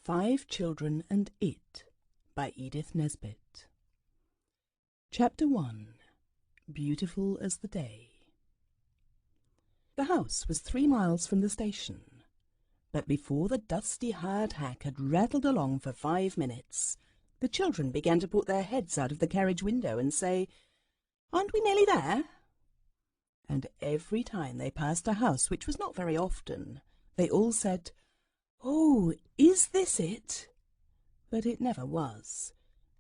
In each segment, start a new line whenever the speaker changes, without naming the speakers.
5 Children and It by Edith Nesbit. Chapter 1. Beautiful as the Day. The house was 3 miles from the station, but before the dusty hired hack had rattled along for 5 minutes, the children began to put their heads out of the carriage window and say, "Aren't we nearly there?" And every time they passed a house, which was not very often, they all said, "Oh, is this it?" But it never was,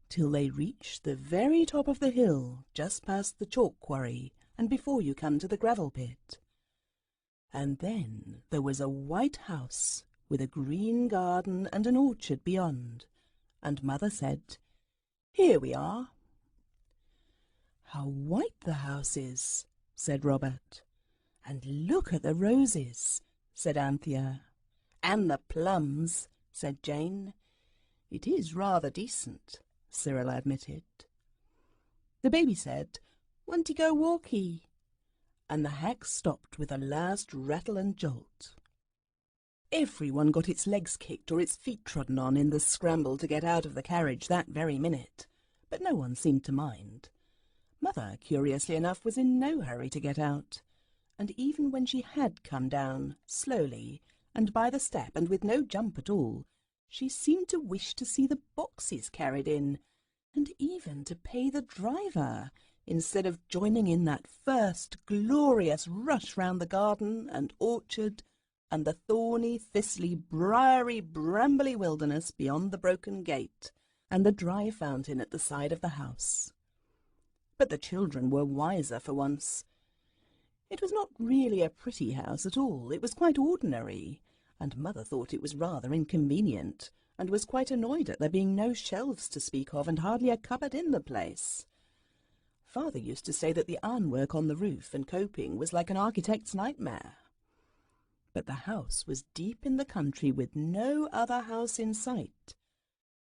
till they reached the very top of the hill, just past the chalk quarry, and before you come to the gravel pit. And then there was a white house, with a green garden and an orchard beyond, and Mother said, "Here we are." "How white the house is," said Robert. "And look at the roses," said Anthea. "And the plums," said Jane. "It is rather decent," Cyril admitted. The baby said, "Want to go walkie?" And the hack stopped with a last rattle and jolt. Everyone got its legs kicked or its feet trodden on in the scramble to get out of the carriage that very minute, but no one seemed to mind. Mother, curiously enough, was in no hurry to get out, and even when she had come down, slowly, and by the step, and with no jump at all, she seemed to wish to see the boxes carried in, and even to pay the driver, instead of joining in that first glorious rush round the garden and orchard and the thorny, thistly, briary, brambly wilderness beyond the broken gate and the dry fountain at the side of the house. But the children were wiser for once. It was not really a pretty house at all. It was quite ordinary, and Mother thought it was rather inconvenient, and was quite annoyed at there being no shelves to speak of and hardly a cupboard in the place. Father used to say that the ironwork on the roof and coping was like an architect's nightmare. But the house was deep in the country with no other house in sight,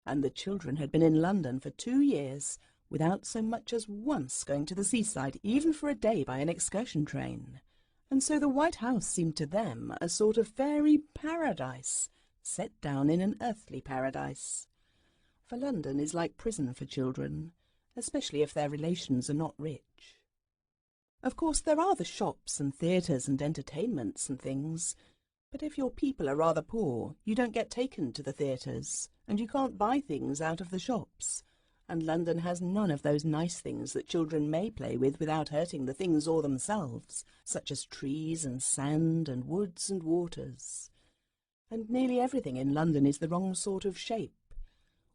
and the children had been in London for 2 years without so much as once going to the seaside, even for a day by an excursion train, and so the white house seemed to them a sort of fairy paradise set down in an earthly paradise. For London is like prison for children, especially if their relations are not rich. Of course there are the shops and theatres and entertainments and things, but if your people are rather poor, you don't get taken to the theatres, and you can't buy things out of the shops, and London has none of those nice things that children may play with without hurting the things or themselves, such as trees and sand and woods and waters. And nearly everything in London is the wrong sort of shape,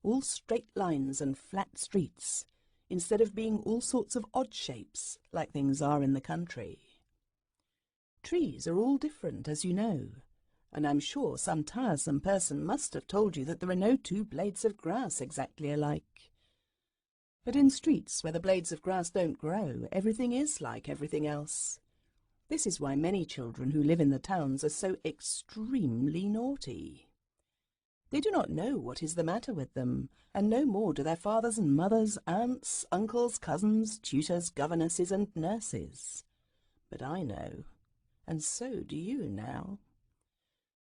all straight lines and flat streets, instead of being all sorts of odd shapes, like things are in the country. Trees are all different, as you know, and I'm sure some tiresome person must have told you that there are no 2 blades of grass exactly alike. But in streets where the blades of grass don't grow, everything is like everything else. This is why many children who live in the towns are so extremely naughty. They do not know what is the matter with them, and no more do their fathers and mothers, aunts, uncles, cousins, tutors, governesses, and nurses. But I know, and so do you now.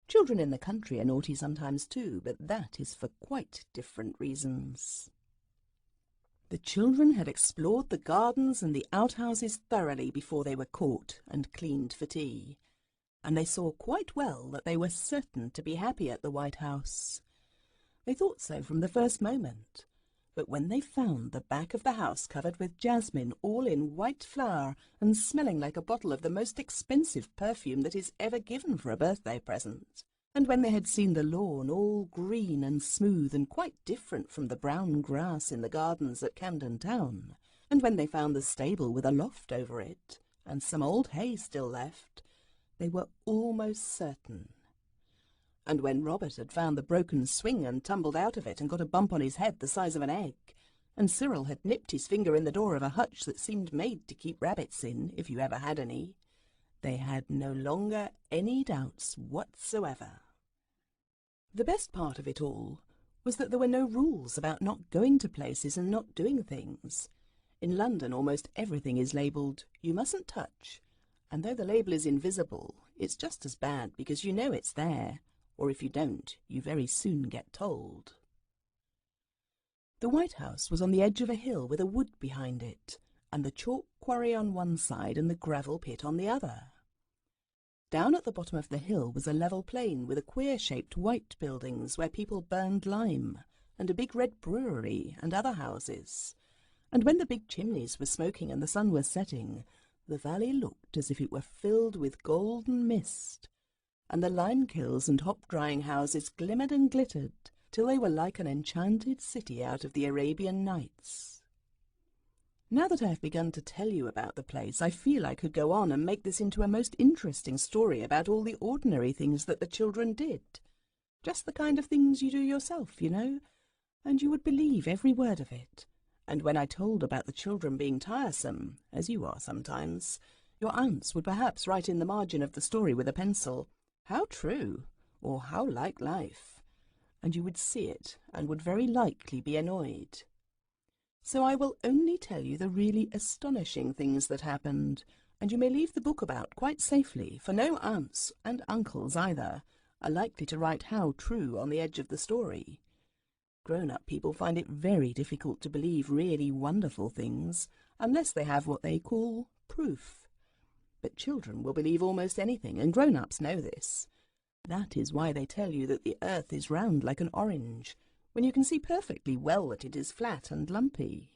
Children in the country are naughty sometimes too, but that is for quite different reasons. The children had explored the gardens and the outhouses thoroughly before they were caught and cleaned for tea, and they saw quite well that they were certain to be happy at the White House. They thought so from the first moment, but when they found the back of the house covered with jasmine all in white flower and smelling like a bottle of the most expensive perfume that is ever given for a birthday present, and when they had seen the lawn all green and smooth and quite different from the brown grass in the gardens at Camden Town, and when they found the stable with a loft over it, and some old hay still left, they were almost certain. And when Robert had found the broken swing and tumbled out of it and got a bump on his head the size of an egg, and Cyril had nipped his finger in the door of a hutch that seemed made to keep rabbits in, if you ever had any, they had no longer any doubts whatsoever. The best part of it all was that there were no rules about not going to places and not doing things. In London almost everything is labelled, "You mustn't touch," and though the label is invisible, it's just as bad because you know it's there, or if you don't, you very soon get told. The White House was on the edge of a hill with a wood behind it, and the chalk quarry on one side and the gravel pit on the other. Down at the bottom of the hill was a level plain with a queer-shaped white buildings where people burned lime, and a big red brewery and other houses. And when the big chimneys were smoking and the sun was setting, the valley looked as if it were filled with golden mist, and the lime kilns and hop-drying houses glimmered and glittered till they were like an enchanted city out of the Arabian Nights. Now that I have begun to tell you about the place, I feel I could go on and make this into a most interesting story about all the ordinary things that the children did. Just the kind of things you do yourself, you know, and you would believe every word of it. And when I told about the children being tiresome, as you are sometimes, your aunts would perhaps write in the margin of the story with a pencil, "How true," or "How like life," and you would see it and would very likely be annoyed. So I will only tell you the really astonishing things that happened, and you may leave the book about quite safely, for no aunts, and uncles either, are likely to write "How true" on the edge of the story. Grown-up people find it very difficult to believe really wonderful things, unless they have what they call proof. But children will believe almost anything, and grown-ups know this. That is why they tell you that the earth is round like an orange, when you can see perfectly well that it is flat and lumpy.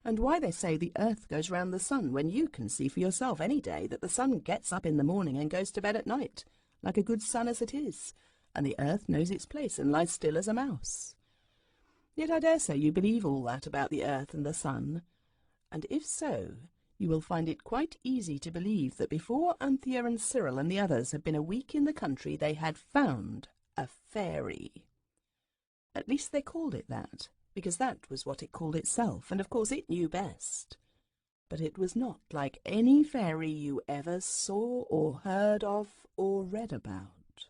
And why they say the earth goes round the sun, when you can see for yourself any day that the sun gets up in the morning and goes to bed at night, like a good sun as it is, and the earth knows its place and lies still as a mouse. Yet I dare say you believe all that about the earth and the sun, and if so, you will find it quite easy to believe that before Anthea and Cyril and the others had been a week in the country, they had found a fairy. At least they called it that, because that was what it called itself, and of course it knew best. But it was not like any fairy you ever saw or heard of or read about.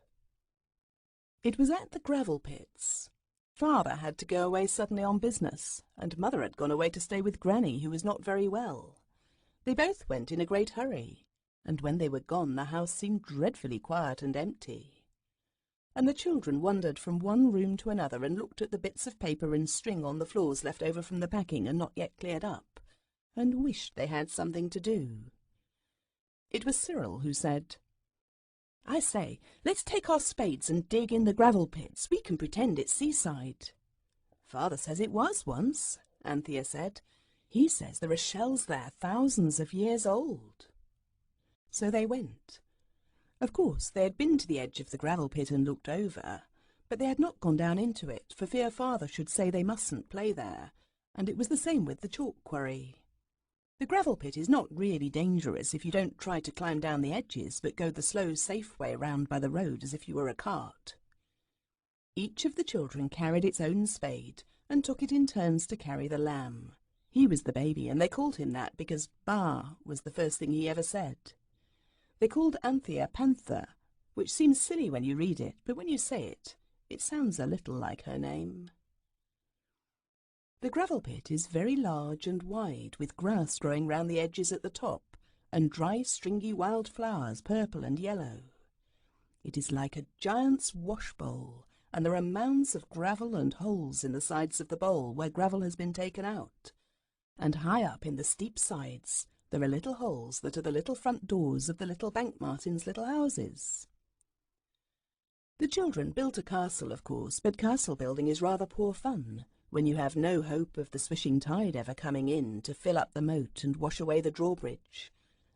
It was at the gravel pits. Father had to go away suddenly on business, and Mother had gone away to stay with Granny, who was not very well. They both went in a great hurry, and when they were gone the house seemed dreadfully quiet and empty. And the children wandered from one room to another and looked at the bits of paper and string on the floors left over from the packing and not yet cleared up, and wished they had something to do. It was Cyril who said, "I say, let's take our spades and dig in the gravel pits. We can pretend it's seaside." "Father says it was once," Anthea said. "He says there are shells there thousands of years old." So they went. Of course, they had been to the edge of the gravel pit and looked over, but they had not gone down into it, for fear Father should say they mustn't play there, and it was the same with the chalk quarry. The gravel pit is not really dangerous if you don't try to climb down the edges, but go the slow, safe way round by the road as if you were a cart. Each of the children carried its own spade and took it in turns to carry the lamb. He was the baby, and they called him that because "Ba" was the first thing he ever said. They called Anthea Panther, which seems silly when you read it, but when you say it, it sounds a little like her name. The gravel pit is very large and wide, with grass growing round the edges at the top, and dry, stringy wild flowers, purple and yellow. It is like a giant's wash bowl, and there are mounds of gravel and holes in the sides of the bowl where gravel has been taken out. And high up in the steep sides there are little holes that are the little front doors of the little bank martins' little houses. The children built a castle, of course, but castle building is rather poor fun when you have no hope of the swishing tide ever coming in to fill up the moat and wash away the drawbridge,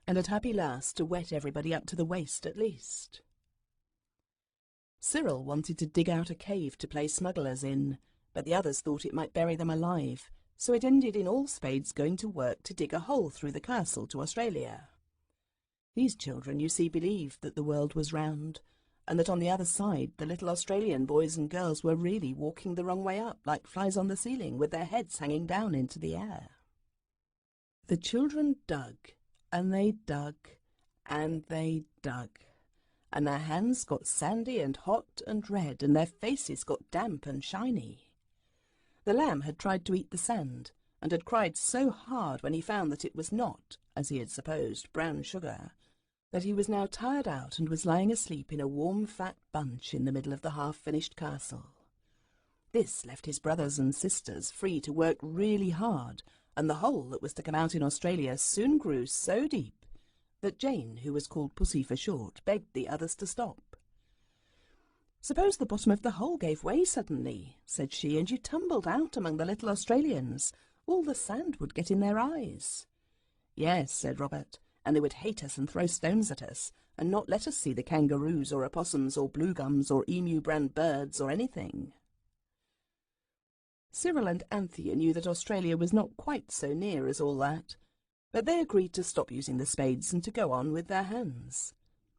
and at happy last to wet everybody up to the waist at least. Cyril wanted to dig out a cave to play smugglers in, but the others thought it might bury them alive, so it ended in all spades going to work to dig a hole through the castle to Australia. These children, you see, believed that the world was round, and that on the other side the little Australian boys and girls were really walking the wrong way up, like flies on the ceiling, with their heads hanging down into the air. The children dug, and they dug, and they dug, and their hands got sandy and hot and red, and their faces got damp and shiny. The lamb had tried to eat the sand, and had cried so hard when he found that it was not, as he had supposed, brown sugar, that he was now tired out and was lying asleep in a warm fat bunch in the middle of the half-finished castle. This left his brothers and sisters free to work really hard, and the hole that was to come out in Australia soon grew so deep that Jane, who was called Pussy for short, begged the others to stop. "Suppose the bottom of the hole gave way suddenly," said she, "and you tumbled out among the little Australians. All the sand would get in their eyes." "Yes," said Robert, "and they would hate us and throw stones at us, and not let us see the kangaroos or opossums or bluegums or emu-brand birds or anything." Cyril and Anthea knew that Australia was not quite so near as all that, but they agreed to stop using the spades and to go on with their hands.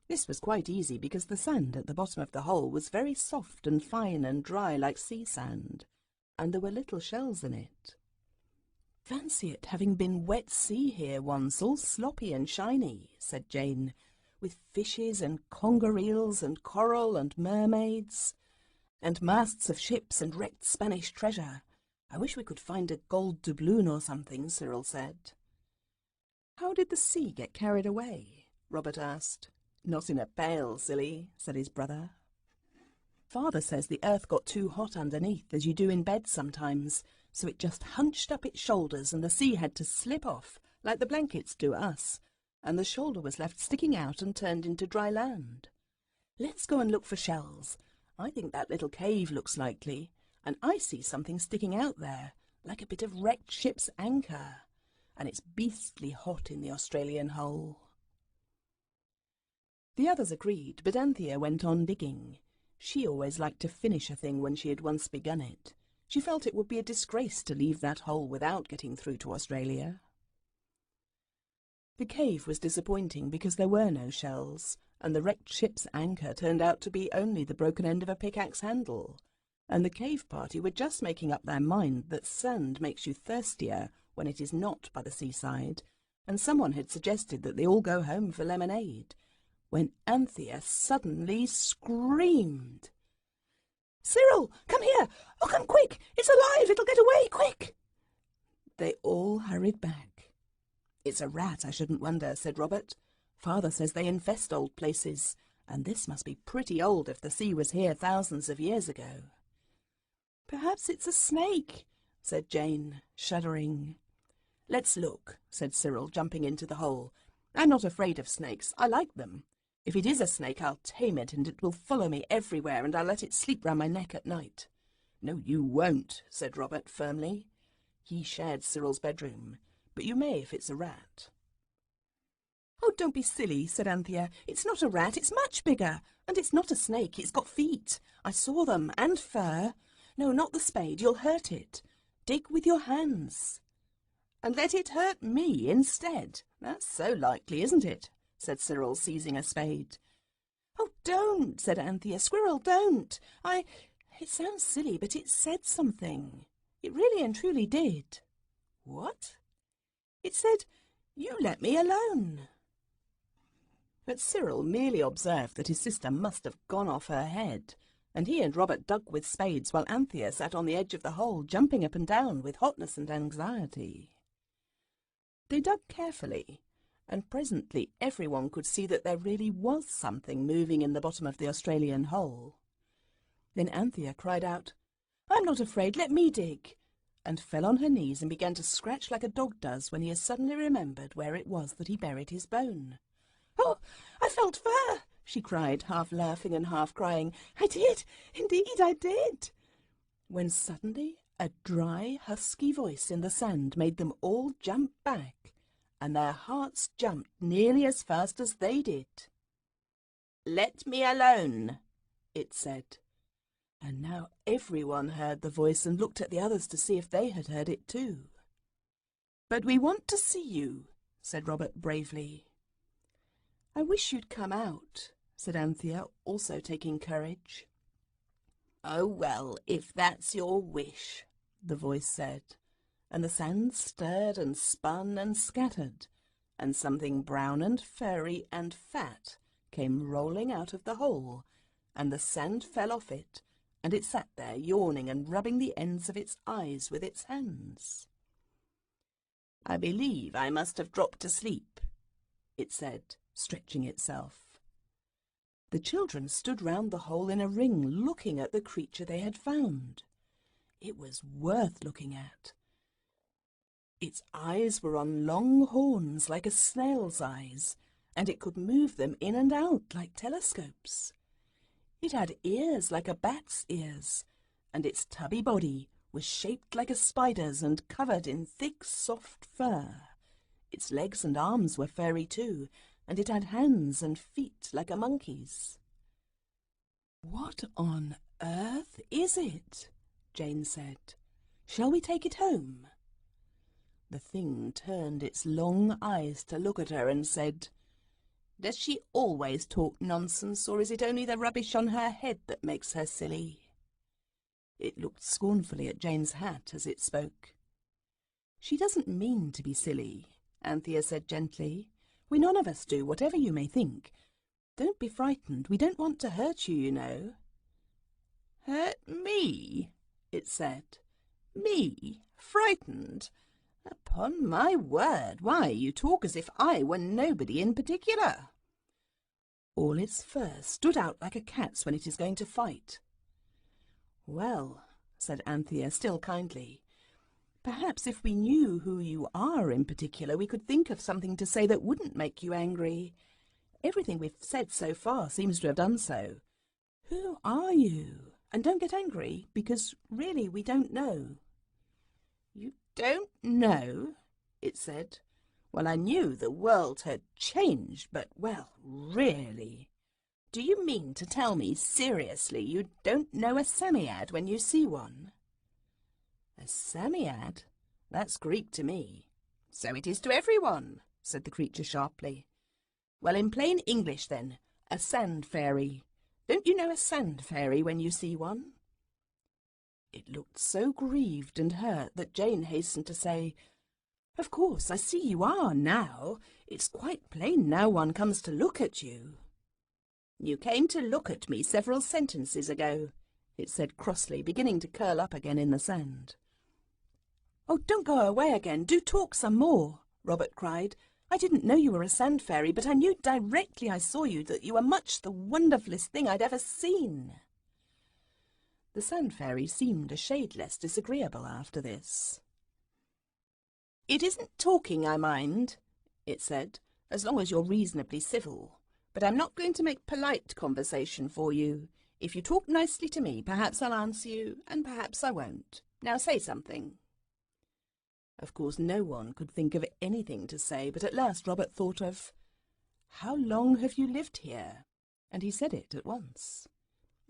This was quite easy because the sand at the bottom of the hole was very soft and fine and dry like sea sand, and there were little shells in it. "Fancy it having been wet sea here once, all sloppy and shiny," said Jane, "with fishes and conger eels and coral and mermaids, and masts of ships and wrecked Spanish treasure. I wish we could find a gold doubloon or something," Cyril said. "How did the sea get carried away?" Robert asked. "Not in a pail, silly," said his brother. "Father says the earth got too hot underneath, as you do in bed sometimes, so it just hunched up its shoulders and the sea had to slip off, like the blankets do us, and the shoulder was left sticking out and turned into dry land. Let's go and look for shells. I think that little cave looks likely, and I see something sticking out there, like a bit of wrecked ship's anchor, and it's beastly hot in the Australian hole." The others agreed, but Anthea went on digging. She always liked to finish a thing when she had once begun it. She felt it would be a disgrace to leave that hole without getting through to Australia. The cave was disappointing because there were no shells, and the wrecked ship's anchor turned out to be only the broken end of a pickaxe handle, and the cave party were just making up their mind that sand makes you thirstier when it is not by the seaside, and someone had suggested that they all go home for lemonade, when Anthea suddenly screamed. "Cyril, come here! Oh, come quick! It's alive! It'll get away! Quick!" They all hurried back. "It's a rat, I shouldn't wonder," said Robert. "Father says they infest old places, and this must be pretty old if the sea was here thousands of years ago." "Perhaps it's a snake," said Jane, shuddering. "Let's look," said Cyril, jumping into the hole. "I'm not afraid of snakes. I like them. If it is a snake, I'll tame it, and it will follow me everywhere, and I'll let it sleep round my neck at night." "No, you won't," said Robert firmly. He shared Cyril's bedroom, but you may if it's a rat. "Oh, don't be silly," said Anthea. "It's not a rat, it's much bigger, and it's not a snake, it's got feet. I saw them, and fur. No, not the spade, you'll hurt it. Dig with your hands." "And let it hurt me instead. That's so likely, isn't it?" said Cyril, seizing a spade. "Oh, don't," said Anthea. "Squirrel, don't. It sounds silly, but it said something. It really and truly did." "What?" "It said, 'You let me alone.'" But Cyril merely observed that his sister must have gone off her head, and he and Robert dug with spades while Anthea sat on the edge of the hole, jumping up and down with hotness and anxiety. They dug carefully, and presently everyone could see that there really was something moving in the bottom of the Australian hole. Then Anthea cried out, "I'm not afraid, let me dig," and fell on her knees and began to scratch like a dog does when he has suddenly remembered where it was that he buried his bone. "Oh, I felt fur!" she cried, half laughing and half crying. "I did, indeed I did," when suddenly a dry, husky voice in the sand made them all jump back, and their hearts jumped nearly as fast as they did. "Let me alone," it said. And now everyone heard the voice and looked at the others to see if they had heard it too. "But we want to see you," said Robert bravely. "I wish you'd come out," said Anthea, also taking courage. "Oh, well, if that's your wish," the voice said, and the sand stirred and spun and scattered, and something brown and furry and fat came rolling out of the hole, and the sand fell off it, and it sat there yawning and rubbing the ends of its eyes with its hands. "I believe I must have dropped asleep," it said, stretching itself. The children stood round the hole in a ring, looking at the creature they had found. It was worth looking at. Its eyes were on long horns like a snail's eyes, and it could move them in and out like telescopes. It had ears like a bat's ears, and its tubby body was shaped like a spider's and covered in thick, soft fur. Its legs and arms were furry too, and it had hands and feet like a monkey's. "What on earth is it?" Jane said. "Shall we take it home?" The thing turned its long eyes to look at her and said, "Does she always talk nonsense, or is it only the rubbish on her head that makes her silly?" It looked scornfully at Jane's hat as it spoke. "She doesn't mean to be silly," Anthea said gently. "We none of us do, whatever you may think. Don't be frightened. We don't want to hurt you, you know." "Hurt me?" it said. "Me? Frightened? Upon my word, why, you talk as if I were nobody in particular." "All its fur stood out like a cat's when it is going to fight." "Well," said Anthea, still kindly, "perhaps if we knew who you are in particular, we could think of something to say that wouldn't make you angry. Everything we've said so far seems to have done so. Who are you? And don't get angry, because really we don't know." "You don't know?" it said. "Well, I knew the world had changed, but, well, really. Do you mean to tell me seriously you don't know a Psammead when you see one?" "A Psammead? That's Greek to me." "So it is to everyone," said the creature sharply. "Well, in plain English, then, a sand fairy. Don't you know a sand fairy when you see one?" It looked so grieved and hurt that Jane hastened to say, "Of course, I see you are now. It's quite plain now one comes to look at you." "You came to look at me several sentences ago," it said crossly, beginning to curl up again in the sand. "Oh, don't go away again. Do talk some more," Robert cried. "I didn't know you were a sand fairy, but I knew directly I saw you that you were much the wonderfulest thing I'd ever seen." The sand fairy seemed a shade less disagreeable after this. "It isn't talking I mind," it said, "as long as you're reasonably civil. But I'm not going to make polite conversation for you. If you talk nicely to me, perhaps I'll answer you, and perhaps I won't. Now say something." Of course, no one could think of anything to say, but at last Robert thought of, "How long have you lived here?" And he said it at once.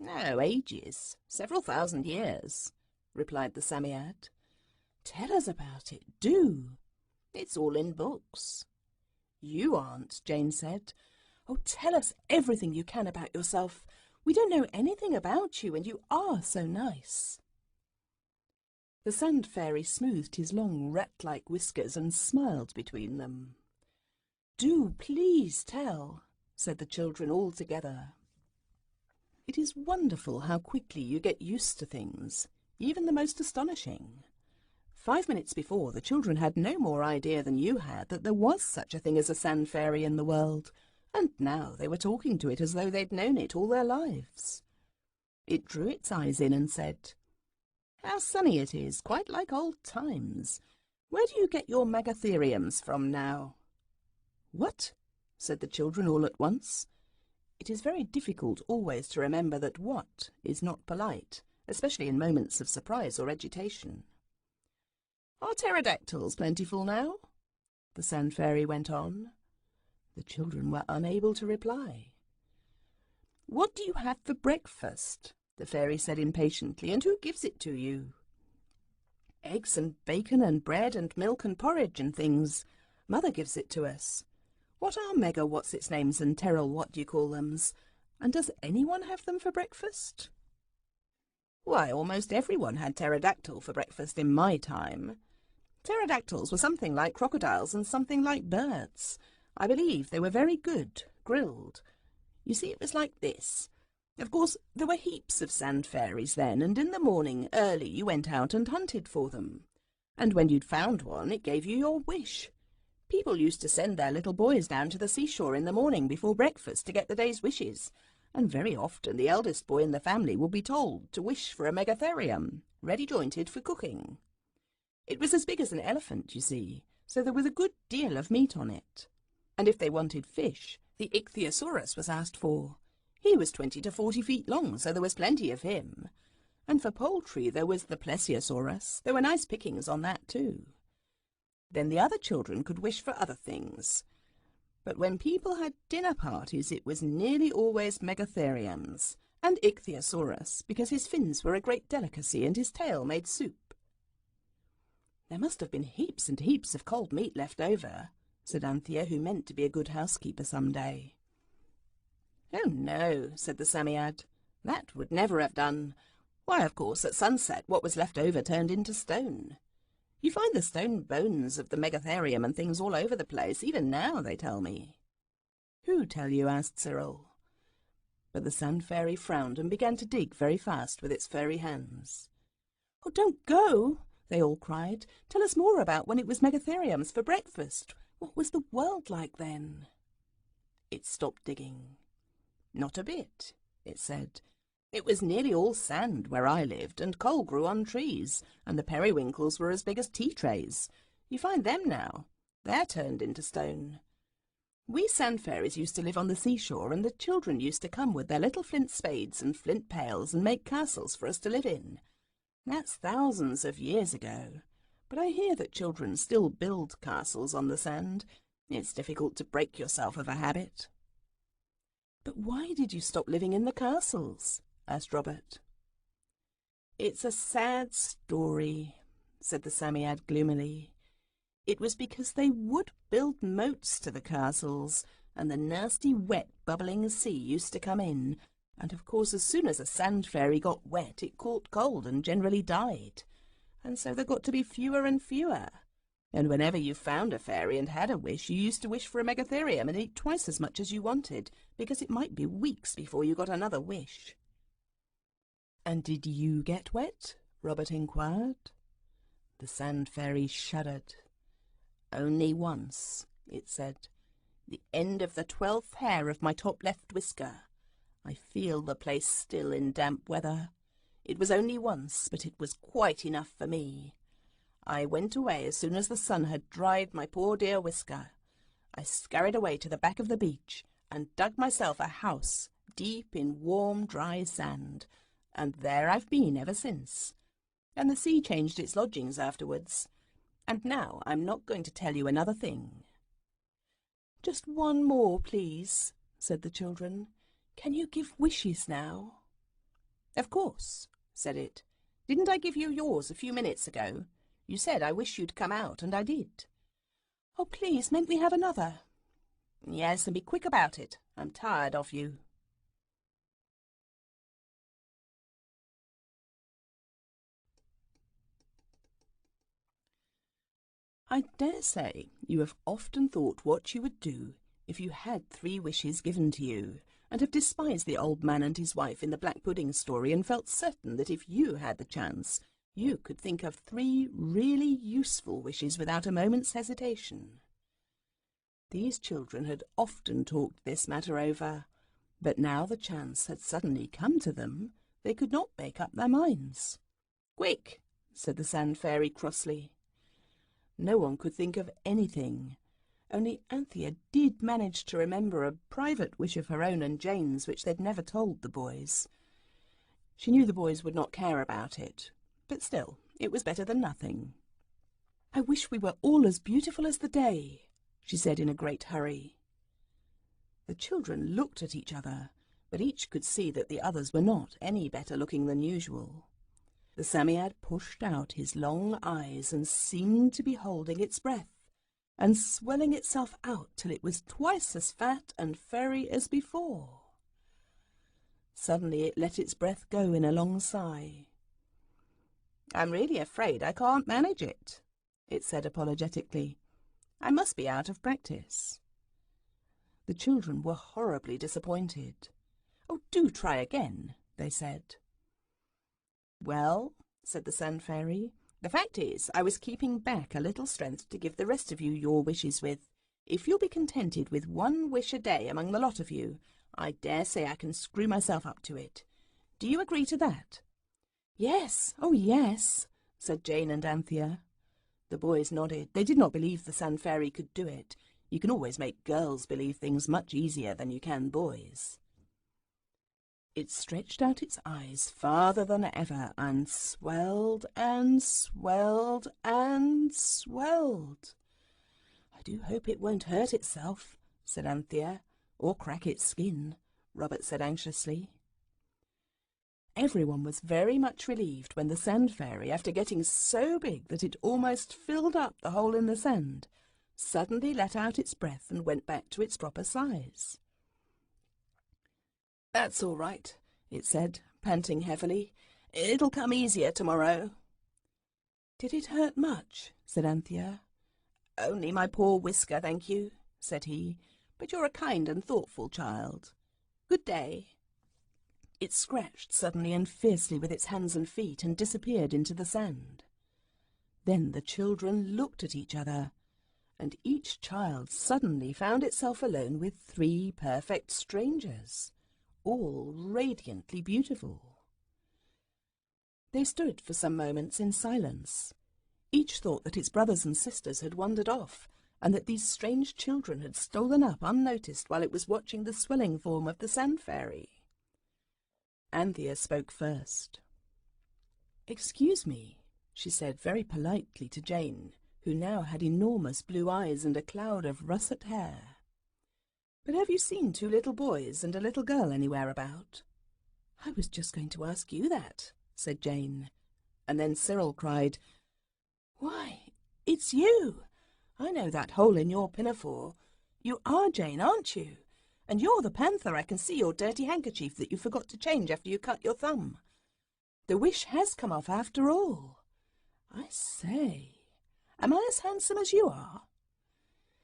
"Oh, ages. Several thousand years," replied the Psammead. "Tell us about it, do." "It's all in books." "You aren't," Jane said. "Oh, tell us everything you can about yourself. We don't know anything about you, and you are so nice." The sand fairy smoothed his long rat-like whiskers and smiled between them. "Do please tell," said the children all together. "It is wonderful how quickly you get used to things, even the most astonishing. 5 minutes before, the children had no more idea than you had that there was such a thing as a sand fairy in the world, and now they were talking to it as though they'd known it all their lives. It drew its eyes in and said, 'How sunny it is, quite like old times. Where do you get your megatheriums from now?' "What?" said the children all at once. It is very difficult always to remember that "what" is not polite, especially in moments of surprise or agitation. "Are pterodactyls plentiful now?" the sand fairy went on. The children were unable to reply. "What do you have for breakfast?" the fairy said impatiently, "and who gives it to you?" "Eggs and bacon and bread and milk and porridge and things. Mother gives it to us. What are mega what's-its-names and teral what-do-you-call-thems? And does anyone have them for breakfast?" "Why, almost everyone had pterodactyl for breakfast in my time. Pterodactyls were something like crocodiles and something like birds. I believe they were very good, grilled. You see, it was like this. Of course, there were heaps of sand fairies then, and in the morning, early, you went out and hunted for them. And when you'd found one, it gave you your wish. People used to send their little boys down to the seashore in the morning before breakfast to get the day's wishes, and very often the eldest boy in the family would be told to wish for a megatherium, ready-jointed for cooking. It was as big as an elephant, you see, so there was a good deal of meat on it. And if they wanted fish, the ichthyosaurus was asked for. He was 20 to 40 feet long, so there was plenty of him. And for poultry there was the plesiosaurus. There were nice pickings on that too. Then the other children could wish for other things. But when people had dinner parties, it was nearly always megatheriums and ichthyosaurus, because his fins were a great delicacy and his tail made soup. There must have been heaps and heaps of cold meat left over, said Anthea, who meant to be a good housekeeper some day. Oh, no, said the Psammead. That would never have done. Why, of course, at sunset what was left over turned into stone. You find the stone bones of the megatherium and things all over the place, even now, they tell me. Who tell you? Asked Cyril. But the Sand Fairy frowned and began to dig very fast with its furry hands. Oh, don't go, they all cried. Tell us more about when it was megatheriums for breakfast. What was the world like then? It stopped digging. Not a bit, it said. It was nearly all sand where I lived, and coal grew on trees, and the periwinkles were as big as tea trays. You find them now. They're turned into stone. We sand fairies used to live on the seashore, and the children used to come with their little flint spades and flint pails and make castles for us to live in. That's thousands of years ago. But I hear that children still build castles on the sand. It's difficult to break yourself of a habit. But why did you stop living in the castles? Asked Robert. It's a sad story, said the Psammead gloomily. It was because they would build moats to the castles, and the nasty wet bubbling sea used to come in, and of course as soon as a sand fairy got wet it caught cold and generally died, and so there got to be fewer and fewer. And whenever you found a fairy and had a wish, you used to wish for a megatherium and eat twice as much as you wanted, because it might be weeks before you got another wish. And did you get wet? Robert inquired. The Sand Fairy shuddered. Only once, it said. The end of the 12th hair of my top left whisker. I feel the place still in damp weather. It was only once, but it was quite enough for me. I went away as soon as the sun had dried my poor dear whisker. I scurried away to the back of the beach and dug myself a house deep in warm, dry sand, and there I've been ever since. And the sea changed its lodgings afterwards. And now I'm not going to tell you another thing. Just one more, please, said the children. Can you give wishes now? Of course, said it. Didn't I give you yours a few minutes ago? You said I wish you'd come out, and I did. Oh, please, mayn't we have another? Yes, and be quick about it. I'm tired of you. I dare say you have often thought what you would do if you had 3 wishes given to you, and have despised the old man and his wife in the black pudding story, and felt certain that if you had the chance, you could think of 3 really useful wishes without a moment's hesitation. These children had often talked this matter over, but now the chance had suddenly come to them, they could not make up their minds. Quick, said the Sand Fairy crossly. No one could think of anything. Only Anthea did manage to remember a private wish of her own and Jane's which they'd never told the boys. She knew the boys would not care about it, but still, it was better than nothing. I wish we were all as beautiful as the day, she said in a great hurry. The children looked at each other, but each could see that the others were not any better looking than usual. The Psammead pushed out his long eyes and seemed to be holding its breath, and swelling itself out till it was twice as fat and furry as before. Suddenly it let its breath go in a long sigh. I'm really afraid I can't manage it, it said apologetically. I must be out of practice. The children were horribly disappointed. Oh, do try again, they said. Well, said the Sand Fairy, The fact is, I was keeping back a little strength to give the rest of you your wishes with. If you'll be contented with one wish a day among the lot of you, I dare say I can screw myself up to it. Do you agree to that?" "Yes, oh yes," said Jane and Anthea. The boys nodded. They did not believe the Sand Fairy could do it. You can always make girls believe things much easier than you can boys. It stretched out its eyes farther than ever and swelled and swelled and swelled. "I do hope it won't hurt itself," said Anthea. "Or crack its skin," Robert said anxiously. Everyone was very much relieved when the Sand Fairy, after getting so big that it almost filled up the hole in the sand, suddenly let out its breath and went back to its proper size. "That's all right," it said, panting heavily. "It'll come easier tomorrow." "Did it hurt much?" said Anthea. "Only my poor whisker, thank you," said he. "But you're a kind and thoughtful child. Good day." It scratched suddenly and fiercely with its hands and feet and disappeared into the sand. Then the children looked at each other, and each child suddenly found itself alone with 3 perfect strangers, all radiantly beautiful. They stood for some moments in silence. Each thought that its brothers and sisters had wandered off, and that these strange children had stolen up unnoticed while it was watching the swelling form of the Sand Fairy. Anthea spoke first. "Excuse me," she said very politely to Jane, who now had enormous blue eyes and a cloud of russet hair. "But have you seen 2 little boys and a little girl anywhere about?" "I was just going to ask you that," said Jane. And then Cyril cried, "Why, it's you! I know that hole in your pinafore. You are Jane, aren't you? And you're the panther. I can see your dirty handkerchief that you forgot to change after you cut your thumb. The wish has come off after all. I say, am I as handsome as you are?"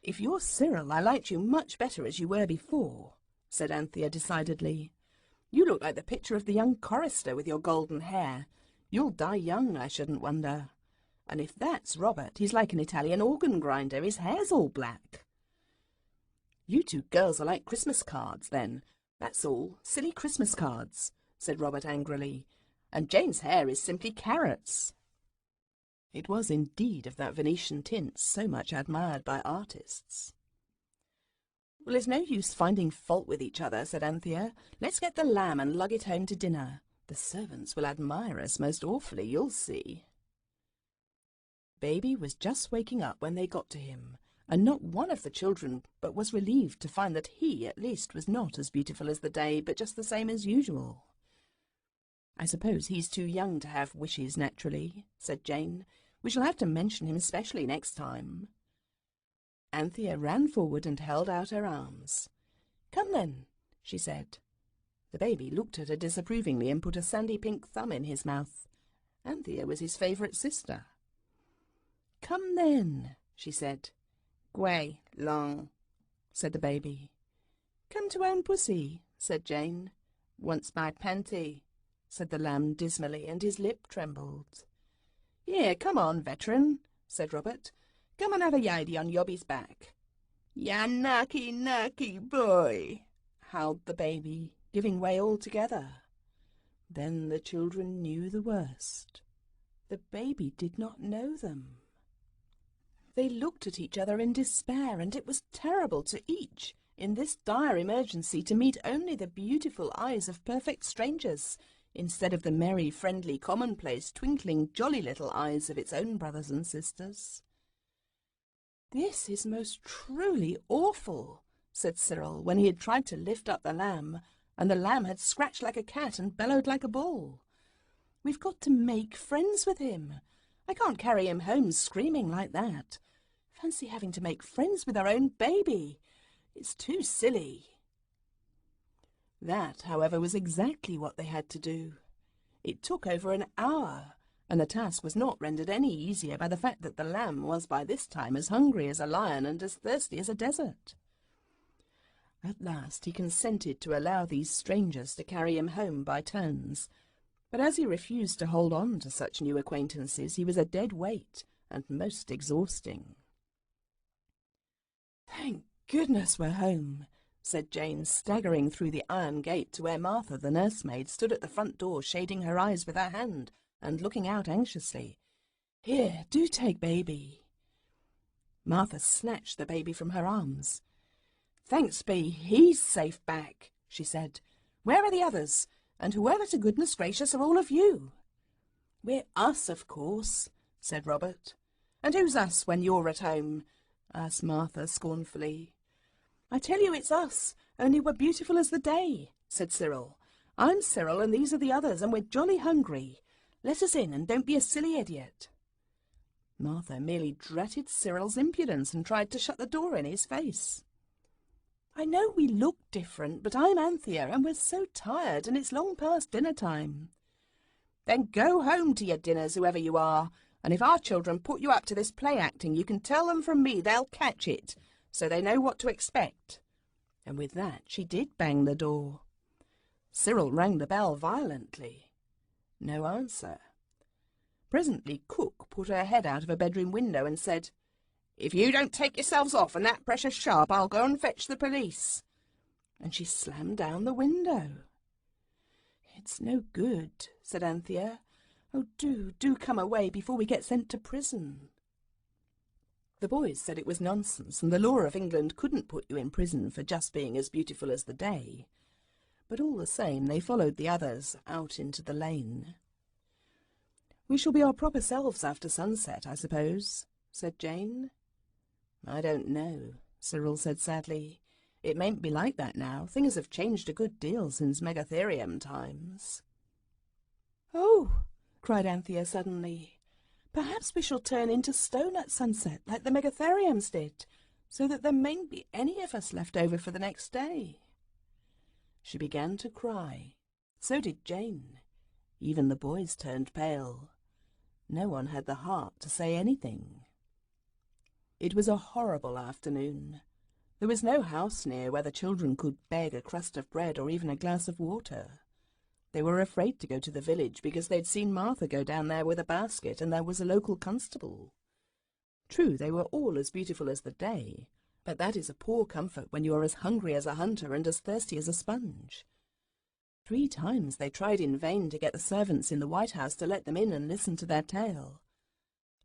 "If you're Cyril, I liked you much better as you were before," said Anthea decidedly. "You look like the picture of the young chorister with your golden hair. You'll die young, I shouldn't wonder. And if that's Robert, he's like an Italian organ grinder. His hair's all black." "You 2 girls are like Christmas cards, then. That's all. Silly Christmas cards," said Robert angrily. "And Jane's hair is simply carrots." It was indeed of that Venetian tint so much admired by artists. "Well, it's no use finding fault with each other," said Anthea. "Let's get the lamb and lug it home to dinner. The servants will admire us most awfully, you'll see." Baby was just waking up when they got to him, and not one of the children but was relieved to find that he, at least, was not as beautiful as the day, but just the same as usual. "I suppose he's too young to have wishes naturally," said Jane. "We shall have to mention him specially next time." Anthea ran forward and held out her arms. "Come then," she said. The baby looked at her disapprovingly and put a sandy pink thumb in his mouth. Anthea was his favourite sister. "Come then," she said. "Gway, long," said the baby. "Come to own pussy," said Jane. "Once my panty," said the lamb dismally, and his lip trembled. "Here, come on, veteran," said Robert. "Come and have a yiddy on Yobby's back." "Ya knocky, knocky boy," howled the baby, giving way altogether. Then the children knew the worst. The baby did not know them. They looked at each other in despair, and it was terrible to each, in this dire emergency, to meet only the beautiful eyes of perfect strangers, instead of the merry, friendly, commonplace, twinkling, jolly little eyes of its own brothers and sisters. "This is most truly awful," said Cyril, when he had tried to lift up the lamb, and the lamb had scratched like a cat and bellowed like a bull. "We've got to make friends with him. I can't carry him home screaming like that. Fancy having to make friends with our own baby. It's too silly." That, however, was exactly what they had to do. It took over an hour, and the task was not rendered any easier by the fact that the lamb was by this time as hungry as a lion and as thirsty as a desert. At last he consented to allow these strangers to carry him home by turns, But as he refused to hold on to such new acquaintances, he was a dead weight and most exhausting. "Thank goodness we're home," said Jane, staggering through the iron gate to where Martha, the nursemaid, stood at the front door, shading her eyes with her hand and looking out anxiously. "Here, do take baby." Martha snatched the baby from her arms. "Thanks, Bee, he's safe back," she said. "Where are the others? And whoever to goodness gracious are all of you?" "We're us, of course," said Robert. "And who's us when you're at home?" asked Martha scornfully. "I tell you it's us, only we're beautiful as the day," said Cyril. "I'm Cyril and these are the others, and we're jolly hungry. Let us in and don't be a silly idiot." Martha merely dratted Cyril's impudence and tried to shut the door in his face. "I know we look different, but I'm Anthea, and we're so tired, and it's long past dinner time." "Then go home to your dinners, whoever you are, and if our children put you up to this play acting, you can tell them from me they'll catch it, so they know what to expect." And with that she did bang the door. Cyril rang the bell violently. No answer. Presently Cook put her head out of a bedroom window and said, "If you don't take yourselves off and that precious sharp, I'll go and fetch the police." And she slammed down the window. "It's no good," said Anthea. "Oh, do come away before we get sent to prison." The boys said it was nonsense, and the law of England couldn't put you in prison for just being as beautiful as the day. But all the same, they followed the others out into the lane. "We shall be our proper selves after sunset, I suppose," said Jane. "I don't know," Cyril said sadly. "It mayn't be like that now. Things have changed a good deal since Megatherium times." "Oh!" cried Anthea suddenly. "Perhaps we shall turn into stone at sunset, like the Megatheriums did, so that there mayn't be any of us left over for the next day." She began to cry. So did Jane. Even the boys turned pale. No one had the heart to say anything. It was a horrible afternoon. There was no house near where the children could beg a crust of bread or even a glass of water. They were afraid to go to the village because they'd seen Martha go down there with a basket and there was a local constable. True, they were all as beautiful as the day, but that is a poor comfort when you are as hungry as a hunter and as thirsty as a sponge. 3 times they tried in vain to get the servants in the White House to let them in and listen to their tale.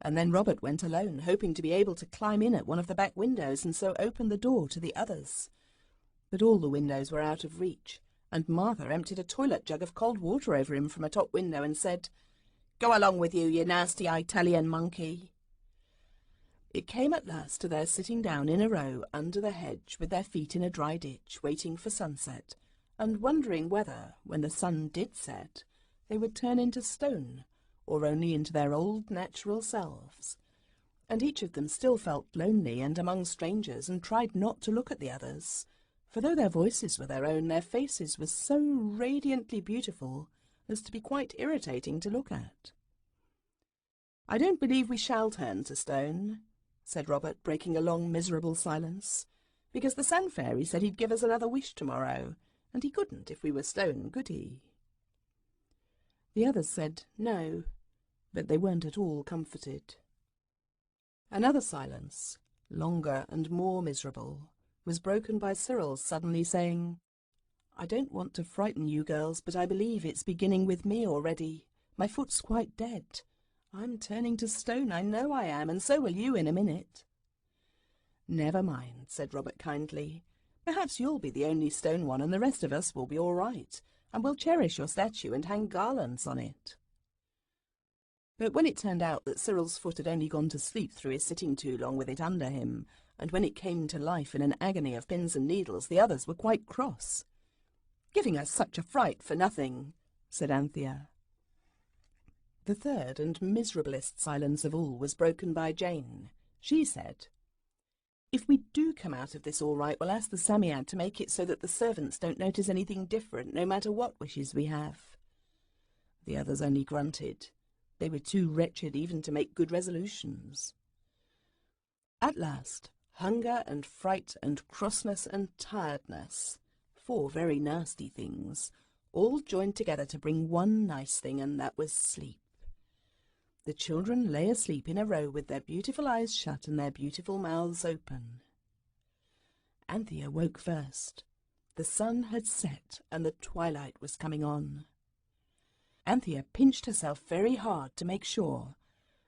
And then Robert went alone, hoping to be able to climb in at one of the back windows and so open the door to the others. But all the windows were out of reach, and Martha emptied a toilet jug of cold water over him from a top window and said, "Go along with you, you nasty Italian monkey." It came at last to their sitting down in a row under the hedge with their feet in a dry ditch, waiting for sunset, and wondering whether, when the sun did set, they would turn into stone, or only into their old natural selves. And each of them still felt lonely and among strangers, and tried not to look at the others, for though their voices were their own, their faces were so radiantly beautiful as to be quite irritating to look at. "I don't believe we shall turn to stone," said Robert, breaking a long, miserable silence, "because the Sun Fairy said he'd give us another wish tomorrow, and he couldn't if we were stone, could he?" The others said no, but they weren't at all comforted. Another silence, longer and more miserable, was broken by Cyril suddenly saying, "I don't want to frighten you girls, but I believe it's beginning with me already. My foot's quite dead. I'm turning to stone, I know I am, and so will you in a minute." "Never mind," said Robert kindly. "Perhaps you'll be the only stone one, and the rest of us will be all right, and we'll cherish your statue and hang garlands on it." But when it turned out that Cyril's foot had only gone to sleep through his sitting too long with it under him, and when it came to life in an agony of pins and needles, the others were quite cross. "Giving us such a fright for nothing," said Anthea. The third and miserablest silence of all was broken by Jane. She said, "If we do come out of this all right, we'll ask the Psammead to make it so that the servants don't notice anything different, no matter what wishes we have." The others only grunted. They were too wretched even to make good resolutions. At last, hunger and fright and crossness and tiredness, 4 very nasty things, all joined together to bring one nice thing, and that was sleep. The children lay asleep in a row with their beautiful eyes shut and their beautiful mouths open. Anthea woke first. The sun had set and the twilight was coming on. Anthea pinched herself very hard to make sure,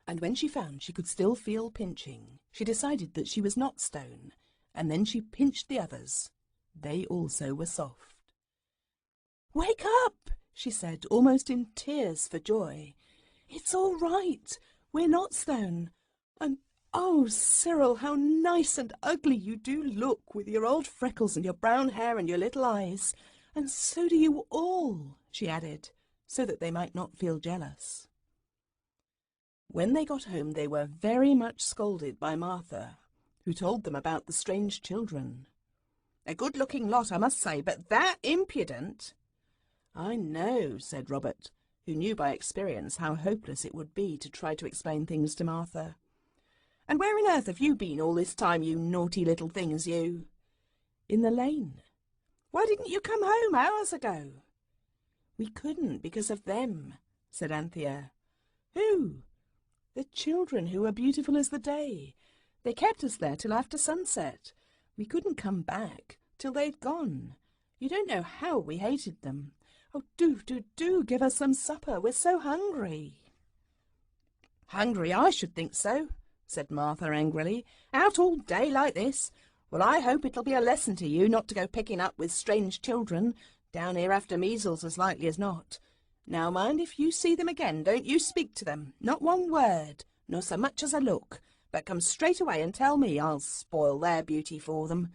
and when she found she could still feel pinching, she decided that she was not stone, and then she pinched the others. They also were soft. "Wake up!" she said, almost in tears for joy. "It's all right. We're not stone. And oh, Cyril, how nice and ugly you do look with your old freckles and your brown hair and your little eyes. And so do you all," she added, so that they might not feel jealous. When they got home, they were very much scolded by Martha, who told them about the strange children. "A good-looking lot, I must say, but that impudent." "I know," said Robert, who knew by experience how hopeless it would be to try to explain things to Martha. "And where on earth have you been all this time, you naughty little things, you?" "In the lane." "Why didn't you come home hours ago?" "We couldn't because of them," said Anthea. "Who?" "The children who were beautiful as the day. They kept us there till after sunset. We couldn't come back till they'd gone. You don't know how we hated them. Oh, do give us some supper. We're so hungry." "Hungry, I should think so," said Martha angrily. "Out all day like this. Well, I hope it'll be a lesson to you not to go picking up with strange children down here after measles, as likely as not. Now mind, if you see them again, don't you speak to them, not one word, nor so much as a look, but come straight away and tell me. I'll spoil their beauty for them."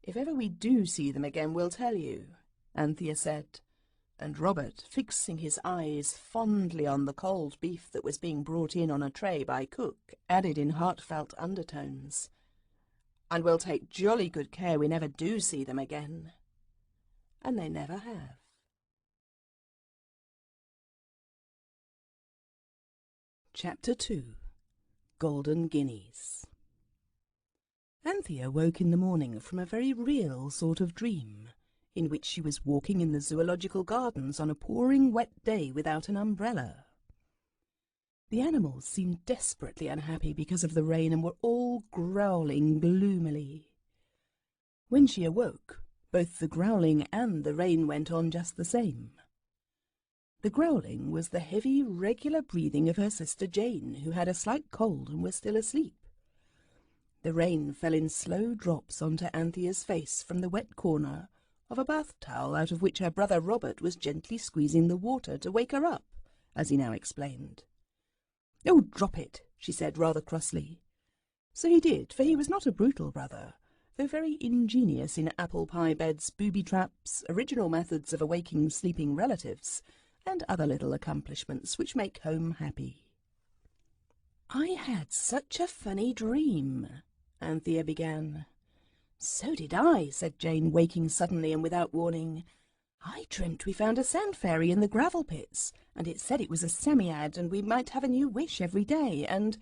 "If ever we do see them again, we'll tell you," Anthea said, and Robert, fixing his eyes fondly on the cold beef that was being brought in on a tray by cook, added in heartfelt undertones, "And we'll take jolly good care we never do see them again." And they never have. Chapter 2. Golden Guineas. Anthea woke in the morning from a very real sort of dream, in which she was walking in the zoological gardens on a pouring wet day without an umbrella. The animals seemed desperately unhappy because of the rain and were all growling gloomily. When she awoke, both the growling and the rain went on just the same. The growling was the heavy, regular breathing of her sister Jane, who had a slight cold and was still asleep. The rain fell in slow drops onto Anthea's face from the wet corner of a bath-towel out of which her brother Robert was gently squeezing the water to wake her up, as he now explained. "Oh, drop it," she said rather crossly. So he did, for he was not a brutal brother, though very ingenious in apple-pie beds, booby-traps, original methods of awaking sleeping relatives, and other little accomplishments which make home happy. "I had such a funny dream," Anthea began. "So did I," said Jane, waking suddenly and without warning. "I dreamt we found a sand fairy in the gravel pits, and it said it was a Psammead, and we might have a new wish every day, and—"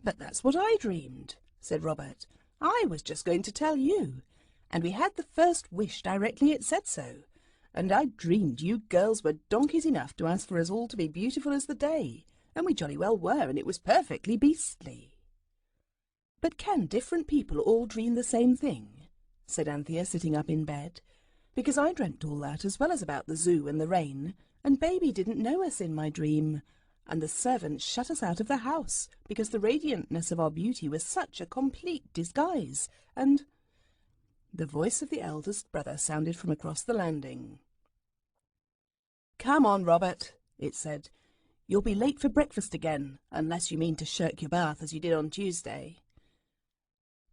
"But that's what I dreamed," said Robert. "I was just going to tell you, and we had the first wish directly it said so, and I dreamed you girls were donkeys enough to ask for us all to be beautiful as the day, and we jolly well were, and it was perfectly beastly." "But can different people all dream the same thing?" said Anthea, sitting up in bed. "Because I dreamt all that, as well as about the zoo and the rain, and Baby didn't know us in my dream, and the servants shut us out of the house, because the radiantness of our beauty was such a complete disguise, and—" The voice of the eldest brother sounded from across the landing. "Come on, Robert," it said. "You'll be late for breakfast again, unless you mean to shirk your bath as you did on Tuesday."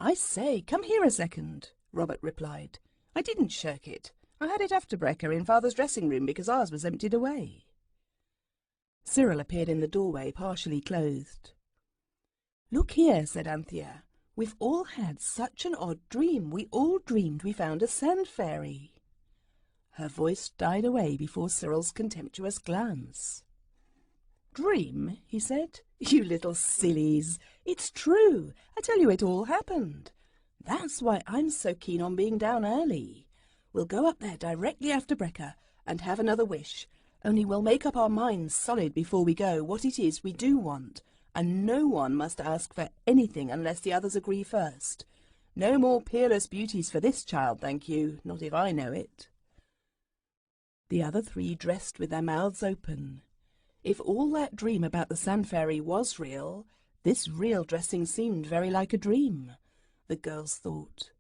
"I say, come here a second," Robert replied. "I didn't shirk it. I had it after brekker in Father's dressing-room because ours was emptied away." Cyril appeared in the doorway, partially clothed. "Look here," said Anthea. "We've all had such an odd dream. We all dreamed we found a sand fairy." Her voice died away before Cyril's contemptuous glance. "Dream?" he said. "You little sillies. It's true. I tell you it all happened. That's why I'm so keen on being down early. We'll go up there directly after Brecker and have another wish, only we'll make up our minds solid before we go what it is we do want, and no one must ask for anything unless the others agree first. No more peerless beauties for this child, thank you, not if I know it." The other three dressed with their mouths open. If all that dream about the Sand Fairy was real, this real dressing seemed very like a dream, the girls thought.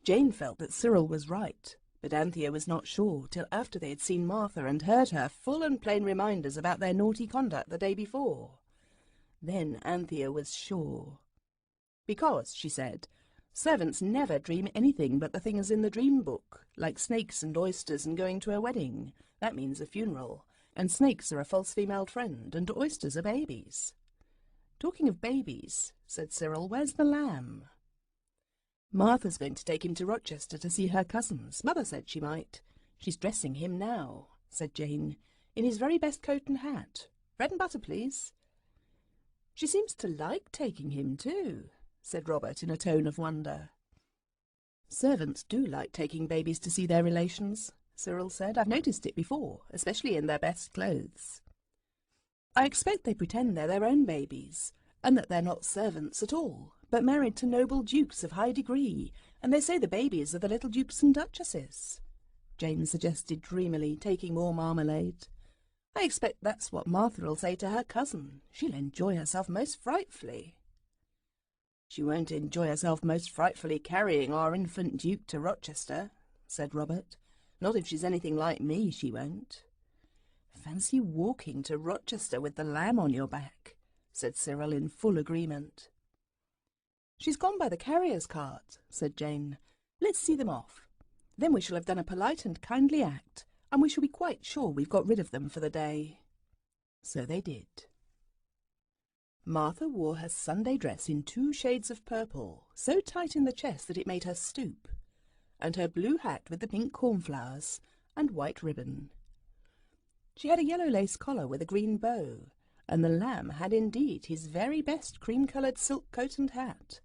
Jane felt that Cyril was right, but Anthea was not sure till after they had seen Martha and heard her full and plain reminders about their naughty conduct the day before. Then Anthea was sure. "Because," she said, "servants never dream anything but the things in the dream book, like snakes and oysters and going to a wedding. That means a funeral, and snakes are a false female friend, and oysters are babies." "Talking of babies," said Cyril, "where's the lamb?" "Martha's going to take him to Rochester to see her cousins. Mother said she might. She's dressing him now," said Jane, "in his very best coat and hat. Bread and butter, please." "She seems to like taking him, too," said Robert in a tone of wonder. "Servants do like taking babies to see their relations," Cyril said. "I've noticed it before, especially in their best clothes. I expect they pretend they're their own babies, and that they're not servants at all, but married to noble dukes of high degree, and they say the babies are the little dukes and duchesses," Jane suggested dreamily, taking more marmalade. "I expect that's what Martha'll say to her cousin. She'll enjoy herself most frightfully." "She won't enjoy herself most frightfully carrying our infant duke to Rochester," said Robert. "Not if she's anything like me, she won't." "Fancy walking to Rochester with the lamb on your back," said Cyril in full agreement. "She's gone by the carrier's cart," said Jane. "Let's see them off. Then we shall have done a polite and kindly act, and we shall be quite sure we've got rid of them for the day." So they did. Martha wore her Sunday dress in 2 shades of purple, so tight in the chest that it made her stoop, and her blue hat with the pink cornflowers and white ribbon. She had a yellow lace collar with a green bow, and the lamb had indeed his very best cream-coloured silk coat and hat.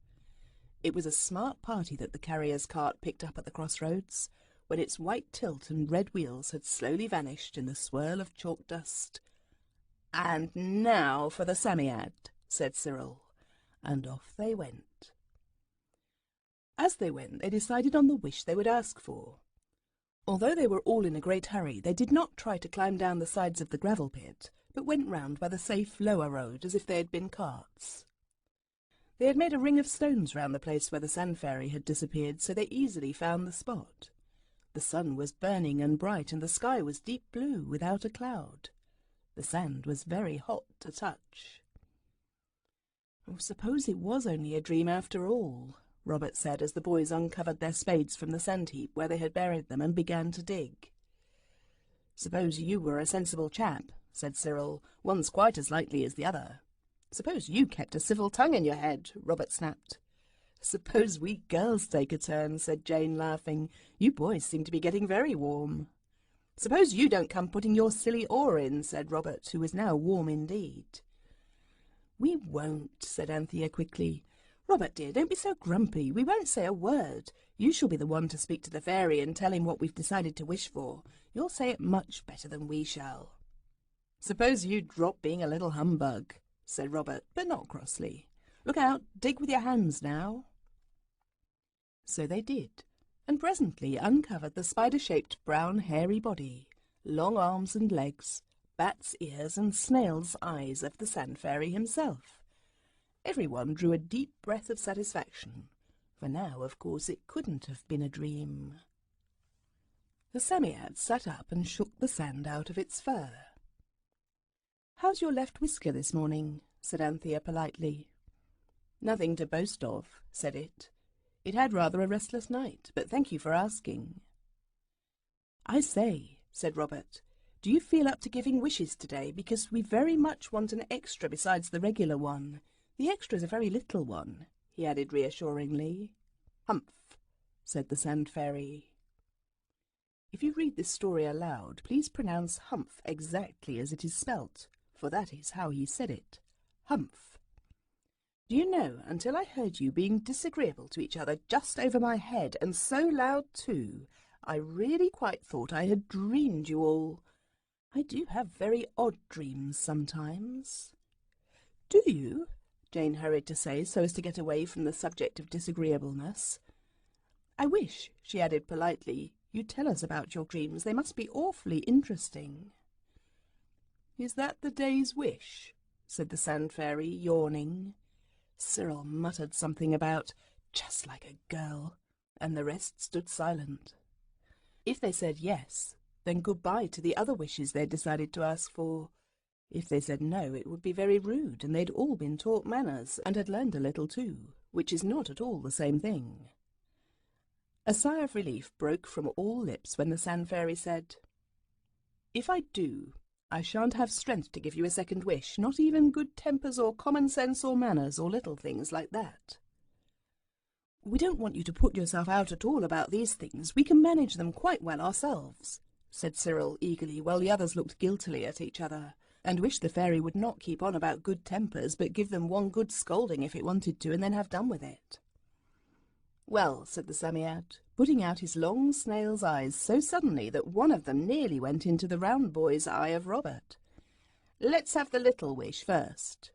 It was a smart party that the carrier's cart picked up at the crossroads, when its white tilt and red wheels had slowly vanished in the swirl of chalk dust. "And now for the Psammead," said Cyril, and off they went. As they went, they decided on the wish they would ask for. Although they were all in a great hurry, they did not try to climb down the sides of the gravel pit, but went round by the safe lower road as if they had been carts. They had made a ring of stones round the place where the Sand Fairy had disappeared, so they easily found the spot. The sun was burning and bright, and the sky was deep blue without a cloud. The sand was very hot to touch. "Oh, suppose it was only a dream after all," Robert said as the boys uncovered their spades from the sand heap where they had buried them and began to dig. "Suppose you were a sensible chap," said Cyril. "One's quite as likely as the other." "Suppose you kept a civil tongue in your head," Robert snapped. "Suppose we girls take a turn," said Jane, laughing. "You boys seem to be getting very warm." "Suppose you don't come putting your silly oar in," said Robert, who was now warm indeed. "We won't," said Anthea quickly. "Robert, dear, don't be so grumpy. We won't say a word. You shall be the one to speak to the fairy and tell him what we've decided to wish for. You'll say it much better than we shall." "Suppose you drop being a little humbug," said Robert, but not crossly. "Look out, dig with your hands now." So they did, and presently uncovered the spider-shaped brown hairy body, long arms and legs, bat's ears and snail's eyes of the Sand Fairy himself. Everyone drew a deep breath of satisfaction, for now, of course, it couldn't have been a dream. The Psammead sat up and shook the sand out of its fur. "How's your left whisker this morning?" said Anthea politely. "Nothing to boast of," said it. "It had rather a restless night, but thank you for asking." "I say," said Robert, "do you feel up to giving wishes today? Because we very much want an extra besides the regular one. The extra's a very little one," he added reassuringly. "Humph," said the Sand Fairy. If you read this story aloud, please pronounce humph exactly as it is spelt, for that is how he said it. Humph. "Do you know, until I heard you being disagreeable to each other just over my head, and so loud too, I really quite thought I had dreamed you all. I do have very odd dreams sometimes." "Do you?" Jane hurried to say, so as to get away from the subject of disagreeableness. "I wish," she added politely, "you'd tell us about your dreams. They must be awfully interesting." "Is that the day's wish?" said the Sand Fairy, yawning. Cyril muttered something about "just like a girl," and the rest stood silent. If they said yes, then goodbye to the other wishes they'd decided to ask for. If they said no, it would be very rude, and they'd all been taught manners, and had learned a little too, which is not at all the same thing. A sigh of relief broke from all lips when the Sand Fairy said, "If I do, I shan't have strength to give you a second wish, not even good tempers or common sense or manners or little things like that." "We don't want you to put yourself out at all about these things. We can manage them quite well ourselves," said Cyril eagerly, while the others looked guiltily at each other, and wished the fairy would not keep on about good tempers, but give them one good scolding if it wanted to, and then have done with it. "Well," said the Psammead, putting out his long snail's eyes so suddenly that one of them nearly went into the round boy's eye of Robert, "let's have the little wish first."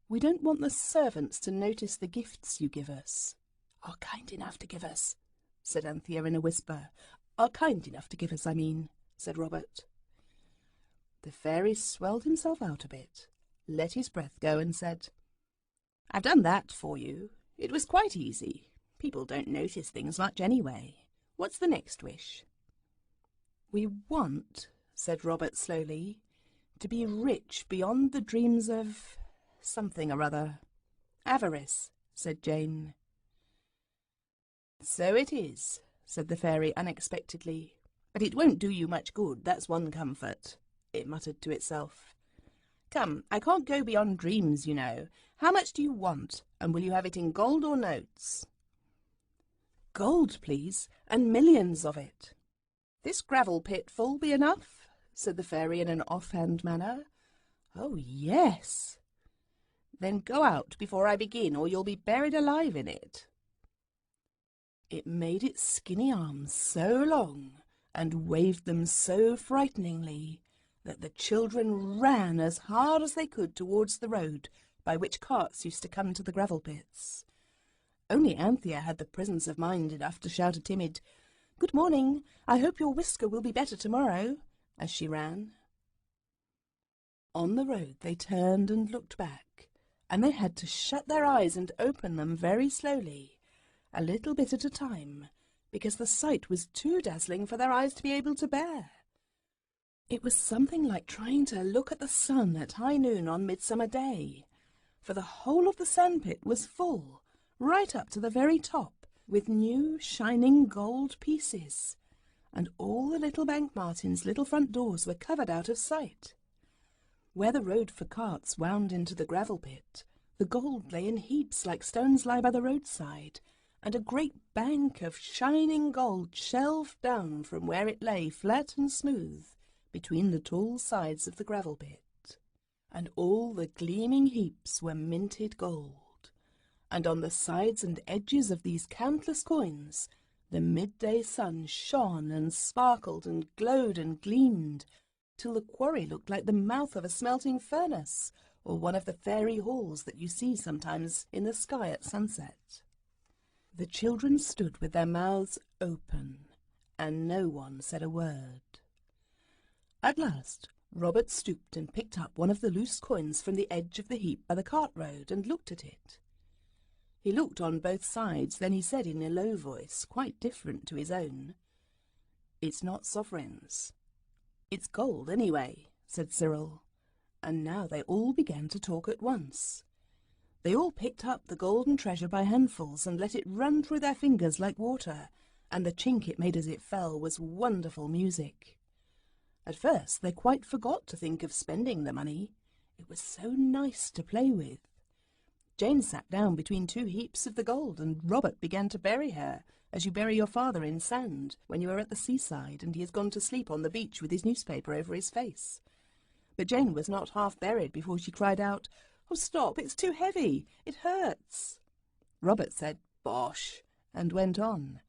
"We don't want the servants to notice the gifts you give us." "Are kind enough to give us," said Anthea in a whisper. "Are kind enough to give us, I mean," said Robert. The fairy swelled himself out a bit, let his breath go, and said, "I've done that for you. It was quite easy. People don't notice things much anyway. What's the next wish?" "We want," said Robert slowly, "to be rich beyond the dreams of something or other." "Avarice," said Jane. "So it is," said the fairy unexpectedly. "But it won't do you much good, that's one comfort," it muttered to itself. "Come, I can't go beyond dreams, you know. How much do you want, and will you have it in gold or notes?" "Gold, please, and millions of it." "This gravel pit full be enough?" said the fairy in an offhand manner. "Oh, yes." "Then go out before I begin, or you'll be buried alive in it." It made its skinny arms so long and waved them so frighteningly that the children ran as hard as they could towards the road by which carts used to come to the gravel pits. Only Anthea had the presence of mind enough to shout a timid, "Good morning, I hope your whisker will be better tomorrow," as she ran. On the road they turned and looked back, and they had to shut their eyes and open them very slowly, a little bit at a time, because the sight was too dazzling for their eyes to be able to bear. It was something like trying to look at the sun at high noon on Midsummer Day, for the whole of the sandpit was full, right up to the very top, with new shining gold pieces, and all the little bank martins' little front doors were covered out of sight. Where the road for carts wound into the gravel pit, the gold lay in heaps like stones lie by the roadside, and a great bank of shining gold shelved down from where it lay flat and smooth between the tall sides of the gravel pit. And all the gleaming heaps were minted gold, and on the sides and edges of these countless coins the midday sun shone and sparkled and glowed and gleamed, till the quarry looked like the mouth of a smelting furnace, or one of the fairy halls that you see sometimes in the sky at sunset. The children stood with their mouths open, and no one said a word. At last Robert stooped and picked up one of the loose coins from the edge of the heap by the cart road and looked at it. He looked on both sides, then he said in a low voice, quite different to his own, "It's not sovereigns." "It's gold, anyway," said Cyril, and now they all began to talk at once. They all picked up the golden treasure by handfuls and let it run through their fingers like water, and the chink it made as it fell was wonderful music. At first they quite forgot to think of spending the money. It was so nice to play with. Jane sat down between two heaps of the gold, and Robert began to bury her, as you bury your father in sand when you are at the seaside and he has gone to sleep on the beach with his newspaper over his face. But Jane was not half buried before she cried out, "Oh, stop, it's too heavy, it hurts." Robert said, "Bosh," and went on.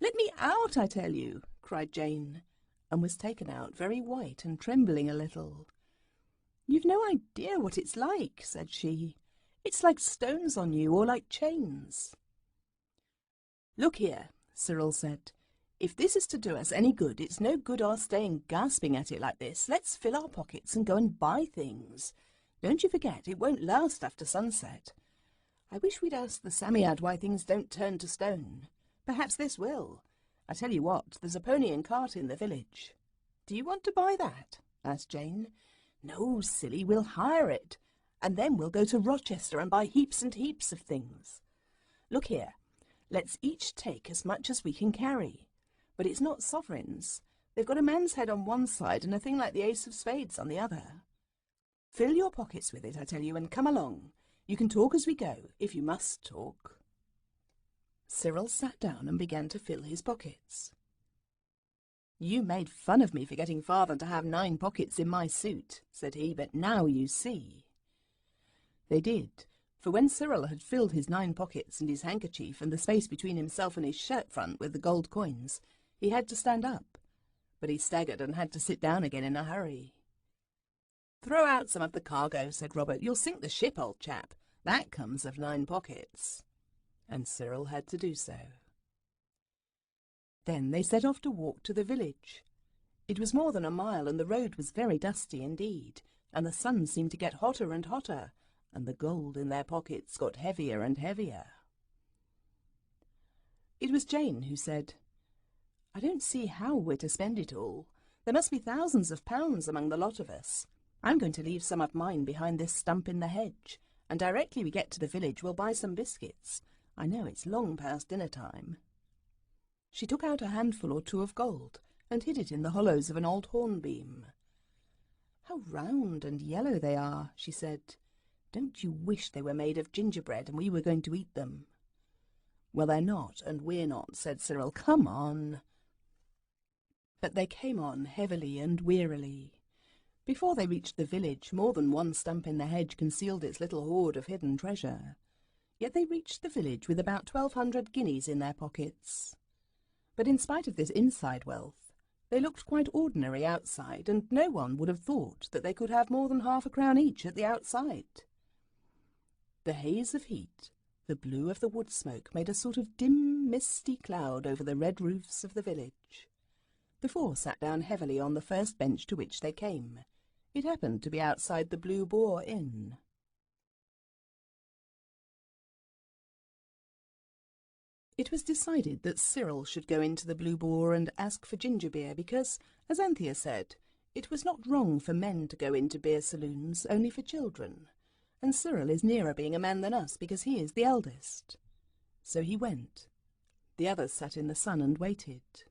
"Let me out, I tell you," cried Jane, and was taken out very white and trembling a little. "You've no idea what it's like," said she. "It's like stones on you, or like chains." "Look here," Cyril said. "If this is to do us any good, it's no good our staying gasping at it like this. Let's fill our pockets and go and buy things. Don't you forget, it won't last after sunset. I wish we'd asked the Psammead why things don't turn to stone. Perhaps this will. I tell you what, there's a pony and cart in the village." "Do you want to buy that?" asked Jane. "No, silly, we'll hire it, and then we'll go to Rochester and buy heaps and heaps of things. Look here, let's each take as much as we can carry. But it's not sovereigns. They've got a man's head on one side and a thing like the ace of spades on the other. Fill your pockets with it, I tell you, and come along. You can talk as we go, if you must talk." Cyril sat down and began to fill his pockets. "You made fun of me for getting father to have 9 pockets in my suit," said he, "but now you see." They did, for when Cyril had filled his 9 pockets and his handkerchief and the space between himself and his shirt front with the gold coins, he had to stand up, but he staggered and had to sit down again in a hurry. "Throw out some of the cargo," said Robert. "You'll sink the ship, old chap. That comes of 9 pockets." And Cyril had to do so. Then they set off to walk to the village. It was more than a mile, and the road was very dusty indeed, and the sun seemed to get hotter and hotter, and the gold in their pockets got heavier and heavier. It was Jane who said, "I don't see how we're to spend it all. There must be thousands of pounds among the lot of us. I'm going to leave some of mine behind this stump in the hedge, and directly we get to the village we'll buy some biscuits. I know it's long past dinner time." She took out a handful or 2 of gold and hid it in the hollows of an old hornbeam. "How round and yellow they are," she said. "Don't you wish they were made of gingerbread and we were going to eat them?" "Well, they're not, and we're not," said Cyril. "Come on." But they came on heavily and wearily. Before they reached the village, more than one stump in the hedge concealed its little hoard of hidden treasure. Yet they reached the village with about 1,200 guineas in their pockets. But in spite of this inside wealth, they looked quite ordinary outside, and no one would have thought that they could have more than half a crown each at the outside. The haze of heat, the blue of the wood smoke, made a sort of dim, misty cloud over the red roofs of the village. The 4 sat down heavily on the first bench to which they came. It happened to be outside the Blue Boar Inn. It was decided that Cyril should go into the Blue Boar and ask for ginger beer because, as Anthea said, it was not wrong for men to go into beer saloons, only for children, and Cyril is nearer being a man than us because he is the eldest. So he went. The others sat in the sun and waited.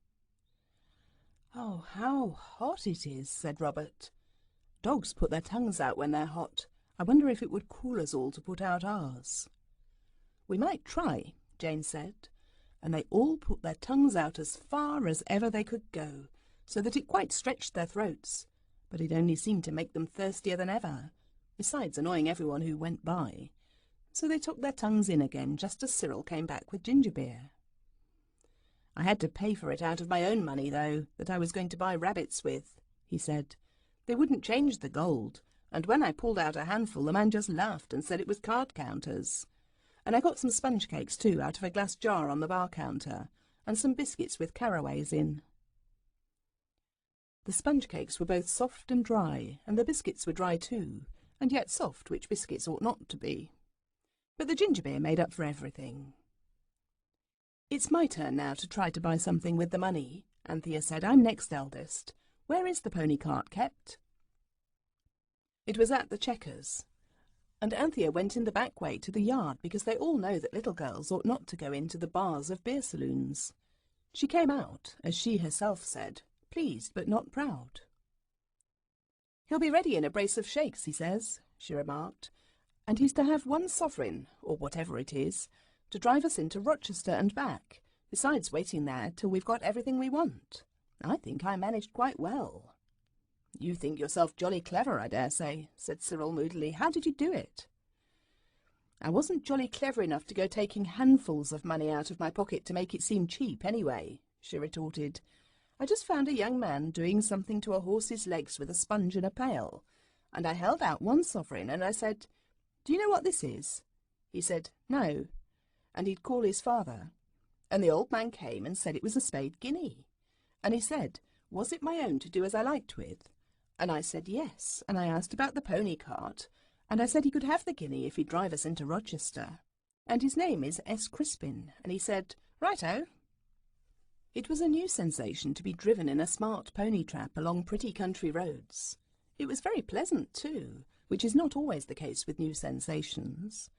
"Oh, how hot it is," said Robert. "Dogs put their tongues out when they're hot. I wonder if it would cool us all to put out ours." "We might try," Jane said, and they all put their tongues out as far as ever they could go, so that it quite stretched their throats, but it only seemed to make them thirstier than ever, besides annoying everyone who went by. So they took their tongues in again, just as Cyril came back with ginger beer. "I had to pay for it out of my own money, though, that I was going to buy rabbits with," he said. "They wouldn't change the gold, and when I pulled out a handful, the man just laughed and said it was card counters. And I got some sponge cakes, too, out of a glass jar on the bar counter, and some biscuits with caraways in." The sponge cakes were both soft and dry, and the biscuits were dry too, and yet soft, which biscuits ought not to be. But the ginger beer made up for everything. "It's my turn now to try to buy something with the money," Anthea said. "I'm next eldest. Where is the pony cart kept?" It was at the Chequers, and Anthea went in the back way to the yard because they all know that little girls ought not to go into the bars of beer saloons. She came out, as she herself said, pleased but not proud. "He'll be ready in a brace of shakes, he says," she remarked, "and he's to have 1 sovereign, or whatever it is, to drive us into Rochester and back, besides waiting there till we've got everything we want. I think I managed quite well." "You think yourself jolly clever, I dare say," said Cyril moodily. "How did you do it?" I wasn't jolly clever enough to go taking handfuls of money out of my pocket to make it seem cheap anyway, she retorted. I just found a young man doing something to a horse's legs with a sponge and a pail, and I held out 1 sovereign and I said, "Do you know what this is?" He said, "No," and he'd call his father. And the old man came and said it was a spade guinea. And he said, was it my own to do as I liked with? And I said yes, and I asked about the pony cart, and I said he could have the guinea if he'd drive us into Rochester. And his name is S. Crispin, and he said, "Righto." It was a new sensation to be driven in a smart pony trap along pretty country roads. It was very pleasant too, which is not always the case with new sensations.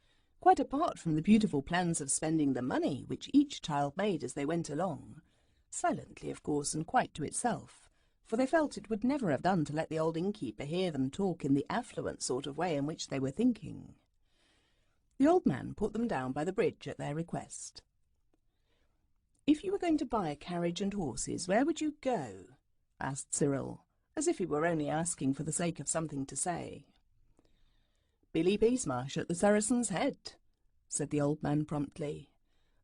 Quite apart from the beautiful plans of spending the money which each child made as they went along, silently of course and quite to itself, for they felt it would never have done to let the old innkeeper hear them talk in the affluent sort of way in which they were thinking. The old man put them down by the bridge at their request. "If you were going to buy a carriage and horses, where would you go?" asked Cyril, as if he were only asking for the sake of something to say. "Billy Peasmarsh at the Saracen's Head," said the old man promptly.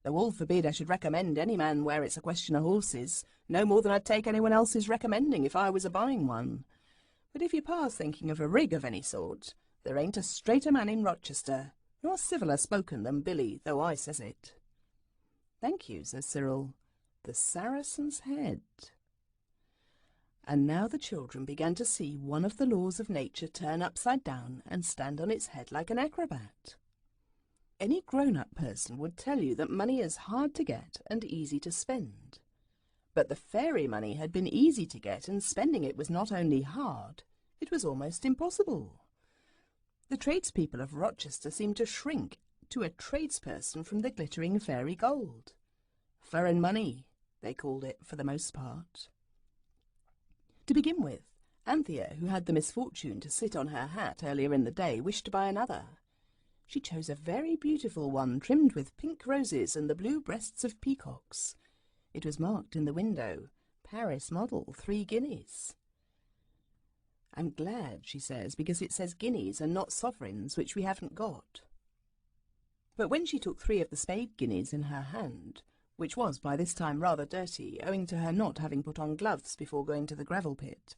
"Though all forbid I should recommend any man where it's a question of horses, no more than I'd take anyone else's recommending if I was a-buying one. But if your pa's thinking of a rig of any sort, there ain't a straighter man in Rochester, nor civiller spoken than Billy, though I says it." "Thank you," says Cyril. "The Saracen's Head." And now the children began to see one of the laws of nature turn upside down and stand on its head like an acrobat. Any grown-up person would tell you that money is hard to get and easy to spend. But the fairy money had been easy to get, and spending it was not only hard, it was almost impossible. The tradespeople of Rochester seemed to shrink to a tradesperson from the glittering fairy gold. Foreign money, they called it for the most part. To begin with, Anthea, who had the misfortune to sit on her hat earlier in the day, wished to buy another. She chose a very beautiful one trimmed with pink roses and the blue breasts of peacocks. It was marked in the window, "Paris model, 3 guineas. "I'm glad," she says, "because it says guineas and not sovereigns, which we haven't got." But when she took 3 of the spade guineas in her hand, which was by this time rather dirty, owing to her not having put on gloves before going to the gravel pit,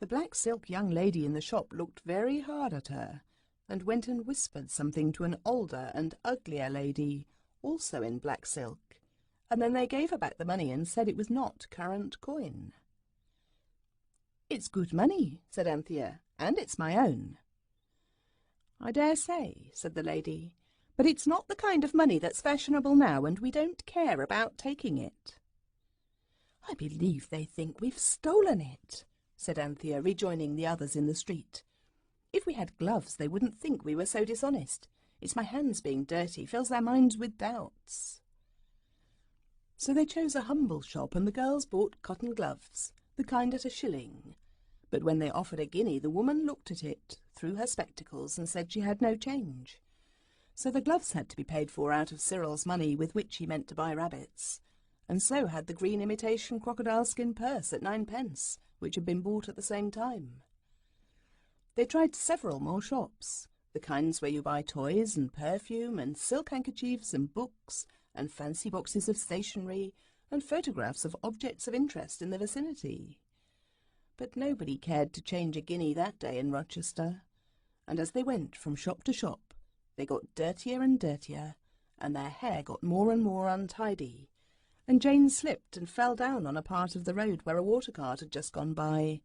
the black silk young lady in the shop looked very hard at her, and went and whispered something to an older and uglier lady, also in black silk, and then they gave her back the money and said it was not current coin. "It's good money," said Anthea, "and it's my own." "I dare say," said the lady, "but it's not the kind of money that's fashionable now, and we don't care about taking it." "I believe they think we've stolen it," said Anthea, rejoining the others in the street. "If we had gloves, they wouldn't think we were so dishonest. It's my hands being dirty fills their minds with doubts." So they chose a humble shop, and the girls bought cotton gloves, the kind at a shilling. But when they offered a guinea, the woman looked at it through her spectacles and said she had no change. So the gloves had to be paid for out of Cyril's money, with which he meant to buy rabbits, and so had the green imitation crocodile skin purse at 9p, which had been bought at the same time. They tried several more shops, the kinds where you buy toys and perfume and silk handkerchiefs and books and fancy boxes of stationery and photographs of objects of interest in the vicinity. But nobody cared to change a guinea that day in Rochester, and as they went from shop to shop, they got dirtier and dirtier, and their hair got more and more untidy, and Jane slipped and fell down on a part of the road where a water cart had just gone by.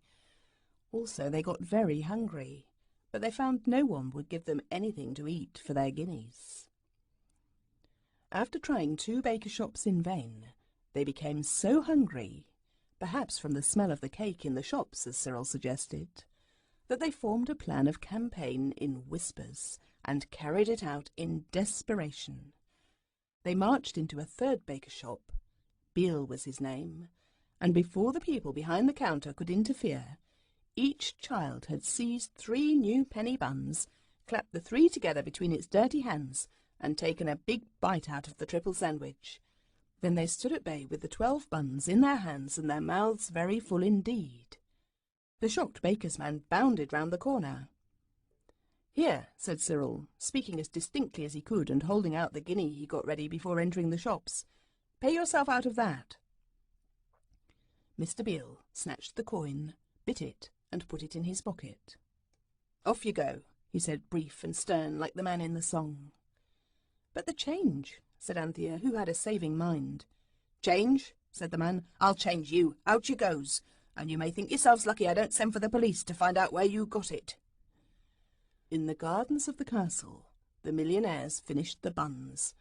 Also they got very hungry, but they found no one would give them anything to eat for their guineas. After trying 2 baker shops in vain, they became so hungry, perhaps from the smell of the cake in the shops, as Cyril suggested, that they formed a plan of campaign in whispers and carried it out in desperation. They marched into a 3rd baker shop, Beale was his name, and before the people behind the counter could interfere, each child had seized 3 new penny buns, clapped the 3 together between its dirty hands, and taken a big bite out of the triple sandwich. Then they stood at bay with the 12 buns in their hands and their mouths very full indeed. The shocked baker's man bounded round the corner. "Here," said Cyril, speaking as distinctly as he could and holding out the guinea he got ready before entering the shops. "Pay yourself out of that." Mr. Beale snatched the coin, bit it, and put it in his pocket. "Off you go," he said, brief and stern, like the man in the song. "But the change," said Anthea, who had a saving mind. "Change?" said the man. "I'll change you. Out you goes. And you may think yourselves lucky I don't send for the police to find out where you got it." In the gardens of the castle, the millionaires finished the buns,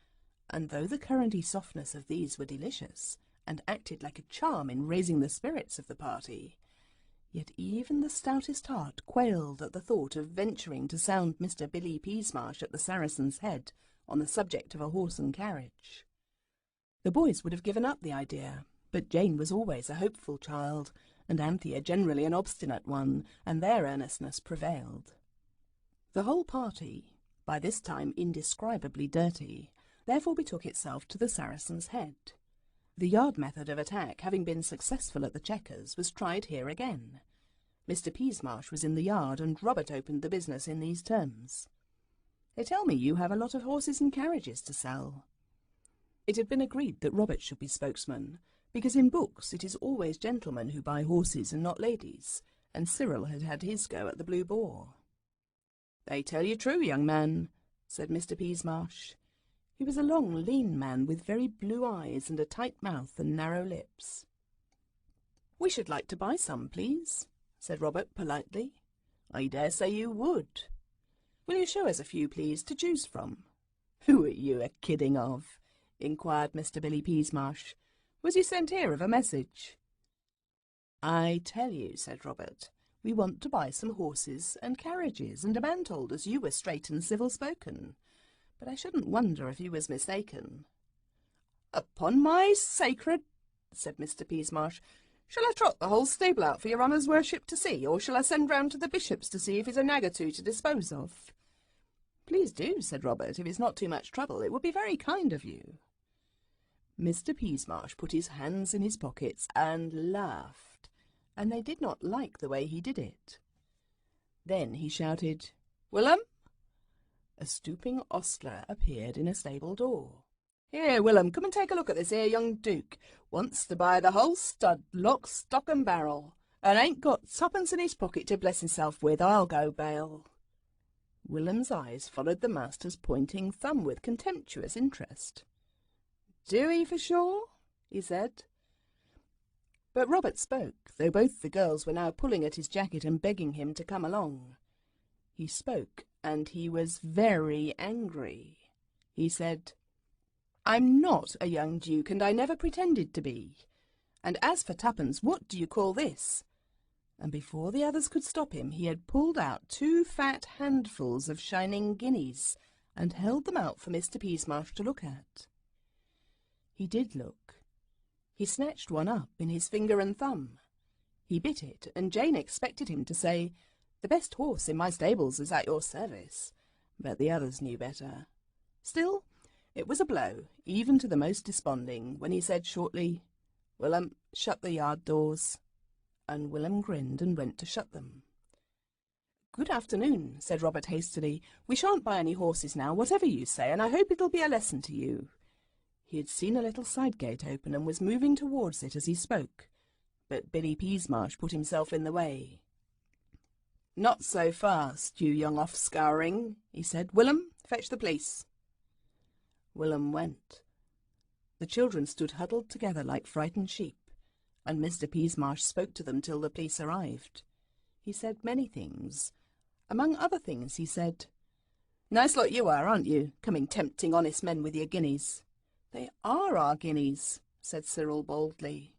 and though the curranty softness of these were delicious, and acted like a charm in raising the spirits of the party, yet even the stoutest heart quailed at the thought of venturing to sound Mr. Billy Peasmarsh at the Saracen's Head on the subject of a horse and carriage. The boys would have given up the idea, but Jane was always a hopeful child, and Anthea generally an obstinate one, and their earnestness prevailed. The whole party, by this time indescribably dirty, therefore betook itself to the Saracen's Head. The yard method of attack, having been successful at the Chequers, was tried here again. Mr. Peasmarsh was in the yard, and Robert opened the business in these terms. "They tell me you have a lot of horses and carriages to sell." It had been agreed that Robert should be spokesman, because in books it is always gentlemen who buy horses and not ladies, and Cyril had had his go at the Blue Boar. "They tell you true, young man," said Mr. Peasmarsh. He was a long, lean man with very blue eyes and a tight mouth and narrow lips. "We should like to buy some, please," said Robert politely. "I dare say you would." "Will you show us a few, please, to choose from?" "Who are you a-kidding of?" inquired Mr. Billy Peasmarsh. "Was you sent here of a message?" "I tell you," said Robert, "we want to buy some horses and carriages, and a man told us you were straight and civil-spoken. But I shouldn't wonder if you was mistaken." "Upon my sacred," said Mr. Peasmarsh, "shall I trot the whole stable out for your honour's worship to see, or shall I send round to the bishop's to see if he's a nag or two to dispose of?" "Please do," said Robert. "If it's not too much trouble, it would be very kind of you." Mr. Peasmarsh put his hands in his pockets and laughed, and they did not like the way he did it. Then he shouted, "Willem!" A stooping ostler appeared in a stable door. "Here, Willem, come and take a look at this here young duke. Wants to buy the whole stud, lock, stock and barrel, and ain't got twopence in his pocket to bless himself with, I'll go bail." Willem's eyes followed the master's pointing thumb with contemptuous interest. "Do he for sure?" he said. But Robert spoke, though both the girls were now pulling at his jacket and begging him to come along. He spoke, and he was very angry. He said, "I'm not a young duke, and I never pretended to be. And as for twopence, what do you call this?" And before the others could stop him, he had pulled out 2 fat handfuls of shining guineas and held them out for Mr. Peasmarsh to look at. He did look. He snatched one up in his finger and thumb. He bit it, and Jane expected him to say, "The best horse in my stables is at your service," but the others knew better. Still, it was a blow, even to the most desponding, when he said shortly, "Willem, shut the yard doors." And Willem grinned and went to shut them. "Good afternoon," said Robert hastily. "We shan't buy any horses now, whatever you say, and I hope it'll be a lesson to you." He had seen a little side gate open and was moving towards it as he spoke, but Billy Peasmarsh put himself in the way. "Not so fast, you young offscouring," he said. "Willem, fetch the police." Willem went. The children stood huddled together like frightened sheep, and Mr. Peasmarsh spoke to them till the police arrived. He said many things. Among other things he said, "Nice lot you are, aren't you, coming tempting honest men with your guineas?" "They are our guineas," said Cyril boldly.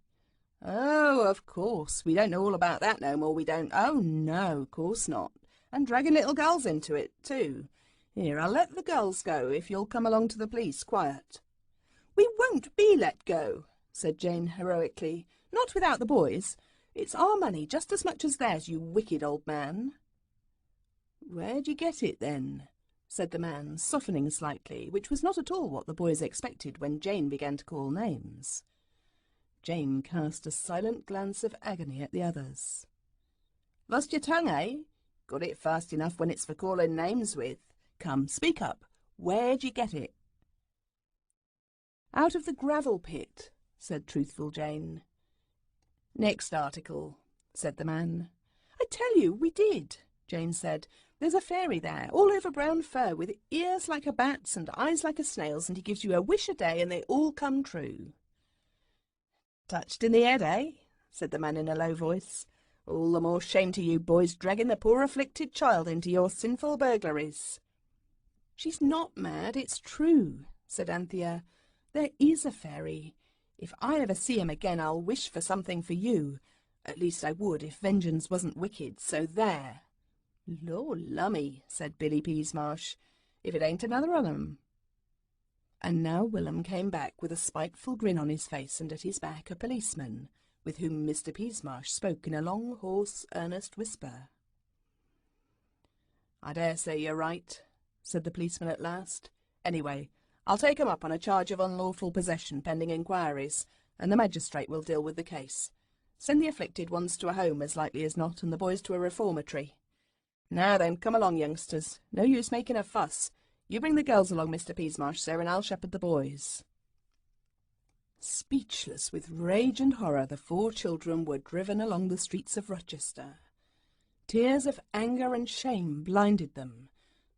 "Oh, of course, we don't know all about that no more, we don't. Oh, no, of course not. And dragging little girls into it, too. Here, I'll let the girls go, if you'll come along to the police, quiet." "We won't be let go," said Jane heroically. "Not without the boys. It's our money just as much as theirs, you wicked old man." "Where'd you get it, then?" said the man, softening slightly, which was not at all what the boys expected when Jane began to call names. Jane cast a silent glance of agony at the others. "Lost your tongue, eh? Got it fast enough when it's for calling names with. Come, speak up. Where'd you get it?" "Out of the gravel pit," said truthful Jane. "Next article," said the man. "I tell you, we did," Jane said. "There's a fairy there, all over brown fur, with ears like a bat's and eyes like a snail's, and he gives you a wish a day and they all come true." "Touched in the head, eh?" said the man in a low voice. "All the more shame to you boys, dragging the poor afflicted child into your sinful burglaries." "She's not mad, it's true," said Anthea. "There is a fairy. If I ever see him again, I'll wish for something for you. At least I would if vengeance wasn't wicked, so there." "Lor' lummy," said Billy Peasmarsh, "if it ain't another of 'em." And now Willem came back with a spiteful grin on his face, and at his back a policeman, with whom Mr. Peasmarsh spoke in a long, hoarse, earnest whisper. "I dare say you're right," said the policeman at last. "Anyway, I'll take 'em up on a charge of unlawful possession pending inquiries, and the magistrate will deal with the case. Send the afflicted ones to a home as likely as not, and the boys to a reformatory. Now then, come along, youngsters. No use making a fuss. You bring the girls along, Mr. Peasmarsh, sir, and I'll shepherd the boys." Speechless with rage and horror, the 4 children were driven along the streets of Rochester. Tears of anger and shame blinded them,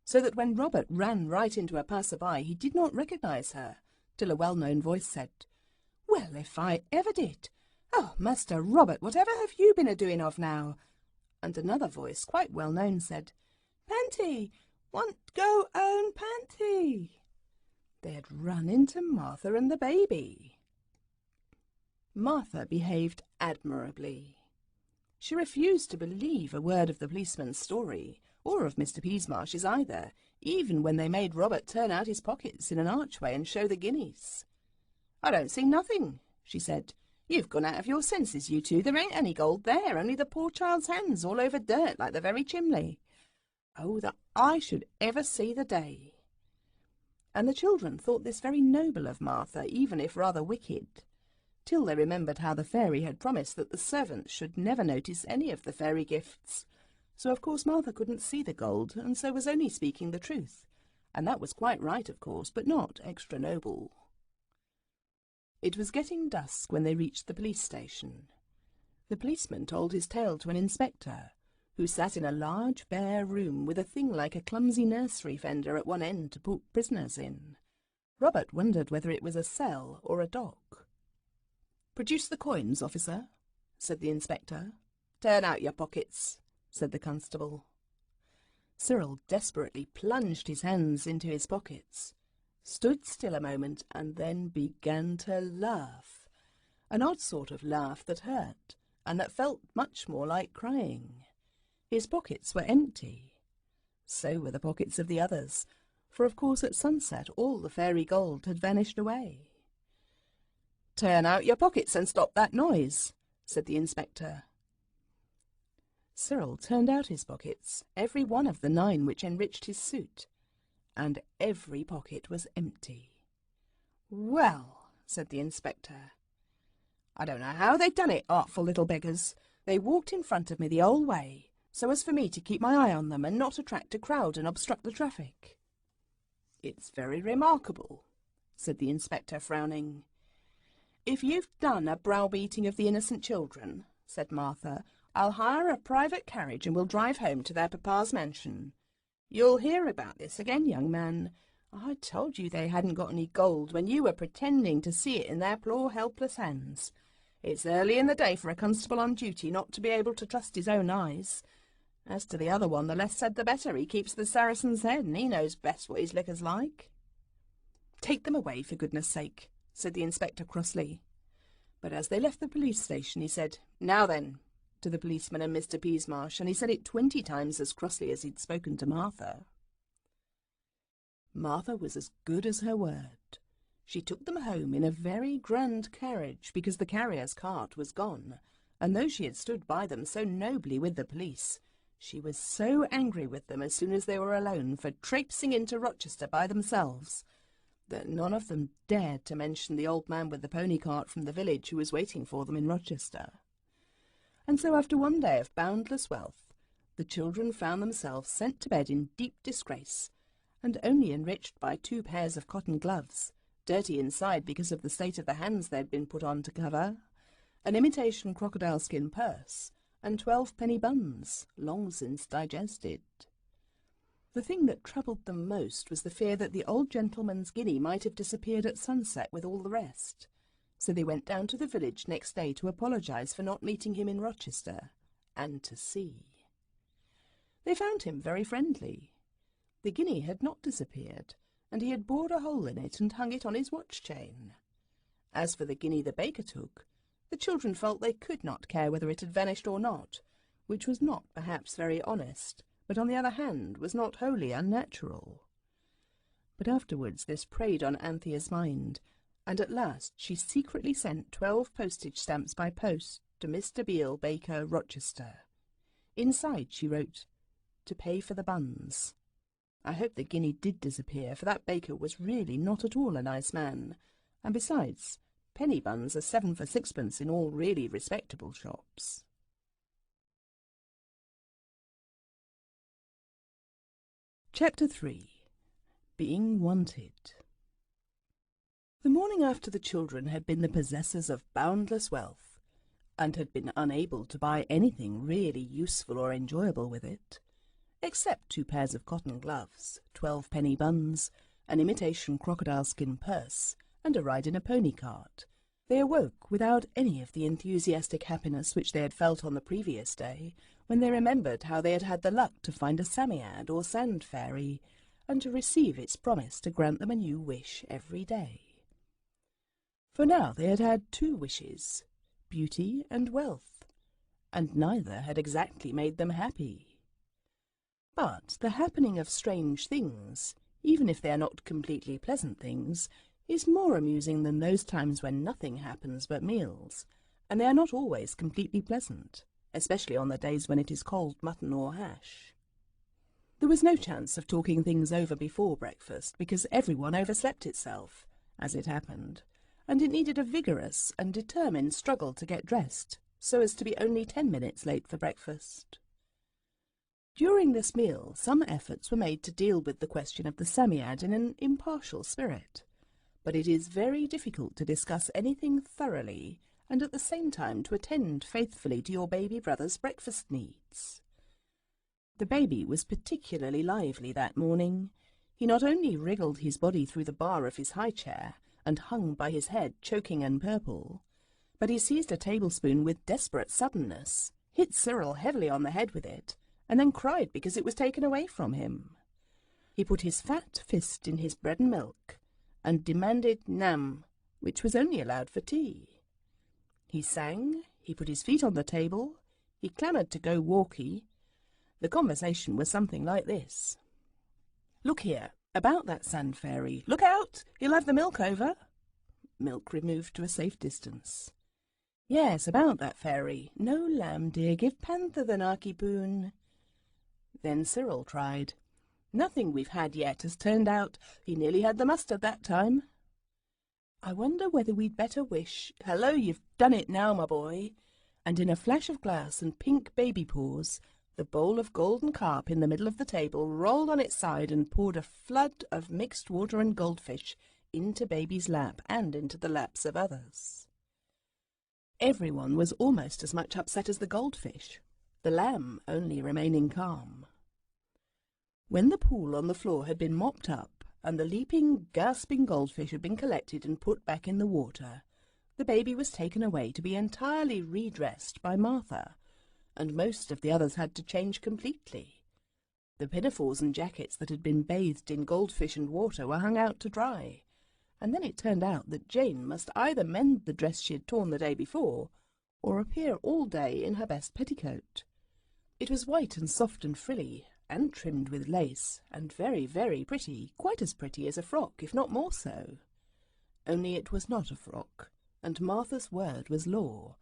so that when Robert ran right into a passer-by, he did not recognize her, till a well-known voice said, "Well, if I ever did! Oh, Master Robert, whatever have you been a-doing of now?" And another voice, quite well-known, said, "Panty! Want go own Panty!" They had run into Martha and the baby. Martha behaved admirably. She refused to believe a word of the policeman's story, or of Mr. Peasmarsh's either, even when they made Robert turn out his pockets in an archway and show the guineas. "I don't see nothing," she said. "You've gone out of your senses, you two. There ain't any gold there, only the poor child's hands all over dirt like the very chimney. Oh, that I should ever see the day." And the children thought this very noble of Martha, even if rather wicked, till they remembered how the fairy had promised that the servants should never notice any of the fairy gifts. So of course Martha couldn't see the gold, and so was only speaking the truth. And that was quite right, of course, but not extra noble. It was getting dusk when they reached the police station. The policeman told his tale to an inspector, who sat in a large bare room with a thing like a clumsy nursery fender at one end to put prisoners in. Robert wondered whether it was a cell or a dock. "Produce the coins, officer," said the inspector. "Turn out your pockets," said the constable. Cyril desperately plunged his hands into his pockets, stood still a moment, and then began to laugh, an odd sort of laugh that hurt, and that felt much more like crying. His pockets were empty. So were the pockets of the others, for of course at sunset all the fairy gold had vanished away. "Turn out your pockets and stop that noise," said the inspector. Cyril turned out his pockets, every one of the 9 which enriched his suit, and every pocket was empty. "Well," said the inspector, "I don't know how they done it, artful little beggars. They walked in front of me the whole way, so as for me to keep my eye on them and not attract a crowd and obstruct the traffic." "It's very remarkable," said the inspector, frowning. "If you've done a browbeating of the innocent children," said Martha, "I'll hire a private carriage and we'll drive home to their papa's mansion. You'll hear about this again, young man. I told you they hadn't got any gold when you were pretending to see it in their poor helpless hands. It's early in the day for a constable on duty not to be able to trust his own eyes. As to the other one, the less said the better. He keeps the Saracen's Head, and he knows best what his liquor's like." "Take them away, for goodness sake," said the inspector crossly. But as they left the police station, he said, "Now then," to the policeman and Mr. Peasmarsh, and he said it 20 times as crossly as he'd spoken to Martha. Martha was as good as her word. She took them home in a very grand carriage, because the carrier's cart was gone, and though she had stood by them so nobly with the police, she was so angry with them as soon as they were alone for traipsing into Rochester by themselves, that none of them dared to mention the old man with the pony cart from the village who was waiting for them in Rochester. And so after one day of boundless wealth, the children found themselves sent to bed in deep disgrace, and only enriched by 2 pairs of cotton gloves, dirty inside because of the state of the hands they had been put on to cover, an imitation crocodile-skin purse, and 12-penny buns, long since digested. The thing that troubled them most was the fear that the old gentleman's guinea might have disappeared at sunset with all the rest, so they went down to the village next day to apologise for not meeting him in Rochester, and to see. They found him very friendly. The guinea had not disappeared, and he had bored a hole in it and hung it on his watch-chain. As for the guinea the baker took, the children felt they could not care whether it had vanished or not, which was not perhaps very honest, but on the other hand was not wholly unnatural. But afterwards this preyed on Anthea's mind, and at last she secretly sent 12 postage stamps by post to Mr. Beale, baker, Rochester. Inside she wrote, "To pay for the buns." I hope the guinea did disappear, for that baker was really not at all a nice man, and besides, penny buns are 7 for 6pence in all really respectable shops. Chapter 3. Being Wanted. The morning after the children had been the possessors of boundless wealth, and had been unable to buy anything really useful or enjoyable with it, except 2 pairs of cotton gloves, 12-penny buns, an imitation crocodile-skin purse, and a ride in a pony cart, they awoke without any of the enthusiastic happiness which they had felt on the previous day, when they remembered how they had had the luck to find a Psammead or sand fairy, and to receive its promise to grant them a new wish every day. For now they had had 2 wishes, beauty and wealth, and neither had exactly made them happy. But the happening of strange things, even if they are not completely pleasant things, is more amusing than those times when nothing happens but meals, and they are not always completely pleasant, especially on the days when it is cold mutton or hash. There was no chance of talking things over before breakfast, because everyone overslept itself, as it happened, and it needed a vigorous and determined struggle to get dressed, so as to be only 10 minutes late for breakfast. During this meal, some efforts were made to deal with the question of the Psammead in an impartial spirit, but it is very difficult to discuss anything thoroughly and at the same time to attend faithfully to your baby brother's breakfast needs. The baby was particularly lively that morning. He not only wriggled his body through the bar of his high chair and hung by his head choking and purple, but he seized a tablespoon with desperate suddenness, hit Cyril heavily on the head with it, and then cried because it was taken away from him. He put his fat fist in his bread and milk, and demanded nam, which was only allowed for tea. He sang, he put his feet on the table, he clamoured to go walkie. The conversation was something like this. "Look here, about that sand fairy. Look out! He'll have the milk over." Milk removed to a safe distance. "Yes, about that fairy. No, lamb dear, give Panther the narky poon." Then Cyril tried. "Nothing we've had yet has turned out. He nearly had the mustard that time." "I wonder whether we'd better wish—" "Hello, you've done it now, my boy." And in a flash of glass and pink baby paws, the bowl of golden carp in the middle of the table rolled on its side and poured a flood of mixed water and goldfish into baby's lap and into the laps of others. Everyone was almost as much upset as the goldfish, the lamb only remaining calm. When the pool on the floor had been mopped up and the leaping, gasping goldfish had been collected and put back in the water, the baby was taken away to be entirely redressed by Martha, and most of the others had to change completely. The pinafores and jackets that had been bathed in goldfish and water were hung out to dry, and then it turned out that Jane must either mend the dress she had torn the day before, or appear all day in her best petticoat. It was white and soft and frilly, and trimmed with lace, and very, very pretty, quite as pretty as a frock, if not more so. Only it was not a frock, and Martha's word was law.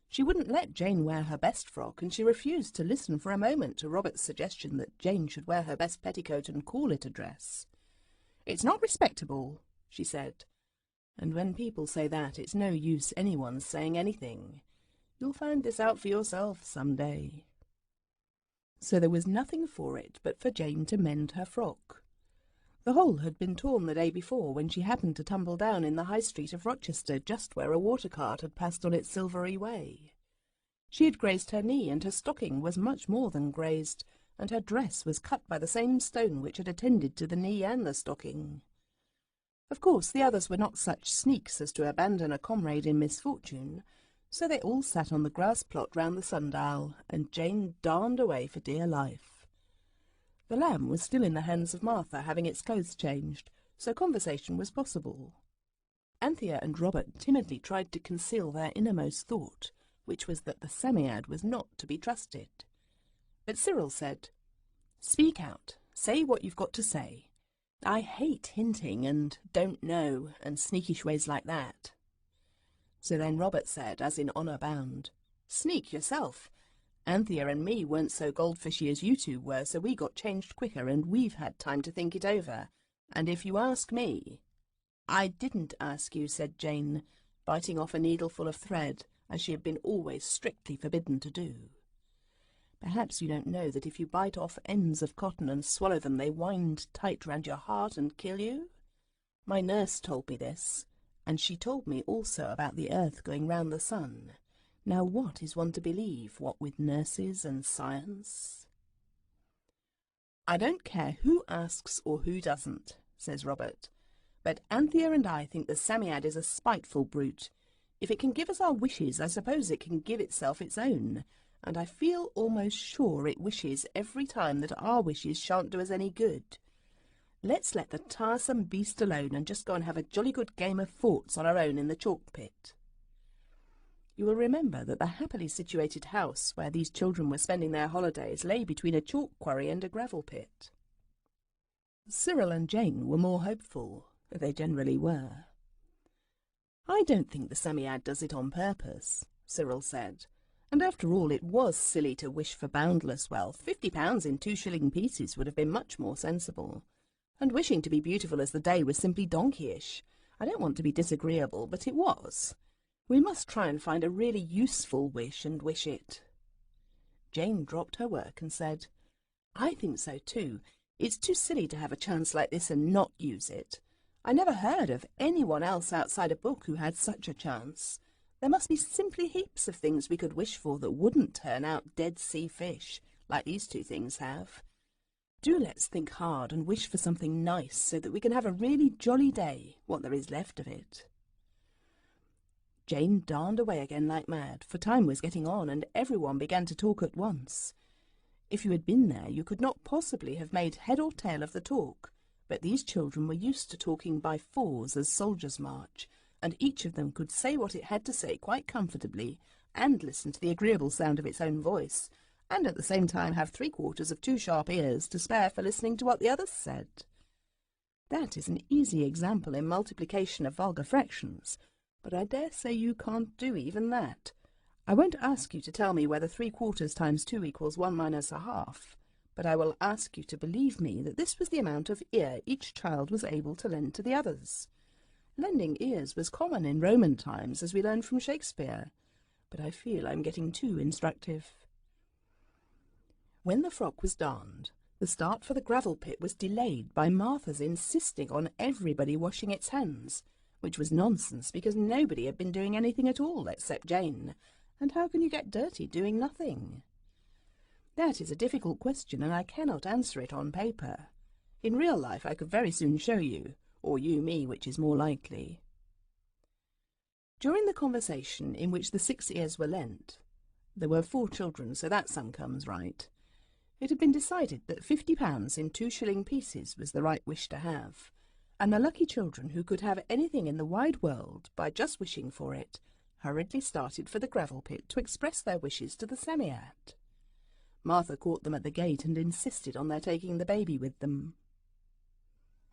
She wouldn't let Jane wear her best frock, and she refused to listen for a moment to Robert's suggestion that Jane should wear her best petticoat and call it a dress. "It's not respectable," she said, "and when people say that, it's no use anyone's saying anything. You'll find this out for yourself some day." So there was nothing for it but for Jane to mend her frock. The hole had been torn the day before when she happened to tumble down in the High Street of Rochester just where a water cart had passed on its silvery way. She had grazed her knee, and her stocking was much more than grazed, and her dress was cut by the same stone which had attended to the knee and the stocking. Of course the others were not such sneaks as to abandon a comrade in misfortune, so they all sat on the grass plot round the sundial, and Jane darned away for dear life. The lamb was still in the hands of Martha, having its clothes changed, so conversation was possible. Anthea and Robert timidly tried to conceal their innermost thought, which was that the Psammead was not to be trusted. But Cyril said, "Speak out. Say what you've got to say. I hate hinting and don't know and sneakish ways like that." So then Robert said, as in honour bound, "Sneak yourself. Anthea and me weren't so goldfishy as you two were, so we got changed quicker, and we've had time to think it over. And if you ask me—" "I didn't ask you," said Jane, biting off a needleful of thread, as she had been always strictly forbidden to do. Perhaps you don't know that if you bite off ends of cotton and swallow them, they wind tight round your heart and kill you? My nurse told me this, and she told me also about the earth going round the sun. Now what is one to believe, what with nurses and science? "I don't care who asks or who doesn't," says Robert, "but Anthea and I think the Psammead is a spiteful brute. If it can give us our wishes, I suppose it can give itself its own, and I feel almost sure it wishes every time that our wishes shan't do us any good. Let's let the tiresome beast alone and just go and have a jolly good game of forts on our own in the chalk pit." You will remember that the happily situated house where these children were spending their holidays lay between a chalk quarry and a gravel pit. Cyril and Jane were more hopeful. They generally were. "I don't think the Psammead does it on purpose," Cyril said. "And after all, it was silly to wish for boundless wealth. £50 in 2-shilling pieces would have been much more sensible. And wishing to be beautiful as the day was simply donkeyish. I don't want to be disagreeable, but it was. We must try and find a really useful wish and wish it." Jane dropped her work and said, "I think so too. It's too silly to have a chance like this and not use it. I never heard of anyone else outside a book who had such a chance. There must be simply heaps of things we could wish for that wouldn't turn out Dead Sea fish, like these two things have. Do let's think hard and wish for something nice so that we can have a really jolly day, what there is left of it." Jane darned away again like mad, for time was getting on, and everyone began to talk at once. If you had been there, you could not possibly have made head or tail of the talk, but these children were used to talking by fours as soldiers march, and each of them could say what it had to say quite comfortably, and listen to the agreeable sound of its own voice, and at the same time have 3/4 of 2 sharp ears to spare for listening to what the others said. That is an easy example in multiplication of vulgar fractions, but I dare say you can't do even that. I won't ask you to tell me whether 3/4 times 2 equals 1 minus a half, but I will ask you to believe me that this was the amount of ear each child was able to lend to the others. Lending ears was common in Roman times, as we learned from Shakespeare, but I feel I'm getting too instructive. When the frock was darned, the start for the gravel pit was delayed by Martha's insisting on everybody washing its hands, which was nonsense because nobody had been doing anything at all except Jane, and how can you get dirty doing nothing? That is a difficult question, and I cannot answer it on paper. In real life I could very soon show you, or you me, which is more likely. During the conversation in which the 6 ears were lent, there were 4 children, so that sum comes right. It had been decided that £50 in 2-shilling pieces was the right wish to have, and the lucky children who could have anything in the wide world by just wishing for it hurriedly started for the gravel pit to express their wishes to the Psammead. Martha caught them at the gate and insisted on their taking the baby with them.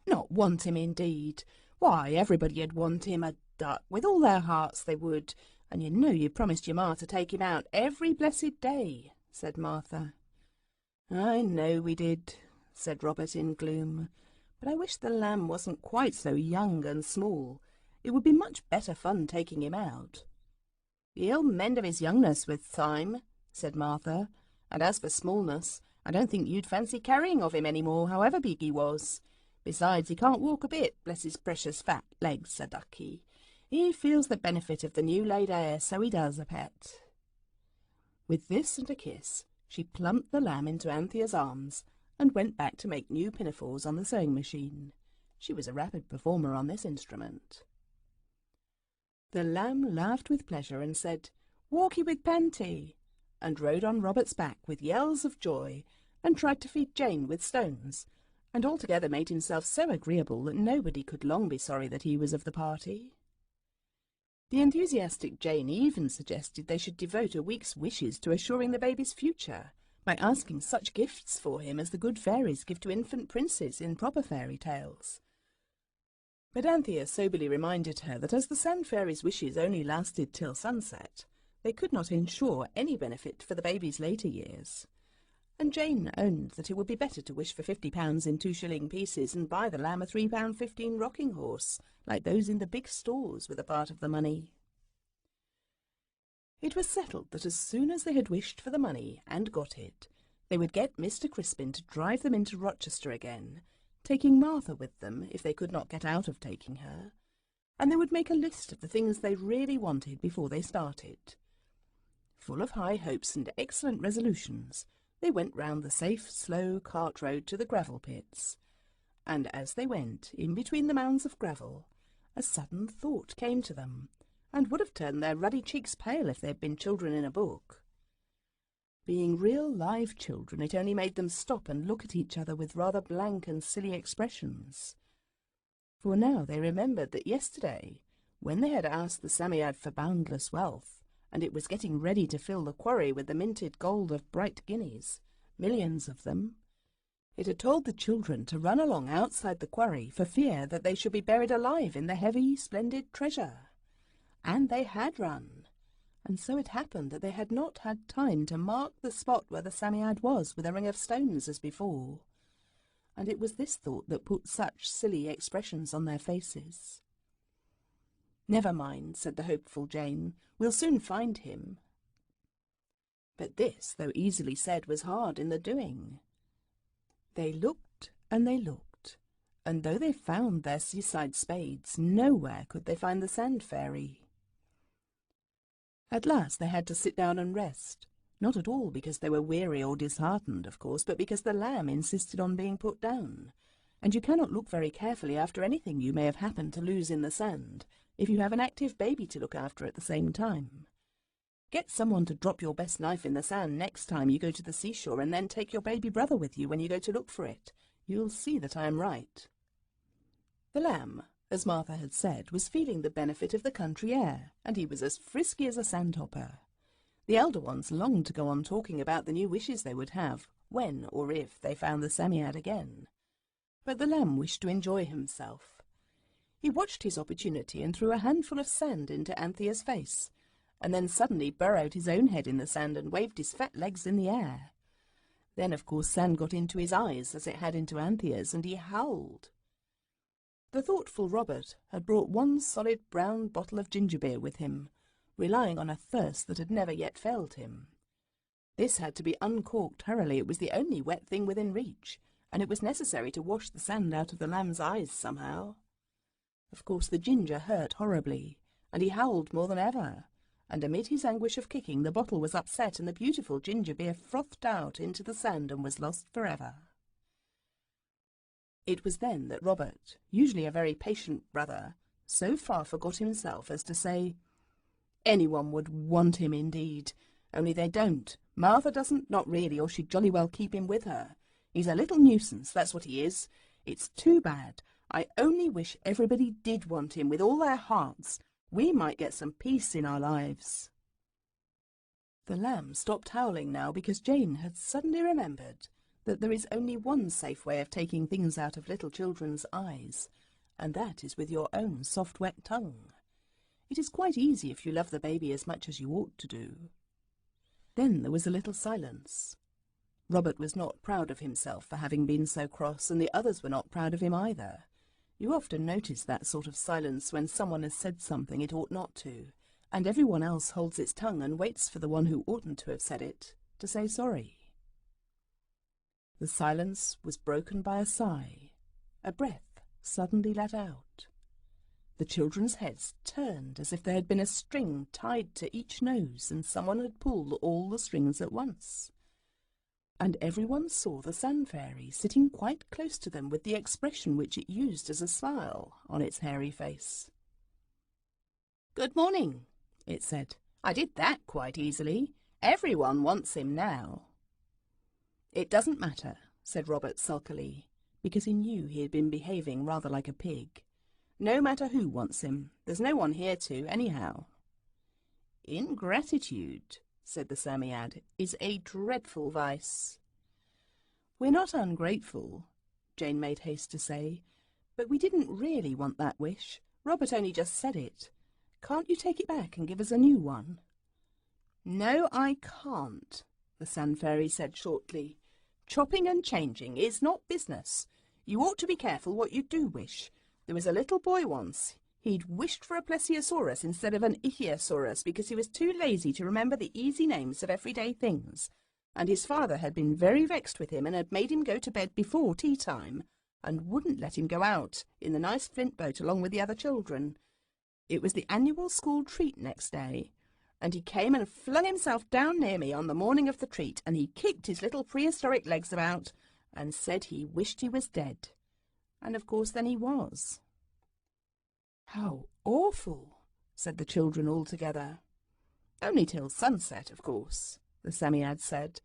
"Not want him, indeed! Why, everybody'd want him, a duck, with all their hearts they would, and you know you promised your ma to take him out every blessed day," said Martha. "I know we did," said Robert in gloom, "but I wish the lamb wasn't quite so young and small. It would be much better fun taking him out." "He'll mend of his youngness with time," said Martha, "and as for smallness, I don't think you'd fancy carrying of him any more, however big he was. Besides, he can't walk a bit, bless his precious fat legs, said Ducky. He feels the benefit of the new laid air, so he does, a pet. With this and a kiss, she plumped the lamb into Anthea's arms and went back to make new pinafores on the sewing machine. She was a rapid performer on this instrument. The lamb laughed with pleasure and said, "Walkie with Panty," and rode on Robert's back with yells of joy, and tried to feed Jane with stones, and altogether made himself so agreeable that nobody could long be sorry that he was of the party. The enthusiastic Jane even suggested they should devote a week's wishes to assuring the baby's future, by asking such gifts for him as the good fairies give to infant princes in proper fairy tales. But Anthea soberly reminded her that as the Sand Fairy's wishes only lasted till sunset, they could not ensure any benefit for the baby's later years, and Jane owned that it would be better to wish for £50 in 2-shilling pieces and buy the lamb a £3.15 rocking horse, like those in the big stores, with a part of the money. It was settled that as soon as they had wished for the money and got it, they would get Mr. Crispin to drive them into Rochester again, taking Martha with them if they could not get out of taking her, and they would make a list of the things they really wanted before they started. Full of high hopes and excellent resolutions, they went round the safe, slow cart road to the gravel pits, and as they went, in between the mounds of gravel, a sudden thought came to them, and would have turned their ruddy cheeks pale if they had been children in a book. Being real live children, it only made them stop and look at each other with rather blank and silly expressions. For now they remembered that yesterday, when they had asked the Psammead for boundless wealth, and it was getting ready to fill the quarry with the minted gold of bright guineas, millions of them, it had told the children to run along outside the quarry for fear that they should be buried alive in the heavy, splendid treasure. And they had run, and so it happened that they had not had time to mark the spot where the Psammead was with a ring of stones as before, and it was this thought that put such silly expressions on their faces. "Never mind," said the hopeful Jane, "we'll soon find him." But this, though easily said, was hard in the doing. They looked, and though they found their seaside spades, nowhere could they find the Sand Fairy. At last they had to sit down and rest, not at all because they were weary or disheartened, of course, but because the lamb insisted on being put down, and you cannot look very carefully after anything you may have happened to lose in the sand, if you have an active baby to look after at the same time. Get someone to drop your best knife in the sand next time you go to the seashore, and then take your baby brother with you when you go to look for it. You'll see that I am right. The lamb, as Martha had said, was feeling the benefit of the country air, and he was as frisky as a sandhopper. The elder ones longed to go on talking about the new wishes they would have, when or if they found the Psammead again. But the lamb wished to enjoy himself. He watched his opportunity and threw a handful of sand into Anthea's face, and then suddenly burrowed his own head in the sand and waved his fat legs in the air. Then, of course, sand got into his eyes as it had into Anthea's, and he howled. The thoughtful Robert had brought one solid brown bottle of ginger beer with him, relying on a thirst that had never yet failed him. This had to be uncorked hurriedly. It was the only wet thing within reach, and it was necessary to wash the sand out of the lamb's eyes somehow. Of course the ginger hurt horribly, and he howled more than ever, and amid his anguish of kicking the bottle was upset and the beautiful ginger beer frothed out into the sand and was lost forever. It was then that Robert, usually a very patient brother, so far forgot himself as to say, "Anyone would want him indeed, only they don't. Martha doesn't, not really, or she'd jolly well keep him with her. He's a little nuisance, that's what he is. It's too bad. I only wish everybody did want him with all their hearts. We might get some peace in our lives." The lamb stopped howling now because Jane had suddenly remembered that there is only one safe way of taking things out of little children's eyes, and that is with your own soft wet tongue. It is quite easy if you love the baby as much as you ought to do. Then there was a little silence. Robert was not proud of himself for having been so cross, and the others were not proud of him either. You often notice that sort of silence when someone has said something it ought not to, and everyone else holds its tongue and waits for the one who oughtn't to have said it to say sorry. The silence was broken by a sigh, a breath suddenly let out. The children's heads turned as if there had been a string tied to each nose and someone had pulled all the strings at once. And everyone saw the Sand Fairy sitting quite close to them with the expression which it used as a smile on its hairy face. "Good morning," it said. "I did that quite easily. Everyone wants him now." "It doesn't matter," said Robert sulkily, because he knew he had been behaving rather like a pig. "No matter who wants him. There's no one here to, anyhow." "Ingratitude," said the Psammead, "is a dreadful vice." "We're not ungrateful," Jane made haste to say, "but we didn't really want that wish. Robert only just said it. Can't you take it back and give us a new one?" "No, I can't," the Sand Fairy said shortly. "Chopping and changing is not business. You ought to be careful what you do wish. There was a little boy once. He'd wished for a plesiosaurus instead of an ichthyosaurus because he was too lazy to remember the easy names of everyday things, and his father had been very vexed with him and had made him go to bed before tea time, and wouldn't let him go out in the nice flint boat along with the other children. It was the annual school treat next day, and he came and flung himself down near me on the morning of the treat, and he kicked his little prehistoric legs about and said he wished he was dead. And of course then he was." "How awful," said the children all together. "Only till sunset, of course," the Psammead said.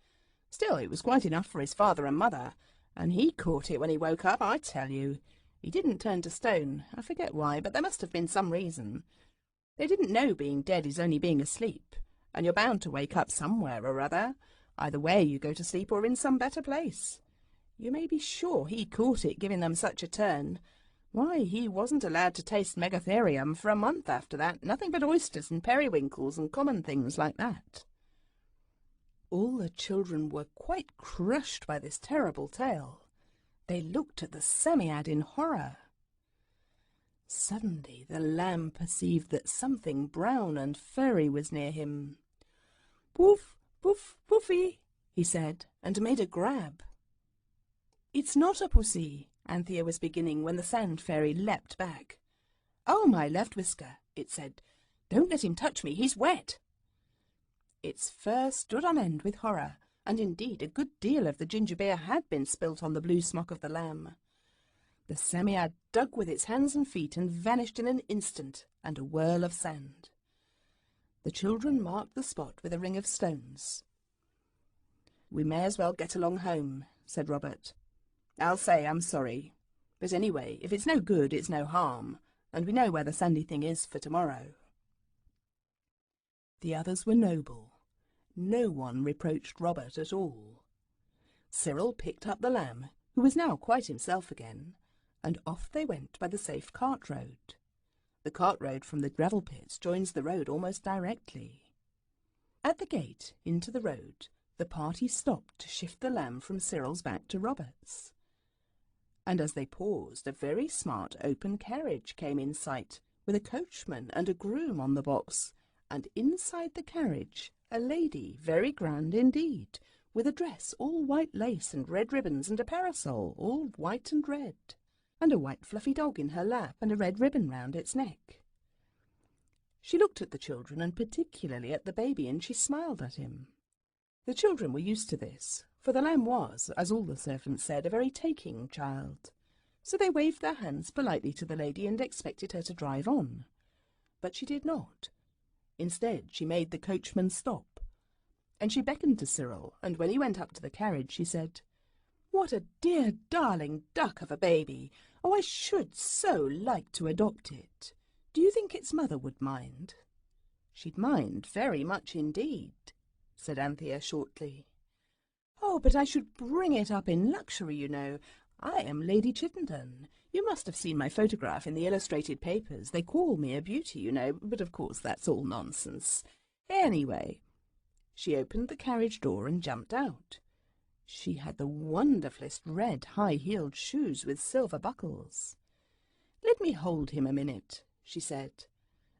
"Still, it was quite enough for his father and mother, and he caught it when he woke up, I tell you. He didn't turn to stone. I forget why, but there must have been some reason. They didn't know being dead is only being asleep, and you're bound to wake up somewhere or other. Either way you go to sleep or in some better place. You may be sure he caught it giving them such a turn. Why, he wasn't allowed to taste megatherium for a month after that, nothing but oysters and periwinkles and common things like that." All the children were quite crushed by this terrible tale. They looked at the Psammead in horror. Suddenly the lamb perceived that something brown and furry was near him. "Woof, woof, woofy," he said, and made a grab. "It's not a pussy," Anthea was beginning when the Sand Fairy leapt back. "Oh, my left whisker," it said. "Don't let him touch me, he's wet." Its fur stood on end with horror, and indeed a good deal of the ginger beer had been spilt on the blue smock of the lamb. The Psammead dug with its hands and feet and vanished in an instant and a whirl of sand. The children marked the spot with a ring of stones. "We may as well get along home," said Robert. "I'll say I'm sorry. But anyway, if it's no good, it's no harm, and we know where the sandy thing is for tomorrow." The others were noble. No one reproached Robert at all. Cyril picked up the lamb, who was now quite himself again, and off they went by the safe cart road. The cart road from the gravel pits joins the road almost directly. At the gate into the road, the party stopped to shift the lamb from Cyril's back to Robert's. And as they paused, a very smart open carriage came in sight, with a coachman and a groom on the box, and inside the carriage a lady, very grand indeed, with a dress all white lace and red ribbons, and a parasol all white and red, and a white fluffy dog in her lap, and a red ribbon round its neck. She looked at the children, and particularly at the baby, and she smiled at him. The children were used to this, for the lamb was, as all the servants said, a very taking child. So they waved their hands politely to the lady and expected her to drive on. But she did not. Instead, she made the coachman stop, and she beckoned to Cyril, and when he went up to the carriage, she said, "What a dear darling duck of a baby! Oh, I should so like to adopt it. Do you think its mother would mind?" "She'd mind very much indeed," said Anthea shortly. "Oh, but I should bring it up in luxury, you know. I am Lady Chittenden. You must have seen my photograph in the illustrated papers. They call me a beauty, you know, but of course that's all nonsense. Anyway," she opened the carriage door and jumped out. She had the wonderfulest red high-heeled shoes with silver buckles. "Let me hold him a minute," she said,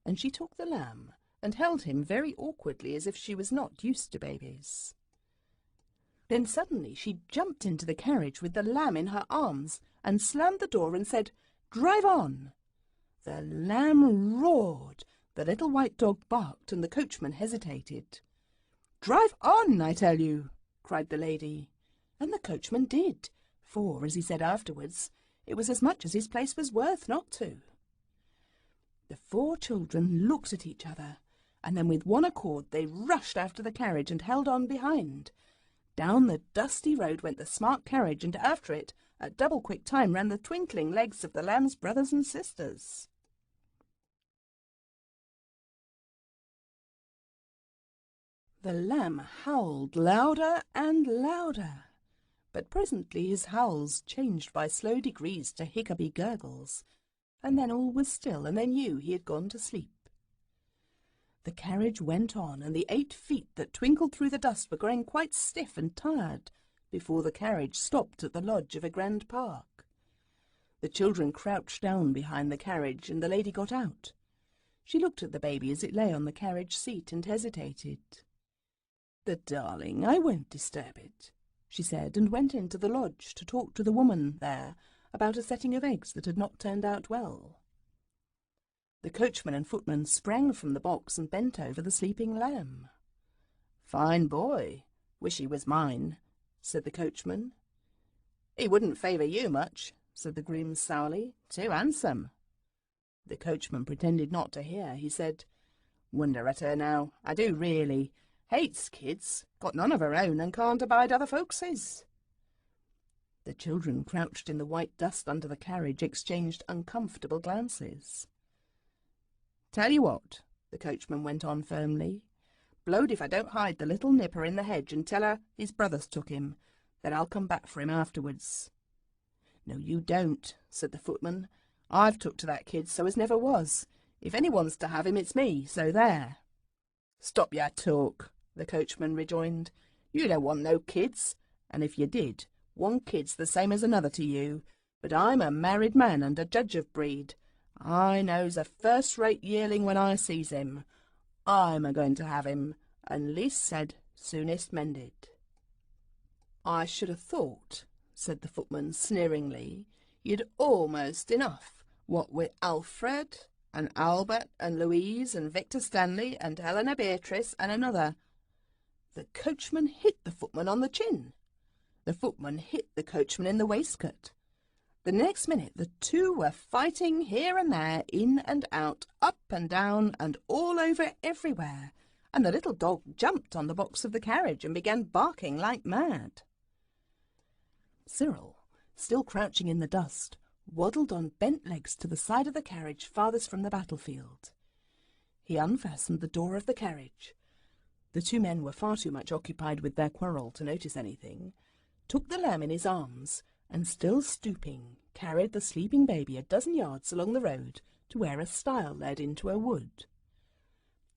and she took the lamb and held him very awkwardly as if she was not used to babies. Then suddenly she jumped into the carriage with the lamb in her arms and slammed the door and said, "Drive on!" The lamb roared, the little white dog barked, and the coachman hesitated. "Drive on, I tell you!" cried the lady. And the coachman did, for, as he said afterwards, it was as much as his place was worth not to. The 4 children looked at each other, and then with one accord they rushed after the carriage and held on behind. Down the dusty road went the smart carriage, and after it, at double quick time, ran the twinkling legs of the lamb's brothers and sisters. The lamb howled louder and louder, but presently his howls changed by slow degrees to hiccuby gurgles, and then all was still, and they knew he had gone to sleep. The carriage went on, and the 8 feet that twinkled through the dust were growing quite stiff and tired before the carriage stopped at the lodge of a grand park. The children crouched down behind the carriage, and the lady got out. She looked at the baby as it lay on the carriage seat and hesitated. "The darling, I won't disturb it," she said, and went into the lodge to talk to the woman there about a setting of eggs that had not turned out well. The coachman and footman sprang from the box and bent over the sleeping lamb. "Fine boy, wish he was mine," said the coachman. "He wouldn't favour you much," said the groom sourly. "Too handsome." The coachman pretended not to hear. He said, "Wonder at her now, I do really. Hates kids, got none of her own, and can't abide other folks's." The children, crouched in the white dust under the carriage, exchanged uncomfortable glances. "Tell you what," the coachman went on firmly, "blowed if I don't hide the little nipper in the hedge and tell her his brothers took him, that I'll come back for him afterwards." "No, you don't," said the footman. "I've took to that kid so as never was. If anyone's to have him, it's me, so there." "Stop your talk," the coachman rejoined. "You don't want no kids, and if you did, one kid's the same as another to you. But I'm a married man and a judge of breed. I knows a first-rate yearling when I sees him. I'm a-going to have him, and least said, soonest mended." "I should have thought," said the footman sneeringly, "you'd almost enough, what with Alfred and Albert and Louise and Victor Stanley and Helena Beatrice and another." The coachman hit the footman on the chin. The footman hit the coachman in the waistcoat. The next minute the two were fighting here and there, in and out, up and down, and all over everywhere, and the little dog jumped on the box of the carriage and began barking like mad. Cyril, still crouching in the dust, waddled on bent legs to the side of the carriage farthest from the battlefield. He unfastened the door of the carriage. The 2 men were far too much occupied with their quarrel to notice anything, took the lamb in his arms, and still stooping, carried the sleeping baby a dozen yards along the road to where a stile led into a wood.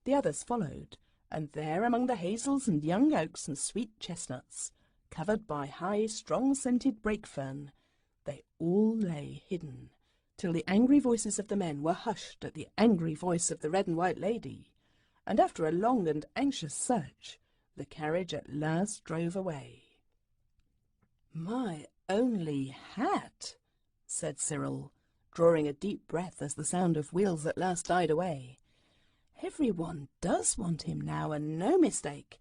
The others followed, and there among the hazels and young oaks and sweet chestnuts, covered by high, strong-scented brake-fern, they all lay hidden, till the angry voices of the men were hushed at the angry voice of the red and white lady, and after a long and anxious search, the carriage at last drove away. "My only hat," said Cyril, drawing a deep breath as the sound of wheels at last died away. "Everyone does want him now, and no mistake.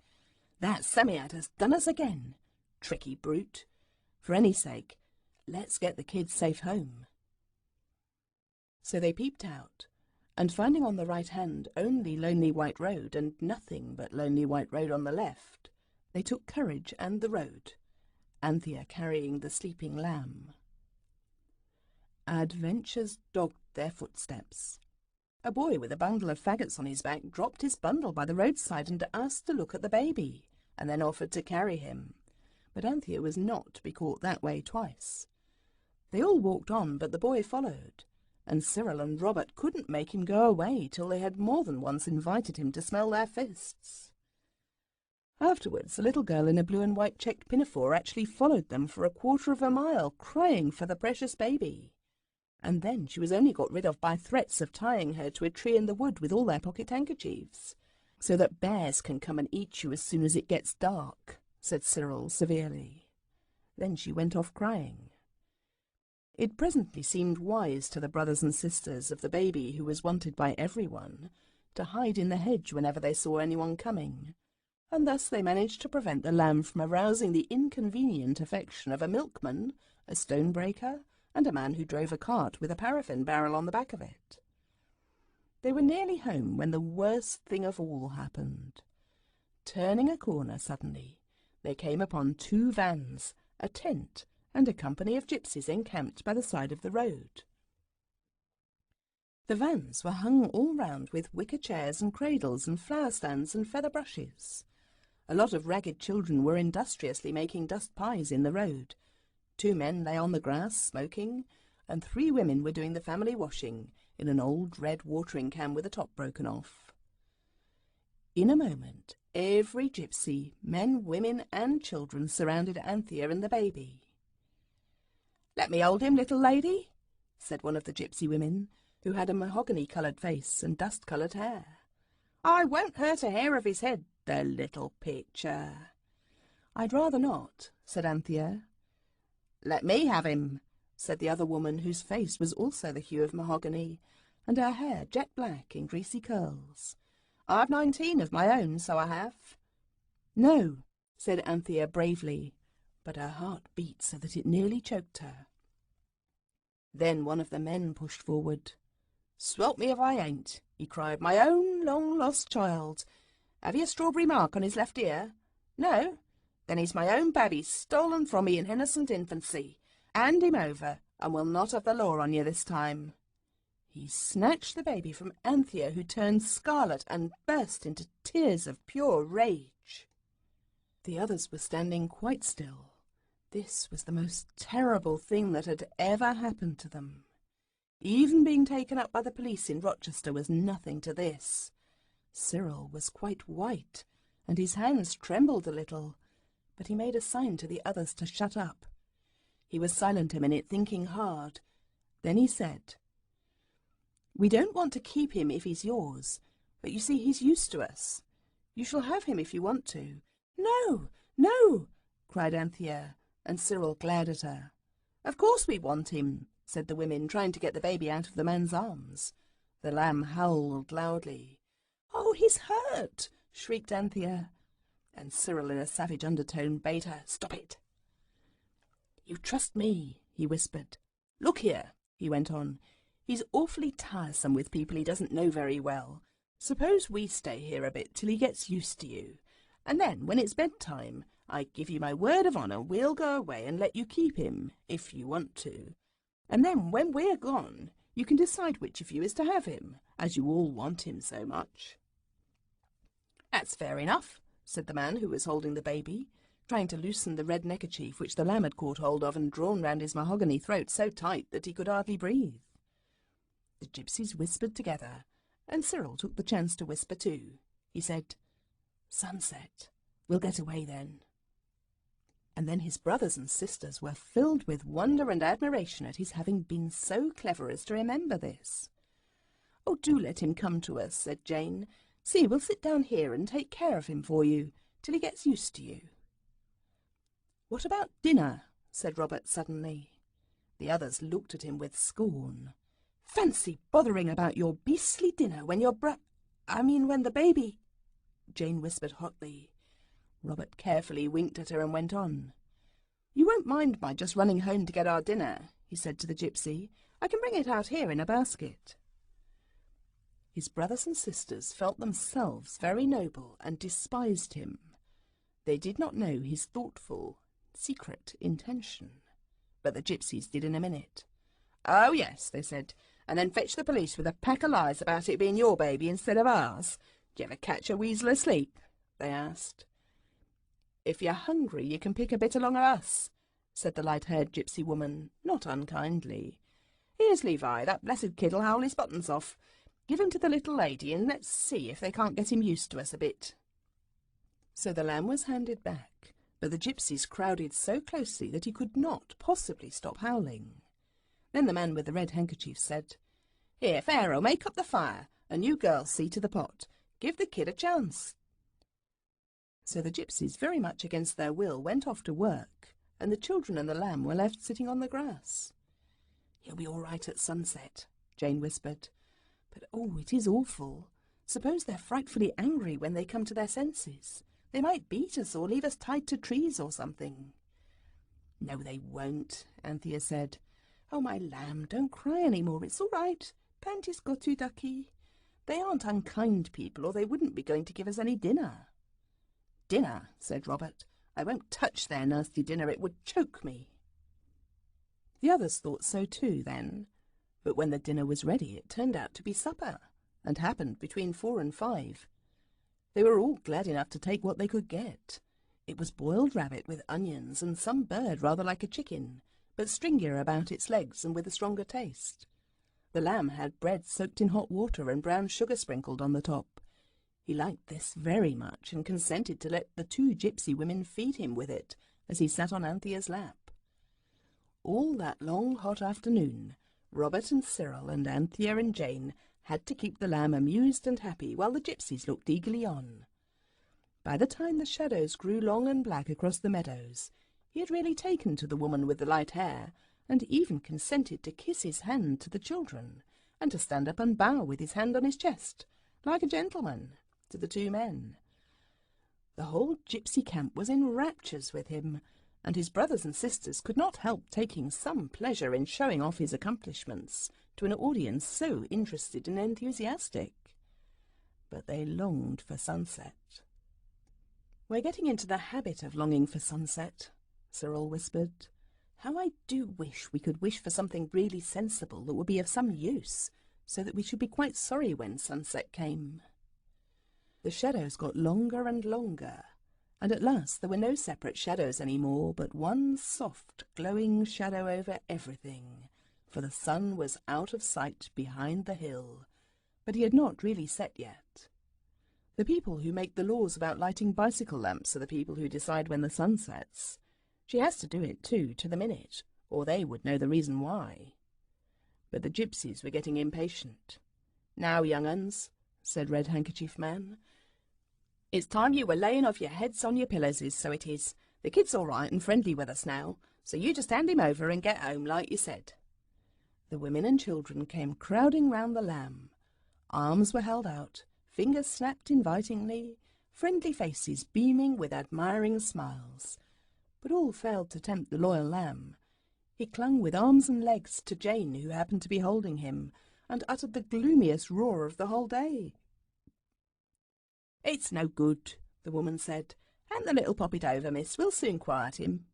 That Psammead has done us again. Tricky brute. For any sake, let's get the kids safe home." So they peeped out, and finding on the right hand only Lonely White Road and nothing but Lonely White Road on the left, they took courage and the road, Anthea carrying the sleeping lamb. Adventures dogged their footsteps. A boy with a bundle of faggots on his back dropped his bundle by the roadside and asked to look at the baby, and then offered to carry him. But Anthea was not to be caught that way twice. They all walked on, but the boy followed, and Cyril and Robert couldn't make him go away till they had more than once invited him to smell their fists. Afterwards, a little girl in a blue and white checked pinafore actually followed them for a quarter of a mile, crying for the precious baby. And then she was only got rid of by threats of tying her to a tree in the wood with all their pocket handkerchiefs, so that bears can come and eat you as soon as it gets dark, said Cyril severely. Then she went off crying. It presently seemed wise to the brothers and sisters of the baby, who was wanted by everyone, to hide in the hedge whenever they saw anyone coming, and thus they managed to prevent the lamb from arousing the inconvenient affection of a milkman, a stonebreaker, and a man who drove a cart with a paraffin barrel on the back of it. They were nearly home when the worst thing of all happened. Turning a corner suddenly, they came upon 2 vans, a tent, and a company of gypsies encamped by the side of the road. The vans were hung all round with wicker chairs and cradles and flower stands and feather brushes. A lot of ragged children were industriously making dust pies in the road. 2 men lay on the grass smoking, and 3 women were doing the family washing in an old red watering can with the top broken off. In a moment, every gypsy, men, women, and children, surrounded Anthea and the baby. "Let me hold him, little lady," said one of the gypsy women, who had a mahogany-coloured face and dust-coloured hair. "I won't hurt a hair of his head, the little pitcher." "I'd rather not," said Anthea. "Let me have him," said the other woman, whose face was also the hue of mahogany, and her hair jet black in greasy curls. "I've 19 of my own, so I have." "No," said Anthea bravely, but her heart beat so that it nearly choked her. Then one of the men pushed forward. "Swelp me if I ain't," he cried, "my own long-lost child. Have you a strawberry mark on his left ear? No? Then he's my own babby, stolen from me in innocent infancy. Hand him over, and we'll not have the law on you this time." He snatched the baby from Anthea, who turned scarlet and burst into tears of pure rage. The others were standing quite still. This was the most terrible thing that had ever happened to them. Even being taken up by the police in Rochester was nothing to this. Cyril was quite white, and his hands trembled a little, but he made a sign to the others to shut up. He was silent a minute, thinking hard. Then he said, "We don't want to keep him if he's yours, but you see he's used to us. You shall have him if you want to." "No, no," cried Anthea, and Cyril glared at her. "Of course we want him," said the women, trying to get the baby out of the man's arms. The lamb howled loudly. "Oh, he's hurt!" shrieked Anthea, and Cyril in a savage undertone bade her stop it. "You trust me," he whispered. "Look here," he went on, "he's awfully tiresome with people he doesn't know very well. Suppose we stay here a bit till he gets used to you, and then, when it's bedtime, I give you my word of honour we'll go away and let you keep him, if you want to. And then, when we're gone, you can decide which of you is to have him, as you all want him so much." "That's fair enough," said the man who was holding the baby, trying to loosen the red neckerchief which the lamb had caught hold of and drawn round his mahogany throat so tight that he could hardly breathe. The gypsies whispered together, and Cyril took the chance to whisper too. He said, "Sunset. We'll get away then." And then his brothers and sisters were filled with wonder and admiration at his having been so clever as to remember this. "Oh, do let him come to us," said Jane. "See, we'll sit down here and take care of him for you, till he gets used to you." "What about dinner?" said Robert suddenly. The others looked at him with scorn. "Fancy bothering about your beastly dinner when your when the baby—" Jane whispered hotly. Robert carefully winked at her and went on. "You won't mind my just running home to get our dinner," he said to the gypsy. "I can bring it out here in a basket." His brothers and sisters felt themselves very noble and despised him. They did not know his thoughtful, secret intention, but the gypsies did in a minute. "Oh, yes," they said, "and then fetch the police with a pack of lies about it being your baby instead of ours. Do you ever catch a weasel asleep?" they asked. "If you're hungry, you can pick a bit along of us," said the light-haired gypsy woman, not unkindly. "Here's Levi, that blessed kid'll howl his buttons off. Give him to the little lady, and let's see if they can't get him used to us a bit." So the lamb was handed back, but the gypsies crowded so closely that he could not possibly stop howling. Then the man with the red handkerchief said, "Here, Pharaoh, make up the fire, and you girls see to the pot. Give the kid a chance." So the gypsies, very much against their will, went off to work, and the children and the lamb were left sitting on the grass. "He'll be all right at sunset," Jane whispered. "But oh, it is awful. Suppose they're frightfully angry when they come to their senses. They might beat us or leave us tied to trees or something." "No, they won't," Anthea said. "Oh, my lamb, don't cry any more. It's all right. Panty's got you, ducky. They aren't unkind people, or they wouldn't be going to give us any dinner." "Dinner," said Robert. "I won't touch their nasty dinner. It would choke me." The others thought so too then, but when the dinner was ready it turned out to be supper, and happened between 4 and 5. They were all glad enough to take what they could get. It was boiled rabbit with onions and some bird rather like a chicken, but stringier about its legs and with a stronger taste. The lamb had bread soaked in hot water and brown sugar sprinkled on the top. He liked this very much and consented to let the 2 gypsy women feed him with it as he sat on Anthea's lap. All that long hot afternoon, Robert and Cyril and Anthea and Jane had to keep the lamb amused and happy while the gypsies looked eagerly on. By the time the shadows grew long and black across the meadows, he had really taken to the woman with the light hair, and even consented to kiss his hand to the children, and to stand up and bow with his hand on his chest, like a gentleman, to the 2 men. The whole gypsy camp was in raptures with him, and his brothers and sisters could not help taking some pleasure in showing off his accomplishments to an audience so interested and enthusiastic. But they longed for sunset. "We're getting into the habit of longing for sunset," Cyril whispered. "How I do wish we could wish for something really sensible that would be of some use, so that we should be quite sorry when sunset came." The shadows got longer and longer, and at last there were no separate shadows any more, but one soft, glowing shadow over everything, for the sun was out of sight behind the hill, but he had not really set yet. The people who make the laws about lighting bicycle lamps are the people who decide when the sun sets. She has to do it, too, to the minute, or they would know the reason why. But the gypsies were getting impatient. "Now, young uns," said Red Handkerchief Man, "it's time you were laying off your heads on your pillows, so it is. The kid's all right and friendly with us now, so you just hand him over and get home like you said." The women and children came crowding round the lamb. Arms were held out, fingers snapped invitingly, friendly faces beaming with admiring smiles. But all failed to tempt the loyal lamb. He clung with arms and legs to Jane, who happened to be holding him, and uttered the gloomiest roar of the whole day. "It's no good," the woman said. "Hand the little poppet over, miss. We'll soon quiet him."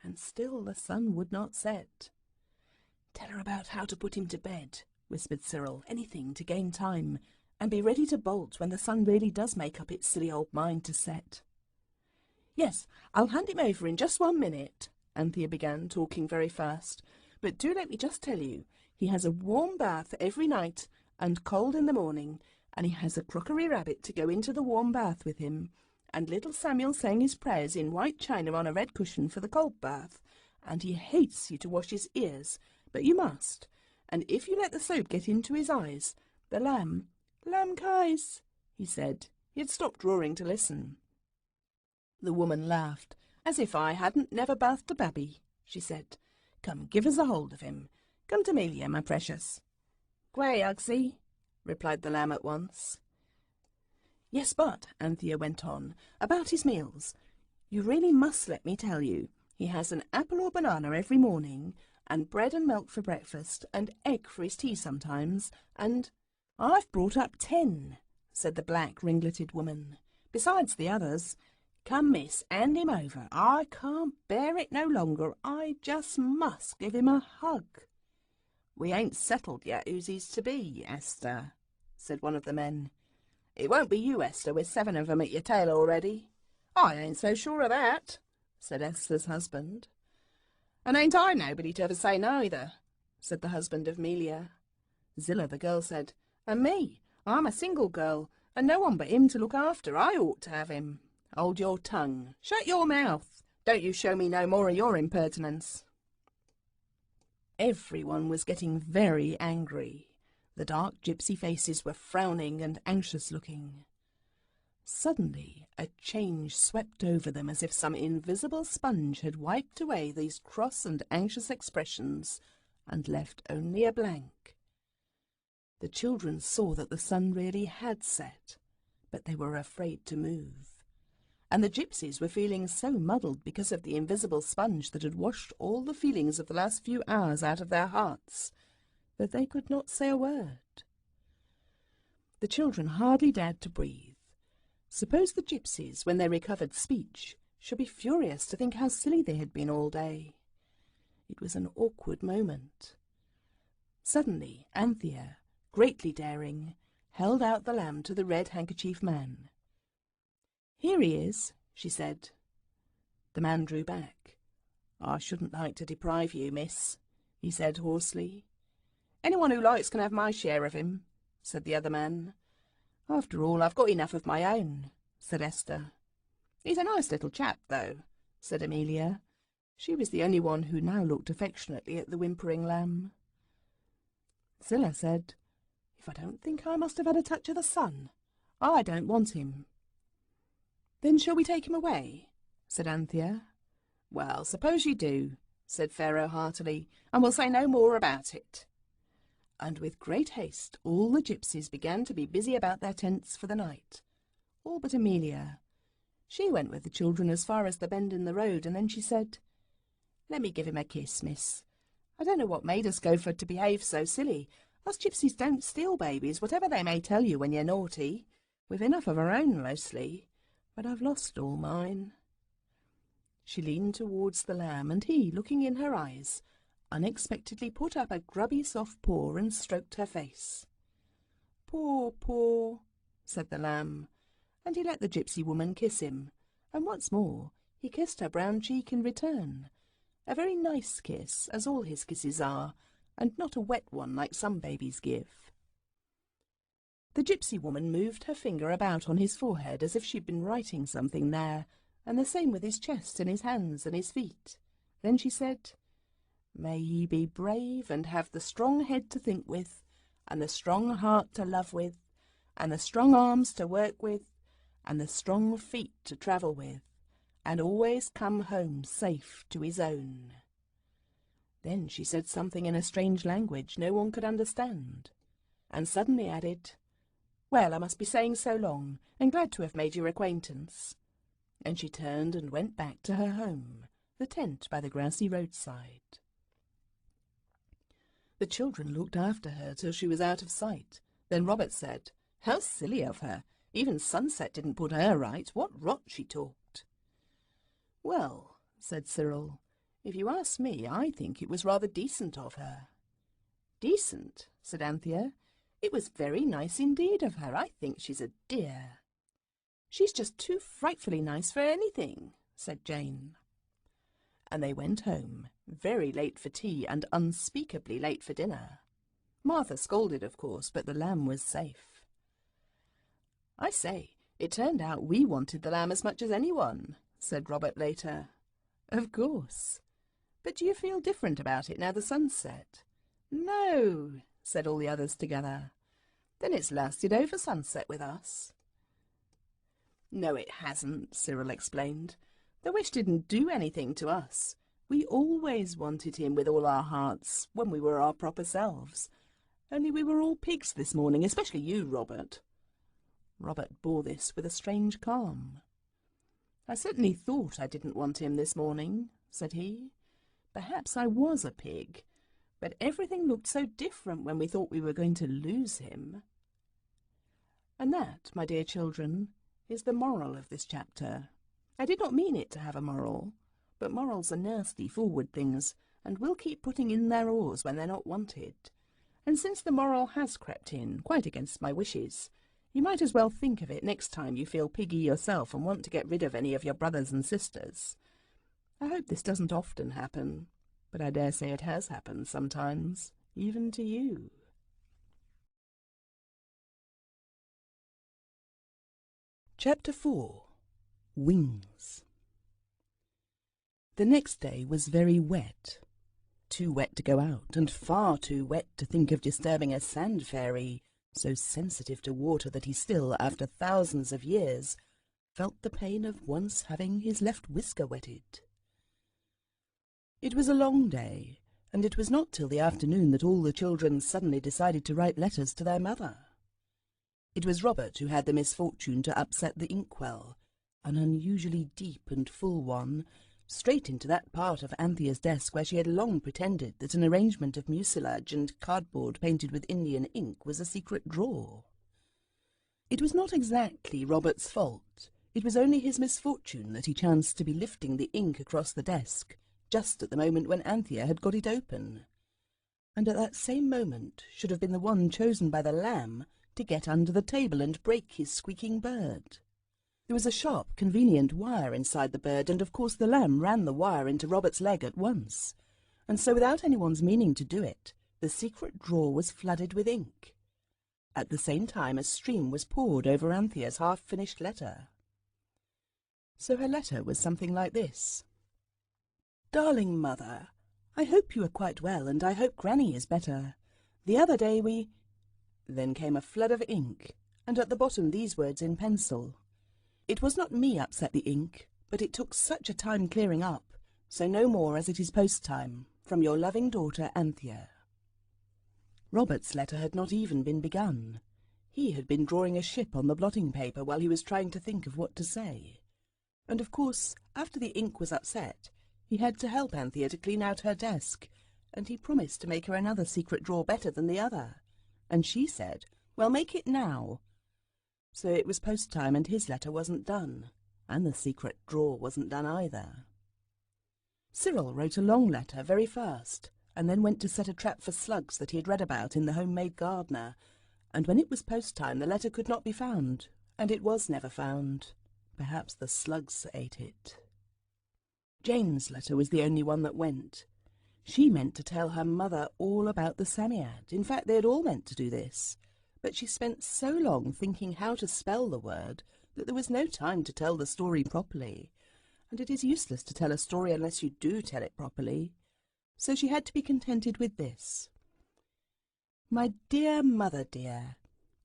And still the sun would not set. "Tell her about how to put him to bed," whispered Cyril. "Anything to gain time, and be ready to bolt when the sun really does make up its silly old mind to set." "Yes, I'll hand him over in just 1 minute," Anthea began, talking very fast. "But do let me just tell you, he has a warm bath every night and cold in the morning, and he has a crockery rabbit to go into the warm bath with him, and little Samuel saying his prayers in white china on a red cushion for the cold bath, and he hates you to wash his ears, but you must, and if you let the soap get into his eyes, the lamb Kais," he said. He had stopped roaring to listen. The woman laughed. "As if I hadn't never bathed a babby," she said. "Come, give us a hold of him. Come to Melia, my precious." "Gway, Ugsy," replied the lamb at once. "Yes, but," Anthea went on, "about his meals. You really must let me tell you. He has an apple or banana every morning, and bread and milk for breakfast, and egg for his tea sometimes, and—" "I've brought up 10, said the black ringleted woman, "besides the others. Come, miss, hand him over. I can't bear it no longer. I just must give him a hug." "We ain't settled yet whose he's to be, Esther," said one of the men. "It won't be you, Esther, with 7 of 'em at your tail already." "I ain't so sure of that," said Esther's husband. "And ain't I nobody to ever say neither," said the husband of Melia. Zillah the girl said, "And me, I'm a single girl, and no one but him to look after. I ought to have him." "Hold your tongue. Shut your mouth. Don't you show me no more of your impertinence." Everyone was getting very angry. The dark gypsy faces were frowning and anxious-looking. Suddenly a change swept over them as if some invisible sponge had wiped away these cross and anxious expressions and left only a blank. The children saw that the sun really had set, but they were afraid to move. And the gypsies were feeling so muddled because of the invisible sponge that had washed all the feelings of the last few hours out of their hearts that they could not say a word. The children hardly dared to breathe. Suppose the gypsies, when they recovered speech, should be furious to think how silly they had been all day. It was an awkward moment. Suddenly Anthea, greatly daring, held out the lamb to the red handkerchief man. "Here he is," she said. The man drew back. "I shouldn't like to deprive you, miss," he said hoarsely. "Anyone who likes can have my share of him," said the other man. "After all, I've got enough of my own," said Esther. "He's a nice little chap, though," said Amelia. She was the only one who now looked affectionately at the whimpering lamb. Zillah said, "If I don't think I must have had a touch of the sun, I don't want him." "Then shall we take him away?" said Anthea. "Well, suppose you do," said Pharaoh heartily, "and we'll say no more about it." And with great haste all the gypsies began to be busy about their tents for the night, all but Amelia. She went with the children as far as the bend in the road, and then she said, "Let me give him a kiss, miss. I don't know what made us go for to behave so silly. Us gypsies don't steal babies, whatever they may tell you when you're naughty. We've enough of our own mostly, but I've lost all mine." She leaned towards the lamb, and he, looking in her eyes, unexpectedly put up a grubby soft paw and stroked her face. "Poor paw," said the lamb, and he let the gypsy woman kiss him, and once more he kissed her brown cheek in return, a very nice kiss, as all his kisses are, and not a wet one like some babies give. The gypsy woman moved her finger about on his forehead as if she'd been writing something there, and the same with his chest and his hands and his feet. Then she said, "May he be brave and have the strong head to think with, and the strong heart to love with, and the strong arms to work with, and the strong feet to travel with, and always come home safe to his own." Then she said something in a strange language no one could understand, and suddenly added, "Well, I must be saying so long, and glad to have made your acquaintance." And she turned and went back to her home, the tent by the grassy roadside. The children looked after her till she was out of sight. Then Robert said, "How silly of her! Even sunset didn't put her right. What rot she talked." "Well," said Cyril, "if you ask me, I think it was rather decent of her." "Decent?" said Anthea. "It was very nice indeed of her. I think she's a dear." "She's just too frightfully nice for anything," said Jane. And they went home, very late for tea and unspeakably late for dinner. Martha scolded, of course, but the lamb was safe. "I say, it turned out we wanted the lamb as much as anyone," said Robert later. "Of course. But do you feel different about it now the sun's set?" "No," said all the others together. "Then it's lasted over sunset with us." "No, it hasn't," Cyril explained. "The wish didn't do anything to us. We always wanted him with all our hearts when we were our proper selves. Only we were all pigs this morning, especially you, Robert." Robert bore this with a strange calm. "I certainly thought I didn't want him this morning," said he. "Perhaps I was a pig, but everything looked so different when we thought we were going to lose him." And that, my dear children, is the moral of this chapter. I did not mean it to have a moral, but morals are nasty, forward things, and will keep putting in their oars when they're not wanted. And since the moral has crept in, quite against my wishes, you might as well think of it next time you feel piggy yourself and want to get rid of any of your brothers and sisters. I hope this doesn't often happen, but I dare say it has happened sometimes, even to you. Chapter 4. Wings. The next day was very wet. Too wet to go out, and far too wet to think of disturbing a sand fairy, so sensitive to water that he still, after thousands of years, felt the pain of once having his left whisker wetted. It was a long day, and it was not till the afternoon that all the children suddenly decided to write letters to their mother. It was Robert who had the misfortune to upset the inkwell, an unusually deep and full one, straight into that part of Anthea's desk where she had long pretended that an arrangement of mucilage and cardboard painted with Indian ink was a secret drawer. It was not exactly Robert's fault. It was only his misfortune that he chanced to be lifting the ink across the desk, just at the moment when Anthea had got it open, and at that same moment should have been the one chosen by the lamb to get under the table and break his squeaking bird. There was a sharp, convenient wire inside the bird, and of course the lamb ran the wire into Robert's leg at once, and so without anyone's meaning to do it, the secret drawer was flooded with ink. At the same time a stream was poured over Anthea's half-finished letter. So her letter was something like this. Darling Mother, I hope you are quite well, and I hope Granny is better. The other day we... Then came a flood of ink, and at the bottom these words in pencil. It was not me upset the ink, but it took such a time clearing up, so no more as it is post time, from your loving daughter Anthea. Robert's letter had not even been begun. He had been drawing a ship on the blotting paper while he was trying to think of what to say. And of course, after the ink was upset, he had to help Anthea to clean out her desk, and he promised to make her another secret drawer better than the other. And she said, well, make it now. So it was post time, and his letter wasn't done, and the secret drawer wasn't done either. Cyril wrote a long letter very fast, and then went to set a trap for slugs that he had read about in the Homemade Gardener, and when it was post time the letter could not be found, and it was never found. Perhaps the slugs ate it. Jane's letter was the only one that went. She meant to tell her mother all about the Psammead. In fact, they had all meant to do this. But she spent so long thinking how to spell the word that there was no time to tell the story properly. And it is useless to tell a story unless you do tell it properly. So she had to be contented with this. My dear mother dear,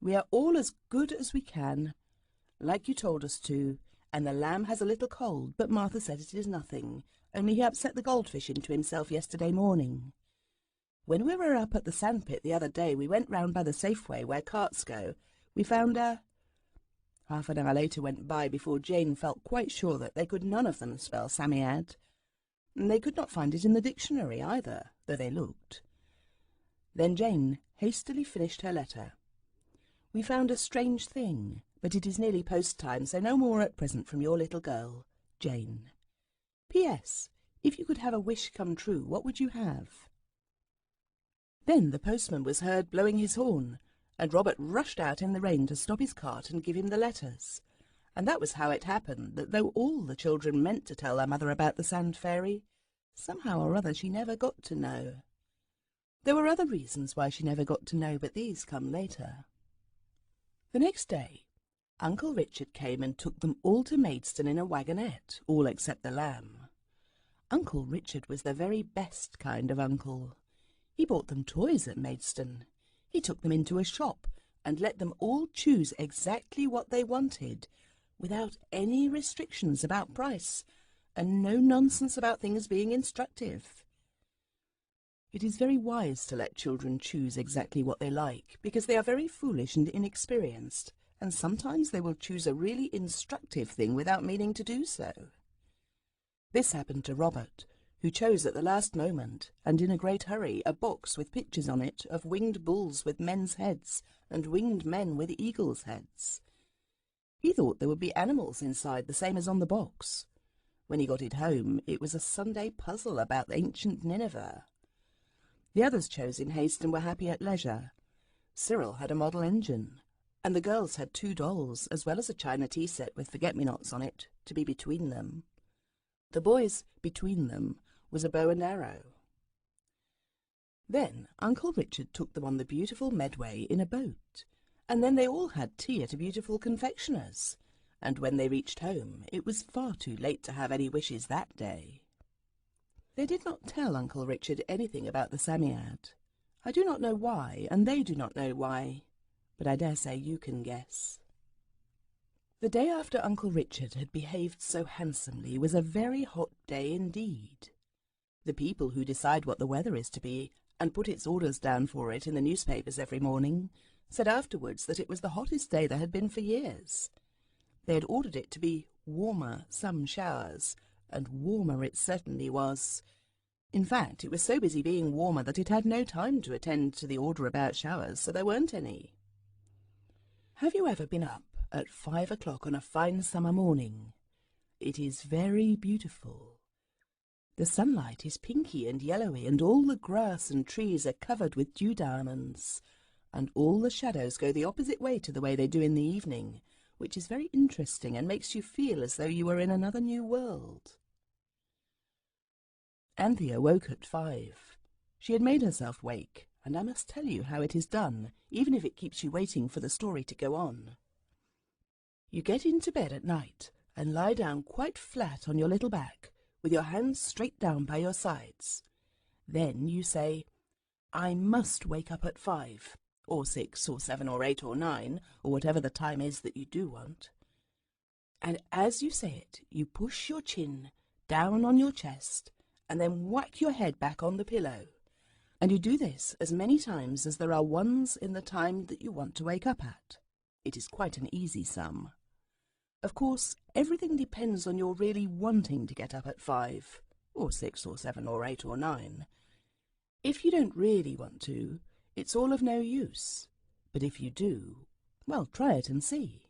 we are all as good as we can, like you told us to, and the lamb has a little cold, but Martha said it is nothing, only he upset the goldfish into himself yesterday morning. When we were up at the sandpit the other day, we went round by the Safeway where carts go. We found a... Half an hour later went by before Jane felt quite sure that they could none of them spell Psammead. They could not find it in the dictionary either, though they looked. Then Jane hastily finished her letter. We found a strange thing, but it is nearly post time, so no more at present from your little girl, Jane. P.S. If you could have a wish come true, what would you have? Then the postman was heard blowing his horn, and Robert rushed out in the rain to stop his cart and give him the letters. And that was how it happened that though all the children meant to tell their mother about the Sand Fairy, somehow or other she never got to know. There were other reasons why she never got to know, but these come later. The next day, Uncle Richard came and took them all to Maidstone in a wagonette, all except the lamb. Uncle Richard was the very best kind of uncle. He bought them toys at Maidstone. He took them into a shop and let them all choose exactly what they wanted, without any restrictions about price, and no nonsense about things being instructive. It is very wise to let children choose exactly what they like, because they are very foolish and inexperienced, and sometimes they will choose a really instructive thing without meaning to do so. This happened to Robert, who chose at the last moment, and in a great hurry, a box with pictures on it of winged bulls with men's heads and winged men with eagles' heads. He thought there would be animals inside, the same as on the box. When he got it home, it was a Sunday puzzle about ancient Nineveh. The others chose in haste and were happy at leisure. Cyril had a model engine, and the girls had 2 dolls, as well as a china tea set with forget-me-nots on it, to be between them. The boys, between them, was a bow and arrow. Then Uncle Richard took them on the beautiful Medway in a boat, and then they all had tea at a beautiful confectioner's, and when they reached home it was far too late to have any wishes that day. They did not tell Uncle Richard anything about the Psammead. I do not know why, and they do not know why, but I dare say you can guess. The day after Uncle Richard had behaved so handsomely was a very hot day indeed. The people who decide what the weather is to be, and put its orders down for it in the newspapers every morning, said afterwards that it was the hottest day there had been for years. They had ordered it to be warmer, some showers, and warmer it certainly was. In fact, it was so busy being warmer that it had no time to attend to the order about showers, so there weren't any. Have you ever been up at 5 o'clock on a fine summer morning? It is very beautiful. The sunlight is pinky and yellowy, and all the grass and trees are covered with dew diamonds, and all the shadows go the opposite way to the way they do in the evening, which is very interesting and makes you feel as though you were in another new world. Anthea woke at 5. She had made herself wake, and I must tell you how it is done, even if it keeps you waiting for the story to go on. You get into bed at night and lie down quite flat on your little back, with your hands straight down by your sides. Then you say, "I must wake up at 5, or 6, or 7, or 8, or 9, or whatever the time is that you do want." And as you say it, you push your chin down on your chest, and then whack your head back on the pillow. And you do this as many times as there are ones in the time that you want to wake up at. It is quite an easy sum. Of course, everything depends on your really wanting to get up at 5, or 6, or 7, or 8, or 9. If you don't really want to, it's all of no use. But if you do, well, try it and see.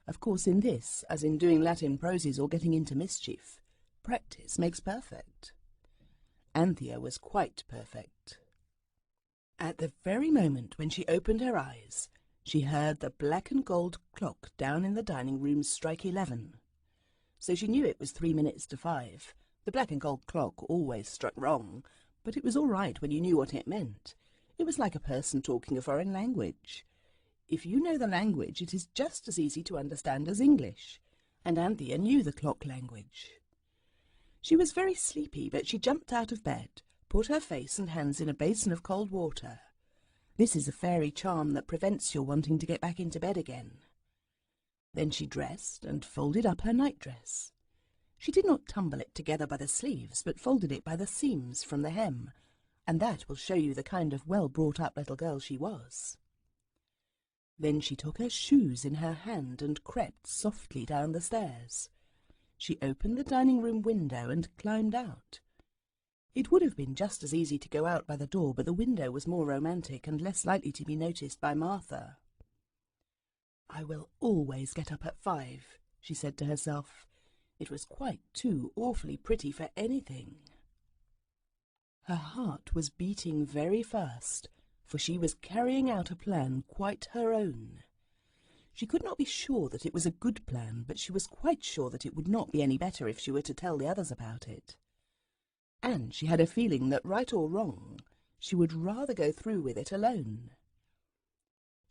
Of course, in this, as in doing Latin proses or getting into mischief, practice makes perfect. Anthea was quite perfect. At the very moment when she opened her eyes, she heard the black and gold clock down in the dining room strike 11. So she knew it was 3 minutes to 5. The black and gold clock always struck wrong, but it was all right when you knew what it meant. It was like a person talking a foreign language. If you know the language, it is just as easy to understand as English, and Anthea knew the clock language. She was very sleepy, but she jumped out of bed, put her face and hands in a basin of cold water. This is a fairy charm that prevents your wanting to get back into bed again. Then she dressed and folded up her nightdress. She did not tumble it together by the sleeves, but folded it by the seams from the hem, and that will show you the kind of well-brought-up little girl she was. Then she took her shoes in her hand and crept softly down the stairs. She opened the dining-room window and climbed out. It would have been just as easy to go out by the door, but the window was more romantic and less likely to be noticed by Martha. "I will always get up at 5, she said to herself. It was quite too awfully pretty for anything. Her heart was beating very fast, for she was carrying out a plan quite her own. She could not be sure that it was a good plan, but she was quite sure that it would not be any better if she were to tell the others about it. And she had a feeling that, right or wrong, she would rather go through with it alone.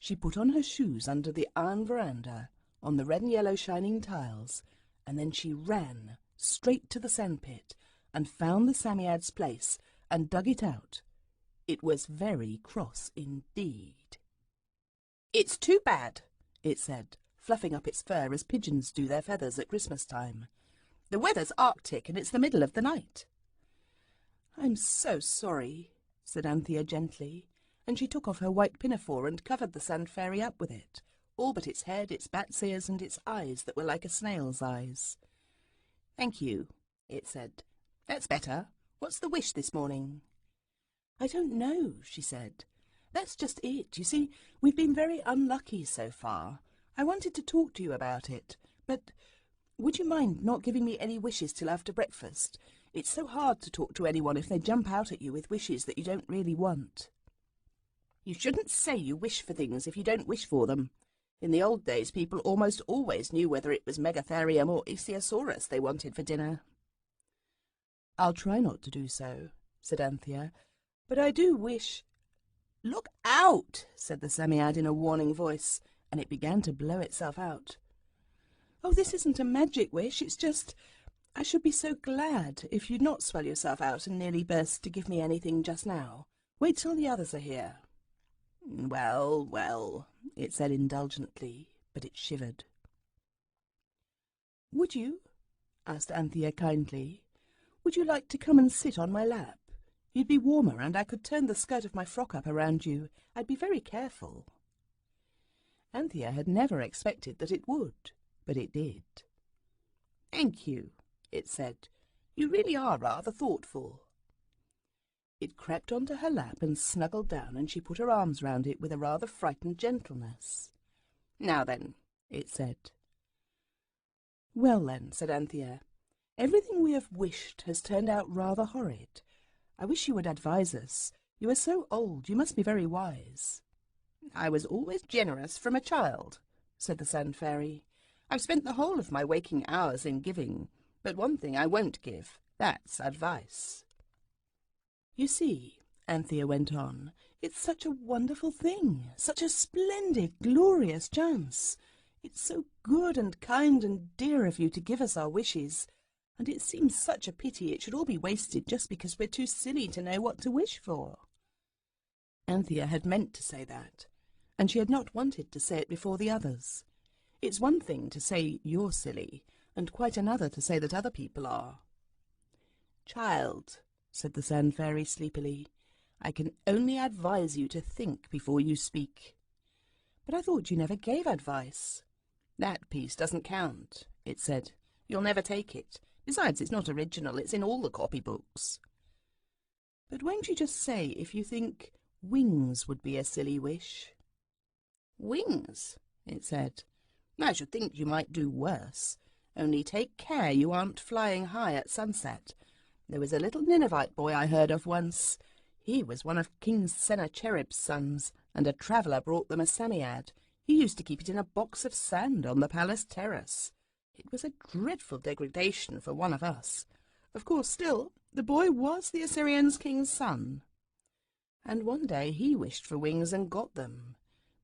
She put on her shoes under the iron veranda, on the red and yellow shining tiles, and then she ran straight to the sandpit and found the Psammead's place and dug it out. It was very cross indeed. "It's too bad," it said, fluffing up its fur as pigeons do their feathers at Christmas time. "The weather's Arctic and it's the middle of the night." "I'm so sorry," said Anthea gently, and she took off her white pinafore and covered the sand fairy up with it, all but its head, its bat's ears, and its eyes that were like a snail's eyes. "Thank you," it said. "That's better. What's the wish this morning?" "I don't know," she said. "That's just it. You see, we've been very unlucky so far. I wanted to talk to you about it, but would you mind not giving me any wishes till after breakfast? It's so hard to talk to anyone if they jump out at you with wishes that you don't really want." "You shouldn't say you wish for things if you don't wish for them. In the old days, people almost always knew whether it was Megatherium or Ichthyosaurus they wanted for dinner." "I'll try not to do so," said Anthea, "but I do wish—" "Look out!" said the Psammead in a warning voice, and it began to blow itself out. "Oh, this isn't a magic wish, it's just— I should be so glad if you'd not swell yourself out and nearly burst to give me anything just now. Wait till the others are here." "Well, well," it said indulgently, but it shivered. "Would you?" asked Anthea kindly. "Would you like to come and sit on my lap? You'd be warmer, and I could turn the skirt of my frock up around you. I'd be very careful." Anthea had never expected that it would, but it did. "Thank you," it said. "You really are rather thoughtful." It crept onto her lap and snuggled down, and she put her arms round it with a rather frightened gentleness. "Now then," it said. "Well then," said Anthea, "everything we have wished has turned out rather horrid. I wish you would advise us. You are so old, you must be very wise." "I was always generous from a child," said the Sand Fairy. "I've spent the whole of my waking hours in giving, but one thing I won't give, that's advice." "You see," Anthea went on, "it's such a wonderful thing, such a splendid, glorious chance. It's so good and kind and dear of you to give us our wishes, and it seems such a pity it should all be wasted just because we're too silly to know what to wish for." Anthea had meant to say that, and she had not wanted to say it before the others. It's one thing to say you're silly, and quite another to say that other people are. "Child," said the Sand Fairy sleepily, "I can only advise you to think before you speak." "But I thought you never gave advice." "That piece doesn't count," it said. "You'll never take it. Besides, it's not original. It's in all the copybooks." "But won't you just say if you think wings would be a silly wish?" "Wings?" it said. "I should think you might do worse. Only take care you aren't flying high at sunset. There was a little Ninevite boy I heard of once. He was one of King Sennacherib's sons, and a traveller brought them a Psammead. He used to keep it in a box of sand on the palace terrace. It was a dreadful degradation for one of us. Of course, still, the boy was the Assyrians' king's son. And one day he wished for wings and got them.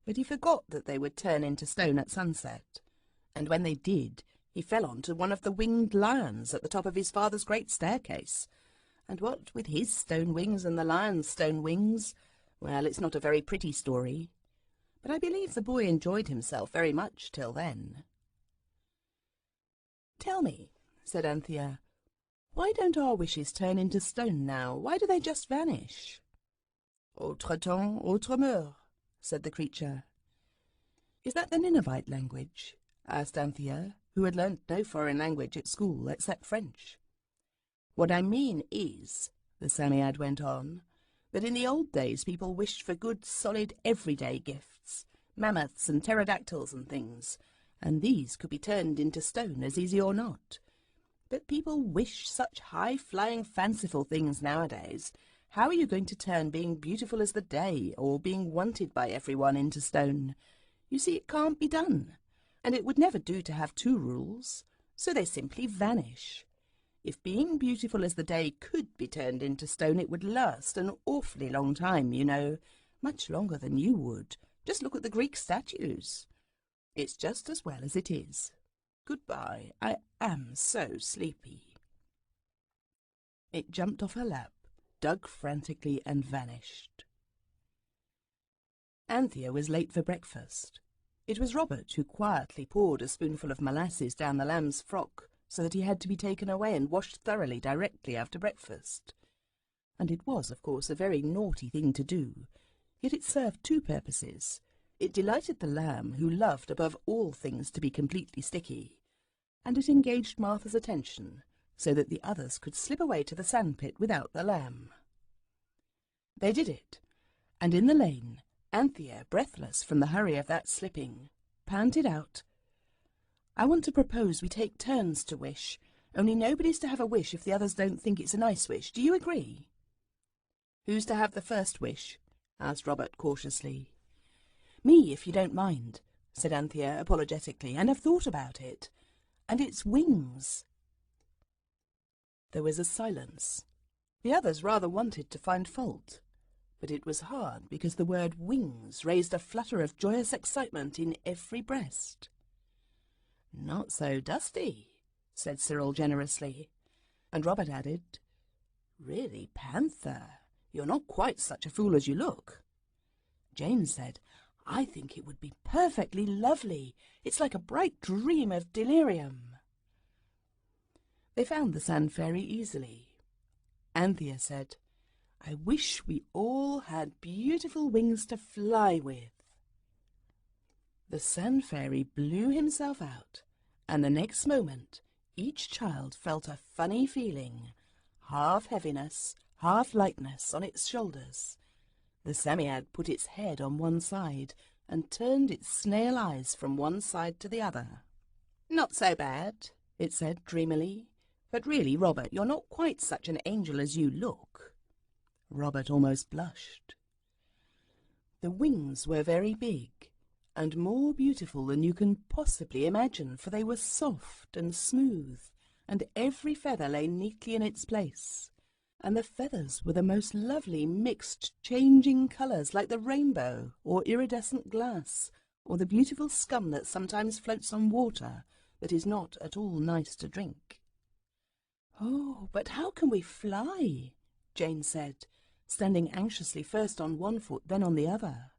But he forgot that they would turn into stone at sunset. And when they did, he fell on to one of the winged lions at the top of his father's great staircase. And what with his stone wings and the lion's stone wings, well, it's not a very pretty story. But I believe the boy enjoyed himself very much till then." "Tell me," said Anthea, "why don't our wishes turn into stone now? Why do they just vanish?" "Autre temps, autre mœurs," said the creature. "Is that the Ninevite language?" asked Anthea, who had learnt no foreign language at school except French. "What I mean is," the Psammead went on, "that in the old days people wished for good, solid, everyday gifts, mammoths and pterodactyls and things, and these could be turned into stone as easy or not. But people wish such high-flying, fanciful things nowadays. How are you going to turn being beautiful as the day or being wanted by everyone into stone? You see, it can't be done, and it would never do to have two rules, so they simply vanish. If being beautiful as the day could be turned into stone, it would last an awfully long time, you know, much longer than you would. Just look at the Greek statues. It's just as well as it is. Goodbye, I am so sleepy." It jumped off her lap, dug frantically, and vanished. Anthea was late for breakfast. It was Robert who quietly poured a spoonful of molasses down the lamb's frock, so that he had to be taken away and washed thoroughly directly after breakfast. And it was, of course, a very naughty thing to do, yet it served two purposes. It delighted the lamb, who loved above all things to be completely sticky, and it engaged Martha's attention, so that the others could slip away to the sandpit without the lamb. They did it, and in the lane, Anthea, breathless from the hurry of that slipping, panted out, "I want to propose we take turns to wish, only nobody's to have a wish if the others don't think it's a nice wish. Do you agree?" "Who's to have the first wish?" asked Robert cautiously. "Me, if you don't mind," said Anthea apologetically, "and I've thought about it. And it's wings." There was a silence. The others rather wanted to find fault, but it was hard because the word wings raised a flutter of joyous excitement in every breast. "Not so dusty," said Cyril generously, and Robert added, "Really, Panther, you're not quite such a fool as you look." Jane said, I think it would be perfectly lovely. It's like a bright dream of delirium." They found the sand fairy easily. Anthea said, "I wish we all had beautiful wings to fly with." The sand fairy blew himself out, and the next moment each child felt a funny feeling, half heaviness, half lightness on its shoulders. The Psammead put its head on one side and turned its snail eyes from one side to the other. "Not so bad," it said dreamily. "But really, Robert, you're not quite such an angel as you look." Robert almost blushed. The wings were very big, and more beautiful than you can possibly imagine, for they were soft and smooth, and every feather lay neatly in its place. And the feathers were the most lovely mixed, changing colours, like the rainbow, or iridescent glass, or the beautiful scum that sometimes floats on water that is not at all nice to drink. "Oh, but how can we fly?" Jane said, standing anxiously first on one foot, then on the other.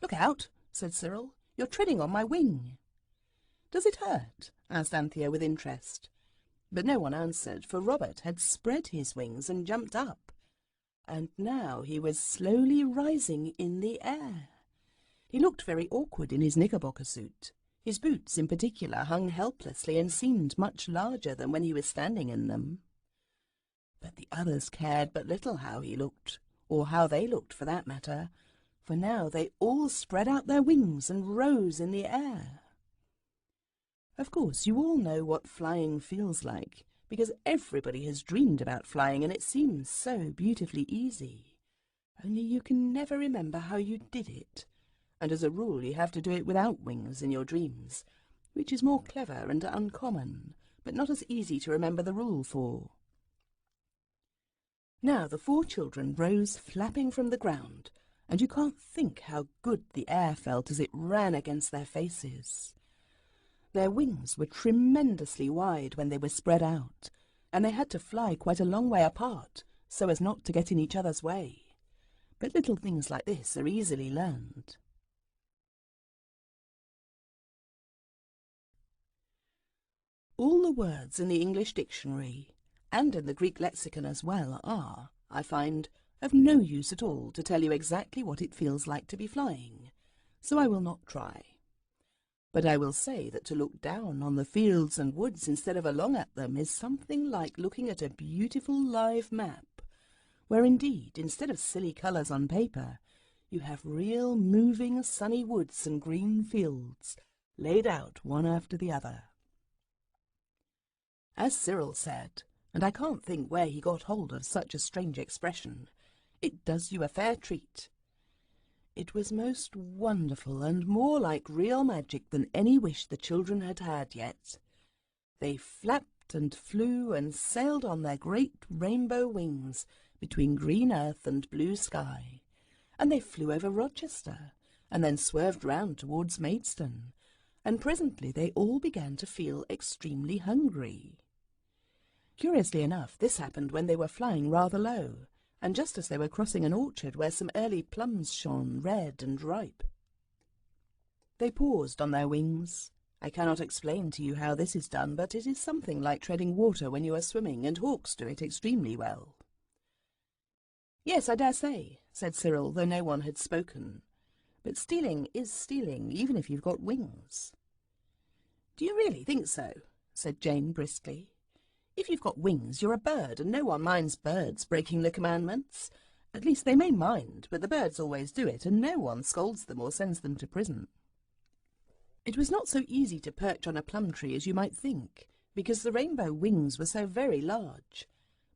"Look out," said Cyril. "You're treading on my wing." "Does it hurt?" asked Anthea with interest. But no one answered, for Robert had spread his wings and jumped up, and now he was slowly rising in the air. He looked very awkward in his knickerbocker suit. His boots, in particular, hung helplessly and seemed much larger than when he was standing in them. But the others cared but little how he looked, or how they looked for that matter, for now they all spread out their wings and rose in the air. Of course, you all know what flying feels like, because everybody has dreamed about flying, and it seems so beautifully easy. Only you can never remember how you did it, and as a rule you have to do it without wings in your dreams, which is more clever and uncommon, but not as easy to remember the rule for. Now the 4 children rose flapping from the ground, and you can't think how good the air felt as it ran against their faces. Their wings were tremendously wide when they were spread out, and they had to fly quite a long way apart so as not to get in each other's way. But little things like this are easily learned. All the words in the English dictionary, and in the Greek lexicon as well, are, I find, of no use at all to tell you exactly what it feels like to be flying, so I will not try. But I will say that to look down on the fields and woods instead of along at them is something like looking at a beautiful live map, where indeed, instead of silly colours on paper, you have real moving sunny woods and green fields, laid out one after the other. As Cyril said, and I can't think where he got hold of such a strange expression, it does you a fair treat. It was most wonderful and more like real magic than any wish the children had had yet. They flapped and flew and sailed on their great rainbow wings between green earth and blue sky, and they flew over Rochester, and then swerved round towards Maidstone, and presently they all began to feel extremely hungry. Curiously enough, this happened when they were flying rather low, and just as they were crossing an orchard where some early plums shone red and ripe. They paused on their wings. I cannot explain to you how this is done, but it is something like treading water when you are swimming, and hawks do it extremely well. "Yes, I dare say," said Cyril, though no one had spoken. "But stealing is stealing, even if you've got wings." "Do you really think so?" said Jane briskly. "If you've got wings, you're a bird, and no one minds birds breaking the commandments. At least they may mind, but the birds always do it, and no one scolds them or sends them to prison." It was not so easy to perch on a plum tree as you might think, because the rainbow wings were so very large.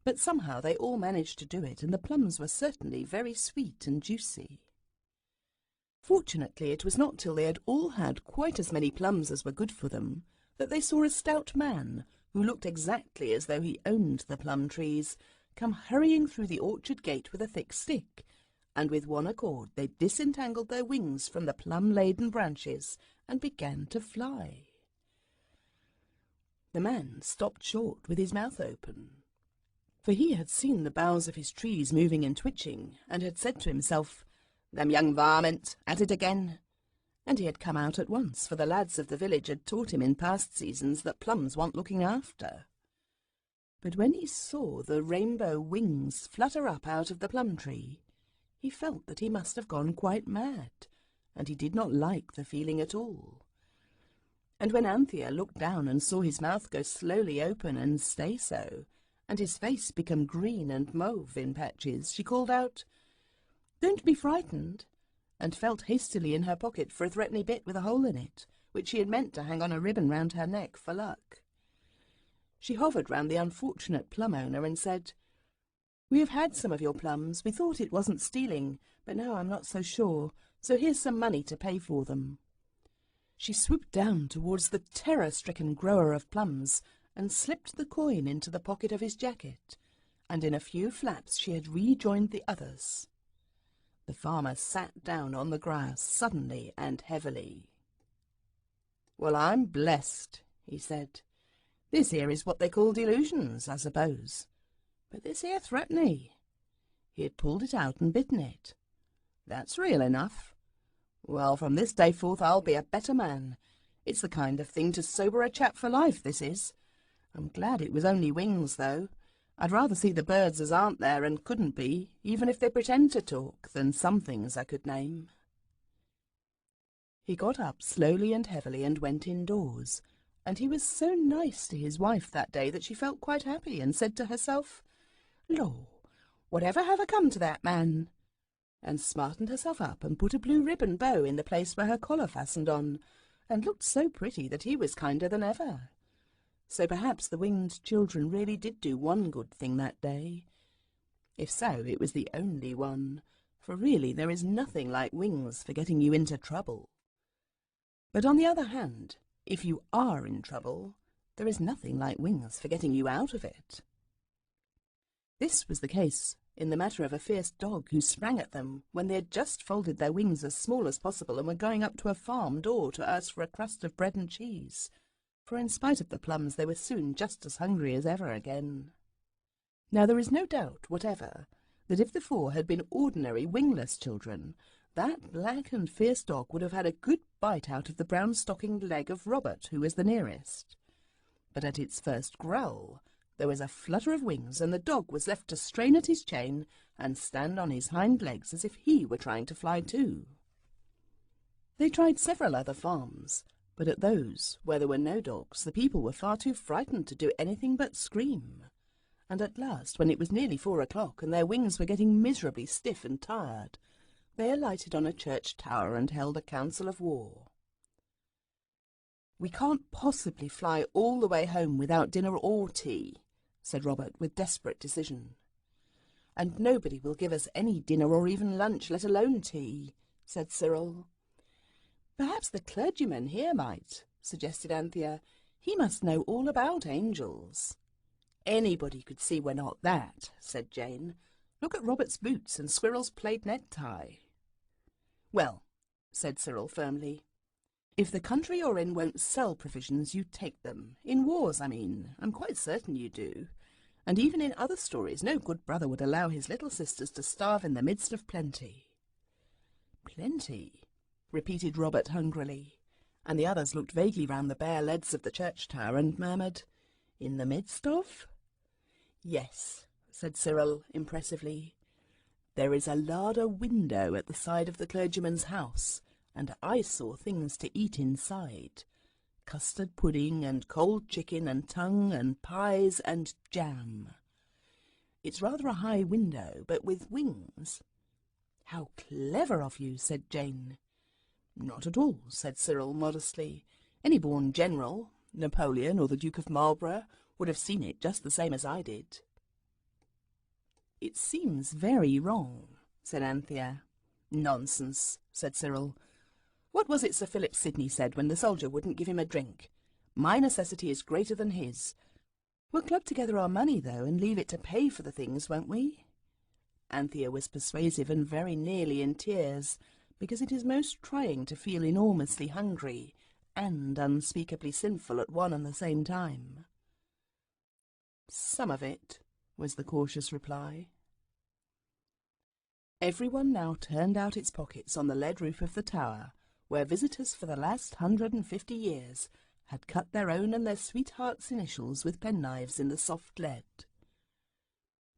But somehow they all managed to do it, and the plums were certainly very sweet and juicy. Fortunately, it was not till they had all had quite as many plums as were good for them that they saw a stout man, who looked exactly as though he owned the plum trees, come hurrying through the orchard gate with a thick stick, and with one accord they disentangled their wings from the plum-laden branches and began to fly. The man stopped short with his mouth open, for he had seen the boughs of his trees moving and twitching, and had said to himself, Them young varmints, at it again. And he had come out at once, for the lads of the village had taught him in past seasons that plums want looking after. But when he saw the rainbow wings flutter up out of the plum tree, he felt that he must have gone quite mad, and he did not like the feeling at all. And when Anthea looked down and saw his mouth go slowly open and stay so, and his face become green and mauve in patches, she called out, "Don't be frightened," and felt hastily in her pocket for a threepenny bit with a hole in it, which she had meant to hang on a ribbon round her neck for luck. She hovered round the unfortunate plum owner and said, "We have had some of your plums. We thought it wasn't stealing, but now I'm not so sure, so here's some money to pay for them." She swooped down towards the terror-stricken grower of plums and slipped the coin into the pocket of his jacket, and in a few flaps she had rejoined the others. The farmer sat down on the grass suddenly and heavily. "Well, I'm blessed," he said. "This here is what they call delusions, I suppose. But this here threepenny." He had pulled it out and bitten it. "That's real enough. Well, from this day forth I'll be a better man. It's the kind of thing to sober a chap for life, this is. I'm glad it was only wings, though. I'd rather see the birds as aren't there and couldn't be, even if they pretend to talk, than some things I could name." He got up slowly and heavily and went indoors, and he was so nice to his wife that day that she felt quite happy and said to herself, "Law, whatever have I come to that man?" and smartened herself up and put a blue ribbon bow in the place where her collar fastened on, and looked so pretty that he was kinder than ever. So perhaps the winged children really did do one good thing that day. If so, it was the only one, for really there is nothing like wings for getting you into trouble. But on the other hand, if you are in trouble, there is nothing like wings for getting you out of it. This was the case in the matter of a fierce dog who sprang at them when they had just folded their wings as small as possible and were going up to a farm door to ask for a crust of bread and cheese, for in spite of the plums they were soon just as hungry as ever again. Now there is no doubt whatever that if the four had been ordinary wingless children, that black and fierce dog would have had a good bite out of the brown-stockinged leg of Robert, who was the nearest. But at its first growl there was a flutter of wings, and the dog was left to strain at his chain and stand on his hind legs as if he were trying to fly too. They tried several other farms, but at those where there were no dogs the people were far too frightened to do anything but scream, and at last, when it was nearly 4 o'clock and their wings were getting miserably stiff and tired, they alighted on a church tower and held a council of war. "We can't possibly fly all the way home without dinner or tea," said Robert with desperate decision. "And nobody will give us any dinner or even lunch, let alone tea," said Cyril. "Perhaps the clergyman here might," suggested Anthea. "He must know all about angels." "Anybody could see we're not that," said Jane. "Look at Robert's boots and Squirrel's plaid necktie." "Well," said Cyril firmly, "if the country you're in won't sell provisions, you take them. In wars, I mean. I'm quite certain you do. And even in other stories, no good brother would allow his little sisters to starve in the midst of plenty." "Plenty," repeated Robert hungrily, and the others looked vaguely round the bare leads of the church tower and murmured, "In the midst of?" "Yes," said Cyril impressively. "There is a larder window at the side of the clergyman's house, and I saw things to eat inside. Custard pudding and cold chicken and tongue and pies and jam. It's rather a high window, but with wings." "How clever of you," said Jane. "Not at all," said Cyril modestly. "Any born general, Napoleon or the Duke of Marlborough, would have seen it just the same as I did." "It seems very wrong," said Anthea. "Nonsense," said Cyril. "What was it Sir Philip Sidney said when the soldier wouldn't give him a drink? 'My necessity is greater than his.' We'll club together our money, though, and leave it to pay for the things, won't we?" Anthea was persuasive and very nearly in tears, because it is most trying to feel enormously hungry and unspeakably sinful at one and the same time. "Some of it," was the cautious reply. Everyone now turned out its pockets on the lead roof of the tower, where visitors for the last 150 years had cut their own and their sweethearts' initials with penknives in the soft lead.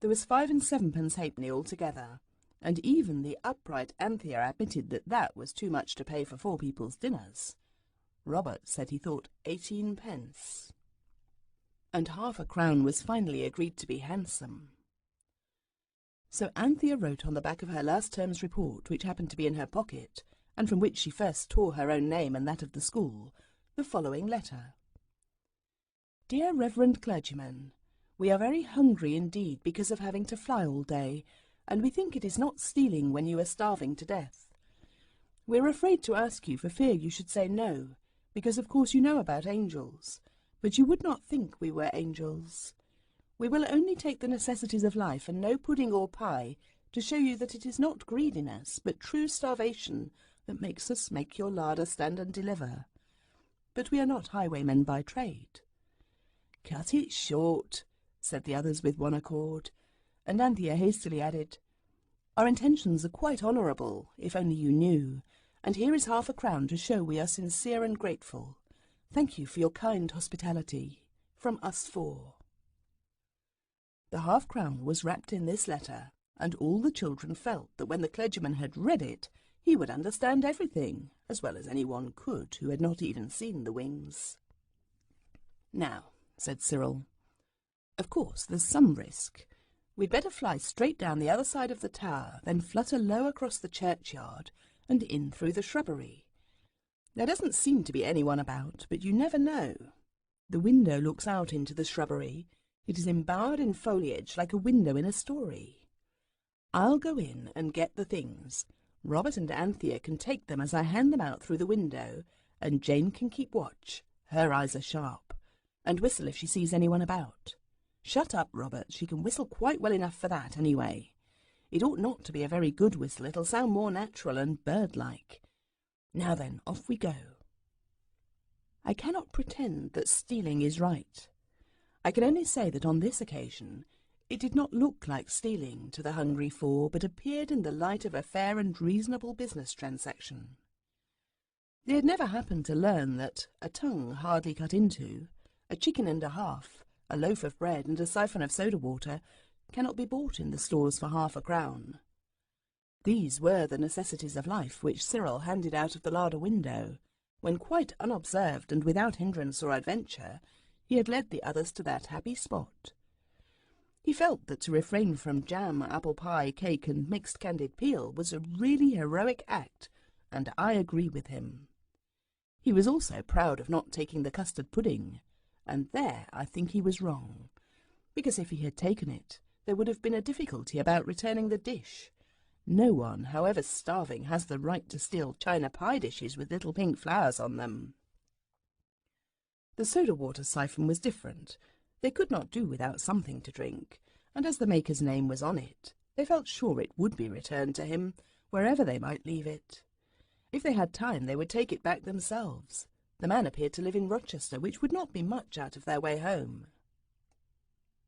There was 5 and 7 halfpenny altogether, and even the upright Anthea admitted that that was too much to pay for 4 people's dinners. Robert said he thought 18 pence. And half a crown was finally agreed to be handsome. So Anthea wrote on the back of her last term's report, which happened to be in her pocket, and from which she first tore her own name and that of the school, the following letter. Dear Reverend Clergyman, we are very hungry indeed because of having to fly all day, and we think it is not stealing when you are starving to death. We are afraid to ask you for fear you should say no, because of course you know about angels, but you would not think we were angels. We will only take the necessities of life and no pudding or pie to show you that it is not greediness, but true starvation that makes us make your larder stand and deliver. But we are not highwaymen by trade. Cut it short, said the others with one accord, and Anthea hastily added, Our intentions are quite honourable, if only you knew, and here is half a crown to show we are sincere and grateful. Thank you for your kind hospitality. From us 4. The half-crown was wrapped in this letter, and all the children felt that when the clergyman had read it, he would understand everything, as well as anyone could who had not even seen the wings. Now, said Cyril, of course there's some risk. We'd better fly straight down the other side of the tower, then flutter low across the churchyard and in through the shrubbery. There doesn't seem to be anyone about, but you never know. The window looks out into the shrubbery. It is embowered in foliage like a window in a story. I'll go in and get the things. Robert and Anthea can take them as I hand them out through the window, and Jane can keep watch, her eyes are sharp, and whistle if she sees anyone about. Shut up, Robert, she can whistle quite well enough for that, anyway. It ought not to be a very good whistle, it'll sound more natural and bird-like. Now then, off we go. I cannot pretend that stealing is right. I can only say that on this occasion it did not look like stealing to the hungry 4, but appeared in the light of a fair and reasonable business transaction. They had never happened to learn that a tongue hardly cut into, a chicken and a half, a loaf of bread and a siphon of soda-water cannot be bought in the stores for half a crown. These were the necessities of life which Cyril handed out of the larder window, when quite unobserved and without hindrance or adventure, he had led the others to that happy spot. He felt that to refrain from jam, apple pie, cake, and mixed candied peel was a really heroic act, and I agree with him. He was also proud of not taking the custard pudding, and there I think he was wrong, because if he had taken it, there would have been a difficulty about returning the dish. No one, however starving, has the right to steal china pie dishes with little pink flowers on them. The soda-water siphon was different. They could not do without something to drink, and as the maker's name was on it, they felt sure it would be returned to him, wherever they might leave it. If they had time, they would take it back themselves. The man appeared to live in Rochester, which would not be much out of their way home.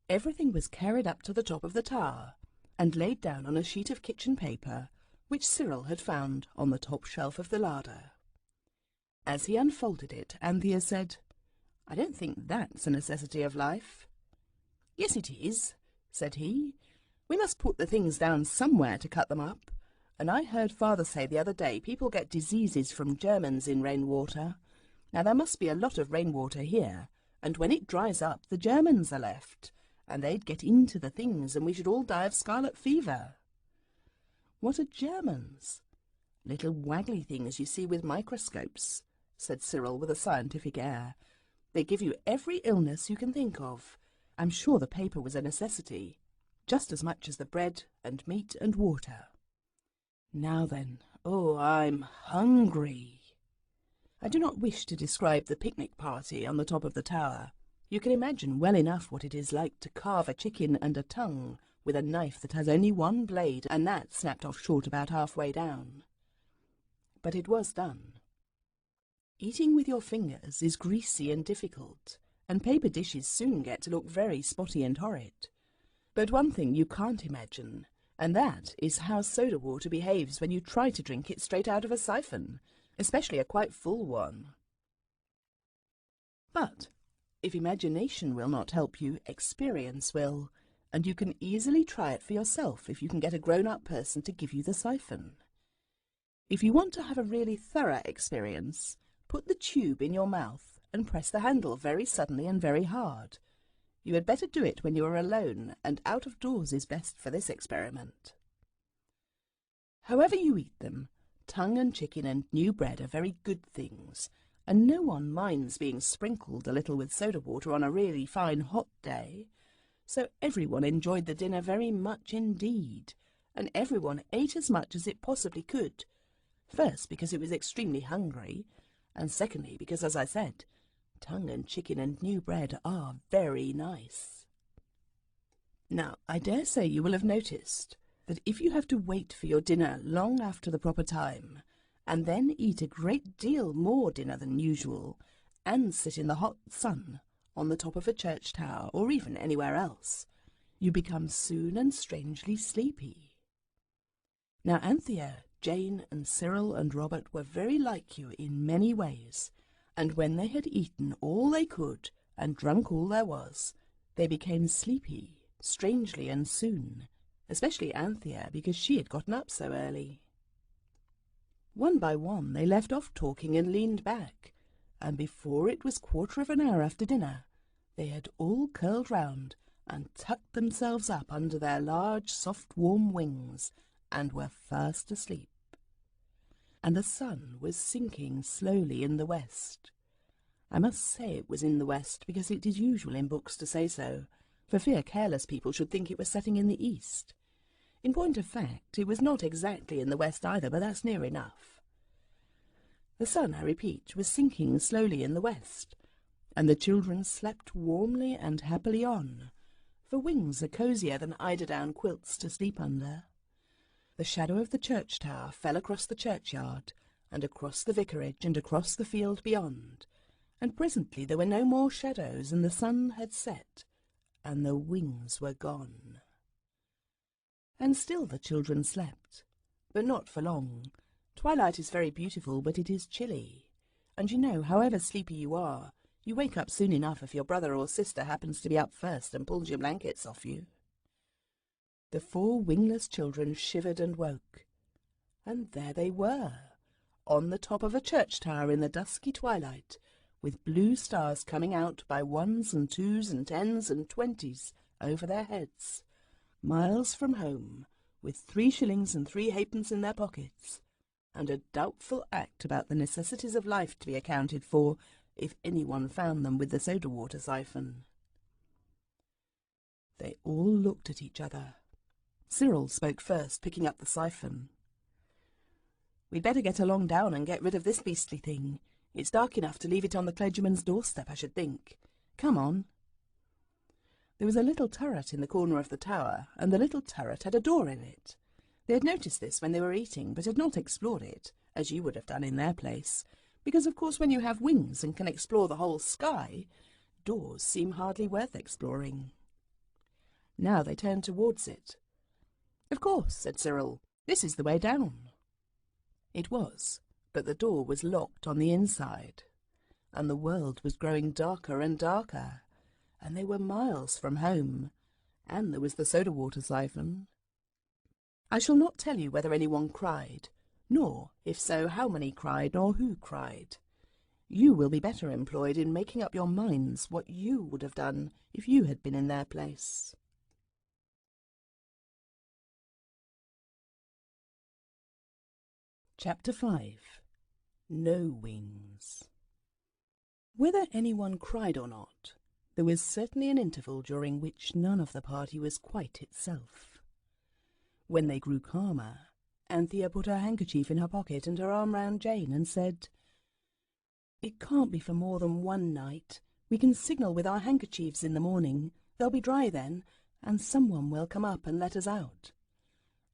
Everything was carried up to the top of the tower, and laid down on a sheet of kitchen paper, which Cyril had found on the top shelf of the larder. As he unfolded it, Anthea said, I don't think that's a necessity of life. Yes, it is, said he. We must put the things down somewhere to cut them up, and I heard father say the other day people get diseases from Germans in rainwater. Now there must be a lot of rainwater here, and when it dries up the Germans are left, and they'd get into the things and we should all die of scarlet fever. What are Germans? Little waggly things you see with microscopes, said Cyril with a scientific air. They give you every illness you can think of. I'm sure the paper was a necessity, just as much as the bread and meat and water. Now then, oh, I'm hungry. I do not wish to describe the picnic party on the top of the tower. You can imagine well enough what it is like to carve a chicken and a tongue with a knife that has only one blade, and that snapped off short about halfway down. But it was done. Eating with your fingers is greasy and difficult, and paper dishes soon get to look very spotty and horrid. But one thing you can't imagine, And that is how soda water behaves when you try to drink it straight out of a siphon, especially a quite full one. But if imagination will not help you, experience will, and you can easily try it for yourself if you can get a grown-up person to give you the siphon. If you want to have a really thorough experience, put the tube in your mouth and press the handle very suddenly and very hard. You had better do it when you are alone, and out of doors is best for this experiment. However you eat them, tongue and chicken and new bread are very good things, and no one minds being sprinkled a little with soda water on a really fine hot day, so everyone enjoyed the dinner very much indeed, and everyone ate as much as it possibly could, first because it was extremely hungry, and secondly because, as I said, tongue and chicken and new bread are very nice. Now, I dare say you will have noticed that if you have to wait for your dinner long after the proper time, and then eat a great deal more dinner than usual, and sit in the hot sun on the top of a church tower, or even anywhere else, you become soon and strangely sleepy. Now, Anthea, Jane, and Cyril and Robert were very like you in many ways, and when they had eaten all they could and drunk all there was, they became sleepy, strangely and soon, especially Anthea, because she had gotten up so early. One by one they left off talking and leaned back, and before it was 1/4 after dinner, they had all curled round and tucked themselves up under their large, soft, warm wings, and were fast asleep. And the sun was sinking slowly in the west. I must say it was in the west, because it is usual in books to say so, for fear careless people should think it was setting in the east. In point of fact, it was not exactly in the west either, but that's near enough. The sun, I repeat, was sinking slowly in the west, and the children slept warmly and happily on, for wings are cosier than eiderdown quilts to sleep under. The shadow of the church tower fell across the churchyard, and across the vicarage, and across the field beyond, and presently there were no more shadows, and the sun had set, and the wings were gone. And still the children slept, but not for long. Twilight is very beautiful, but it is chilly, and you know, however sleepy you are, you wake up soon enough if your brother or sister happens to be up first and pulls your blankets off you. The 4 wingless children shivered and woke, and there they were, on the top of a church tower in the dusky twilight, with blue stars coming out by 1s and 2s and 10s and 20s over their heads, miles from home, with 3 shillings and 3 halfpence in their pockets, and a doubtful act about the necessities of life to be accounted for if anyone found them with the soda-water siphon. They all looked at each other. Cyril spoke first, picking up the siphon. "We'd better get along down and get rid of this beastly thing. It's dark enough to leave it on the clergyman's doorstep, I should think. Come on." There was a little turret in the corner of the tower, and the little turret had a door in it. They had noticed this when they were eating, but had not explored it, as you would have done in their place, because of course when you have wings and can explore the whole sky, doors seem hardly worth exploring. Now they turned towards it. "Of course," said Cyril, "this is the way down." It was, but the door was locked on the inside, and the world was growing darker and darker, and they were miles from home, and there was the soda-water siphon. I shall not tell you whether anyone cried, nor, if so, how many cried, nor who cried. You will be better employed in making up your minds what you would have done if you had been in their place. Chapter 5. No Wings. Whether anyone cried or not, there was certainly an interval during which none of the party was quite itself. When they grew calmer, Anthea put her handkerchief in her pocket and her arm round Jane and said, "It can't be for more than 1 night. We can signal with our handkerchiefs in the morning. They'll be dry then, and someone will come up and let us out."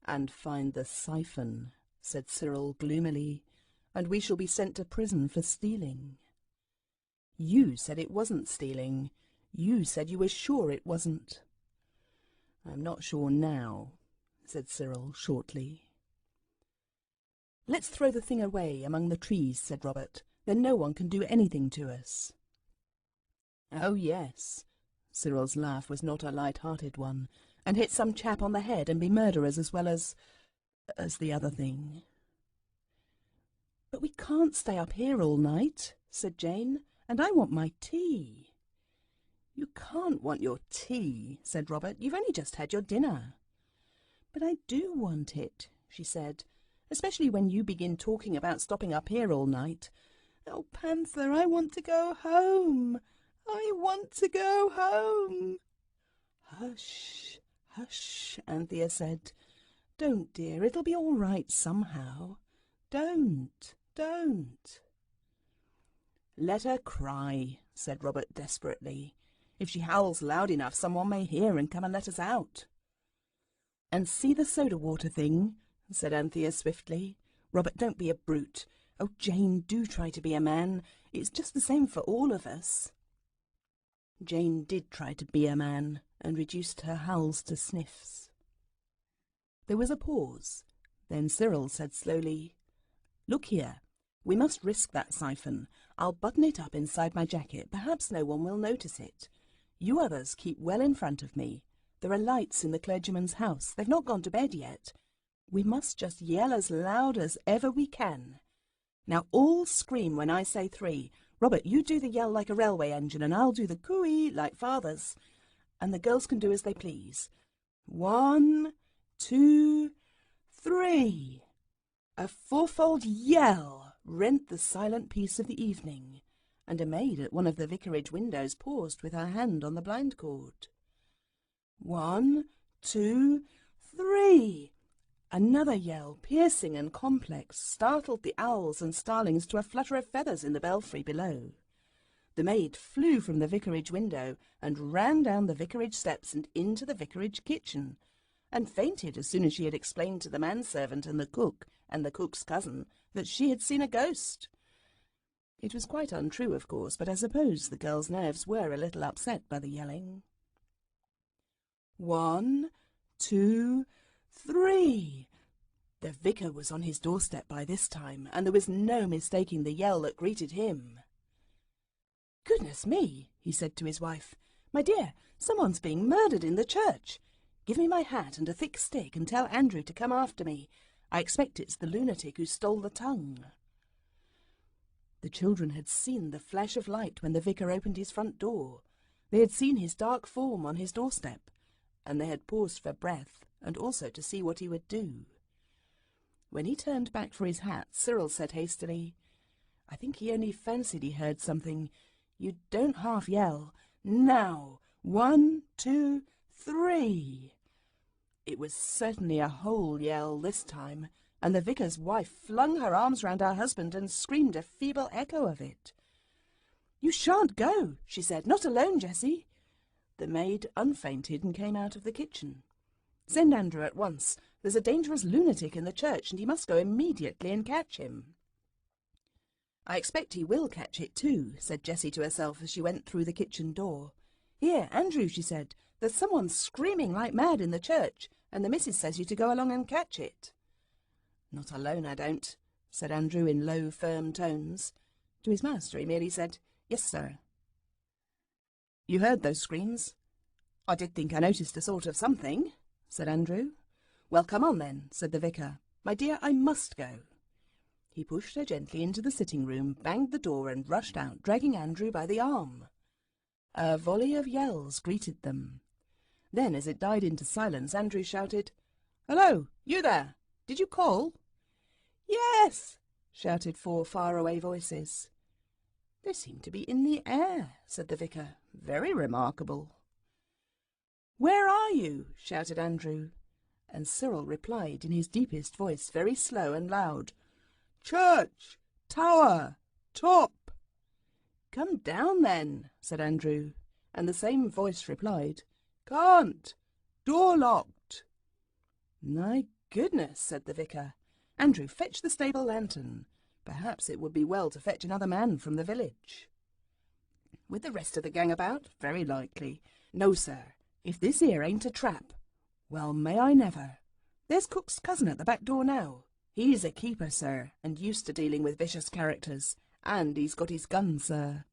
"And find the siphon," said Cyril gloomily, "and we shall be sent to prison for stealing." "You said it wasn't stealing. You said you were sure it wasn't." "I'm not sure now," said Cyril shortly. "Let's throw the thing away among the trees," said Robert. "Then no one can do anything to us." "Oh, yes." Cyril's laugh was not a light-hearted one, "and hit some chap on the head and be murderers as well as the other thing." "But we can't stay up here all night," said Jane, "and I want my tea." "You can't want your tea," said Robert. "You've only just had your dinner." "But I do want it," she said, "especially when you begin talking about stopping up here all night. Oh, Panther, I want to go home. I want to go home." "Hush, hush," Anthea said. "Don't, dear. It'll be all right somehow. Don't. "Let her cry," said Robert desperately. "If she howls loud enough, someone may hear and come and let us out." "And see the soda-water thing," said Anthea swiftly. "Robert, don't be a brute. Oh, Jane, do try to be a man. It's just the same for all of us." Jane did try to be a man, and reduced her howls to sniffs. There was a pause. Then Cyril said slowly, "Look here. We must risk that siphon. I'll button it up inside my jacket. Perhaps no one will notice it. You others keep well in front of me. There are lights in the clergyman's house. They've not gone to bed yet. We must just yell as loud as ever we can. Now all scream when I say 3. Robert, you do the yell like a railway engine, and I'll do the cooey like father's. And the girls can do as they please. 1, 2, 3. A fourfold yell rent the silent peace of the evening, and a maid at one of the vicarage windows paused with her hand on the blind cord. 1, 2, 3. Another yell, piercing and complex, startled the owls and starlings to a flutter of feathers in the belfry below. The maid flew from the vicarage window and ran down the vicarage steps and into the vicarage kitchen, and fainted as soon as she had explained to the manservant and the cook and the cook's cousin that she had seen a ghost. It was quite untrue, of course, but I suppose the girl's nerves were a little upset by the yelling. 1, 2, 3. The vicar was on his doorstep by this time, and there was no mistaking the yell that greeted him. "Goodness me," he said to his wife. "My dear, someone's being murdered in the church. Give me my hat and a thick stick and tell Andrew to come after me. I expect it's the lunatic who stole the tongue." The children had seen the flash of light when the vicar opened his front door. They had seen his dark form on his doorstep, and they had paused for breath and also to see what he would do. When he turned back for his hat, Cyril said hastily, "I think he only fancied he heard something. You don't half yell. Now, 1, 2, 3. It was certainly a whole yell this time, and the vicar's wife flung her arms round her husband and screamed a feeble echo of it. "You shan't go," she said. "Not alone, Jessie." The maid unfainted and came out of the kitchen. "Send Andrew at once. There's a dangerous lunatic in the church, and he must go immediately and catch him." "I expect he will catch it too," said Jessie to herself as she went through the kitchen door. "Here, Andrew," she said, "there's someone screaming like mad in the church, and the missus says you to go along and catch it." "Not alone, I don't," said Andrew in low, firm tones. To his master he merely said, "Yes, sir." "You heard those screams?" "I did think I noticed a sort of something," said Andrew. "Well, come on then," said the vicar. "My dear, I must go." He pushed her gently into the sitting-room, banged the door and rushed out, dragging Andrew by the arm. A volley of yells greeted them. Then, as it died into silence, Andrew shouted, "Hello, you there! Did you call?" "Yes!" shouted 4 far-away voices. "They seem to be in the air," said the vicar. "Very remarkable." "Where are you?" shouted Andrew, and Cyril replied in his deepest voice, very slow and loud, "Church, tower, top." "Come down then," said Andrew, and the same voice replied, "Can't, door locked." "My goodness," said the vicar. "Andrew, fetch the stable lantern. Perhaps it would be well to fetch another man from the village." "With the rest of the gang about? Very likely. No, sir, if this here ain't a trap. Well, may I never. There's Cook's cousin at the back door now. He's a keeper, sir, and used to dealing with vicious characters, and he's got his gun, sir."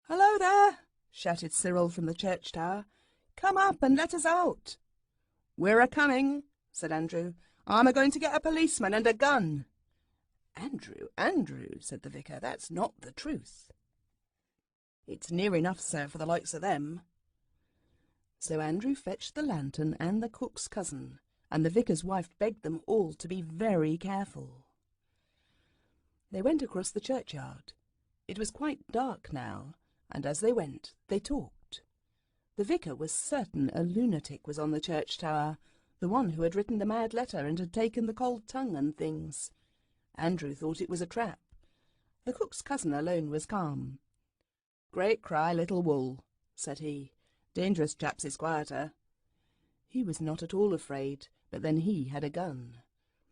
"Hello there!" shouted Cyril from the church tower. "Come up and let us out." "We're a-coming," said Andrew. "I'm a-going to get a policeman and a gun." "Andrew, Andrew," said the vicar, "that's not the truth." "It's near enough, sir, for the likes of them." So Andrew fetched the lantern and the cook's cousin, and the vicar's wife begged them all to be very careful. They went across the churchyard. It was quite dark now, and as they went, they talked. The vicar was certain a lunatic was on the church tower, the one who had written the mad letter and had taken the cold tongue and things. Andrew thought it was a trap. The cook's cousin alone was calm. "Great cry, little wool," said he. "Dangerous chaps is quieter." He was not at all afraid, but then he had a gun.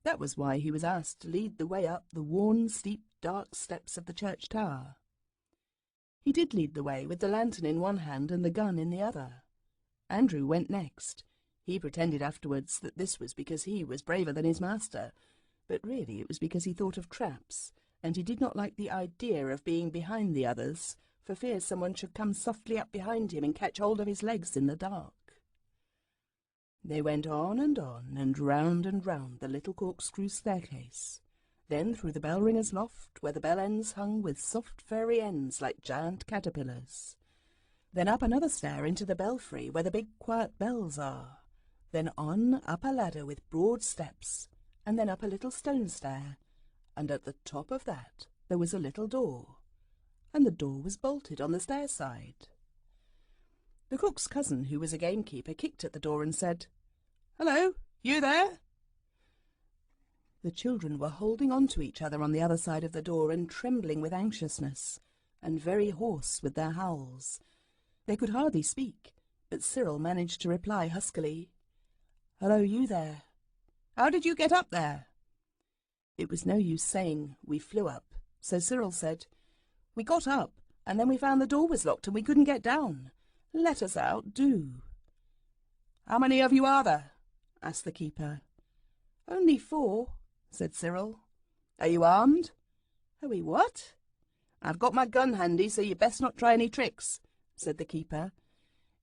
That was why he was asked to lead the way up the worn, steep, dark steps of the church tower. He did lead the way with the lantern in one hand and the gun in the other. Andrew went next. He pretended afterwards that this was because he was braver than his master, but really it was because he thought of traps, and he did not like the idea of being behind the others, for fear someone should come softly up behind him and catch hold of his legs in the dark. They went on and round the little corkscrew staircase, then through the bell-ringer's loft, where the bell ends hung with soft furry ends like giant caterpillars, then up another stair into the belfry, where the big quiet bells are, then on up a ladder with broad steps, and then up a little stone stair, and at the top of that there was a little door, and the door was bolted on the stair side. The cook's cousin, who was a gamekeeper, kicked at the door and said, "Hello, you there?" The children were holding on to each other on the other side of the door and trembling with anxiousness, and very hoarse with their howls. They could hardly speak, but Cyril managed to reply huskily, "Hello, you there. How did you get up there?" It was no use saying, "We flew up," so Cyril said, "We got up, and then we found the door was locked and we couldn't get down. Let us out, do." "How many of you are there?" asked the keeper. "Only 4, said Cyril. "Are you armed?" "Are we what?" "I've got my gun handy, so you best not try any tricks," said the keeper.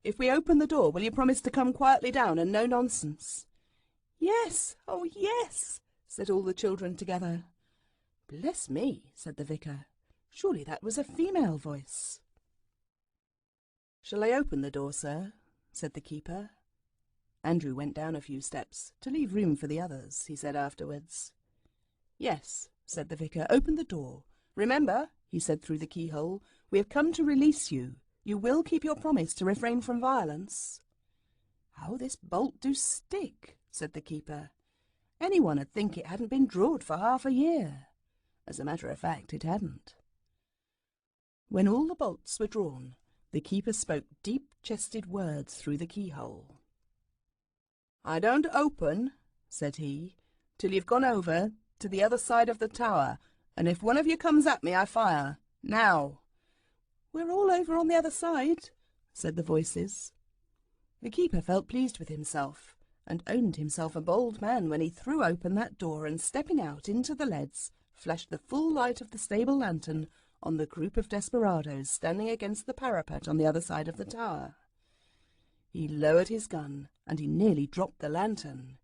"If we open the door, will you promise to come quietly down and no nonsense?" "Yes, oh yes," said all the children together. "Bless me," said the vicar. "Surely that was a female voice." "Shall I open the door, sir?" said the keeper. Andrew went down a few steps, to leave room for the others, he said afterwards. "Yes," said the vicar, "open the door. Remember," he said through the keyhole, "we have come to release you. You will keep your promise to refrain from violence." "How this bolt do stick," said the keeper. "Anyone 'ud think it hadn't been drawed for half a year." As a matter of fact, it hadn't. When all the bolts were drawn, the keeper spoke deep-chested words through the keyhole. "I don't open," said he, "till you've gone over to the other side of the tower, and if one of you comes at me, I fire. Now." "We're all over on the other side," said the voices. The keeper felt pleased with himself, and owned himself a bold man when he threw open that door and, stepping out into the leads, flashed the full light of the stable lantern on the group of desperadoes standing against the parapet on the other side of the tower. He lowered his gun, and he nearly dropped the lantern.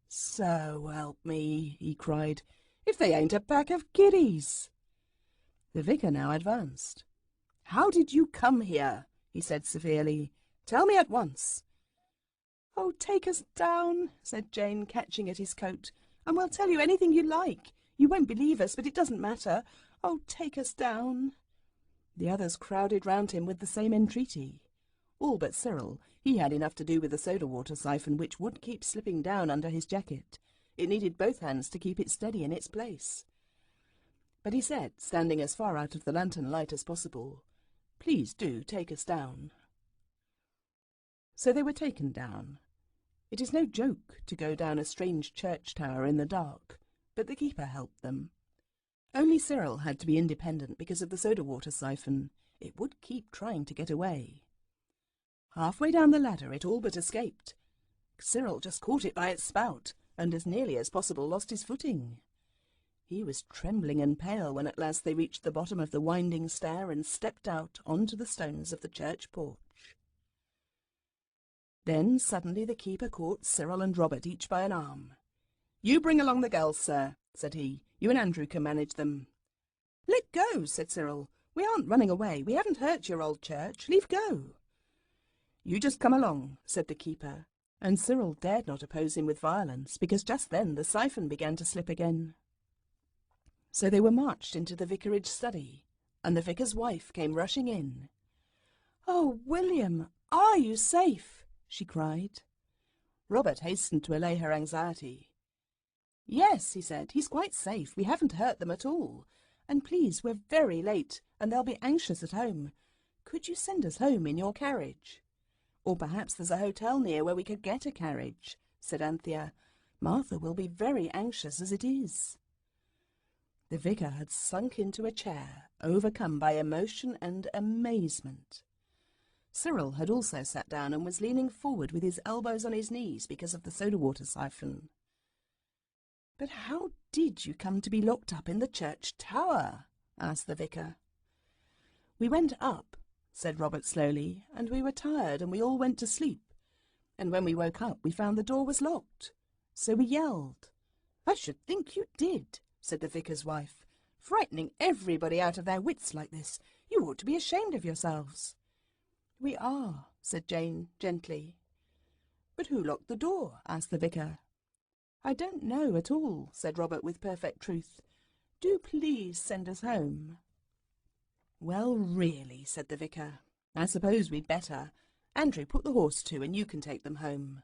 "So help me," he cried, "if they ain't a pack of kiddies!" The vicar now advanced. "How did you come here?" he said severely. "Tell me at once." "Oh, take us down," said Jane, catching at his coat, "and we'll tell you anything you like. You won't believe us, but it doesn't matter. Oh, take us down." The others crowded round him with the same entreaty. All but Cyril. He had enough to do with the soda-water siphon, which would keep slipping down under his jacket. It needed both hands to keep it steady in its place. But he said, standing as far out of the lantern light as possible, "Please do take us down." So they were taken down. It is no joke to go down a strange church tower in the dark, but the keeper helped them. Only Cyril had to be independent because of the soda-water siphon. It would keep trying to get away. Halfway down the ladder it all but escaped. Cyril just caught it by its spout, and as nearly as possible lost his footing. He was trembling and pale when at last they reached the bottom of the winding stair and stepped out onto the stones of the church porch. Then suddenly the keeper caught Cyril and Robert each by an arm. "You bring along the girls, sir," said he. "You and Andrew can manage them." "Let go," said Cyril. "We aren't running away. We haven't hurt your old church. Leave go." "You just come along," said the keeper, and Cyril dared not oppose him with violence, because just then the siphon began to slip again. So they were marched into the vicarage study, and the vicar's wife came rushing in. "Oh, William, are you safe?" she cried. Robert hastened to allay her anxiety. "Yes," he said, "he's quite safe. We haven't hurt them at all. And please, we're very late, and they'll be anxious at home. Could you send us home in your carriage? Or perhaps there's a hotel near where we could get a carriage," said Anthea. "Martha will be very anxious as it is." The vicar had sunk into a chair, overcome by emotion and amazement. Cyril had also sat down and was leaning forward with his elbows on his knees because of the soda-water siphon. "But how did you come to be locked up in the church tower?" asked the vicar. "We went up," said Robert slowly, "and we were tired and we all went to sleep. And when we woke up we found the door was locked. So we yelled." "I should think you did," said the vicar's wife. "Frightening everybody out of their wits like this. You ought to be ashamed of yourselves." "We are," said Jane gently. "But who locked the door?" asked the vicar. "I don't know at all," said Robert with perfect truth. "Do please send us home." "Well, really," said the vicar, "I suppose we'd better. Andrew, put the horse to, and you can take them home."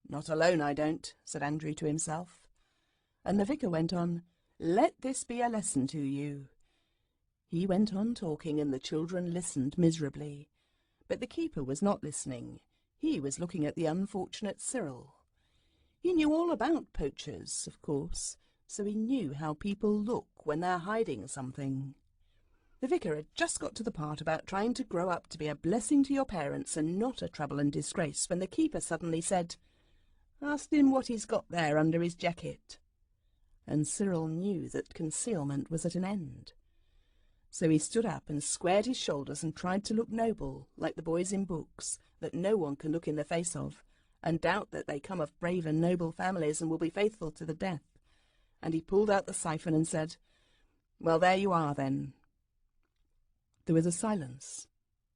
"Not alone, I don't," said Andrew to himself. And the vicar went on, "Let this be a lesson to you." He went on talking, and the children listened miserably. But the keeper was not listening. He was looking at the unfortunate Cyril. He knew all about poachers, of course, so he knew how people look when they're hiding something. The vicar had just got to the part about trying to grow up to be a blessing to your parents and not a trouble and disgrace when the keeper suddenly said, "Ask him what he's got there under his jacket." And Cyril knew that concealment was at an end. So he stood up and squared his shoulders and tried to look noble, like the boys in books, that no one can look in the face of, and doubt that they come of brave and noble families and will be faithful to the death. And he pulled out the siphon and said, "Well, there you are, then." There was a silence.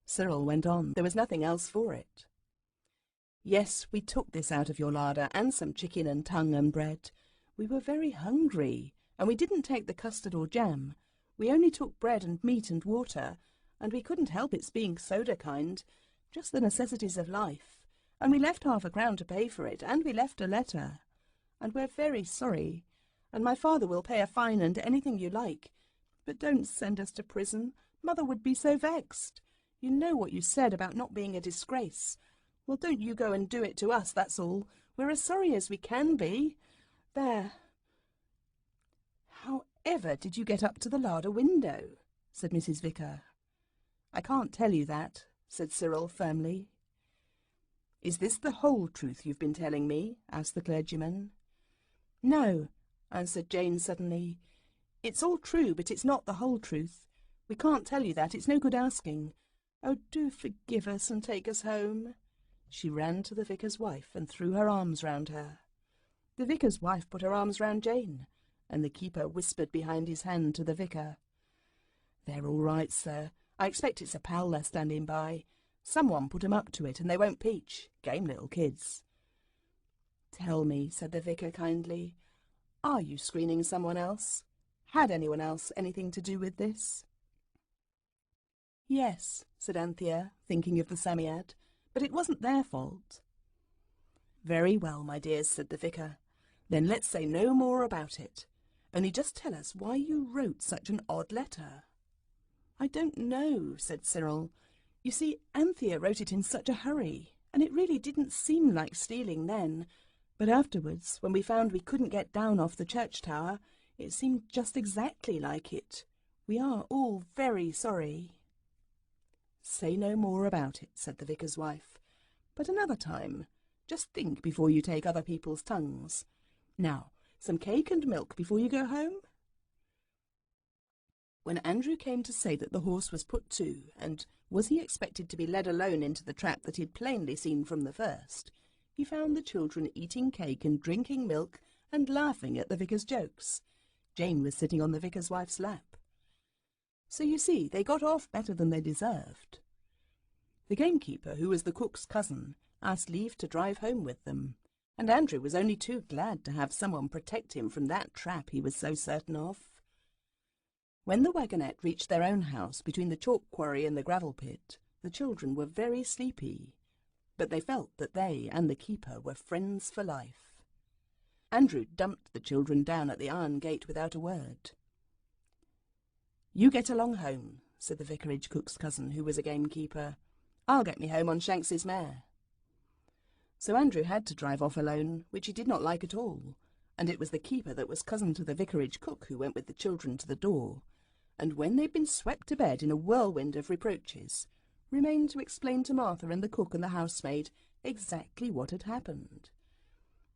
Cyril went on. There was nothing else for it. "Yes, we took this out of your larder, and some chicken and tongue and bread. We were very hungry, and we didn't take the custard or jam. We only took bread and meat and water, and we couldn't help its being soda kind, just the necessities of life. And we left £0.50 to pay for it, and we left a letter. And we're very sorry, and my father will pay a fine and anything you like. But don't send us to prison. Mother would be so vexed. You know what you said about not being a disgrace. Well, don't you go and do it to us, that's all. We're as sorry as we can be. There." "How ever did you get up to the larder window?" said Mrs. Vicar. "I can't tell you that," said Cyril firmly. "Is this the whole truth you've been telling me?" asked the clergyman. "No," answered Jane suddenly. "It's all true, but it's not the whole truth. We can't tell you that. It's no good asking. Oh, do forgive us and take us home." She ran to the vicar's wife and threw her arms round her. The vicar's wife put her arms round Jane, and the keeper whispered behind his hand to the vicar, "They're all right, sir. I expect it's a pal they're standing by. Someone put 'em up to it, and they won't peach. Game little kids." "Tell me," said the vicar kindly, "are you screening someone else? Had anyone else anything to do with this?" "Yes," said Anthea, thinking of the Psammead, "but it wasn't their fault." "Very well, my dears," said the vicar. "Then let's say no more about it. Only just tell us why you wrote such an odd letter." "I don't know," said Cyril. "You see, Anthea wrote it in such a hurry, and it really didn't seem like stealing then. But afterwards, when we found we couldn't get down off the church tower, it seemed just exactly like it. We are all very sorry." "Say no more about it," said the vicar's wife. "But another time, Just think before you take other people's tongues. Now, some cake and milk before you go home?" When Andrew came to say that the horse was put to, and was he expected to be led alone into the trap that he'd plainly seen from the first, he found the children eating cake and drinking milk and laughing at the vicar's jokes. Jane was sitting on the vicar's wife's lap. So you see, they got off better than they deserved. The gamekeeper, who was the cook's cousin, asked leave to drive home with them, and Andrew was only too glad to have someone protect him from that trap he was so certain of. When the wagonette reached their own house between the chalk quarry and the gravel pit, the children were very sleepy, but they felt that they and the keeper were friends for life. Andrew dumped the children down at the iron gate without a word. "You get along home," said the vicarage cook's cousin, who was a gamekeeper. "I'll get me home on Shanks's mare." So Andrew had to drive off alone, which he did not like at all, and it was the keeper that was cousin to the vicarage cook who went with the children to the door, and when they'd been swept to bed in a whirlwind of reproaches, remained to explain to Martha and the cook and the housemaid exactly what had happened.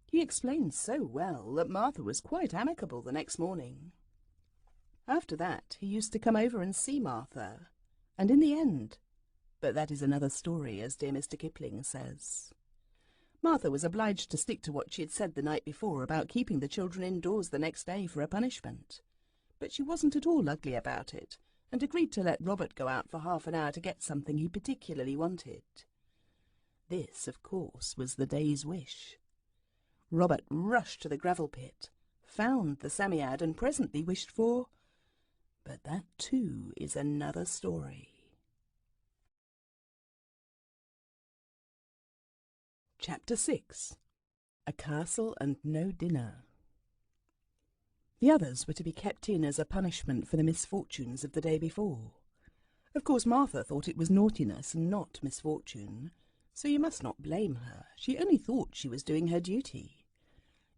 He explained so well that Martha was quite amicable the next morning. After that he used to come over and see Martha, and in the end— but that is another story, as dear Mr. Kipling says. Martha was obliged to stick to what she had said the night before about keeping the children indoors the next day for a punishment. But she wasn't at all ugly about it, and agreed to let Robert go out for half an hour to get something he particularly wanted. This, of course, was the day's wish. Robert rushed to the gravel pit, found the Psammead, and presently wished for— but that too is another story. Chapter 6. A Castle and No Dinner. The others were to be kept in as a punishment for the misfortunes of the day before. Of course Martha thought it was naughtiness and not misfortune, so you must not blame her. She only thought she was doing her duty.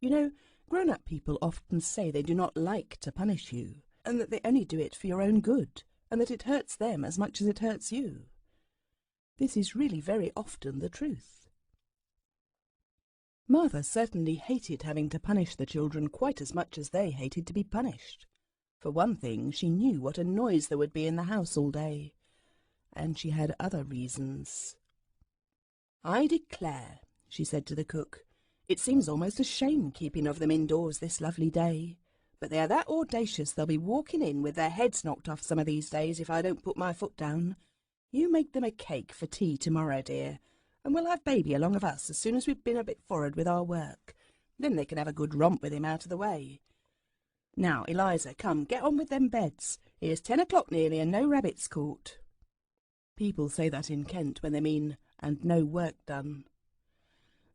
You know, grown-up people often say they do not like to punish you, and that they only do it for your own good, and that it hurts them as much as it hurts you. This is really very often the truth. Martha certainly hated having to punish the children quite as much as they hated to be punished. For one thing, she knew what a noise there would be in the house all day, and she had other reasons. "I declare," she said to the cook, "it seems almost a shame keeping of them indoors this lovely day. But they are that audacious they'll be walking in with their heads knocked off some of these days if I don't put my foot down. You make them a cake for tea tomorrow, dear, and we'll have baby along of us as soon as we've been a bit forward with our work. Then they can have a good romp with him out of the way. Now, Eliza, come, get on with them beds. Here's 10 o'clock nearly and no rabbits caught." People say that in Kent when they mean, "and no work done."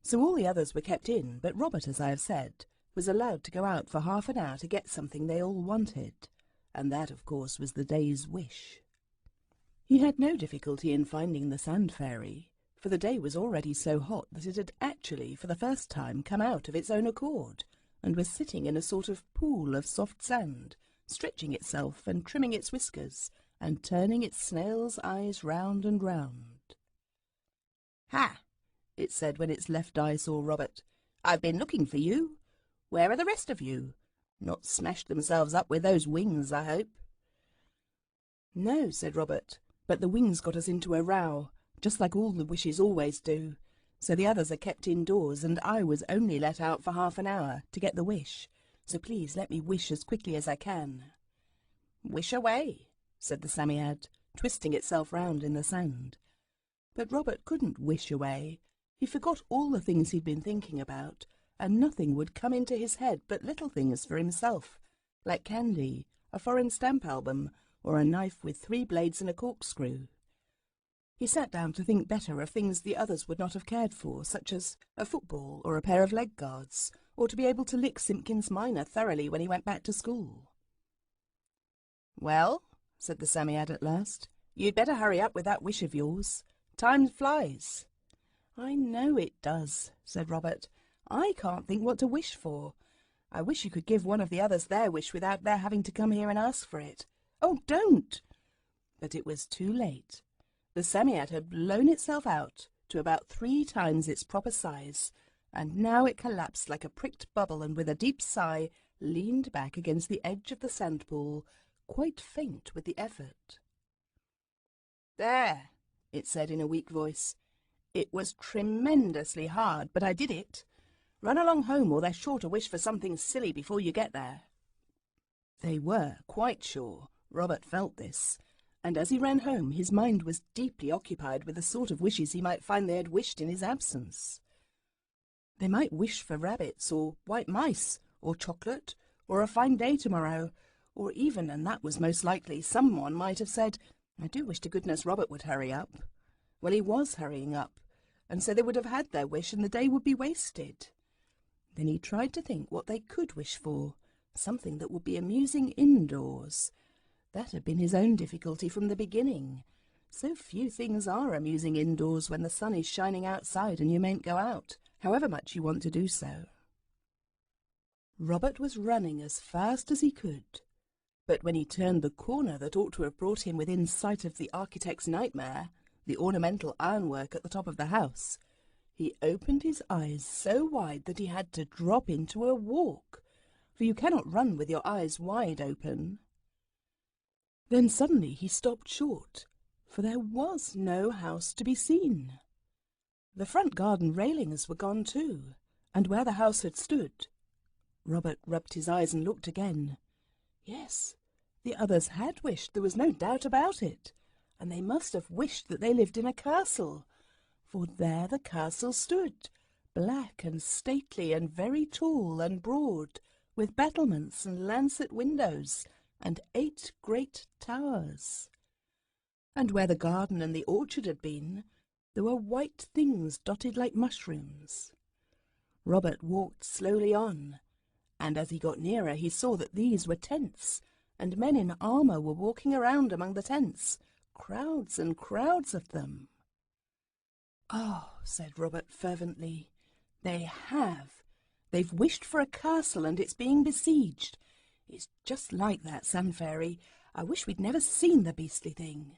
So all the others were kept in, but Robert, as I have said, was allowed to go out for half an hour to get something they all wanted, and that, of course, was the day's wish. He had no difficulty in finding the sand fairy, for the day was already so hot that it had actually, for the first time, come out of its own accord, and was sitting in a sort of pool of soft sand, stretching itself and trimming its whiskers, and turning its snail's eyes round and round. "Ha!" it said when its left eye saw Robert. "I've been looking for you. Where are the rest of you? Not smashed themselves up with those wings, I hope?" "No," said Robert, "but the wings got us into a row, just like all the wishes always do. So the others are kept indoors, and I was only let out for half an hour to get the wish. So please let me wish as quickly as I can." "Wish away," said the Psammead, twisting itself round in the sand. But Robert couldn't wish away. He forgot all the things he'd been thinking about, and nothing would come into his head but little things for himself, like candy, a foreign stamp album, or a knife with 3 blades and a corkscrew. He sat down to think better of things the others would not have cared for, such as a football or a pair of leg guards, or to be able to lick Simpkins minor thoroughly when he went back to school. "Well," said the Psammead at last, "you'd better hurry up with that wish of yours. Time flies." "I know it does," said Robert. "I can't think what to wish for. I wish you could give one of the others their wish without their having to come here and ask for it." "Oh, don't!" But it was too late. The Psammead had blown itself out, to about 3 times its proper size, and now it collapsed like a pricked bubble and with a deep sigh leaned back against the edge of the sand pool, quite faint with the effort. "There," it said in a weak voice. "It was tremendously hard, but I did it. Run along home, or they're sure to wish for something silly before you get there." They were quite sure. Robert felt this, and as he ran home his mind was deeply occupied with the sort of wishes he might find they had wished in his absence. They might wish for rabbits, or white mice, or chocolate, or a fine day tomorrow, or even, and that was most likely, someone might have said, "I do wish to goodness Robert would hurry up." Well, he was hurrying up, and so they would have had their wish and the day would be wasted. Then he tried to think what they could wish for, something that would be amusing indoors. That had been his own difficulty from the beginning. So few things are amusing indoors when the sun is shining outside and you mayn't go out, however much you want to do so. Robert was running as fast as he could, but when he turned the corner that ought to have brought him within sight of the architect's nightmare, the ornamental ironwork at the top of the house, he opened his eyes so wide that he had to drop into a walk, for you cannot run with your eyes wide open. Then suddenly he stopped short, for there was no house to be seen. The front garden railings were gone too, and where the house had stood, Robert rubbed his eyes and looked again. Yes, the others had wished, there was no doubt about it, and they must have wished that they lived in a castle, for there the castle stood, black and stately and very tall and broad, with battlements and lancet windows, and 8 great towers. And where the garden and the orchard had been, there were white things dotted like mushrooms. Robert walked slowly on, and as he got nearer he saw that these were tents, and men in armour were walking around among the tents, crowds and crowds of them. "Oh," said Robert fervently, "they have. They've wished for a castle and it's being besieged. It's just like that Sun Fairy. I wish we'd never seen the beastly thing."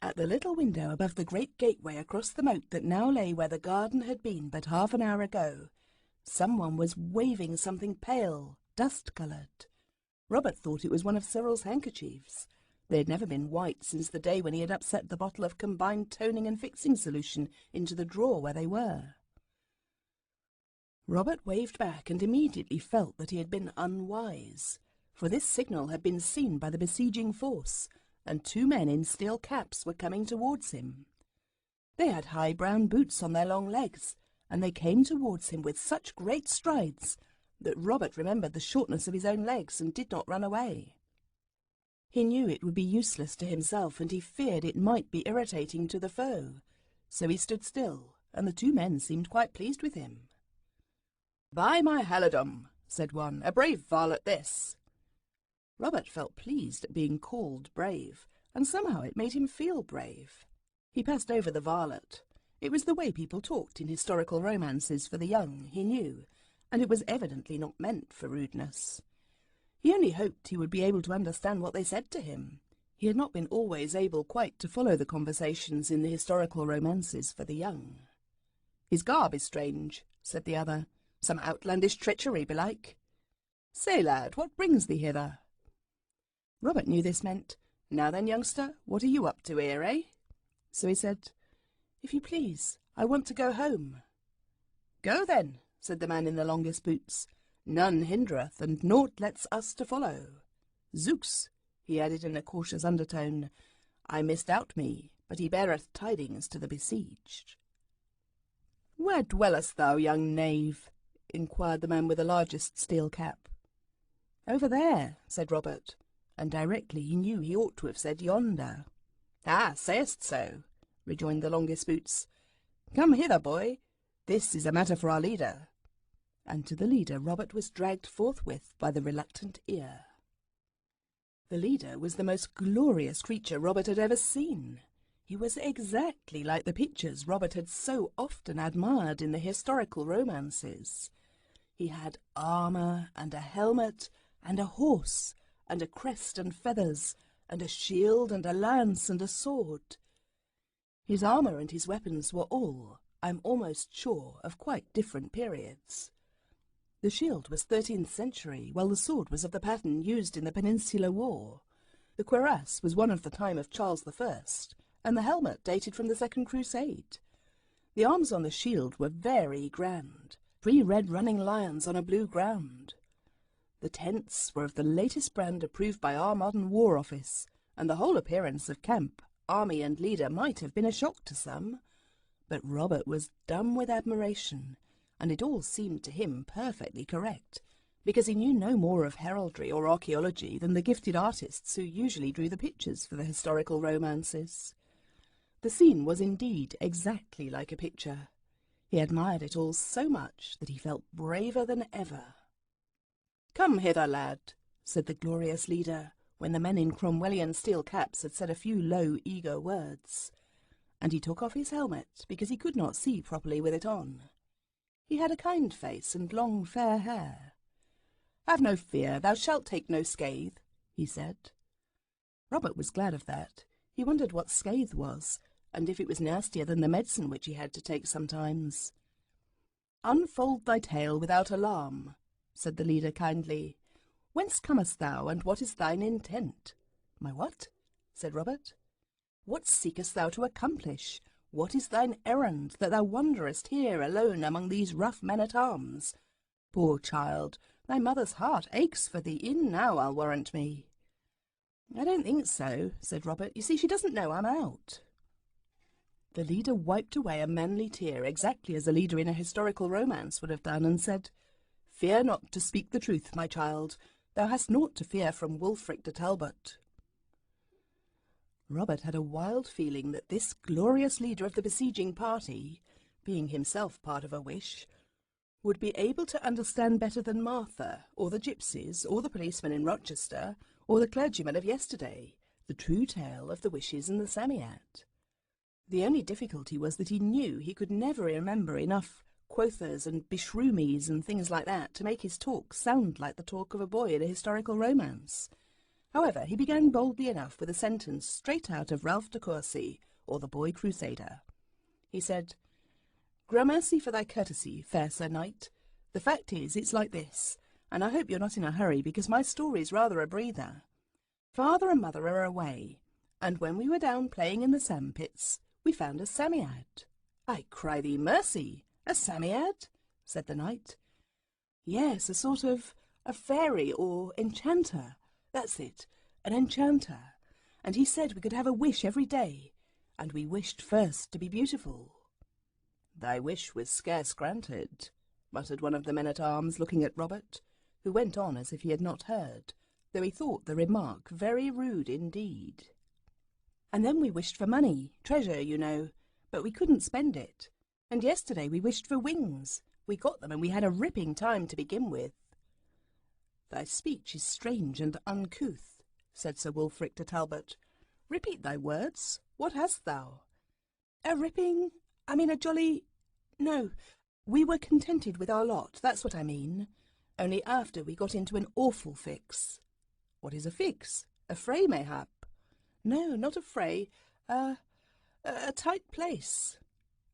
At the little window above the great gateway across the moat that now lay where the garden had been but half an hour ago, someone was waving something pale, dust-coloured. Robert thought it was one of Cyril's handkerchiefs. They had never been white since the day when he had upset the bottle of combined toning and fixing solution into the drawer where they were. Robert waved back and immediately felt that he had been unwise, for this signal had been seen by the besieging force, and 2 men in steel caps were coming towards him. They had high brown boots on their long legs, and they came towards him with such great strides that Robert remembered the shortness of his own legs and did not run away. He knew it would be useless to himself, and he feared it might be irritating to the foe, so he stood still, and the 2 men seemed quite pleased with him. "By my halidom," said one, "a brave varlet this." Robert felt pleased at being called brave, and somehow it made him feel brave. He passed over the varlet. It was the way people talked in historical romances for the young, he knew, and it was evidently not meant for rudeness. He only hoped he would be able to understand what they said to him. He had not been always able quite to follow the conversations in the historical romances for the young. "His garb is strange," said the other. "Some outlandish treachery, belike. Say, lad, what brings thee hither?" Robert knew this meant, "Now then, youngster, what are you up to here, eh?" So he said, "If you please, I want to go home." "Go then," said the man in the longest boots. "None hindereth, and naught lets us to follow. Zooks," he added in a cautious undertone, "I misdoubt me, but he beareth tidings to the besieged." "Where dwellest thou, young knave?" inquired the man with the largest steel cap. "Over there," said Robert, and directly he knew he ought to have said yonder. "Ah, sayest so?" rejoined the longest boots. "Come hither, boy. This is a matter for our leader." And to the leader Robert was dragged forthwith by the reluctant ear. The leader was the most glorious creature Robert had ever seen. He was exactly like the pictures Robert had so often admired in the historical romances. He had armour and a helmet and a horse and a crest and feathers and a shield and a lance and a sword. His armour and his weapons were all, I'm almost sure, of quite different periods. The shield was 13th century, while the sword was of the pattern used in the Peninsular War. The cuirass was one of the time of Charles I, and the helmet dated from the Second Crusade. The arms on the shield were very grand, 3 red running lions on a blue ground. The tents were of the latest brand approved by our modern War Office, and the whole appearance of camp, army and leader might have been a shock to some. But Robert was dumb with admiration, and it all seemed to him perfectly correct, because he knew no more of heraldry or archaeology than the gifted artists who usually drew the pictures for the historical romances. The scene was indeed exactly like a picture. He admired it all so much that he felt braver than ever. "Come hither, lad," said the glorious leader, when the men in Cromwellian steel caps had said a few low, eager words. And he took off his helmet, because he could not see properly with it on. He had a kind face and long fair hair. "Have no fear, thou shalt take no scathe," he said. Robert was glad of that. He wondered what scathe was, and if it was nastier than the medicine which he had to take sometimes. "Unfold thy tale without alarm," said the leader kindly. "Whence comest thou, and what is thine intent?" "My what?" said Robert. "What seekest thou to accomplish? What is thine errand, that thou wanderest here alone among these rough men-at-arms? Poor child, thy mother's heart aches for thee e'en now, I'll warrant me." "I don't think so," said Robert. "You see, she doesn't know I'm out." The leader wiped away a manly tear, exactly as a leader in a historical romance would have done, and said, "Fear not to speak the truth, my child. Thou hast naught to fear from Wulfric de Talbot." Robert had a wild feeling that this glorious leader of the besieging party, being himself part of a wish, would be able to understand better than Martha, or the gypsies, or the policeman in Rochester, or the clergyman of yesterday, the true tale of the wishes and the Psammead. The only difficulty was that he knew he could never remember enough quothers and bishroomies and things like that to make his talk sound like the talk of a boy in a historical romance. However, he began boldly enough with a sentence straight out of Ralph de Courcy, or the Boy Crusader. He said, "Gramercy for thy courtesy, fair Sir Knight. The fact is, it's like this, and I hope you're not in a hurry, because my story's rather a breather. Father and mother are away, and when we were down playing in the sandpits, we found a Psammead." "I cry thee mercy! A Psammead?" said the knight. "Yes, a sort of a fairy or enchanter. That's it, an enchanter. And he said we could have a wish every day, and we wished first to be beautiful." "Thy wish was scarce granted," muttered one of the men-at-arms, looking at Robert, who went on as if he had not heard, though he thought the remark very rude indeed. "And then we wished for money, treasure, you know, but we couldn't spend it. And yesterday we wished for wings. We got them, and we had a ripping time to begin with." "Thy speech is strange and uncouth," said Sir Wulfric de Talbot. "Repeat thy words. What hast thou?" "A ripping? I mean a jolly... No, we were contented with our lot, that's what I mean. Only after we got into an awful fix." "What is a fix? A fray, mayhap?" "No, not a fray. A tight place."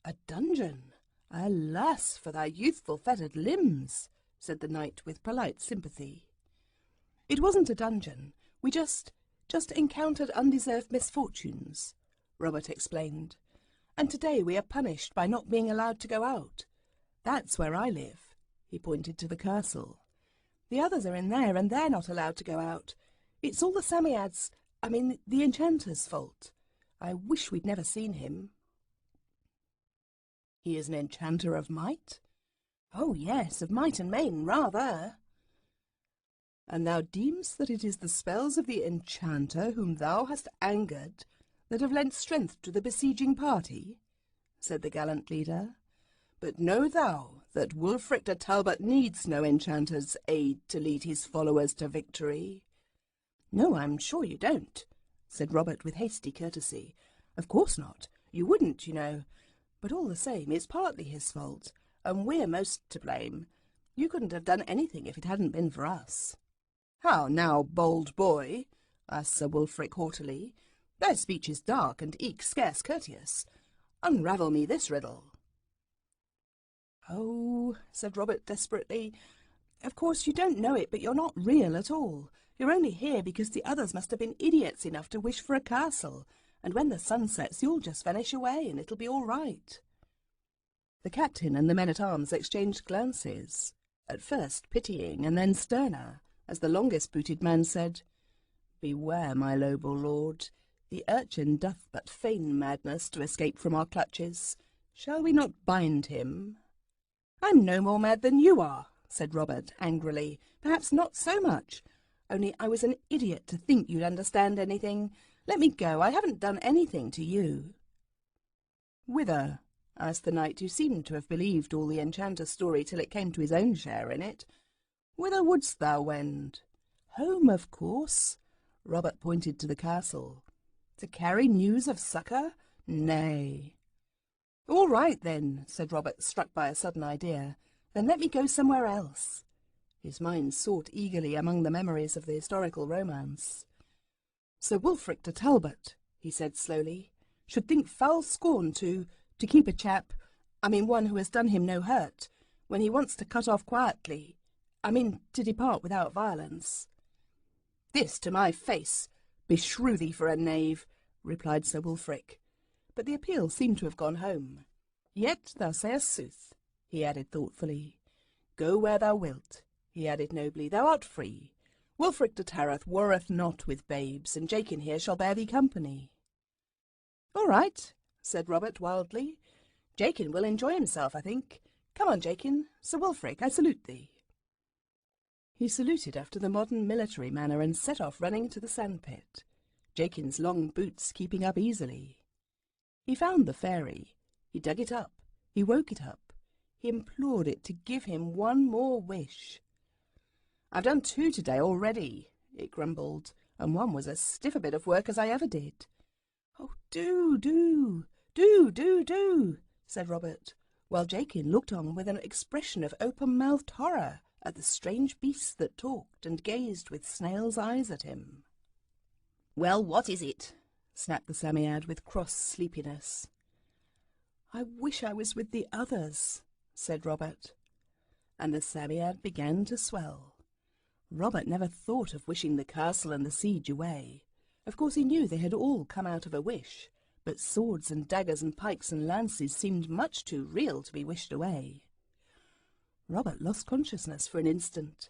"A dungeon? Alas for thy youthful fettered limbs," said the knight with polite sympathy. "It wasn't a dungeon. We just encountered undeserved misfortunes," Robert explained. "And today we are punished by not being allowed to go out. That's where I live." He pointed to the castle. "The others are in there, and they're not allowed to go out. It's all the Psammead's, the enchanter's fault. I wish we'd never seen him." "He is an enchanter of might?" "Oh, yes, of might and main, rather." "And thou deemest that it is the spells of the enchanter whom thou hast angered that have lent strength to the besieging party?" said the gallant leader. "But know thou that Wulfric de Talbot needs no enchanter's aid to lead his followers to victory." "No, I'm sure you don't," said Robert with hasty courtesy. "Of course not. You wouldn't, you know. But all the same, it's partly his fault, and we're most to blame. You couldn't have done anything if it hadn't been for us." "How now, bold boy?" asked Sir Wulfric haughtily. "Thy speech is dark, and eke scarce courteous. Unravel me this riddle." "Oh," said Robert desperately, "of course you don't know it, but you're not real at all. You're only here because the others must have been idiots enough to wish for a castle, and when the sun sets you'll just vanish away and it'll be all right." The captain and the men-at-arms exchanged glances, at first pitying and then sterner, as the longest-booted man said, "Beware, my noble lord. The urchin doth but feign madness to escape from our clutches. Shall we not bind him?" "I'm no more mad than you are," said Robert angrily. "Perhaps not so much. Only I was an idiot to think you'd understand anything. Let me go. I haven't done anything to you." "Whither?" asked the knight, who seemed to have believed all the enchanter's story till it came to his own share in it. "Whither wouldst thou wend?" "Home, of course." Robert pointed to the castle. "To carry news of succour? Nay." "All right, then," said Robert, struck by a sudden idea. "Then let me go somewhere else." His mind sought eagerly among the memories of the historical romance. "Sir Wulfric de Talbot," he said slowly, "should think foul scorn to keep a chap, one who has done him no hurt, when he wants to cut off quietly, to depart without violence." "This to my face! Beshrew thee for a knave," replied Sir Wulfric. But the appeal seemed to have gone home. "Yet thou sayest sooth," he added thoughtfully. "Go where thou wilt," he added nobly, "thou art free. Wulfric de Tareth warreth not with babes, and Jakin here shall bear thee company." "All right," said Robert wildly. "Jakin will enjoy himself, I think. Come on, Jakin. Sir Wulfric, I salute thee." He saluted after the modern military manner and set off running to the sandpit, Jakin's long boots keeping up easily. He found the fairy. He dug it up. He woke it up. He implored it to give him one more wish. "I've done 2 today already," it grumbled, "and one was as stiff a bit of work as I ever did." "Oh, do, said Robert, while Jakin looked on with an expression of open-mouthed horror at the strange beast that talked and gazed with snail's eyes at him. "Well, what is it?" snapped the Psammead with cross sleepiness. "I wish I was with the others," said Robert. And the Psammead began to swell. Robert never thought of wishing the castle and the siege away. Of course he knew they had all come out of a wish, but swords and daggers and pikes and lances seemed much too real to be wished away. Robert lost consciousness for an instant.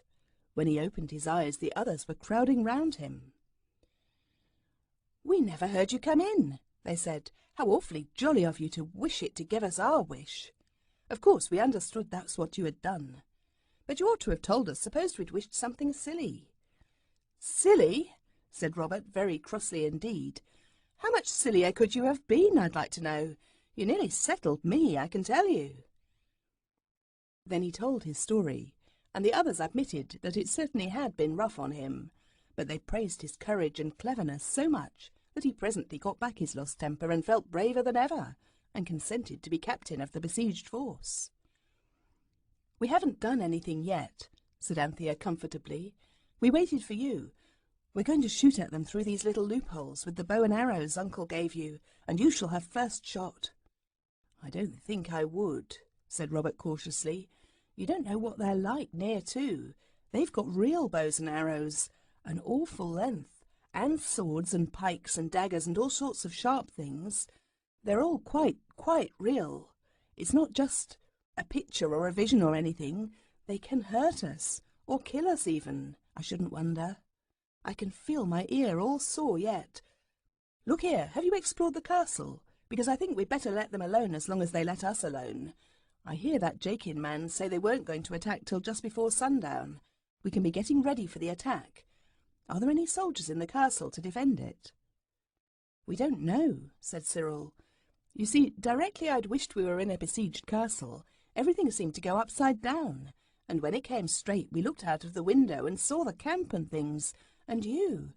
When he opened his eyes, the others were crowding round him. "We never heard you come in," they said. "How awfully jolly of you to wish it to give us our wish. Of course, we understood that's what you had done. But you ought to have told us. Suppose we'd wished something silly." "Silly?" said Robert, very crossly indeed. "How much sillier could you have been, I'd like to know? You nearly settled me, I can tell you." Then he told his story, and the others admitted that it certainly had been rough on him, but they praised his courage and cleverness so much that he presently got back his lost temper and felt braver than ever, and consented to be captain of the besieged force. "We haven't done anything yet," said Anthea comfortably. "We waited for you. We're going to shoot at them through these little loopholes with the bow and arrows Uncle gave you, and you shall have first shot." "I don't think I would," said Robert cautiously. "You don't know what they're like near to. They've got real bows and arrows, an awful length, and swords and pikes and daggers and all sorts of sharp things. They're all quite real. It's not just a picture or a vision or anything. They can hurt us, or kill us even, I shouldn't wonder. I can feel my ear all sore yet. Look here, have you explored the castle? Because I think we'd better let them alone as long as they let us alone. I hear that Jakin man say they weren't going to attack till just before sundown. We can be getting ready for the attack. Are there any soldiers in the castle to defend it?" "We don't know," said Cyril. "You see, directly I'd wished we were in a besieged castle, everything seemed to go upside down, and when it came straight we looked out of the window and saw the camp and things, and you.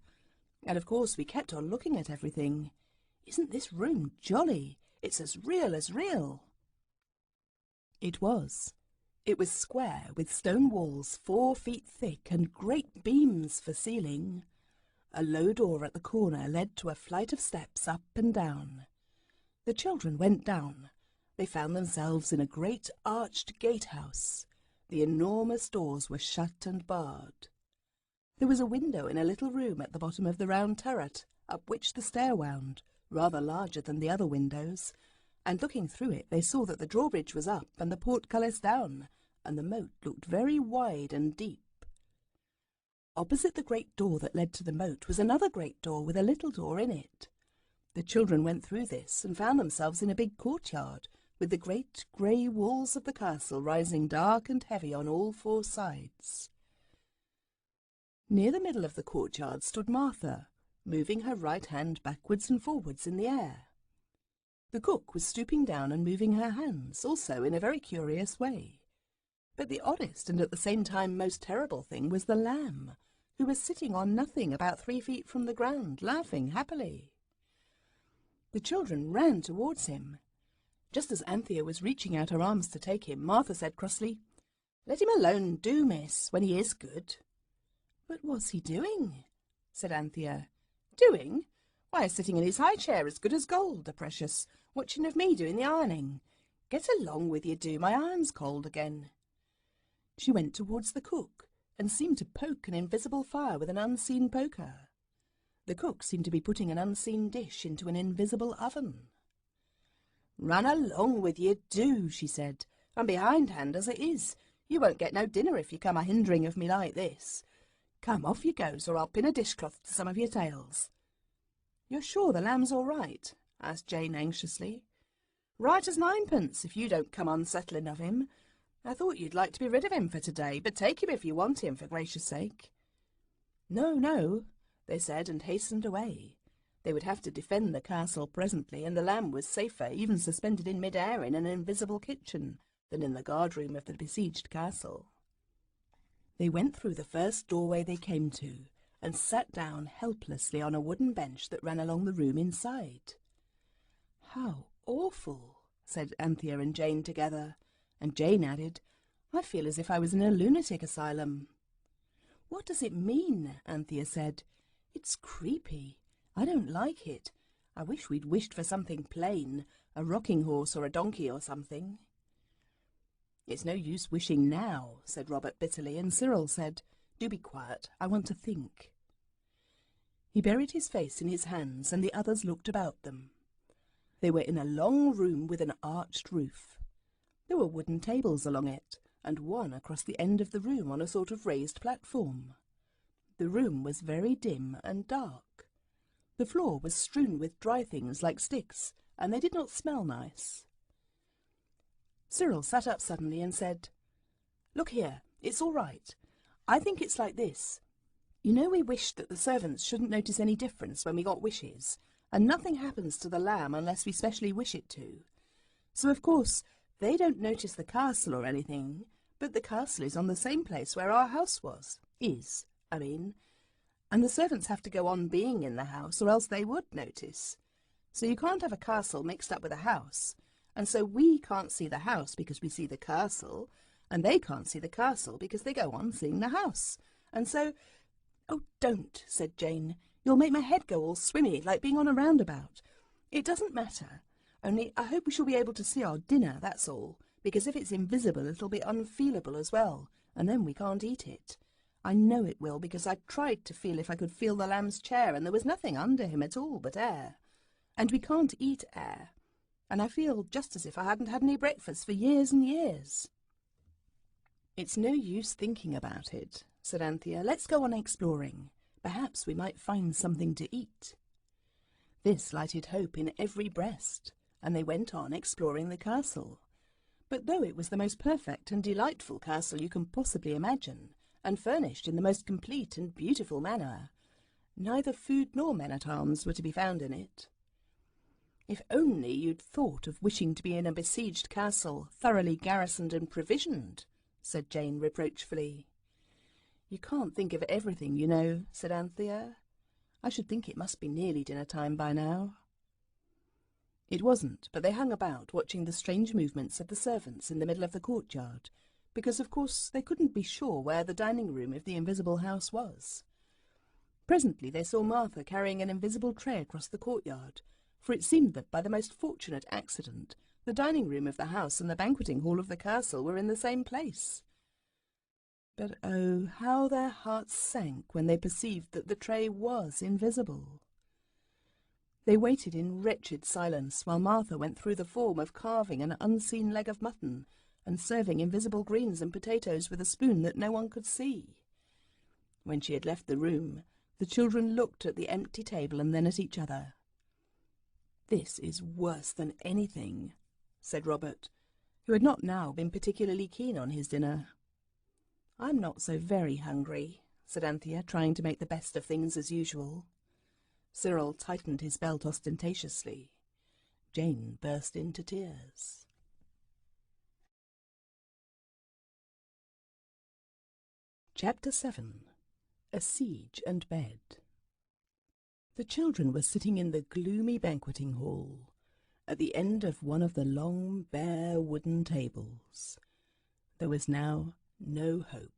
And of course we kept on looking at everything. Isn't this room jolly? It's as real as real." It was. It was square, with stone walls 4 feet thick and great beams for ceiling. A low door at the corner led to a flight of steps up and down. The children went down. They found themselves in a great arched gatehouse. The enormous doors were shut and barred. There was a window in a little room at the bottom of the round turret, up which the stair wound, rather larger than the other windows, and looking through it they saw that the drawbridge was up and the portcullis down, and the moat looked very wide and deep. Opposite the great door that led to the moat was another great door with a little door in it. The children went through this and found themselves in a big courtyard, with the great grey walls of the castle rising dark and heavy on all four sides. Near the middle of the courtyard stood Martha, moving her right hand backwards and forwards in the air. The cook was stooping down and moving her hands, also in a very curious way. But the oddest and at the same time most terrible thing was the lamb, who was sitting on nothing about 3 feet from the ground, laughing happily. The children ran towards him. Just as Anthea was reaching out her arms to take him, Martha said crossly, "Let him alone, do, miss, when he is good." "But what's he doing?" said Anthea. "Doing? Why, sitting in his high chair as good as gold, a precious, watching of me doing the ironing. Get along with you, do, my iron's cold again." She went towards the cook, and seemed to poke an invisible fire with an unseen poker. The cook seemed to be putting an unseen dish into an invisible oven. "Run along with you, do," she said. "I'm behindhand as it is. You won't get no dinner if you come a-hindering of me like this. Come, off you goes, or I'll pin a dishcloth to some of your tails." "You're sure the lamb's all right?" asked Jane anxiously. "Right as ninepence, if you don't come unsettling of him. I thought you'd like to be rid of him for today, but take him if you want him, for gracious sake." "No, no," they said, and hastened away. They would have to defend the castle presently, and the lamb was safer, even suspended in mid-air in an invisible kitchen, than in the guard-room of the besieged castle. They went through the first doorway they came to, and sat down helplessly on a wooden bench that ran along the room inside. "How awful," said Anthea and Jane together, and Jane added, "I feel as if I was in a lunatic asylum." "What does it mean?" Anthea said. "It's creepy. I don't like it. I wish we'd wished for something plain, a rocking horse or a donkey or something." "It's no use wishing now," said Robert bitterly, and Cyril said, "Do be quiet, I want to think." He buried his face in his hands, and the others looked about them. They were in a long room with an arched roof. There were wooden tables along it, and one across the end of the room on a sort of raised platform. The room was very dim and dark. The floor was strewn with dry things like sticks, and they did not smell nice. Cyril sat up suddenly and said, "Look here, it's all right. I think it's like this. You know we wished that the servants shouldn't notice any difference when we got wishes, and nothing happens to the lamb unless we specially wish it to. So, of course, they don't notice the castle or anything, but the castle is on the same place where our house and the servants have to go on being in the house, or else they would notice. So you can't have a castle mixed up with a house, and so we can't see the house because we see the castle, and they can't see the castle because they go on seeing the house. And so—" "Oh, don't," said Jane. "You'll make my head go all swimmy, like being on a roundabout. It doesn't matter. Only I hope we shall be able to see our dinner, that's all, because if it's invisible it'll be unfeelable as well, and then we can't eat it. I know it will, because I tried to feel if I could feel the lamb's chair, and there was nothing under him at all but air. And we can't eat air, and I feel just as if I hadn't had any breakfast for years and years." "It's no use thinking about it," said Anthea. "Let's go on exploring. Perhaps we might find something to eat." This lighted hope in every breast, and they went on exploring the castle. But though it was the most perfect and delightful castle you can possibly imagine, and furnished in the most complete and beautiful manner, neither food nor men-at-arms were to be found in it. "If only you'd thought of wishing to be in a besieged castle, thoroughly garrisoned and provisioned," said Jane reproachfully. "You can't think of everything, you know," said Anthea. "I should think it must be nearly dinner-time by now." It wasn't, but they hung about, watching the strange movements of the servants in the middle of the courtyard, because, of course, they couldn't be sure where the dining-room of the invisible house was. Presently they saw Martha carrying an invisible tray across the courtyard, for it seemed that by the most fortunate accident the dining room of the house and the banqueting hall of the castle were in the same place. But oh, how their hearts sank when they perceived that the tray was invisible. They waited in wretched silence while Martha went through the form of carving an unseen leg of mutton and serving invisible greens and potatoes with a spoon that no one could see. When she had left the room, the children looked at the empty table and then at each other. "This is worse than anything," said Robert, who had not now been particularly keen on his dinner. "I'm not so very hungry," said Anthea, trying to make the best of things as usual. Cyril tightened his belt ostentatiously. Jane burst into tears. Chapter 7. A Siege and Bed. The children were sitting in the gloomy banqueting hall, at the end of one of the long, bare wooden tables. There was now no hope.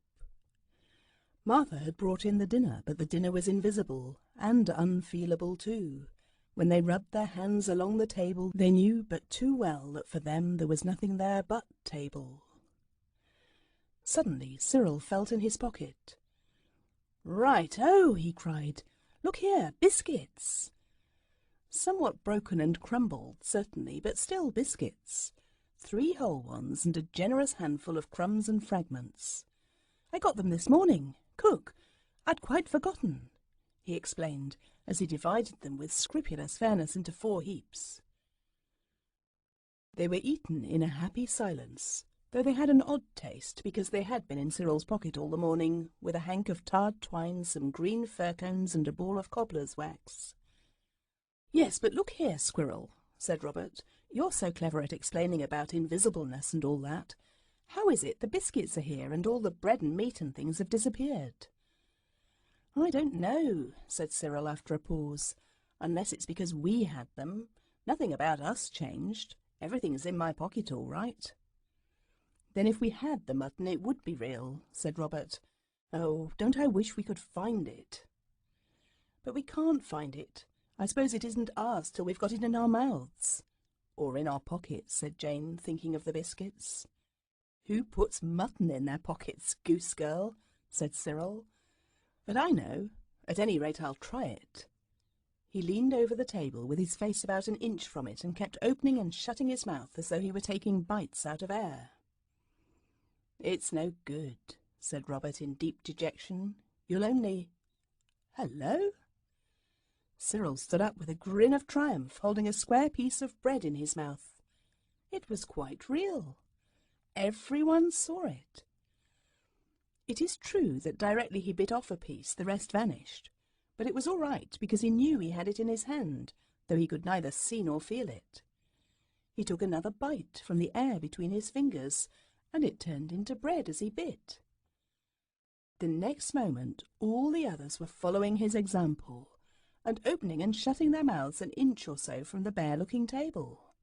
Martha had brought in the dinner, but the dinner was invisible and unfeelable too. When they rubbed their hands along the table, they knew but too well that for them there was nothing there but table. Suddenly Cyril felt in his pocket. "Right-oh!" he cried. "Look here, biscuits!" Somewhat broken and crumbled, certainly, but still biscuits. 3 whole ones and a generous handful of crumbs and fragments. "I got them this morning. Cook, I'd quite forgotten," he explained, as he divided them with scrupulous fairness into 4 heaps. They were eaten in a happy silence, though they had an odd taste, because they had been in Cyril's pocket all the morning, with a hank of tarred twine, some green fir cones, and a ball of cobbler's wax. "Yes, but look here, Squirrel," said Robert. "You're so clever at explaining about invisibleness and all that. How is it the biscuits are here and all the bread and meat and things have disappeared?" "I don't know," said Cyril after a pause, "unless it's because we had them. Nothing about us changed. Everything's in my pocket all right." "Then if we had the mutton it would be real," said Robert. "Oh, don't I wish we could find it." "But we can't find it. I suppose it isn't ours till we've got it in our mouths." "Or in our pockets," said Jane, thinking of the biscuits. "Who puts mutton in their pockets, goose girl?" said Cyril. "But I know. At any rate I'll try it." He leaned over the table with his face about an inch from it and kept opening and shutting his mouth as though he were taking bites out of air. "It's no good," said Robert in deep dejection. "You'll only— Hello?" Cyril stood up with a grin of triumph, holding a square piece of bread in his mouth. It was quite real. Everyone saw it. It is true that directly he bit off a piece the rest vanished, but it was all right because he knew he had it in his hand, though he could neither see nor feel it. He took another bite from the air between his fingers, and it turned into bread as he bit. The next moment all the others were following his example, and opening and shutting their mouths an inch or so from the bare-looking table.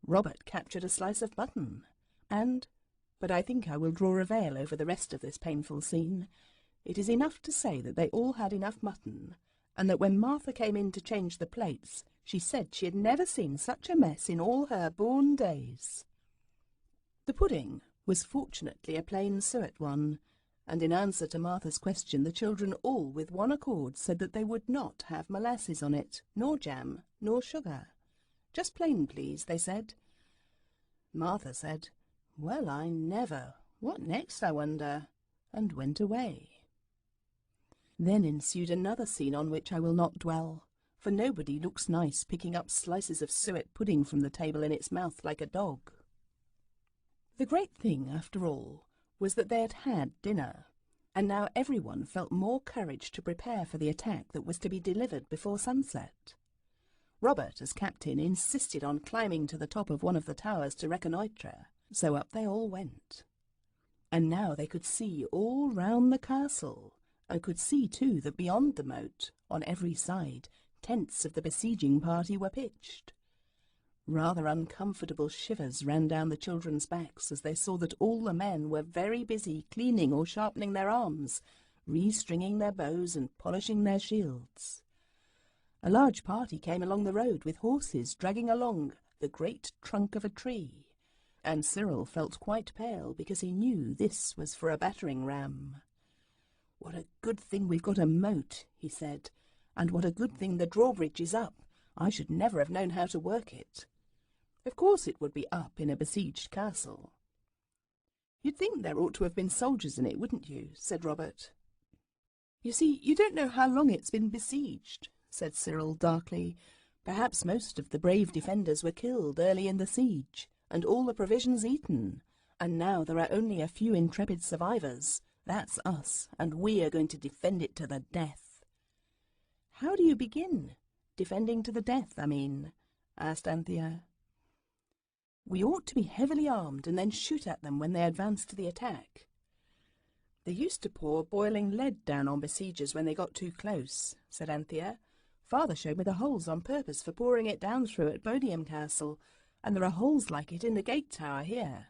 Robert captured a slice of mutton, but I think I will draw a veil over the rest of this painful scene. It is enough to say that they all had enough mutton, and that when Martha came in to change the plates, she said she had never seen such a mess in all her born days. The pudding was fortunately a plain suet one, and in answer to Martha's question the children all with one accord said that they would not have molasses on it, nor jam, nor sugar. "Just plain, please," they said. Martha said, "Well, I never! What next, I wonder?" and went away. Then ensued another scene on which I will not dwell, for nobody looks nice picking up slices of suet pudding from the table in its mouth like a dog. The great thing, after all, was that they had had dinner, and now everyone felt more courage to prepare for the attack that was to be delivered before sunset. Robert, as captain, insisted on climbing to the top of one of the towers to reconnoitre, so up they all went. And now they could see all round the castle, and could see too that beyond the moat, on every side, tents of the besieging party were pitched. Rather uncomfortable shivers ran down the children's backs as they saw that all the men were very busy cleaning or sharpening their arms, restringing their bows and polishing their shields. A large party came along the road with horses dragging along the great trunk of a tree, and Cyril felt quite pale because he knew this was for a battering ram. "What a good thing we've got a moat," he said, "and what a good thing the drawbridge is up. I should never have known how to work it." Of course it would be up in a besieged castle. "You'd think there ought to have been soldiers in it, wouldn't you?" said Robert. "You see, you don't know how long it's been besieged," said Cyril darkly. "Perhaps most of the brave defenders were killed early in the siege, and all the provisions eaten, and now there are only a few intrepid survivors. That's us, and we are going to defend it to the death." "How do you begin? Defending to the death, I mean?" asked Anthea. "We ought to be heavily armed and then shoot at them when they advance to the attack. They used to pour boiling lead down on besiegers when they got too close," said Anthea. "Father showed me the holes on purpose for pouring it down through at Bodiam Castle, and there are holes like it in the gate tower here."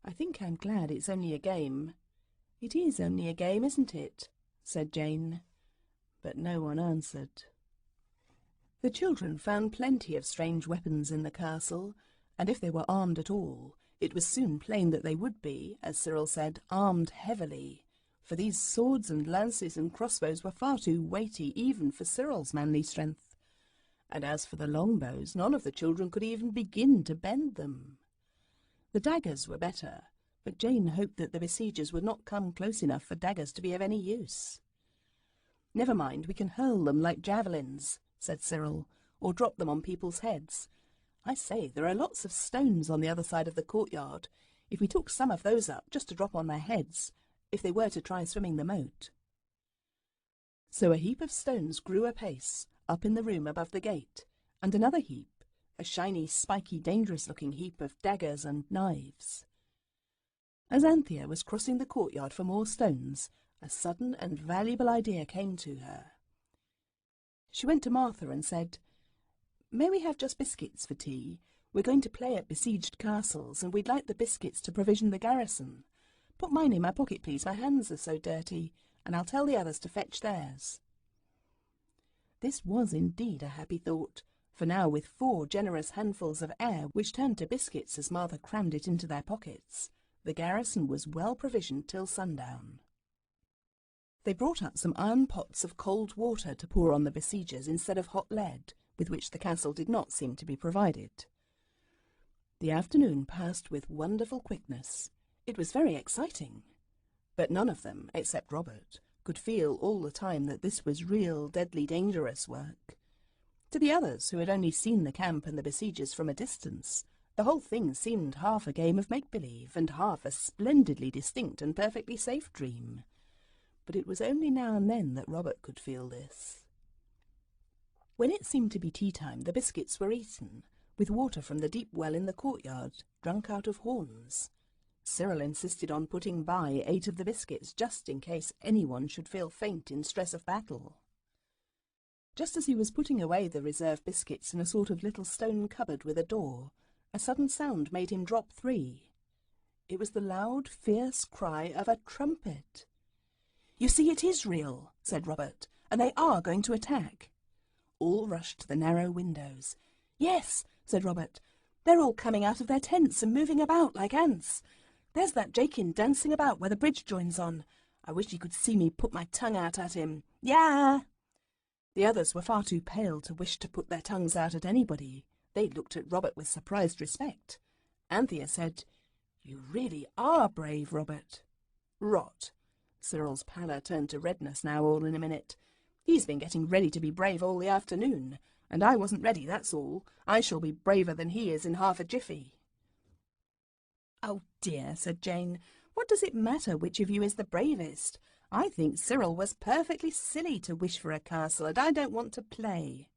"I think I'm glad it's only a game." "It is only a game, isn't it?" said Jane. But no one answered. The children found plenty of strange weapons in the castle, and if they were armed at all, it was soon plain that they would be, as Cyril said, armed heavily, for these swords and lances and crossbows were far too weighty even for Cyril's manly strength. And as for the longbows, none of the children could even begin to bend them. The daggers were better, but Jane hoped that the besiegers would not come close enough for daggers to be of any use. "Never mind, we can hurl them like javelins," said Cyril, "or drop them on people's heads. I say, there are lots of stones on the other side of the courtyard. If we took some of those up just to drop on their heads, if they were to try swimming the moat." So a heap of stones grew apace up in the room above the gate, and another heap, a shiny, spiky, dangerous-looking heap of daggers and knives. As Anthea was crossing the courtyard for more stones, a sudden and valuable idea came to her. She went to Martha and said, "May we have just biscuits for tea? We're going to play at besieged castles, and we'd like the biscuits to provision the garrison. Put mine in my pocket, please, my hands are so dirty, and I'll tell the others to fetch theirs." This was indeed a happy thought, for now with 4 generous handfuls of air, which turned to biscuits as Martha crammed it into their pockets, the garrison was well provisioned till sundown. They brought up some iron pots of cold water to pour on the besiegers instead of hot lead, with which the castle did not seem to be provided. The afternoon passed with wonderful quickness. It was very exciting, but none of them, except Robert, could feel all the time that this was real, deadly, dangerous work. To the others, who had only seen the camp and the besiegers from a distance, the whole thing seemed half a game of make-believe and half a splendidly distinct and perfectly safe dream. But it was only now and then that Robert could feel this. When it seemed to be tea-time, the biscuits were eaten, with water from the deep well in the courtyard, drunk out of horns. Cyril insisted on putting by 8 of the biscuits, just in case anyone should feel faint in stress of battle. Just as he was putting away the reserve biscuits in a sort of little stone cupboard with a door, a sudden sound made him drop 3. It was the loud, fierce cry of a trumpet. "You see, it is real," said Robert, "and they are going to attack." All rushed to the narrow windows. "Yes," said Robert, "they're all coming out of their tents and moving about like ants. There's that Jakin dancing about where the bridge joins on. I wish you could see me put my tongue out at him. Yeah!" The others were far too pale to wish to put their tongues out at anybody. They looked at Robert with surprised respect. Anthea said, "You really are brave, Robert." "Rot." Cyril's pallor turned to redness now all in a minute. "He's been getting ready to be brave all the afternoon, and I wasn't ready, that's all. I shall be braver than he is in half a jiffy." "Oh dear," said Jane, "what does it matter which of you is the bravest? I think Cyril was perfectly silly to wish for a castle, and I don't want to play."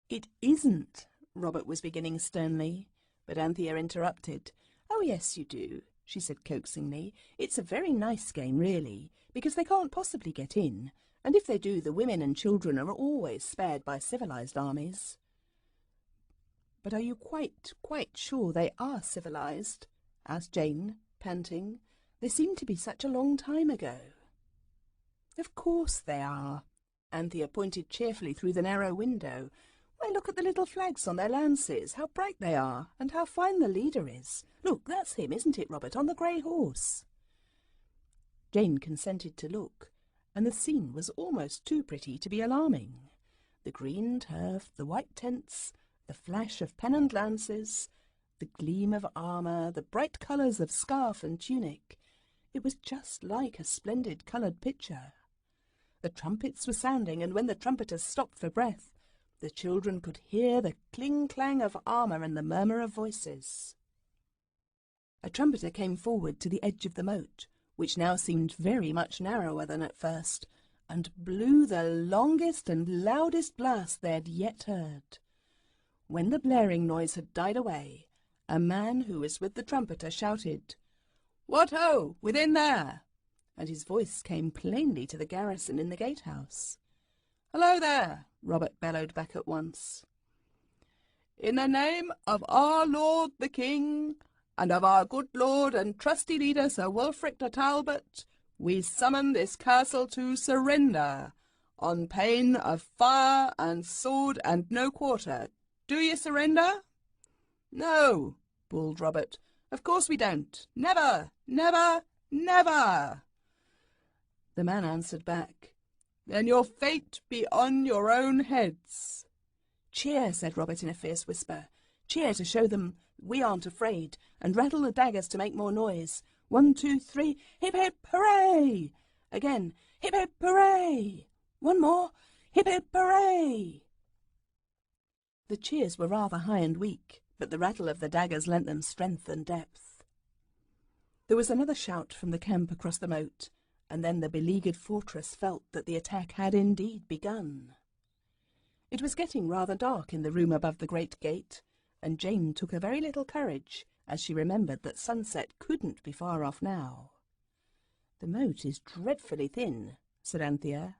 "It isn't," Robert was beginning sternly, but Anthea interrupted. "Oh yes, you do," she said coaxingly. "It's a very nice game, really, because they can't possibly get in, and if they do, the women and children are always spared by civilized armies." "But are you quite sure they are civilized?" asked Jane, panting. "They seem to be such a long time ago." "Of course they are. Anthea pointed cheerfully through the narrow window. "Why, look at the little flags on their lances, how bright they are, and how fine the leader is. Look, that's him, isn't it, Robert, on the grey horse?" Jane consented to look, and the scene was almost too pretty to be alarming. The green turf, the white tents, the flash of pennoned lances, the gleam of armour, the bright colours of scarf and tunic. It was just like a splendid coloured picture. The trumpets were sounding, and when the trumpeters stopped for breath, the children could hear the cling-clang of armour and the murmur of voices. A trumpeter came forward to the edge of the moat, which now seemed very much narrower than at first, and blew the longest and loudest blast they had yet heard. When the blaring noise had died away, a man who was with the trumpeter shouted, "What ho, within there!" and his voice came plainly to the garrison in the gatehouse. "Hello there!" Robert bellowed back at once. "In the name of our Lord the King, and of our good lord and trusty leader Sir Wulfric de Talbot, we summon this castle to surrender, on pain of fire and sword and no quarter. Do ye surrender?" "No," bawled Robert. "Of course we don't. Never, never, never." The man answered back, "Then your fate be on your own heads." "Cheer," said Robert in a fierce whisper. "Cheer to show them we aren't afraid, and rattle the daggers to make more noise. 1, 2, 3, hip hip hooray! Again, hip hip hooray! One more, hip hip hooray!" The cheers were rather high and weak, but the rattle of the daggers lent them strength and depth. There was another shout from the camp across the moat, and then the beleaguered fortress felt that the attack had indeed begun. It was getting rather dark in the room above the great gate, and Jane took a very little courage as she remembered that sunset couldn't be far off now. "The moat is dreadfully thin," said Anthea.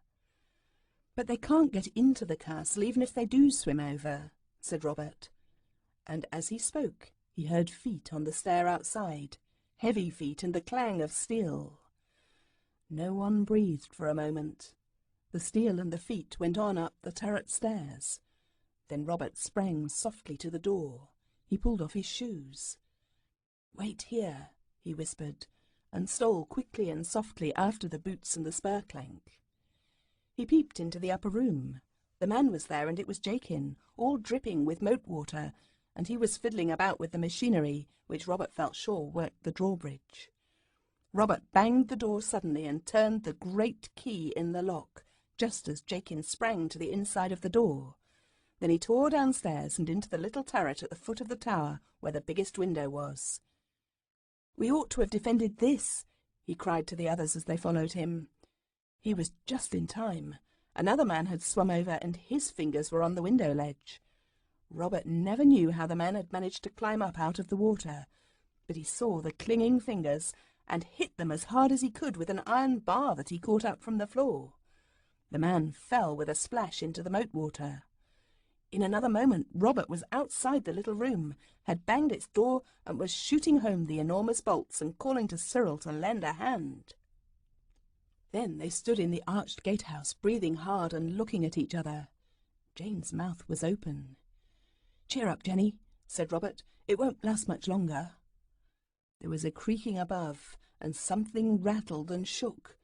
"But they can't get into the castle even if they do swim over," said Robert. And as he spoke, he heard feet on the stair outside, heavy feet and the clang of steel. No one breathed for a moment. The steel and the feet went on up the turret stairs. Then Robert sprang softly to the door. He pulled off his shoes. "Wait here," he whispered, and stole quickly and softly after the boots and the spur clank. He peeped into the upper room. The man was there, and it was Jakin, all dripping with moat water, and he was fiddling about with the machinery, which Robert felt sure worked the drawbridge. Robert banged the door suddenly and turned the great key in the lock, just as Jakin sprang to the inside of the door. Then he tore downstairs and into the little turret at the foot of the tower where the biggest window was. "We ought to have defended this," he cried to the others as they followed him. He was just in time. Another man had swum over, and his fingers were on the window ledge. Robert never knew how the man had managed to climb up out of the water, but he saw the clinging fingers and hit them as hard as he could with an iron bar that he caught up from the floor. The man fell with a splash into the moat water. In another moment Robert was outside the little room, had banged its door, and was shooting home the enormous bolts and calling to Cyril to lend a hand. Then they stood in the arched gatehouse, breathing hard and looking at each other. Jane's mouth was open. "Cheer up, Jenny," said Robert. "It won't last much longer." There was a creaking above, and something rattled and shook.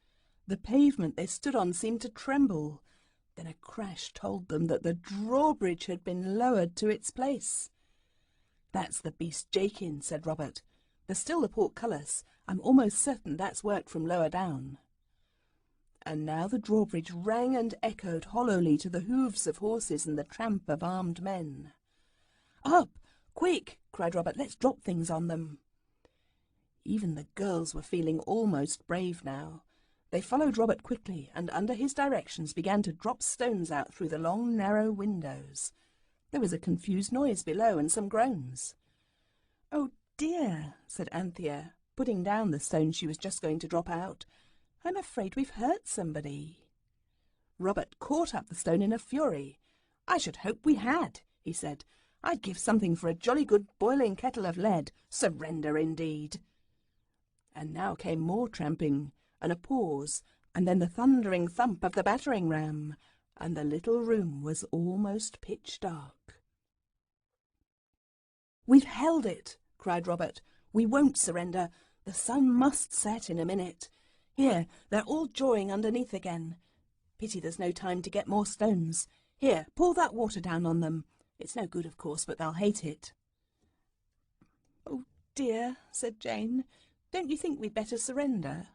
The pavement they stood on seemed to tremble. Then a crash told them that the drawbridge had been lowered to its place. "That's the beast Jakin," said Robert. "There's still the portcullis. I'm almost certain that's worked from lower down." And now the drawbridge rang and echoed hollowly to the hoofs of horses and the tramp of armed men. "Up! Quick!" cried Robert. "Let's drop things on them." Even the girls were feeling almost brave now. They followed Robert quickly, and under his directions began to drop stones out through the long, narrow windows. There was a confused noise below, and some groans. "Oh dear," said Anthea, putting down the stone she was just going to drop out. "I'm afraid we've hurt somebody." Robert caught up the stone in a fury. "I should hope we had," he said. "I'd give something for a jolly good boiling kettle of lead. Surrender, indeed." And now came more tramping, and a pause, and then the thundering thump of the battering ram. and the little room was almost pitch dark. "We've held it!" cried Robert. "We won't surrender. The sun must set in a minute. Here, they're all drawing underneath again. Pity there's no time to get more stones. Here, pour that water down on them. It's no good, of course, but they'll hate it." "Oh, dear," said Jane. "Don't you think we'd better surrender?"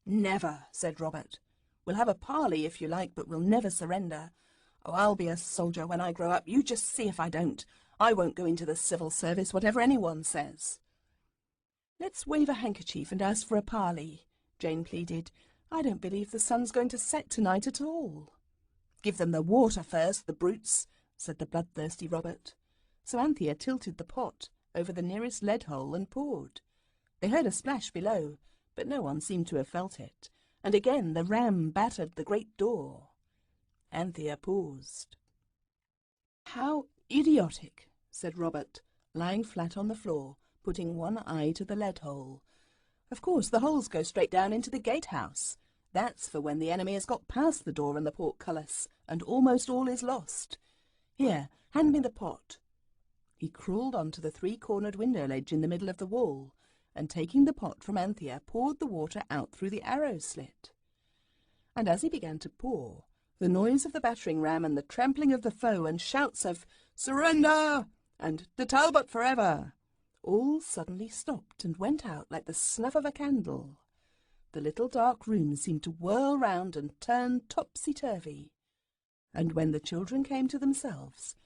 "Never," said Robert. "We'll have a parley if you like, but we'll never surrender. Oh, I'll be a soldier when I grow up. You just see if I don't. I won't go into the civil service, whatever anyone says." "Let's wave a handkerchief and ask for a parley," Jane pleaded. "I don't believe the sun's going to set tonight at all." "Give them the water first, the brutes," said the bloodthirsty Robert. So Anthea tilted the pot over the nearest lead hole and poured. They heard a splash below, but no one seemed to have felt it, and again the ram battered the great door. Anthea paused. "How idiotic," said Robert, lying flat on the floor, putting one eye to the lead hole. "Of course, the holes go straight down into the gatehouse. That's for when the enemy has got past the door and the portcullis, and almost all is lost. Here, hand me the pot." He crawled onto the three-cornered window ledge in the middle of the wall, and taking the pot from Anthea, poured the water out through the arrow slit. And as he began to pour, the noise of the battering ram and the trampling of the foe and shouts of "Surrender!" and "The Talbot forever!" all suddenly stopped and went out like the snuff of a candle. The little dark room seemed to whirl round and turn topsy-turvy, and when the children came to themselves,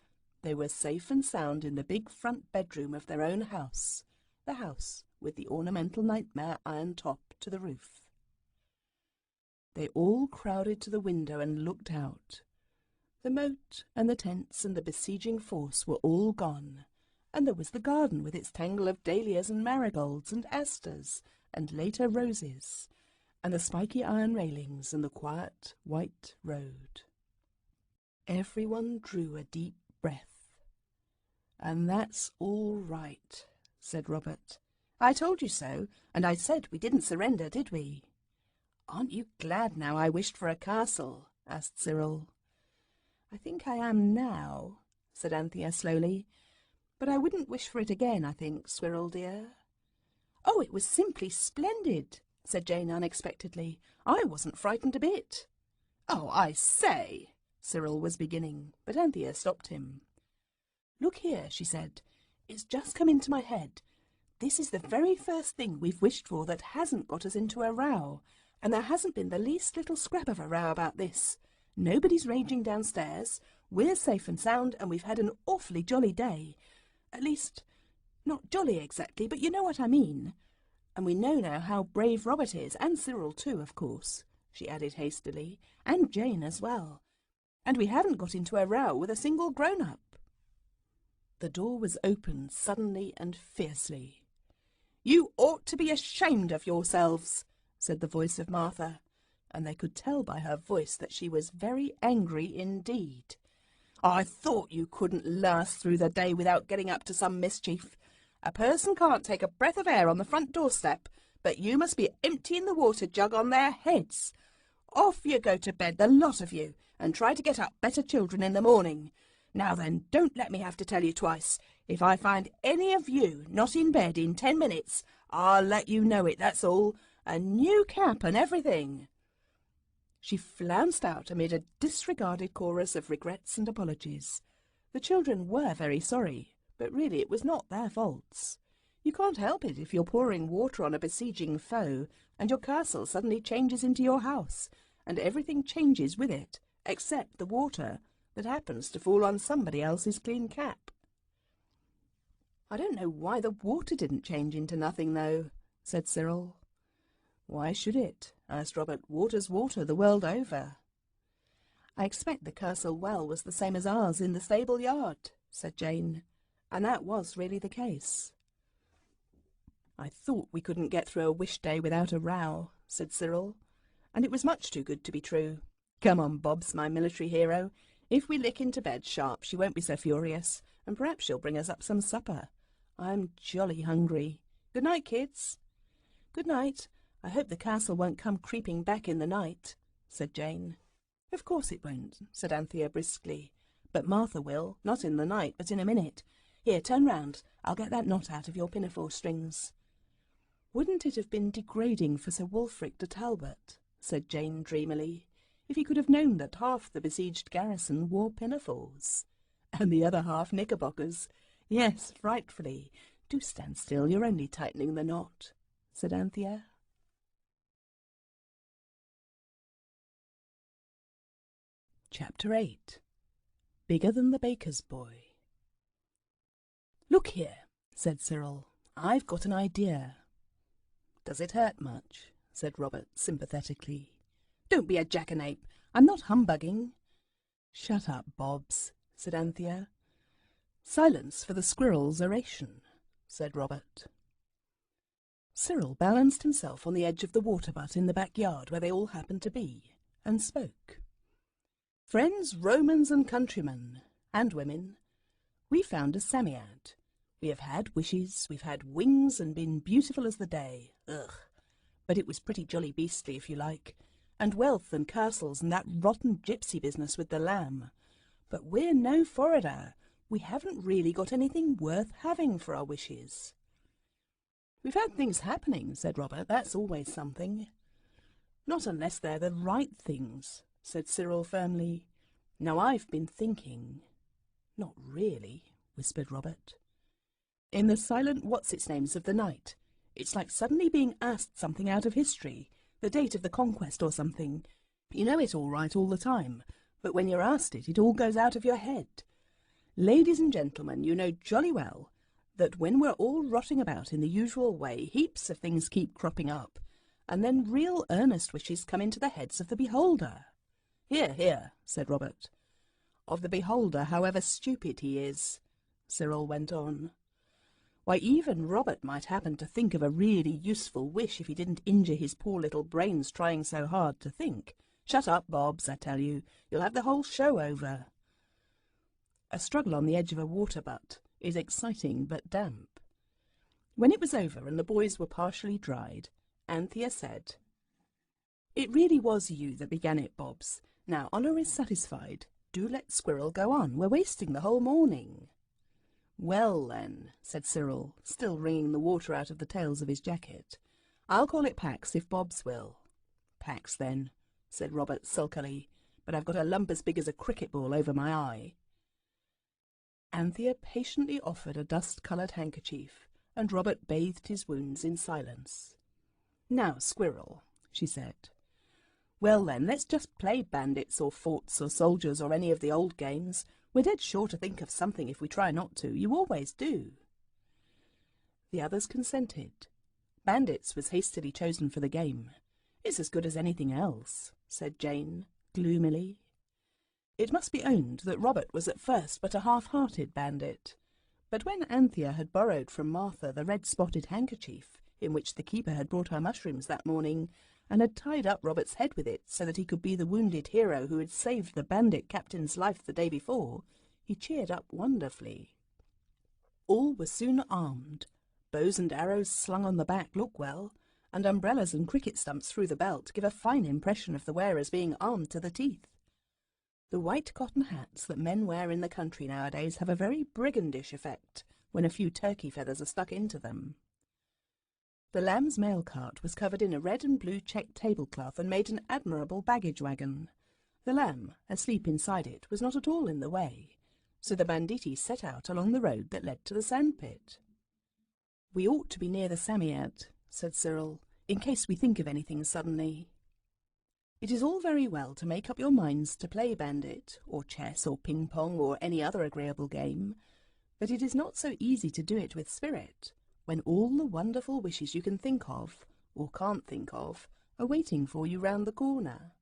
they were safe and sound in the big front bedroom of their own house, the house with the ornamental nightmare iron top to the roof. They all crowded to the window and looked out. The moat and the tents and the besieging force were all gone, and there was the garden with its tangle of dahlias and marigolds and asters and later roses, and the spiky iron railings and the quiet white road. Everyone drew a deep breath. "And that's all right," said Robert. "I told you so, and I said we didn't surrender, did we?" "Aren't you glad now I wished for a castle?" asked Cyril. "I think I am now," said Anthea slowly. "But I wouldn't wish for it again, I think, Swirl dear." "Oh, it was simply splendid," said Jane unexpectedly. "I wasn't frightened a bit." "Oh, I say," Cyril was beginning, but Anthea stopped him. "Look here," she said. "It's just come into my head. This is the very first thing we've wished for that hasn't got us into a row, and there hasn't been the least little scrap of a row about this. Nobody's raging downstairs. We're safe and sound, and we've had an awfully jolly day. At least, not jolly exactly, but you know what I mean. And we know now how brave Robert is, and Cyril too, of course," she added hastily, "and Jane as well. And we haven't got into a row with a single grown-up." The door was opened suddenly and fiercely. "You ought to be ashamed of yourselves," said the voice of Martha, and they could tell by her voice that she was very angry indeed. "I thought you couldn't last through the day without getting up to some mischief. A person can't take a breath of air on the front doorstep, but you must be emptying the water jug on their heads. Off you go to bed, the lot of you, and try to get up better children in the morning. Now then, don't let me have to tell you twice. If I find any of you not in bed in 10 minutes, I'll let you know it, that's all. A new cap and everything." She flounced out amid a disregarded chorus of regrets and apologies. The children were very sorry, but really it was not their faults. You can't help it if you're pouring water on a besieging foe, and your castle suddenly changes into your house, and everything changes with it, except the water that happens to fall on somebody else's clean cap. "I don't know why the water didn't change into nothing, though," said Cyril. "Why should it?" asked Robert. "Water's water the world over." "I expect the castle well was the same as ours in the stable yard," said Jane, and that was really the case. "I thought we couldn't get through a wish day without a row," said Cyril, and it was much too good to be true. "Come on, Bobs, my military hero. If we lick into bed sharp, she won't be so furious, and perhaps she'll bring us up some supper. I'm jolly hungry. Good night, kids." "Good night. I hope the castle won't come creeping back in the night," said Jane. "Of course it won't," said Anthea briskly. "But Martha will, not in the night, but in a minute. Here, turn round. I'll get that knot out of your pinafore strings." "Wouldn't it have been degrading for Sir Wulfric de Talbot," said Jane dreamily, "if he could have known that half the besieged garrison wore pinafores? And the other half knickerbockers. Yes, frightfully. Do stand still, you're only tightening the knot," said Anthea. Chapter 8. Bigger than the Baker's Boy. "Look here," said Cyril. "I've got an idea." "Does it hurt much?" said Robert sympathetically. "Don't be a jackanape. I'm not humbugging." "Shut up, Bobs," said Anthea. "Silence for the squirrel's oration," said Robert. Cyril balanced himself on the edge of the water butt in the backyard where they all happened to be, and spoke. "Friends, Romans and countrymen, and women, we found a Psammead. We have had wishes, we've had wings and been beautiful as the day. Ugh! But it was pretty jolly beastly, if you like, and wealth and castles and that rotten gypsy business with the lamb. But we're no forrader. We haven't really got anything worth having for our wishes." "We've had things happening," said Robert. "That's always something." "Not unless they're the right things," said Cyril firmly. "Now I've been thinking—" "Not really," whispered Robert. "In the silent what's-its-names of the night, it's like suddenly being asked something out of history, the date of the conquest or something. You know it all right all the time, but when you're asked it, it all goes out of your head. Ladies and gentlemen, you know jolly well that when we're all rotting about in the usual way, heaps of things keep cropping up, and then real earnest wishes come into the heads of the beholder." "Hear, hear," said Robert. "Of the beholder, however stupid he is," Cyril went on. "Why, even Robert might happen to think of a really useful wish if he didn't injure his poor little brains trying so hard to think. Shut up, Bobs, I tell you. You'll have the whole show over." A struggle on the edge of a water butt is exciting but damp. When it was over and the boys were partially dried, Anthea said, "It really was you that began it, Bobs. Now, Honour is satisfied. Do let Squirrel go on. We're wasting the whole morning." "Well, then," said Cyril, still wringing the water out of the tails of his jacket, "I'll call it Pax if Bobs will." "Pax, then," said Robert sulkily, "but I've got a lump as big as a cricket ball over my eye." Anthea patiently offered a dust-coloured handkerchief, and Robert bathed his wounds in silence. "Now, Squirrel," she said. "Well, then, let's just play bandits or forts or soldiers or any of the old games. We're dead sure to think of something if we try not to. You always do." The others consented. Bandits was hastily chosen for the game. "It's as good as anything else," said Jane, gloomily. It must be owned that Robert was at first but a half-hearted bandit. But when Anthea had borrowed from Martha the red-spotted handkerchief in which the keeper had brought her mushrooms that morning, and had tied up Robert's head with it so that he could be the wounded hero who had saved the bandit captain's life the day before, he cheered up wonderfully. All were soon armed. Bows and arrows slung on the back look well, and umbrellas and cricket stumps through the belt give a fine impression of the wearers being armed to the teeth. The white cotton hats that men wear in the country nowadays have a very brigandish effect when a few turkey feathers are stuck into them. The lamb's mail cart was covered in a red and blue checked tablecloth and made an admirable baggage wagon. The lamb, asleep inside it, was not at all in the way, so the banditti set out along the road that led to the sandpit. "We ought to be near the Psammead," said Cyril, "in case we think of anything suddenly. It is all very well to make up your minds to play bandit, or chess, or ping-pong, or any other agreeable game, but it is not so easy to do it with spirit, when all the wonderful wishes you can think of, or can't think of, are waiting for you round the corner."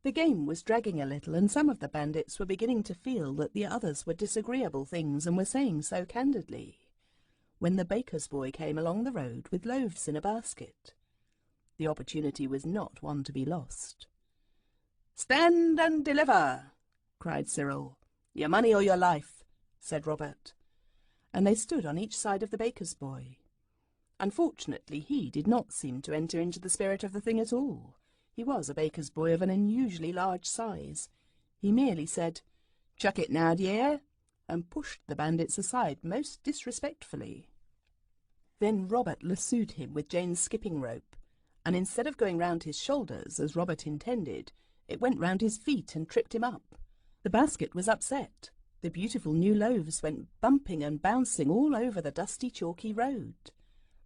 The game was dragging a little, and some of the bandits were beginning to feel that the others were disagreeable things and were saying so candidly, when the baker's boy came along the road with loaves in a basket. The opportunity was not one to be lost. "Stand and deliver!" cried Cyril. "Your money or your life," said Robert. And they stood on each side of the baker's boy. Unfortunately, he did not seem to enter into the spirit of the thing at all. He was a baker's boy of an unusually large size. He merely said, "Chuck it now, dear," and pushed the bandits aside most disrespectfully. Then Robert lassoed him with Jane's skipping rope, and instead of going round his shoulders, as Robert intended, it went round his feet and tripped him up. The basket was upset. The beautiful new loaves went bumping and bouncing all over the dusty, chalky road.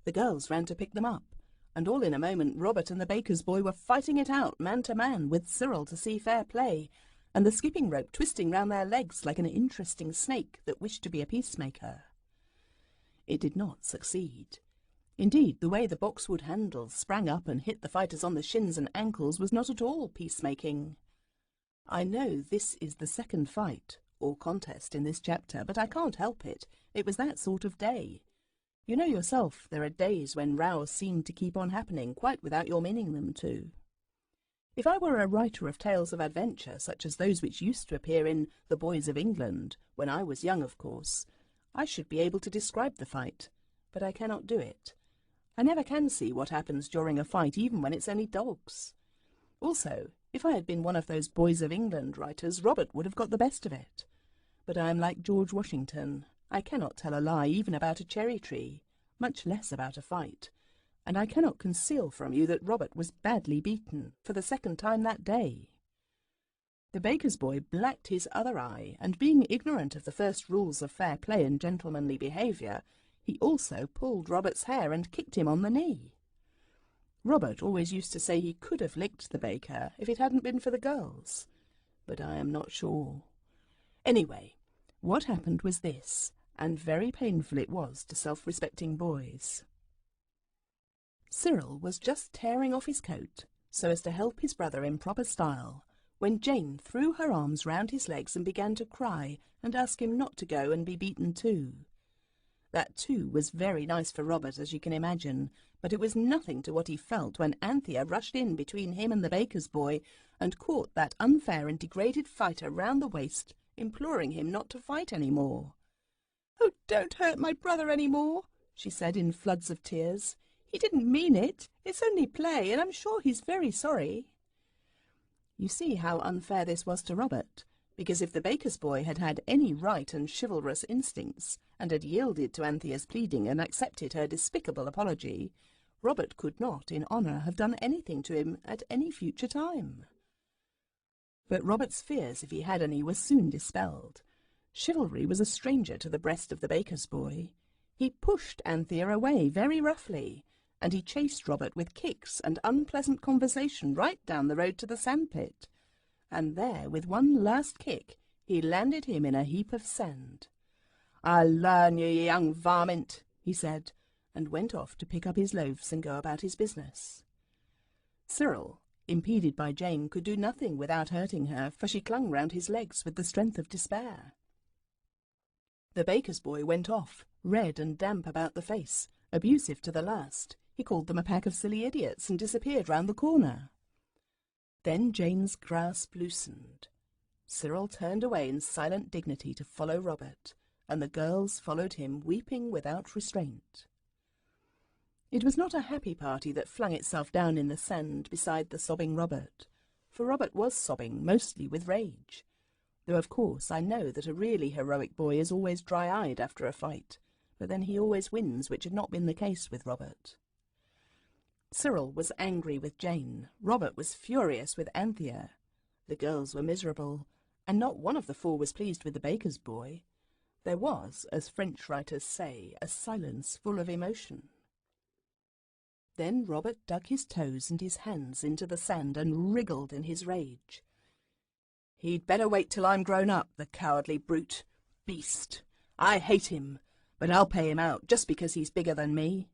The girls ran to pick them up, and all in a moment Robert and the baker's boy were fighting it out man to man, with Cyril to see fair play, and the skipping rope twisting round their legs like an interesting snake that wished to be a peacemaker. It did not succeed. Indeed, the way the boxwood handles sprang up and hit the fighters on the shins and ankles was not at all peacemaking. I know this is the second fight, or contest, in this chapter, but I can't help it. It was that sort of day. You know yourself, there are days when rows seem to keep on happening, quite without your meaning them to. If I were a writer of tales of adventure, such as those which used to appear in The Boys of England, when I was young, of course, I should be able to describe the fight, but I cannot do it. I never can see what happens during a fight, even when it's only dogs. Also, if I had been one of those Boys of England writers, Robert would have got the best of it. But I am like George Washington. I cannot tell a lie even about a cherry tree, much less about a fight, and I cannot conceal from you that Robert was badly beaten for the second time that day. The baker's boy blacked his other eye, and being ignorant of the first rules of fair play and gentlemanly behaviour, he also pulled Robert's hair and kicked him on the knee. Robert always used to say he could have licked the baker if it hadn't been for the girls, but I am not sure. Anyway, what happened was this, and very painful it was to self-respecting boys. Cyril was just tearing off his coat so as to help his brother in proper style, when Jane threw her arms round his legs and began to cry and ask him not to go and be beaten too. That too was very nice for Robert, as you can imagine, but it was nothing to what he felt when Anthea rushed in between him and the baker's boy and caught that unfair and degraded fighter round the waist, imploring him not to fight any more. "Oh, don't hurt my brother any more," she said in floods of tears. "He didn't mean it. It's only play, and I'm sure he's very sorry." You see how unfair this was to Robert, because if the baker's boy had had any right and chivalrous instincts, and had yielded to Anthea's pleading and accepted her despicable apology, Robert could not, in honour, have done anything to him at any future time. But Robert's fears, if he had any, were soon dispelled. Chivalry was a stranger to the breast of the baker's boy. He pushed Anthea away very roughly, and he chased Robert with kicks and unpleasant conversation right down the road to the sandpit. And there, with one last kick, he landed him in a heap of sand. "I'll learn you, you young varmint," he said, and went off to pick up his loaves and go about his business. Cyril, impeded by Jane, could do nothing without hurting her, for she clung round his legs with the strength of despair. The baker's boy went off, red and damp about the face, abusive to the last. He called them a pack of silly idiots and disappeared round the corner. Then Jane's grasp loosened. Cyril turned away in silent dignity to follow Robert, and the girls followed him, weeping without restraint. It was not a happy party that flung itself down in the sand beside the sobbing Robert, for Robert was sobbing, mostly with rage, though of course I know that a really heroic boy is always dry-eyed after a fight, but then he always wins, which had not been the case with Robert. Cyril was angry with Jane. Robert was furious with Anthea. The girls were miserable, and not one of the four was pleased with the baker's boy. There was, as French writers say, a silence full of emotion. Then Robert dug his toes and his hands into the sand and wriggled in his rage. "He'd better wait till I'm grown up, the cowardly brute. Beast! I hate him, but I'll pay him out just because he's bigger than me."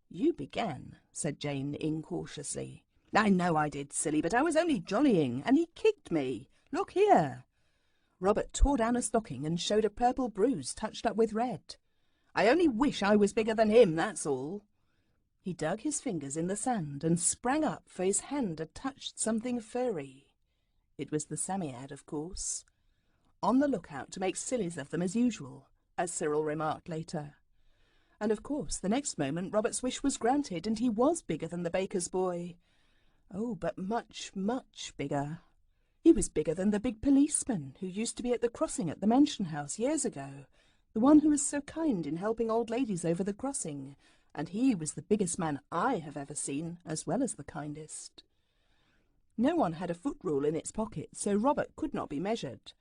"You began," said Jane incautiously. "I know I did, silly, but I was only jollying, and he kicked me. Look here." Robert tore down a stocking and showed a purple bruise touched up with red. "I only wish I was bigger than him, that's all." He dug his fingers in the sand and sprang up, for his hand had touched something furry. It was the Psammead, of course. On the lookout to make sillies of them as usual, as Cyril remarked later. And of course the next moment Robert's wish was granted, and he was bigger than the baker's boy. Oh, but much, much bigger. He was bigger than the big policeman who used to be at the crossing at the mansion house years ago, the one who was so kind in helping old ladies over the crossing, and he was the biggest man I have ever seen, as well as the kindest. No one had a foot rule in its pocket, so Robert could not be measured.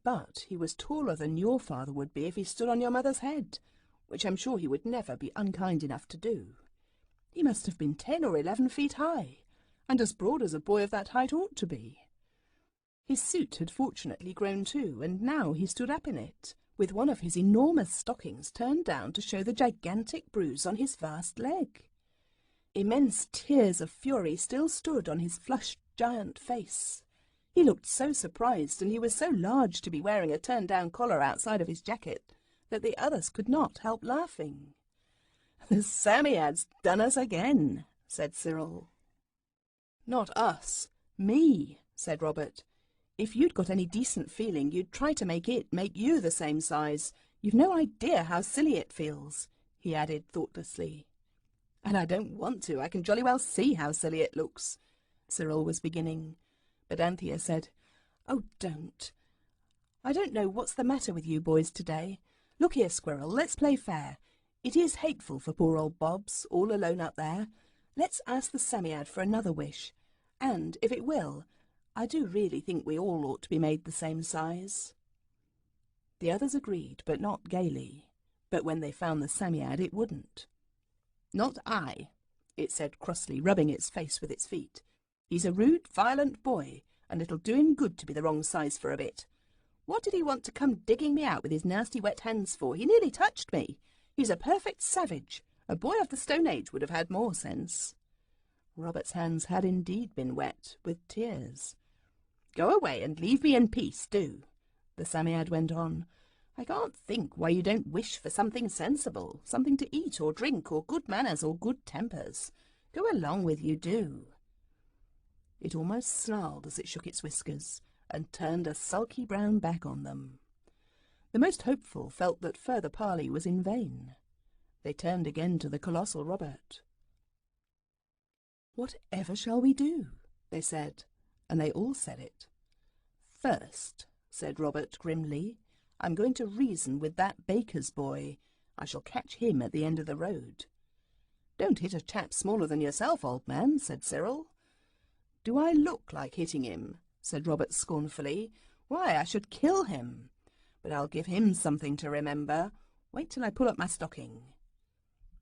But he was taller than your father would be if he stood on your mother's head, which I'm sure he would never be unkind enough to do. He must have been 10 or 11 feet high, and as broad as a boy of that height ought to be. His suit had fortunately grown too, and now he stood up in it, with one of his enormous stockings turned down to show the gigantic bruise on his vast leg. Immense tears of fury still stood on his flushed giant face. He looked so surprised, and he was so large to be wearing a turned-down collar outside of his jacket, that the others could not help laughing. "The Psammead's done us again," said Cyril. "Not us, me," said Robert. "If you'd got any decent feeling, you'd try to make it make you the same size. You've no idea how silly it feels," he added thoughtlessly. "And I don't want to. I can jolly well see how silly it looks," Cyril was beginning. But Anthea said, "Oh, don't. I don't know what's the matter with you boys today. Look here, Squirrel, let's play fair. It is hateful for poor old Bobs, all alone up there. Let's ask the Psammead for another wish. And, if it will, I do really think we all ought to be made the same size." The others agreed, but not gaily. But when they found the Psammead, it wouldn't. "Not I," it said crossly, rubbing its face with its feet. "He's a rude, violent boy, and it'll do him good to be the wrong size for a bit. What did he want to come digging me out with his nasty wet hands for? He nearly touched me. He's a perfect savage. A boy of the Stone Age would have had more sense." Robert's hands had indeed been wet with tears. "Go away and leave me in peace, do," the Psammead went on. "I can't think why you don't wish for something sensible, something to eat or drink, or good manners or good tempers. Go along with you, do." It almost snarled as it shook its whiskers, and turned a sulky brown back on them. The most hopeful felt that further parley was in vain. They turned again to the colossal Robert. "Whatever shall we do?" they said, and they all said it. "First," said Robert grimly, "I'm going to reason with that baker's boy. I shall catch him at the end of the road." "Don't hit a chap smaller than yourself, old man," said Cyril. "Do I look like hitting him?" said Robert scornfully. "Why, I should kill him. But I'll give him something to remember. Wait till I pull up my stocking."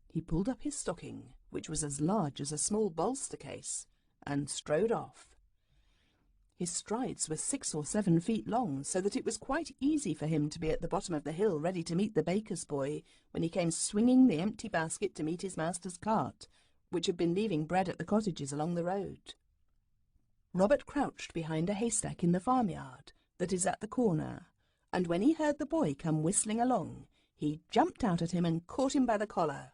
He pulled up his stocking, which was as large as a small bolster case, and strode off. His strides were 6 or 7 feet long, so that it was quite easy for him to be at the bottom of the hill ready to meet the baker's boy when he came swinging the empty basket to meet his master's cart, which had been leaving bread at the cottages along the road. Robert crouched behind a haystack in the farmyard that is at the corner, and when he heard the boy come whistling along, he jumped out at him and caught him by the collar.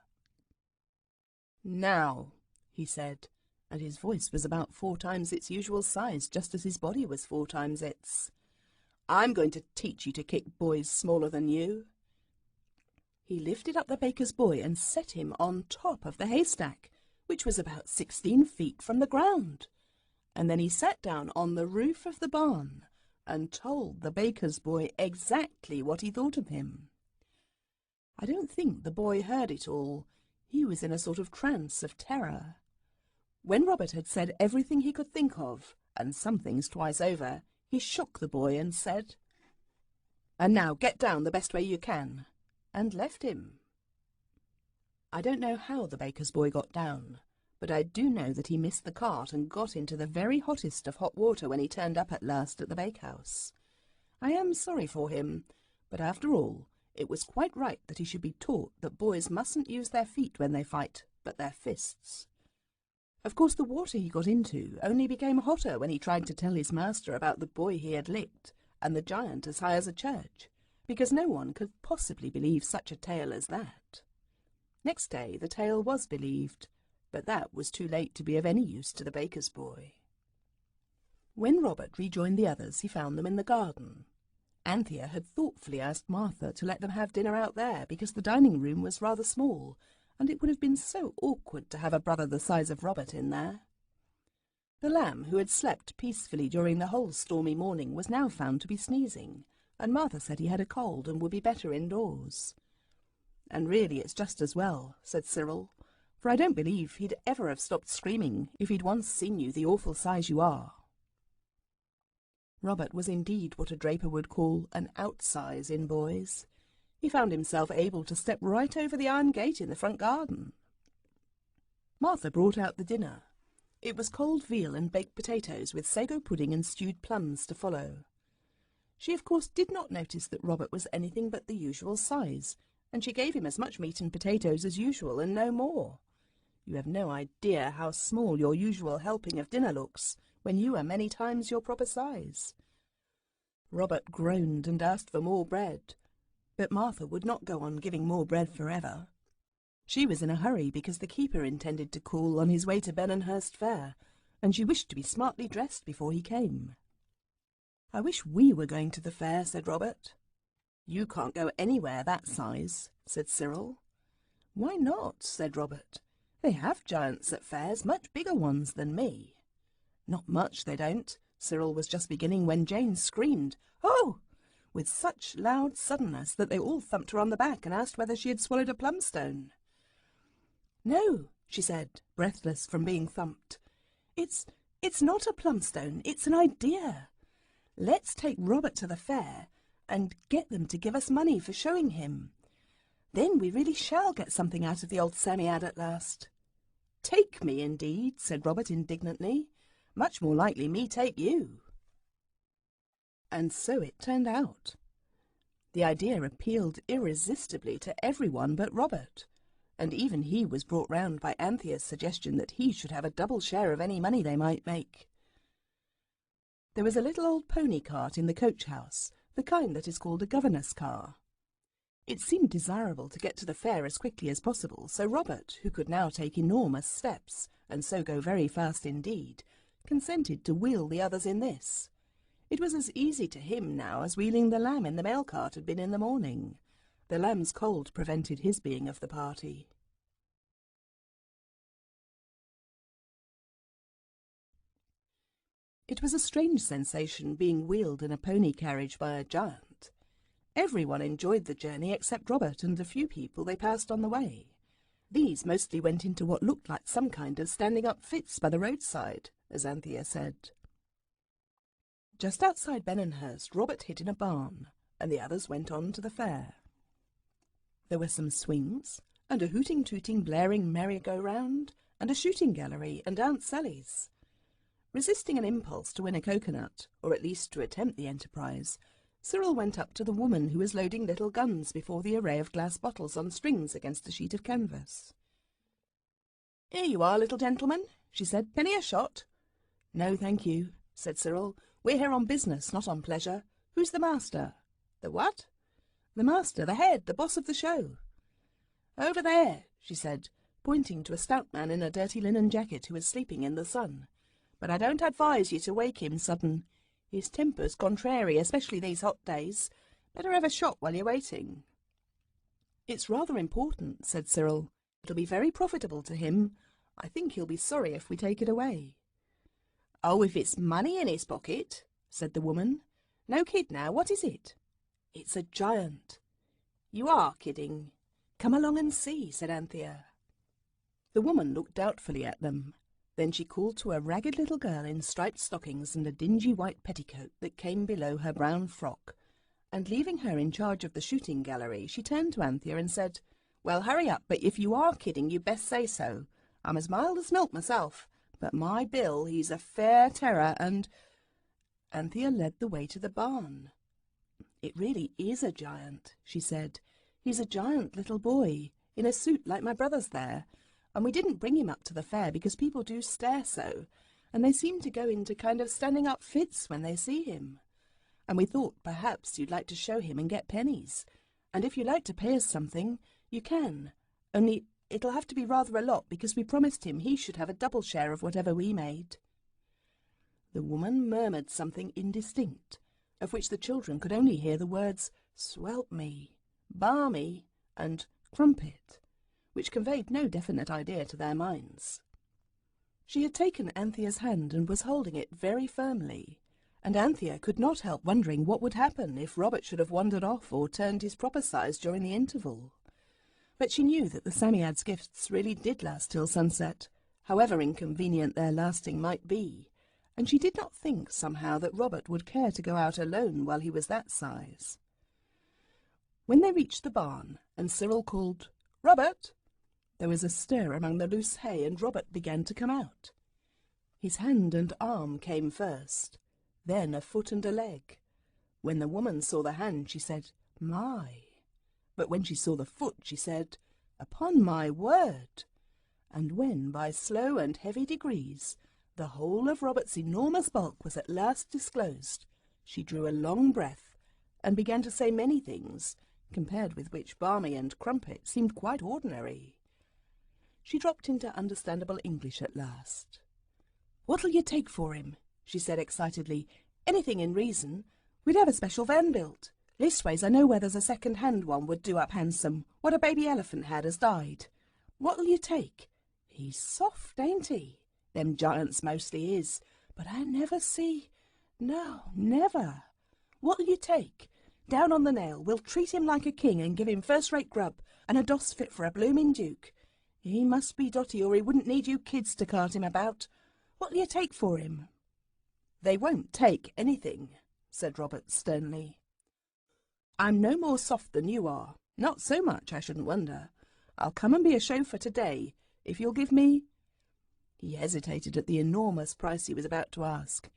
"Now," he said, and his voice was about 4 times its usual size, just as his body was 4 times its. "I'm going to teach you to kick boys smaller than you." He lifted up the baker's boy and set him on top of the haystack, which was about 16 feet from the ground. And then he sat down on the roof of the barn and told the baker's boy exactly what he thought of him. I don't think the boy heard it all. He was in a sort of trance of terror. When Robert had said everything he could think of, and some things twice over, he shook the boy and said, "And now get down the best way you can," and left him. I don't know how the baker's boy got down, but I do know that he missed the cart and got into the very hottest of hot water when he turned up at last at the bakehouse. I am sorry for him, but after all, it was quite right that he should be taught that boys mustn't use their feet when they fight, but their fists. Of course, the water he got into only became hotter when he tried to tell his master about the boy he had licked, and the giant as high as a church, because no one could possibly believe such a tale as that. Next day the tale was believed, but that was too late to be of any use to the baker's boy. When Robert rejoined the others, he found them in the garden. Anthea had thoughtfully asked Martha to let them have dinner out there, because the dining room was rather small, and it would have been so awkward to have a brother the size of Robert in there. The lamb, who had slept peacefully during the whole stormy morning, was now found to be sneezing, and Martha said he had a cold and would be better indoors. "And really it's just as well," said Cyril, "for I don't believe he'd ever have stopped screaming if he'd once seen you the awful size you are." Robert was indeed what a draper would call an outsize in boys. He found himself able to step right over the iron gate in the front garden. Martha brought out the dinner. It was cold veal and baked potatoes with sago pudding and stewed plums to follow. She of course did not notice that Robert was anything but the usual size, and she gave him as much meat and potatoes as usual and no more. You have no idea how small your usual helping of dinner looks when you are many times your proper size. Robert groaned and asked for more bread, but Martha would not go on giving more bread forever. She was in a hurry because the keeper intended to call on his way to Benonhurst Fair, and she wished to be smartly dressed before he came. "I wish we were going to the fair," said Robert. "You can't go anywhere that size," said Cyril. "Why not?" said Robert. "They have giants at fairs, much bigger ones than me." "Not much, they don't." Cyril was just beginning when Jane screamed, "Oh!" with such loud suddenness that they all thumped her on the back and asked whether she had swallowed a plumstone. "No," she said, breathless from being thumped. It's not a plumstone, it's an idea. Let's take Robert to the fair and get them to give us money for showing him. Then we really shall get something out of the old Psammead at last." "Take me, indeed," said Robert indignantly. "Much more likely me take you." And so it turned out. The idea appealed irresistibly to everyone but Robert, and even he was brought round by Anthea's suggestion that he should have a double share of any money they might make. There was a little old pony cart in the coach-house, the kind that is called a governess car. It seemed desirable to get to the fair as quickly as possible, so Robert, who could now take enormous steps, and so go very fast indeed, consented to wheel the others in this. It was as easy to him now as wheeling the lamb in the mail cart had been in the morning. The lamb's cold prevented his being of the party. It was a strange sensation being wheeled in a pony carriage by a giant. Everyone enjoyed the journey except Robert and a few people they passed on the way. These mostly went into what looked like some kind of standing-up fits by the roadside, as Anthea said. Just outside Benonhurst, Robert hid in a barn, and the others went on to the fair. There were some swings, and a hooting-tooting blaring merry-go-round, and a shooting gallery, and Aunt Sally's. Resisting an impulse to win a coconut, or at least to attempt the enterprise, Cyril went up to the woman who was loading little guns before the array of glass bottles on strings against a sheet of canvas. "Here you are, little gentleman," she said. "Penny a shot?" "No, thank you," said Cyril. "We're here on business, not on pleasure. Who's the master?" "The what?" "The master, the head, the boss of the show." "Over there," she said, pointing to a stout man in a dirty linen jacket who was sleeping in the sun. "But I don't advise you to wake him sudden. His temper's contrary, especially these hot days. Better have a shot while you're waiting." "It's rather important," said Cyril. "It'll be very profitable to him. I think he'll be sorry if we take it away." "Oh, if it's money in his pocket," said the woman. "No kid now, what is it?" "It's a giant." "You are kidding." "Come along and see," said Anthea. The woman looked doubtfully at them. Then she called to a ragged little girl in striped stockings and a dingy white petticoat that came below her brown frock, and leaving her in charge of the shooting gallery, she turned to Anthea and said, "Well, hurry up, but if you are kidding, you'd best say so. I'm as mild as milk myself, but my Bill, he's a fair terror, and—" Anthea led the way to the barn. "It really is a giant," she said. "He's a giant little boy, in a suit like my brother's there, and we didn't bring him up to the fair because people do stare so, and they seem to go into kind of standing-up fits when they see him. And we thought perhaps you'd like to show him and get pennies, and if you'd like to pay us something, you can, only it'll have to be rather a lot because we promised him he should have a double share of whatever we made." The woman murmured something indistinct, of which the children could only hear the words "swelp me," "balmy," and "crumpet," which conveyed no definite idea to their minds. She had taken Anthea's hand and was holding it very firmly, and Anthea could not help wondering what would happen if Robert should have wandered off or turned his proper size during the interval. But she knew that the Psammead's gifts really did last till sunset, however inconvenient their lasting might be, and she did not think somehow that Robert would care to go out alone while he was that size. When they reached the barn, and Cyril called, "Robert!" there was a stir among the loose hay, and Robert began to come out. His hand and arm came first, then a foot and a leg. When the woman saw the hand, she said, "My!" But when she saw the foot, she said, "Upon my word!" And when, by slow and heavy degrees, the whole of Robert's enormous bulk was at last disclosed, she drew a long breath, and began to say many things, compared with which Barmy and Crumpet seemed quite ordinary. She dropped into understandable English at last. "What'll you take for him?" she said excitedly. "Anything in reason. We'd have a special van built. Leastways, I know where there's a second-hand one would do up handsome, what a baby elephant had as died. What'll you take? He's soft, ain't he? Them giants mostly is, but I never see. No, never. What'll you take? Down on the nail, we'll treat him like a king and give him first-rate grub, and a doss fit for a blooming duke. He must be dotty, or he wouldn't need you kids to cart him about. What'll you take for him?" "They won't take anything," said Robert sternly. "I'm no more soft than you are. Not so much, I shouldn't wonder. I'll come and be a chauffeur today, if you'll give me—" He hesitated at the enormous price he was about to ask.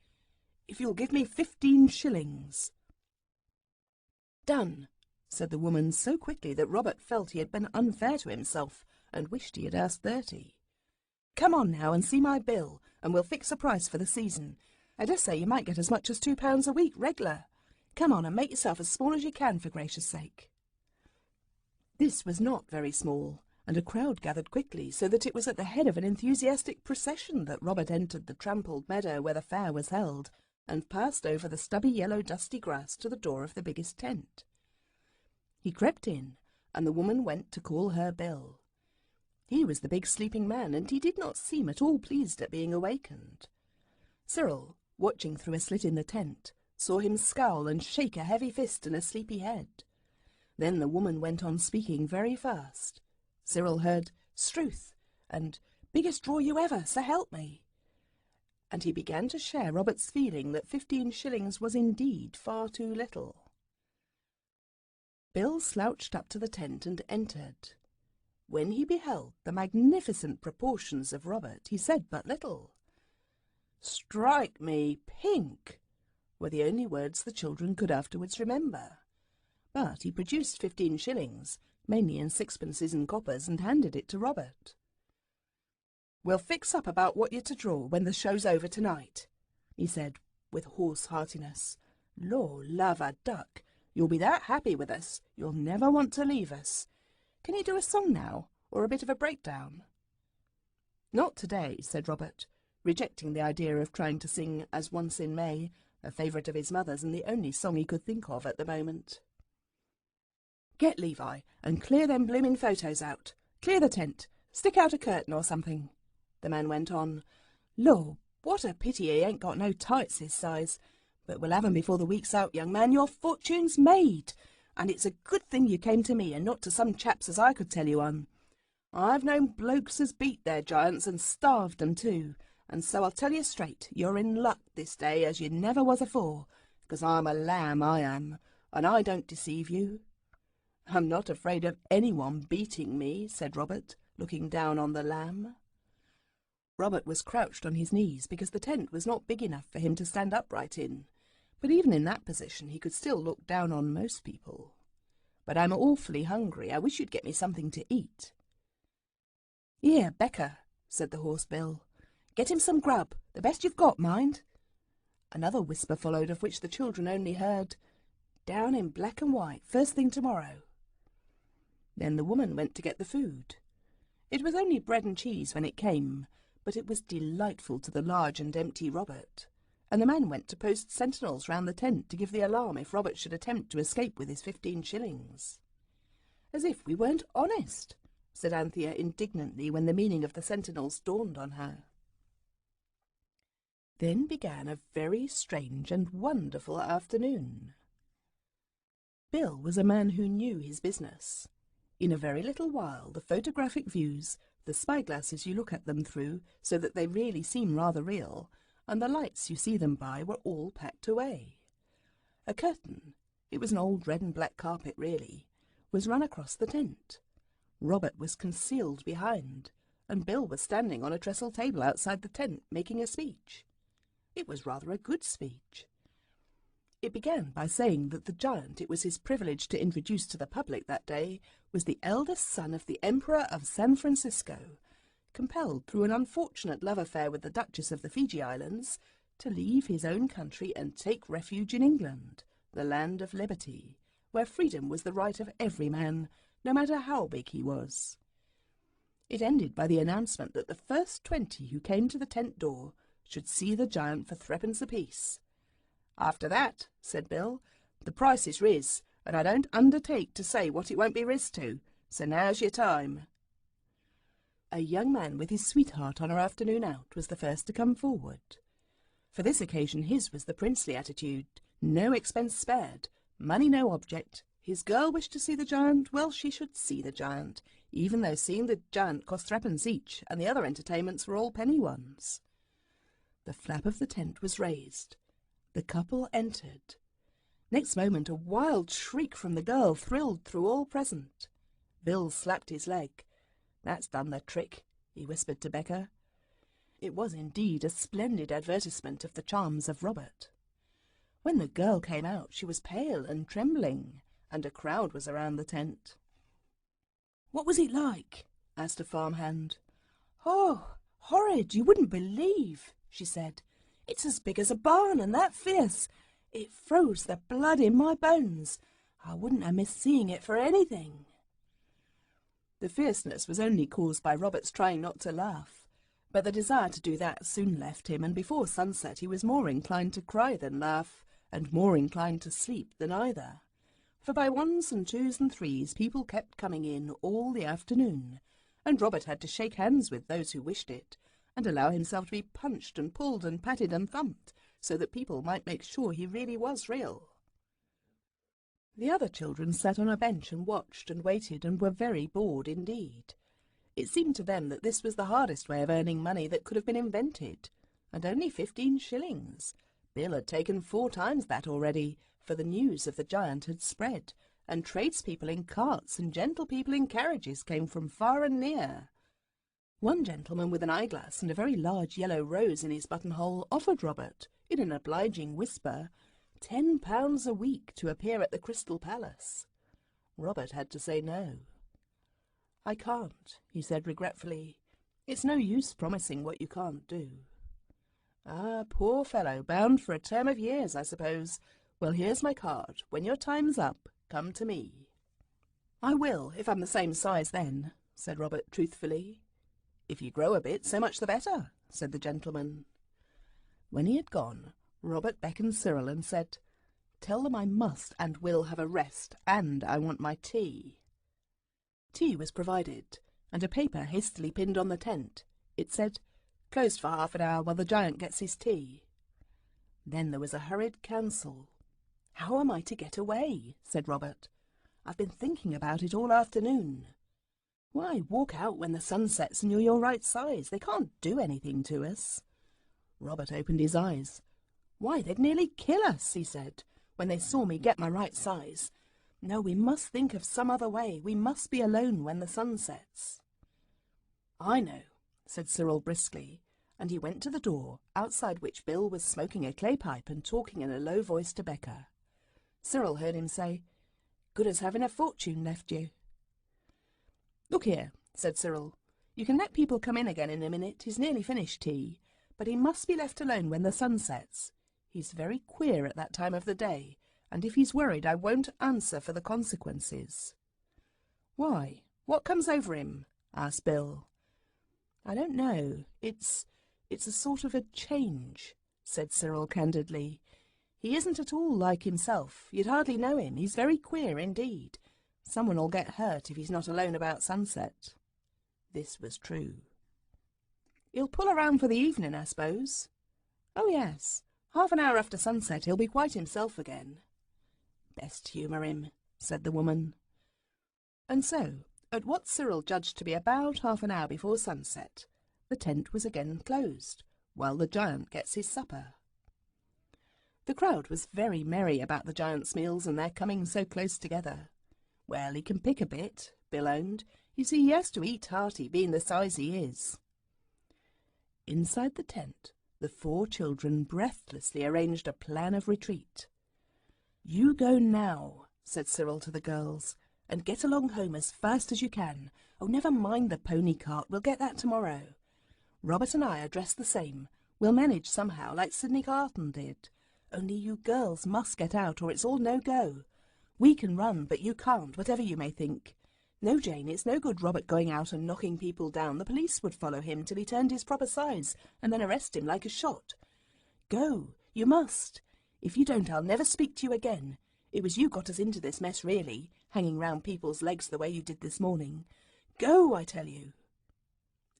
"If you'll give me 15 shillings. "Done," said the woman so quickly that Robert felt he had been unfair to himself and wished he had asked 30. "Come on now and see my bill, and we'll fix a price for the season. I dessay you might get as much as £2 a week reg'lar. Come on and make yourself as small as you can, for gracious sake." This was not very small, and a crowd gathered quickly, so that it was at the head of an enthusiastic procession that Robert entered the trampled meadow where the fair was held, and passed over the stubby yellow dusty grass to the door of the biggest tent. He crept in, and the woman went to call her bill. He was the big sleeping man, and he did not seem at all pleased at being awakened. Cyril, watching through a slit in the tent, saw him scowl and shake a heavy fist and a sleepy head. Then the woman went on speaking very fast. Cyril heard, "Struth," and "Biggest draw you ever, so help me." And he began to share Robert's feeling that 15 shillings was indeed far too little. Bill slouched up to the tent and entered. When he beheld the magnificent proportions of Robert, he said but little. "Strike me pink," were the only words the children could afterwards remember. But he produced 15 shillings, mainly in sixpences and coppers, and handed it to Robert. "We'll fix up about what you're to draw when the show's over tonight," he said with hoarse heartiness. "Lor, love a duck, you'll be that happy with us, you'll never want to leave us. Can you do a song now, or a bit of a breakdown?" "Not today," said Robert, rejecting the idea of trying to sing As Once in May, a favourite of his mother's and the only song he could think of at the moment. "Get Levi, and clear them blooming photos out. Clear the tent. Stick out a curtain or something," the man went on. "Lord, what a pity he ain't got no tights his size. But we'll have 'em before the week's out, young man. Your fortune's made. And it's a good thing you came to me and not to some chaps as I could tell you on. I've known blokes as beat their giants and starved 'em too, and so I'll tell you straight, you're in luck this day as you never was afore, 'cause I'm a lamb, I am, and I don't deceive you." "I'm not afraid of anyone beating me," said Robert, looking down on the lamb. Robert was crouched on his knees because the tent was not big enough for him to stand upright in, but even in that position he could still look down on most people. "But I'm awfully hungry. I wish you'd get me something to eat." "Here, Becca," said the horse Bill. "Get him some grub, the best you've got, mind." Another whisper followed, of which the children only heard, "Down in black and white, first thing tomorrow." Then the woman went to get the food. It was only bread and cheese when it came, but it was delightful to the large and empty Robert, and the man went to post sentinels round the tent to give the alarm if Robert should attempt to escape with his 15 shillings. "As if we weren't honest," said Anthea indignantly when the meaning of the sentinels dawned on her. Then began a very strange and wonderful afternoon. Bill was a man who knew his business. In a very little while the photographic views, the spyglasses you look at them through so that they really seem rather real, and the lights you see them by were all packed away. A curtain, it was an old red and black carpet really, was run across the tent. Robert was concealed behind, and Bill was standing on a trestle table outside the tent making a speech. It was rather a good speech. It began by saying that the giant it was his privilege to introduce to the public that day was the eldest son of the Emperor of San Francisco, compelled through an unfortunate love affair with the Duchess of the Fiji Islands to leave his own country and take refuge in England, the land of liberty, where freedom was the right of every man, no matter how big he was. It ended by the announcement that the first 20 who came to the tent door should see the giant for threepence apiece. "After that," said Bill, "the price is riz, and I don't undertake to say what it won't be riz to, so now's your time." A young man with his sweetheart on her afternoon out was the first to come forward. For this occasion his was the princely attitude, no expense spared, money no object. His girl wished to see the giant, well, she should see the giant, even though seeing the giant cost threepence each, and the other entertainments were all penny ones. The flap of the tent was raised. The couple entered. Next moment a wild shriek from the girl thrilled through all present. Bill slapped his leg. "That's done the trick," he whispered to Becca. It was indeed a splendid advertisement of the charms of Robert. When the girl came out she was pale and trembling, and a crowd was around the tent. "What was it like?" asked a farmhand. "Oh, horrid, you wouldn't believe," she said. "It's as big as a barn and that fierce. It froze the blood in my bones. I wouldn't have missed seeing it for anything." The fierceness was only caused by Robert's trying not to laugh, but the desire to do that soon left him, and before sunset he was more inclined to cry than laugh, and more inclined to sleep than either. For by ones and twos and threes people kept coming in all the afternoon, and Robert had to shake hands with those who wished it, and allow himself to be punched and pulled and patted and thumped, so that people might make sure he really was real. The other children sat on a bench and watched and waited and were very bored indeed. It seemed to them that this was the hardest way of earning money that could have been invented, and only 15 shillings. Bill had taken 4 times that already, for the news of the giant had spread, and tradespeople in carts and gentlepeople in carriages came from far and near. One gentleman with an eyeglass and a very large yellow rose in his buttonhole offered Robert, in an obliging whisper, £10 a week to appear at the Crystal Palace. Robert had to say no. "I can't," he said regretfully. "It's no use promising what you can't do." "Ah, poor fellow, bound for a term of years, I suppose. Well, here's my card. When your time's up, come to me." "I will, if I'm the same size then," said Robert truthfully. "If you grow a bit, so much the better," said the gentleman. When he had gone, Robert beckoned Cyril and said, "Tell them I must and will have a rest, and I want my tea." Tea was provided, and a paper hastily pinned on the tent. It said, "Closed for half an hour while the giant gets his tea." Then there was a hurried council. "How am I to get away?" said Robert. "I've been thinking about it all afternoon." "Why, walk out when the sun sets and you're your right size. They can't do anything to us." Robert opened his eyes. "Why, they'd nearly kill us," he said, "when they saw me get my right size. No, we must think of some other way. We must be alone when the sun sets." "I know," said Cyril briskly, and he went to the door, outside which Bill was smoking a clay pipe and talking in a low voice to Becca. Cyril heard him say, "Good as having a fortune left you." "Look here," said Cyril, "you can let people come in again in a minute. He's nearly finished tea, but he must be left alone when the sun sets. He's very queer at that time of the day, and if he's worried I won't answer for the consequences." "Why, what comes over him?" asked Bill. "I don't know. It's a sort of a change," said Cyril candidly. "He isn't at all like himself. You'd hardly know him. He's very queer indeed. Someone'll get hurt if he's not alone about sunset." This was true. "He'll pull around for the evening, I suppose." "Oh, yes. Half an hour after sunset he'll be quite himself again." "Best humour him," said the woman. And so, at what Cyril judged to be about half an hour before sunset, the tent was again closed, while the giant gets his supper. The crowd was very merry about the giant's meals and their coming so close together. "Well, he can pick a bit," Bill owned. "You see, he has to eat hearty, being the size he is." Inside the tent, the 4 children breathlessly arranged a plan of retreat. "You go now," said Cyril to the girls, "and get along home as fast as you can. Oh, never mind the pony cart, we'll get that tomorrow. Robert and I are dressed the same. We'll manage somehow, like Sidney Carton did. Only you girls must get out, or it's all no go. We can run, but you can't, whatever you may think. No, Jane, it's no good Robert going out and knocking people down. The police would follow him till he turned his proper size, and then arrest him like a shot. Go, you must. If you don't, I'll never speak to you again. It was you got us into this mess, really, hanging round people's legs the way you did this morning. Go, I tell you."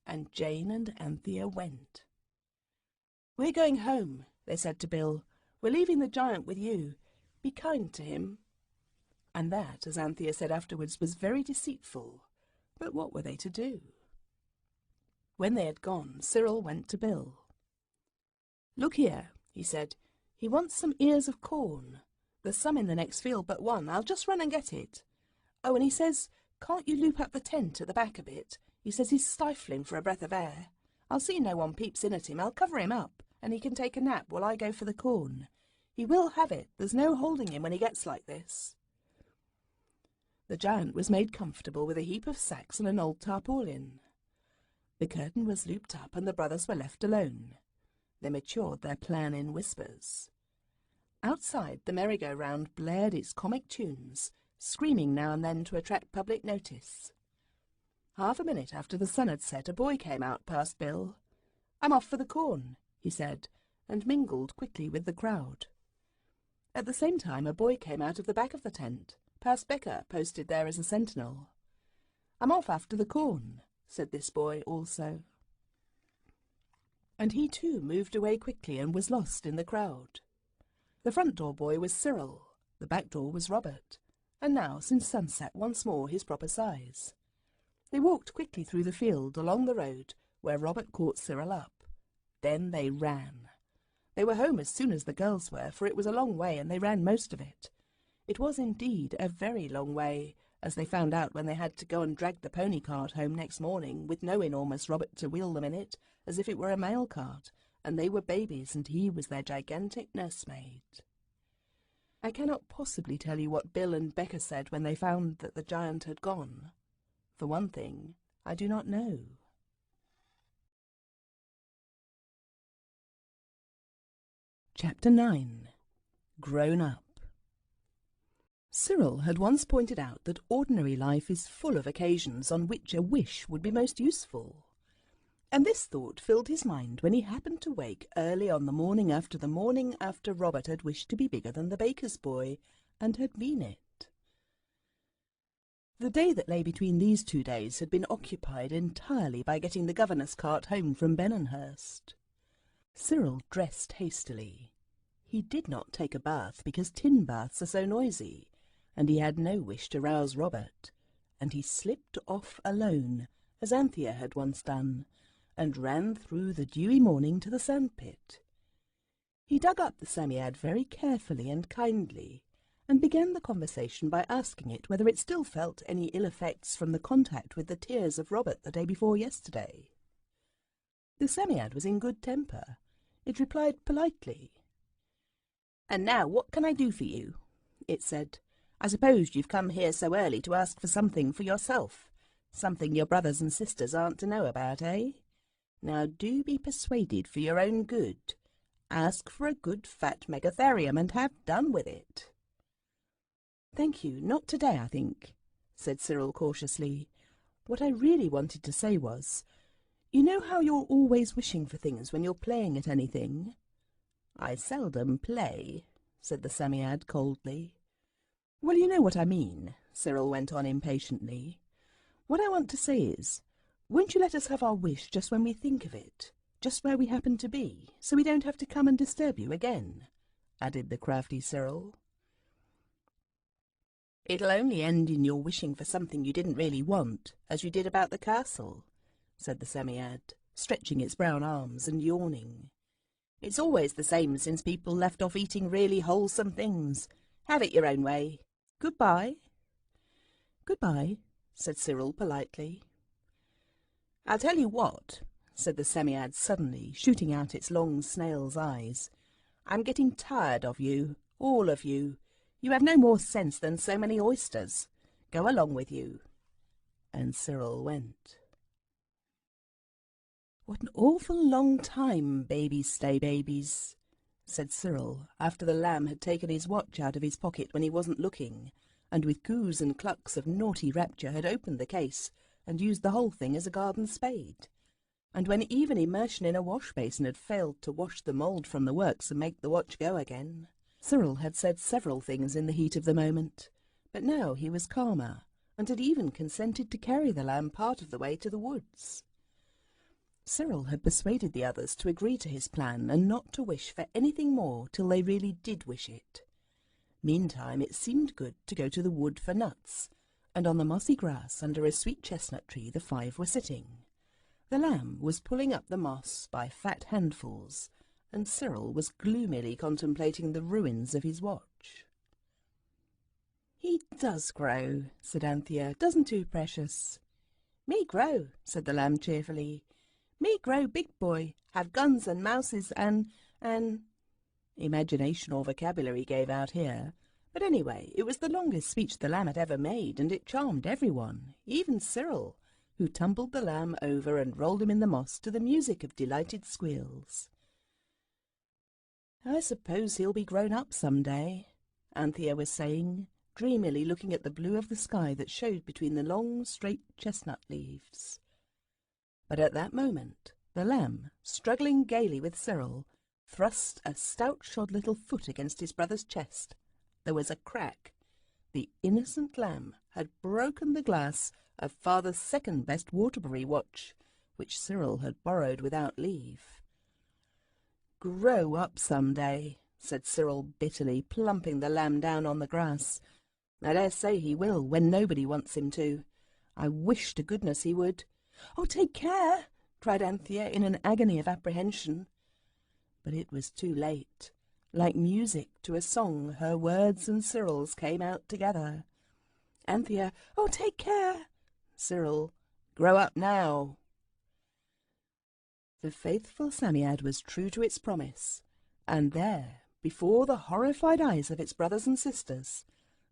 And Jane and Anthea went. "We're going home," they said to Bill. "We're leaving the giant with you. Be kind to him." And that, as Anthea said afterwards, was very deceitful. But what were they to do? When they had gone, Cyril went to Bill. "Look here," he said. "He wants some ears of corn. There's some in the next field but one. I'll just run and get it. Oh, and he says, can't you loop up the tent at the back a bit? He says he's stifling for a breath of air. I'll see no one peeps in at him. I'll cover him up, and he can take a nap while I go for the corn. He will have it. There's no holding him when he gets like this." The giant was made comfortable with a heap of sacks and an old tarpaulin. The curtain was looped up, and the brothers were left alone. They matured their plan in whispers. Outside, the merry-go-round blared its comic tunes, screaming now and then to attract public notice. Half a minute after the sun had set, a boy came out past Bill. "I'm off for the corn," he said, and mingled quickly with the crowd. At the same time, a boy came out of the back of the tent, past Becca, posted there as a sentinel. "I'm off after the corn," said this boy also. And he too moved away quickly and was lost in the crowd. The front door boy was Cyril, the back door was Robert, and now, since sunset, once more his proper size. They walked quickly through the field, along the road, where Robert caught Cyril up. Then they ran. They were home as soon as the girls were, for it was a long way, and they ran most of it. It was indeed a very long way, as they found out when they had to go and drag the pony cart home next morning, with no enormous Robert to wheel them in it, as if it were a mail cart, and they were babies, and he was their gigantic nursemaid. I cannot possibly tell you what Bill and Becca said when they found that the giant had gone. For one thing, I do not know. Chapter 9. Grown Up. Cyril had once pointed out that ordinary life is full of occasions on which a wish would be most useful. And this thought filled his mind when he happened to wake early on the morning after Robert had wished to be bigger than the baker's boy, and had been it. The day that lay between these 2 days had been occupied entirely by getting the governess cart home from Benonhurst. Cyril dressed hastily. He did not take a bath because tin baths are so noisy, and he had no wish to rouse Robert, and he slipped off alone, as Anthea had once done, and ran through the dewy morning to the sandpit. He dug up the Psammead very carefully and kindly, and began the conversation by asking it whether it still felt any ill effects from the contact with the tears of Robert the day before yesterday. The Psammead was in good temper. It replied politely. "And now what can I do for you?" it said. "I suppose you've come here so early to ask for something for yourself, something your brothers and sisters aren't to know about, eh? Now do be persuaded for your own good. Ask for a good fat megatherium and have done with it." "Thank you, not today, I think," said Cyril cautiously. "What I really wanted to say was, you know how you're always wishing for things when you're playing at anything?" "I seldom play," said the Psammead coldly. "Well, you know what I mean," Cyril went on impatiently. "What I want to say is, won't you let us have our wish just when we think of it? just where we happen to be, so we don't have to come and disturb you again," added the crafty Cyril. "It'll only end in your wishing for something you didn't really want, as you did about the castle," said the Psammead, stretching its brown arms and yawning. "It's always the same since people left off eating really wholesome things. Have it your own way. Goodbye." "Goodbye," said Cyril politely. "I'll tell you what," said the Psammead suddenly, shooting out its long snail's eyes. "I'm getting tired of you, all of you. You have no more sense than so many oysters. Go along with you." And Cyril went. "What an awful long time babies stay babies," said Cyril, after the lamb had taken his watch out of his pocket when he wasn't looking, and with coos and clucks of naughty rapture had opened the case and used the whole thing as a garden spade, and when even immersion in a wash-basin had failed to wash the mould from the works and make the watch go again. Cyril had said several things in the heat of the moment, but now he was calmer, and had even consented to carry the lamb part of the way to the woods. Cyril had persuaded the others to agree to his plan and not to wish for anything more till they really did wish it. Meantime it seemed good to go to the wood for nuts, and on the mossy grass under a sweet chestnut tree the 5 were sitting. The lamb was pulling up the moss by fat handfuls, and Cyril was gloomily contemplating the ruins of his watch. "He does grow," said Anthea, "doesn't he, precious?" "Me grow," said the lamb cheerfully. "Me grow big boy, have guns and mouses and imagination or vocabulary gave out here, but anyway, it was the longest speech the lamb had ever made, and it charmed everyone, even Cyril, who tumbled the lamb over and rolled him in the moss to the music of delighted squeals. "I suppose he'll be grown up some day," Anthea was saying, dreamily looking at the blue of the sky that showed between the long, straight chestnut leaves. But at that moment the lamb, struggling gaily with Cyril, thrust a stout-shod little foot against his brother's chest. There was a crack. The innocent lamb had broken the glass of father's second-best Waterbury watch, which Cyril had borrowed without leave. "Grow up some day," said Cyril bitterly, plumping the lamb down on the grass. "I dare say he will, when nobody wants him to. I wish to goodness he would." "Oh, take care!" cried Anthea in an agony of apprehension. But it was too late. Like music to a song, her words and Cyril's came out together. Anthea, "Oh, take care!" Cyril, "Grow up now." The faithful Psammead was true to its promise, and there, before the horrified eyes of its brothers and sisters,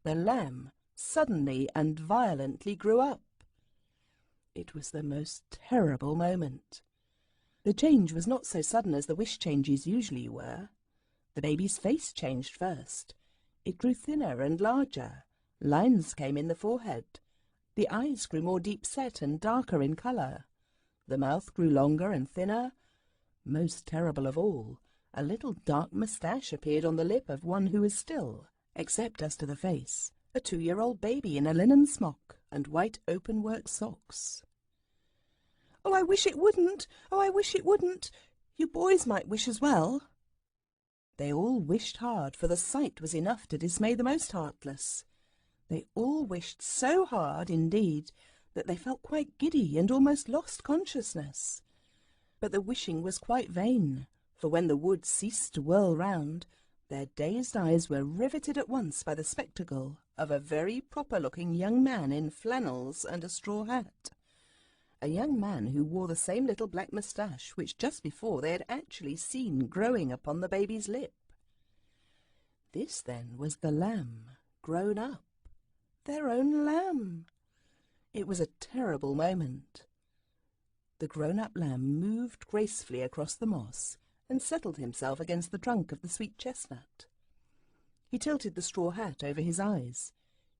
the lamb suddenly and violently grew up. It was the most terrible moment. The change was not so sudden as the wish changes usually were. The baby's face changed first. It grew thinner and larger. Lines came in the forehead. The eyes grew more deep-set and darker in colour. The mouth grew longer and thinner. Most terrible of all, a little dark moustache appeared on the lip of one who was still, except as to the face, a 2-year-old baby in a linen smock and white open-work socks. "Oh, I wish it wouldn't! Oh, I wish it wouldn't! You boys might wish as well." They all wished hard, for the sight was enough to dismay the most heartless. They all wished so hard, indeed, that they felt quite giddy and almost lost consciousness. But the wishing was quite vain, for when the wood ceased to whirl round, their dazed eyes were riveted at once by the spectacle of a very proper-looking young man in flannels and a straw hat. A young man who wore the same little black moustache which just before they had actually seen growing upon the baby's lip. This, then, was the lamb, grown up. Their own lamb. It was a terrible moment. The grown-up lamb moved gracefully across the moss and settled himself against the trunk of the sweet chestnut. He tilted the straw hat over his eyes.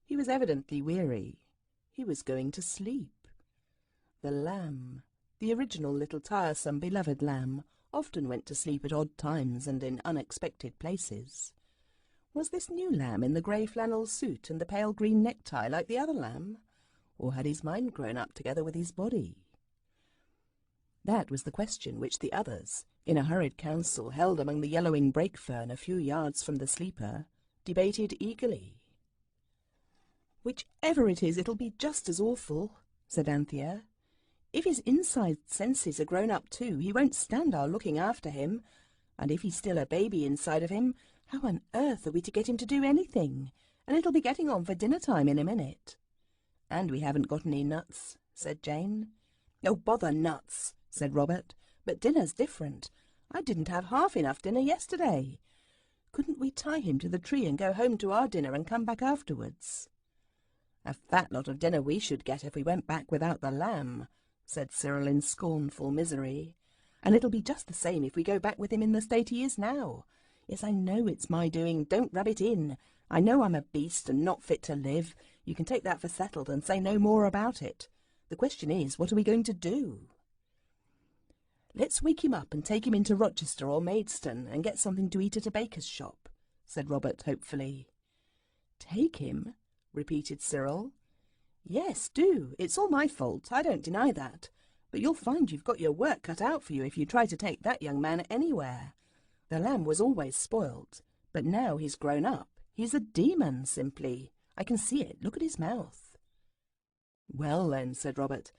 He was evidently weary. He was going to sleep. The lamb, the original little tiresome beloved lamb, often went to sleep at odd times and in unexpected places. Was this new lamb in the grey flannel suit and the pale green necktie like the other lamb, or had his mind grown up together with his body? That was the question which the others, in a hurried council held among the yellowing brake fern a few yards from the sleeper, debated eagerly. "Whichever it is, it'll be just as awful," said Anthea. "If his inside senses are grown up too, he won't stand our looking after him. And if he's still a baby inside of him, how on earth are we to get him to do anything? And it'll be getting on for dinner time in a minute." "And we haven't got any nuts," said Jane. "Oh, bother nuts," said Robert. "But dinner's different. I didn't have half enough dinner yesterday. Couldn't we tie him to the tree and go home to our dinner and come back afterwards?" "A fat lot of dinner we should get if we went back without the lamb," said Cyril in scornful misery. "And it'll be just the same if we go back with him in the state he is now. Yes, I know it's my doing. Don't rub it in. I know I'm a beast and not fit to live. You can take that for settled and say no more about it. The question is, what are we going to do?" "Let's wake him up and take him into Rochester or Maidstone and get something to eat at a baker's shop," said Robert hopefully. "Take him?" repeated Cyril. "Yes, do. It's all my fault. I don't deny that. But you'll find you've got your work cut out for you if you try to take that young man anywhere. The lamb was always spoiled, but now he's grown up. He's a demon, simply. I can see it. Look at his mouth." "Well, then," said Robert,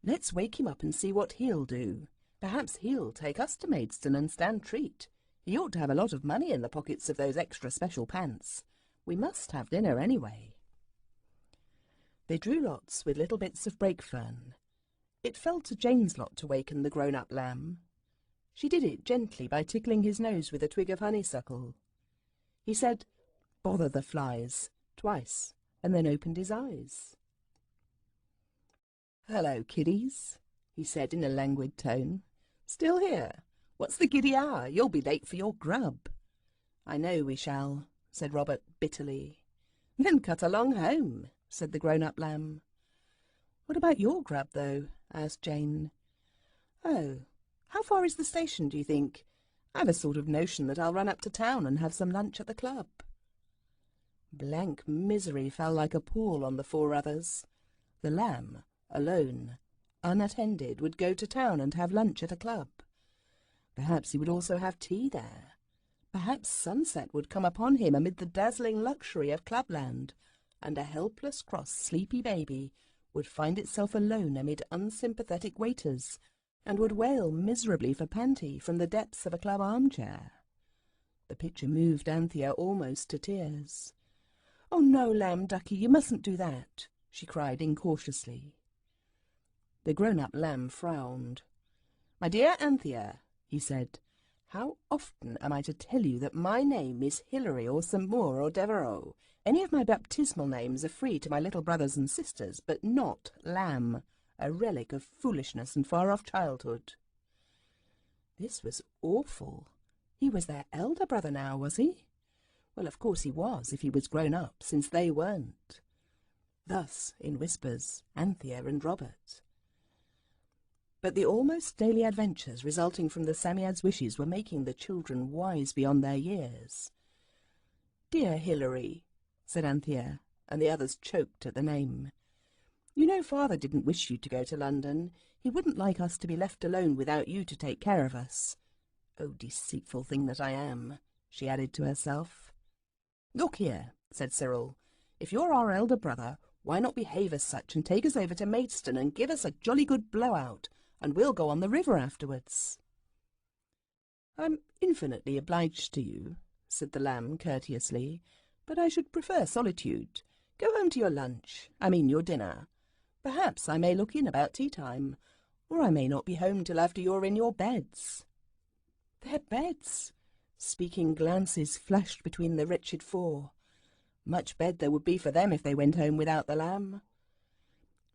"let's wake him up and see what he'll do. Perhaps he'll take us to Maidstone and stand treat. He ought to have a lot of money in the pockets of those extra special pants. We must have dinner anyway." They drew lots with little bits of brake fern. It fell to Jane's lot to waken the grown-up lamb. She did it gently by tickling his nose with a twig of honeysuckle. He said, "Bother the flies," twice, and then opened his eyes. "Hello, kiddies," he said in a languid tone. "Still here? What's the giddy hour? You'll be late for your grub." "I know we shall," said Robert bitterly. "Then cut along home," said the grown-up lamb. "What about your grub, though?" asked Jane. "Oh, how far is the station, do you think? I've a sort of notion that I'll run up to town and have some lunch at the club." Blank misery fell like a pall on the four others. The lamb, alone, unattended, would go to town and have lunch at a club. Perhaps he would also have tea there. Perhaps sunset would come upon him amid the dazzling luxury of clubland, and a helpless, cross, sleepy baby would find itself alone amid unsympathetic waiters, and would wail miserably for panty from the depths of a club armchair. The picture moved Anthea almost to tears. "Oh, no, lamb ducky, you mustn't do that," she cried incautiously. The grown-up lamb frowned. "My dear Anthea," he said, "how often am I to tell you that my name is Hilary or St. Maur or Devereux? Any of my baptismal names are free to my little brothers and sisters, but not Lamb, a relic of foolishness and far-off childhood." This was awful. He was their elder brother now, was he? Well, of course he was, if he was grown up, since they weren't. Thus, in whispers, Anthea and Robert. But the almost daily adventures resulting from the Psammead's wishes were making the children wise beyond their years. "Dear Hilary," said Anthea, and the others choked at the name. "You know father didn't wish you to go to London. He wouldn't like us to be left alone without you to take care of us. Oh, deceitful thing that I am," she added to herself. "Look here," said Cyril, "if you're our elder brother, why not behave as such and take us over to Maidstone and give us a jolly good blowout, and we'll go on the river afterwards." "I'm infinitely obliged to you," said the lamb courteously, "but I should prefer solitude. Go home to your lunch, your dinner. Perhaps I may look in about tea-time, or I may not be home till after you're in your beds." Their beds! Speaking glances flashed between the wretched four. Much bed there would be for them if they went home without the lamb.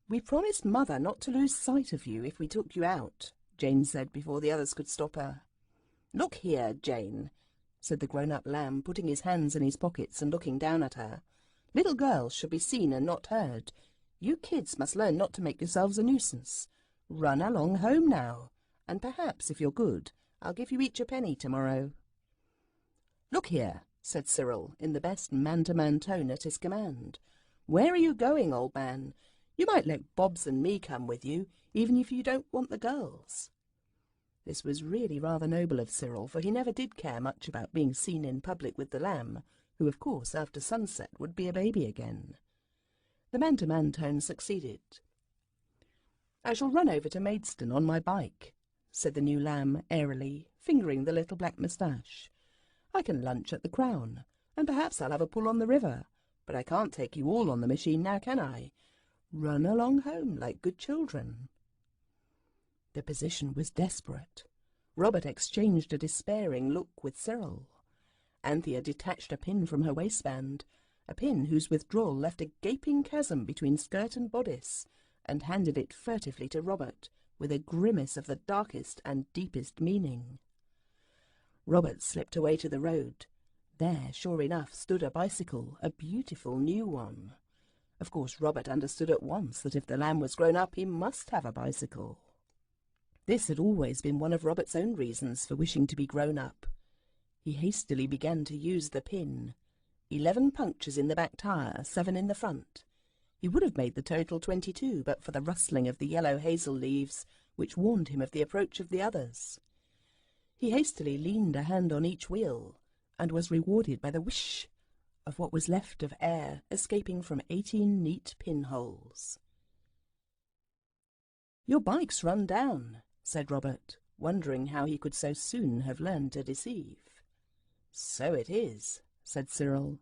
"We promised Mother not to lose sight of you if we took you out," Jane said before the others could stop her. "Look here, Jane," said the grown-up lamb, putting his hands in his pockets and looking down at her. "Little girls should be seen and not heard. You kids must learn not to make yourselves a nuisance. Run along home now, and perhaps, if you're good, I'll give you each a penny tomorrow." "Look here," said Cyril, in the best man-to-man tone at his command. "Where are you going, old man? You might let Bobs and me come with you, even if you don't want the girls. This was really rather noble of Cyril, for he never did care much about being seen in public with the lamb, who, of course, after sunset would be a baby again. The man-to-man tone succeeded. "I shall run over to Maidstone on my bike," said the new lamb airily, fingering the little black moustache. "I can lunch at the Crown, and perhaps I'll have a pull on the river, but I can't take you all on the machine now, can I? Run along home like good children." The position was desperate. Robert exchanged a despairing look with Cyril. Anthea detached a pin from her waistband, a pin whose withdrawal left a gaping chasm between skirt and bodice, and handed it furtively to Robert, with a grimace of the darkest and deepest meaning. Robert slipped away to the road. There, sure enough, stood a bicycle, a beautiful new one. Of course, Robert understood at once that if the lamb was grown up, he must have a bicycle. This had always been one of Robert's own reasons for wishing to be grown up. He hastily began to use the pin. 11 punctures in the back tire, 7 in the front. He would have made the total 22, but for the rustling of the yellow hazel leaves, which warned him of the approach of the others. He hastily leaned a hand on each wheel, and was rewarded by the whish of what was left of air escaping from 18 neat pinholes. "Your bike's run down," said Robert, wondering how he could so soon have learned to deceive. "So it is," said Cyril.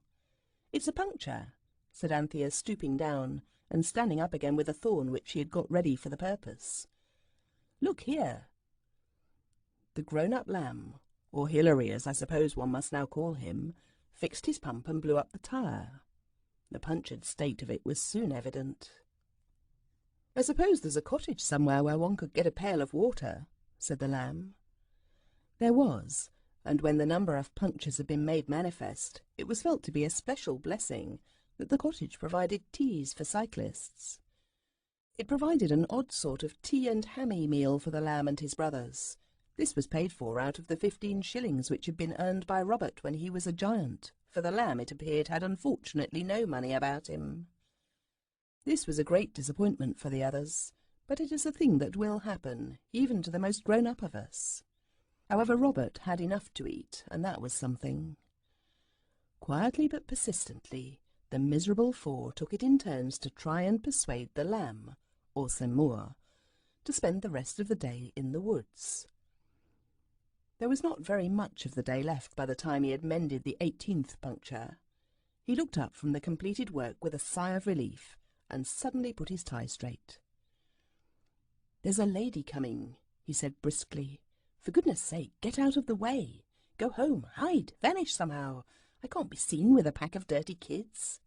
"It's a puncture," said Anthea, stooping down and standing up again with a thorn which she had got ready for the purpose. "Look here." The grown-up lamb, or Hilary as I suppose one must now call him, fixed his pump and blew up the tire. The punctured state of it was soon evident. "I suppose there's a cottage somewhere where one could get a pail of water," said the lamb. There was, and when the number of punctures had been made manifest, it was felt to be a special blessing that the cottage provided teas for cyclists. It provided an odd sort of tea and hammy meal for the lamb and his brothers. This was paid for out of the 15 shillings which had been earned by Robert when he was a giant, for the lamb, it appeared, had unfortunately no money about him. This was a great disappointment for the others, but it is a thing that will happen, even to the most grown-up of us. However, Robert had enough to eat, and that was something. Quietly but persistently, the miserable 4 took it in turns to try and persuade the lamb, or Psammead, to spend the rest of the day in the woods. There was not very much of the day left by the time he had mended the 18th puncture. He looked up from the completed work with a sigh of relief, and suddenly put his tie straight. "There's a lady coming," he said briskly. "For goodness' sake, get out of the way. Go home, hide, vanish somehow. I can't be seen with a pack of dirty kids."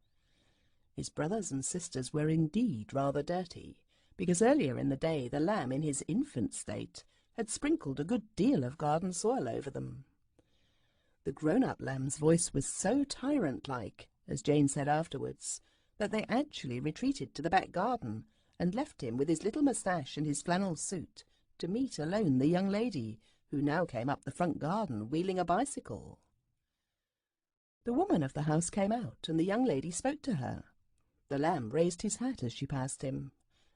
His brothers and sisters were indeed rather dirty, because earlier in the day the lamb, in his infant state, had sprinkled a good deal of garden soil over them. The grown-up lamb's voice was so tyrant-like, as Jane said afterwards, that they actually retreated to the back garden and left him with his little moustache and his flannel suit to meet alone the young lady, who now came up the front garden wheeling a bicycle. The woman of the house came out, and the young lady spoke to her. The lamb raised his hat as she passed him,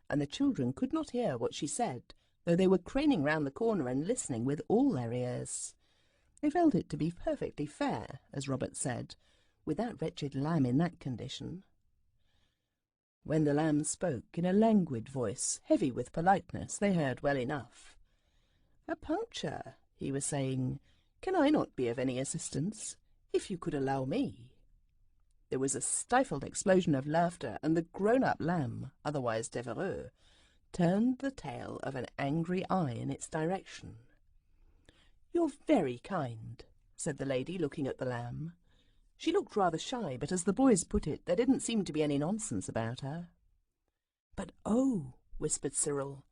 and the children could not hear what she said, though they were craning round the corner and listening with all their ears. They felt it to be perfectly fair, as Robert said, with that wretched lamb in that condition. When the lamb spoke in a languid voice, heavy with politeness, they heard well enough. "A puncture," he was saying. "Can I not be of any assistance? If you could allow me." There was a stifled explosion of laughter, and the grown-up lamb, otherwise Devereux, turned the tail of an angry eye in its direction. "You're very kind," said the lady, looking at the lamb. She looked rather shy, but as the boys put it, there didn't seem to be any nonsense about her. "But oh," whispered Cyril,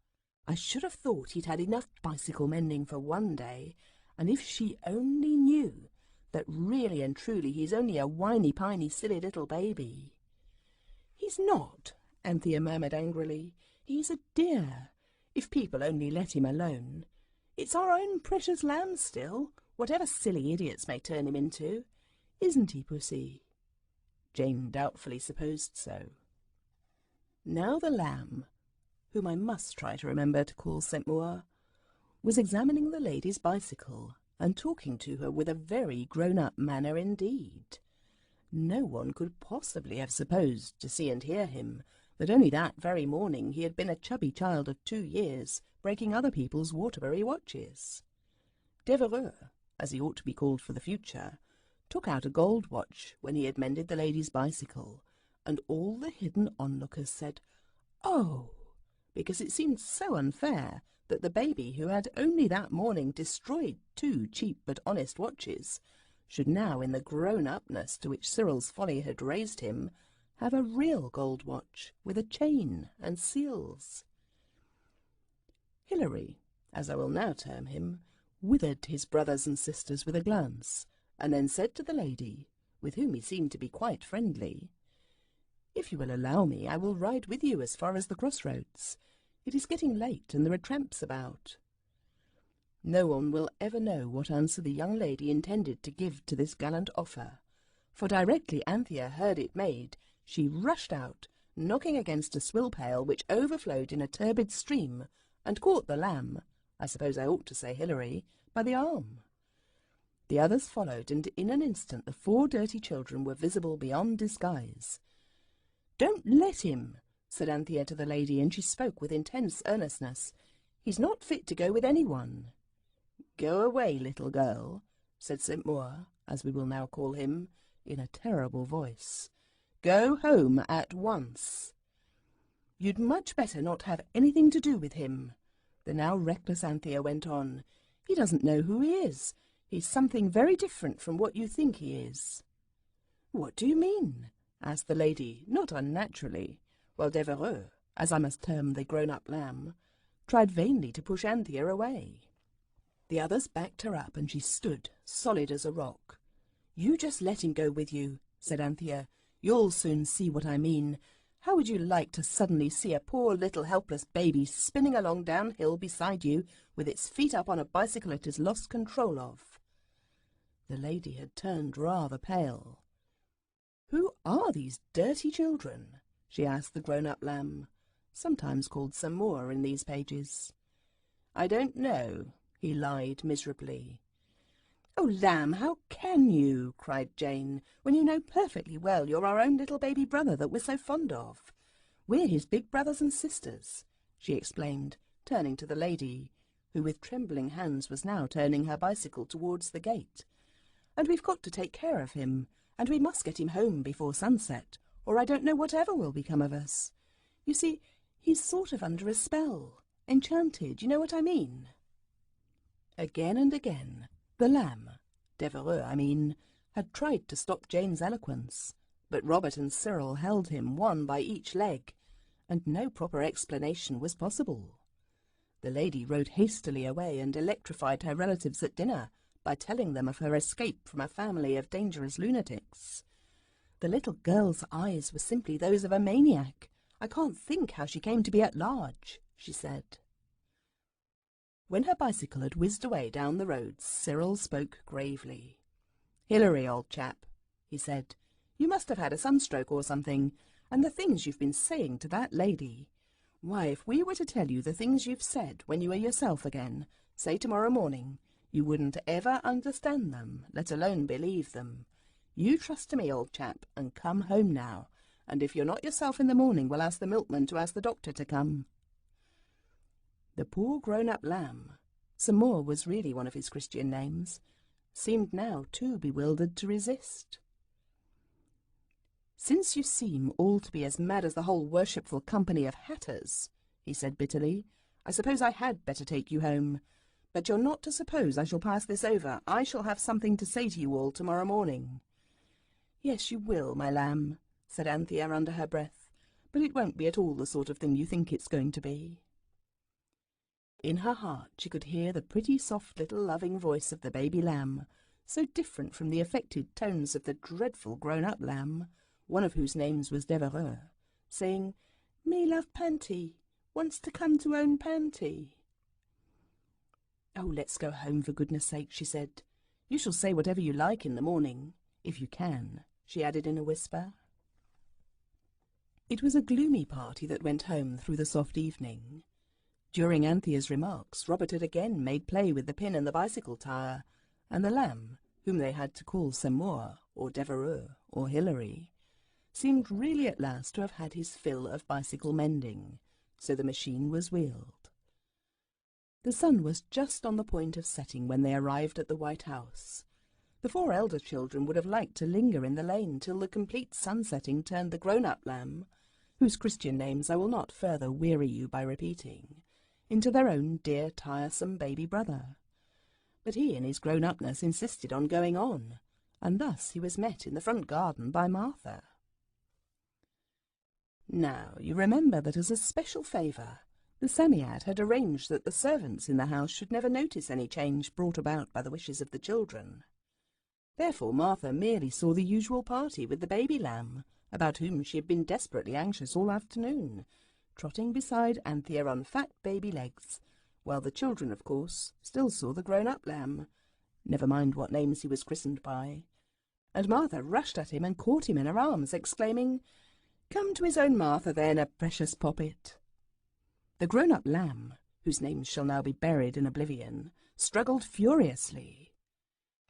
"I should have thought he'd had enough bicycle mending for one day, and if she only knew that really and truly he's only a whiny-piny, silly little baby." "He's not," Anthea murmured angrily. "He's a dear, if people only let him alone. It's our own precious lamb still, whatever silly idiots may turn him into. Isn't he, Pussy?" Jane doubtfully supposed so. Now the lamb, whom I must try to remember to call Psammead, was examining the lady's bicycle and talking to her with a very grown-up manner indeed. No one could possibly have supposed, to see and hear him, that only that very morning he had been a chubby child of 2 years, breaking other people's Waterbury watches. Devereux, as he ought to be called for the future, took out a gold watch when he had mended the lady's bicycle, and all the hidden onlookers said, "Oh!" because it seemed so unfair that the baby, who had only that morning destroyed 2 cheap but honest watches, should now, in the grown-upness to which Cyril's folly had raised him, have a real gold watch with a chain and seals. Hilary, as I will now term him, withered his brothers and sisters with a glance, and then said to the lady, with whom he seemed to be quite friendly, "If you will allow me, I will ride with you as far as the crossroads. It is getting late, and there are tramps about." No one will ever know what answer the young lady intended to give to this gallant offer, for directly Anthea heard it made, she rushed out, knocking against a swill pail which overflowed in a turbid stream, and caught the lamb, I suppose I ought to say Hilary, by the arm. The others followed, and in an instant the 4 dirty children were visible beyond disguise. "Don't let him," said Anthea to the lady, and she spoke with intense earnestness. "He's not fit to go with anyone." "Go away, little girl," said St. Maur, as we will now call him, in a terrible voice. "Go home at once." "You'd much better not have anything to do with him," the now reckless Anthea went on. "He doesn't know who he is. He's something very different from what you think he is." "What do you mean?" asked the lady, not unnaturally, while Devereux, as I must term the grown-up lamb, tried vainly to push Anthea away. The others backed her up, and she stood solid as a rock. "You just let him go with you," said Anthea. "You'll soon see what I mean. How would you like to suddenly see a poor little helpless baby spinning along downhill beside you, with its feet up on a bicycle it has lost control of?" The lady had turned rather pale. "Who are these dirty children?" she asked the grown-up lamb, sometimes called St. Maur in these pages. "I don't know," he lied miserably. "Oh, lamb, how can you?" cried Jane, "when you know perfectly well you're our own little baby brother that we're so fond of. We're his big brothers and sisters," she explained, turning to the lady, who with trembling hands was now turning her bicycle towards the gate. "And we've got to take care of him, and we must get him home before sunset, or I don't know whatever will become of us. You see, he's sort of under a spell, enchanted, you know what I mean." Again and again the lamb, Devereux I mean, had tried to stop Jane's eloquence, but Robert and Cyril held him, one by each leg, and no proper explanation was possible. The lady rode hastily away and electrified her relatives at dinner by telling them of her escape from a family of dangerous lunatics. The little girl's eyes were simply those of a maniac. "I can't think how she came to be at large," she said. When her bicycle had whizzed away down the road, Cyril spoke gravely. "Hilary, old chap," he said, "you must have had a sunstroke or something, and the things you've been saying to that lady. Why, if we were to tell you the things you've said when you are yourself again, say tomorrow morning, you wouldn't ever understand them, let alone believe them. You trust to me, old chap, and come home now, and if you're not yourself in the morning, we'll ask the milkman to ask the doctor to come." The poor grown-up lamb, St. Maur was really one of his Christian names, seemed now too bewildered to resist. "Since you seem all to be as mad as the whole worshipful company of hatters," he said bitterly, "I suppose I had better take you home. But you're not to suppose I shall pass this over. I shall have something to say to you all tomorrow morning." "Yes, you will, my lamb," said Anthea under her breath, "but it won't be at all the sort of thing you think it's going to be." In her heart she could hear the pretty soft little loving voice of the baby lamb, so different from the affected tones of the dreadful grown-up lamb, one of whose names was Devereux, saying, "Me love Panty, wants to come to own Panty." "Oh, let's go home for goodness sake," she said. "You shall say whatever you like in the morning, if you can," she added in a whisper. It was a gloomy party that went home through the soft evening. During Anthea's remarks, Robert had again made play with the pin and the bicycle tire, and the lamb, whom they had to call Seymour, or Devereux, or Hilary, seemed really at last to have had his fill of bicycle mending, so the machine was wheeled. The sun was just on the point of setting when they arrived at the White House. The 4 elder children would have liked to linger in the lane till the complete sunsetting turned the grown-up lamb, whose Christian names I will not further weary you by repeating, into their own dear tiresome baby brother. But he in his grown-upness insisted on going on, and thus he was met in the front garden by Martha. Now you remember that as a special favour, the Psammead had arranged that the servants in the house should never notice any change brought about by the wishes of the children. Therefore Martha merely saw the usual party with the baby lamb, about whom she had been desperately anxious all afternoon, trotting beside Anthea on fat baby legs, while the children, of course, still saw the grown-up lamb, never mind what names he was christened by, and Martha rushed at him and caught him in her arms, exclaiming, "Come to his own Martha, then, a precious poppet." The grown-up lamb, whose names shall now be buried in oblivion, struggled furiously.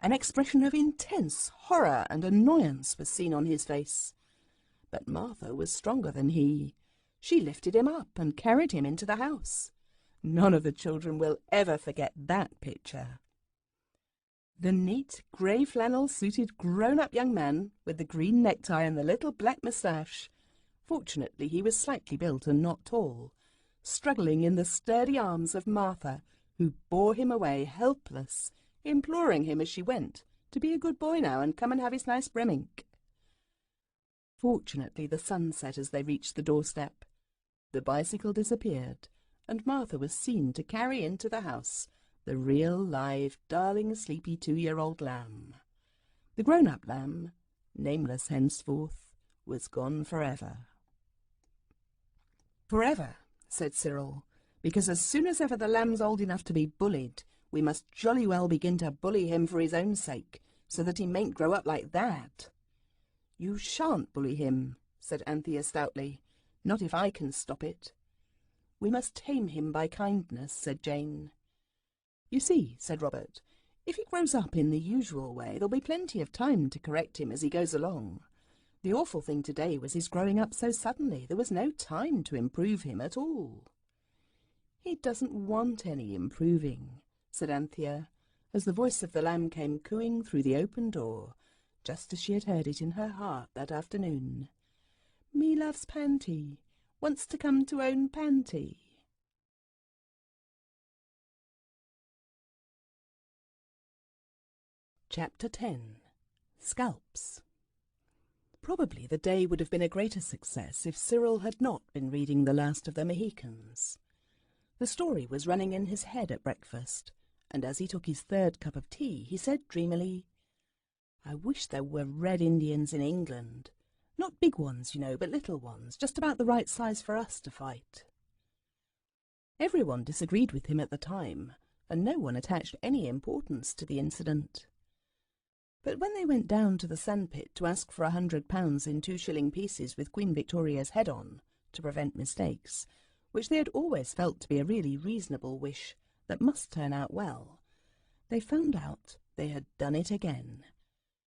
An expression of intense horror and annoyance was seen on his face. But Martha was stronger than he. She lifted him up and carried him into the house. None of the children will ever forget that picture. The neat, grey flannel-suited grown-up young man, with the green necktie and the little black moustache, fortunately he was slightly built and not tall, struggling in the sturdy arms of Martha, who bore him away helpless, imploring him as she went to be a good boy now and come and have his nice bremmink. Fortunately the sun set as they reached the doorstep. The bicycle disappeared, and Martha was seen to carry into the house the real, live, darling, sleepy 2-year-old lamb. The grown-up lamb, nameless henceforth, was gone forever. "Forever," said Cyril, "because as soon as ever the lamb's old enough to be bullied, we must jolly well begin to bully him for his own sake, so that he mayn't grow up like that." "You shan't bully him," said Anthea stoutly, "not if I can stop it." "We must tame him by kindness," said Jane. "You see," said Robert, "if he grows up in the usual way, there'll be plenty of time to correct him as he goes along. The awful thing today was his growing up so suddenly. There was no time to improve him at all." "He doesn't want any improving," said Anthea, as the voice of the lamb came cooing through the open door, just as she had heard it in her heart that afternoon. "Me loves Panty, wants to come to own Panty." Chapter 10. Scalps. Probably the day would have been a greater success if Cyril had not been reading The Last of the Mohicans. The story was running in his head at breakfast, and as he took his 3rd cup of tea, he said dreamily, "I wish there were Red Indians in England. Not big ones, you know, but little ones, just about the right size for us to fight." Everyone disagreed with him at the time, and no one attached any importance to the incident. But when they went down to the sandpit to ask for £100 in 2-shilling pieces with Queen Victoria's head on, to prevent mistakes, which they had always felt to be a really reasonable wish that must turn out well, they found out they had done it again.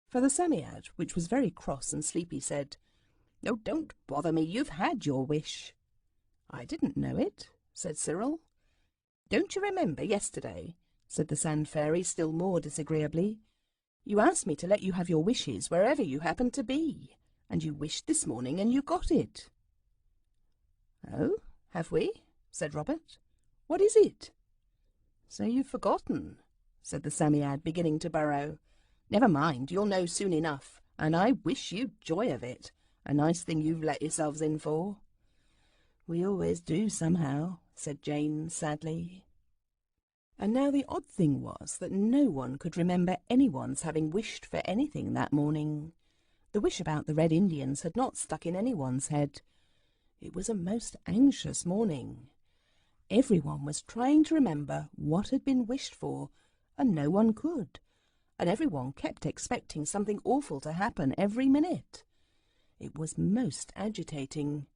For the Psammead, which was very cross and sleepy, said, "Oh, don't bother me, you've had your wish." "I didn't know it," said Cyril. "Don't you remember yesterday?" said the Sand Fairy still more disagreeably. "You asked me to let you have your wishes wherever you happened to be, and you wished this morning and you got it." "Oh, have we?" said Robert. "What is it?" "So you've forgotten," said the Psammead, beginning to burrow. "Never mind, you'll know soon enough, and I wish you joy of it. A nice thing you've let yourselves in for." "We always do somehow," said Jane sadly. And now the odd thing was that no one could remember anyone's having wished for anything that morning. The wish about the Red Indians had not stuck in anyone's head. It was a most anxious morning. Everyone was trying to remember what had been wished for, and no one could, and everyone kept expecting something awful to happen every minute. It was most agitating.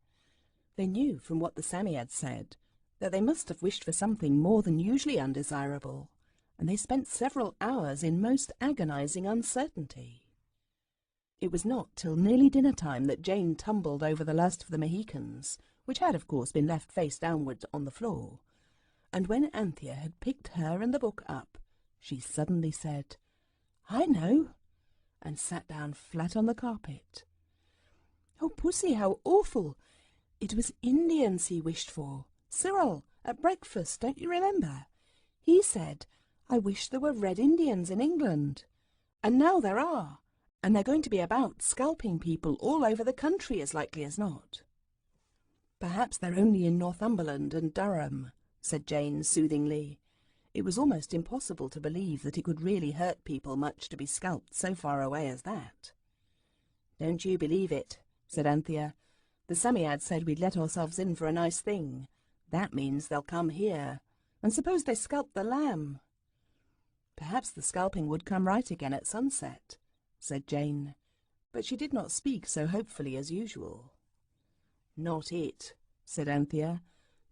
They knew from what the Psammead said that they must have wished for something more than usually undesirable, and they spent several hours in most agonizing uncertainty. It was not till nearly dinner-time that Jane tumbled over the last of the Mohicans, which had, of course, been left face downwards on the floor, and when Anthea had picked her and the book up, she suddenly said, "I know," and sat down flat on the carpet. "Oh, Pussy, how awful! It was Indians he wished for. Cyril, at breakfast, don't you remember? He said, 'I wish there were Red Indians in England.' And now there are, and they're going to be about scalping people all over the country as likely as not." "Perhaps they're only in Northumberland and Durham," said Jane soothingly. It was almost impossible to believe that it could really hurt people much to be scalped so far away as that. "Don't you believe it," said Anthea. "The Psammead said we'd let ourselves in for a nice thing. That means they'll come here. And suppose they scalp the lamb?" "Perhaps the scalping would come right again at sunset," said Jane, but she did not speak so hopefully as usual. "Not it," said Anthea.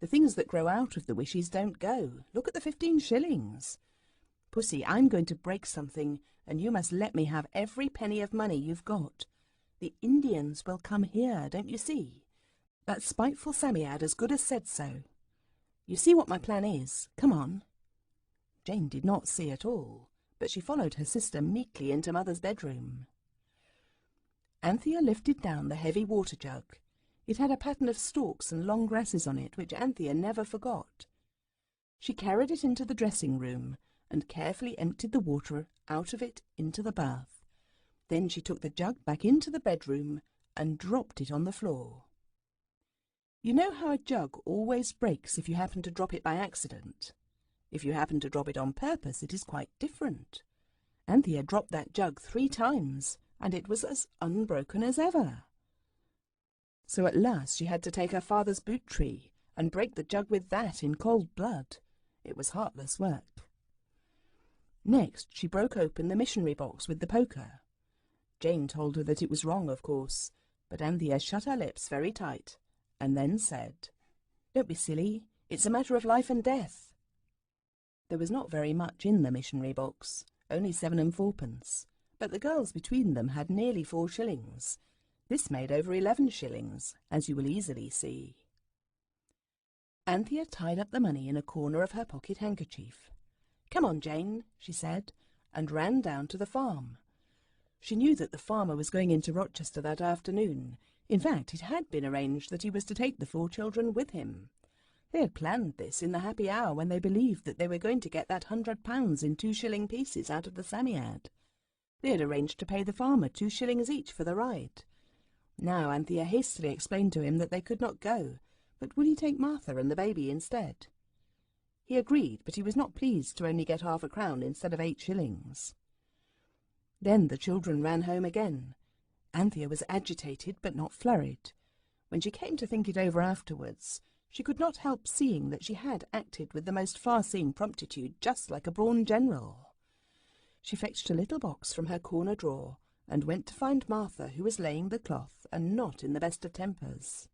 "The things that grow out of the wishes don't go. Look at the 15 shillings. Pussy, I'm going to break something, and you must let me have every penny of money you've got. The Indians will come here, don't you see? That spiteful Psammead as good as said so. You see what my plan is. Come on." Jane did not see at all, but she followed her sister meekly into Mother's bedroom. Anthea lifted down the heavy water jug. It had a pattern of stalks and long grasses on it, which Anthea never forgot. She carried it into the dressing-room and carefully emptied the water out of it into the bath. Then she took the jug back into the bedroom and dropped it on the floor. You know how a jug always breaks if you happen to drop it by accident? If you happen to drop it on purpose, it is quite different. Anthea dropped that jug 3 times, and it was as unbroken as ever. So at last she had to take her father's boot tree and break the jug with that in cold blood. It was heartless work. Next she broke open the missionary box with the poker. Jane told her that it was wrong, of course, but Anthea shut her lips very tight and then said, "Don't be silly, it's a matter of life and death." There was not very much in the missionary box, only 7 and 4pence, but the girls between them had nearly 4 shillings. This made over 11 shillings, as you will easily see. Anthea tied up the money in a corner of her pocket handkerchief. "Come on, Jane," she said, and ran down to the farm. She knew that the farmer was going into Rochester that afternoon. In fact, it had been arranged that he was to take the 4 children with him. They had planned this in the happy hour when they believed that they were going to get that £100 in 2-shilling pieces out of the Psammead. They had arranged to pay the farmer 2 shillings each for the ride. Now Anthea hastily explained to him that they could not go, but would he take Martha and the baby instead? He agreed, but he was not pleased to only get half a crown instead of 8 shillings. Then the children ran home again. Anthea was agitated but not flurried. When she came to think it over afterwards, she could not help seeing that she had acted with the most far-seeing promptitude, just like a born general. She fetched a little box from her corner drawer and went to find Martha, who was laying the cloth and not in the best of tempers.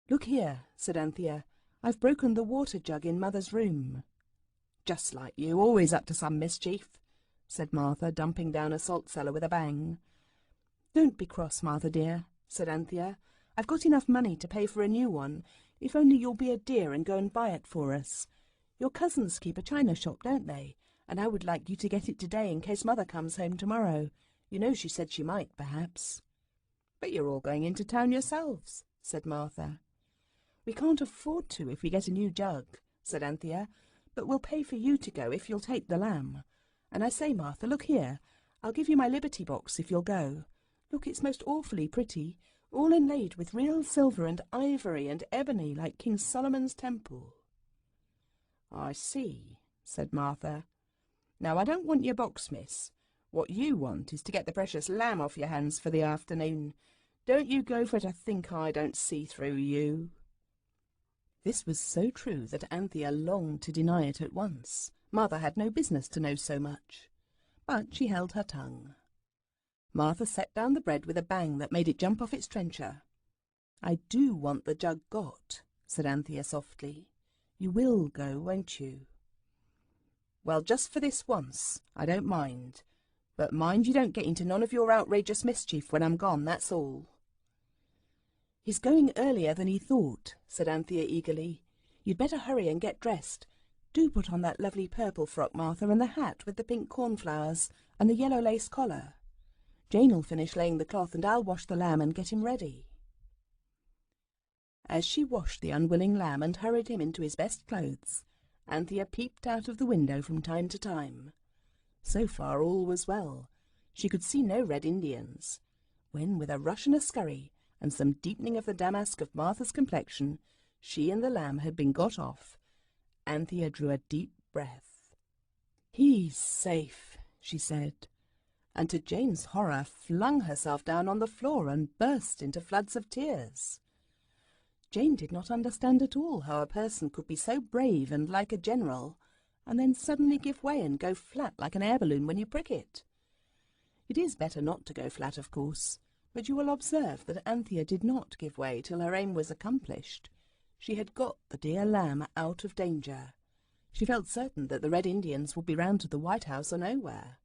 "Look here," said Anthea, "I've broken the water jug in Mother's room." "Just like you, always up to some mischief," said Martha, dumping down a salt cellar with a bang. "Don't be cross, Martha dear," said Anthea. "I've got enough money to pay for a new one, if only you'll be a dear and go and buy it for us. Your cousins keep a china shop, don't they? And I would like you to get it today in case Mother comes home tomorrow. You know she said she might, perhaps." "But you're all going into town yourselves," said Martha. "We can't afford to if we get a new jug," said Anthea, "but we'll pay for you to go if you'll take the lamb. And I say, Martha, look here. I'll give you my Liberty box if you'll go. Look, it's most awfully pretty, all inlaid with real silver and ivory and ebony like King Solomon's temple." "I see," said Martha. "Now, I don't want your box, miss. What you want is to get the precious lamb off your hands for the afternoon. Don't you go for to think I don't see through you." This was so true that Anthea longed to deny it at once. Martha had no business to know so much. But she held her tongue. Martha set down the bread with a bang that made it jump off its trencher. "I do want the jug got," said Anthea softly. "You will go, won't you?" "Well, just for this once, I don't mind. But mind you don't get into none of your outrageous mischief when I'm gone, that's all." "He's going earlier than he thought," said Anthea eagerly. "You'd better hurry and get dressed. Do put on that lovely purple frock, Martha, and the hat with the pink cornflowers, and the yellow lace collar. Jane'll finish laying the cloth, and I'll wash the lamb and get him ready." As she washed the unwilling lamb and hurried him into his best clothes, Anthea peeped out of the window from time to time. So far all was well. She could see no Red Indians, when, with a rush and a scurry, and some deepening of the damask of Martha's complexion, she and the lamb had been got off. Anthea drew a deep breath. "He's safe," she said, and to Jane's horror flung herself down on the floor and burst into floods of tears. Jane did not understand at all how a person could be so brave and like a general, and then suddenly give way and go flat like an air balloon when you prick it. It is better not to go flat, of course, but you will observe that Anthea did not give way till her aim was accomplished. She had got the dear lamb out of danger. She felt certain that the Red Indians would be round to the White House or nowhere.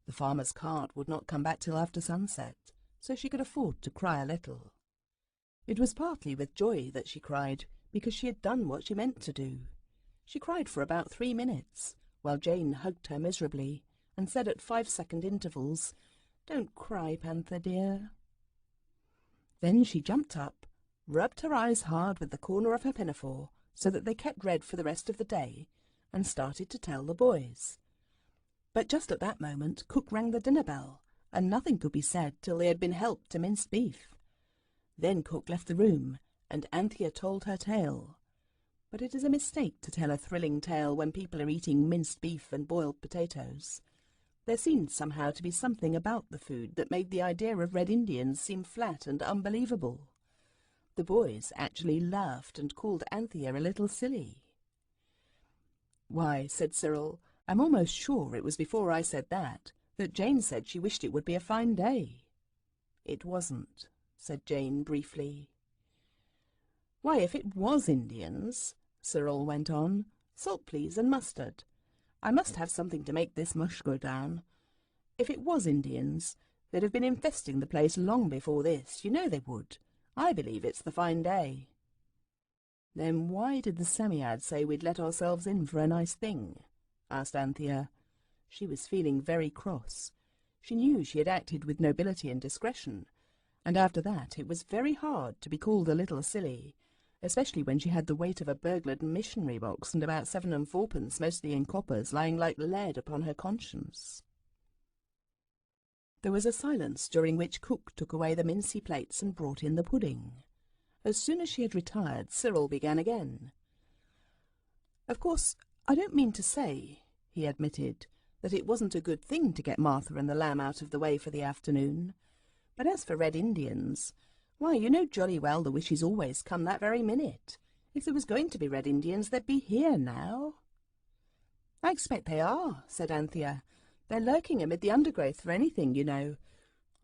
The farmer's cart would not come back till after sunset, so she could afford to cry a little. It was partly with joy that she cried, because she had done what she meant to do. She cried for about 3 minutes, while Jane hugged her miserably, and said at 5-second intervals, "Don't cry, Panther dear." Then she jumped up, rubbed her eyes hard with the corner of her pinafore, so that they kept red for the rest of the day, and started to tell the boys. But just at that moment cook rang the dinner bell, and nothing could be said till they had been helped to mince beef. Then cook left the room, and Anthea told her tale. But it is a mistake to tell a thrilling tale when people are eating minced beef and boiled potatoes. There seemed somehow to be something about the food that made the idea of Red Indians seem flat and unbelievable. The boys actually laughed and called Anthea a little silly. "Why," said Cyril, "I'm almost sure it was before I said that Jane said she wished it would be a fine day." "It wasn't," said Jane briefly. "Why, if it was Indians," Cyril went on, "salt please and mustard. I must have something to make this mush go down. If it was Indians, they'd have been infesting the place long before this. You know they would. I believe it's the fine day." "Then why did the Psammead say we'd let ourselves in for a nice thing?" asked Anthea. She was feeling very cross. She knew she had acted with nobility and discretion, and after that it was very hard to be called a little silly, especially when she had the weight of a burglared missionary box and about 7 and 4pence, mostly in coppers, lying like lead upon her conscience. There was a silence during which cook took away the mincy plates and brought in the pudding. As soon as she had retired, Cyril began again. "Of course, I don't mean to say," he admitted, "that it wasn't a good thing to get Martha and the lamb out of the way for the afternoon. But as for Red Indians, why, you know jolly well the wishes always come that very minute. If there was going to be Red Indians, they'd be here now." "I expect they are," said Anthea. "They're lurking amid the undergrowth for anything, you know.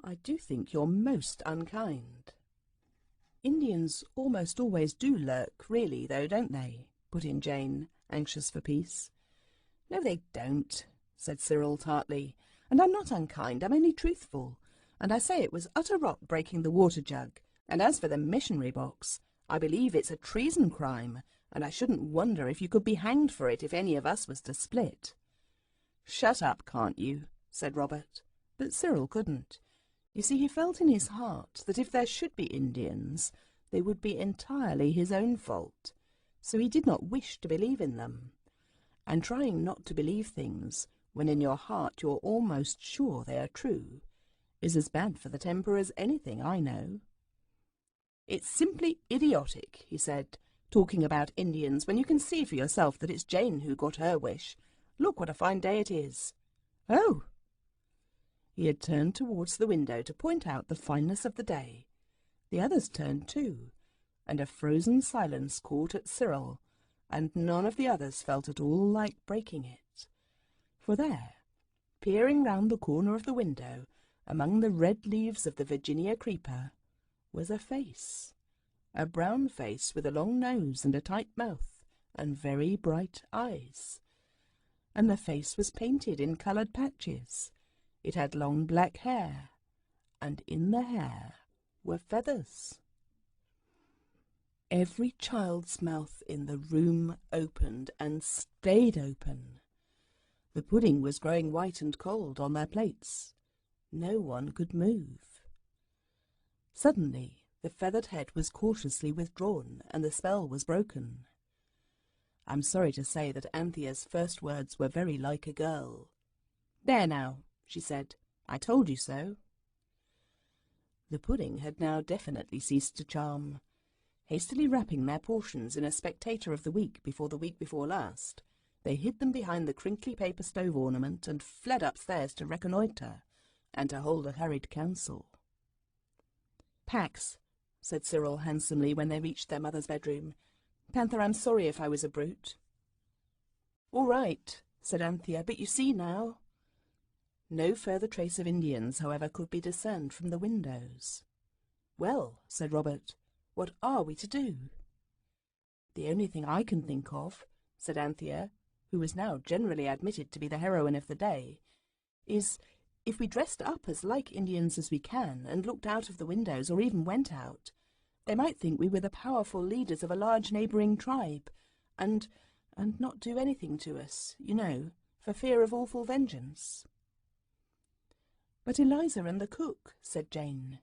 I do think you're most unkind." "Indians almost always do lurk, really, though, don't they?" put in Jane, anxious for peace. "No, they don't," said Cyril tartly. "And I'm not unkind, I'm only truthful. And I say it was utter rot breaking the water jug. And as for the missionary box, I believe it's a treason crime, and I shouldn't wonder if you could be hanged for it if any of us was to split." "Shut up, can't you?" said Robert. But Cyril couldn't. You see, he felt in his heart that if there should be Indians, they would be entirely his own fault. So he did not wish to believe in them. And trying not to believe things, when in your heart you're almost sure they are true, is as bad for the temper as anything I know. "It's simply idiotic," he said, "talking about Indians when you can see for yourself that it's Jane who got her wish. Look what a fine day it is." "Oh!" He had turned towards the window to point out the fineness of the day. The others turned too, and a frozen silence caught at Cyril, and none of the others felt at all like breaking it. For there, peering round the corner of the window, among the red leaves of the Virginia creeper, was a face. a brown face with a long nose and a tight mouth and very bright eyes. And the face was painted in coloured patches. It had long black hair, and in the hair were feathers. Every child's mouth in the room opened and stayed open. The pudding was growing white and cold on their plates. No one could move. Suddenly, the feathered head was cautiously withdrawn, and the spell was broken. I'm sorry to say that Anthea's first words were very like a girl. "There now," she said, "I told you so." The pudding had now definitely ceased to charm. Hastily wrapping their portions in a Spectator of the Week before the week before last, they hid them behind the crinkly paper stove ornament and fled upstairs to reconnoitre and to hold a hurried council. "Pax," said Cyril handsomely when they reached their mother's bedroom. "Panther, I'm sorry if I was a brute." "All right," said Anthea, "but you see now." No further trace of Indians, however, could be discerned from the windows. "Well," said Robert, "what are we to do?" "The only thing I can think of," said Anthea, who was now generally admitted to be the heroine of the day, "is if we dressed up as like Indians as we can and looked out of the windows or even went out, they might think we were the powerful leaders of a large neighbouring tribe, and not do anything to us, you know, for fear of awful vengeance." "But Eliza and the cook," said Jane.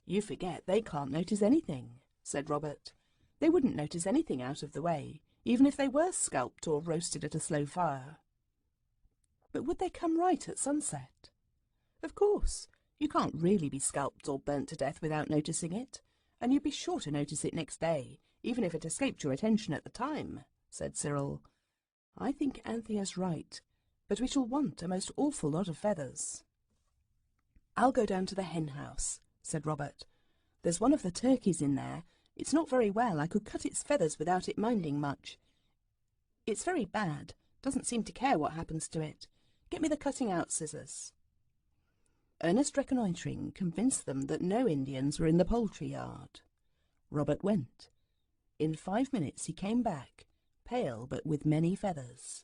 "You forget they can't notice anything," said Robert. "They wouldn't notice anything out of the way, even if they were scalped or roasted at a slow fire." "But would they come right at sunset?" "Of course. You can't really be scalped or burnt to death without noticing it, and you'd be sure to notice it next day, even if it escaped your attention at the time," said Cyril. "I think Anthea's right, but we shall want a most awful lot of feathers." "I'll go down to the hen house," said Robert. "There's one of the turkeys in there. It's not very well. I could cut its feathers without it minding much. It's very bad. Doesn't seem to care what happens to it. Get me the cutting-out scissors." Earnest reconnoitring convinced them that no Indians were in the poultry yard. Robert went. In 5 minutes he came back, pale but with many feathers.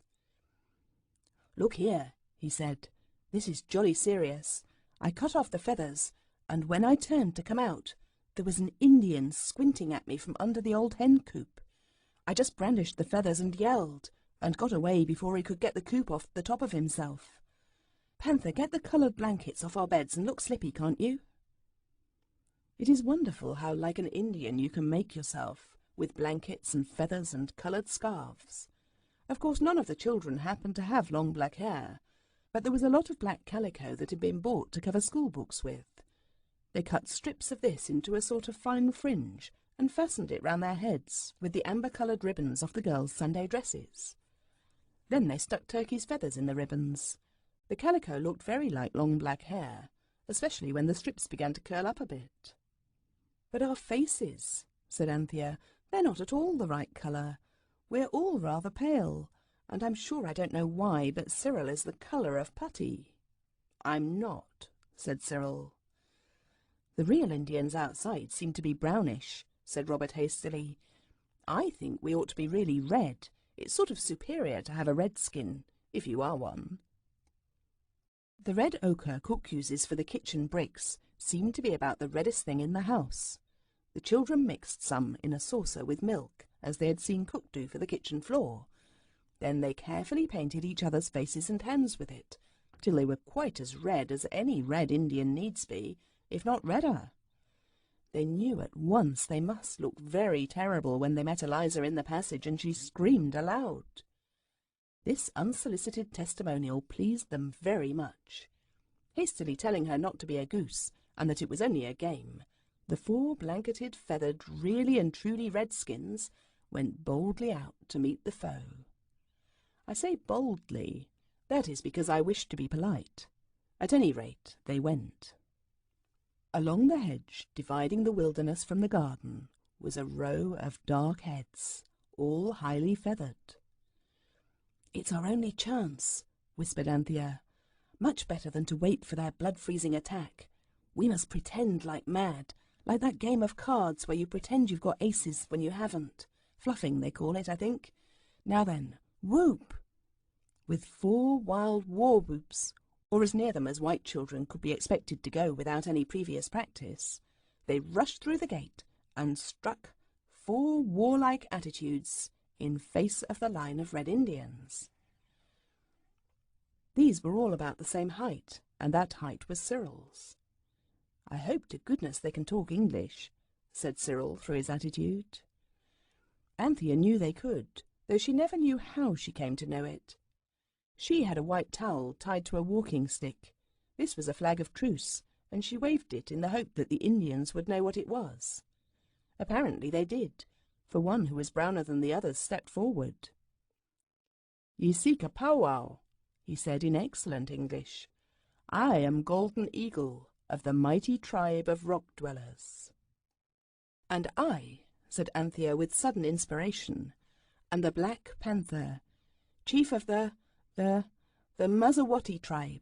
"Look here," he said. "This is jolly serious. I cut off the feathers, and when I turned to come out, there was an Indian squinting at me from under the old hen coop. I just brandished the feathers and yelled, and got away before he could get the coop off the top of himself. Panther, get the coloured blankets off our beds and look slippy, can't you?" It is wonderful how like an Indian you can make yourself, with blankets and feathers and coloured scarves. Of course none of the children happened to have long black hair, but there was a lot of black calico that had been bought to cover school books with. They cut strips of this into a sort of fine fringe and fastened it round their heads with the amber-coloured ribbons off the girls' Sunday dresses. Then they stuck turkey's feathers in the ribbons. The calico looked very like long black hair, especially when the strips began to curl up a bit. "But our faces," said Anthea, "they're not at all the right colour. We're all rather pale, and I'm sure I don't know why, but Cyril is the colour of putty." "I'm not," said Cyril. "The real Indians outside seem to be brownish," said Robert hastily. "I think we ought to be really red. It's sort of superior to have a red skin, if you are one." The red ochre cook uses for the kitchen bricks seemed to be about the reddest thing in the house. The children mixed some in a saucer with milk, as they had seen cook do for the kitchen floor. Then they carefully painted each other's faces and hands with it, till they were quite as red as any red Indian needs be, if not redder. They knew at once they must look very terrible when they met Eliza in the passage, and she screamed aloud. This unsolicited testimonial pleased them very much. Hastily telling her not to be a goose, and that it was only a game, the 4 blanketed, feathered, really and truly redskins went boldly out to meet the foe. I say boldly. That is because I wished to be polite. At any rate, they went. Along the hedge, dividing the wilderness from the garden, was a row of dark heads, all highly feathered. "It's our only chance," whispered Anthea. "Much better than to wait for their blood-freezing attack. We must pretend like mad, like that game of cards where you pretend you've got aces when you haven't. Fluffing, they call it, I think. Now then, whoop! With 4 wild war whoops, or as near them as white children could be expected to go without any previous practice, they rushed through the gate and struck 4 warlike attitudes in face of the line of Red Indians. These were all about the same height, and that height was Cyril's. "I hope to goodness they can talk English," said Cyril through his attitude. Anthea knew they could, though she never knew how she came to know it. She had a white towel tied to a walking stick. This was a flag of truce, and she waved it in the hope that the Indians would know what it was. Apparently they did, for one who was browner than the others stepped forward. "Ye seek a powwow," he said in excellent English. "I am Golden Eagle of the mighty tribe of rock dwellers." "And I," said Anthea with sudden inspiration, "am the Black Panther, chief of the Mazawattee tribe.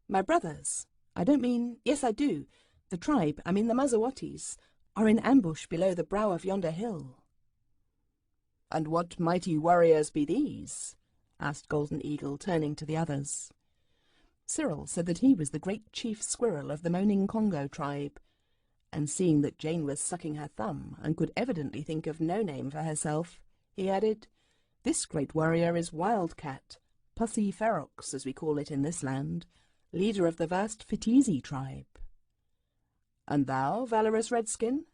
My brothers, yes I do, the tribe, the Mazawatties, are in ambush below the brow of yonder hill." "And what mighty warriors be these?" asked Golden Eagle, turning to the others. Cyril said that he was the great chief squirrel of the Moaning Congo tribe, and seeing that Jane was sucking her thumb and could evidently think of no name for herself, he added, "This great warrior is Wildcat, Pussy Ferox, as we call it in this land, leader of the vast Fitezi tribe." "And thou, valorous Redskin?"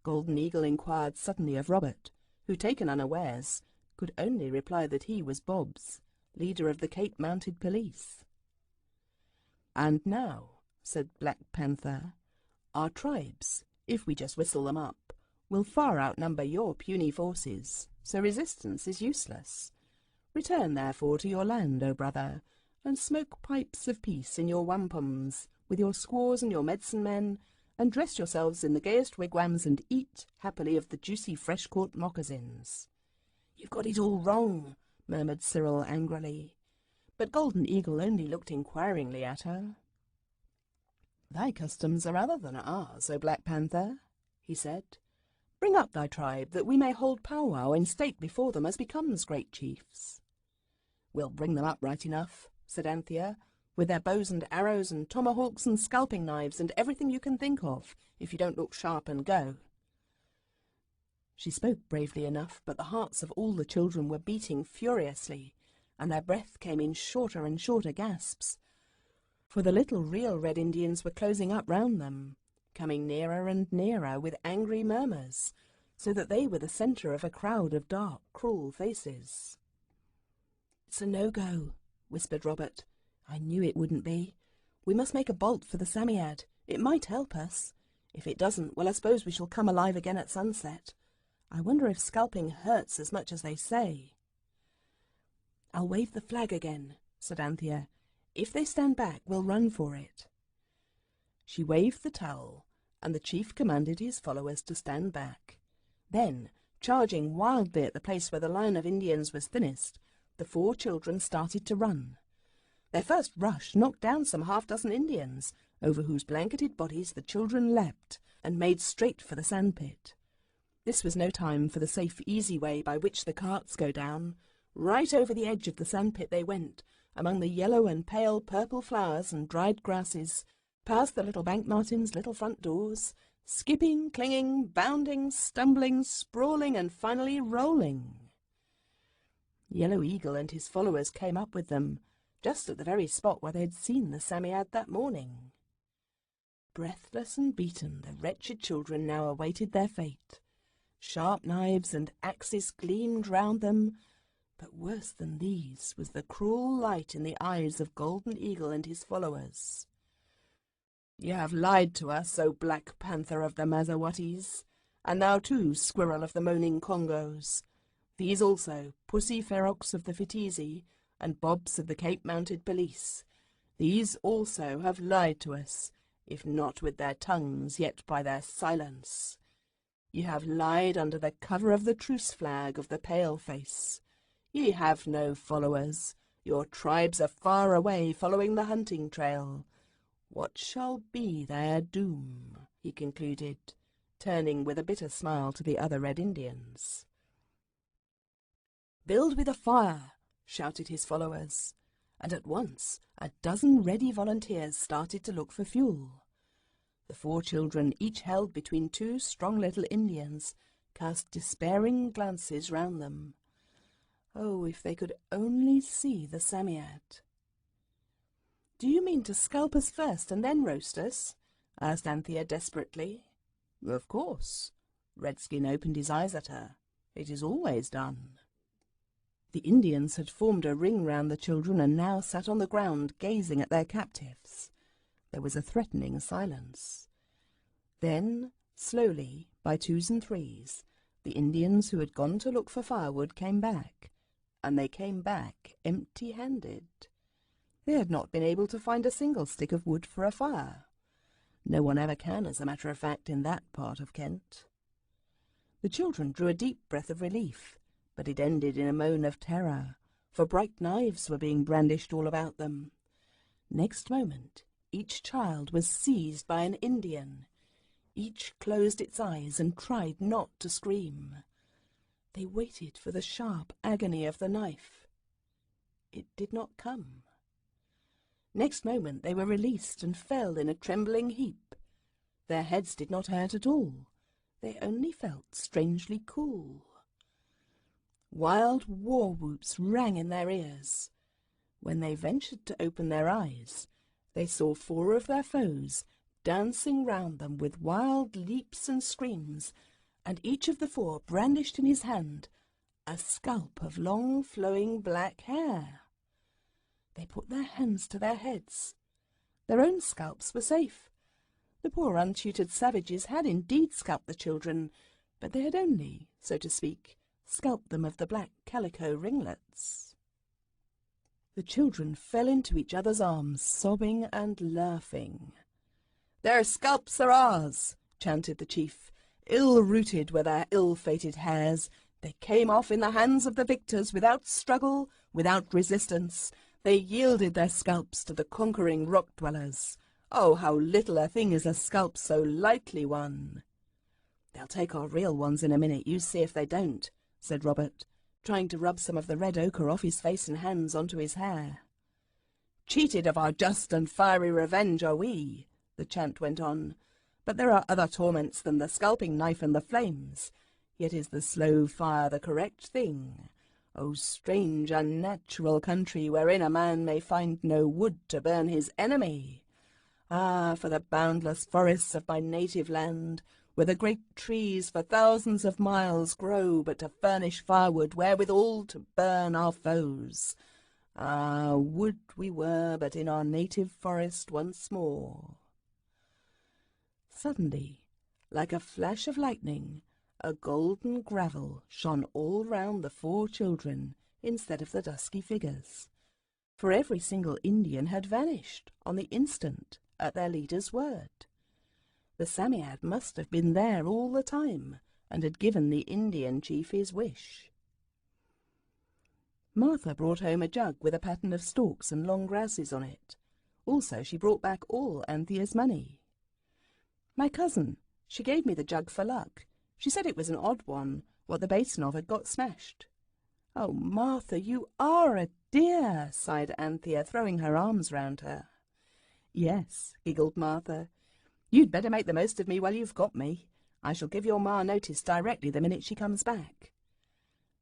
Golden Eagle inquired suddenly of Robert, who, taken unawares, could only reply that he was Bobs, leader of the Cape Mounted Police. "And now," said Black Panther, "our tribes, if we just whistle them up, will far outnumber your puny forces, so resistance is useless. Return, therefore, to your land, O brother, and smoke pipes of peace in your wampums, with your squaws and your medicine men, and dress yourselves in the gayest wigwams, and eat happily of the juicy fresh-caught moccasins." "You've got it all wrong," murmured Cyril angrily. But Golden Eagle only looked inquiringly at her. "Thy customs are other than ours, O Black Panther," he said. "Bring up thy tribe, that we may hold powwow in state before them as becomes great chiefs." "We'll bring them up right enough," said Anthea, "with their bows and arrows and tomahawks and scalping knives and everything you can think of, if you don't look sharp and go." She spoke bravely enough, but the hearts of all the children were beating furiously, and their breath came in shorter and shorter gasps, for the little real Red Indians were closing up round them, coming nearer and nearer with angry murmurs, so that they were the centre of a crowd of dark, cruel faces. "It's a no-go," whispered Robert. "I knew it wouldn't be. We must make a bolt for the Psammead. It might help us. If it doesn't, well, I suppose we shall come alive again at sunset. I wonder if scalping hurts as much as they say." "I'll wave the flag again," said Anthea. "If they stand back, we'll run for it." She waved the towel, and the chief commanded his followers to stand back. Then, charging wildly at the place where the line of Indians was thinnest, the 4 children started to run. Their first rush knocked down some half-dozen Indians, over whose blanketed bodies the children leapt and made straight for the sandpit. This was no time for the safe, easy way by which the carts go down. Right over the edge of the sandpit they went, among the yellow and pale purple flowers and dried grasses, past the little bank martins' little front doors, skipping, clinging, bounding, stumbling, sprawling, and finally rolling. Yellow Eagle and his followers came up with them, just at the very spot where they had seen the Psammead that morning. Breathless and beaten, the wretched children now awaited their fate. Sharp knives and axes gleamed round them, but worse than these was the cruel light in the eyes of Golden Eagle and his followers. "You have lied to us, O Black Panther of the Mazawatties, and thou too, Squirrel of the Moaning Congos. These also, Pussy Ferox of the Fitezi, and Bobs of the Cape Mounted Police, these also have lied to us, if not with their tongues, yet by their silence. Ye have lied under the cover of the truce flag of the pale-face. Ye have no followers. Your tribes are far away, following the hunting trail. What shall be their doom?" he concluded, turning with a bitter smile to the other Red Indians. "Build with a fire," shouted his followers, and at once a dozen ready volunteers started to look for fuel. The 4 children, each held between 2 strong little Indians, cast despairing glances round them. Oh, if they could only see the Psammead! "Do you mean to scalp us first and then roast us?" asked Anthea desperately. "Of course." Redskin opened his eyes at her. "It is always done." The Indians had formed a ring round the children and now sat on the ground gazing at their captives. There was a threatening silence. Then, slowly, by 2s and 3s, the Indians who had gone to look for firewood came back, and they came back empty-handed. They had not been able to find a single stick of wood for a fire. No one ever can, as a matter of fact, in that part of Kent. The children drew a deep breath of relief, but it ended in a moan of terror, for bright knives were being brandished all about them. Next moment, each child was seized by an Indian. Each closed its eyes and tried not to scream. They waited for the sharp agony of the knife. It did not come. Next moment they were released and fell in a trembling heap. Their heads did not hurt at all. They only felt strangely cool. Wild war whoops rang in their ears. When they ventured to open their eyes, they saw 4 of their foes dancing round them with wild leaps and screams, and each of the 4 brandished in his hand a scalp of long flowing black hair. They put their hands to their heads. Their own scalps were safe. The poor untutored savages had indeed scalped the children, but they had only, so to speak, scalped them of the black calico ringlets. The children fell into each other's arms, sobbing and laughing. "Their scalps are ours," chanted the chief. "Ill-rooted were their ill-fated hairs. They came off in the hands of the victors without struggle, without resistance. They yielded their scalps to the conquering rock-dwellers. Oh, how little a thing is a scalp so lightly won!" "They'll take our real ones in a minute, you see if they don't," said Robert, trying to rub some of the red ochre off his face and hands onto his hair. "Cheated of our just and fiery revenge are we," the chant went on, "but there are other torments than the scalping knife and the flames. Yet is the slow fire the correct thing. O strange, unnatural country, wherein a man may find no wood to burn his enemy! Ah, for the boundless forests of my native land, where the great trees for thousands of miles grow but to furnish firewood wherewithal to burn our foes. Ah, would we were but in our native forest once more." Suddenly, like a flash of lightning, a golden gravel shone all round the 4 children instead of the dusky figures, for every single Indian had vanished on the instant at their leader's word. The Psammead must have been there all the time and had given the Indian chief his wish. Martha brought home a jug with a pattern of stalks and long grasses on it. Also she brought back all Anthea's money. "My cousin, she gave me the jug for luck. She said it was an odd one, what the basin of had got smashed." "Oh, Martha, you are a dear," sighed Anthea, throwing her arms round her. "Yes," giggled Martha. "You'd better make the most of me while you've got me. I shall give your ma notice directly the minute she comes back."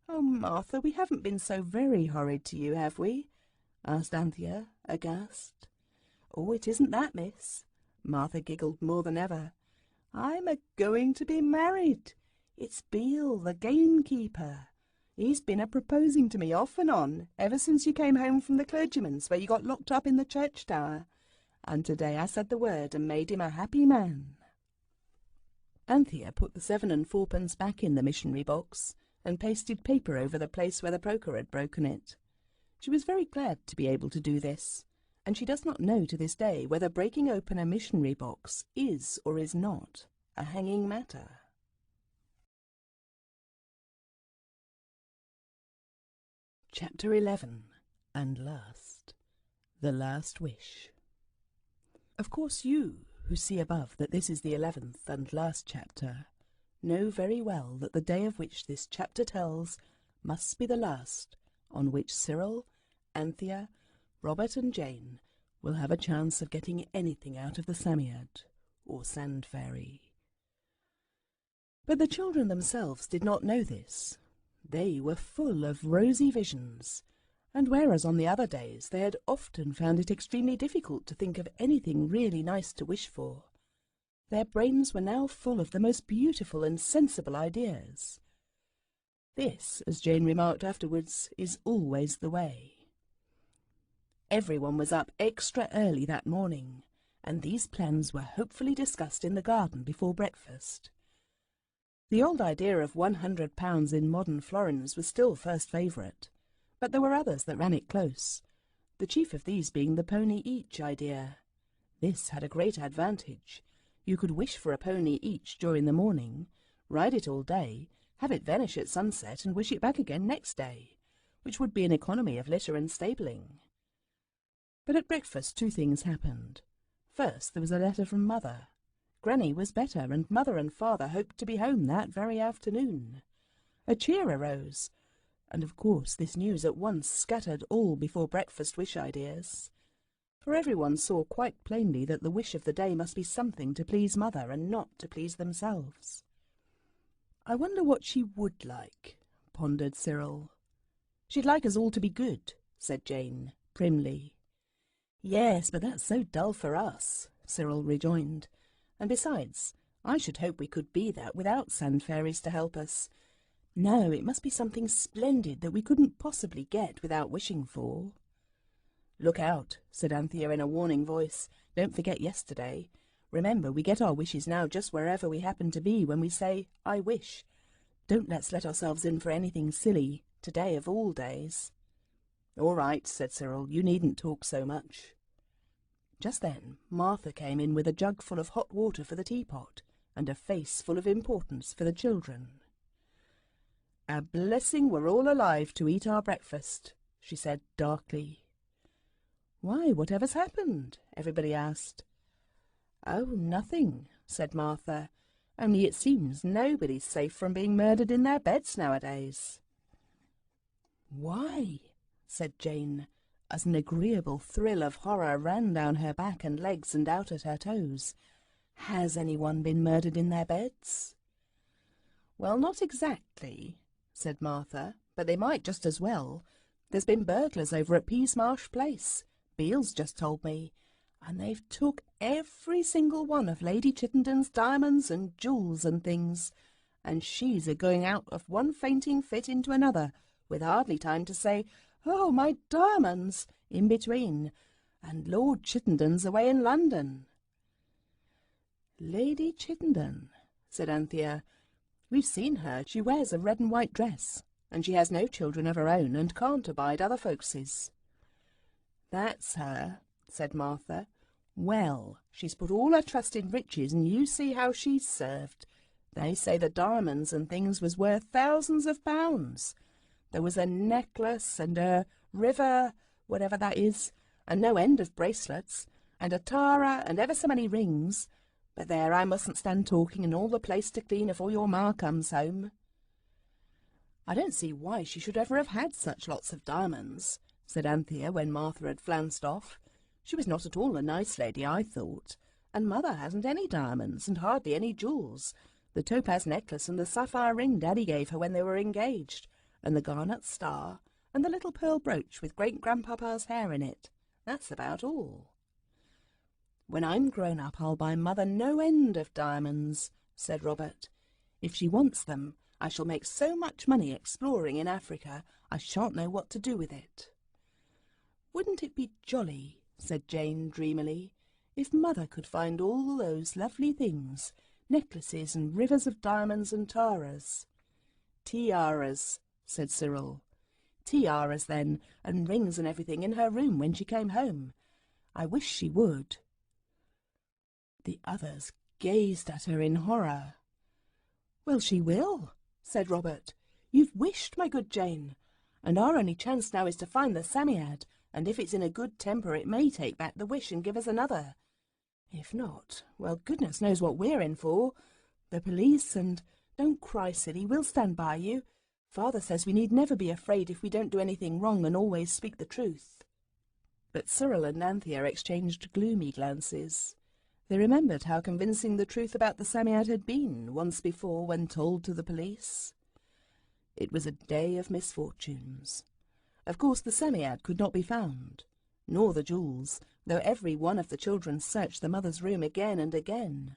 "Oh, Martha, we haven't been so very horrid to you, have we?" asked Anthea, aghast. "Oh, it isn't that, miss." Martha giggled more than ever. "I'm a-going to be married. It's Beale, the gamekeeper. He's been a-proposing to me off and on ever since you came home from the clergyman's where you got locked up in the church tower. And today I said the word and made him a happy man." Anthea put the 7 and 4pence back in the missionary box and pasted paper over the place where the poker had broken it. She was very glad to be able to do this, and she does not know to this day whether breaking open a missionary box is or is not a hanging matter. Chapter 11, and last, The Last Wish. Of course you, who see above that this is the 11th and last chapter know very well that the day of which this chapter tells must be the last on which Cyril, Anthea, Robert and Jane will have a chance of getting anything out of the Psammead, or Sand Fairy. But the children themselves did not know this. They were full of rosy visions, and whereas on the other days they had often found it extremely difficult to think of anything really nice to wish for, their brains were now full of the most beautiful and sensible ideas. This, as Jane remarked afterwards, is always the way. Everyone was up extra early that morning, and these plans were hopefully discussed in the garden before breakfast. The old idea of £100 in modern florins was still first favourite, but there were others that ran it close, the chief of these being the pony each idea. This had a great advantage. You could wish for a pony each during the morning, ride it all day, have it vanish at sunset and wish it back again next day, which would be an economy of litter and stabling. But at breakfast 2 things happened. First, there was a letter from Mother. Granny was better, and Mother and Father hoped to be home that very afternoon. A cheer arose, and of course this news at once scattered all before breakfast wish ideas, for everyone saw quite plainly that the wish of the day must be something to please Mother and not to please themselves. "I wonder what she would like," pondered Cyril. "She'd like us all to be good," said Jane, primly. "Yes, but that's so dull for us," Cyril rejoined. "And besides, I should hope we could be that without sand fairies to help us. No, it must be something splendid that we couldn't possibly get without wishing for." "Look out," said Anthea in a warning voice. "Don't forget yesterday. Remember, we get our wishes now just wherever we happen to be when we say, 'I wish.' Don't let's let ourselves in for anything silly, today of all days." "All right," said Cyril. "You needn't talk so much." Just then Martha came in with a jug full of hot water for the teapot, and a face full of importance for the children. "A blessing we're all alive to eat our breakfast," she said darkly. "Why, whatever's happened?" everybody asked. "Oh, nothing," said Martha. "Only it seems nobody's safe from being murdered in their beds nowadays." "Why?" said Jane, as an agreeable thrill of horror ran down her back and legs and out at her toes. "Has anyone been murdered in their beds?" "Well, not exactly," said Martha, "but they might just as well. There's been burglars over at Peasmarsh Place. Beale's just told me. And they've took every single one of Lady Chittenden's diamonds and jewels and things. And she's a-going out of one fainting fit into another, with hardly time to say, 'Oh, my diamonds!' in between. And Lord Chittenden's away in London." "Lady Chittenden," said Anthea. "We've seen her. She wears a red and white dress, and she has no children of her own and can't abide other folks's." "That's her," said Martha. "Well, she's put all her trust in riches, and you see how she's served. They say the diamonds and things was worth thousands of pounds. There was a necklace and a river, whatever that is, and no end of bracelets, and a tiara and ever so many rings. But there, I mustn't stand talking and all the place to clean afore your ma comes home." "I don't see why she should ever have had such lots of diamonds," said Anthea when Martha had flounced off. "She was not at all a nice lady, I thought. And Mother hasn't any diamonds and hardly any jewels. The topaz necklace and the sapphire ring Daddy gave her when they were engaged, and the garnet star, and the little pearl brooch with great-grandpapa's hair in it. That's about all." "When I'm grown up I'll buy Mother no end of diamonds," said Robert. "If she wants them, I shall make so much money exploring in Africa, I shan't know what to do with it." "Wouldn't it be jolly," said Jane dreamily, "if Mother could find all those lovely things, necklaces and rivers of diamonds and tiaras?" "Tiaras," said Cyril. "Tiaras, then, and rings and everything in her room when she came home. I wish she would." The others gazed at her in horror. "Well, she will," said Robert. "You've wished, my good Jane, and our only chance now is to find the Psammead, and if it's in a good temper it may take back the wish and give us another. If not, well, goodness knows what we're in for. The police, and don't cry, silly, we'll stand by you. Father says we need never be afraid if we don't do anything wrong and always speak the truth. But Cyril and Anthea exchanged gloomy glances. They remembered how convincing the truth about the Psammead had been once before when told to the police. It was a day of misfortunes. Of course the Psammead could not be found, nor the jewels, though every one of the children searched the mother's room again and again.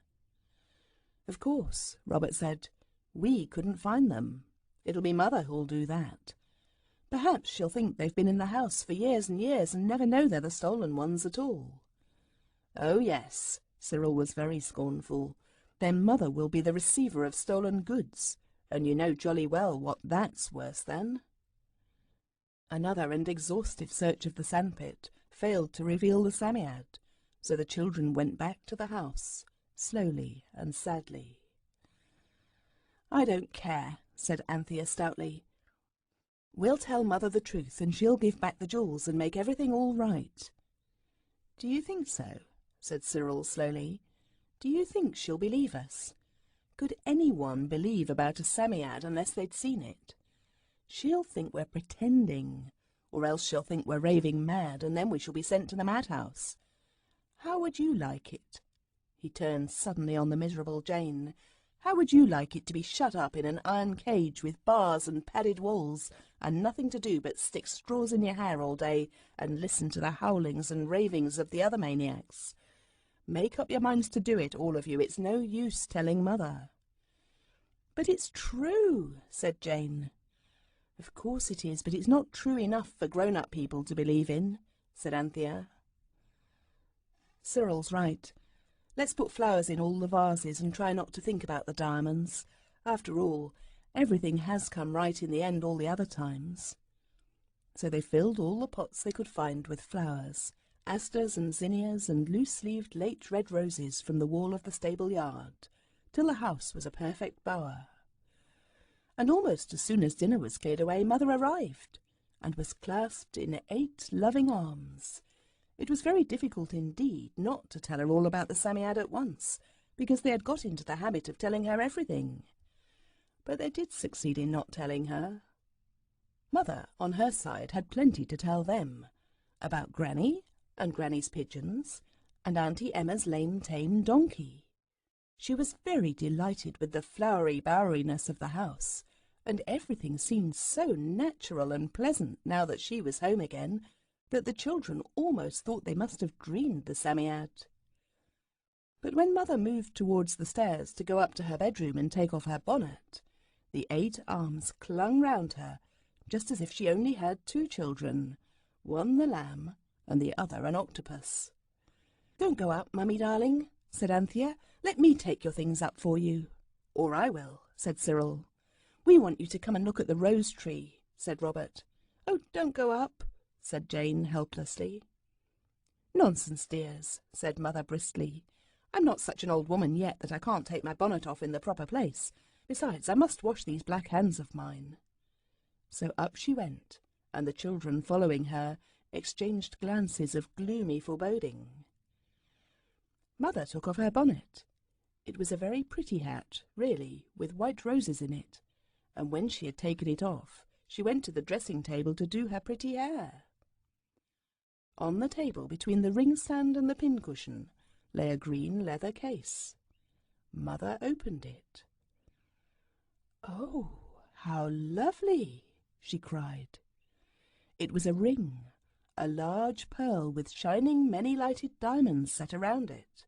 Of course, Robert said, we couldn't find them. It'll be Mother who'll do that. Perhaps she'll think they've been in the house for years and years and never know they're the stolen ones at all. Oh, yes, Cyril was very scornful. Then Mother will be the receiver of stolen goods, and you know jolly well what that's worse than. Another and exhaustive search of the sandpit failed to reveal the Psammead, so the children went back to the house, slowly and sadly. I don't care, said Anthea stoutly. We'll tell Mother the truth, and she'll give back the jewels and make everything all right. Do you think so? Said Cyril slowly. Do you think she'll believe us? Could anyone believe about a Psammead unless they'd seen it? She'll think we're pretending, or else she'll think we're raving mad, and then we shall be sent to the madhouse. How would you like it? He turned suddenly on the miserable Jane. How would you like it to be shut up in an iron cage with bars and padded walls, and nothing to do but stick straws in your hair all day and listen to the howlings and ravings of the other maniacs? Make up your minds to do it, all of you. It's no use telling Mother. But it's true, said Jane. Of course it is, but it's not true enough for grown-up people to believe in, said Anthea. Cyril's right. Let's put flowers in all the vases and try not to think about the diamonds. After all, everything has come right in the end all the other times. So they filled all the pots they could find with flowers, asters and zinnias and loose-leaved late red roses from the wall of the stable yard, till the house was a perfect bower. And almost as soon as dinner was cleared away, Mother arrived, and was clasped in 8 loving arms. It was very difficult indeed not to tell her all about the Psammead at once, because they had got into the habit of telling her everything. But they did succeed in not telling her. Mother, on her side, had plenty to tell them, about Granny and Granny's pigeons, and Auntie Emma's lame tame donkey. She was very delighted with the flowery boweriness of the house, and everything seemed so natural and pleasant now that she was home again, that the children almost thought they must have dreamed the Psammead. But when Mother moved towards the stairs to go up to her bedroom and take off her bonnet, the 8 arms clung round her, just as if she only had 2 children, one the lamb and the other an octopus. Don't go up, Mummy darling, said Anthea. Let me take your things up for you. Or I will, said Cyril. We want you to come and look at the rose tree, said Robert. Oh, don't go up, said Jane helplessly. Nonsense, dears, said Mother briskly. I'm not such an old woman yet that I can't take my bonnet off in the proper place. Besides, I must wash these black hands of mine. So up she went, and the children following her exchanged glances of gloomy foreboding. Mother took off her bonnet. It was a very pretty hat, really, with white roses in it, and when she had taken it off, she went to the dressing-table to do her pretty hair. On the table, between the ring-stand and the pincushion, lay a green leather case. Mother opened it. "Oh, how lovely!" she cried. It was a ring, a large pearl with shining many-lighted diamonds set around it.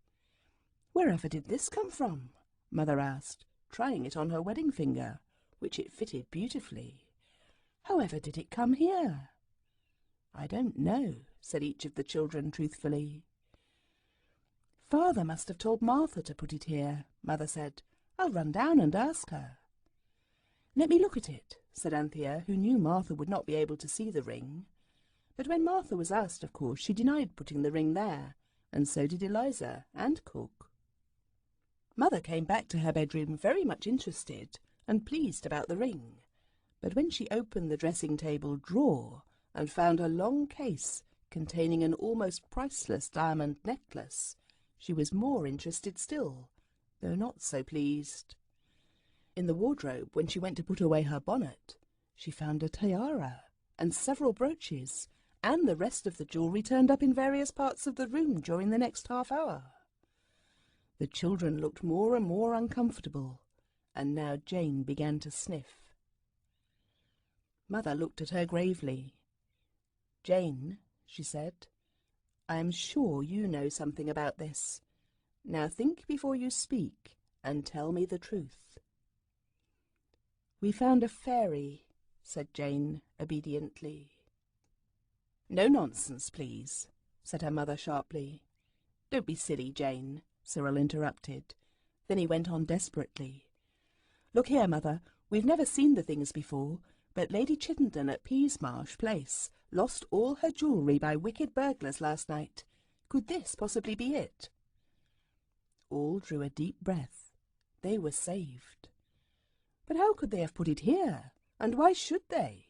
"Wherever did this come from?" Mother asked, trying it on her wedding finger, which it fitted beautifully. "However did it come here?" "I don't know," said each of the children truthfully. "Father must have told Martha to put it here," Mother said. "I'll run down and ask her." "Let me look at it," said Anthea, who knew Martha would not be able to see the ring. But when Martha was asked, of course, she denied putting the ring there, and so did Eliza and Cook. Mother came back to her bedroom very much interested and pleased about the ring, but when she opened the dressing-table drawer and found a long case containing an almost priceless diamond necklace, She was more interested still, though not so pleased. In the wardrobe, when she went to put away her bonnet, she found a tiara and several brooches, and the rest of the jewellery turned up in various parts of the room during the next half-hour. The children looked more and more uncomfortable, and now Jane began to sniff. Mother looked at her gravely. "Jane," she said, "I am sure you know something about this. Now think before you speak, and tell me the truth." "We found a fairy," said Jane obediently. "No nonsense, please," said her mother sharply. "Don't be silly, Jane," Cyril interrupted. Then he went on desperately. "Look here, Mother, we've never seen the things before, but Lady Chittenden at Peasmarsh Place lost all her jewellery by wicked burglars last night. Could this possibly be it?" All drew a deep breath. They were saved. "But how could they have put it here? And why should they?"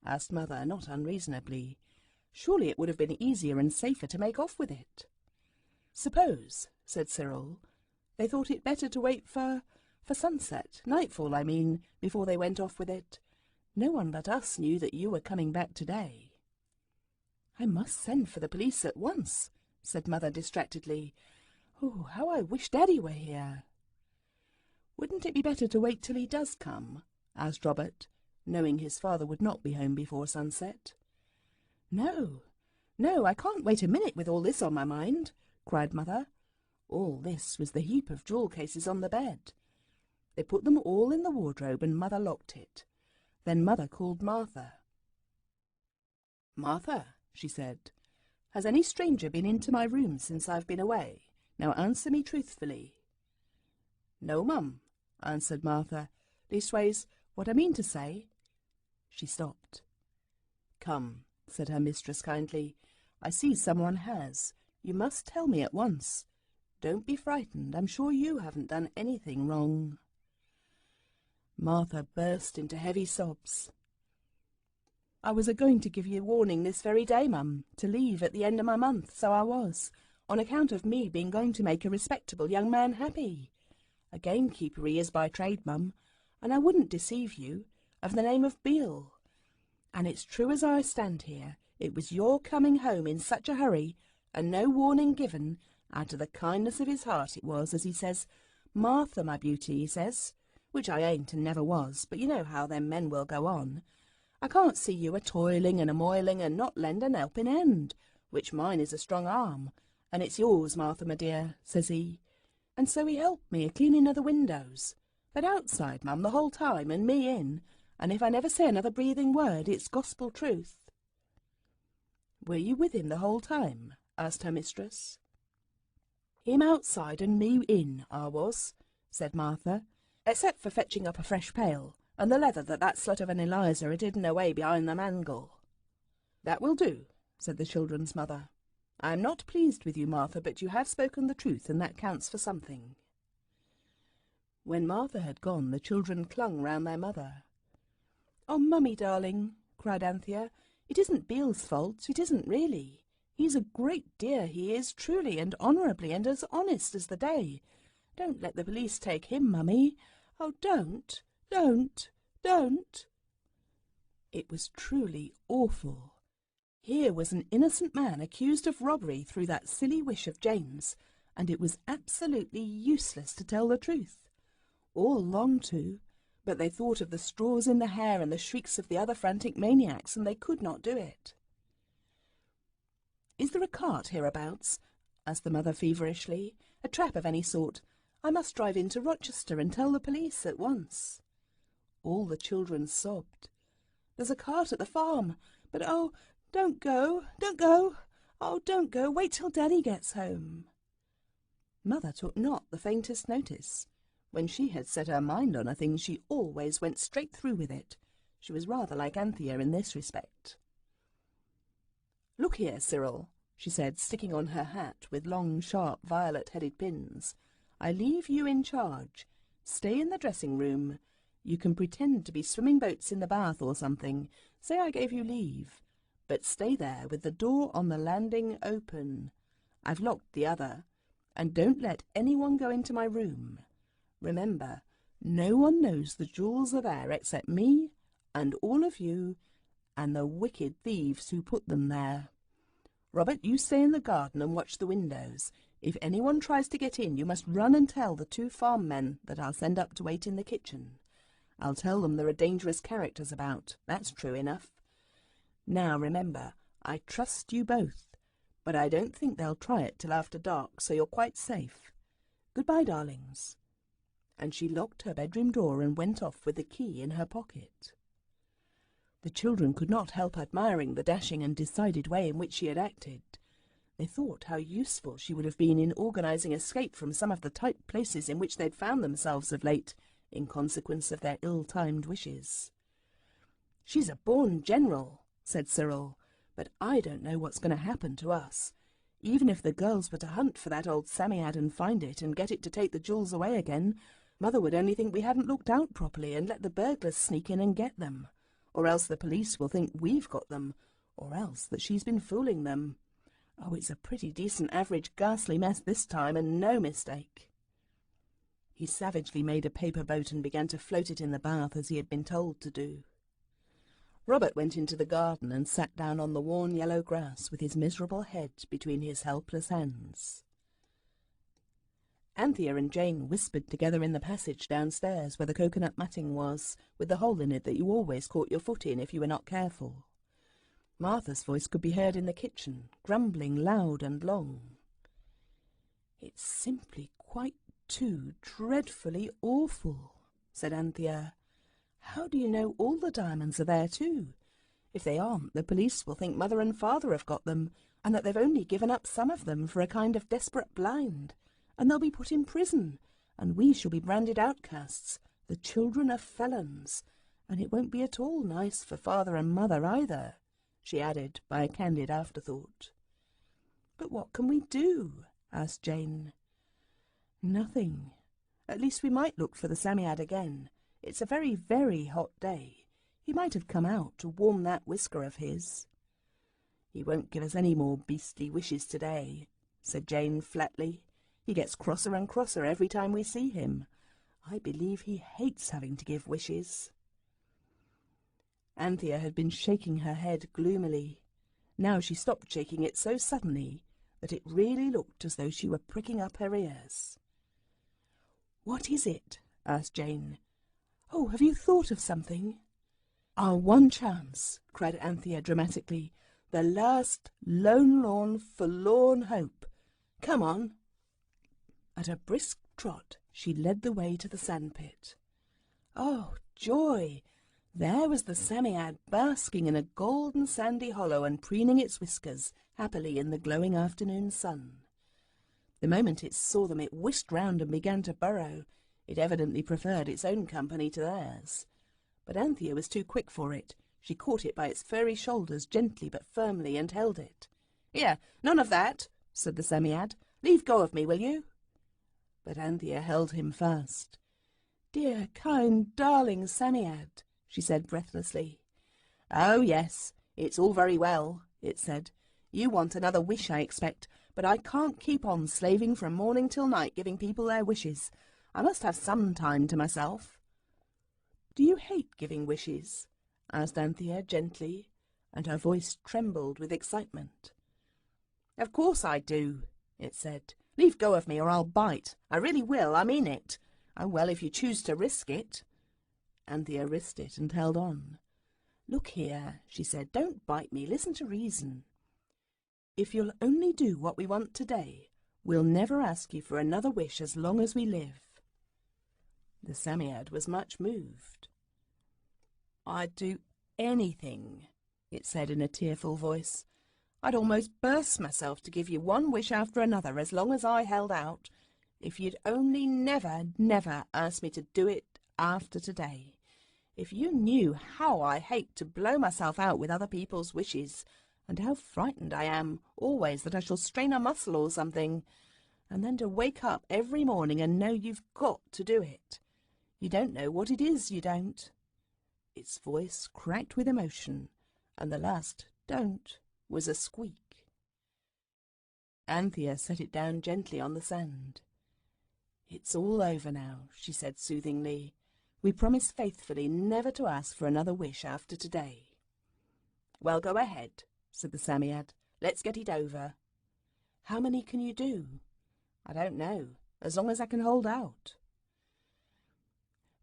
asked Mother, not unreasonably. "Surely it would have been easier and safer to make off with it." "Suppose," said Cyril, "they thought it better to wait for sunset, nightfall, I mean, before they went off with it. No one but us knew that you were coming back today." "I must send for the police at once," said Mother distractedly. "Oh, how I wish Daddy were here." "Wouldn't it be better to wait till he does come?" asked Robert, knowing his father would not be home before sunset. No, I can't wait a minute with all this on my mind," cried Mother. All this was the heap of jewel cases on the bed. They put them all in the wardrobe, and Mother locked it. Then Mother called Martha. "Martha," she said, "has any stranger been into my room since I've been away? Now answer me truthfully." "No, Mum," answered Martha. "Leastways, what I mean to say—" She stopped. "Come," said her mistress kindly, "I see someone has. You must tell me at once. Don't be frightened. I'm sure you haven't done anything wrong." Martha burst into heavy sobs. "I was a-going to give you warning this very day, Mum, to leave at the end of my month, so I was, on account of me being going to make a respectable young man happy. A gamekeeper he is by trade, Mum, and I wouldn't deceive you, of the name of Beale. And it's true as I stand here, it was your coming home in such a hurry, and no warning given, out of the kindness of his heart it was, as he says, 'Martha, my beauty,' he says, which I ain't and never was, but you know how them men will go on. 'I can't see you a-toiling and a-moiling and not lend an helping hand, which mine is a strong arm, and it's yours, Martha, my dear,' says he. And so he helped me a-cleaning of the windows, but outside, Mum, the whole time, and me in, and if I never say another breathing word, it's gospel truth." "Were you with him the whole time?" asked her mistress. "Him outside and me in, I was," said Martha, "except for fetching up a fresh pail, and the leather that slut of an Eliza had hidden away behind the mangle." "That will do," said the children's mother. "I am not pleased with you, Martha, but you have spoken the truth, and that counts for something." When Martha had gone, the children clung round their mother. "Oh, Mummy, darling," cried Anthea, "it isn't Beale's fault, it isn't really. He's a great dear, he is, truly and honourably, and as honest as the day. Don't let the police take him, Mummy. Oh, don't, don't, don't." It was truly awful. Here was an innocent man accused of robbery through that silly wish of Jane's, and it was absolutely useless to tell the truth. All longed to, but they thought of the straws in the hair and the shrieks of the other frantic maniacs, and they could not do it. "Is there a cart hereabouts?" asked the mother feverishly. "A trap of any sort? I must drive into Rochester and tell the police at once." All the children sobbed. "There's a cart at the farm, but oh, don't go, don't go, oh, don't go, wait till Daddy gets home." Mother took not the faintest notice. When she had set her mind on a thing, she always went straight through with it. She was rather like Anthea in this respect. "Look here, Cyril," she said, sticking on her hat with long, sharp, violet-headed pins. "I leave you in charge. Stay in the dressing-room. You can pretend to be swimming boats in the bath or something. Say I gave you leave. But stay there with the door on the landing open. I've locked the other. And don't let anyone go into my room. Remember, no one knows the jewels are there except me and all of you and the wicked thieves who put them there. Robert, you stay in the garden and watch the windows. If anyone tries to get in, you must run and tell the 2 farm men that I'll send up to wait in the kitchen. I'll tell them there are dangerous characters about. That's true enough. Now, remember, I trust you both, but I don't think they'll try it till after dark, so you're quite safe. Goodbye, darlings." And she locked her bedroom door and went off with the key in her pocket. The children could not help admiring the dashing and decided way in which she had acted. They thought how useful she would have been in organising escape from some of the tight places in which they'd found themselves of late, in consequence of their ill-timed wishes. "She's a born general," said Cyril, "but I don't know what's going to happen to us. Even if the girls were to hunt for that old Psammead and find it and get it to take the jewels away again, Mother would only think we hadn't looked out properly and let the burglars sneak in and get them. Or else the police will think we've got them, or else that she's been fooling them. Oh, it's a pretty decent average ghastly mess this time, and no mistake." He savagely made a paper boat and began to float it in the bath as he had been told to do. Robert went into the garden and sat down on the worn yellow grass with his miserable head between his helpless hands. Anthea and Jane whispered together in the passage downstairs where the coconut matting was, with the hole in it that you always caught your foot in if you were not careful. Martha's voice could be heard in the kitchen, grumbling loud and long. "It's simply quite too dreadfully awful," said Anthea. "How do you know all the diamonds are there too? If they aren't, the police will think Mother and Father have got them, and that they've only given up some of them for a kind of desperate blind, and they'll be put in prison, and we shall be branded outcasts, the children of felons, and it won't be at all nice for Father and Mother either," she added by a candid afterthought. "But what can we do?" asked Jane. "Nothing. At least we might look for the Psammead again. It's a very, very hot day. He might have come out to warm that whisker of his." "He won't give us any more beastly wishes today," said Jane flatly. "He gets crosser and crosser every time we see him. I believe he hates having to give wishes." Anthea had been shaking her head gloomily. Now she stopped shaking it so suddenly that it really looked as though she were pricking up her ears. "What is it?" asked Jane. "Oh, have you thought of something?" "Our one chance," cried Anthea dramatically. "The last lone, forlorn hope. Come on." At a brisk trot she led the way to the sandpit. Oh, joy! There was the Psammead basking in a golden sandy hollow and preening its whiskers happily in the glowing afternoon sun. The moment it saw them, it whisked round and began to burrow. It evidently preferred its own company to theirs. But Anthea was too quick for it. She caught it by its furry shoulders gently but firmly and held it. "Here, none of that," said the Psammead. "Leave go of me, will you?" But Anthea held him fast. "Dear, kind, darling Psammead," she said breathlessly. "Oh, yes, it's all very well," it said. "You want another wish, I expect, but I can't keep on slaving from morning till night giving people their wishes. I must have some time to myself." "Do you hate giving wishes?" asked Anthea gently, and her voice trembled with excitement. "Of course I do," it said. "Leave go of me or I'll bite. I really will, I mean it. Oh, well, if you choose to risk it." Anthea risked it and held on. "Look here," she said, "don't bite me. Listen to reason. If you'll only do what we want today, we'll never ask you for another wish as long as we live." The Psammead was much moved. "I'd do anything," it said in a tearful voice. "I'd almost burst myself to give you one wish after another as long as I held out, if you'd only never, never ask me to do it after today. If you knew how I hate to blow myself out with other people's wishes, and how frightened I am always that I shall strain a muscle or something, and then to wake up every morning and know you've got to do it. You don't know what it is, you don't." Its voice cracked with emotion, and the last "don't" was a squeak. Anthea set it down gently on the sand. "It's all over now," she said soothingly. "We promised faithfully never to ask for another wish after today." "Well, go ahead," said the Psammead. "Let's get it over." "How many can you do?" "I don't know, as long as I can hold out."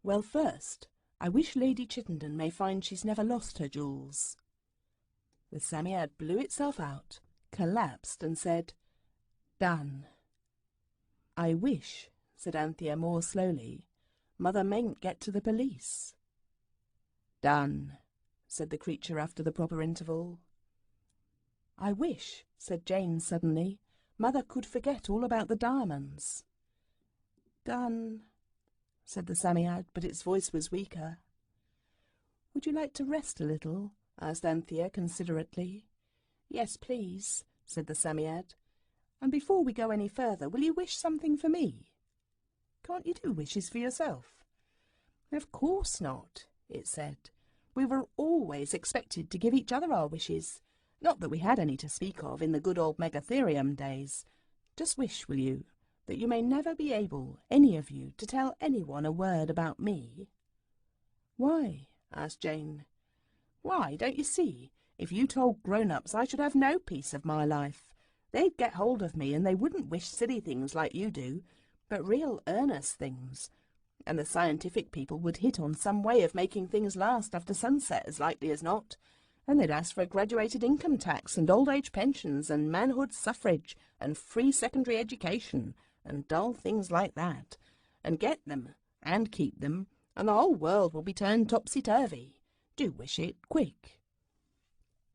"Well, first, I wish Lady Chittenden may find she's never lost her jewels." The Psammead blew itself out, collapsed, and said, "Done." "I wish," said Anthea more slowly, "Mother mayn't get to the police." "Done," said the creature after the proper interval. "I wish," said Jane suddenly, "Mother could forget all about the diamonds." "Done," said the Psammead, but its voice was weaker. "Would you like to rest a little?" asked Anthea considerately. "Yes, please," said the Psammead. "And before we go any further, will you wish something for me?" "Can't you do wishes for yourself?" "Of course not," it said. "We were always expected to give each other our wishes. Not that we had any to speak of in the good old Megatherium days. Just wish, will you, that you may never be able, any of you, to tell anyone a word about me." "Why?" asked Jane. "Why, don't you see? If you told grown-ups, I should have no peace of my life. They'd get hold of me, and they wouldn't wish silly things like you do, but real earnest things. And the scientific people would hit on some way of making things last after sunset as likely as not. And they'd ask for a graduated income tax and old-age pensions and manhood suffrage and free secondary education and dull things like that, and get them and keep them, and the whole world will be turned topsy-turvy. Do wish it, quick."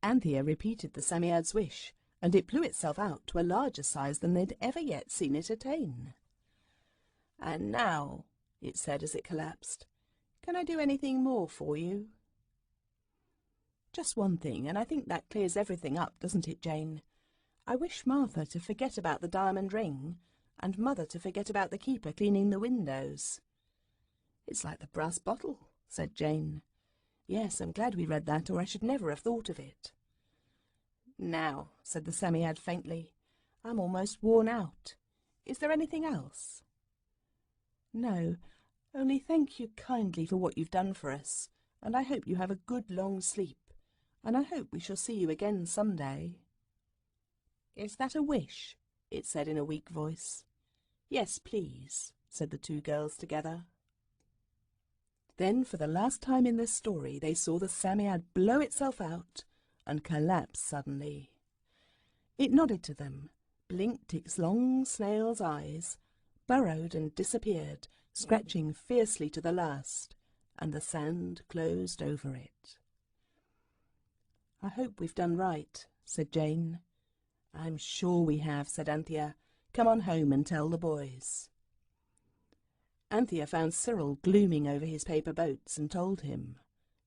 Anthea repeated the Psammead's wish, and it blew itself out to a larger size than they'd ever yet seen it attain. "And now," it said as it collapsed, "can I do anything more for you?" "Just one thing, and I think that clears everything up, doesn't it, Jane? I wish Martha to forget about the diamond ring, and Mother to forget about the keeper cleaning the windows." "It's like the brass bottle," said Jane. "Yes, I'm glad we read that, or I should never have thought of it." "Now," said the Psammead faintly, "I'm almost worn out. Is there anything else?" "No, only thank you kindly for what you've done for us, and I hope you have a good long sleep, and I hope we shall see you again some day." "Is that a wish?" it said in a weak voice. "Yes, please," said the two girls together. Then, for the last time in this story, they saw the Psammead blow itself out and collapse suddenly. It nodded to them, blinked its long snail's eyes, burrowed and disappeared, scratching fiercely to the last, and the sand closed over it. "I hope we've done right," said Jane. "I'm sure we have," said Anthea. "Come on home and tell the boys." Anthea found Cyril glooming over his paper boats and told him.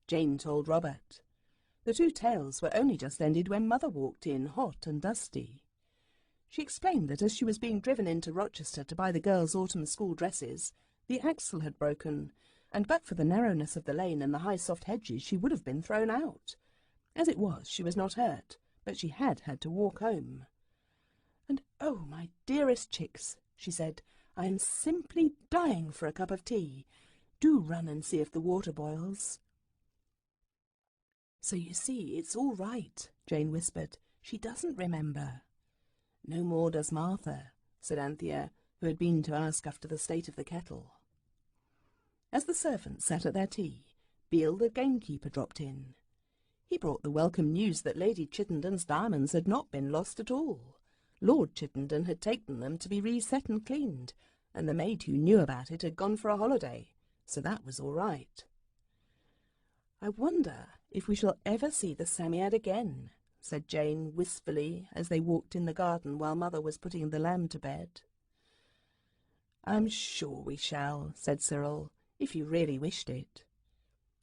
Jane told Robert. The two tales were only just ended when Mother walked in, hot and dusty. She explained that as she was being driven into Rochester to buy the girls' autumn school dresses, the axle had broken, and but for the narrowness of the lane and the high soft hedges she would have been thrown out. As it was, she was not hurt, but she had had to walk home. "And oh, my dearest chicks," she said, "I am simply dying for a cup of tea. Do run and see if the water boils." "So you see, it's all right," Jane whispered. "She doesn't remember." "No more does Martha," said Anthea, who had been to ask after the state of the kettle. As the servants sat at their tea, Beale the gamekeeper dropped in. He brought the welcome news that Lady Chittenden's diamonds had not been lost at all. Lord Chittenden had taken them to be reset and cleaned, and the maid who knew about it had gone for a holiday, so that was all right. "I wonder if we shall ever see the Psammead again," said Jane wistfully as they walked in the garden while Mother was putting the lamb to bed. "I'm sure we shall," said Cyril, "if you really wished it."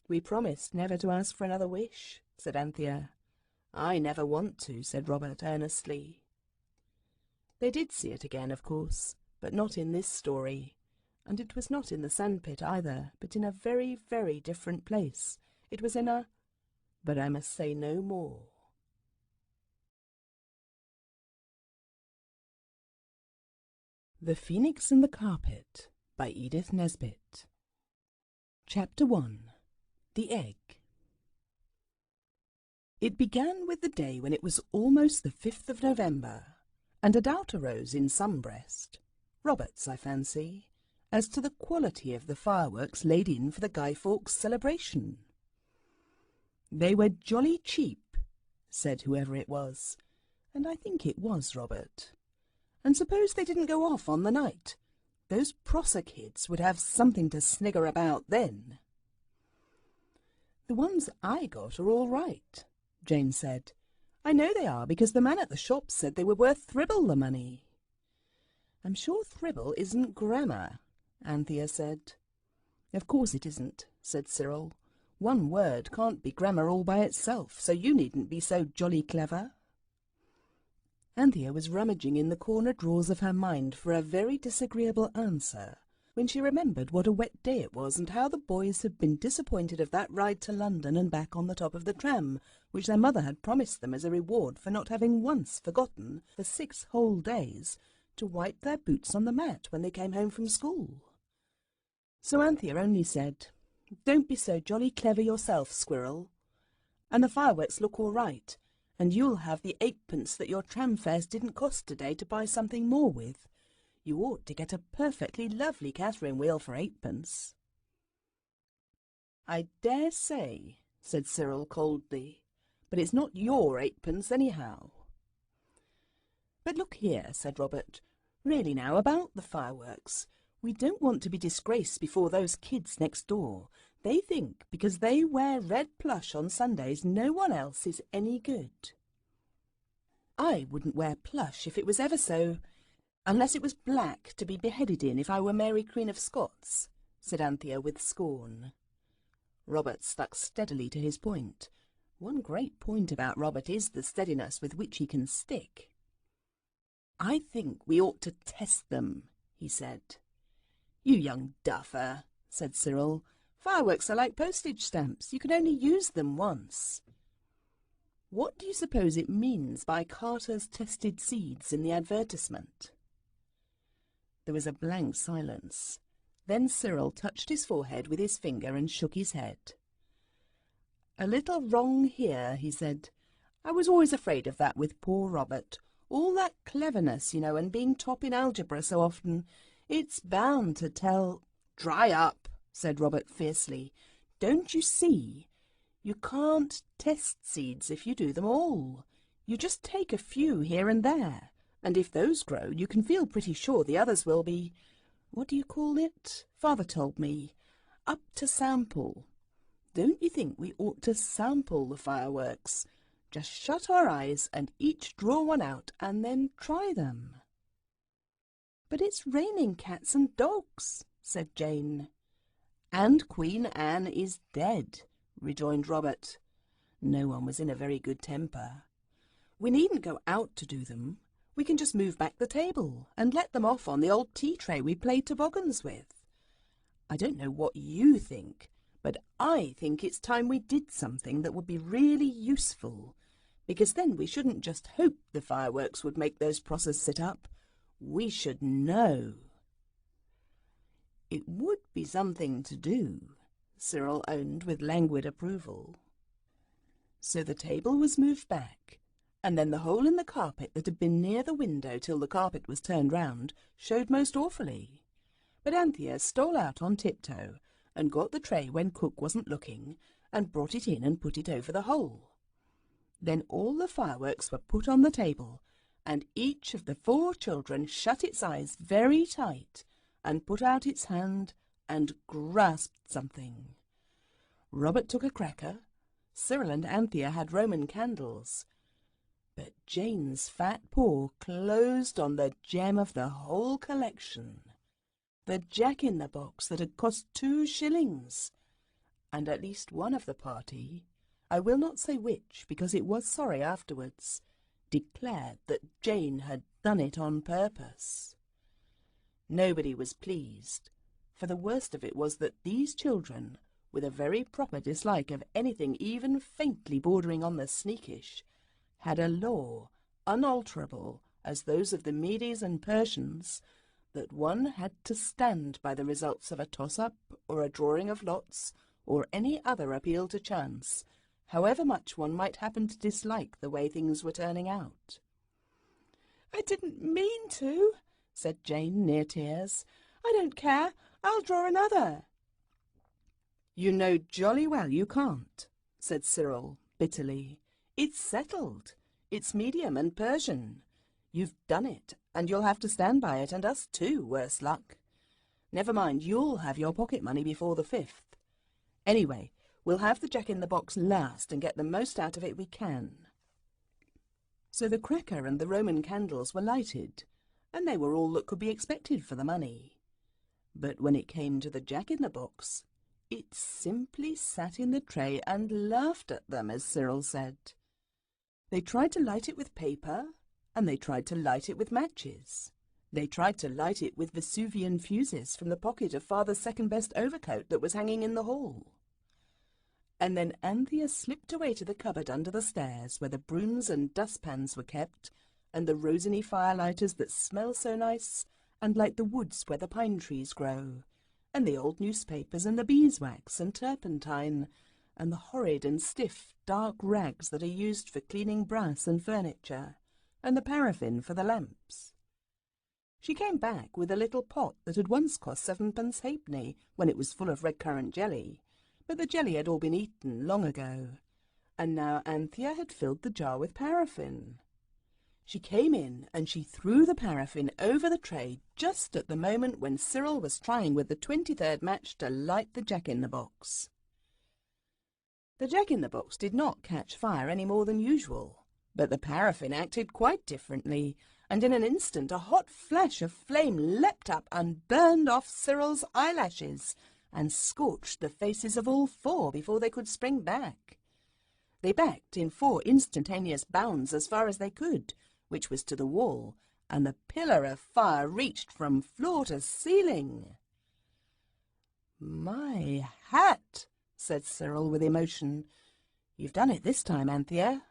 "We promised never to ask for another wish," said Anthea. "I never want to," said Robert earnestly. They did see it again, of course, but not in this story, and it was not in the sandpit either, but in a very, very different place. It was in a— but I must say no more. The Phoenix and the Carpet by Edith Nesbit. Chapter 1. The Egg. It began with the day when it was almost the 5th of November, and a doubt arose in some breast, Robert's, I fancy, as to the quality of the fireworks laid in for the Guy Fawkes celebration. They were jolly cheap, said whoever it was, and I think it was Robert. And suppose they didn't go off on the night? Those Prosser kids would have something to snigger about then. The ones I got are all right, Jane said. I know they are, because the man at the shop said they were worth Thribble the money. I'm sure Thribble isn't grammar, Anthea said. Of course it isn't, said Cyril. One word can't be grammar all by itself, so you needn't be so jolly clever. Anthea was rummaging in the corner drawers of her mind for a very disagreeable answer, when she remembered what a wet day it was and how the boys had been disappointed of that ride to London and back on the top of the tram, which their mother had promised them as a reward for not having once forgotten, for 6 whole days, to wipe their boots on the mat when they came home from school. So Anthea only said, "Don't be so jolly clever yourself, Squirrel. And the fireworks look all right, and you'll have the 8pence that your tram fares didn't cost today to buy something more with. You ought to get a perfectly lovely Catherine wheel for 8pence. I dare say, said Cyril coldly, but it's not your 8pence anyhow. But look here, said Robert, really now, about the fireworks. We don't want to be disgraced before those kids next door. They think because they wear red plush on Sundays no one else is any good. I wouldn't wear plush if it was ever so, unless it was black to be beheaded in if I were Mary Queen of Scots, said Anthea with scorn. Robert stuck steadily to his point. One great point about Robert is the steadiness with which he can stick. I think we ought to test them, he said. You young duffer, said Cyril. Fireworks are like postage stamps. You can only use them once. What do you suppose it means by Carter's tested seeds in the advertisement? There was a blank silence. Then Cyril touched his forehead with his finger and shook his head. A little wrong here, he said. I was always afraid of that with poor Robert. All that cleverness, you know, and being top in algebra so often. It's bound to tell. Dry up, said Robert fiercely. Don't you see? You can't test seeds if you do them all. You just take a few here and there, and if those grow, you can feel pretty sure the others will be, what do you call it? Father told me, up to sample. Don't you think we ought to sample the fireworks? Just shut our eyes and each draw one out and then try them. But it's raining cats and dogs, said Jane. And Queen Anne is dead, rejoined Robert. No one was in a very good temper. We needn't go out to do them. We can just move back the table and let them off on the old tea tray we played toboggans with. I don't know what you think, but I think it's time we did something that would be really useful, because then we shouldn't just hope the fireworks would make those Prossers sit up. We should know. It would be something to do, Cyril owned with languid approval. So the table was moved back, and then the hole in the carpet that had been near the window till the carpet was turned round showed most awfully. But Anthea stole out on tiptoe and got the tray when Cook wasn't looking and brought it in and put it over the hole. Then all the fireworks were put on the table, and each of the 4 children shut its eyes very tight and put out its hand and grasped something. Robert took a cracker. Cyril and Anthea had Roman candles. But Jane's fat paw closed on the gem of the whole collection, the jack-in-the-box that had cost 2 shillings. And at least one of the party, I will not say which because it was sorry afterwards, declared that Jane had done it on purpose. Nobody was pleased, for the worst of it was that these children, with a very proper dislike of anything even faintly bordering on the sneakish, had a law unalterable as those of the Medes and Persians, that one had to stand by the results of a toss-up or a drawing of lots or any other appeal to chance, however much one might happen to dislike the way things were turning out. "I didn't mean to," said Jane, near tears. "I don't care. I'll draw another." "You know jolly well you can't," said Cyril, bitterly. "It's settled. It's medium and Persian. You've done it, and you'll have to stand by it, and us too, worse luck. Never mind, you'll have your pocket money before the 5th. Anyway, we'll have the Jack-in-the-Box last and get the most out of it we can." So the cracker and the Roman candles were lighted, and they were all that could be expected for the money. But when it came to the Jack-in-the-Box, it simply sat in the tray and laughed at them, as Cyril said. They tried to light it with paper, and they tried to light it with matches. They tried to light it with Vesuvian fuses from the pocket of Father's second-best overcoat that was hanging in the hall. And then Anthea slipped away to the cupboard under the stairs where the brooms and dustpans were kept, and the rosiny firelighters that smell so nice and like the woods where the pine trees grow, and the old newspapers and the beeswax and turpentine, and the horrid and stiff dark rags that are used for cleaning brass and furniture, and the paraffin for the lamps. She came back with a little pot that had once cost 7 halfpenny when it was full of red currant jelly, but the jelly had all been eaten long ago, and now Anthea had filled the jar with paraffin. She came in and she threw the paraffin over the tray just at the moment when Cyril was trying with the 23rd match to light the Jack-in-the-Box. The Jack-in-the-Box did not catch fire any more than usual, but the paraffin acted quite differently, and in an instant a hot flash of flame leapt up and burned off Cyril's eyelashes and scorched the faces of all 4 before they could spring back. They backed in 4 instantaneous bounds as far as they could, which was to the wall, and the pillar of fire reached from floor to ceiling. "My hat!" said Cyril with emotion. "You've done it this time, Anthea."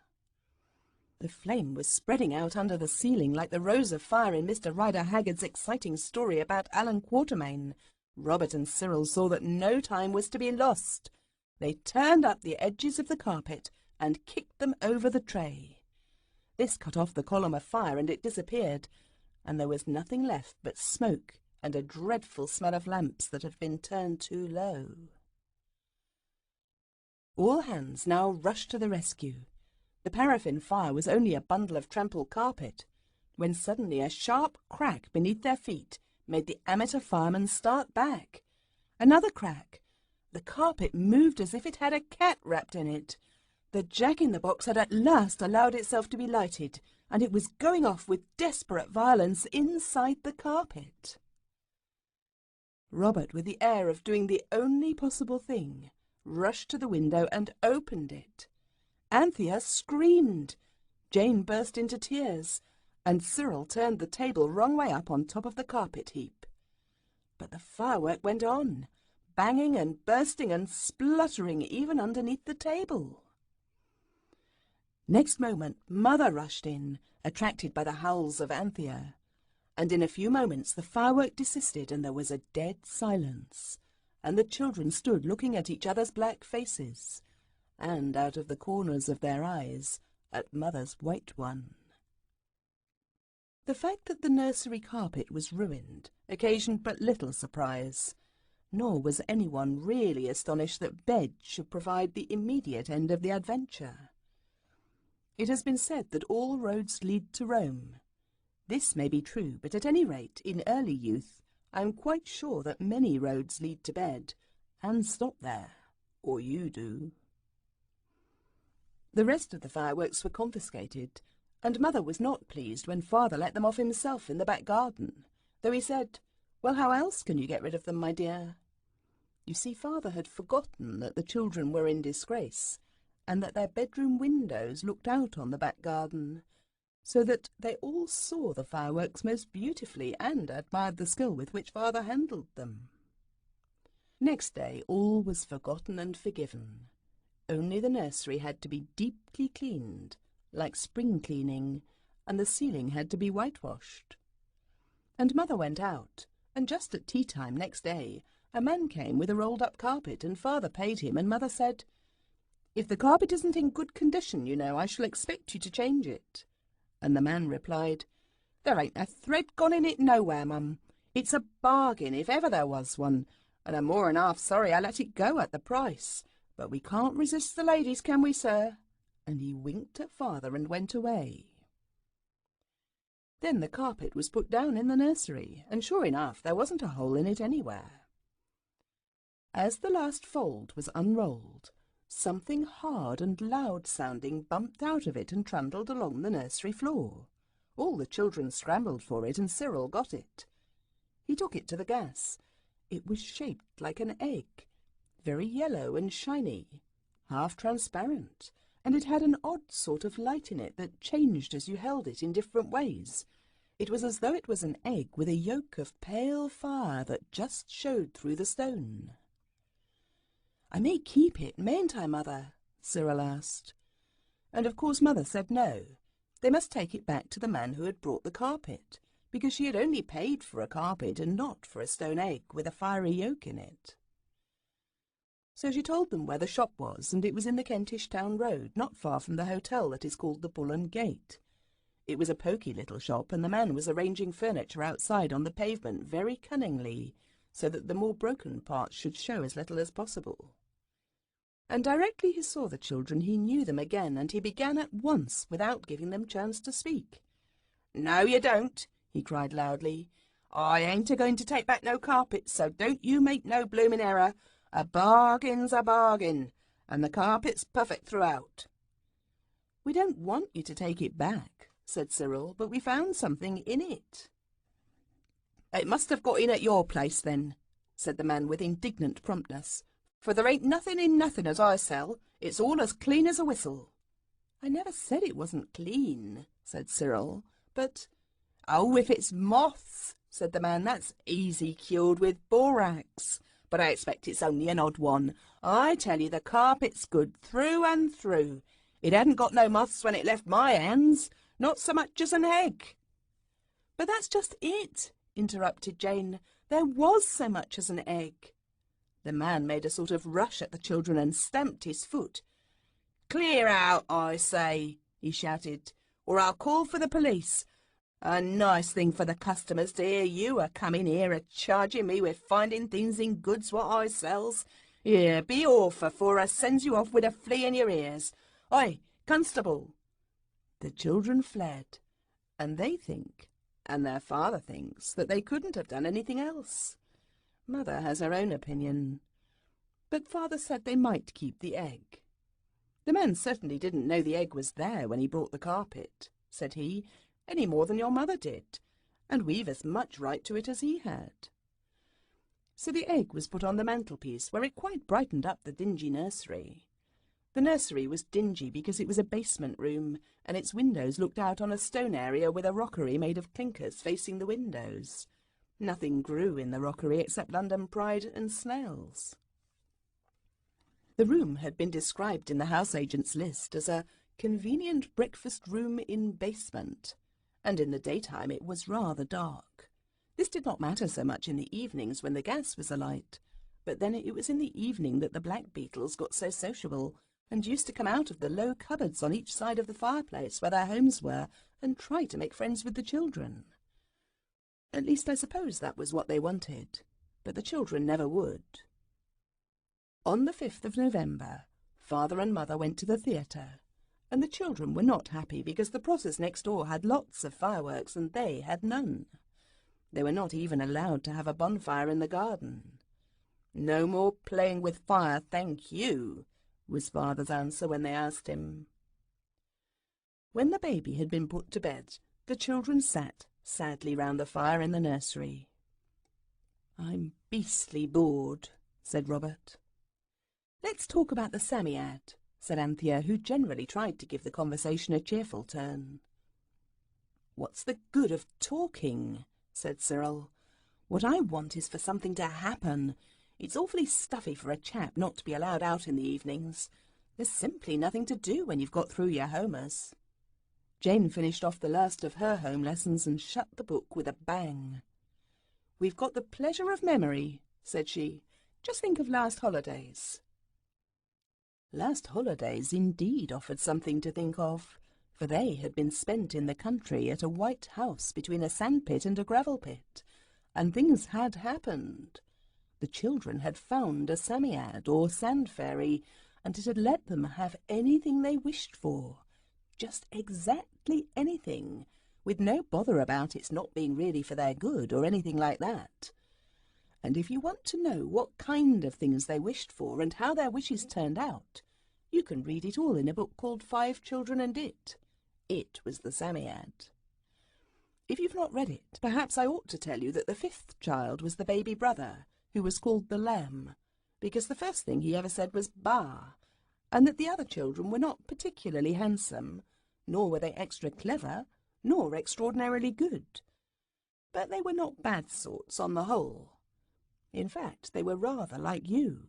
The flame was spreading out under the ceiling like the rose of fire in Mr. Rider Haggard's exciting story about Alan Quatermain. Robert and Cyril saw that no time was to be lost. They turned up the edges of the carpet and kicked them over the tray. This cut off the column of fire and it disappeared, and there was nothing left but smoke and a dreadful smell of lamps that had been turned too low. All hands now rushed to the rescue. The paraffin fire was only a bundle of trampled carpet, when suddenly a sharp crack beneath their feet made the amateur firemen start back. Another crack. The carpet moved as if it had a cat wrapped in it. The Jack-in-the-Box had at last allowed itself to be lighted, and it was going off with desperate violence inside the carpet. Robert, with the air of doing the only possible thing, rushed to the window and opened it. Anthea screamed. Jane burst into tears, and Cyril turned the table wrong way up on top of the carpet heap. But the firework went on, banging and bursting and spluttering even underneath the table. Next moment, Mother rushed in, attracted by the howls of Anthea, and in a few moments the firework desisted and there was a dead silence, and the children stood looking at each other's black faces, and out of the corners of their eyes at Mother's white one. The fact that the nursery carpet was ruined occasioned but little surprise, nor was anyone really astonished that bed should provide the immediate end of the adventure. It has been said that all roads lead to Rome. This may be true, but at any rate, in early youth, I am quite sure that many roads lead to bed, and stop there, or you do. The rest of the fireworks were confiscated, and Mother was not pleased when Father let them off himself in the back garden, though he said, "Well, how else can you get rid of them, my dear?" You see, Father had forgotten that the children were in disgrace, and that their bedroom windows looked out on the back garden, so that they all saw the fireworks most beautifully and admired the skill with which Father handled them. Next day all was forgotten and forgiven. Only the nursery had to be deeply cleaned, like spring cleaning, and the ceiling had to be whitewashed. And Mother went out, and just at tea-time next day, a man came with a rolled-up carpet, and Father paid him, and Mother said, "If the carpet isn't in good condition, you know, I shall expect you to change it." And the man replied, "There ain't a thread gone in it nowhere, Mum. It's a bargain, if ever there was one, and I'm more than half sorry I let it go at the price. But we can't resist the ladies, can we, sir?" And he winked at Father and went away. Then the carpet was put down in the nursery, and sure enough, there wasn't a hole in it anywhere. As the last fold was unrolled, something hard and loud-sounding bumped out of it and trundled along the nursery floor. All the children scrambled for it, and Cyril got it. He took it to the gas. It was shaped like an egg, very yellow and shiny, half transparent, and it had an odd sort of light in it that changed as you held it in different ways. It was as though it was an egg with a yolk of pale fire that just showed through the stone. "I may keep it, mayn't I, Mother?" Cyril asked. And of course Mother said no. They must take it back to the man who had brought the carpet, because she had only paid for a carpet and not for a stone egg with a fiery yolk in it. So she told them where the shop was, and it was in the Kentish Town Road, not far from the hotel that is called the Bull and Gate. It was a poky little shop, and the man was arranging furniture outside on the pavement very cunningly, so that the more broken parts should show as little as possible. And directly he saw the children he knew them again, and he began at once without giving them chance to speak. "No, you don't," he cried loudly. "I ain't a-going to take back no carpet, so don't you make no bloomin' error. A bargain's a bargain, and the carpet's perfect throughout." "We don't want you to take it back," said Cyril, "but we found something in it." "It must have got in at your place, then," said the man with indignant promptness, "for there ain't nothing in nothing as I sell. It's all as clean as a whistle." "I never said it wasn't clean," said Cyril, "but—" "Oh, if it's moths," said the man, "that's easy cured with borax. But I expect it's only an odd one. I tell you, the carpet's good through and through. It hadn't got no moths when it left my hands, not so much as an egg." "But that's just it," interrupted Jane. "There was so much as an egg." The man made a sort of rush at the children and stamped his foot. "Clear out, I say," he shouted, "or I'll call for the police. A nice thing for the customers to hear you a-coming here a-charging me with finding things in goods what I sells. Here, be off afore I sends you off with a flea in your ears. Oi, constable!" The children fled, and they think, and their father thinks, that they couldn't have done anything else. Mother has her own opinion, but Father said they might keep the egg. "The man certainly didn't know the egg was there when he brought the carpet," said he, "any more than your mother did, and we've as much right to it as he had." So the egg was put on the mantelpiece, where it quite brightened up the dingy nursery. The nursery was dingy because it was a basement room, and its windows looked out on a stone area with a rockery made of clinkers facing the windows. Nothing grew in the rockery except London Pride and snails. The room had been described in the house agent's list as a convenient breakfast room in basement, and in the daytime it was rather dark. This did not matter so much in the evenings when the gas was alight, but then it was in the evening that the blackbeetles got so sociable and used to come out of the low cupboards on each side of the fireplace where their homes were and try to make friends with the children. At least I suppose that was what they wanted, but the children never would. On the 5th of November, Father and Mother went to the theatre, and the children were not happy because the Prossers next door had lots of fireworks and they had none. They were not even allowed to have a bonfire in the garden. "No more playing with fire, thank you," was Father's answer when they asked him. When the baby had been put to bed, the children sat sadly round the fire in the nursery. "I'm beastly bored," said Robert. "Let's talk about the Psammead," said Anthea, who generally tried to give the conversation a cheerful turn. "What's the good of talking?" said Cyril. "What I want is for something to happen. It's awfully stuffy for a chap not to be allowed out in the evenings. There's simply nothing to do when you've got through your Homers." Jane finished off the last of her home lessons and shut the book with a bang. "We've got the pleasure of memory," said she. "Just think of last holidays." Last holidays indeed offered something to think of, for they had been spent in the country at a white house between a sandpit and a gravel pit, and things had happened. The children had found a Psammead or sand fairy, and it had let them have anything they wished for, just exactly anything, with no bother about its not being really for their good or anything like that. And if you want to know what kind of things they wished for and how their wishes turned out, you can read it all in a book called 5 Children and It. It was the Psammead. If you've not read it, perhaps I ought to tell you that the 5th child was the baby brother, who was called the Lamb, because the first thing he ever said was "Bah," and that the other children were not particularly handsome, nor were they extra clever, nor extraordinarily good. But they were not bad sorts on the whole. In fact, they were rather like you.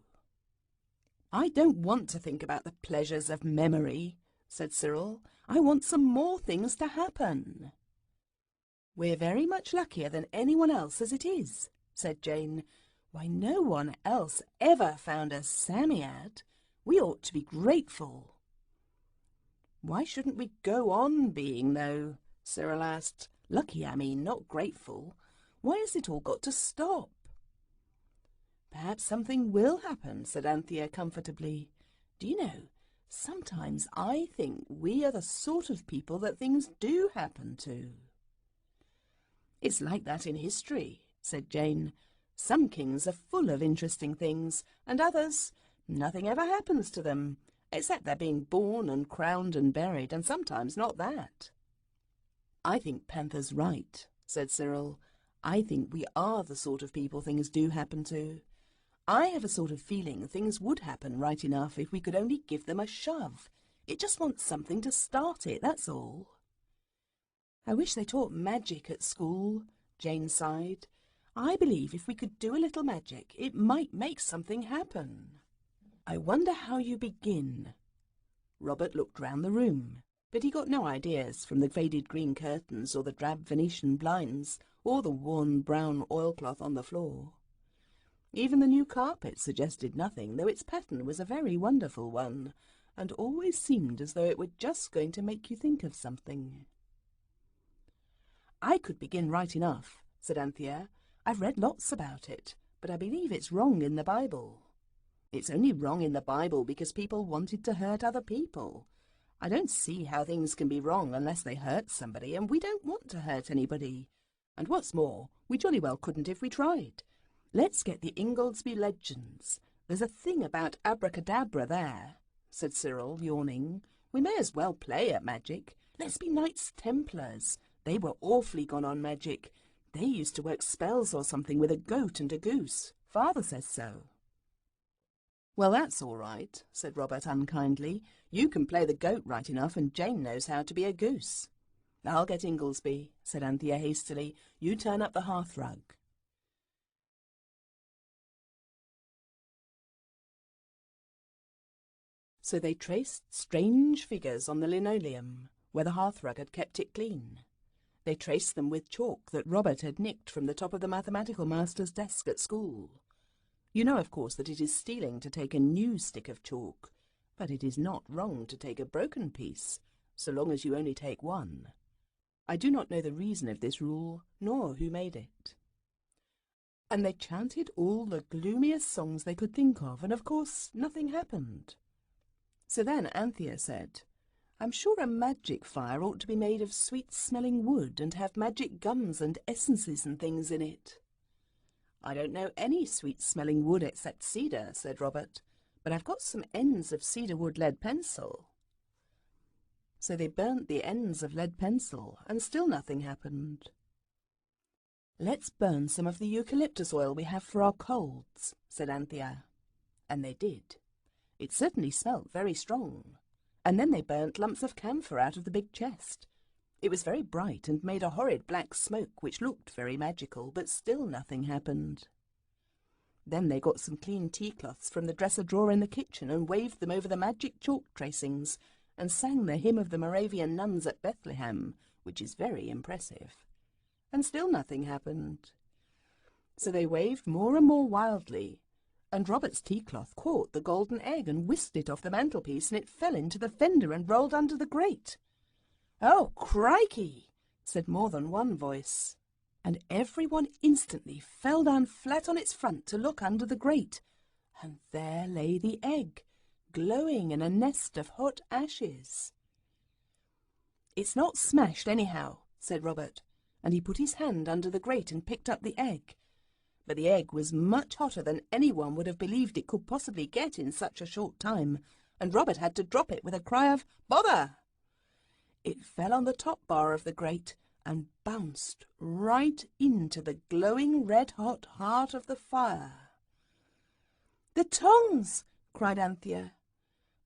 "I don't want to think about the pleasures of memory," said Cyril. "I want some more things to happen." "We're very much luckier than anyone else as it is," said Jane. "Why, no one else ever found a Psammead. We ought to be grateful." "Why shouldn't we go on being, though?" Cyril asked. "Lucky, I mean, not grateful. Why has it all got to stop?" "Perhaps something will happen," said Anthea comfortably. "Do you know, sometimes I think we are the sort of people that things do happen to." "It's like that in history," said Jane. "Some kings are full of interesting things, and others, nothing ever happens to them, except their being born and crowned and buried, and sometimes not that." "I think Panther's right," said Cyril. "I think we are the sort of people things do happen to. I have a sort of feeling things would happen right enough if we could only give them a shove. It just wants something to start it, that's all." "I wish they taught magic at school," Jane sighed. "I believe if we could do a little magic, it might make something happen." "I wonder how you begin." Robert looked round the room, but he got no ideas from the faded green curtains or the drab Venetian blinds or the worn brown oilcloth on the floor. Even the new carpet suggested nothing, though its pattern was a very wonderful one, and always seemed as though it were just going to make you think of something. "I could begin right enough," said Anthea. "I've read lots about it, but I believe it's wrong in the Bible." "It's only wrong in the Bible because people wanted to hurt other people. I don't see how things can be wrong unless they hurt somebody, and we don't want to hurt anybody. And what's more, we jolly well couldn't if we tried. Let's get the Ingoldsby Legends. There's a thing about abracadabra there," said Cyril, yawning. "We may as well play at magic. Let's be Knights Templars. They were awfully gone on magic. They used to work spells or something with a goat and a goose. Father says so." "Well, that's all right," said Robert unkindly. "You can play the goat right enough, and Jane knows how to be a goose." "I'll get Ingoldsby," said Anthea hastily. "You turn up the hearthrug." So they traced strange figures on the linoleum, where the hearthrug had kept it clean. They traced them with chalk that Robert had nicked from the top of the mathematical master's desk at school. You know, of course, that it is stealing to take a new stick of chalk, but it is not wrong to take a broken piece, so long as you only take one. I do not know the reason of this rule, nor who made it. And they chanted all the gloomiest songs they could think of, and of course nothing happened. So then Anthea said, "I'm sure a magic fire ought to be made of sweet-smelling wood and have magic gums and essences and things in it." "I don't know any sweet-smelling wood except cedar," said Robert, "but I've got some ends of cedar wood lead pencil." So they burnt the ends of lead pencil, and still nothing happened. "Let's burn some of the eucalyptus oil we have for our colds," said Anthea. And they did. It certainly smelt very strong. And then they burnt lumps of camphor out of the big chest. It was very bright and made a horrid black smoke which looked very magical, but still nothing happened. Then they got some clean tea-cloths from the dresser drawer in the kitchen and waved them over the magic chalk tracings, and sang the hymn of the Moravian nuns at Bethlehem, which is very impressive. And still nothing happened. So they waved more and more wildly, and Robert's tea-cloth caught the golden egg and whisked it off the mantelpiece, and it fell into the fender and rolled under the grate. "Oh, crikey!" said more than one voice, and everyone instantly fell down flat on its front to look under the grate, and there lay the egg, glowing in a nest of hot ashes. "It's not smashed anyhow," said Robert, and he put his hand under the grate and picked up the egg. But the egg was much hotter than anyone would have believed it could possibly get in such a short time, and Robert had to drop it with a cry of "Bother!" It fell on the top bar of the grate and bounced right into the glowing red-hot heart of the fire. "The tongs!" cried Anthea.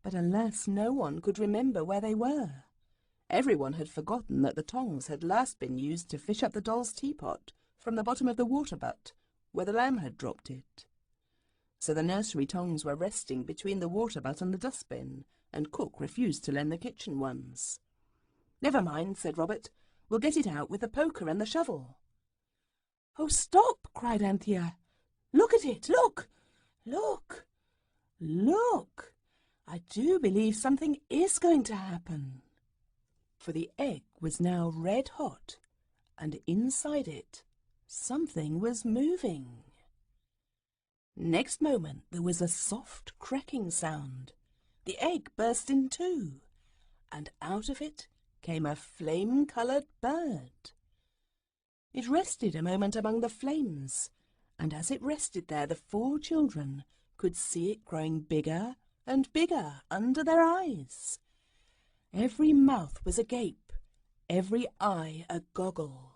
But alas, no one could remember where they were. Everyone had forgotten that the tongs had last been used to fish up the doll's teapot from the bottom of the water butt, where the lamb had dropped it. So the nursery tongs were resting between the water butt and the dustbin, and Cook refused to lend the kitchen ones. "Never mind," said Robert. "We'll get it out with the poker and the shovel." "Oh, stop!" cried Anthea. "Look at it! Look! Look! Look! I do believe something is going to happen." For the egg was now red-hot, and inside it something was moving. Next moment there was a soft cracking sound. The egg burst in two, and out of it came a flame-coloured bird. It rested a moment among the flames, and as it rested there the 4 children could see it growing bigger and bigger under their eyes. Every mouth was agape, every eye a goggle.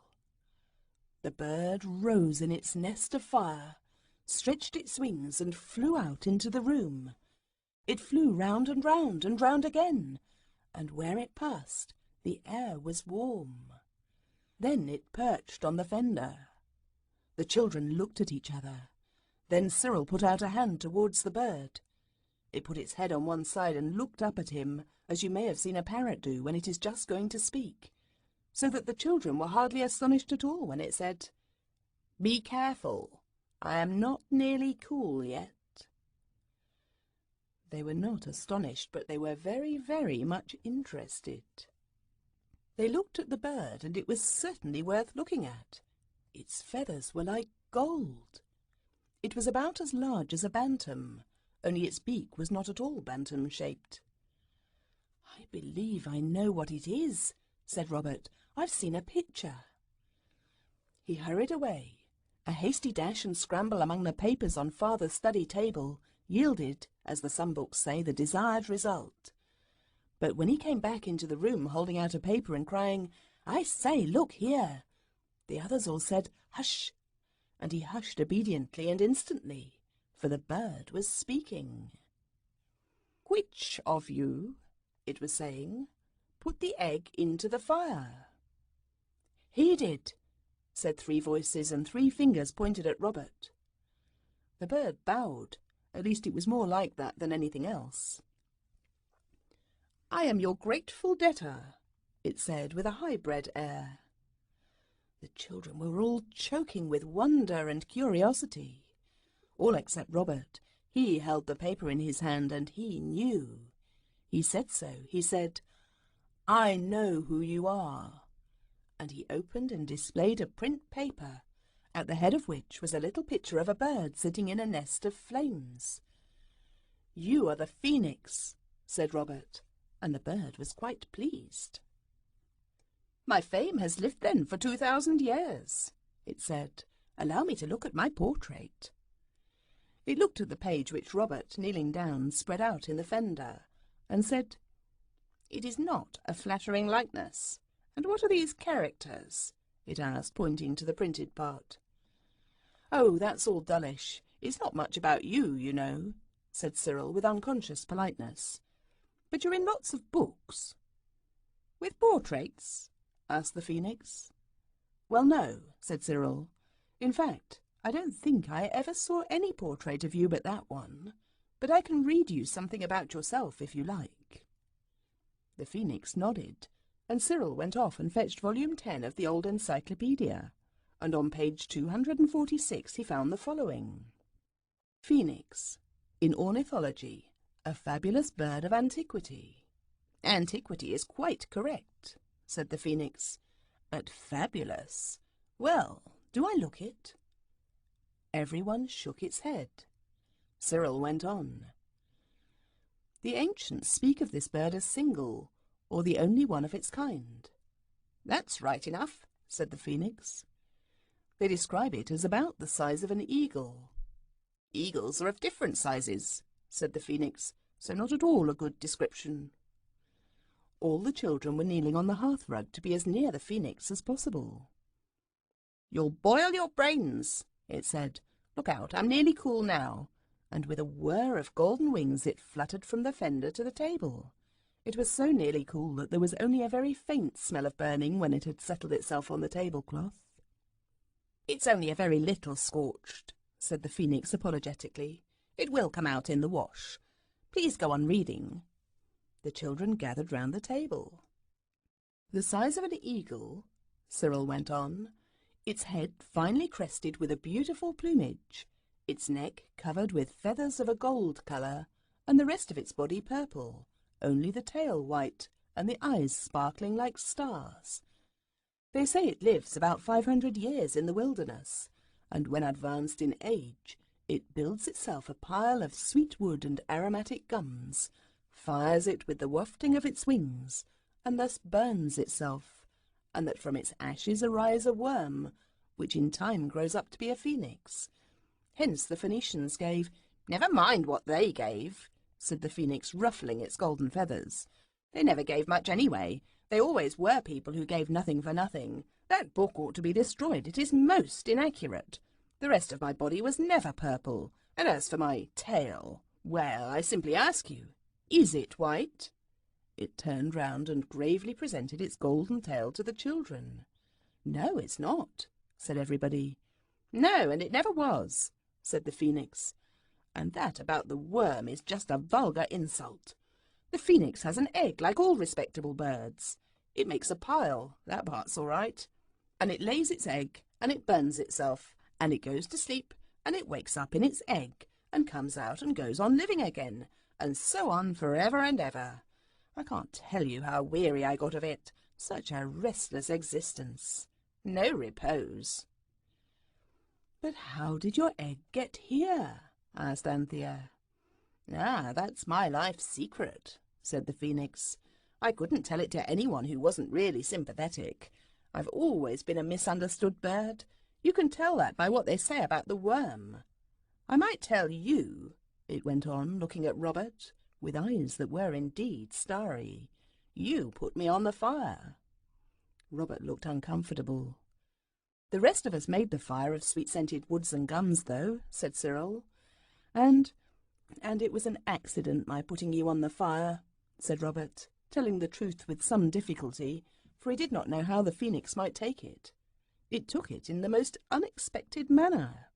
The bird rose in its nest of fire, stretched its wings and flew out into the room. It flew round and round again, and where it passed the air was warm. Then it perched on the fender. The children looked at each other. Then Cyril put out a hand towards the bird. It put its head on one side and looked up at him, as you may have seen a parrot do when it is just going to speak, so that the children were hardly astonished at all when it said, "Be careful, I am not nearly cool yet." They were not astonished, but they were very, very much interested. They looked at the bird, and it was certainly worth looking at. Its feathers were like gold. It was about as large as a bantam, only its beak was not at all bantam-shaped. "I believe I know what it is," said Robert. "I've seen a picture." He hurried away. A hasty dash and scramble among the papers on Father's study table yielded, as the sum books say, the desired result. But when he came back into the room holding out a paper and crying, "I say, look here," the others all said, "Hush!" and he hushed obediently and instantly, for the bird was speaking. "Which of you," it was saying, "put the egg into the fire?" "He did," said 3 voices, and 3 fingers pointed at Robert. The bird bowed. At least it was more like that than anything else. "I am your grateful debtor," it said with a high-bred air. The children were all choking with wonder and curiosity. All except Robert. He held the paper in his hand, and he knew. He said so. He said, "I know who you are." And he opened and displayed a print paper, at the head of which was a little picture of a bird sitting in a nest of flames. "You are the phoenix," said Robert, and the bird was quite pleased. "My fame has lived then for 2,000 years, it said. "Allow me to look at my portrait." It looked at the page which Robert, kneeling down, spread out in the fender, and said, "It is not a flattering likeness. And what are these characters?" it asked, pointing to the printed part. "Oh, that's all dullish. It's not much about you, you know," said Cyril with unconscious politeness. "But you're in lots of books." "With portraits?" asked the phoenix. "Well, no," said Cyril. "In fact, I don't think I ever saw any portrait of you but that one. But I can read you something about yourself if you like." The Phoenix nodded, and Cyril went off and fetched volume 10 of the old encyclopedia, and on page 246 he found the following. Phoenix, in ornithology, a fabulous bird of antiquity. Antiquity is quite correct, said the Phoenix. But fabulous? Well, do I look it? Everyone shook its head. Cyril went on. The ancients speak of this bird as single, or the only one of its kind. That's right enough, said the Phoenix. They describe it as about the size of an eagle. Eagles are of different sizes, said the Phoenix, so not at all a good description. All the children were kneeling on the hearthrug to be as near the Phoenix as possible. You'll boil your brains, it said. Look out, I'm nearly cool now. And with a whir of golden wings it fluttered from the fender to the table. It was so nearly cool that there was only a very faint smell of burning when it had settled itself on the tablecloth. It's only a very little scorched, said the Phoenix apologetically. It will come out in the wash. Please go on reading. The children gathered round the table. The size of an eagle, Cyril went on, its head finely crested with a beautiful plumage, its neck covered with feathers of a gold colour, and the rest of its body purple, only the tail white, and the eyes sparkling like stars. They say it lives about 500 years in the wilderness, and when advanced in age, it builds itself a pile of sweet wood and aromatic gums, fires it with the wafting of its wings, and thus burns itself, and that from its ashes arise a worm, which in time grows up to be a phoenix. Hence the Phoenicians gave— Never mind what they gave, said the Phoenix, ruffling its golden feathers. They never gave much anyway. They always were people who gave nothing for nothing. That book ought to be destroyed. It is most inaccurate. The rest of my body was never purple, and as for my tail, well, I simply ask you, is it white? It turned round and gravely presented its golden tail to the children. No, it's not, said everybody. No, and it never was, said the Phoenix. And that about the worm is just a vulgar insult. The Phoenix has an egg like all respectable birds. It makes a pile, that part's all right. And it lays its egg, and it burns itself, and it goes to sleep, and it wakes up in its egg, and comes out and goes on living again, and so on forever and ever. I can't tell you how weary I got of it. Such a restless existence. No repose. But how did your egg get here? Asked Anthea. Ah, that's my life's secret, said the Phoenix. I couldn't tell it to anyone who wasn't really sympathetic. I've always been a misunderstood bird. You can tell that by what they say about the worm. I might tell you, it went on, looking at Robert, with eyes that were indeed starry. You put me on the fire. Robert looked uncomfortable. The rest of us made the fire of sweet-scented woods and gums, though, said Cyril. And it was an accident, my putting you on the fire, said Robert, telling the truth with some difficulty, for he did not know how the Phoenix might take it. It took it in the most unexpected manner.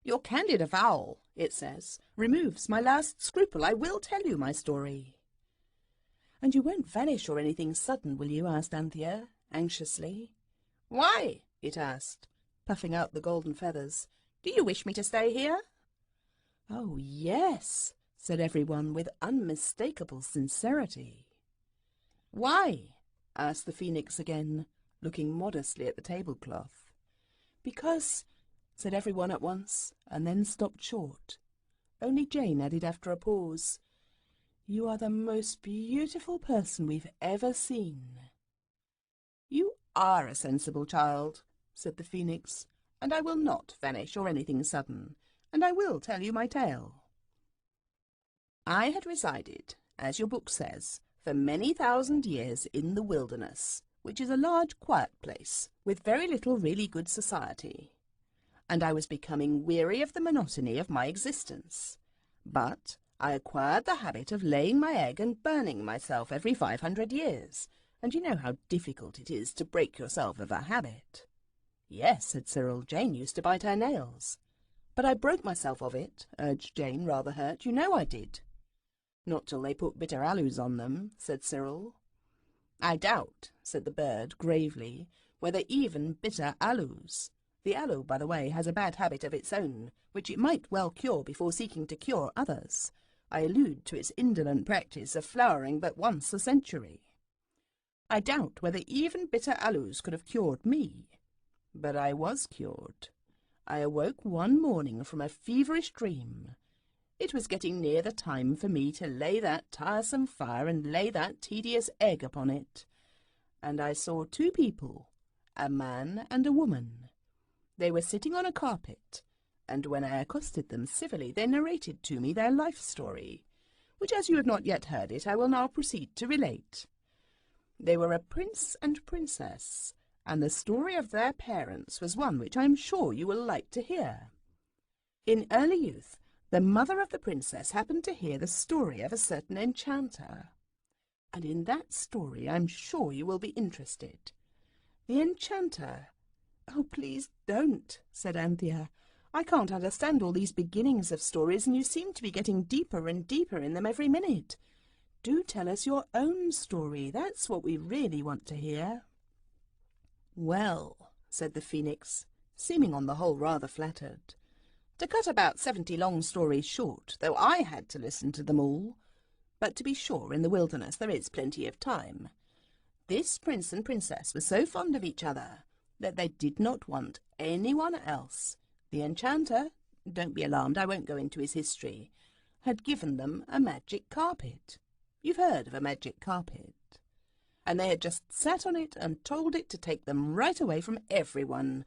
Your candid avowal, it says, removes my last scruple. I will tell you my story. And you won't vanish or anything sudden, will you? Asked Anthea, anxiously. Why? It asked, puffing out the golden feathers. Do you wish me to stay here? Oh, yes, said everyone with unmistakable sincerity. Why? Asked the Phoenix again, looking modestly at the tablecloth. Because, said everyone at once, and then stopped short. Only Jane added after a pause, You are the most beautiful person we've ever seen. You are a sensible child, said the Phoenix, and I will not vanish or anything sudden, and I will tell you my tale. I had resided, as your book says, for many thousand years in the wilderness, which is a large quiet place, with very little really good society, and I was becoming weary of the monotony of my existence. But I acquired the habit of laying my egg and burning myself every 500 years, and you know how difficult it is to break yourself of a habit. Yes, said Cyril, Jane used to bite her nails. But I broke myself of it, urged Jane, rather hurt. You know I did. "Not till they put bitter aloes on them," said Cyril. "I doubt," said the bird gravely, "whether even bitter aloes. The aloe, by the way, has a bad habit of its own, which it might well cure before seeking to cure others. I allude to its indolent practice of flowering but once a century. I doubt whether even bitter aloes could have cured me. But I was cured. I awoke one morning from a feverish dream. It was getting near the time for me to lay that tiresome fire and lay that tedious egg upon it. And I saw two people, a man and a woman. They were sitting on a carpet, and when I accosted them civilly, they narrated to me their life story, which, as you have not yet heard it, I will now proceed to relate. They were a prince and princess, and the story of their parents was one which I am sure you will like to hear. In early youth, the mother of the princess happened to hear the story of a certain enchanter, and in that story I am sure you will be interested. The enchanter— "Oh, please don't," said Anthea. "I can't understand all these beginnings of stories, and you seem to be getting deeper and deeper in them every minute. Do tell us your own story. That's what we really want to hear." "Well," said the phoenix, seeming on the whole rather flattered, "to cut about 70 long stories short, though I had to listen to them all, but to be sure in the wilderness there is plenty of time, this prince and princess were so fond of each other that they did not want anyone else. The enchanter— don't be alarmed, I won't go into his history— had given them a magic carpet. You've heard of a magic carpet. And they had just sat on it and told it to take them right away from everyone,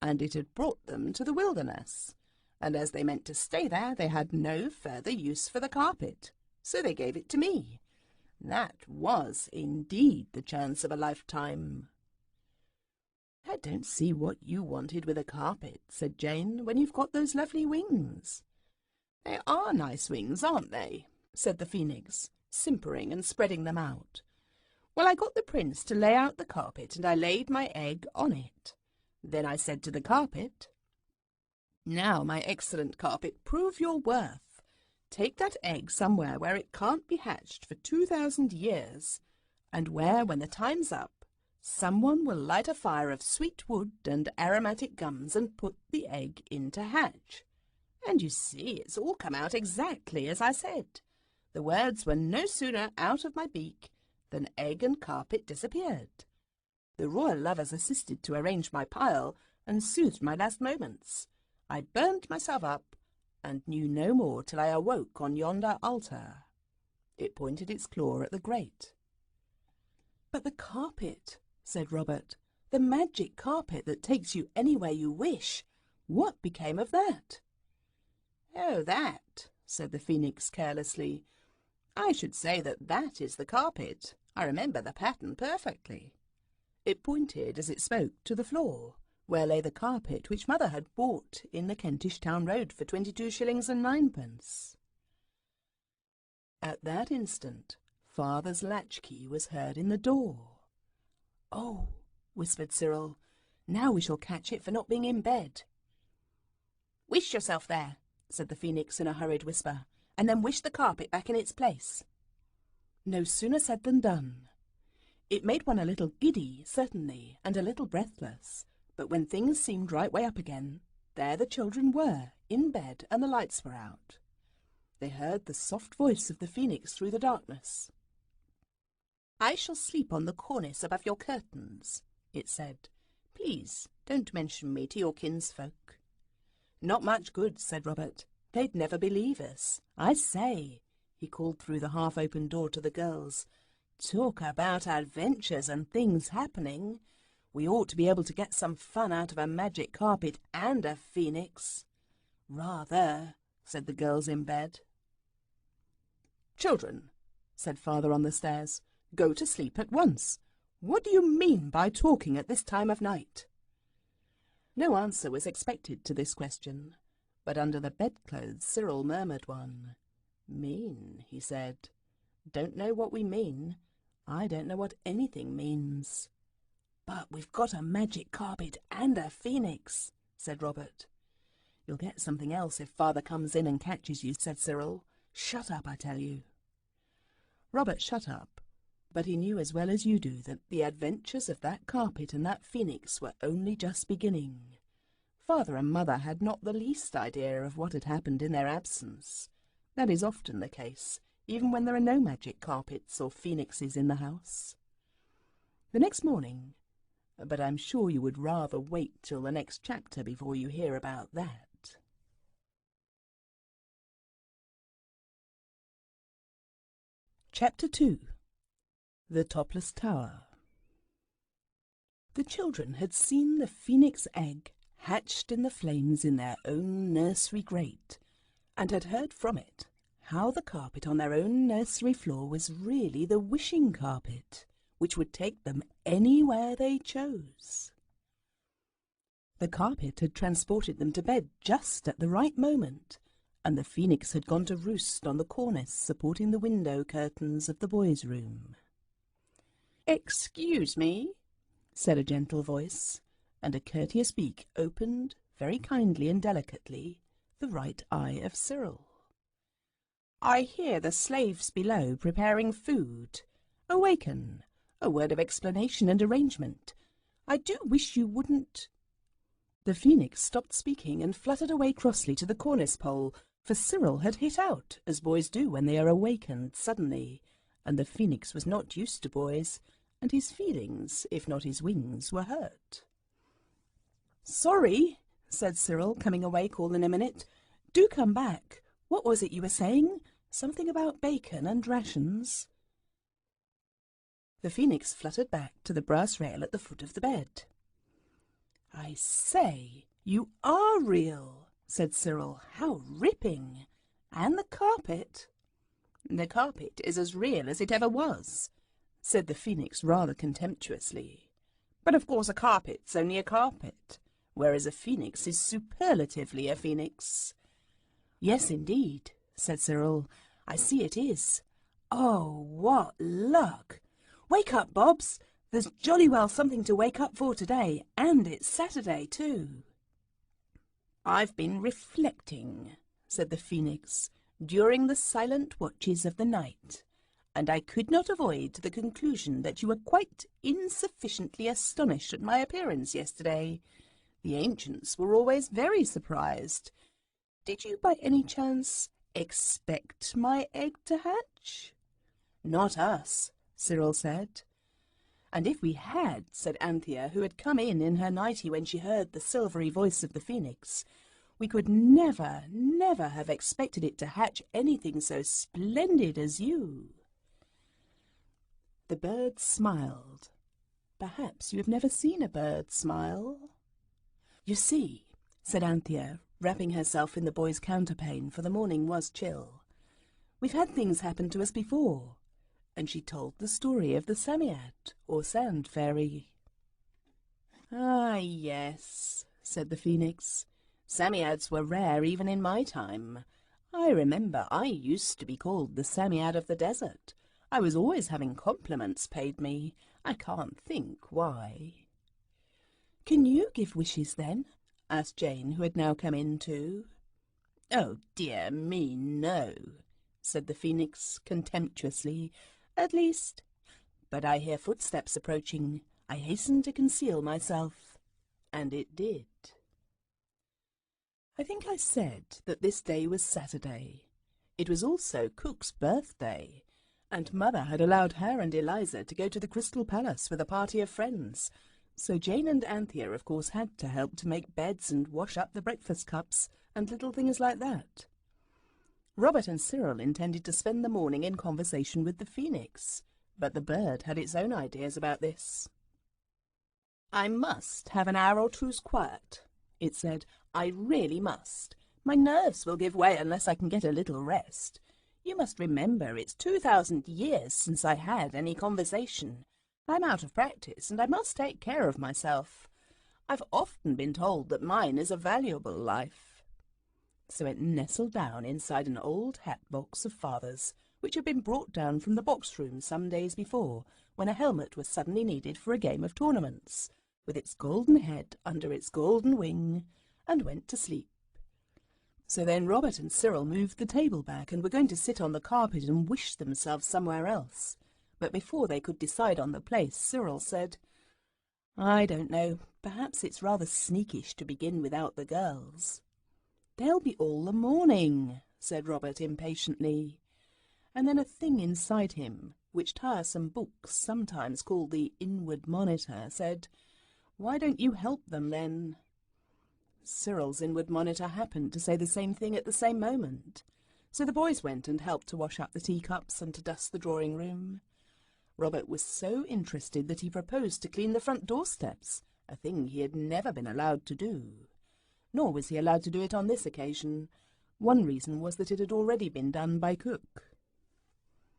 and it had brought them to the wilderness. And as they meant to stay there, they had no further use for the carpet, so they gave it to me. That was indeed the chance of a lifetime." "I don't see what you wanted with a carpet," said Jane, "when you've got those lovely wings." "They are nice wings, aren't they?" said the phoenix, simpering and spreading them out. "Well, I got the prince to lay out the carpet, and I laid my egg on it. Then I said to the carpet, 'Now, my excellent carpet, prove your worth. Take that egg somewhere where it can't be hatched for 2,000 years, and where, when the time's up, someone will light a fire of sweet wood and aromatic gums and put the egg in to hatch.' And you see, it's all come out exactly as I said. The words were no sooner out of my beak than egg and carpet disappeared. The royal lovers assisted to arrange my pile and soothed my last moments. I burned myself up and knew no more till I awoke on yonder altar." It pointed its claw at the grate. "But the carpet," said Robert, "the magic carpet that takes you anywhere you wish. What became of that?" "Oh, that," said the phoenix carelessly. "I should say that is the carpet. I remember the pattern perfectly." It pointed as it spoke to the floor, where lay the carpet which Mother had bought in the Kentish town road for 22 shillings and 9pence. At that instant, Father's latchkey was heard in the door. "Oh," whispered Cyril, "now we shall catch it for not being in bed." "Wish yourself there," said the phoenix in a hurried whisper, "and then wish the carpet back in its place." No sooner said than done. It made one a little giddy, certainly, and a little breathless, but when things seemed right way up again, there the children were, in bed, and the lights were out. They heard the soft voice of the phoenix through the darkness. "I shall sleep on the cornice above your curtains," it said. "Please don't mention me to your kinsfolk." "Not much good," said Robert. "They'd never believe us. I say," he called through the half-open door to the girls, "talk about adventures and things happening. We ought to be able to get some fun out of a magic carpet and a phoenix." "Rather," said the girls in bed. "Children," said Father on the stairs, "go to sleep at once. What do you mean by talking at this time of night?" No answer was expected to this question, but under the bedclothes Cyril murmured one. "Mean," he said. "Don't know what we mean. I don't know what anything means." "But we've got a magic carpet and a phoenix," said Robert. "You'll get something else if Father comes in and catches you," said Cyril. "Shut up, I tell you." Robert shut up, but he knew as well as you do that the adventures of that carpet and that phoenix were only just beginning. Father and Mother had not the least idea of what had happened in their absence. That is often the case, even when there are no magic carpets or phoenixes in the house. The next morning, but I'm sure you would rather wait till the next chapter before you hear about that. Chapter 2. The Topless Tower. The children had seen the phoenix egg hatched in the flames in their own nursery grate, and had heard from it how the carpet on their own nursery floor was really the wishing carpet, which would take them anywhere they chose. The carpet had transported them to bed just at the right moment, and the phoenix had gone to roost on the cornice supporting the window curtains of the boys' room. "Excuse me," said a gentle voice, and a courteous beak opened, very kindly and delicately, the right eye of Cyril. "I hear the slaves below preparing food. Awaken, a word of explanation and arrangement. I do wish you wouldn't—" The phoenix stopped speaking and fluttered away crossly to the cornice pole, for Cyril had hit out, as boys do when they are awakened suddenly, and the phoenix was not used to boys, and his feelings, if not his wings, were hurt. "Sorry," said Cyril, coming awake all in a minute. "Do come back. What was it you were saying? Something about bacon and rations." The phoenix fluttered back to the brass rail at the foot of the bed. "I say, you are real," said Cyril. "How ripping! And the carpet?" "The carpet is as real as it ever was," said the phoenix rather contemptuously. "But of course a carpet's only a carpet, whereas a phoenix is superlatively a phoenix." "Yes, indeed," said Cyril. "I see it is. Oh, what luck! Wake up, Bobs. There's jolly well something to wake up for today, and it's Saturday too." "I've been reflecting," said the phoenix, "during the silent watches of the night, and I could not avoid the conclusion that you were quite insufficiently astonished at my appearance yesterday. The ancients were always very surprised. Did you by any chance expect my egg to hatch?" "Not us," Cyril said. "And if we had," said Anthea, who had come in her nightie when she heard the silvery voice of the phoenix, "we could never, never have expected it to hatch anything so splendid as you." The bird smiled. Perhaps you have never seen a bird smile. "You see," said Anthea, wrapping herself in the boy's counterpane, for the morning was chill, "we've had things happen to us before." And she told the story of the Psammead, or sand fairy. "Ah, yes," said the phoenix. "Psammeads were rare even in my time. I remember I used to be called the Psammead of the desert. I was always having compliments paid me. I can't think why." "Can you give wishes, then?" asked Jane, who had now come in too. "Oh, dear me, no," said the phoenix contemptuously. "At least, but I hear footsteps approaching. I hasten to conceal myself." And it did. I think I said that this day was Saturday. It was also Cook's birthday, and Mother had allowed her and Eliza to go to the Crystal Palace with a party of friends, so Jane and Anthea of course had to help to make beds and wash up the breakfast cups and little things like that. Robert and Cyril intended to spend the morning in conversation with the phoenix, but the bird had its own ideas about this. "I must have an hour or two's quiet," it said. "I really must. My nerves will give way unless I can get a little rest. You must remember it's 2,000 years since I had any conversation. I'm out of practice, and I must take care of myself. I've often been told that mine is a valuable life." So it nestled down inside an old hat box of Father's, which had been brought down from the box room some days before, when a helmet was suddenly needed for a game of tournaments, with its golden head under its golden wing, and went to sleep. So then Robert and Cyril moved the table back and were going to sit on the carpet and wish themselves somewhere else. But before they could decide on the place, Cyril said, "I don't know, perhaps it's rather sneakish to begin without the girls." "They'll be all the morning," said Robert impatiently. And then a thing inside him, which tiresome books sometimes call the inward monitor, said, "Why don't you help them then?" Cyril's inward monitor happened to say the same thing at the same moment. So the boys went and helped to wash up the teacups and to dust the drawing room. Robert was so interested that he proposed to clean the front doorsteps, a thing he had never been allowed to do. Nor was he allowed to do it on this occasion. One reason was that it had already been done by cook.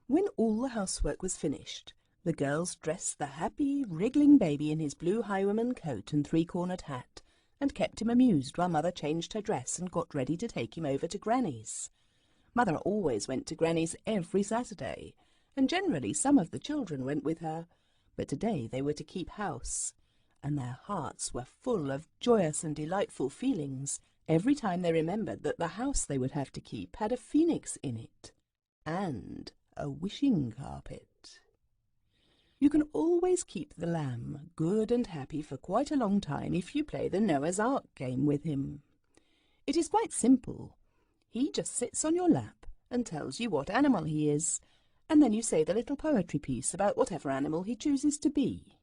When all the housework was finished, the girls dressed the happy, wriggling baby in his blue highwayman coat and three-cornered hat, and kept him amused while Mother changed her dress and got ready to take him over to Granny's. Mother always went to Granny's every Saturday, and generally some of the children went with her, but today they were to keep house, and their hearts were full of joyous and delightful feelings every time they remembered that the house they would have to keep had a phoenix in it, and a wishing carpet. You can always keep the lamb good and happy for quite a long time if you play the Noah's Ark game with him. It is quite simple. He just sits on your lap and tells you what animal he is, and then you say the little poetry piece about whatever animal he chooses to be.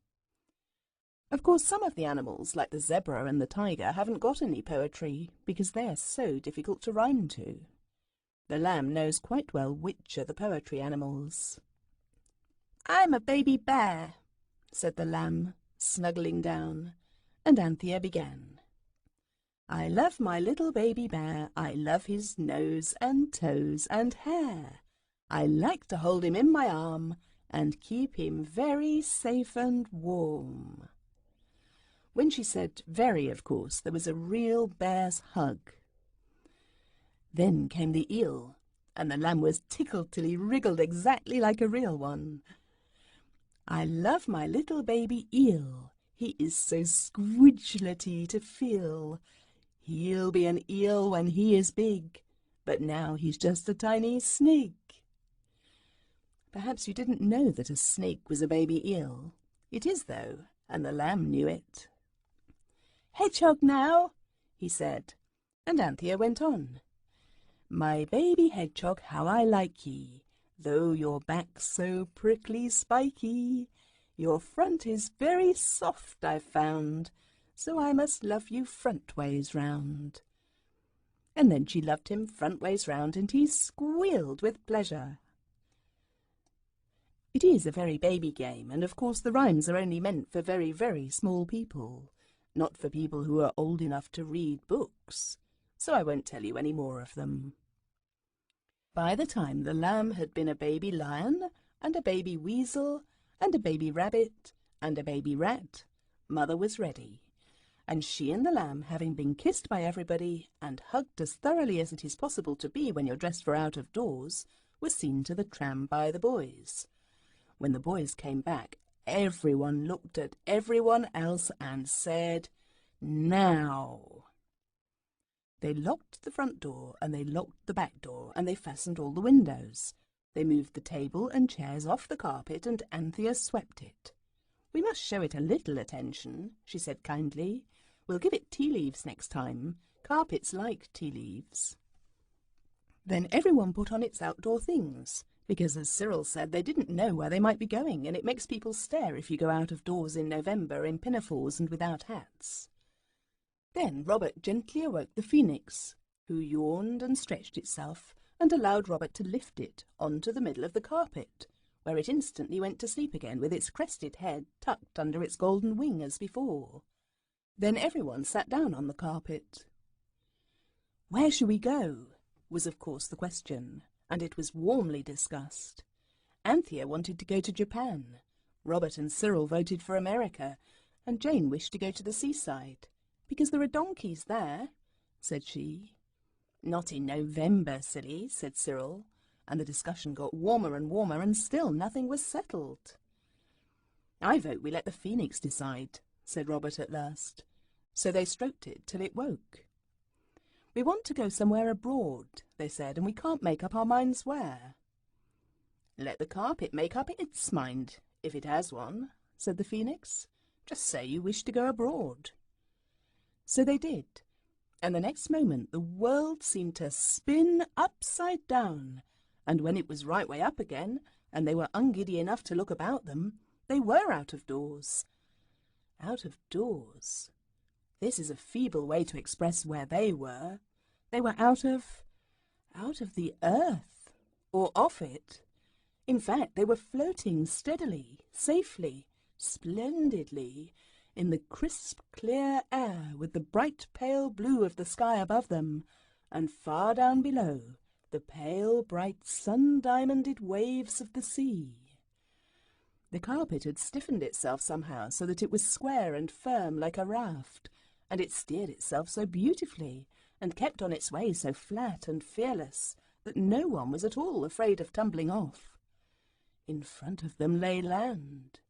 Of course, some of the animals, like the zebra and the tiger, haven't got any poetry, because they are so difficult to rhyme to. The lamb knows quite well which are the poetry animals. "I'm a baby bear," said the lamb, snuggling down, and Anthea began. "I love my little baby bear, I love his nose and toes and hair. I like to hold him in my arm and keep him very safe and warm." When she said very, of course, there was a real bear's hug. Then came the eel, and the lamb was tickled till he wriggled exactly like a real one. "I love my little baby eel, he is so squidgelety to feel. He'll be an eel when he is big, but now he's just a tiny snake." Perhaps you didn't know that a snake was a baby eel. It is, though, and the lamb knew it. "Hedgehog now," he said, and Anthea went on. "My baby hedgehog, how I like ye, though your back's so prickly spiky. Your front is very soft, I've found, so I must love you front-ways round." And then she loved him front-ways round, and he squealed with pleasure. It is a very baby game, and of course the rhymes are only meant for very, very small people, not for people who are old enough to read books, so I won't tell you any more of them. By the time the lamb had been a baby lion, and a baby weasel, and a baby rabbit, and a baby rat, Mother was ready, and she and the lamb, having been kissed by everybody, and hugged as thoroughly as it is possible to be when you're dressed for out of doors, were seen to the tram by the boys. When the boys came back, everyone looked at everyone else and said, "Now." They locked the front door, and they locked the back door, and they fastened all the windows. They moved the table and chairs off the carpet, and Anthea swept it. "We must show it a little attention," she said kindly. "We'll give it tea leaves next time. Carpets like tea leaves." Then everyone put on its outdoor things, because, as Cyril said, they didn't know where they might be going, and it makes people stare if you go out of doors in November in pinafores and without hats. Then Robert gently awoke the phoenix, who yawned and stretched itself, and allowed Robert to lift it onto the middle of the carpet, where it instantly went to sleep again with its crested head tucked under its golden wing as before. Then everyone sat down on the carpet. "Where shall we go?" was of course the question, and it was warmly discussed. Anthea wanted to go to Japan, Robert and Cyril voted for America, and Jane wished to go to the seaside, "because there are donkeys there," said she. "Not in November, silly," said Cyril, and the discussion got warmer, and still nothing was settled. "I vote we let the phoenix decide," said Robert at last. So they stroked it till it woke. "We want to go somewhere abroad," they said, "and we can't make up our minds where." "Let the carpet make up its mind, if it has one," said the Phoenix. "Just say you wish to go abroad." So they did, and the next moment the world seemed to spin upside down, and when it was right way up again, and they were ungiddy enough to look about them, they were out of doors. Out of doors. This is a feeble way to express where they were. They were out of the earth, or off it. In fact, they were floating steadily, safely, splendidly, in the crisp, clear air, with the bright, pale blue of the sky above them, and far down below, the pale, bright, sun-diamonded waves of the sea. The carpet had stiffened itself somehow so that it was square and firm like a raft, and it steered itself so beautifully, and kept on its way so flat and fearless, that no one was at all afraid of tumbling off. In front of them lay land.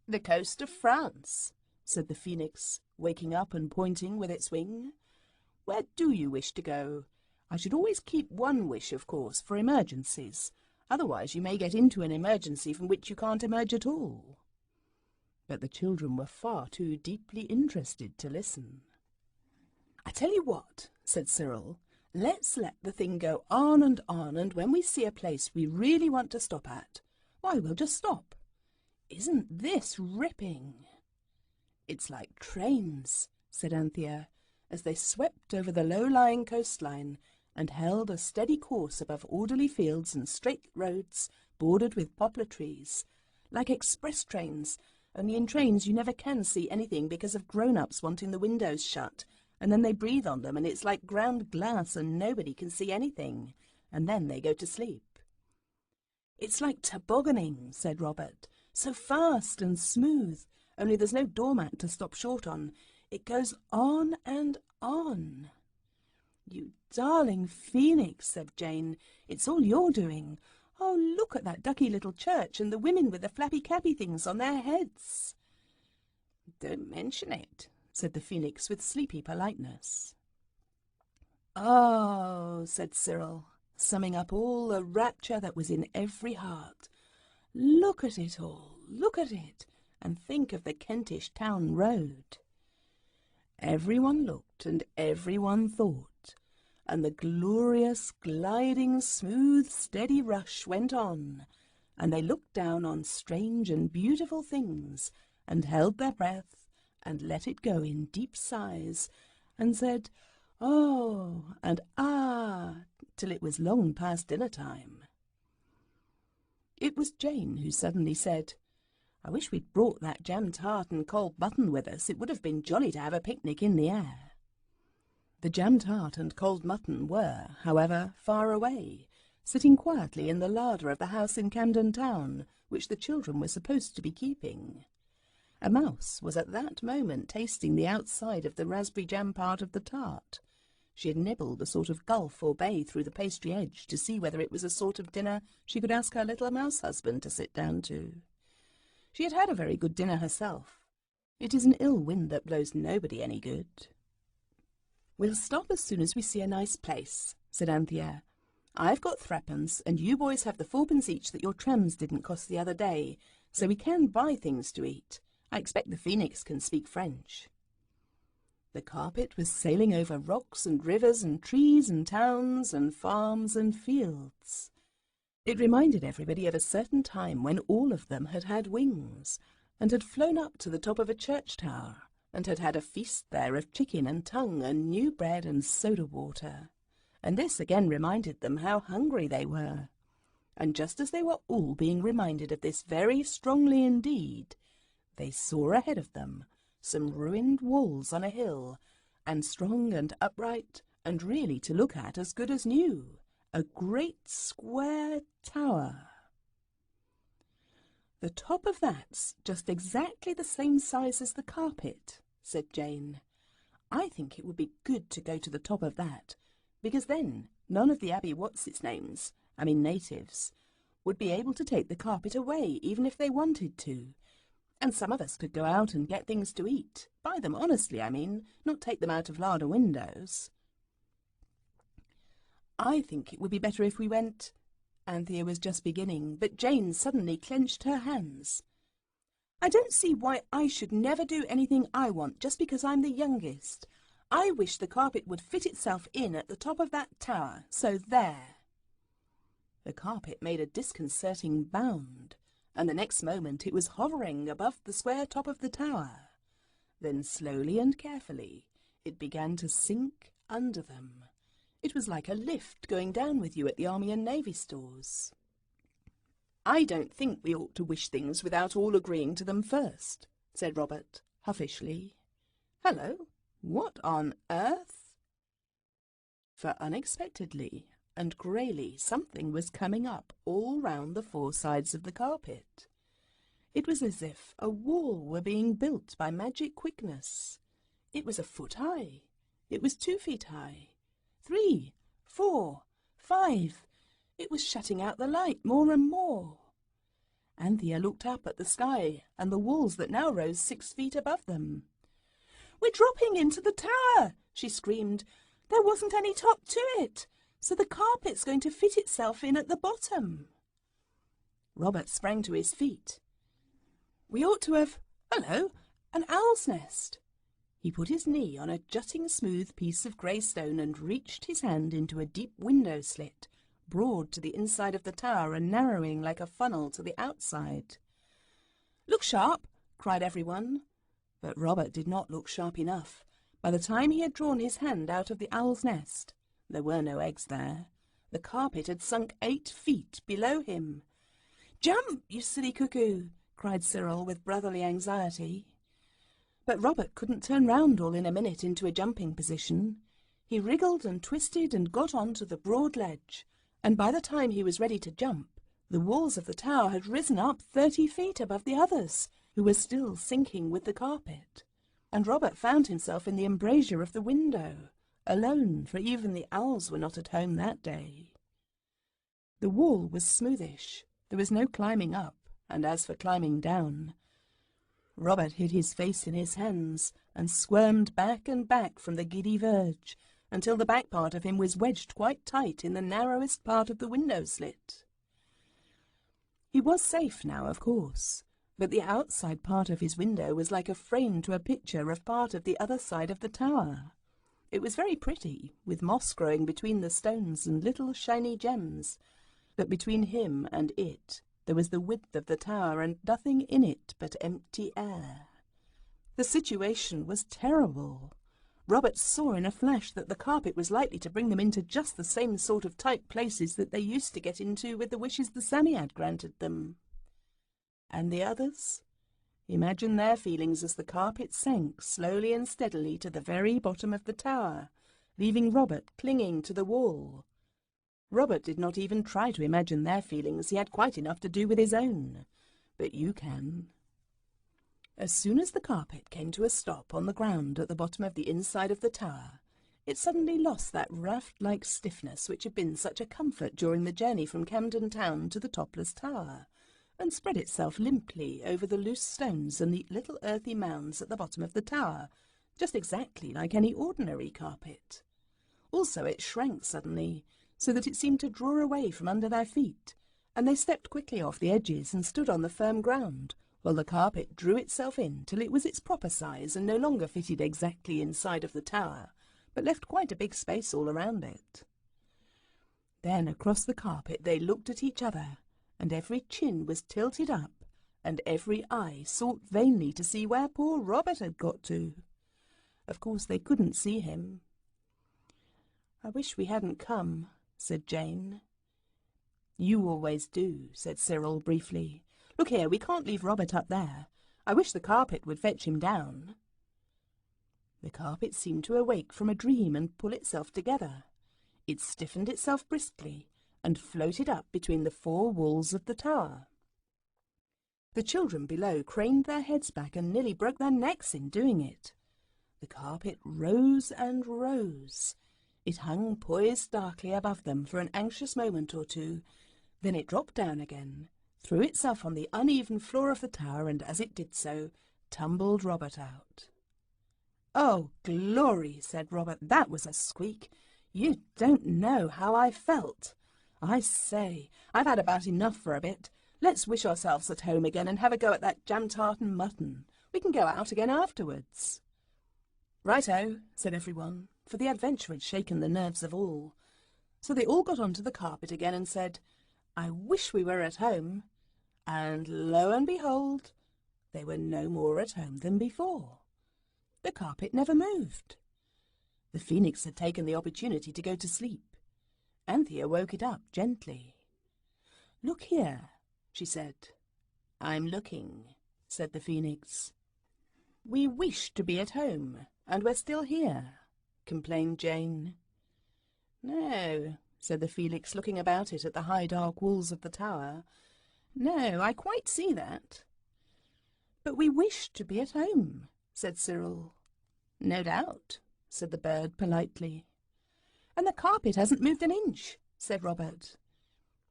"The coast of France," said the Phoenix, waking up and pointing with its wing. "Where do you wish to go? I should always keep one wish, of course, for emergencies. Otherwise you may get into an emergency from which you can't emerge at all." But the children were far too deeply interested to listen. "I tell you what," said Cyril, "let's let the thing go on, and when we see a place we really want to stop at, why, we'll just stop. Isn't this ripping?" "It's like trains," said Anthea, as they swept over the low-lying coastline and held a steady course above orderly fields and straight roads bordered with poplar trees, "like express trains, only in trains you never can see anything because of grown-ups wanting the windows shut, and then they breathe on them and it's like ground glass and nobody can see anything, and then they go to sleep." "It's like tobogganing," said Robert, "so fast and smooth, only there's no doormat to stop short on. It goes on and on." "You darling Phoenix," said Jane, "it's all your doing. Oh, look at that ducky little church and the women with the flappy cappy things on their heads." "Don't mention it," said the Phoenix with sleepy politeness. "Oh," said Cyril, summing up all the rapture that was in every heart, "look at it all, look at it, and think of the Kentish town road." Everyone looked and everyone thought, and the glorious, gliding, smooth, steady rush went on, and they looked down on strange and beautiful things, and held their breath, and let it go in deep sighs, and said, "Oh," and "Ah," till it was long past dinner time. It was Jane who suddenly said, "I wish we'd brought that jam tart and cold mutton with us. It would have been jolly to have a picnic in the air." The jam tart and cold mutton were, however, far away, sitting quietly in the larder of the house in Camden Town, which the children were supposed to be keeping. A mouse was at that moment tasting the outside of the raspberry jam part of the tart. She had nibbled a sort of gulf or bay through the pastry edge to see whether it was a sort of dinner she could ask her little mouse husband to sit down to. She had had a very good dinner herself. It is an ill wind that blows nobody any good. "We'll stop as soon as we see a nice place," said Anthea. "I've got threepence, and you boys have the fourpence each that your trams didn't cost the other day, so we can buy things to eat. I expect the Phoenix can speak French." The carpet was sailing over rocks and rivers and trees and towns and farms and fields. It reminded everybody of a certain time when all of them had had wings, and had flown up to the top of a church tower, and had had a feast there of chicken and tongue and new bread and soda water. And this again reminded them how hungry they were. And just as they were all being reminded of this very strongly indeed, they saw ahead of them some ruined walls on a hill, and strong and upright, and really to look at as good as new, a great square tower. "The top of that's just exactly the same size as the carpet," said Jane. "I think it would be good to go to the top of that, because then none of the Abbey What's-its-names, natives, would be able to take the carpet away even if they wanted to. And some of us could go out and get things to eat, buy them honestly, not take them out of larder windows." I think it would be better if we went—" Anthea was just beginning, but Jane suddenly clenched her hands. "I don't see why I should never do anything I want just because I'm the youngest. I wish the carpet would fit itself in at the top of that tower, so there." The carpet made a disconcerting bound, and the next moment it was hovering above the square top of the tower. Then slowly and carefully it began to sink under them. It was like a lift going down with you at the Army and Navy stores. "I don't think we ought to wish things without all agreeing to them first," said Robert, huffishly. "Hello, what on earth?" For unexpectedly and greyly something was coming up all round the four sides of the carpet. It was as if a wall were being built by magic quickness. It was 1 foot high. It was 2 feet high. 3, 4, 5. It was shutting out the light more and more. Anthea looked up at the sky and the walls that now rose 6 feet above them. "We're dropping into the tower!" she screamed. "There wasn't any top to it, so the carpet's going to fit itself in at the bottom." Robert sprang to his feet. "We ought to have— Hello, an owl's nest!" He put his knee on a jutting smooth piece of grey stone and reached his hand into a deep window slit, broad to the inside of the tower and narrowing like a funnel to the outside. "Look sharp!" cried everyone. But Robert did not look sharp enough. By the time he had drawn his hand out of the owl's nest, there were no eggs there. The carpet had sunk 8 feet below him. "Jump, you silly cuckoo!" cried Cyril with brotherly anxiety. But Robert couldn't turn round all in a minute into a jumping position. He wriggled and twisted and got on to the broad ledge, and by the time he was ready to jump, the walls of the tower had risen up 30 feet above the others, who were still sinking with the carpet. And Robert found himself in the embrasure of the window, alone, for even the owls were not at home that day. The wall was smoothish. There was no climbing up, and as for climbing down, Robert hid his face in his hands and squirmed back and back from the giddy verge until the back part of him was wedged quite tight in the narrowest part of the window slit. He was safe now, of course, but the outside part of his window was like a frame to a picture of part of the other side of the tower. It was very pretty, with moss growing between the stones and little shiny gems, but between him and it there was the width of the tower and nothing in it but empty air. The situation was terrible. Robert saw in a flash that the carpet was likely to bring them into just the same sort of tight places that they used to get into with the wishes the Psammead granted them. And the others? Imagine their feelings as the carpet sank slowly and steadily to the very bottom of the tower, leaving Robert clinging to the wall. Robert did not even try to imagine their feelings. He had quite enough to do with his own. But you can. As soon as the carpet came to a stop on the ground at the bottom of the inside of the tower, it suddenly lost that raft-like stiffness which had been such a comfort during the journey from Camden Town to the topless tower, and spread itself limply over the loose stones and the little earthy mounds at the bottom of the tower, just exactly like any ordinary carpet. Also it shrank suddenly, so that it seemed to draw away from under their feet, and they stepped quickly off the edges and stood on the firm ground, while the carpet drew itself in till it was its proper size and no longer fitted exactly inside of the tower, but left quite a big space all around it. Then across the carpet they looked at each other, and every chin was tilted up, and every eye sought vainly to see where poor Robert had got to. Of course they couldn't see him. "I wish we hadn't come," said Jane. "You always do," said Cyril briefly. "Look here, we can't leave Robert up there. I wish the carpet would fetch him down." The carpet seemed to awake from a dream and pull itself together. It stiffened itself briskly and floated up between the 4 walls of the tower. The children below craned their heads back and nearly broke their necks in doing it. The carpet rose and rose. It hung poised darkly above them for an anxious moment or two. Then it dropped down again, threw itself on the uneven floor of the tower, and as it did so, tumbled Robert out. "Oh, glory!" said Robert. "That was a squeak. You don't know how I felt. I say, I've had about enough for a bit. Let's wish ourselves at home again and have a go at that jam tart and mutton. We can go out again afterwards. Righto, said everyone, for the adventure had shaken the nerves of all. So they all got onto the carpet again and said, I wish we were at home. And lo and behold, they were no more at home than before. The carpet never moved. The phoenix had taken the opportunity to go to sleep. Anthea woke it up gently. Look here, she said. I'm looking, said the phoenix. We wished to be at home, and we're still here, complained Jane. No, said the phoenix, looking about it at the high dark walls of the tower. No, I quite see that. But we wished to be at home, said Cyril. No doubt, said the bird politely. And the carpet hasn't moved an inch, said Robert.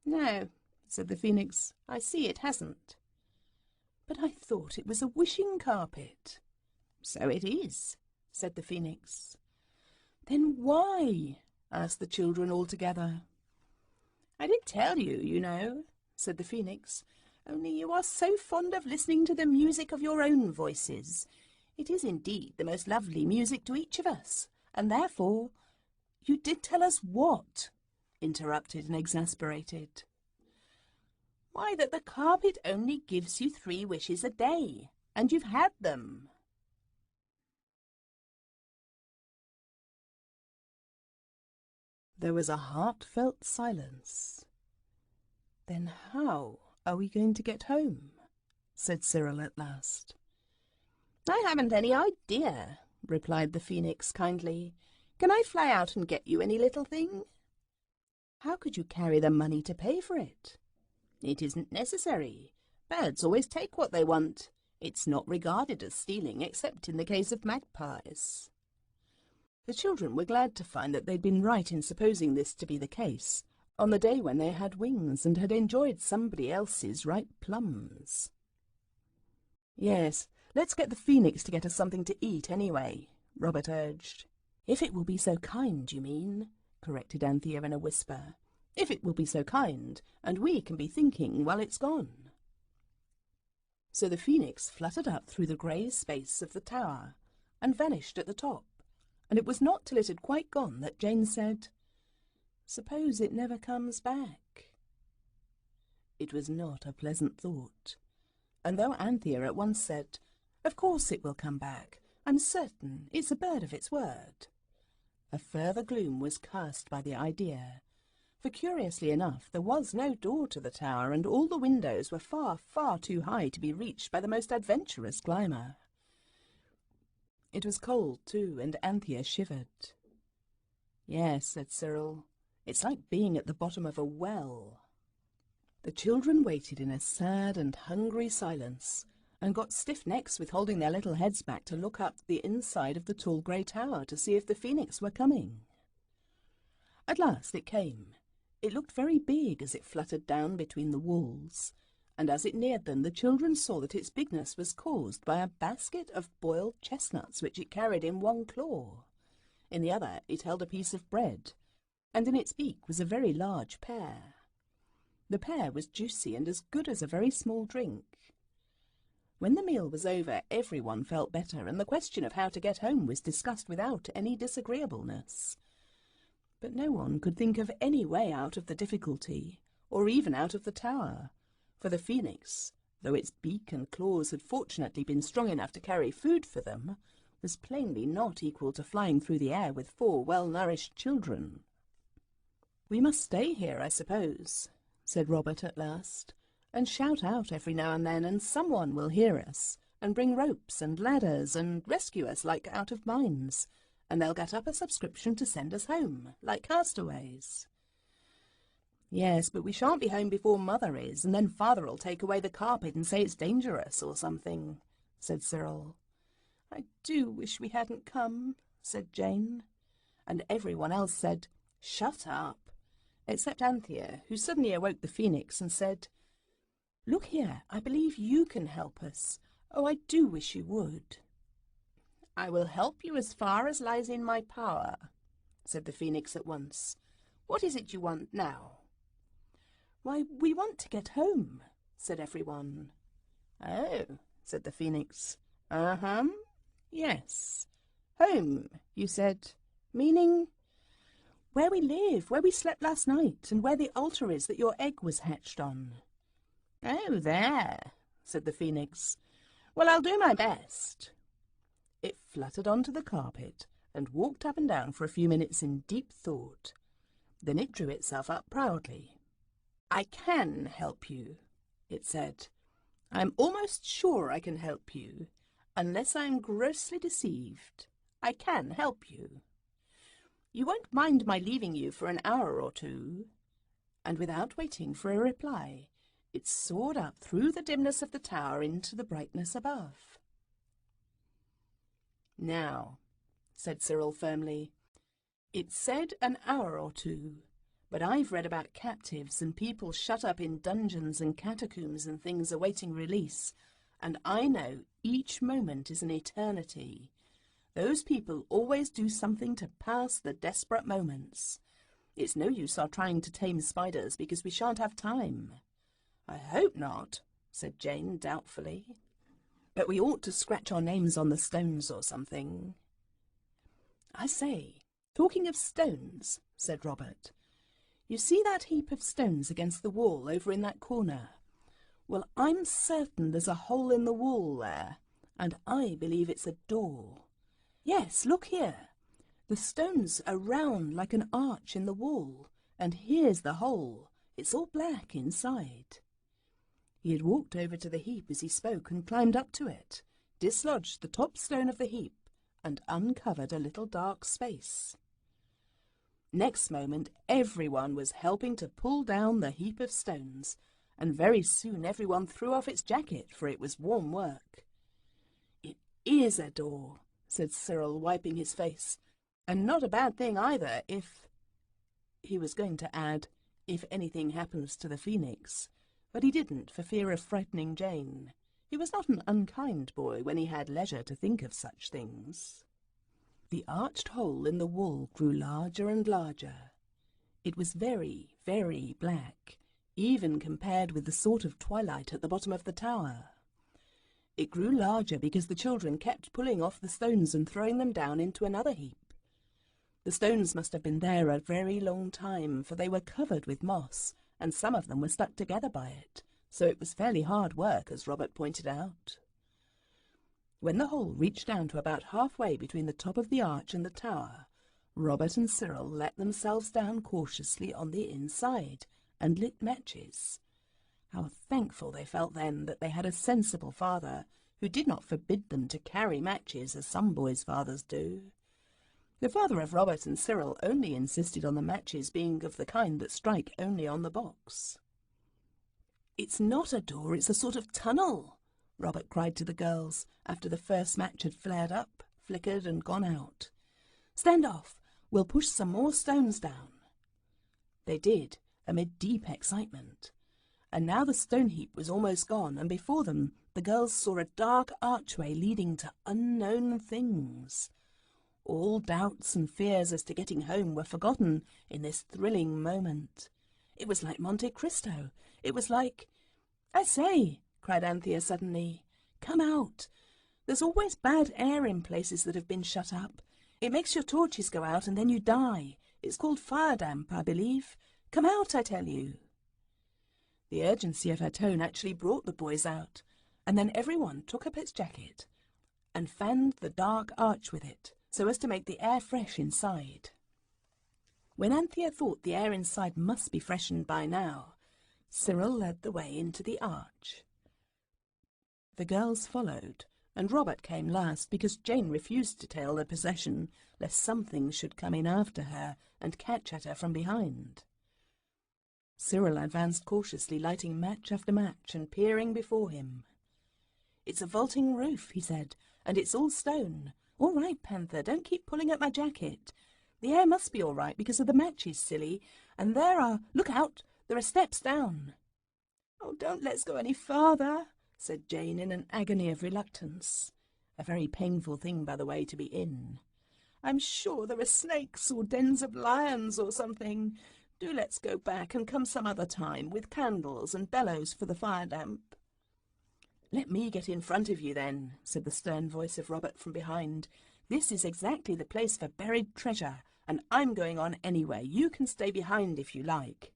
No, said the phoenix, I see it hasn't. But I thought it was a wishing carpet. So it is, said the phoenix. Then why? Asked the children all together. I did tell you, you know, said the phoenix, only you are so fond of listening to the music of your own voices. It is indeed the most lovely music to each of us, and therefore— You did tell us what? Interrupted and exasperated. Why, that the carpet only gives you 3 wishes a day, and you've had them. There was a heartfelt silence. Then how are we going to get home? Said Cyril at last. I haven't any idea, replied the phoenix kindly. Can I fly out and get you any little thing? How could you carry the money to pay for it? It isn't necessary. Birds always take what they want. It's not regarded as stealing except in the case of magpies. The children were glad to find that they'd been right in supposing this to be the case, on the day when they had wings and had enjoyed somebody else's ripe plums. Yes, let's get the phoenix to get us something to eat anyway, Robert urged. If it will be so kind, you mean, corrected Anthea in a whisper. If it will be so kind, and we can be thinking while it's gone. So the phoenix fluttered up through the grey space of the tower and vanished at the top, and it was not till it had quite gone that Jane said, Suppose it never comes back. It was not a pleasant thought, and though Anthea at once said, Of course it will come back, I'm certain it's a bird of its word, a further gloom was cast by the idea, for curiously enough there was no door to the tower, and all the windows were far, far too high to be reached by the most adventurous climber. It was cold, too, and Anthea shivered. Yes, said Cyril, it's like being at the bottom of a well. The children waited in a sad and hungry silence, and got stiff necks with holding their little heads back to look up the inside of the tall grey tower to see if the phoenix were coming. At last it came. It looked very big as it fluttered down between the walls, and as it neared them the children saw that its bigness was caused by a basket of boiled chestnuts which it carried in one claw. In the other it held a piece of bread, and in its beak was a very large pear. The pear was juicy and as good as a very small drink. When the meal was over, everyone felt better, and the question of how to get home was discussed without any disagreeableness. But no one could think of any way out of the difficulty, or even out of the tower, for the phoenix, though its beak and claws had fortunately been strong enough to carry food for them, was plainly not equal to flying through the air with 4 well-nourished children. We must stay here, I suppose, said Robert at last, and shout out every now and then, and someone will hear us, and bring ropes and ladders, and rescue us like out of mines, and they'll get up a subscription to send us home, like castaways. Yes, but we shan't be home before Mother is, and then Father'll take away the carpet and say it's dangerous or something, said Cyril. I do wish we hadn't come, said Jane, and everyone else said, Shut up, except Anthea, who suddenly awoke the phoenix and said, Look here, I believe you can help us. Oh, I do wish you would. I will help you as far as lies in my power, said the Phoenix at once. "What is it you want now?" "Why, we want to get home," said everyone. "Oh," said the Phoenix. "Uh-huh. Yes. Home, you said, meaning where we live, where we slept last night, and where the altar is that your egg was hatched on." "Oh, there," said the Phoenix. "Well, I'll do my best." It fluttered onto the carpet and walked up and down for a few minutes in deep thought. Then it drew itself up proudly. "I can help you," it said. "I'm almost sure I can help you. Unless I'm grossly deceived, I can help you. You won't mind my leaving you for an hour or two?" And without waiting for a reply, it soared up through the dimness of the tower into the brightness above. "Now," said Cyril firmly, "it said an hour or two, but I've read about captives and people shut up in dungeons and catacombs and things awaiting release, and I know each moment is an eternity. Those people always do something to pass the desperate moments. It's no use our trying to tame spiders because we shan't have time." "I hope not," said Jane doubtfully. "But we ought to scratch our names on the stones or something." "I say, talking of stones," said Robert, "you see that heap of stones against the wall over in that corner? Well, I'm certain there's a hole in the wall there, and I believe it's a door. Yes, look here. The stones are round like an arch in the wall, and here's the hole. It's all black inside." He had walked over to the heap as he spoke and climbed up to it, dislodged the top stone of the heap, and uncovered a little dark space. Next moment everyone was helping to pull down the heap of stones, and very soon everyone threw off its jacket, for it was warm work. "It is a door," said Cyril, wiping his face, "and not a bad thing either if—" He was going to add, "if anything happens to the Phoenix," but he didn't for fear of frightening Jane. He was not an unkind boy when he had leisure to think of such things. The arched hole in the wall grew larger and larger. It was very, very black, even compared with the sort of twilight at the bottom of the tower. It grew larger because the children kept pulling off the stones and throwing them down into another heap. The stones must have been there a very long time, for they were covered with moss, and some of them were stuck together by it, so it was fairly hard work, as Robert pointed out. When the hole reached down to about halfway between the top of the arch and the tower, Robert and Cyril let themselves down cautiously on the inside and lit matches. How thankful they felt then that they had a sensible father who did not forbid them to carry matches as some boys' fathers do. The father of Robert and Cyril only insisted on the matches being of the kind that strike only on the box. "It's not a door, it's a sort of tunnel," Robert cried to the girls after the first match had flared up, flickered and gone out. "Stand off, we'll push some more stones down." They did, amid deep excitement. And now the stone heap was almost gone, and before them the girls saw a dark archway leading to unknown things. All doubts and fears as to getting home were forgotten in this thrilling moment. It was like Monte Cristo. It was like— "I say," cried Anthea suddenly, "come out. There's always bad air in places that have been shut up. It makes your torches go out and then you die. It's called fire damp, I believe. Come out, I tell you." The urgency of her tone actually brought the boys out, and then everyone took up its jacket and fanned the dark arch with it, so as to make the air fresh inside. When Anthea thought the air inside must be freshened by now, Cyril led the way into the arch. The girls followed, and Robert came last because Jane refused to tail the procession, lest something should come in after her and catch at her from behind. Cyril advanced cautiously, lighting match after match and peering before him. "It's a vaulting roof," he said, "and it's all stone. All right, Panther, don't keep pulling at my jacket. The air must be all right because of the matches, silly. And there are— look out, there are steps down." "Oh, don't let's go any farther," said Jane in an agony of reluctance. A very painful thing, by the way, to be in. I'm sure there are snakes or dens of lions or something. Do let's go back and come some other time with candles and bellows for the fire damp." "Let me get in front of you then," said the stern voice of Robert from behind. "This is exactly the place for buried treasure, and I'm going on anyway. You can stay behind if you like."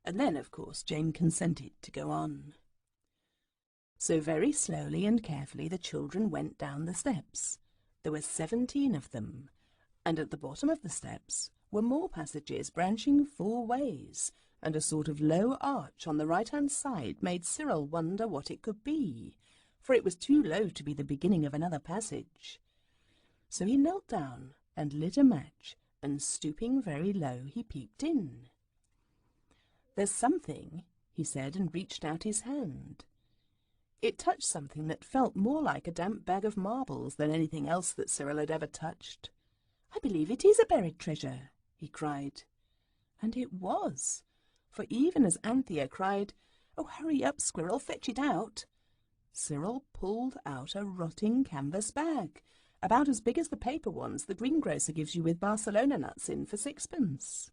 And then, of course, Jane consented to go on. So very slowly and carefully the children went down the steps. There were 17 of them, and at the bottom of the steps were more passages branching 4 ways, and a sort of low arch on the right-hand side made Cyril wonder what it could be, for it was too low to be the beginning of another passage. So he knelt down and lit a match, and stooping very low he peeped in. "There's something," he said, and reached out his hand. It touched something that felt more like a damp bag of marbles than anything else that Cyril had ever touched. "I believe it is a buried treasure," he cried. And it was, for even as Anthea cried, "Oh, hurry up, Squirrel, fetch it out," Cyril pulled out a rotting canvas bag, about as big as the paper ones the greengrocer gives you with Barcelona nuts in for 6pence.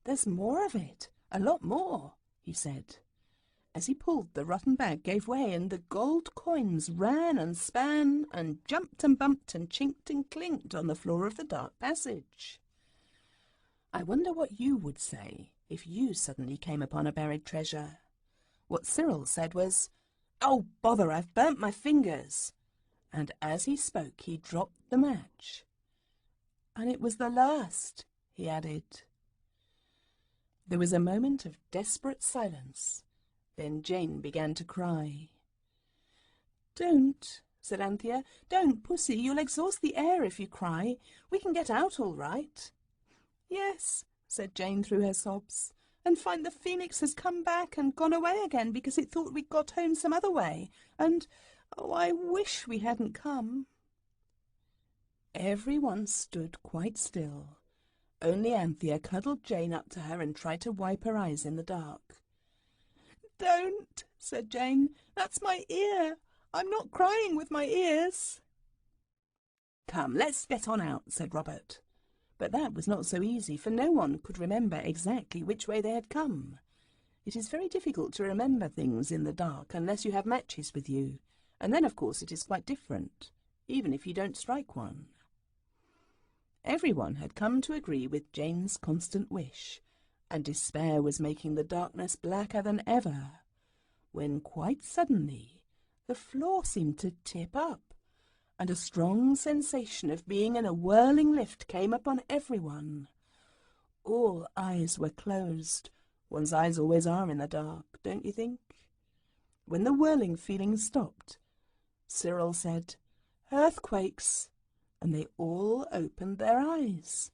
"There's more of it, a lot more," he said. As he pulled, the rotten bag gave way, and the gold coins ran and span and jumped and bumped and chinked and clinked on the floor of the dark passage. I wonder what you would say if you suddenly came upon a buried treasure. What Cyril said was, "Oh, bother, I've burnt my fingers." And as he spoke, he dropped the match. "And it was the last," he added. There was a moment of desperate silence. Then Jane began to cry. "Don't," said Anthea. "Don't, Pussy. You'll exhaust the air if you cry. We can get out all right." "Yes," said Jane through her sobs, "and find the phoenix has come back and gone away again because it thought we'd got home some other way. And, oh, I wish we hadn't come." Everyone stood quite still. Only Anthea cuddled Jane up to her and tried to wipe her eyes in the dark. "Don't," said Jane. "That's my ear. I'm not crying with my ears." "Come, let's get on out," said Robert. But that was not so easy, for no one could remember exactly which way they had come. It is very difficult to remember things in the dark unless you have matches with you, and then, of course, it is quite different, even if you don't strike one. Everyone had come to agree with Jane's constant wish, and despair was making the darkness blacker than ever, when quite suddenly the floor seemed to tip up, and a strong sensation of being in a whirling lift came upon everyone. All eyes were closed. One's eyes always are in the dark, don't you think? When the whirling feeling stopped, Cyril said, "Earthquakes," and they all opened their eyes.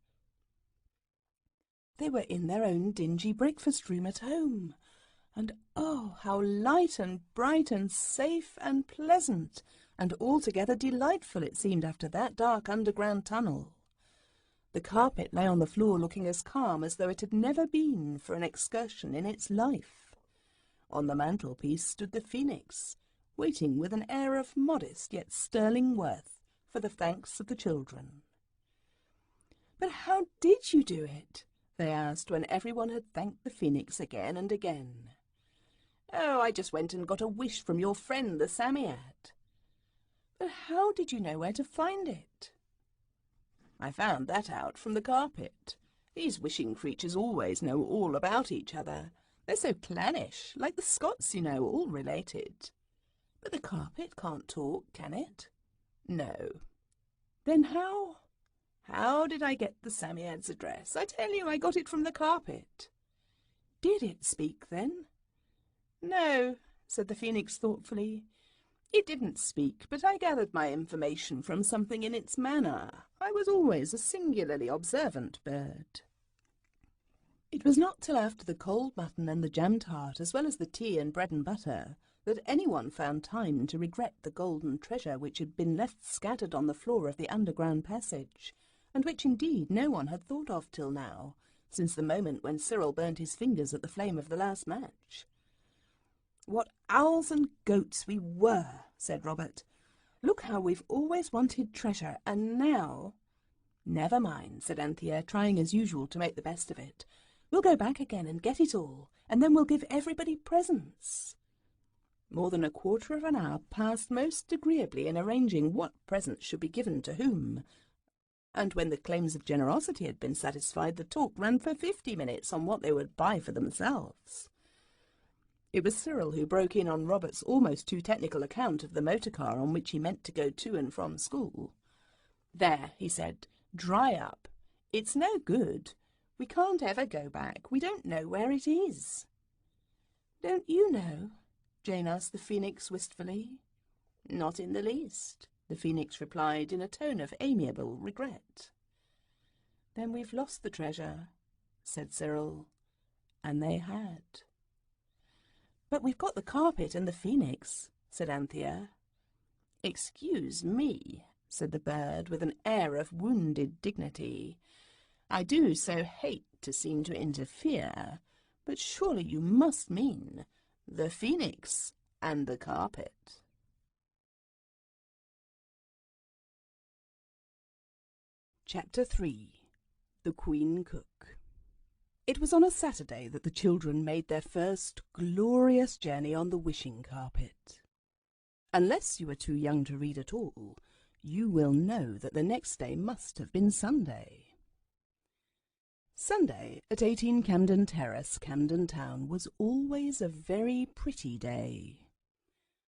They were in their own dingy breakfast room at home, and oh, how light and bright and safe and pleasant and altogether delightful it seemed after that dark underground tunnel. The carpet lay on the floor looking as calm as though it had never been for an excursion in its life. On the mantelpiece stood the phoenix, waiting with an air of modest yet sterling worth for the thanks of the children. "But how did you do it?" they asked when everyone had thanked the phoenix again and again. "Oh, I just went and got a wish from your friend the Psammead." "But how did you know where to find it?" "I found that out from the carpet. These wishing creatures always know all about each other. They're so clannish, like the Scots, you know, all related." "But the carpet can't talk, can it?" "No." "Then how—" "How did I get the Psammead's address? I tell you, I got it from the carpet." "Did it speak, then?" "No," said the phoenix thoughtfully. "It didn't speak, but I gathered my information from something in its manner. I was always a singularly observant bird." It was not till after the cold mutton and the jam tart, as well as the tea and bread and butter, that anyone found time to regret the golden treasure which had been left scattered on the floor of the underground passage, and which indeed no one had thought of till now, since the moment when Cyril burnt his fingers at the flame of the last match. "What owls and goats we were," said Robert. "Look how we've always wanted treasure, and now—" "Never mind," said Anthea, trying as usual to make the best of it. "We'll go back again and get it all, and then we'll give everybody presents." More than a quarter of an hour passed most agreeably in arranging what presents should be given to whom, and when the claims of generosity had been satisfied, the talk ran for 50 minutes on what they would buy for themselves. It was Cyril who broke in on Robert's almost too technical account of the motor car on which he meant to go to and from school. "There," he said, "dry up. It's no good. We can't ever go back. We don't know where it is." "Don't you know?" Jane asked the Phoenix wistfully. "Not in the least," the Phoenix replied in a tone of amiable regret. "Then we've lost the treasure," said Cyril. And they had. "But we've got the carpet and the Phoenix," said Anthea. "Excuse me," said the bird with an air of wounded dignity. "I do so hate to seem to interfere, but surely you must mean the Phoenix and the carpet." Chapter 3. The Queen Cook. It was on a Saturday that the children made their first glorious journey on the wishing carpet. Unless you are too young to read at all, you will know that the next day must have been Sunday. Sunday at 18 Camden Terrace, Camden Town, was always a very pretty day.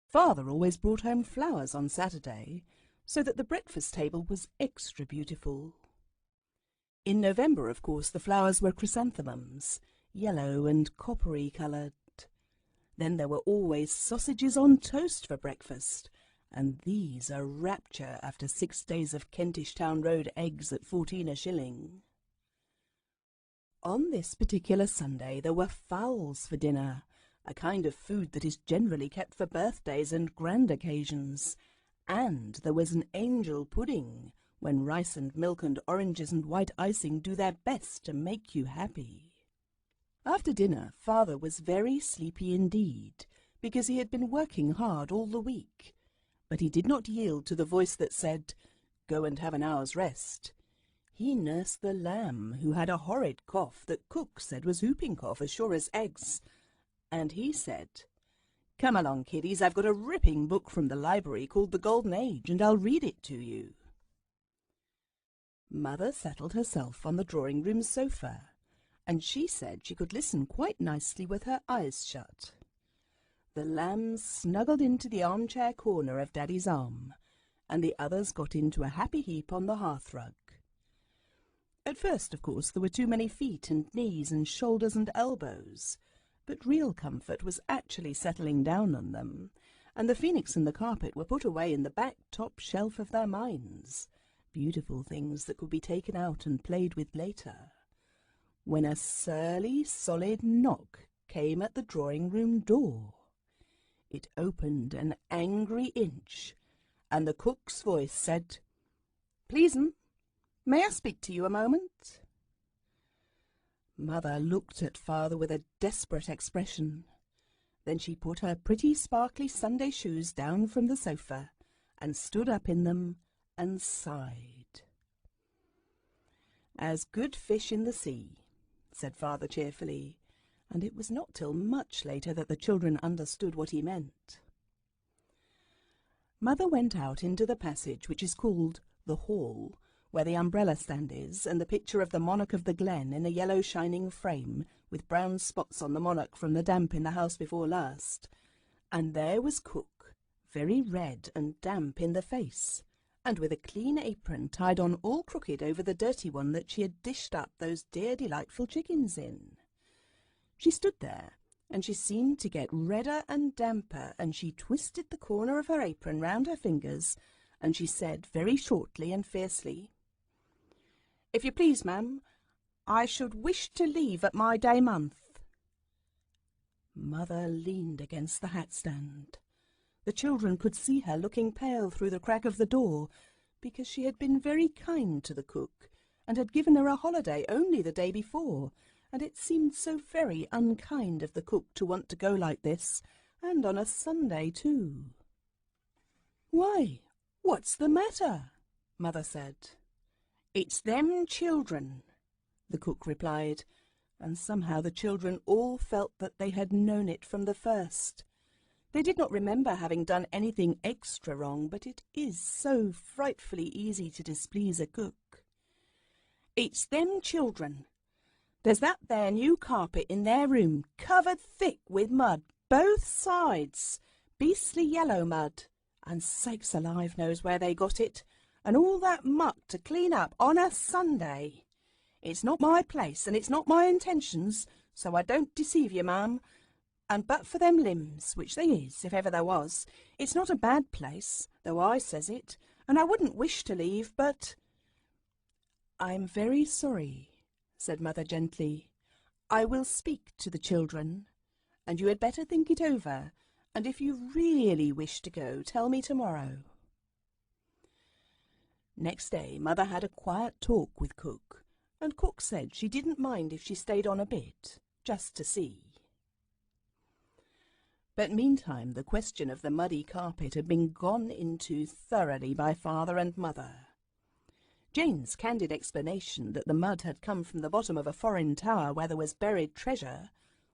Father always brought home flowers on Saturday, so that the breakfast table was extra beautiful. In November, of course, the flowers were chrysanthemums, yellow and coppery-coloured. Then there were always sausages on toast for breakfast, and these a rapture after 6 days of Kentish Town Road eggs at 14 a shilling. On this particular Sunday there were fowls for dinner, a kind of food that is generally kept for birthdays and grand occasions, and there was an angel pudding, when rice and milk and oranges and white icing do their best to make you happy. After dinner, Father was very sleepy indeed, because he had been working hard all the week, but he did not yield to the voice that said, "Go and have an hour's rest." He nursed the lamb, who had a horrid cough that cook said was whooping cough as sure as eggs, and he said, "Come along, kiddies, I've got a ripping book from the library called The Golden Age, and I'll read it to you." Mother settled herself on the drawing-room sofa, and she said she could listen quite nicely with her eyes shut. The lambs snuggled into the armchair corner of Daddy's arm, and the others got into a happy heap on the hearthrug. At first, of course, there were too many feet and knees and shoulders and elbows, but real comfort was actually settling down on them, and the Phoenix and the carpet were put away in the back top shelf of their minds, beautiful things that could be taken out and played with later, when a surly, solid knock came at the drawing-room door. It opened an angry inch, and the cook's voice said, "Please'm, may I speak to you a moment?" Mother looked at Father with a desperate expression. Then she put her pretty sparkly Sunday shoes down from the sofa and stood up in them and sighed. "As good fish in the sea," said Father cheerfully, and it was not till much later that the children understood what he meant. Mother went out into the passage which is called the hall, where the umbrella stand is, and the picture of the monarch of the glen in a yellow shining frame, with brown spots on the monarch from the damp in the house before last, and there was cook, very red and damp in the face, and with a clean apron tied on all crooked over the dirty one that she had dished up those dear delightful chickens in. She stood there, and she seemed to get redder and damper, and she twisted the corner of her apron round her fingers, and she said very shortly and fiercely, "If you please, ma'am, I should wish to leave at my day month." Mother leaned against the hat-stand. The children could see her looking pale through the crack of the door, because she had been very kind to the cook, and had given her a holiday only the day before, and it seemed so very unkind of the cook to want to go like this, and on a Sunday too. "Why, what's the matter?" Mother said. "It's them children," the cook replied, and somehow the children all felt that they had known it from the first. They did not remember having done anything extra wrong, but it is so frightfully easy to displease a cook. "It's them children. There's that there new carpet in their room, covered thick with mud, both sides, beastly yellow mud, and sakes alive knows where they got it, and all that muck to clean up on a Sunday. It's not my place, and it's not my intentions, so I don't deceive you, ma'am, and but for them limbs, which they is, if ever there was, it's not a bad place, though I says it, and I wouldn't wish to leave, but—" "I'm very sorry," said Mother gently. "I will speak to the children, and you had better think it over, and if you really wish to go, tell me tomorrow." Next day Mother had a quiet talk with Cook, and Cook said she didn't mind if she stayed on a bit, just to see. But meantime the question of the muddy carpet had been gone into thoroughly by Father and Mother. Jane's candid explanation that the mud had come from the bottom of a foreign tower where there was buried treasure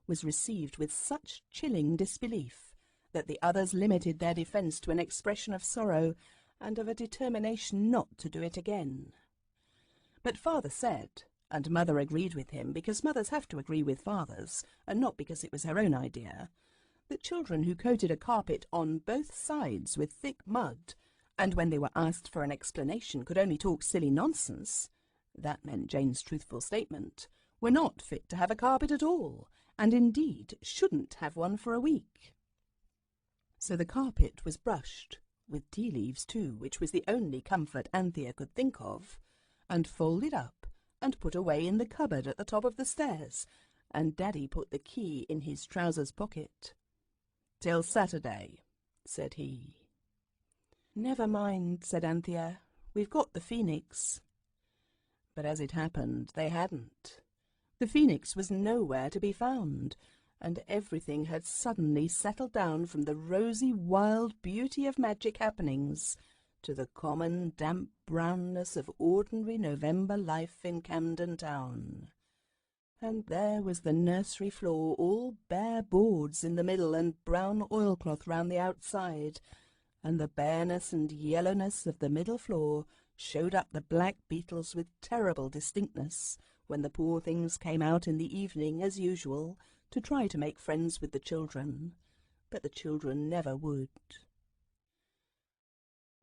was received with such chilling disbelief that the others limited their defence to an expression of sorrow and of a determination not to do it again. But Father said, and Mother agreed with him, because mothers have to agree with fathers, and not because it was her own idea, that children who coated a carpet on both sides with thick mud, and when they were asked for an explanation could only talk silly nonsense, that meant Jane's truthful statement, were not fit to have a carpet at all, and indeed shouldn't have one for a week. So the carpet was brushed, with tea leaves too, which was the only comfort Anthea could think of, and folded up and put away in the cupboard at the top of the stairs, and Daddy put the key in his trousers pocket. "Till Saturday," said he. "Never mind," said Anthea. "We've got the phoenix." But as it happened, they hadn't. The phoenix was nowhere to be found, and everything had suddenly settled down from the rosy wild beauty of magic happenings to the common damp brownness of ordinary November life in Camden Town. And there was the nursery floor, all bare boards in the middle and brown oilcloth round the outside, and the bareness and yellowness of the middle floor showed up the black beetles with terrible distinctness when the poor things came out in the evening, as usual, to try to make friends with the children, but the children never would.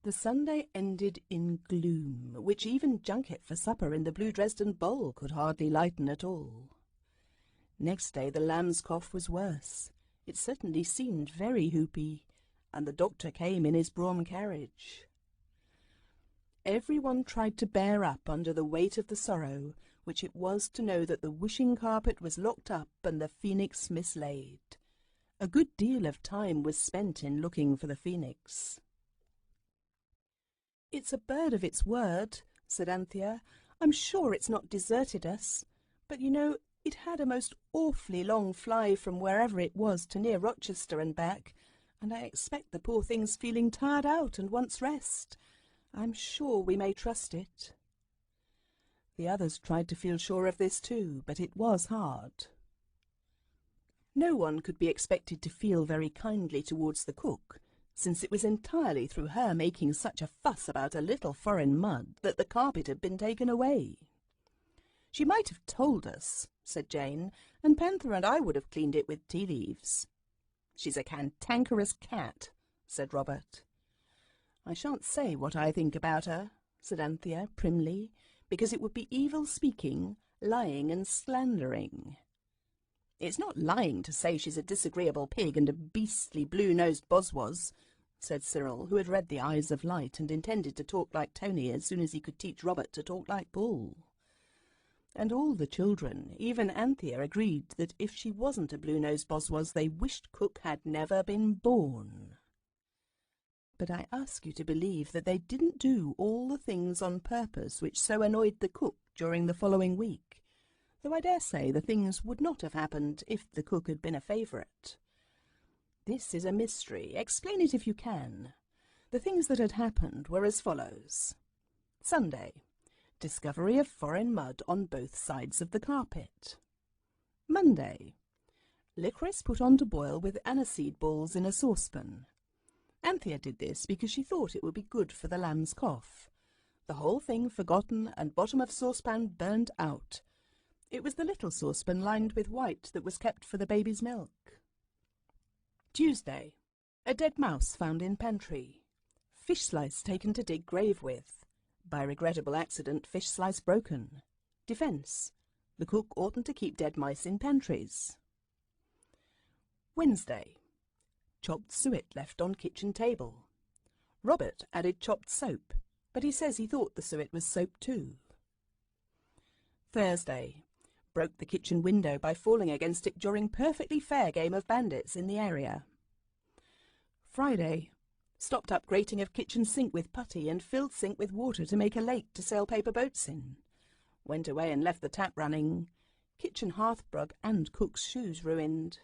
The Sunday ended in gloom, which even junket for supper in the blue Dresden bowl could hardly lighten at all. Next day the lamb's cough was worse. It certainly seemed very hoopy, and the doctor came in his brougham carriage. Everyone tried to bear up under the weight of the sorrow, which it was to know that the wishing carpet was locked up and the phoenix mislaid. A good deal of time was spent in looking for the phoenix. "It's a bird of its word," said Anthea. "I'm sure it's not deserted us. But, you know, it had a most awfully long fly from wherever it was to near Rochester and back, and I expect the poor thing's feeling tired out and wants rest. I'm sure we may trust it." The others tried to feel sure of this too, but it was hard. No one could be expected to feel very kindly towards the cook, since it was entirely through her making such a fuss about a little foreign mud that the carpet had been taken away. "She might have told us," said Jane, "and Panther and I would have cleaned it with tea leaves." "She's a cantankerous cat," said Robert. "I shan't say what I think about her," said Anthea primly, "because it would be evil speaking, lying and slandering." "It's not lying to say she's a disagreeable pig and a beastly blue-nosed boswas," said Cyril, who had read the Eyes of Light and intended to talk like Tony as soon as he could teach Robert to talk like Paul. And all the children, even Anthea, agreed that if she wasn't a blue-nosed boswas, they wished Cook had never been born. But I ask you to believe that they didn't do all the things on purpose which so annoyed the cook during the following week, though I dare say the things would not have happened if the cook had been a favourite. This is a mystery. Explain it if you can. The things that had happened were as follows. Sunday. Discovery of foreign mud on both sides of the carpet. Monday. Licorice put on to boil with aniseed balls in a saucepan. Anthea did this because she thought it would be good for the lamb's cough. The whole thing forgotten and bottom of saucepan burnt out. It was the little saucepan lined with white that was kept for the baby's milk. Tuesday. A dead mouse found in pantry. Fish slice taken to dig grave with. By regrettable accident, fish slice broken. Defence. The cook oughtn't to keep dead mice in pantries. Wednesday. Chopped suet left on kitchen table. Robert added chopped soap, but he says he thought the suet was soap too. Thursday. Broke the kitchen window by falling against it during perfectly fair game of bandits in the area. Friday. Stopped up grating of kitchen sink with putty and filled sink with water to make a lake to sail paper boats in. Went away and left the tap running. Kitchen hearthrug and cook's shoes ruined.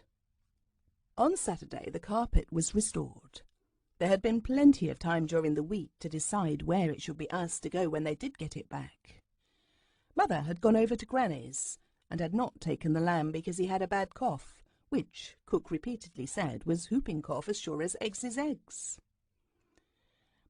On Saturday the carpet was restored. There had been plenty of time during the week to decide where it should be asked to go when they did get it back. Mother had gone over to Granny's and had not taken the lamb because he had a bad cough, which, cook repeatedly said, was whooping cough as sure as eggs is eggs.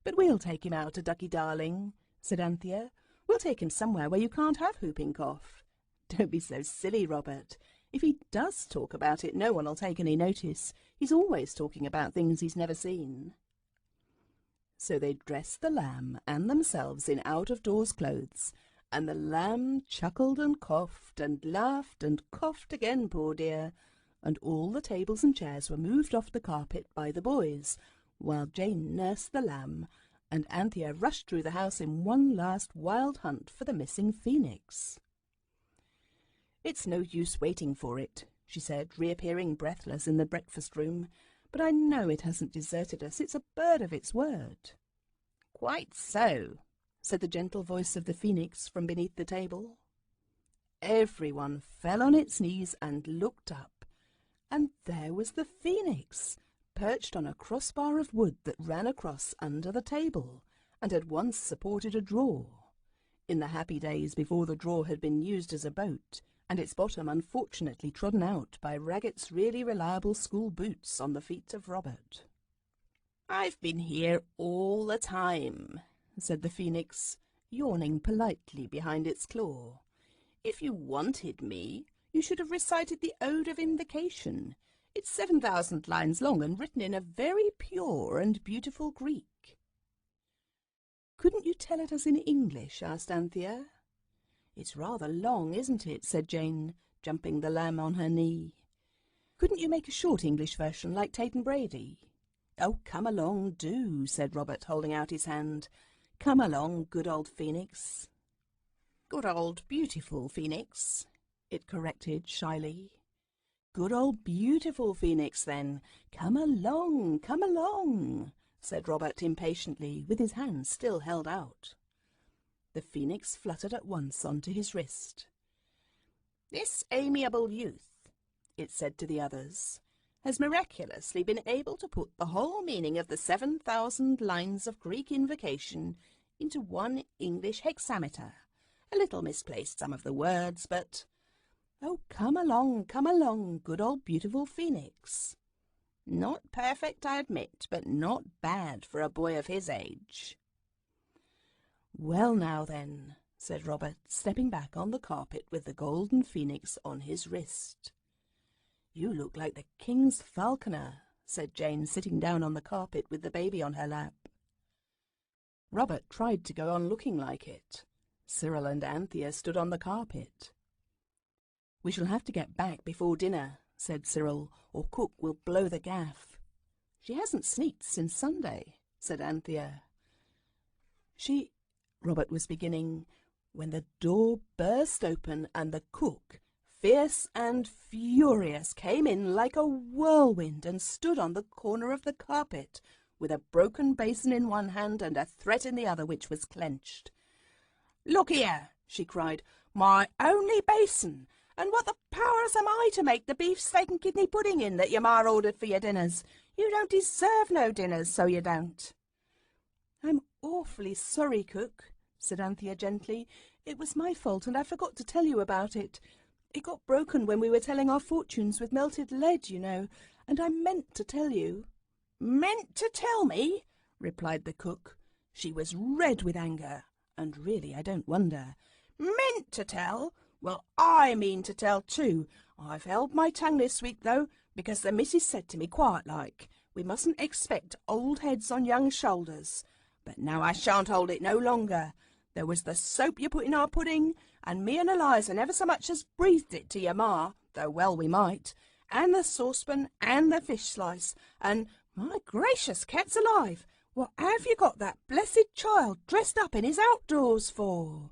"But we'll take him out, a ducky darling," said Anthea. "We'll take him somewhere where you can't have whooping cough." "Don't be so silly, Robert. If he does talk about it, no one'll take any notice. He's always talking about things he's never seen." So they dressed the lamb and themselves in out-of-doors clothes, and the lamb chuckled and coughed and laughed and coughed again, poor dear, and all the tables and chairs were moved off the carpet by the boys, while Jane nursed the lamb, and Anthea rushed through the house in one last wild hunt for the missing phoenix. "It's no use waiting for it," she said, reappearing breathless in the breakfast room, "but I know it hasn't deserted us. It's a bird of its word." "Quite so," said the gentle voice of the phoenix from beneath the table. Everyone fell on its knees and looked up, and there was the phoenix, perched on a crossbar of wood that ran across under the table, and had once supported a drawer, in the happy days before the drawer had been used as a boat, and its bottom unfortunately trodden out by Ragged's really reliable school boots on the feet of Robert. "I've been here all the time," said the phoenix, yawning politely behind its claw. "If you wanted me, you should have recited the Ode of Invocation. It's 7,000 lines long and written in a very pure and beautiful Greek." "Couldn't you tell it us in English?" asked Anthea. "It's rather long, isn't it?" said Jane, jumping the lamb on her knee. "Couldn't you make a short English version like Tate and Brady?" "Oh, come along, do," said Robert, holding out his hand. "Come along, good old phoenix." "Good old beautiful phoenix," it corrected shyly. "Good old beautiful phoenix, then. Come along," said Robert impatiently, with his hand still held out. The phoenix fluttered at once onto his wrist. "This amiable youth," it said to the others, "has miraculously been able to put the whole meaning of the 7,000 lines of Greek invocation into one English hexameter. A little misplaced, some of the words, but... Oh, come along, good old beautiful phoenix. Not perfect, I admit, but not bad for a boy of his age." "Well now then," said Robert, stepping back on the carpet with the golden phoenix on his wrist. "You look like the king's falconer," said Jane, sitting down on the carpet with the baby on her lap. Robert tried to go on looking like it. Cyril and Anthea stood on the carpet. "We shall have to get back before dinner," said Cyril, "or cook will blow the gaff." "She hasn't sneaked since Sunday," said Anthea. Robert was beginning, when the door burst open and the cook, fierce and furious, came in like a whirlwind and stood on the corner of the carpet with a broken basin in one hand and a threat in the other which was clenched. "Look here," she cried, "my only basin, and what the powers am I to make the beefsteak and kidney pudding in that your ma ordered for your dinners? You don't deserve no dinners, so you don't." "I'm awfully sorry, cook," said Anthea gently. It was my fault, and I forgot to tell you about it. It got broken when we were telling our fortunes with melted lead, you know, and I meant to tell you." "Meant to tell me?" replied the cook. She was red with anger, and really I don't wonder. "Meant to tell? Well, I mean to tell too. I've held my tongue this week, though, because the missus said to me quiet like, we mustn't expect old heads on young shoulders. But now I shan't hold it no longer. There was the soap you put in our pudding, and me and Eliza never so much as breathed it to your ma, though well we might, and the saucepan and the fish slice, and, my gracious, cats alive, what have you got that blessed child dressed up in his outdoors for?"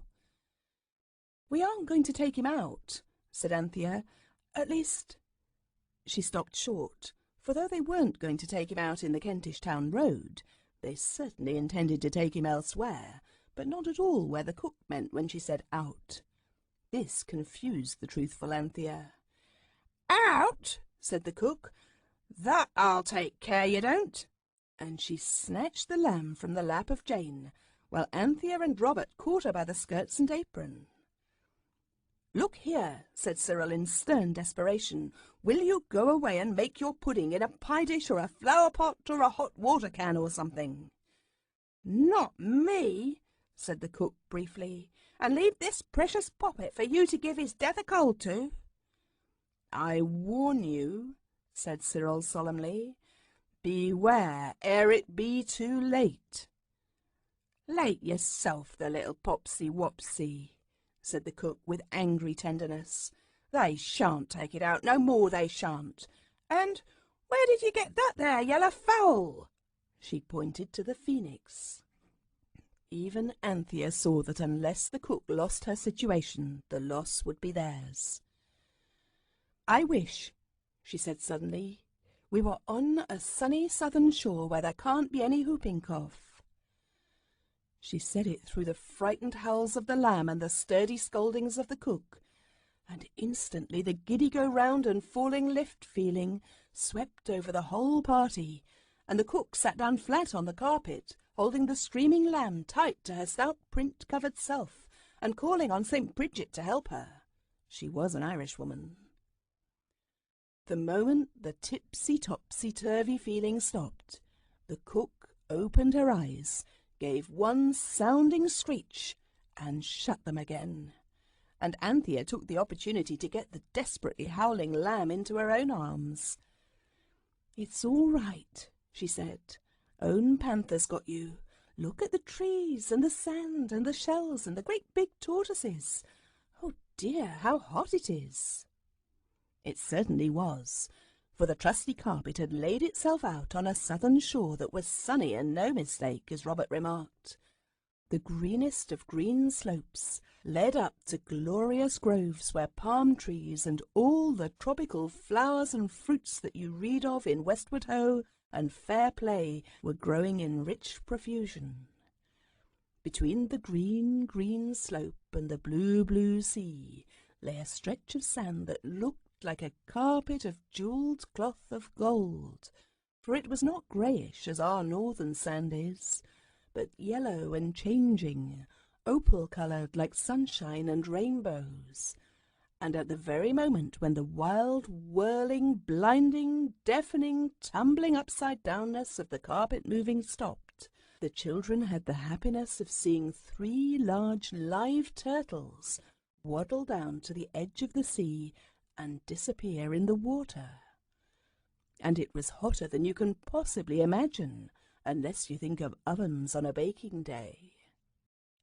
"We aren't going to take him out," said Anthea. "At least—" She stopped short, for though they weren't going to take him out in the Kentish town road, they certainly intended to take him elsewhere, but not at all where the cook meant when she said out. This confused the truthful Anthea. "Out?" said the cook. "That I'll take care you don't." And she snatched the lamb from the lap of Jane, while Anthea and Robert caught her by the skirts and apron. "Look here," said Cyril in stern desperation, "will you go away and make your pudding in a pie dish or a flower pot or a hot water can or something?" "Not me," said the cook briefly, "and leave this precious poppet for you to give his death a cold to." "I warn you," said Cyril solemnly, "beware ere it be too late." "Late yourself, the little popsy-wopsy," said the cook with angry tenderness. "They shan't take it out, no more they shan't. And where did you get that there yellow fowl?" She pointed to the phoenix. Even Anthea saw that unless the cook lost her situation, the loss would be theirs. "I wish," she said suddenly, "we were on a sunny southern shore where there can't be any whooping cough." She said it through the frightened howls of the lamb and the sturdy scoldings of the cook, and instantly the giddy-go-round and falling-lift feeling swept over the whole party, and the cook sat down flat on the carpet, holding the screaming lamb tight to her stout print-covered self, and calling on St. Bridget to help her. She was an Irishwoman. The moment the tipsy-topsy-turvy feeling stopped, the cook opened her eyes, gave one sounding screech, and shut them again. And Anthea took the opportunity to get the desperately howling lamb into her own arms. "It's all right," she said. "Own Panther's got you. Look at the trees and the sand and the shells and the great big tortoises. Oh dear, how hot it is!" It certainly was, for the trusty carpet had laid itself out on a southern shore that was sunny and no mistake, as Robert remarked. The greenest of green slopes led up to glorious groves where palm trees and all the tropical flowers and fruits that you read of in Westward Ho and Fair Play were growing in rich profusion. Between the green, green slope and the blue, blue sea lay a stretch of sand that looked like a carpet of jewelled cloth of gold, for it was not greyish as our northern sand is, but yellow and changing, opal-coloured like sunshine and rainbows. And at the very moment when the wild, whirling, blinding, deafening, tumbling upside-downness of the carpet moving stopped, the children had the happiness of seeing 3 large live turtles waddle down to the edge of the sea and disappear in the water. And it was hotter than you can possibly imagine, unless you think of ovens on a baking day.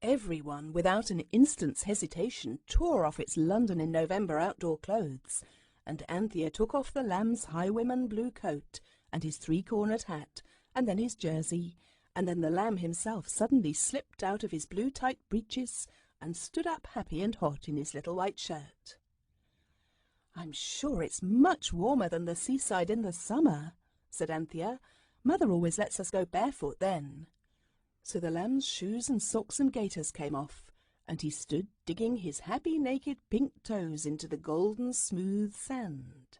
Everyone, without an instant's hesitation, tore off its London in November outdoor clothes, and Anthea took off the lamb's highwayman blue coat and his 3-cornered hat, and then his jersey, and then the lamb himself suddenly slipped out of his blue tight breeches and stood up happy and hot in his little white shirt. "I'm sure it's much warmer than the seaside in the summer," said Anthea. "Mother always lets us go barefoot then." So the lamb's shoes and socks and gaiters came off, and he stood digging his happy naked pink toes into the golden smooth sand.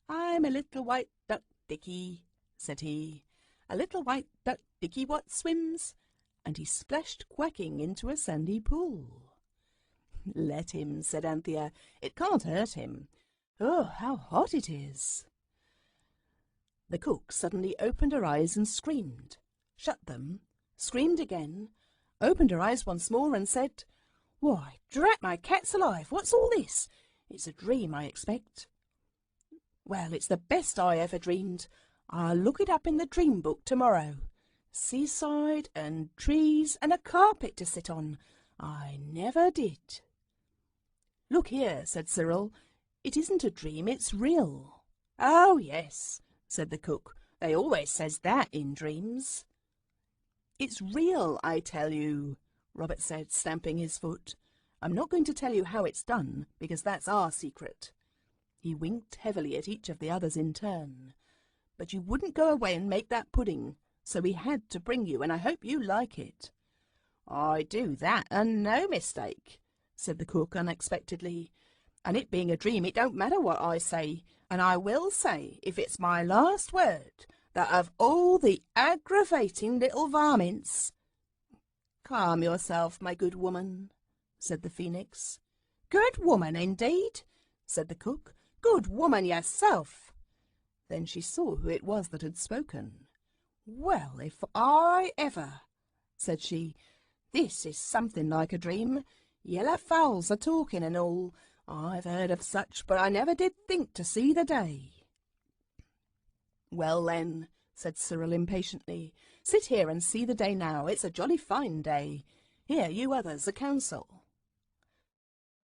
"I'm a little white duck, Dicky," said he, "a little white duck, Dicky, what swims," and he splashed quacking into a sandy pool. "Let him," said Anthea. "It can't hurt him. Oh, how hot it is!" The cook suddenly opened her eyes and screamed, shut them, screamed again, opened her eyes once more and said, "Why, drat my cats alive, what's all this? It's a dream, I expect." "Well, it's the best I ever dreamed. I'll look it up in the dream book tomorrow. Seaside and trees and a carpet to sit on. I never did." "Look here," said Cyril. "It isn't a dream, it's real." "Oh, yes," said the cook. "They always says that in dreams." "It's real, I tell you," Robert said, stamping his foot. "I'm not going to tell you how it's done, because that's our secret." He winked heavily at each of the others in turn. "But you wouldn't go away and make that pudding, so we had to bring you, and I hope you like it." "I do that, and no mistake," said the cook unexpectedly. "And it being a dream, it don't matter what I say, and I will say, if it's my last word, that of all the aggravating little varmints—" "Calm yourself, my good woman," said the Phoenix. "Good woman, indeed," said the cook. "Good woman yourself." Then she saw who it was that had spoken. "Well, if I ever," said she. "This is something like a dream. Yellow fowls are talking and all. I've heard of such, but I never did think to see the day." "Well, then," said Cyril impatiently, "sit here and see the day now. It's a jolly fine day. Here, you others, a counsel."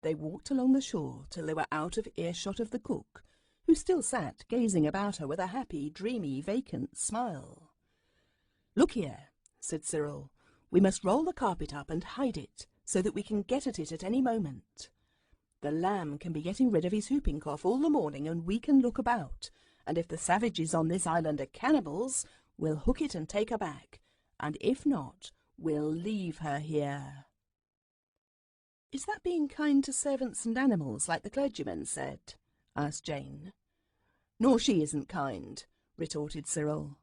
They walked along the shore till they were out of earshot of the cook, who still sat gazing about her with a happy, dreamy, vacant smile. "Look here," said Cyril. "We must roll the carpet up and hide it, so that we can get at it at any moment. The lamb can be getting rid of his whooping cough all the morning, and we can look about, and if the savages on this island are cannibals, we'll hook it and take her back, and if not, we'll leave her here." "Is that being kind to servants and animals, like the clergyman said?" asked Jane. "Nor she isn't kind," retorted Cyril.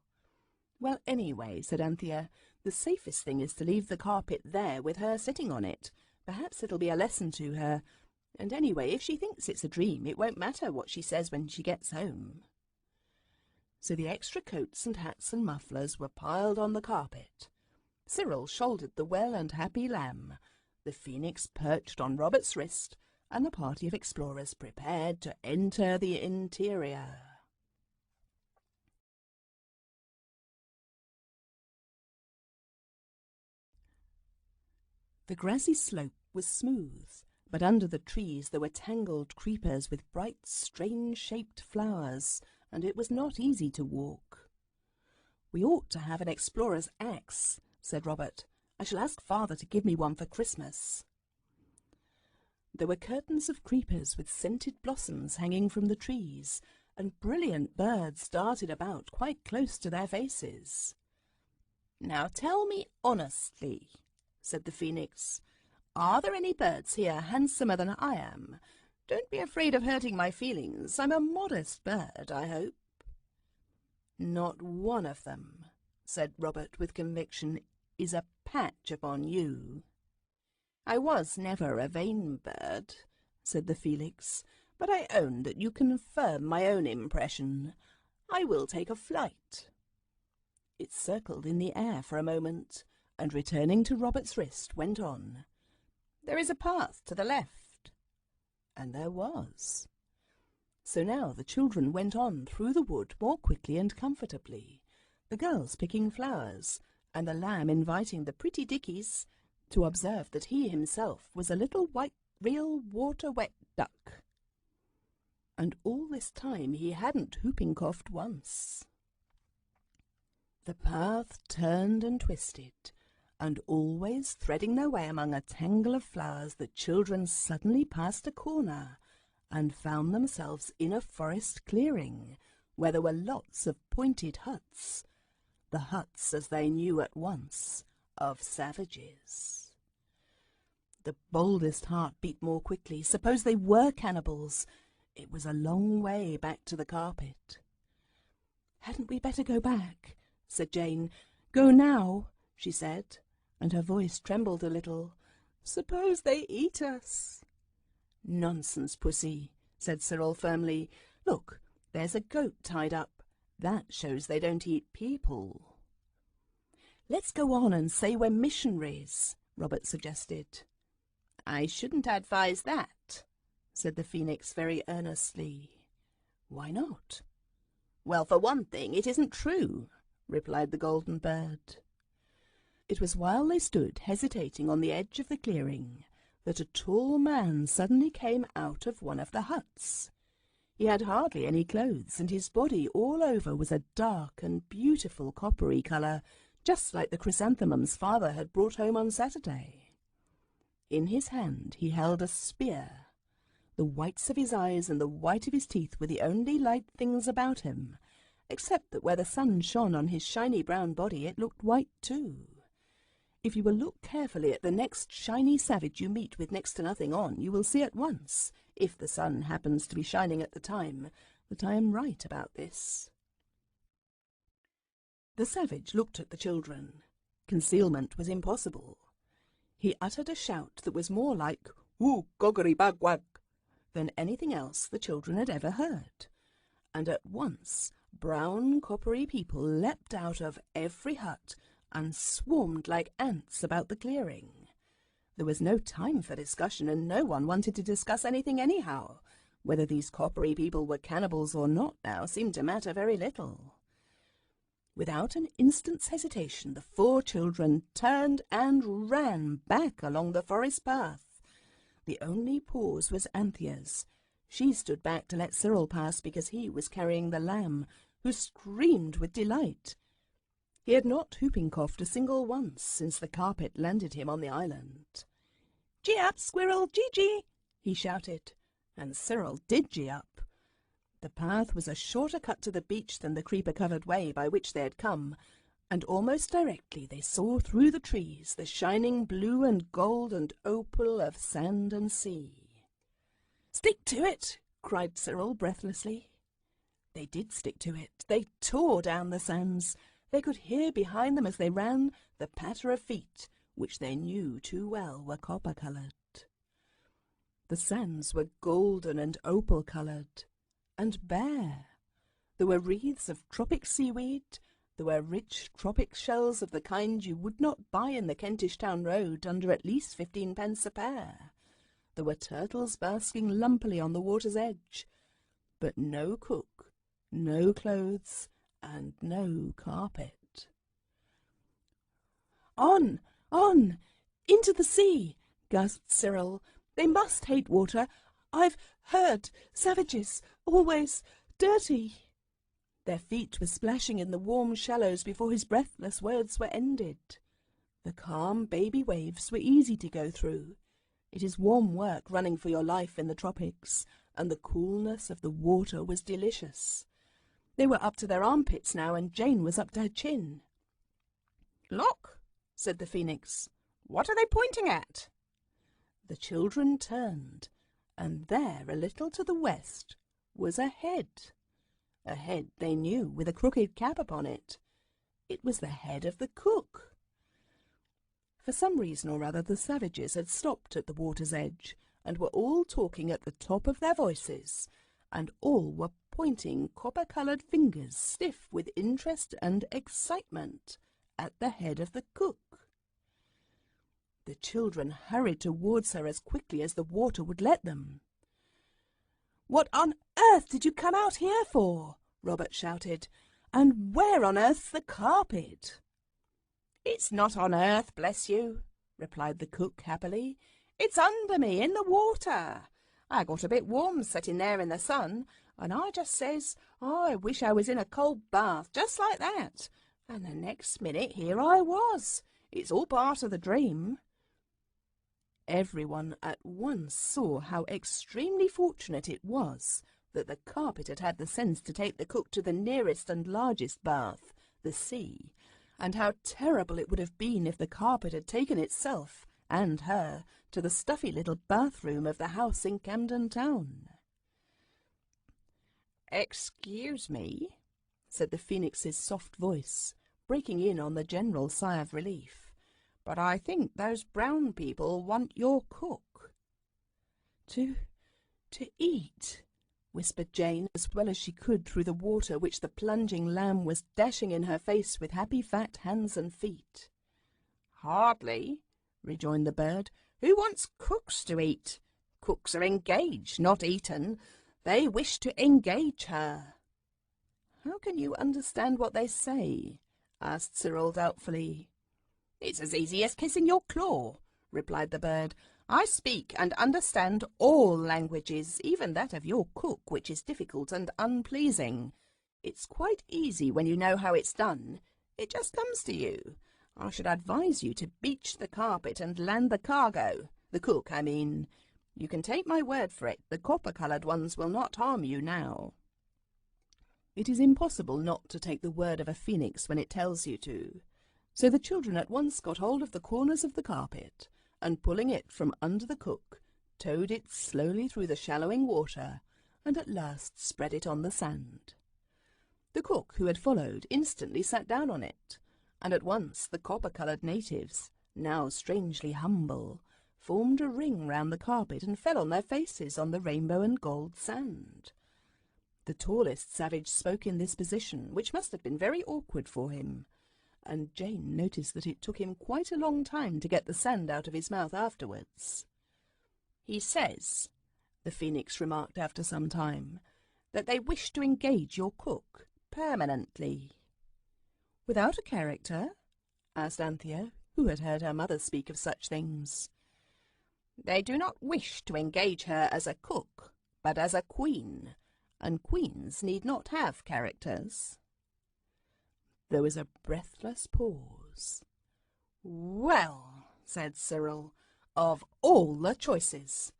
"Well, anyway," said Anthea, "the safest thing is to leave the carpet there with her sitting on it. Perhaps it'll be a lesson to her. And anyway, if she thinks it's a dream, it won't matter what she says when she gets home." So the extra coats and hats and mufflers were piled on the carpet. Cyril shouldered the well and happy lamb, the Phoenix perched on Robert's wrist, and the party of explorers prepared to enter the interior. The grassy slope was smooth, but under the trees there were tangled creepers with bright, strange-shaped flowers, and it was not easy to walk. "We ought to have an explorer's axe," said Robert. "I shall ask Father to give me one for Christmas." There were curtains of creepers with scented blossoms hanging from the trees, and brilliant birds darted about quite close to their faces. "Now tell me honestly," said the Phoenix, "are there any birds here handsomer than I am? Don't be afraid of hurting my feelings. I'm a modest bird, I hope." "Not one of them," said Robert with conviction, "is a patch upon you." "I was never a vain bird," said the Felix, "but I own that you confirm my own impression. I will take a flight." It circled in the air for a moment, and returning to Robert's wrist, went on. "There is a path to the left." And there was. So now the children went on through the wood more quickly and comfortably, the girls picking flowers, and the lamb inviting the pretty dickies to observe that he himself was a little white, real water-wet duck. And all this time he hadn't whooping coughed once. The path turned and twisted, and always threading their way among a tangle of flowers, the children suddenly passed a corner and found themselves in a forest clearing where there were lots of pointed huts, the huts, as they knew at once, of savages. The boldest heart beat more quickly. Suppose they were cannibals? It was a long way back to the carpet. "Hadn't we better go back?" said Jane. "Go now," she said, and her voice trembled a little. Suppose they eat us?" "Nonsense, Pussy," said Cyril firmly. "Look, there's a goat tied up. That shows they don't eat people." "Let's go on and say we're missionaries," Robert suggested. "I shouldn't advise that," said the Phoenix very earnestly. "Why not?" "Well, for one thing, it isn't true," replied the golden bird. It was while they stood hesitating on the edge of the clearing that a tall man suddenly came out of one of the huts. He had hardly any clothes, and his body all over was a dark and beautiful coppery colour, just like the chrysanthemums father had brought home on Saturday. In his hand he held a spear. The whites of his eyes and the white of his teeth were the only light things about him, except that where the sun shone on his shiny brown body it looked white too. If you will look carefully at the next shiny savage you meet with next to nothing on, you will see at once, if the sun happens to be shining at the time, that I am right about this. The savage looked at the children. Concealment was impossible. He uttered a shout that was more like "Woo goggery bagwag" than anything else the children had ever heard, and at once brown coppery people leapt out of every hut and swarmed like ants about the clearing. There was no time for discussion, and no one wanted to discuss anything anyhow. Whether these coppery people were cannibals or not now seemed to matter very little. Without an instant's hesitation, the 4 children turned and ran back along the forest path. The only pause was Anthea's. She stood back to let Cyril pass because he was carrying the lamb, who screamed with delight. He had not whooping coughed a single once since the carpet landed him on the island. "Gee up, squirrel, gee-gee!" he shouted, and Cyril did gee up. The path was a shorter cut to the beach than the creeper-covered way by which they had come, and almost directly they saw through the trees the shining blue and gold and opal of sand and sea. "Stick to it!" cried Cyril breathlessly. They did stick to it. They tore down the sands. They could hear behind them as they ran the patter of feet, which they knew too well were copper-coloured. The sands were golden and opal-coloured, and bare. There were wreaths of tropic seaweed. There were rich tropic shells of the kind you would not buy in the Kentish Town Road under at least 15p a pair. There were turtles basking lumpily on the water's edge, but no cook, no clothes, and no carpet. "On! On! Into the sea!" gasped Cyril. "They must hate water. I've heard savages, always dirty." Their feet were splashing in the warm shallows before his breathless words were ended. The calm baby waves were easy to go through. It is warm work running for your life in the tropics, and the coolness of the water was delicious. They were up to their armpits now, and Jane was up to her chin. "Look," said the Phoenix. "What are they pointing at?" The children turned, and there, a little to the west, was a head. A head they knew, with a crooked cap upon it. It was the head of the cook. For some reason or other, the savages had stopped at the water's edge, and were all talking at the top of their voices, and all were pointing copper-coloured fingers, stiff with interest and excitement, at the head of the cook. The children hurried towards her as quickly as the water would let them. "What on earth did you come out here for?" Robert shouted. "And where on earth's the carpet?" "It's not on earth, bless you," replied the cook happily. "It's under me, in the water. I got a bit warm sitting there in the sun, and I just says, I wish I was in a cold bath, just like that. And the next minute here I was. It's all part of the dream." Everyone at once saw how extremely fortunate it was that the carpet had had the sense to take the cook to the nearest and largest bath, the sea, and how terrible it would have been if the carpet had taken itself and her to the stuffy little bathroom of the house in Camden Town. "Excuse me," said the Phoenix's soft voice, breaking in on the general sigh of relief, But I think those brown people want your cook." To eat," whispered Jane, as well as she could through the water which the plunging lamb was dashing in her face with happy fat hands and feet. "Hardly," rejoined the bird. "Who wants cooks to eat? Cooks are engaged, not eaten. They wish to engage her." "How can you understand what they say?" asked Cyril doubtfully. "It's as easy as kissing your claw," replied the bird. "I speak and understand all languages, even that of your cook, which is difficult and unpleasing. It's quite easy when you know how it's done. It just comes to you. I should advise you to beach the carpet and land the cargo, the cook, I mean. You can take my word for it, the copper-coloured ones will not harm you now." It is impossible not to take the word of a phoenix when it tells you to. So the children at once got hold of the corners of the carpet, and pulling it from under the cook, towed it slowly through the shallowing water, and at last spread it on the sand. The cook, who had followed, instantly sat down on it, and at once the copper-coloured natives, now strangely humble, formed a ring round the carpet and fell on their faces on the rainbow and gold sand. The tallest savage spoke in this position, which must have been very awkward for him, and Jane noticed that it took him quite a long time to get the sand out of his mouth afterwards. "He says," the phoenix remarked after some time, "that they wish to engage your cook permanently." "Without a character?" asked Anthea, who had heard her mother speak of such things. "They do not wish to engage her as a cook, but as a queen, and queens need not have characters." There was a breathless pause. "Well," said Cyril, "of all the choices!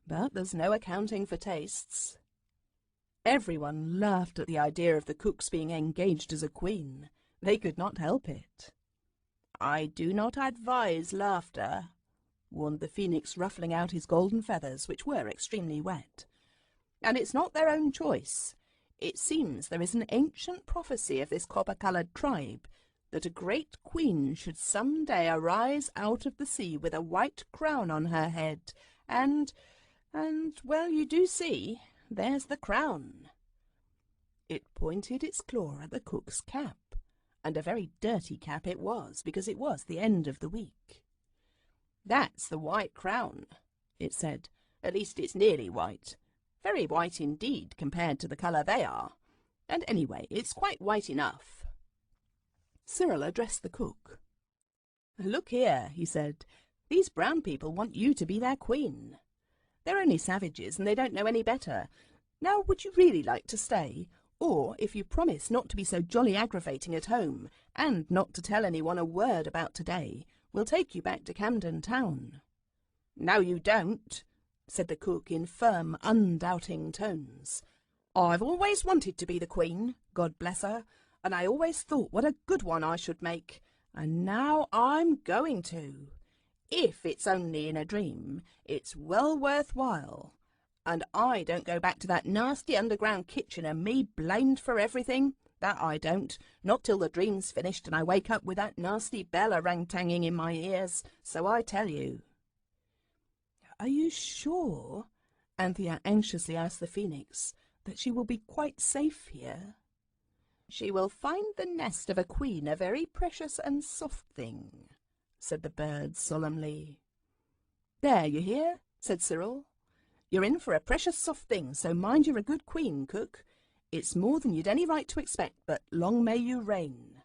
But there's no accounting for tastes." Everyone laughed at the idea of the cook's being engaged as a queen. They could not help it. "I do not advise laughter," warned the phoenix, ruffling out his golden feathers, which were extremely wet. "And it's not their own choice. It seems there is an ancient prophecy of this copper-coloured tribe that a great queen should some day arise out of the sea with a white crown on her head, and, well, you do see, there's the crown." It pointed its claw at the cook's cap, and a very dirty cap it was, because it was the end of the week. "That's the white crown," it said. "At least it's nearly white. Very white indeed compared to the colour they are. And anyway, it's quite white enough." Cyril addressed the cook. "Look here," he said, "these brown people want you to be their queen. They're only savages and they don't know any better. Now, would you really like to stay? Or, if you promise not to be so jolly aggravating at home, and not to tell anyone a word about today, we'll take you back to Camden Town." "No, you don't," said the cook in firm, undoubting tones. "I've always wanted to be the queen, God bless her, and I always thought what a good one I should make, and now I'm going to. If it's only in a dream, it's well worth while, and I don't go back to that nasty underground kitchen and me blamed for everything, that I don't, not till the dream's finished and I wake up with that nasty bell orang-tanging in my ears, so I tell you." "Are you sure," Anthea anxiously asked the phoenix, "that she will be quite safe here?" "She will find the nest of a queen a very precious and soft thing," said the bird solemnly. "There, you hear," said Cyril. "You're in for a precious soft thing, so mind you're a good queen, cook. It's more than you'd any right to expect, but long may you reign."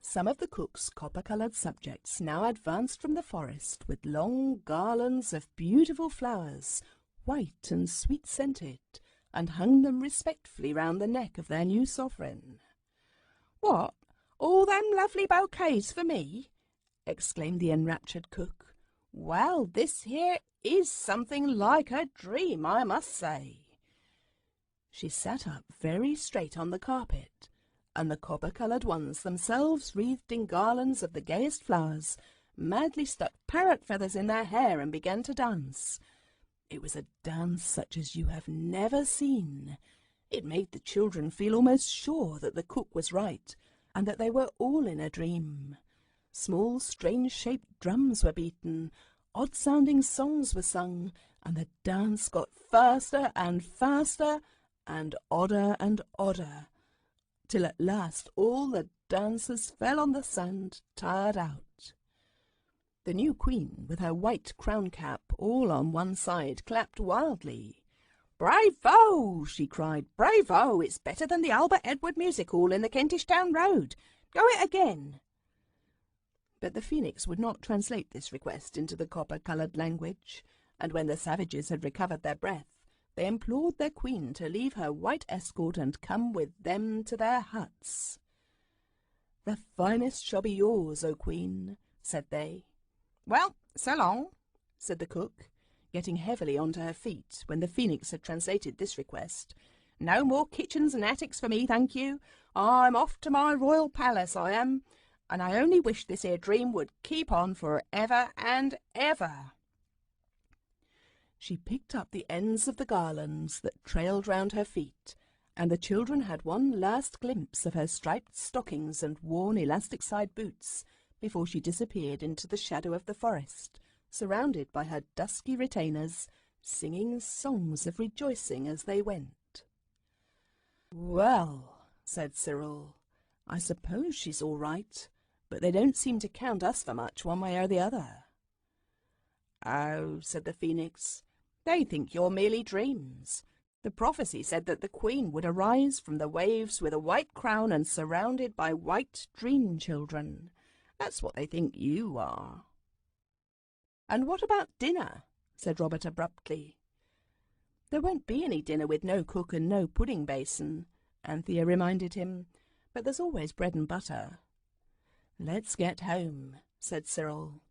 Some of the cook's copper-coloured subjects now advanced from the forest with long garlands of beautiful flowers, white and sweet-scented, and hung them respectfully round the neck of their new sovereign. "What, all them lovely bouquets for me?" exclaimed the enraptured cook. "Well, this here is something like a dream, I must say." She sat up very straight on the carpet, and the copper-coloured ones themselves, wreathed in garlands of the gayest flowers, madly stuck parrot feathers in their hair and began to dance. It was a dance such as you have never seen. It made the children feel almost sure that the cook was right, and that they were all in a dream. Small, strange-shaped drums were beaten, odd-sounding songs were sung, and the dance got faster and faster and odder, till at last all the dancers fell on the sand, tired out. The new queen, with her white crown cap all on one side, clapped wildly. "Bravo!" she cried. "Bravo! It's better than the Albert Edward Music Hall in the Kentish Town Road. Go it again." But the phoenix would not translate this request into the copper-coloured language, and when the savages had recovered their breath, they implored their queen to leave her white escort and come with them to their huts. "The finest shall be yours, O queen," said they. "Well, so long," said the cook, getting heavily onto her feet when the phoenix had translated this request. "No more kitchens and attics for me, thank you. I'm off to my royal palace, I am, and I only wish this here dream would keep on for ever and ever." She picked up the ends of the garlands that trailed round her feet, and the children had one last glimpse of her striped stockings and worn elastic-side boots before she disappeared into the shadow of the forest, surrounded by her dusky retainers, singing songs of rejoicing as they went. "Well," said Cyril, "I suppose she's all right, but they don't seem to count us for much one way or the other." "Oh," said the phoenix, "they think you're merely dreams. The prophecy said that the queen would arise from the waves with a white crown and surrounded by white dream children. That's what they think you are." "And what about dinner?" said Robert abruptly. "There won't be any dinner with no cook and no pudding basin," Anthea reminded him, "but there's always bread and butter." "Let's get home," said Cyril.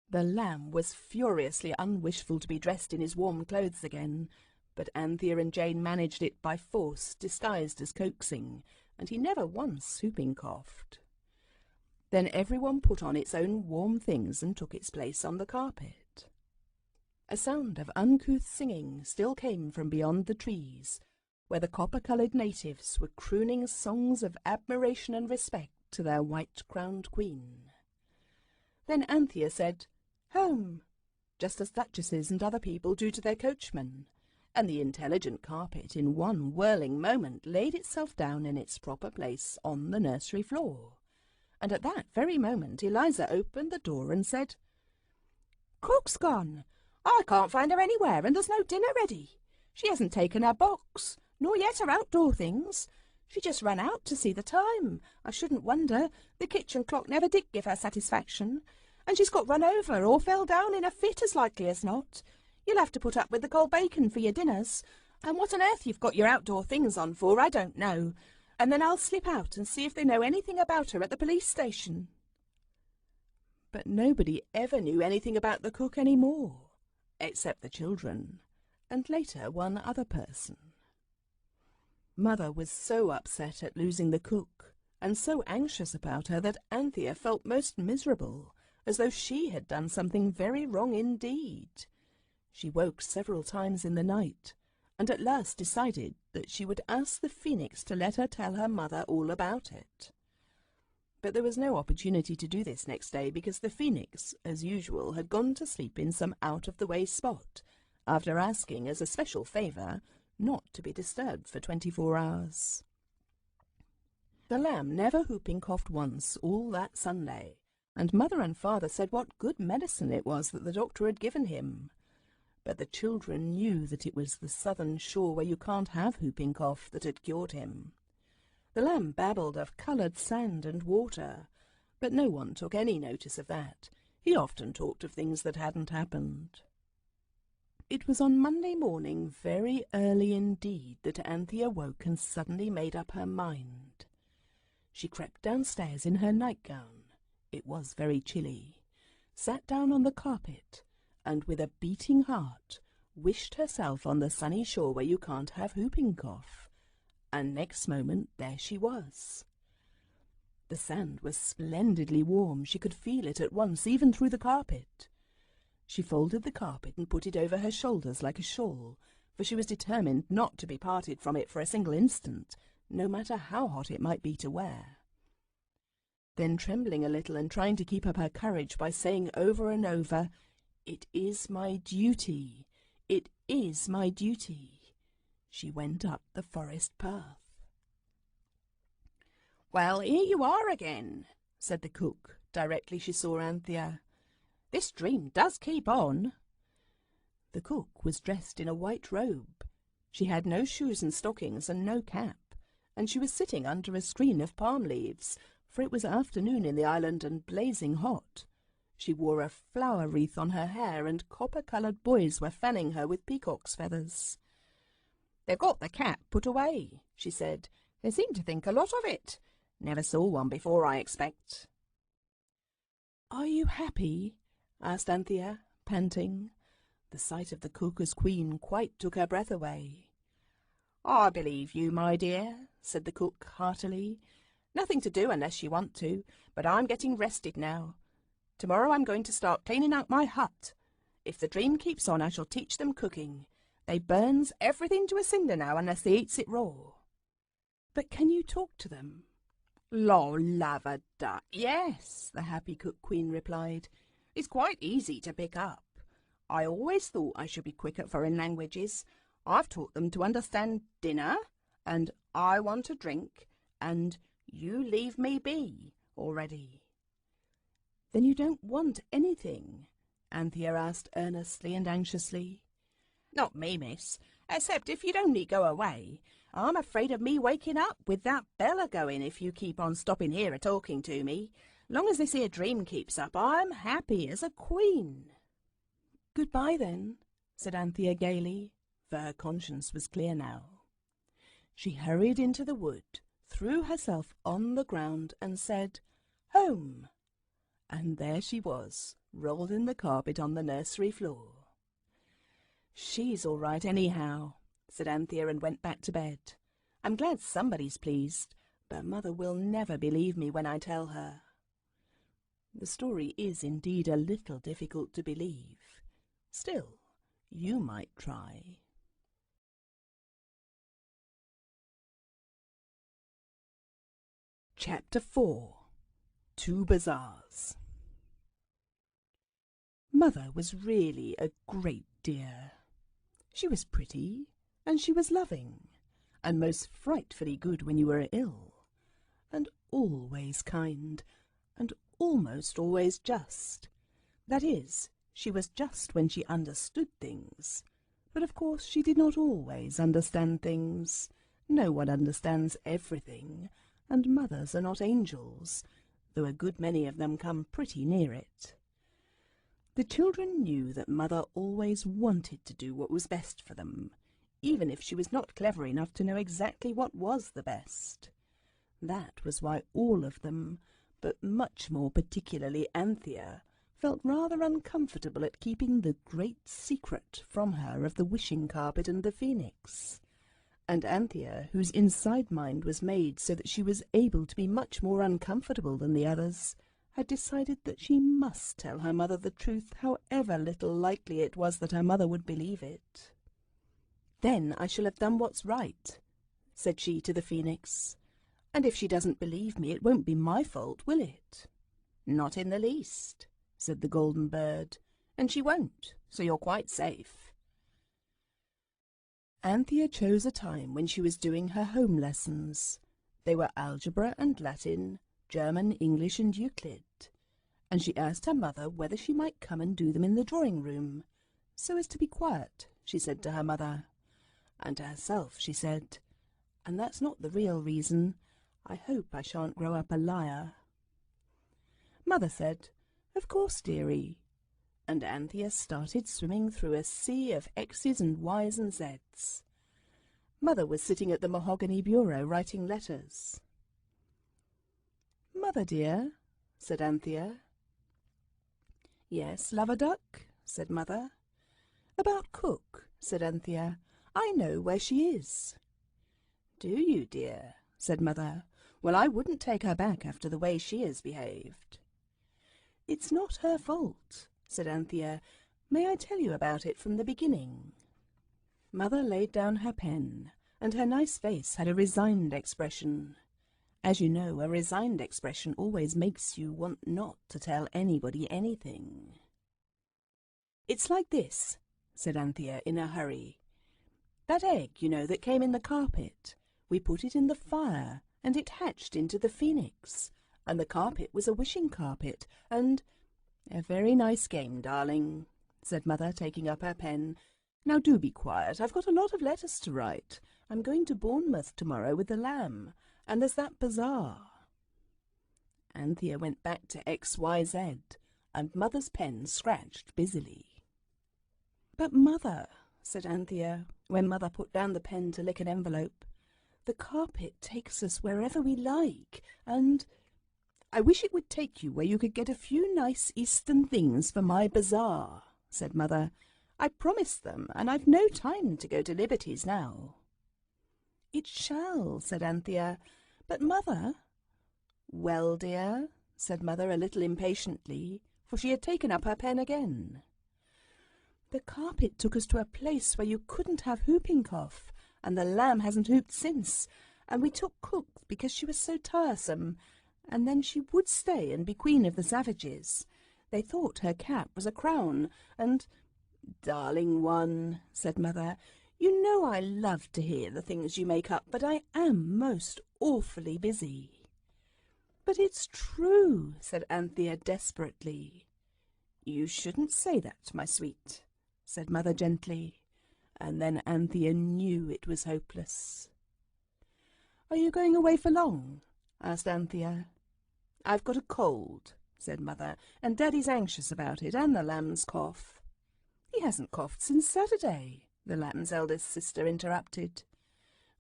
The lamb was furiously unwishful to be dressed in his warm clothes again, but Anthea and Jane managed it by force, disguised as coaxing, and he never once whooping coughed. Then everyone put on its own warm things and took its place on the carpet. A sound of uncouth singing still came from beyond the trees, where the copper-coloured natives were crooning songs of admiration and respect to their white-crowned queen. Then Anthea said, "Home," just as duchesses and other people do to their coachmen, and the intelligent carpet in one whirling moment laid itself down in its proper place on the nursery floor. And at that very moment Eliza opened the door and said, "Cook's gone. I can't find her anywhere, and there's no dinner ready. She hasn't taken her box, nor yet her outdoor things. She just ran out to see the time. I shouldn't wonder. The kitchen clock never did give her satisfaction. And she's got run over or fell down in a fit as likely as not. You'll have to put up with the cold bacon for your dinners. And what on earth you've got your outdoor things on for, I don't know. And then I'll slip out and see if they know anything about her at the police station." But nobody ever knew anything about the cook any more, except the children, and later one other person. Mother was so upset at losing the cook, and so anxious about her, that Anthea felt most miserable, as though she had done something very wrong indeed. She woke several times in the night, and at last decided that she would ask the phoenix to let her tell her mother all about it. But there was no opportunity to do this next day, because the phoenix, as usual, had gone to sleep in some out-of-the-way spot, after asking, as a special favour, not to be disturbed for 24 hours. The lamb never whooping coughed once all that Sunday, and Mother and Father said what good medicine it was that the doctor had given him. But the children knew that it was the southern shore where you can't have whooping cough that had cured him. The lamb babbled of coloured sand and water, but no one took any notice of that. He often talked of things that hadn't happened. It was on Monday morning, very early indeed, that Anthea woke and suddenly made up her mind. She crept downstairs in her nightgown. It was very chilly, sat down on the carpet, and with a beating heart wished herself on the sunny shore where you can't have whooping cough, and next moment there she was. The sand was splendidly warm. She could feel it at once, even through the carpet. She folded the carpet and put it over her shoulders like a shawl, for she was determined not to be parted from it for a single instant, no matter how hot it might be to wear. Then, trembling a little and trying to keep up her courage by saying over and over, "It is my duty, it is my duty," she went up the forest path. "Well, here you are again," said the cook, directly she saw Anthea. "This dream does keep on." The cook was dressed in a white robe. She had no shoes and stockings and no cap, and she was sitting under a screen of palm leaves, for it was afternoon in the island and blazing hot. She wore a flower wreath on her hair, and copper-coloured boys were fanning her with peacock's feathers. "They've got the cap put away," she said. "They seem to think a lot of it. Never saw one before, I expect." "Are you happy?" asked Anthea, panting. The sight of the cook as queen quite took her breath away. "I believe you, my dear," said the cook heartily. "Nothing to do unless you want to, but I'm getting rested now. Tomorrow I'm going to start cleaning out my hut. If the dream keeps on, I shall teach them cooking. They burns everything to a cinder now unless they eats it raw." "But can you talk to them?" "Law, love a duck, yes," the happy cook queen replied. "It's quite easy to pick up. I always thought I should be quick at foreign languages. I've taught them to understand dinner, and I want a drink, and you leave me be already." "Then you don't want anything?" Anthea asked earnestly and anxiously. "Not me, miss, except if you'd only go away. I'm afraid of me waking up with that bell a-going if you keep on stopping here a-talking to me. Long as this here dream keeps up, I'm happy as a queen." "Goodbye, then," said Anthea gaily, for her conscience was clear now. She hurried into the wood, threw herself on the ground, and said, "Home!" And there she was, rolled in the carpet on the nursery floor. "She's all right anyhow," said Anthea, and went back to bed. "I'm glad somebody's pleased, but Mother will never believe me when I tell her." The story is indeed a little difficult to believe. Still, you might try. Chapter 4. 2 Bazaars. Mother was really a great dear. She was pretty, and she was loving, and most frightfully good when you were ill, and always kind, and almost always just. That is, she was just when she understood things, but of course she did not always understand things. No one understands everything, and mothers are not angels, though a good many of them come pretty near it. The children knew that Mother always wanted to do what was best for them, even if she was not clever enough to know exactly what was the best. That was why all of them, but much more particularly Anthea, felt rather uncomfortable at keeping the great secret from her of the wishing carpet and the phoenix. And Anthea, whose inside mind was made so that she was able to be much more uncomfortable than the others, had decided that she must tell her mother the truth, however little likely it was that her mother would believe it. "Then I shall have done what's right," said she to the phoenix. "And if she doesn't believe me, it won't be my fault, will it?" "Not in the least," said the golden bird, "and she won't, so you're quite safe." Anthea chose a time when she was doing her home lessons. They were algebra and Latin, German, English, and Euclid, and she asked her mother whether she might come and do them in the drawing-room, so as to be quiet, she said to her mother. And to herself she said, "And that's not the real reason. I hope I shan't grow up a liar." Mother said, "Of course, dearie," and Anthea started swimming through a sea of X's and Y's and Z's. Mother was sitting at the mahogany bureau writing letters. "Mother, dear," said Anthea. "Yes, love-a-duck," said Mother. "About Cook," said Anthea. "I know where she is." "Do you, dear?" said Mother. "Well, I wouldn't take her back after the way she has behaved." "It's not her fault," said Anthea. "May I tell you about it from the beginning?" Mother laid down her pen, and her nice face had a resigned expression. As you know, a resigned expression always makes you want not to tell anybody anything. "It's like this," said Anthea in a hurry. "That egg, you know, that came in the carpet. We put it in the fire, and it hatched into the phoenix. And the carpet was a wishing carpet, and—" "A very nice game, darling," said Mother, taking up her pen. "Now do be quiet. I've got a lot of letters to write. I'm going to Bournemouth tomorrow with the lamb, and there's that bazaar." Anthea went back to XYZ, and Mother's pen scratched busily. "But, Mother," said Anthea, when Mother put down the pen to lick an envelope, "the carpet takes us wherever we like, and—" "I wish it would take you where you could get a few nice Eastern things for my bazaar," said Mother. "I promised them, and I've no time to go to Liberty's now." "It shall," said Anthea. "But, Mother—" "Well, dear," said Mother a little impatiently, for she had taken up her pen again. "The carpet took us to a place where you couldn't have whooping cough, and the lamb hasn't hooped since, and we took cook because she was so tiresome, and then she would stay and be queen of the savages. They thought her cap was a crown, and—" "Darling one," said Mother, "you know I love to hear the things you make up, but I am most awfully busy." "But it's true," said Anthea desperately. "You shouldn't say that, my sweet," said Mother gently, and then Anthea knew it was hopeless. "Are you going away for long?" asked Anthea. "I've got a cold," said Mother, "and Daddy's anxious about it, and the lamb's cough." "He hasn't coughed since Saturday," the lamb's eldest sister interrupted.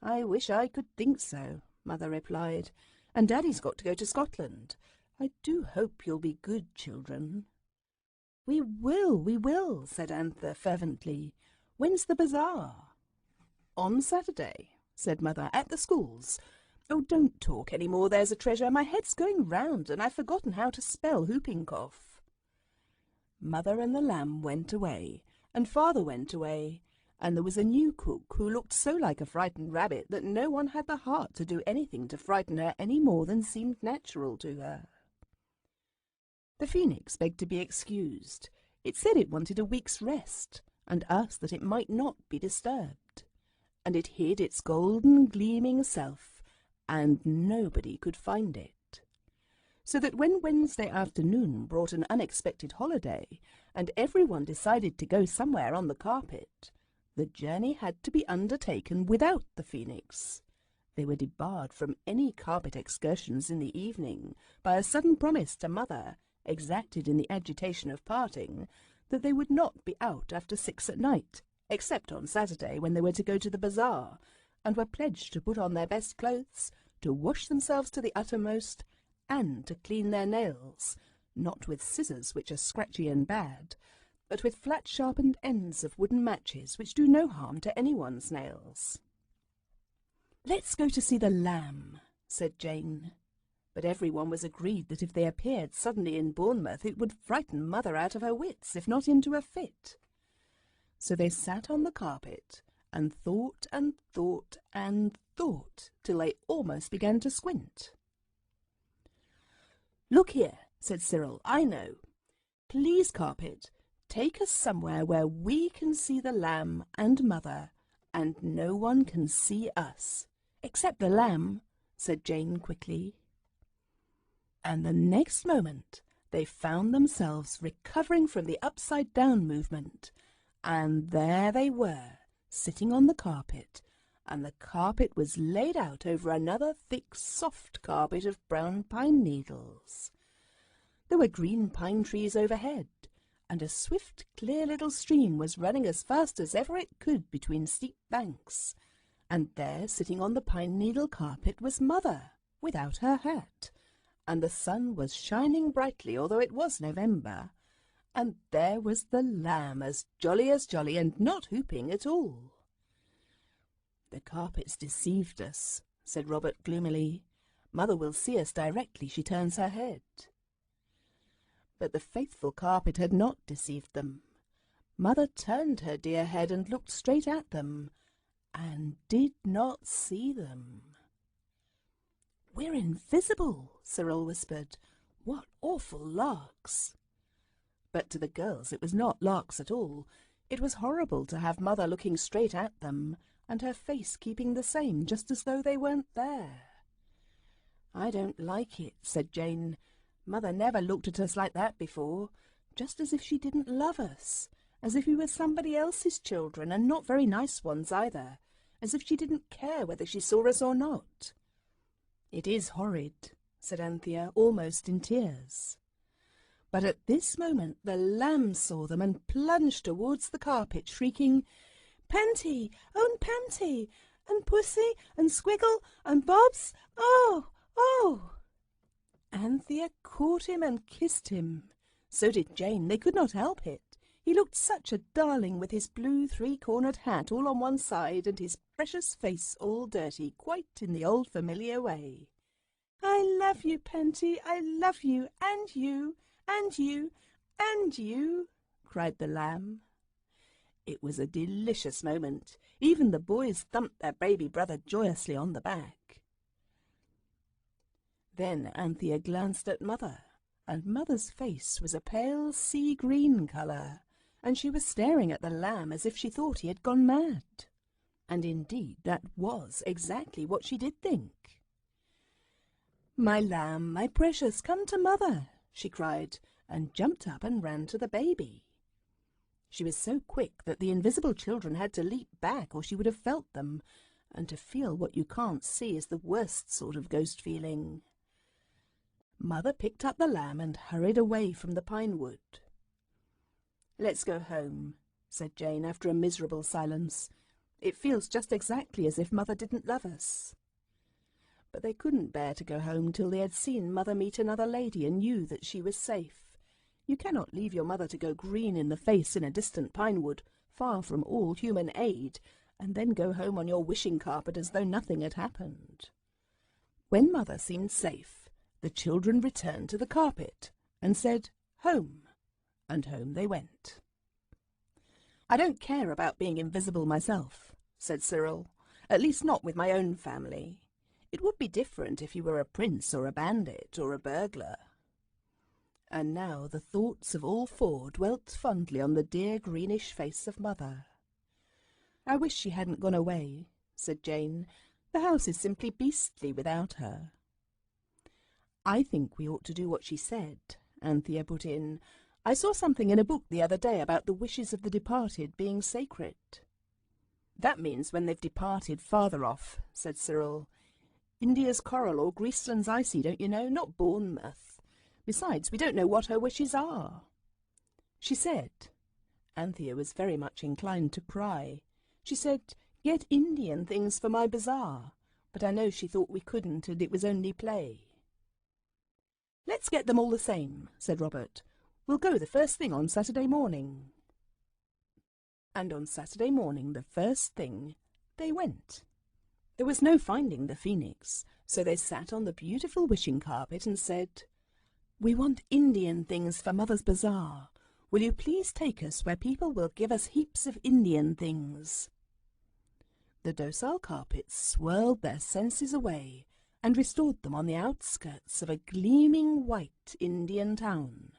"I wish I could think so," Mother replied, "and Daddy's got to go to Scotland. I do hope you'll be good children." We will," said Anthea fervently. "When's the bazaar?" "On Saturday," said Mother, "at the schools. Oh, don't talk any more, there's a treasure. My head's going round, and I've forgotten how to spell whooping cough." Mother and the lamb went away, and Father went away, and there was a new cook who looked so like a frightened rabbit that no one had the heart to do anything to frighten her any more than seemed natural to her. The phoenix begged to be excused. It said it wanted a week's rest, and asked that it might not be disturbed. And it hid its golden gleaming self, and nobody could find it. So that when Wednesday afternoon brought an unexpected holiday, and everyone decided to go somewhere on the carpet, the journey had to be undertaken without the phoenix. They were debarred from any carpet excursions in the evening by a sudden promise to Mother, exacted in the agitation of parting, that they would not be out after 6 at night, except on Saturday, when they were to go to the bazaar, and were pledged to put on their best clothes, to wash themselves to the uttermost, and to clean their nails, not with scissors, which are scratchy and bad, but with flat sharpened ends of wooden matches, which do no harm to anyone's nails. "Let's go to see the lamb," said Jane. But everyone was agreed that if they appeared suddenly in Bournemouth, it would frighten Mother out of her wits, if not into a fit. So they sat on the carpet, and thought and thought and thought, till they almost began to squint. "Look here," said Cyril, "I know. Please, carpet, take us somewhere where we can see the lamb and Mother, and no one can see us, except the lamb," said Jane quickly. And the next moment they found themselves recovering from the upside-down movement, and there they were, sitting on the carpet, and the carpet was laid out over another thick, soft carpet of brown pine needles. There were green pine trees overhead, and a swift, clear little stream was running as fast as ever it could between steep banks, and there, sitting on the pine needle carpet, was Mother, without her hat, and the sun was shining brightly, although it was November, and there was the lamb, as jolly, and not whooping at all. "The carpet's deceived us," said Robert gloomily. "Mother will see us directly she turns her head." But the faithful carpet had not deceived them. Mother turned her dear head and looked straight at them, and did not see them. "We're invisible," Cyril whispered. "What awful larks!" But to the girls it was not larks at all. It was horrible to have Mother looking straight at them, and her face keeping the same, just as though they weren't there. "I don't like it," said Jane. "Mother never looked at us like that before, just as if she didn't love us, as if we were somebody else's children, and not very nice ones either, as if she didn't care whether she saw us or not." "It is horrid," said Anthea, almost in tears. But at this moment the lamb saw them and plunged towards the carpet, shrieking, "Panty, own Panty, and Pussy, and Squiggle, and Bobs, oh, oh!" Anthea caught him and kissed him. So did Jane. They could not help it. He looked such a darling with his blue three-cornered hat all on one side and his precious face all dirty, quite in the old familiar way. "I love you, Panty, I love you, and you, and you, and you," cried the lamb. It was a delicious moment. Even the boys thumped their baby brother joyously on the back. Then Anthea glanced at Mother, and Mother's face was a pale sea-green colour, and she was staring at the lamb as if she thought he had gone mad. And indeed that was exactly what she did think. "My lamb, my precious, come to Mother," she cried, and jumped up and ran to the baby. She was so quick that the invisible children had to leap back, or she would have felt them, and to feel what you can't see is the worst sort of ghost feeling. Mother picked up the lamb and hurried away from the pine wood. "Let's go home," said Jane after a miserable silence. "It feels just exactly as if Mother didn't love us." But they couldn't bear to go home till they had seen Mother meet another lady and knew that she was safe. You cannot leave your mother to go green in the face in a distant pine wood, far from all human aid, and then go home on your wishing carpet as though nothing had happened. When Mother seemed safe, the children returned to the carpet and said, "Home," and home they went. "I don't care about being invisible myself," said Cyril, "at least not with my own family. It would be different if you were a prince or a bandit or a burglar." And now the thoughts of all four dwelt fondly on the dear greenish face of Mother. "I wish she hadn't gone away," said Jane. "The house is simply beastly without her." "I think we ought to do what she said," Anthea put in. "I saw something in a book the other day about the wishes of the departed being sacred." "That means when they've departed farther off," said Cyril. "India's coral or Greaseland's icy, don't you know, not Bournemouth. Besides, we don't know what her wishes are." "She said," Anthea was very much inclined to cry, "she said, 'Get Indian things for my bazaar,' but I know she thought we couldn't and it was only play." "Let's get them all the same," said Robert. "We'll go the first thing on Saturday morning." And on Saturday morning, the first thing, they went. There was no finding the phoenix, so they sat on the beautiful wishing carpet and said, "We want Indian things for Mother's bazaar. Will you please take us where people will give us heaps of Indian things?" The docile carpets swirled their senses away and restored them on the outskirts of a gleaming white Indian town.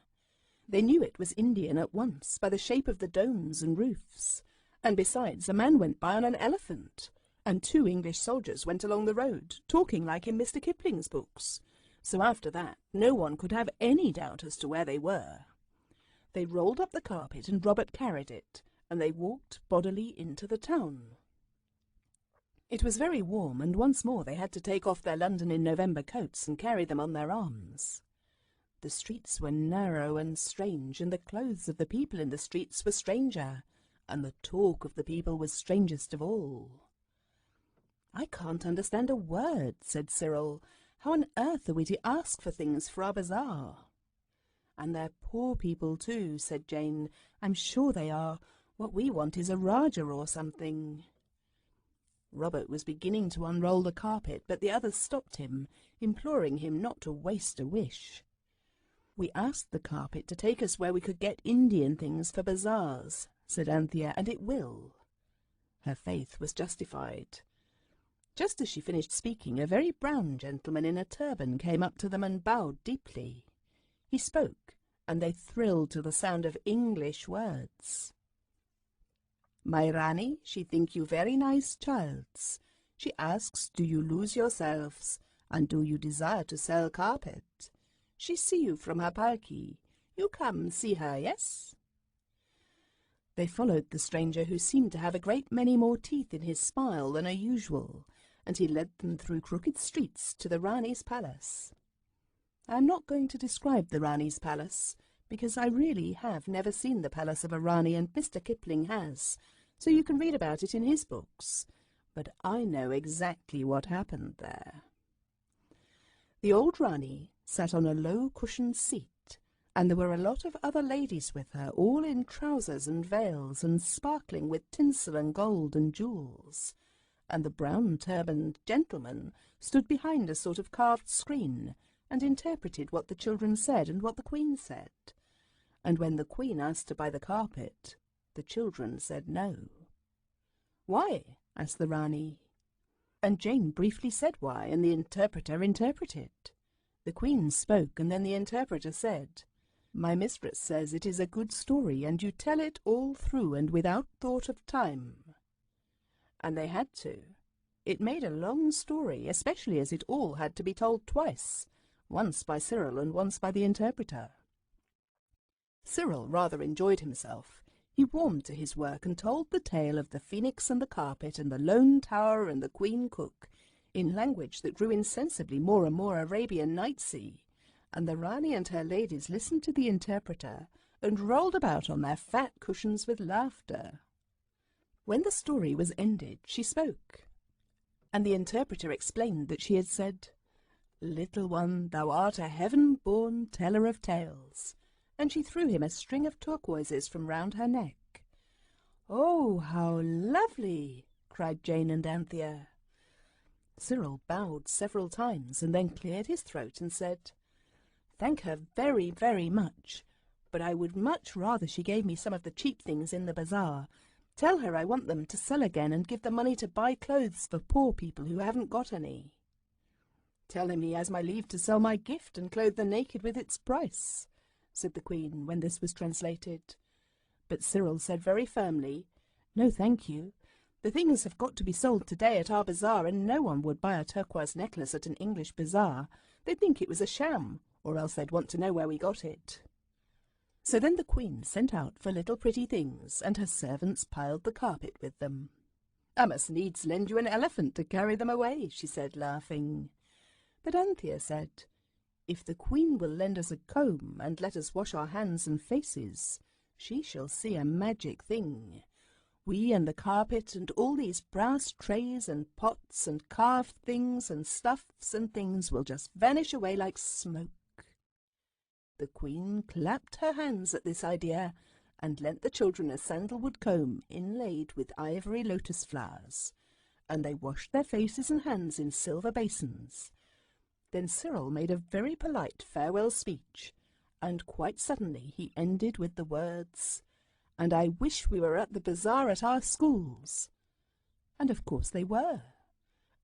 They knew it was Indian at once by the shape of the domes and roofs, and besides a man went by on an elephant, and 2 English soldiers went along the road, talking like in Mr. Kipling's books. So after that, no one could have any doubt as to where they were. They rolled up the carpet and Robert carried it, and they walked bodily into the town. It was very warm, and once more they had to take off their London in November coats and carry them on their arms. The streets were narrow and strange, and the clothes of the people in the streets were stranger, and the talk of the people was strangest of all. "I can't understand a word," said Cyril. "How on earth are we to ask for things for our bazaar?" "And they're poor people too," said Jane. "I'm sure they are. What we want is a Rajah or something." Robert was beginning to unroll the carpet, but the others stopped him, imploring him not to waste a wish. "We asked the carpet to take us where we could get Indian things for bazaars," said Anthea, "and it will." Her faith was justified. Just as she finished speaking, a very brown gentleman in a turban came up to them and bowed deeply. He spoke, and they thrilled to the sound of English words. "My Rani, she think you very nice childs. She asks, do you lose yourselves, and do you desire to sell carpet? She see you from her palki. You come see her, yes?" They followed the stranger, who seemed to have a great many more teeth in his smile than are usual, and he led them through crooked streets to the Rani's palace. I am not going to describe the Rani's palace, because I really have never seen the palace of a Rani, and Mr. Kipling has, so you can read about it in his books, but I know exactly what happened there. The old Rani sat on a low cushioned seat, and there were a lot of other ladies with her, all in trousers and veils, and sparkling with tinsel and gold and jewels, and the brown turbaned gentleman stood behind a sort of carved screen, and interpreted what the children said and what the Queen said. And when the Queen asked to buy the carpet, the children said no. "Why?" asked the Rani. And Jane briefly said why, and the interpreter interpreted. The Queen spoke, and then the interpreter said, "My mistress says it is a good story, and you tell it all through and without thought of time." And they had to. It made a long story, especially as it all had to be told twice, once by Cyril and once by the interpreter. Cyril rather enjoyed himself. He warmed to his work and told the tale of the phoenix and the carpet and the lone tower and the queen cook, in language that grew insensibly more and more Arabian Nightsy, and the Rani and her ladies listened to the interpreter and rolled about on their fat cushions with laughter. When the story was ended, she spoke, and the interpreter explained that she had said, "Little one, thou art a heaven-born teller of tales," and she threw him a string of turquoises from round her neck. "Oh, how lovely!" cried Jane and Anthea. Cyril bowed several times and then cleared his throat and said, "Thank her very, very much, but I would much rather she gave me some of the cheap things in the bazaar. Tell her I want them to sell again and give the money to buy clothes for poor people who haven't got any." "Tell him he has my leave to sell my gift and clothe the naked with its price," said the Queen when this was translated. But Cyril said very firmly, "No, thank you. The things have got to be sold today at our bazaar, and no one would buy a turquoise necklace at an English bazaar. They'd think it was a sham, or else they'd want to know where we got it." So then the Queen sent out for little pretty things, and her servants piled the carpet with them. "I must needs lend you an elephant to carry them away," she said, laughing. But Anthea said, "If the Queen will lend us a comb and let us wash our hands and faces, she shall see a magic thing. We and the carpet and all these brass trays and pots and carved things and stuffs and things will just vanish away like smoke." The Queen clapped her hands at this idea and lent the children a sandalwood comb inlaid with ivory lotus flowers, and they washed their faces and hands in silver basins. Then Cyril made a very polite farewell speech, and quite suddenly he ended with the words, "And I wish we were at the bazaar at our schools." And of course they were,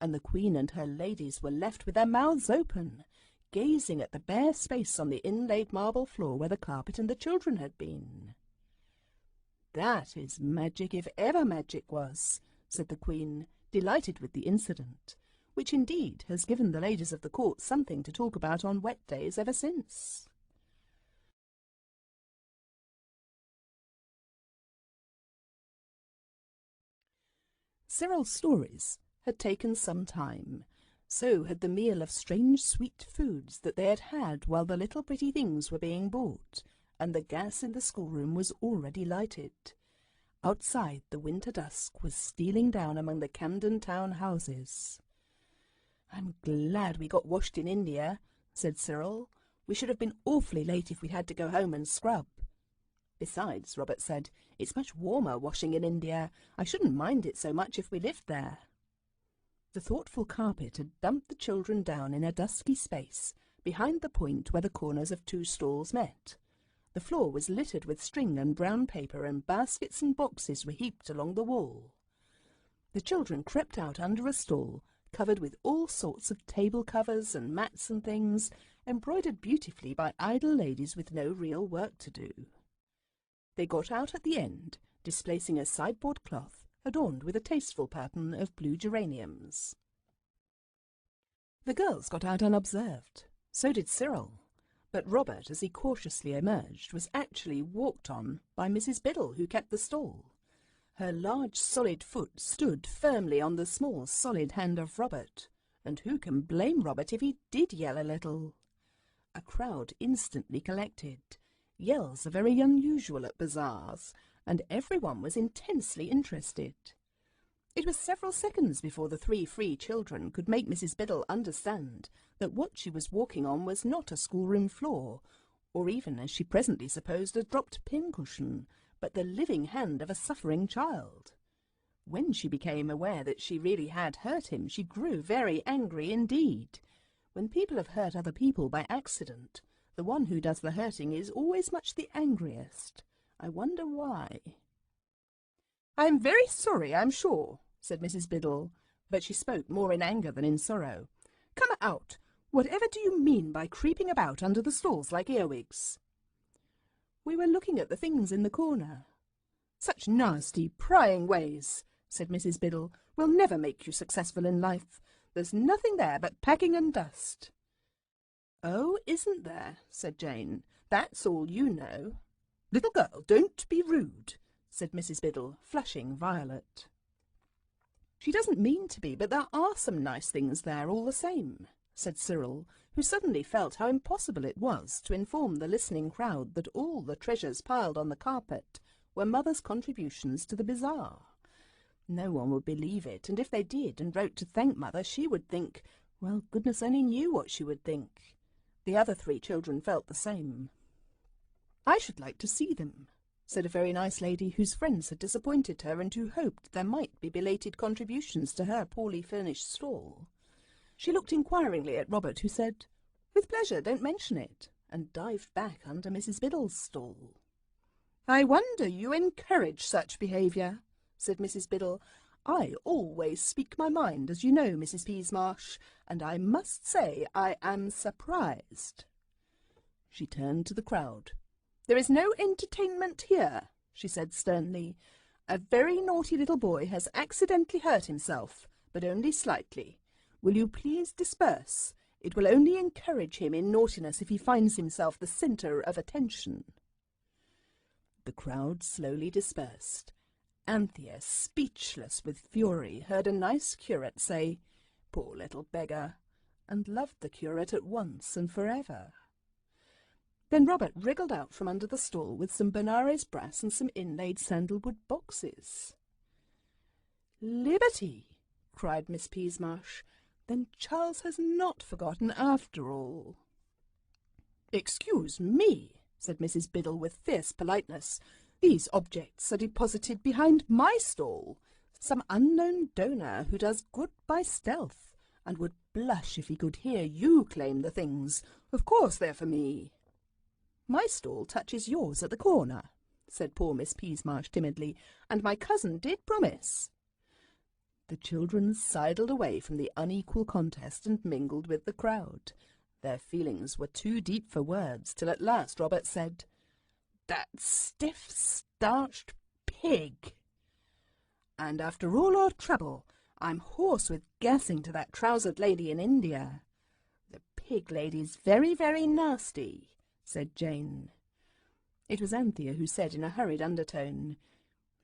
and the Queen and her ladies were left with their mouths open, gazing at the bare space on the inlaid marble floor where the carpet and the children had been. "That is magic, if ever magic was," said the Queen, delighted with the incident, which indeed has given the ladies of the court something to talk about on wet days ever since. Cyril's stories had taken some time. So had the meal of strange sweet foods that they had had while the little pretty things were being bought, and the gas in the schoolroom was already lighted. Outside, the winter dusk was stealing down among the Camden Town houses. "I'm glad we got washed in India," said Cyril. "We should have been awfully late if we'd had to go home and scrub." "Besides," Robert said, "it's much warmer washing in India. I shouldn't mind it so much if we lived there." The thoughtful carpet had dumped the children down in a dusky space behind the point where the corners of two stalls met. The floor was littered with string and brown paper, and baskets and boxes were heaped along the wall. The children crept out under a stall, covered with all sorts of table covers and mats and things, embroidered beautifully by idle ladies with no real work to do. They got out at the end, displacing a sideboard cloth adorned with a tasteful pattern of blue geraniums. The girls got out unobserved. So did Cyril. But Robert, as he cautiously emerged, was actually walked on by Mrs. Biddle, who kept the stall. Her large solid foot stood firmly on the small solid hand of Robert, and who can blame Robert if he did yell a little? A crowd instantly collected. Yells are very unusual at bazaars, and everyone was intensely interested. It was several seconds before the three free children could make Mrs. Biddle understand that what she was walking on was not a schoolroom floor, or even, as she presently supposed, a dropped pincushion, but the living hand of a suffering child. When she became aware that she really had hurt him, she grew very angry indeed. When people have hurt other people by accident, the one who does the hurting is always much the angriest. I wonder why. "I am very sorry, I'm sure," said Mrs. Biddle, but she spoke more in anger than in sorrow. "Come out! Whatever do you mean by creeping about under the stalls like earwigs?" "We were looking at the things in the corner." "Such nasty, prying ways," said Mrs. Biddle, "will never make you successful in life. There's nothing there but packing and dust." "Oh, isn't there?" said Jane. "That's all you know." "Little girl, don't be rude," said Mrs. Biddle, flushing violet. "She doesn't mean to be, but there are some nice things there all the same," said Cyril, who suddenly felt how impossible it was to inform the listening crowd that all the treasures piled on the carpet were Mother's contributions to the bazaar. No one would believe it, and if they did and wrote to thank Mother, she would think, well, goodness only knew what she would think. The other three children felt the same. "I should like to see them," said a very nice lady whose friends had disappointed her and who hoped there might be belated contributions to her poorly furnished stall. She looked inquiringly at Robert, who said, "With pleasure, don't mention it," and dived back under Mrs. Biddle's stall. "I wonder you encourage such behaviour," said Mrs. Biddle. "I always speak my mind, as you know, Mrs. Peasmarsh, and I must say I am surprised." She turned to the crowd. "There is no entertainment here," she said sternly. "A very naughty little boy has accidentally hurt himself, but only slightly. Will you please disperse? It will only encourage him in naughtiness if he finds himself the centre of attention." The crowd slowly dispersed. Anthea, speechless with fury, heard a nice curate say, "Poor little beggar," and loved the curate at once and forever. Then Robert wriggled out from under the stall with some Benares brass and some inlaid sandalwood boxes. "Liberty!" cried Miss Peasmarsh. "Then Charles has not forgotten after all." "Excuse me," said Mrs. Biddle with fierce politeness. "These objects are deposited behind my stall. Some unknown donor who does good by stealth, and would blush if he could hear you claim the things. Of course they're for me." "My stall touches yours at the corner," said poor Miss Peasmarsh timidly, "and my cousin did promise." The children sidled away from the unequal contest and mingled with the crowd. Their feelings were too deep for words, till at last Robert said, "That stiff, starched pig! And after all our trouble, I'm hoarse with gassing to that trousered lady in India." "The pig lady's very, very nasty," said Jane. It was Anthea who said in a hurried undertone,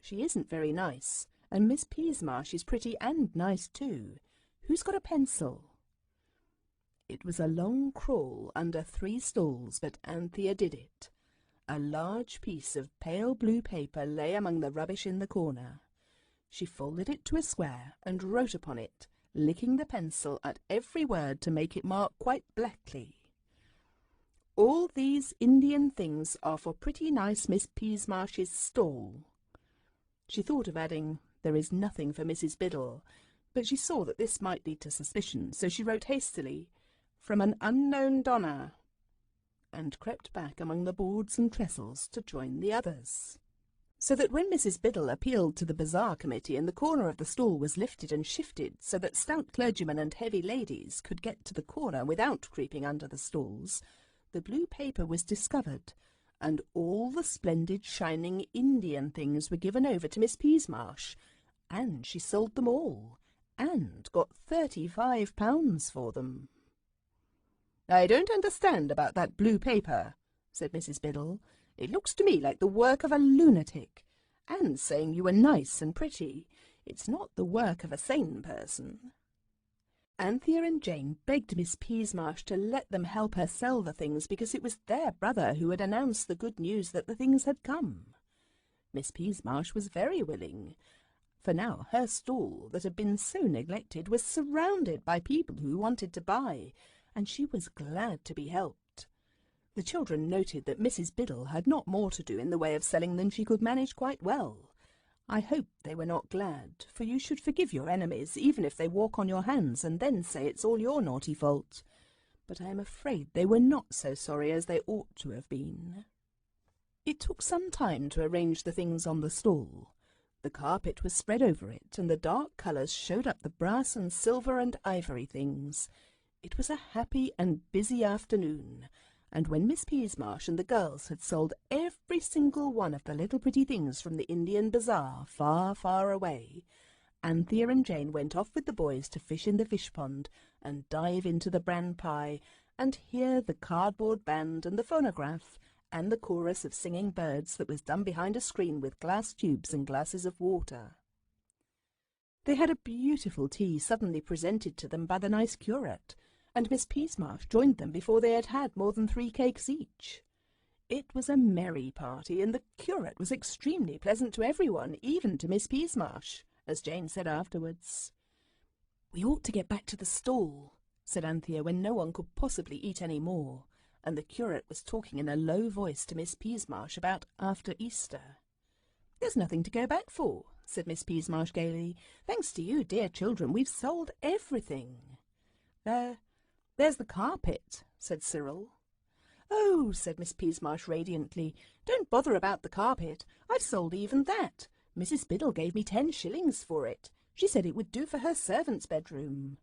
"She isn't very nice, and Miss Peasmarsh is pretty and nice too. Who's got a pencil?" It was a long crawl under 3 stalls, but Anthea did it. A large piece of pale blue paper lay among the rubbish in the corner. She folded it to a square and wrote upon it, licking the pencil at every word to make it mark quite blackly. "All these Indian things are for pretty nice Miss Peasmarsh's stall." She thought of adding, "There is nothing for Mrs. Biddle," but she saw that this might lead to suspicion, so she wrote hastily, "From an unknown donor," and crept back among the boards and trestles to join the others. so that when Mrs. Biddle appealed to the bazaar committee and the corner of the stall was lifted and shifted so that stout clergymen and heavy ladies could get to the corner without creeping under the stalls, the blue paper was discovered, and all the splendid shining Indian things were given over to Miss Peasmarsh, and she sold them all, and got £35 for them. "I don't understand about that blue paper," said Mrs. Biddle. "It looks to me like the work of a lunatic, and saying you were nice and pretty. It's not the work of a sane person." Anthea and Jane begged Miss Peasmarsh to let them help her sell the things because it was their brother who had announced the good news that the things had come. Miss Peasmarsh was very willing, for now her stall, that had been so neglected, was surrounded by people who wanted to buy, and she was glad to be helped. The children noted that Mrs. Biddle had not more to do in the way of selling than she could manage quite well. I hope they were not glad, for you should forgive your enemies, even if they walk on your hands, and then say it's all your naughty fault. But I am afraid they were not so sorry as they ought to have been. It took some time to arrange the things on the stall. The carpet was spread over it, and the dark colours showed up the brass and silver and ivory things. It was a happy and busy afternoon, and when Miss Peasmarsh and the girls had sold every single one of the little pretty things from the Indian bazaar far, far away, Anthea and Jane went off with the boys to fish in the fish pond and dive into the bran pie and hear the cardboard band and the phonograph and the chorus of singing birds that was done behind a screen with glass tubes and glasses of water. They had a beautiful tea suddenly presented to them by the nice curate, and Miss Peasmarsh joined them before they had had more than 3 cakes each. It was a merry party, and the curate was extremely pleasant to everyone, even to Miss Peasmarsh, as Jane said afterwards. "We ought to get back to the stall," said Anthea, when no one could possibly eat any more, and the curate was talking in a low voice to Miss Peasmarsh about after Easter. "There's nothing to go back for," said Miss Peasmarsh gaily. "Thanks to you, dear children, we've sold everything." There's the carpet," said Cyril. "Oh," said Miss Peasmarsh radiantly, "don't bother about the carpet. I've sold even that. Mrs. Biddle gave me 10 shillings for it. She said it would do for her servant's bedroom."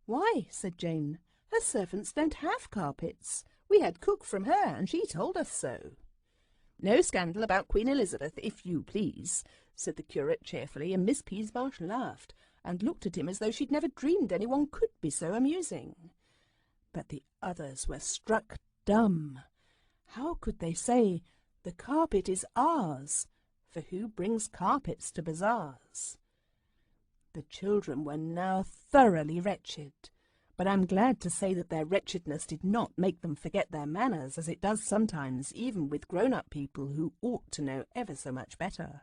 "Why," said Jane, "her servants don't have carpets. We had cook from her, and she told us so." "No scandal about Queen Elizabeth, if you please," said the curate cheerfully, and Miss Peasmarsh laughed, and looked at him as though she'd never dreamed anyone could be so amusing. But the others were struck dumb. How could they say, "The carpet is ours," for who brings carpets to bazaars? The children were now thoroughly wretched, but I'm glad to say that their wretchedness did not make them forget their manners, as it does sometimes, even with grown-up people who ought to know ever so much better.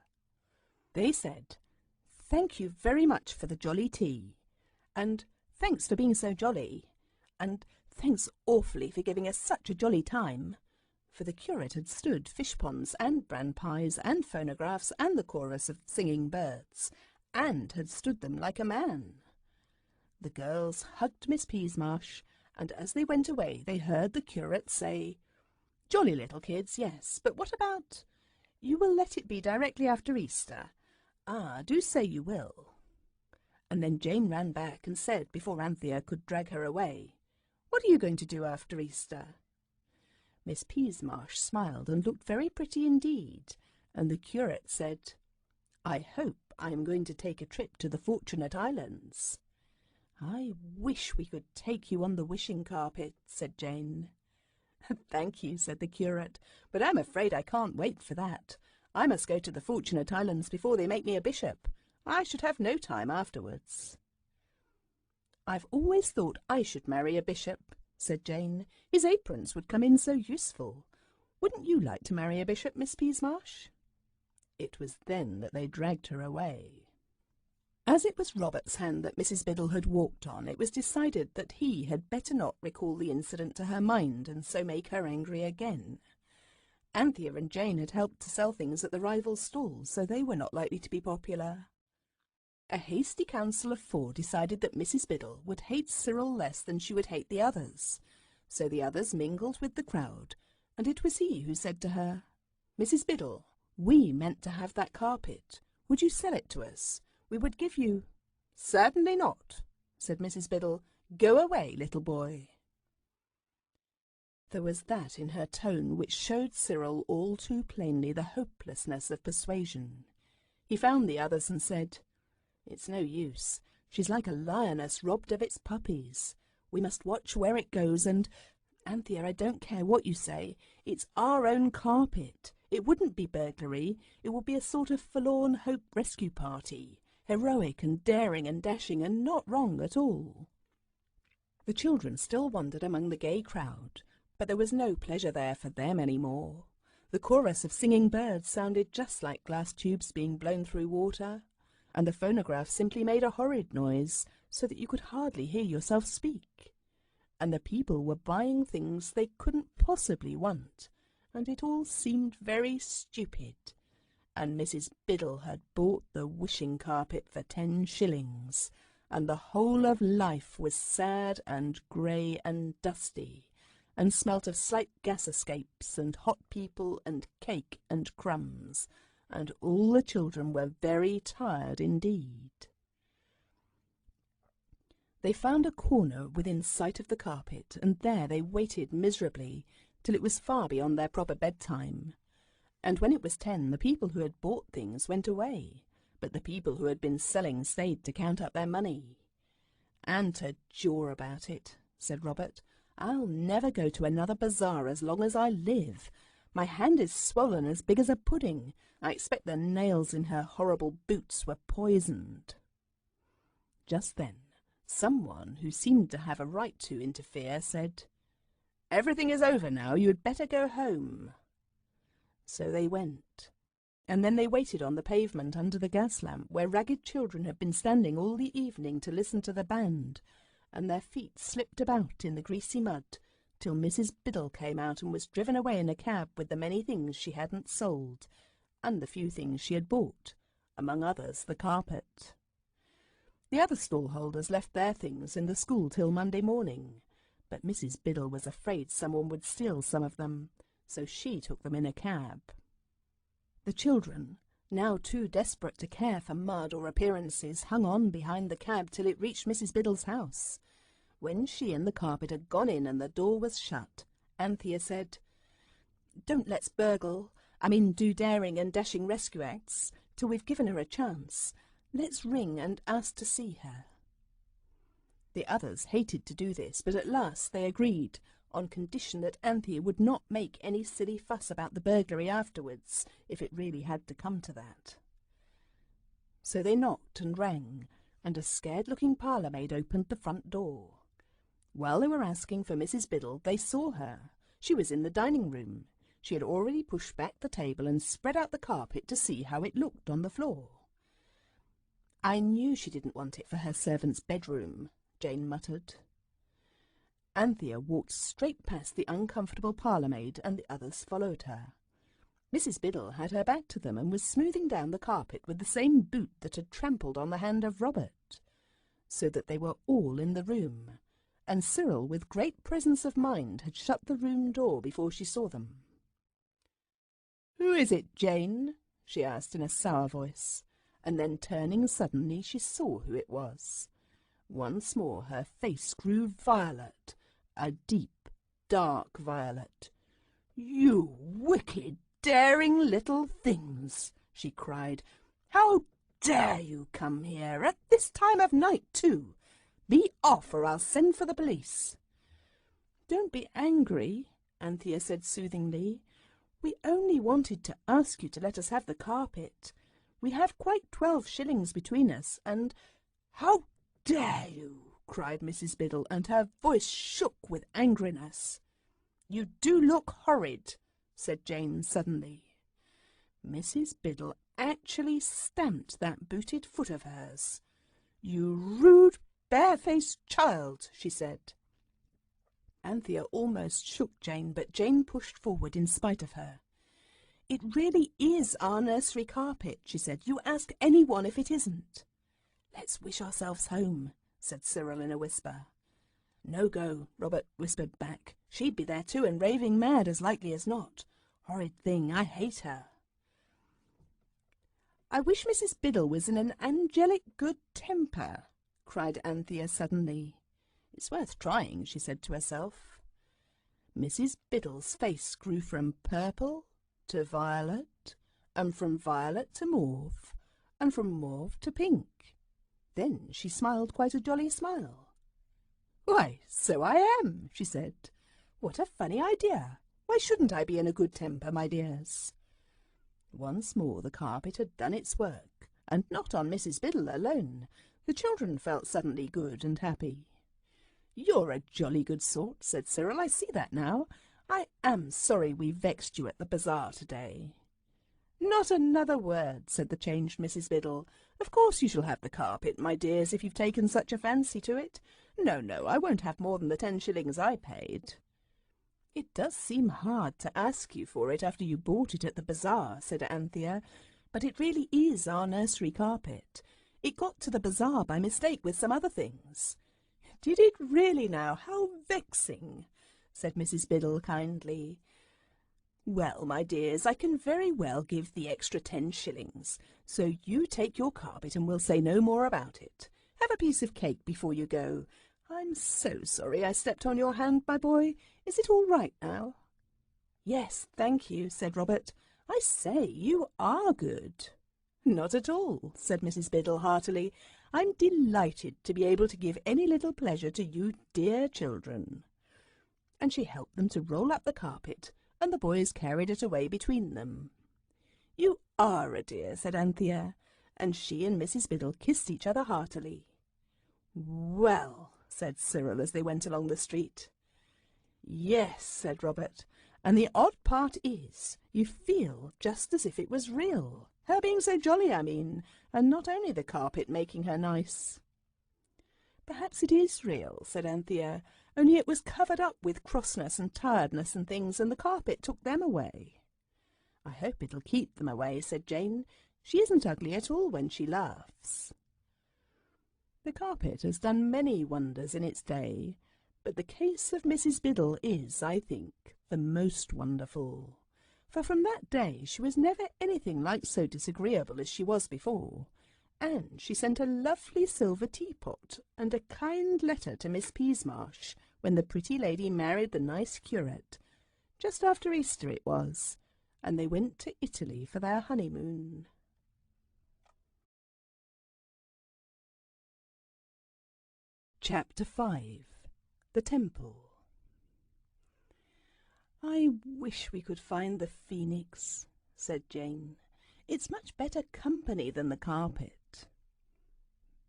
They said, "Thank you very much for the jolly tea," and "Thanks for being so jolly," and "Thanks awfully for giving us such a jolly time," for the curate had stood fish ponds and bran pies and phonographs and the chorus of singing birds, and had stood them like a man. The girls hugged Miss Peasmarsh, and as they went away they heard the curate say, "Jolly little kids, yes, but what about... You will let it be directly after Easter. Ah, do say you will." And then Jane ran back and said, before Anthea could drag her away, "What are you going to do after Easter?" Miss Peasmarsh smiled and looked very pretty indeed, and the curate said, "I hope I am going to take a trip to the Fortunate Islands." "I wish we could take you on the wishing carpet," said Jane. "Thank you," said the curate, "but I'm afraid I can't wait for that. I must go to the Fortunate Islands before they make me a bishop. I should have no time afterwards." "I've always thought I should marry a bishop," said Jane. "His aprons would come in so useful. Wouldn't you like to marry a bishop, Miss Peasmarsh?" It was then that they dragged her away. As it was Robert's hand that Mrs. Biddle had walked on, it was decided that he had better not recall the incident to her mind and so make her angry again. Anthea and Jane had helped to sell things at the rival stalls, so they were not likely to be popular. A hasty council of 4 decided that Mrs. Biddle would hate Cyril less than she would hate the others, so the others mingled with the crowd, and it was he who said to her, "Mrs. Biddle, We meant to have that carpet. Would you sell it to us? We would give you—" "Certainly not," said Mrs. Biddle. "Go away, little boy." There was that in her tone which showed Cyril all too plainly the hopelessness of persuasion. He found the others and said, "It's no use. She's like a lioness robbed of its puppies. We must watch where it goes, and, Anthea, I don't care what you say. It's our own carpet. It wouldn't be burglary. It would be a sort of forlorn hope rescue party, heroic and daring and dashing and not wrong at all." The children still wandered among the gay crowd, but there was no pleasure there for them any more. The chorus of singing birds sounded just like glass tubes being blown through water, and the phonograph simply made a horrid noise so that you could hardly hear yourself speak. And the people were buying things they couldn't possibly want, and it all seemed very stupid. And Mrs. Biddle had bought the wishing carpet for 10 shillings, and the whole of life was sad and grey and dusty, and smelt of slight gas escapes and hot people and cake and crumbs, and all the children were very tired indeed. They found a corner within sight of the carpet, and there they waited miserably till it was far beyond their proper bedtime. And when it was 10, the people who had bought things went away, but the people who had been selling stayed to count up their money. "And to jaw about it," said Robert. "I'll never go to another bazaar as long as I live. My hand is swollen as big as a pudding. I expect the nails in her horrible boots were poisoned." Just then, someone who seemed to have a right to interfere said, "Everything is over now. You had better go home." So they went, and then they waited on the pavement under the gas lamp where ragged children had been standing all the evening to listen to the band, and their feet slipped about in the greasy mud till Mrs. Biddle came out and was driven away in a cab with the many things she hadn't sold, and the few things she had bought, among others the carpet. The other stall-holders left their things in the school till Monday morning, but Mrs. Biddle was afraid someone would steal some of them, so she took them in a cab. The children, now too desperate to care for mud or appearances, hung on behind the cab till it reached Mrs. Biddle's house. When she and the carpet had gone in and the door was shut, Anthea said, "Don't let's do daring and dashing rescue acts till we've given her a chance. Let's ring and ask to see her." The others hated to do this, but at last they agreed, on condition that Anthea would not make any silly fuss about the burglary afterwards, if it really had to come to that. So they knocked and rang, and a scared-looking parlour-maid opened the front door. While they were asking for Mrs. Biddle, they saw her. She was in the dining-room. She had already pushed back the table and spread out the carpet to see how it looked on the floor. "I knew she didn't want it for her servant's bedroom," Jane muttered. Anthea walked straight past the uncomfortable parlour-maid, and the others followed her. Mrs. Biddle had her back to them and was smoothing down the carpet with the same boot that had trampled on the hand of Robert, so that they were all in the room, and Cyril, with great presence of mind, had shut the room door before she saw them. "Who is it, Jane?" she asked in a sour voice, and then turning suddenly she saw who it was. Once more her face grew violet, a deep, dark violet. "You wicked, daring little things!" she cried. "How dare you come here, at this time of night, too? Be off, or I'll send for the police." "Don't be angry," Anthea said soothingly. "We only wanted to ask you to let us have the carpet. We have quite 12 shillings between us, and—" "How dare you!" cried Mrs. Biddle, and her voice shook with angriness. "You do look horrid," said Jane suddenly. Mrs. Biddle actually stamped that booted foot of hers. "You rude, barefaced child," she said. Anthea almost shook Jane, but Jane pushed forward in spite of her. "It really is our nursery carpet," she said. "You ask anyone if it isn't." "Let's wish ourselves home," said Cyril in a whisper. "No go," Robert whispered back. "She'd be there too, and raving mad as likely as not. Horrid thing, I hate her." I wish Mrs. Biddle was in an angelic good temper, cried Anthea suddenly. It's worth trying, she said to herself. Mrs. Biddle's face grew from purple to violet, and from violet to mauve, and from mauve to pink. Then she smiled quite a jolly smile. "Why, so I am," she said. "What a funny idea! Why shouldn't I be in a good temper, my dears?" Once more the carpet had done its work, and not on Mrs. Biddle alone. The children felt suddenly good and happy. "You're a jolly good sort," said Cyril. "I see that now. I am sorry we vexed you at the bazaar today." "Not another word," said the changed Mrs. Biddle. "Of course you shall have the carpet, my dears, if you've taken such a fancy to it. No, no, I won't have more than the 10 shillings I paid." "It does seem hard to ask you for it after you bought it at the bazaar," said Anthea, "but it really is our nursery carpet. It got to the bazaar by mistake with some other things." "Did it really now? How vexing!" said Mrs. Biddle kindly. "Well, my dears, I can very well give the extra 10 shillings, so you take your carpet and we'll say no more about it. Have a piece of cake before you go. I'm so sorry I stepped on your hand, my boy. Is it all right now?" "Yes, thank you," said Robert. "I say, you are good." "Not at all," said Mrs. Biddle heartily. "I'm delighted to be able to give any little pleasure to you dear children." And she helped them to roll up the carpet, and the boys carried it away between them. "You are a dear," said Anthea, and she and Mrs. Biddle kissed each other heartily. "Well," said Cyril as they went along the street. "Yes," said Robert, "and the odd part is, you feel just as if it was real. Her being so jolly, I mean, and not only the carpet making her nice." "Perhaps it is real," said Anthea, "only it was covered up with crossness and tiredness and things, and the carpet took them away." "I hope it'll keep them away," said Jane. "She isn't ugly at all when she laughs." The carpet has done many wonders in its day, but the case of Mrs. Biddle is, I think, the most wonderful. For from that day she was never anything like so disagreeable as she was before, and she sent a lovely silver teapot and a kind letter to Miss Peasmarsh when the pretty lady married the nice curate. Just after Easter it was, and they went to Italy for their honeymoon. Chapter 5. The Temple. "I wish we could find the phoenix," said Jane. "It's much better company than the carpet."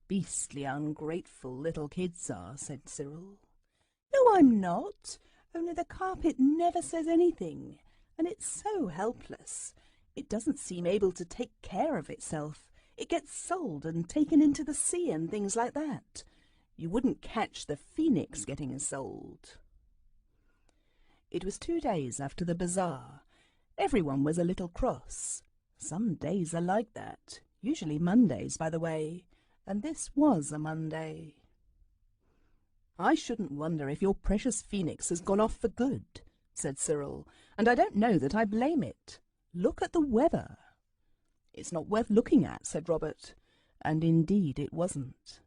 "Beastly ungrateful little kids are," said Cyril. "No, I'm not. Only the carpet never says anything, and it's so helpless. It doesn't seem able to take care of itself. It gets sold and taken into the sea and things like that. You wouldn't catch the phoenix getting sold." It was 2 days after the bazaar. Everyone was a little cross. Some days are like that, usually Mondays, by the way, and this was a Monday. "I shouldn't wonder if your precious phoenix has gone off for good," said Cyril, "and I don't know that I blame it. Look at the weather." "It's not worth looking at," said Robert, and indeed it wasn't.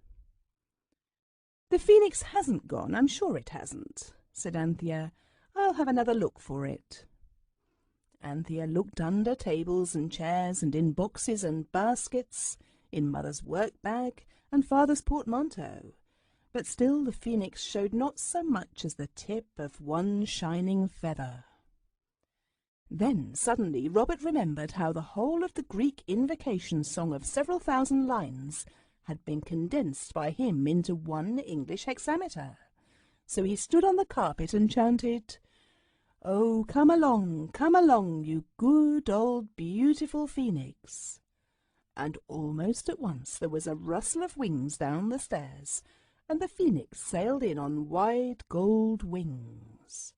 "The phoenix hasn't gone, I'm sure it hasn't," said Anthea. "I'll have another look for it." Anthea looked under tables and chairs and in boxes and baskets, in Mother's work-bag and Father's portmanteau, but still the phoenix showed not so much as the tip of one shining feather. Then suddenly Robert remembered how the whole of the Greek invocation song of several thousand lines had been condensed by him into one English hexameter. So he stood on the carpet and chanted, "Oh, come along, you good old beautiful phoenix." And almost at once there was a rustle of wings down the stairs, and the phoenix sailed in on wide gold wings.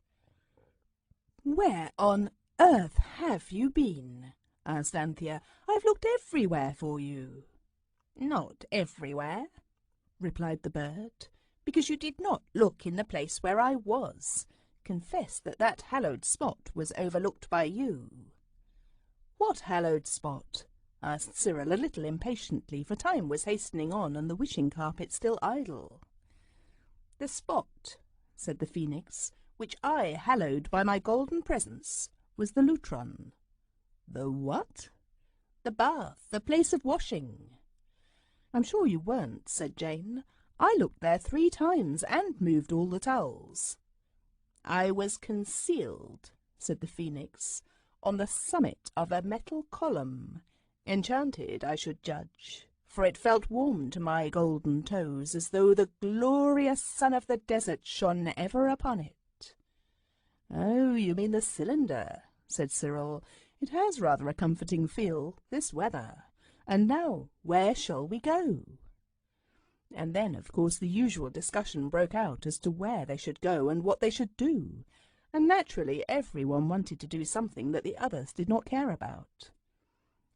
"Where on earth have you been?" asked Anthea. "I've looked everywhere for you." "Not everywhere," replied the bird, "because you did not look in the place where I was. Confess that that hallowed spot was overlooked by you." "What hallowed spot?" asked Cyril a little impatiently, for time was hastening on and the wishing carpet still idle. "The spot," said the Phoenix, "which I hallowed by my golden presence, was the lutron." "The what?" "The bath, the place of washing." "I'm sure you weren't," said Jane. "I looked there 3 times and moved all the towels." "I was concealed," said the Phoenix, "on the summit of a metal column, enchanted, I should judge, for it felt warm to my golden toes, as though the glorious sun of the desert shone ever upon it." "Oh, you mean the cylinder," said Cyril. "It has rather a comforting feel, this weather. And now, where shall we go?" And then, of course, the usual discussion broke out as to where they should go and what they should do, and naturally everyone wanted to do something that the others did not care about.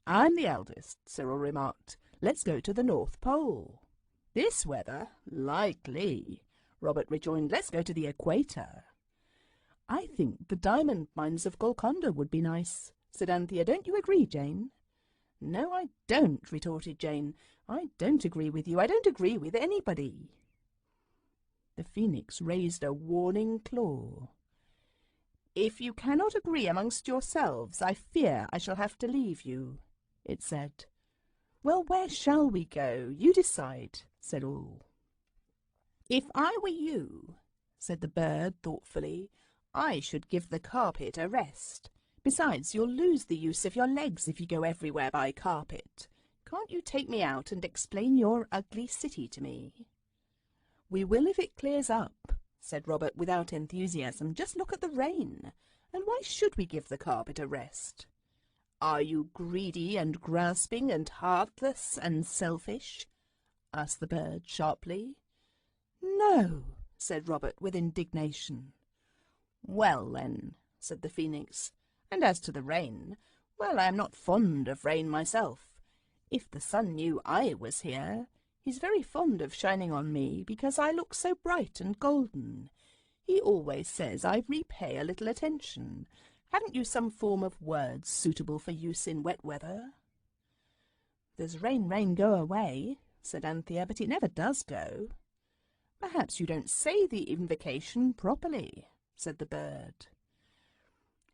"I'm the eldest," Cyril remarked. "Let's go to the North Pole." "This weather? Likely," Robert rejoined. "Let's go to the equator." "I think the diamond mines of Golconda would be nice," said Anthea. "Don't you agree, Jane?" "No, I don't," retorted Jane. "I don't agree with you. I don't agree with anybody." The Phoenix raised a warning claw. "If you cannot agree amongst yourselves, I fear I shall have to leave you," it said. "Well, where shall we go? You decide," said all. "If I were you," said the bird thoughtfully, "I should give the carpet a rest. Besides, you'll lose the use of your legs if you go everywhere by carpet. Can't you take me out and explain your ugly city to me?" "We will if it clears up," said Robert without enthusiasm. "Just look at the rain. And why should we give the carpet a rest?" "Are you greedy and grasping and heartless and selfish?" asked the bird sharply. "No," said Robert with indignation. "Well, then," said the Phoenix, "and as to the rain, well, I am not fond of rain myself. If the sun knew I was here, he's very fond of shining on me because I look so bright and golden. He always says I repay a little attention. Haven't you some form of words suitable for use in wet weather?" "There's rain, rain, go away," said Anthea, "but it never does go." "Perhaps you don't say the invocation properly," said the bird.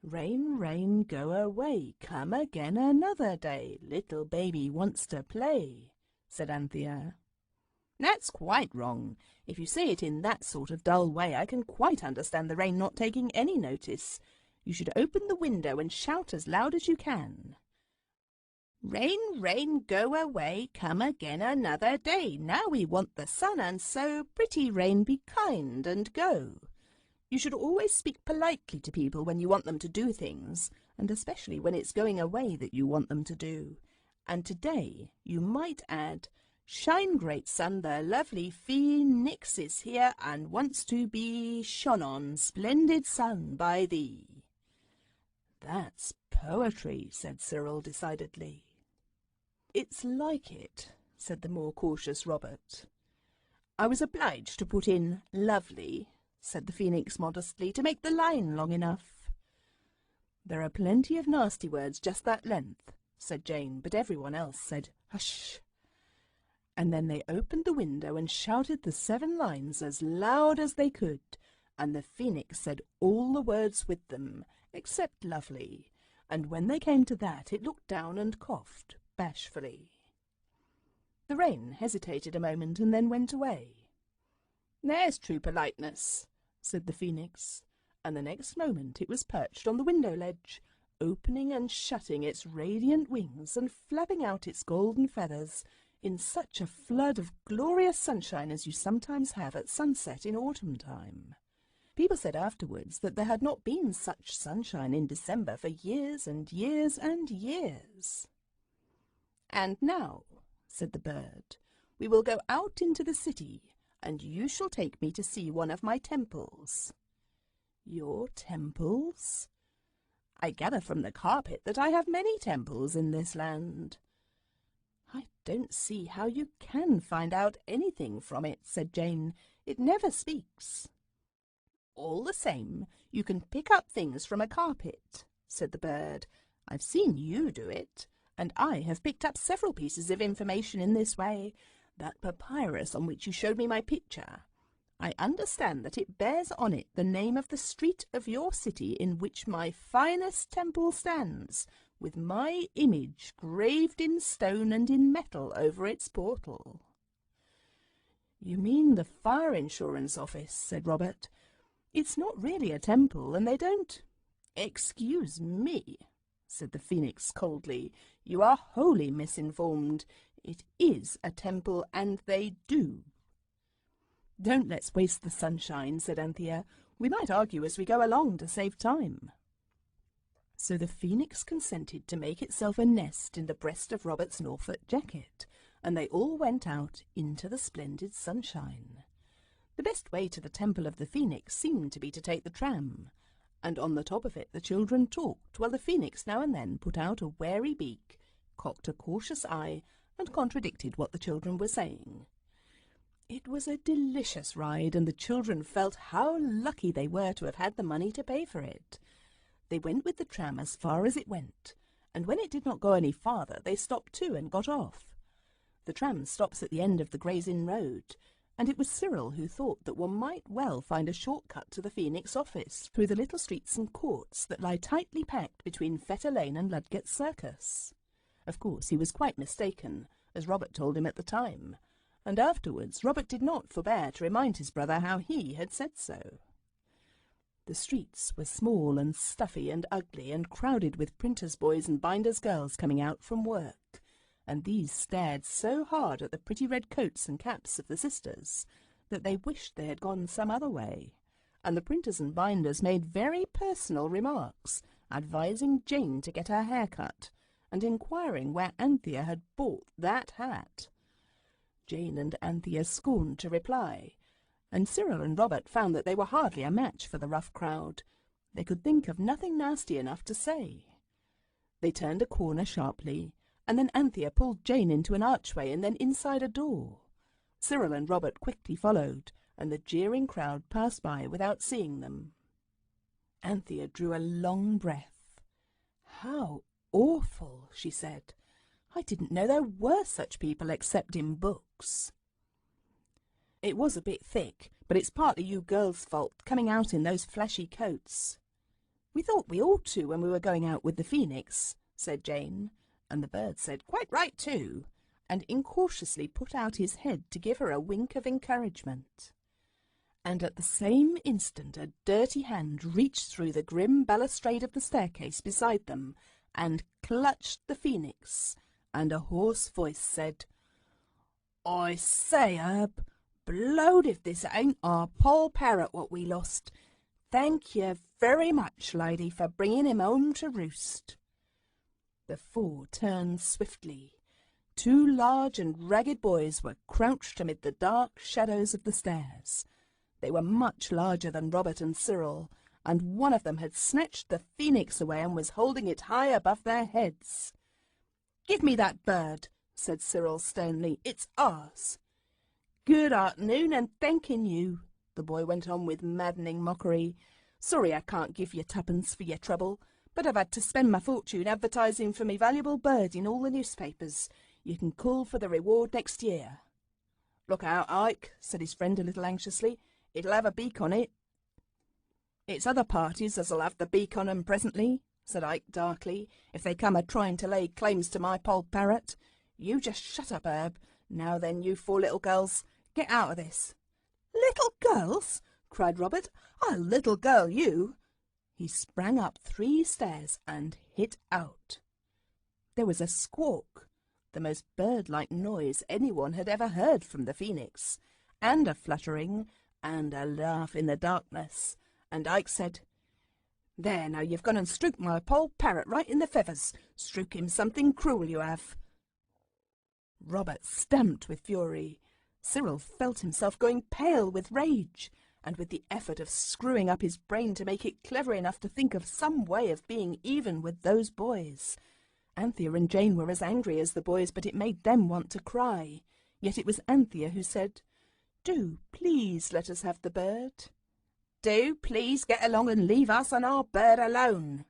"Rain, rain, go away, come again another day. Little baby wants to play," said Anthea. "That's quite wrong. If you say it in that sort of dull way, I can quite understand the rain not taking any notice. You should open the window and shout as loud as you can. Rain, rain, go away, come again another day. Now we want the sun, and so, pretty rain, be kind and go. You should always speak politely to people when you want them to do things, and especially when it's going away that you want them to do. And today you might add, shine, great sun, the lovely Phoenix is here and wants to be shone on, splendid sun, by thee." "That's poetry," said Cyril decidedly. "It's like it," said the more cautious Robert. "I was obliged to put in lovely," said the Phoenix modestly, "to make the line long enough." "There are plenty of nasty words just that length," said Jane, but everyone else said, "Hush." And then they opened the window and shouted the 7 lines as loud as they could, and the Phoenix said all the words with them, except lovely, and when they came to that it looked down and coughed bashfully. The rain hesitated a moment and then went away. "There's true politeness," said the Phoenix, and the next moment it was perched on the window ledge, opening and shutting its radiant wings and flapping out its golden feathers in such a flood of glorious sunshine as you sometimes have at sunset in autumn time. People said afterwards that there had not been such sunshine in December for years and years and years. "And now," said the bird, "we will go out into the city, and you shall take me to see one of my temples." "Your temples?" "I gather from the carpet that I have many temples in this land." "I don't see how you can find out anything from it," said Jane. "It never speaks." "All the same, you can pick up things from a carpet," said the bird. "I've seen you do it, and I have picked up several pieces of information in this way. That papyrus on which you showed me my picture, I understand that it bears on it the name of the street of your city in which my finest temple stands, with my image graved in stone and in metal over its portal." "You mean the fire insurance office," said Robert. "It's not really a temple, and they don't—" "Excuse me," said the Phoenix coldly. "You are wholly misinformed. It is a temple, and they do." "Don't let's waste the sunshine," said Anthea. "We might argue as we go along to save time." So the Phoenix consented to make itself a nest in the breast of Robert's Norfolk jacket, and they all went out into the splendid sunshine. The best way to the Temple of the Phoenix seemed to be to take the tram, and on the top of it the children talked, while the Phoenix now and then put out a wary beak, cocked a cautious eye, and contradicted what the children were saying. It was a delicious ride, and the children felt how lucky they were to have had the money to pay for it. They went with the tram as far as it went, and when it did not go any farther they stopped too and got off. The tram stops at the end of the Gray's Inn Road, and it was Cyril who thought that one might well find a short-cut to the Phoenix office through the little streets and courts that lie tightly packed between Fetter Lane and Ludgate Circus. Of course he was quite mistaken, as Robert told him at the time, and afterwards Robert did not forbear to remind his brother how he had said so. The streets were small and stuffy and ugly, and crowded with printers' boys and binders' girls coming out from work, and these stared so hard at the pretty red coats and caps of the sisters that they wished they had gone some other way, and the printers and binders made very personal remarks, advising Jane to get her hair cut, and inquiring where Anthea had bought that hat. Jane and Anthea scorned to reply, and Cyril and Robert found that they were hardly a match for the rough crowd. They could think of nothing nasty enough to say. They turned a corner sharply, and then Anthea pulled Jane into an archway and then inside a door. Cyril and Robert quickly followed, and the jeering crowd passed by without seeing them. Anthea drew a long breath. "How awful," she said. "I didn't know there were such people except in books." "It was a bit thick, but it's partly you girls' fault, coming out in those flashy coats." "We thought we ought to when we were going out with the Phoenix," said Jane, and the bird said, "Quite right too," and incautiously put out his head to give her a wink of encouragement. And at the same instant a dirty hand reached through the grim balustrade of the staircase beside them and clutched the Phoenix, and a hoarse voice said, "I say, Herb, blowed if this ain't our Poll Parrot what we lost. Thank you very much, lady, for bringing him home to roost." The four turned swiftly. Two large and ragged boys were crouched amid the dark shadows of the stairs. They were much larger than Robert and Cyril, and one of them had snatched the Phoenix away and was holding it high above their heads. "Give me that bird," said Cyril sternly. "It's ours." "Good arternoon, and thanking you," the boy went on with maddening mockery. "Sorry I can't give you tuppence for your trouble, but I've had to spend my fortune advertising for me valuable bird in all the newspapers. You can call for the reward next year." "Look out, Ike," said his friend a little anxiously. "It'll have a beak on it." "It's other parties as'll have the beak on 'em presently," said Ike darkly, "if they come a-trying to lay claims to my Poll Parrot. You just shut up, Herb. Now then, you four little girls, get out of this." "Little girls?" cried Robert. "I'll little girl you." He sprang up 3 stairs and hit out. There was a squawk, the most bird-like noise anyone had ever heard from the Phoenix, and a fluttering, and a laugh in the darkness, and Ike said, "There, now you've gone and strooked my Poll Parrot right in the feathers. Strook him something cruel, you have." Robert stamped with fury. Cyril felt himself going pale with rage, and with the effort of screwing up his brain to make it clever enough to think of some way of being even with those boys. Anthea and Jane were as angry as the boys, but it made them want to cry. Yet it was Anthea who said, "Do please let us have the bird." "Do please get along and leave us and our bird alone."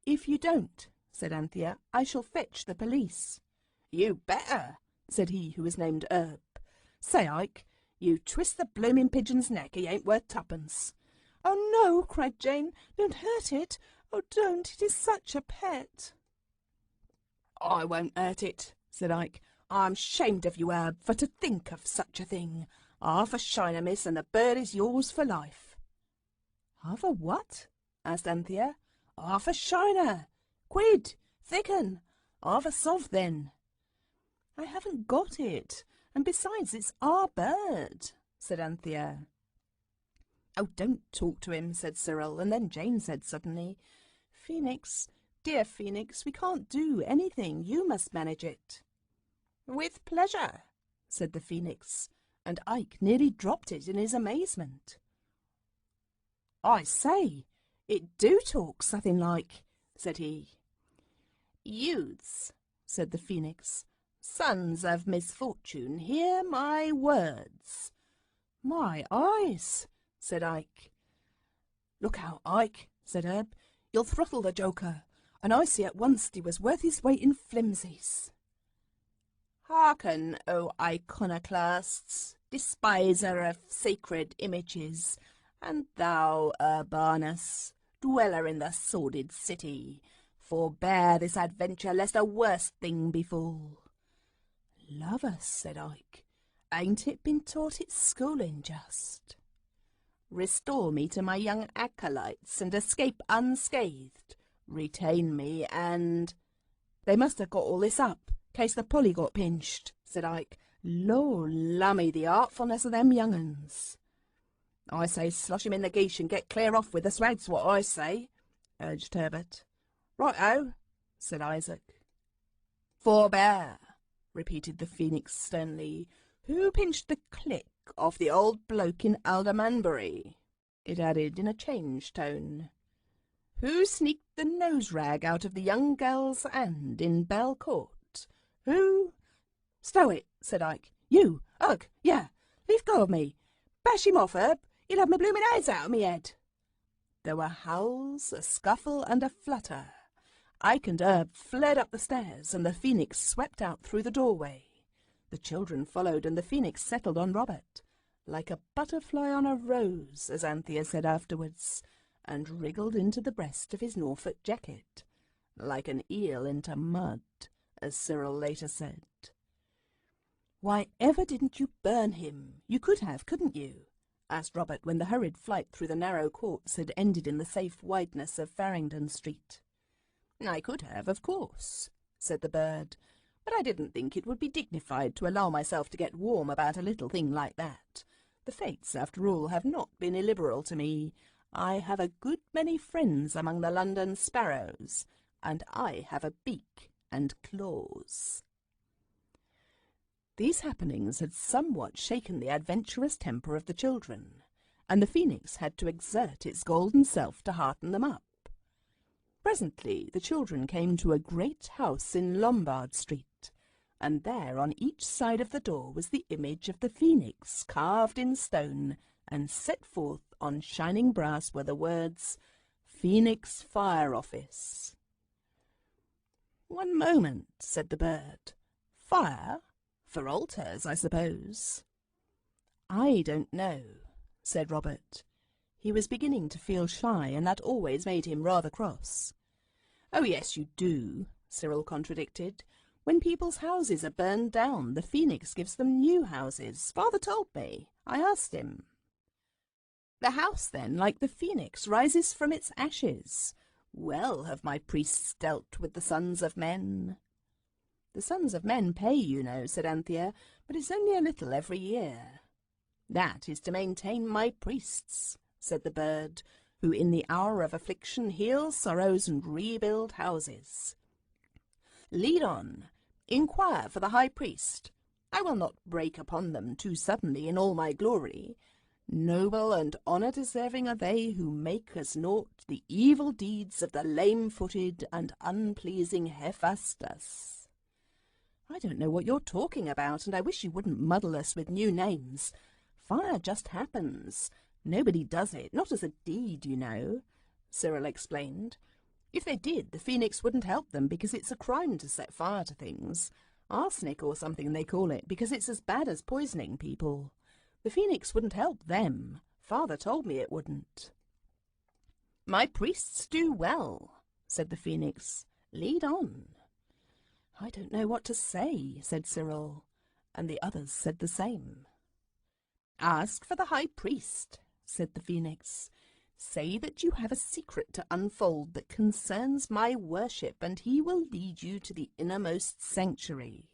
"If you don't," said Anthea. "I shall fetch the police." "You better," said he who was named Herb. "Say, Ike, you twist the blooming pigeon's neck, he ain't worth twopence." "Oh, no," cried Jane. "Don't hurt it. Oh, don't. It is such a pet." "I won't hurt it," said Ike. "I'm shamed of you, Herb, for to think of such a thing. Half a shiner, miss, and the bird is yours for life." "Half a what?" asked Anthea. "Half a shiner. Quid. Thicken. Half a sov, then." "I haven't got it, and besides it's our bird," said Anthea. "Oh, don't talk to him," said Cyril, and then Jane said suddenly, "Phoenix, dear Phoenix, we can't do anything. You must manage it." "With pleasure," said the Phoenix, and Ike nearly dropped it in his amazement. "I say, it do talk something like," said he. "Youths," said the Phoenix, "sons of misfortune, hear my words." "My eyes!" said Ike. "Look out, Ike," said Herb. "You'll throttle the joker, and I see at once he was worth his weight in flimsies." "Hearken, O iconoclasts, despiser of sacred images, and thou, Urbanus, dweller in the sordid city, forbear this adventure, lest a worse thing befall." "Lovers," said Ike, "ain't it been taught its schooling just?" "Restore me to my young acolytes, and escape unscathed. Retain me, and—" "They must have got all this up, case the polly got pinched," said Ike. "Lor' lummy, the artfulness of them young uns." "I say slosh him in the geesh and get clear off with the swag's what I say," urged Herbert. "Right-o," said Isaac. "Forbear," repeated the Phoenix sternly. "Who pinched the click off the old bloke in Aldermanbury?" It added in a changed tone. "Who sneaked the nose-rag out of the young girl's hand in Bell Court? Who—" "Stow it," said Ike. "You, Ugh, yeah, leave go of me. Bash him off, Herb. He'll have me bloomin' eyes out of me head." There were howls, a scuffle, and a flutter. Ike and Herb fled up the stairs, and the Phoenix swept out through the doorway. The children followed, and the Phoenix settled on Robert, like a butterfly on a rose, as Anthea said afterwards, and wriggled into the breast of his Norfolk jacket, like an eel into mud, as Cyril later said. "Why ever didn't you burn him? You could have, couldn't you?" asked Robert when the hurried flight through the narrow courts had ended in the safe wideness of Farringdon Street. "I could have, of course," said the bird, "but I didn't think it would be dignified to allow myself to get warm about a little thing like that. The fates, after all, have not been illiberal to me. I have a good many friends among the London sparrows, and I have a beak and claws." These happenings had somewhat shaken the adventurous temper of the children, and the Phoenix had to exert its golden self to hearten them up. Presently the children came to a great house in Lombard Street, and there on each side of the door was the image of the Phoenix carved in stone, and set forth on shining brass were the words, "Phoenix Fire Office." "One moment," said the bird. "Fire? For altars, I suppose." "I don't know," said Robert. He was beginning to feel shy, and that always made him rather cross. "Oh, yes, you do," Cyril contradicted. "When people's houses are burned down, the Phoenix gives them new houses. Father told me. I asked him." "The house, then, like the Phoenix, rises from its ashes. Well have my priests dealt with the sons of men." "The sons of men pay, you know," said Anthea, "but it's only a little every year." "That is to maintain my priests," said the bird, "who in the hour of affliction heal sorrows and rebuild houses. Lead on. Inquire for the high priest. I will not break upon them too suddenly in all my glory. Noble and honour-deserving are they who make as naught the evil deeds of the lame-footed and unpleasing Hephaestus." "I don't know what you're talking about, and I wish you wouldn't muddle us with new names. Fire just happens. Nobody does it, not as a deed, you know," Cyril explained. If they did, the phoenix wouldn't help them because it's a crime to set fire to things. Arsenic or something they call it, because it's as bad as poisoning people. The phoenix wouldn't help them. Father told me it wouldn't. My priests do well, said the phoenix. Lead on. I don't know what to say, said Cyril, and the others said the same. Ask for the high priest, said the phoenix. Say that you have a secret to unfold that concerns my worship, and he will lead you to the innermost sanctuary.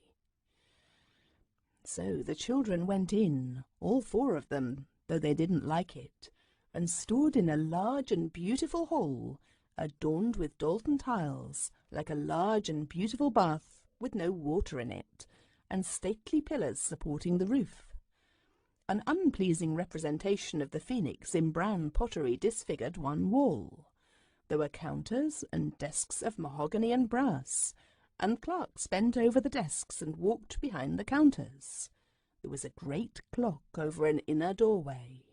So the children went in, all 4 of them, though they didn't like it, and stood in a large and beautiful hall, adorned with Dalton tiles, like a large and beautiful bath with no water in it, and stately pillars supporting the roof. An unpleasing representation of the phoenix in brown pottery disfigured one wall. There were counters and desks of mahogany and brass, and clerks bent over the desks and walked behind the counters. There was a great clock over an inner doorway.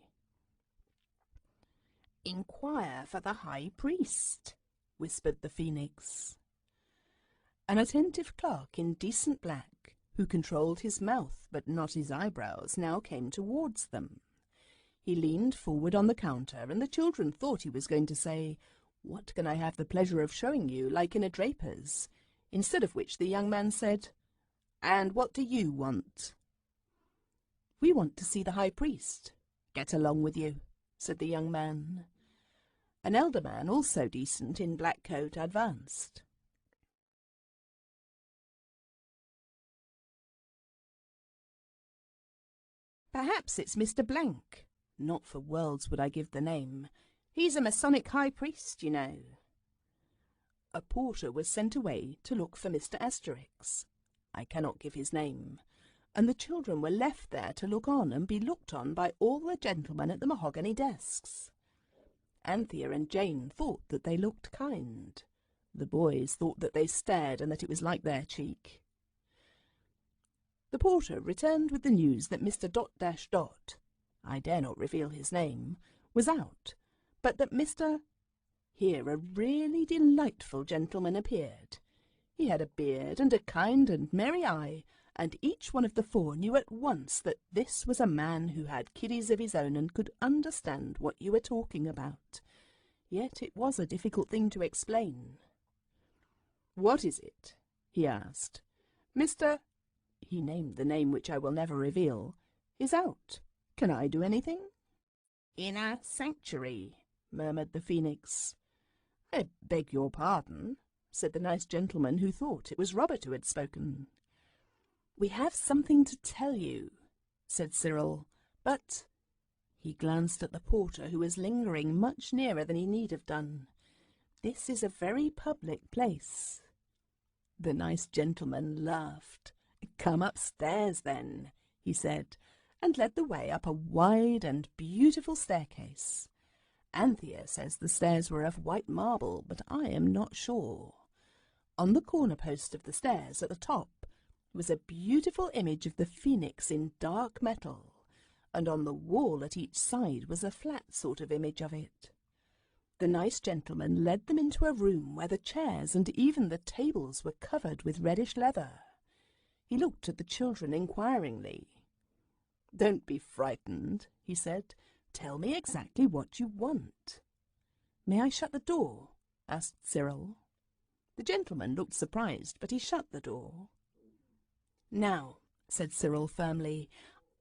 Inquire for the high priest, whispered the phoenix. An attentive clerk in decent black, who controlled his mouth but not his eyebrows, now came towards them. He leaned forward on the counter, and the children thought he was going to say, "What can I have the pleasure of showing you, like in a draper's?" Instead of which the young man said, "And what do you want?" "We want to see the high priest." "Get along with you," said the young man. An elder man, also decent, in black coat, advanced. "Perhaps it's Mr. Blank. Not for worlds would I give the name. He's a Masonic high priest, you know." A porter was sent away to look for Mr. Asterix. I cannot give his name. And the children were left there to look on and be looked on by all the gentlemen at the mahogany desks. Anthea and Jane thought that they looked kind. The boys thought that they stared and that it was like their cheek. The porter returned with the news that Mr. ... I dare not reveal his name, was out, but that Mr. Here a really delightful gentleman appeared. He had a beard and a kind and merry eye, and each one of the 4 knew at once that this was a man who had kiddies of his own and could understand what you were talking about. Yet it was a difficult thing to explain. "What is it?" he asked. "Mr. he named the name which I will never reveal, "is out. Can I do anything?" "In a sanctuary," murmured the phoenix. "I beg your pardon," said the nice gentleman, who thought it was Robert who had spoken. "We have something to tell you," said Cyril, "but—" He glanced at the porter, who was lingering much nearer than he need have done. "This is a very public place." The nice gentleman laughed. "Come upstairs, then," he said, and led the way up a wide and beautiful staircase. Anthea says the stairs were of white marble, but I am not sure. On the corner post of the stairs at the top was a beautiful image of the phoenix in dark metal, and on the wall at each side was a flat sort of image of it. The nice gentleman led them into a room where the chairs and even the tables were covered with reddish leather. He looked at the children inquiringly. "Don't be frightened," he said. "Tell me exactly what you want." "May I shut the door?" asked Cyril. The gentleman looked surprised, but he shut the door. "Now," said Cyril firmly,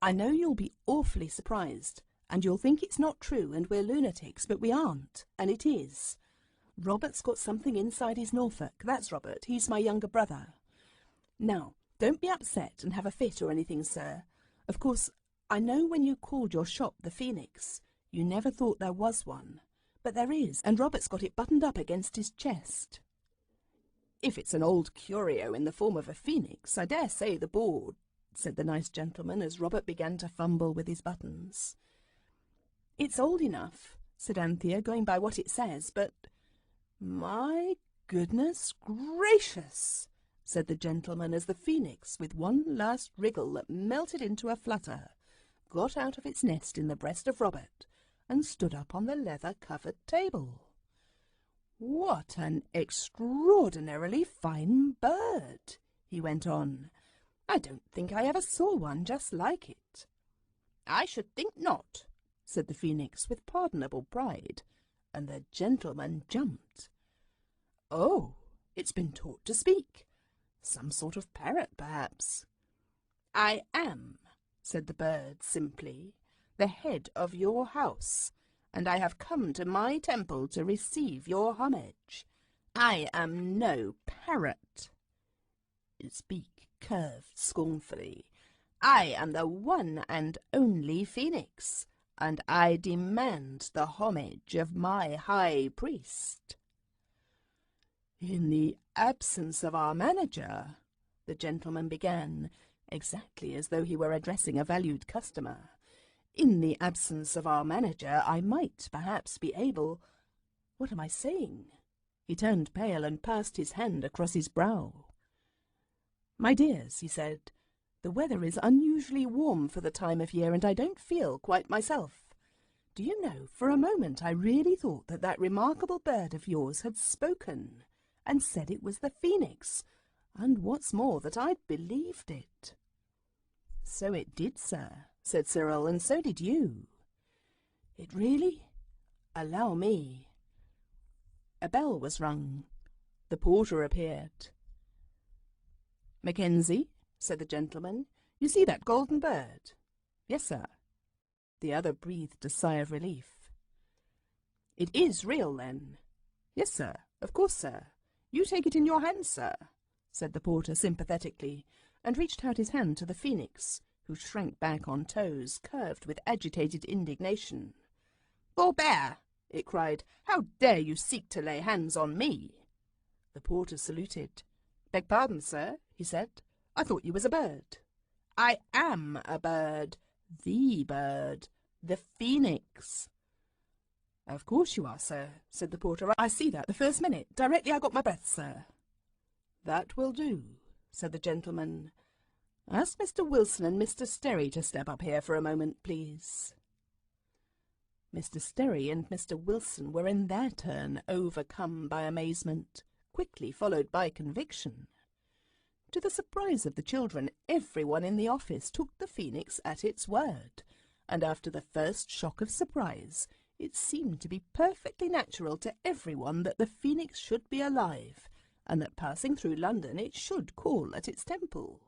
"I know you'll be awfully surprised, and you'll think it's not true and we're lunatics, but we aren't, and it is. Robert's got something inside his Norfolk. That's Robert. He's my younger brother. Now, don't be upset and have a fit or anything, sir. Of course, I know when you called your shop the Phoenix, you never thought there was one, but there is, and Robert's got it buttoned up against his chest. If it's an old curio in the form of a phoenix, I dare say the board," said the nice gentleman as Robert began to fumble with his buttons. "It's old enough," said Anthea, "going by what it says, but—" "My goodness gracious!" said the gentleman as the phoenix, with one last wriggle that melted into a flutter, got out of its nest in the breast of Robert and stood up on the leather-covered table. "What an extraordinarily fine bird," he went on. "I don't think I ever saw one just like it." "I should think not," said the Phoenix with pardonable pride, and the gentleman jumped. "Oh, it's been taught to speak. Some sort of parrot, perhaps." "I am," said the bird simply, "the head of your house, and I have come to my temple to receive your homage. I am no parrot." Its beak curved scornfully. "I am the one and only Phoenix, and I demand the homage of my high priest." "In the absence of our manager," the gentleman began, exactly as though he were addressing a valued customer. "In the absence of our manager, I might perhaps be able— What am I saying?" He turned pale and passed his hand across his brow. "My dears," he said, "the weather is unusually warm for the time of year, and I don't feel quite myself. Do you know, for a moment I really thought that that remarkable bird of yours had spoken, and said it was the Phoenix, and what's more, that I'd believed it." "So it did, sir," said Cyril, "and so did you." "It really? Allow me." A bell was rung. The porter appeared. "Mackenzie," said the gentleman, "you see that golden bird?" "Yes, sir." The other breathed a sigh of relief. "It is real, then?" "Yes, sir. Of course, sir. You take it in your hands, sir," said the porter sympathetically, and reached out his hand to the Phoenix, who shrank back on toes, curved with agitated indignation. "Forbear!" it cried. "How dare you seek to lay hands on me?" The porter saluted. "Beg pardon, sir," he said. "I thought you was a bird." "I am a bird. The bird. The Phoenix." "Of course you are, sir," said the porter. "I see that the first minute, directly I got my breath, sir." "That will do," said the gentleman. "Ask Mr. Wilson and Mr. Sterry to step up here for a moment, please." Mr. Sterry and Mr. Wilson were in their turn overcome by amazement, quickly followed by conviction. To the surprise of the children, everyone in the office took the Phoenix at its word, and after the first shock of surprise, it seemed to be perfectly natural to everyone that the Phoenix should be alive, and that passing through London it should call at its temple.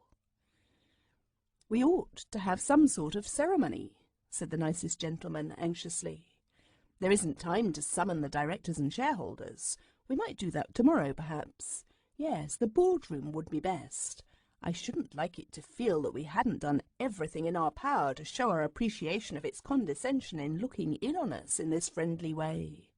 "We ought to have some sort of ceremony," said the nicest gentleman anxiously. "There isn't time to summon the directors and shareholders. We might do that tomorrow, perhaps. Yes, the boardroom would be best. I shouldn't like it to feel that we hadn't done everything in our power to show our appreciation of its condescension in looking in on us in this friendly way."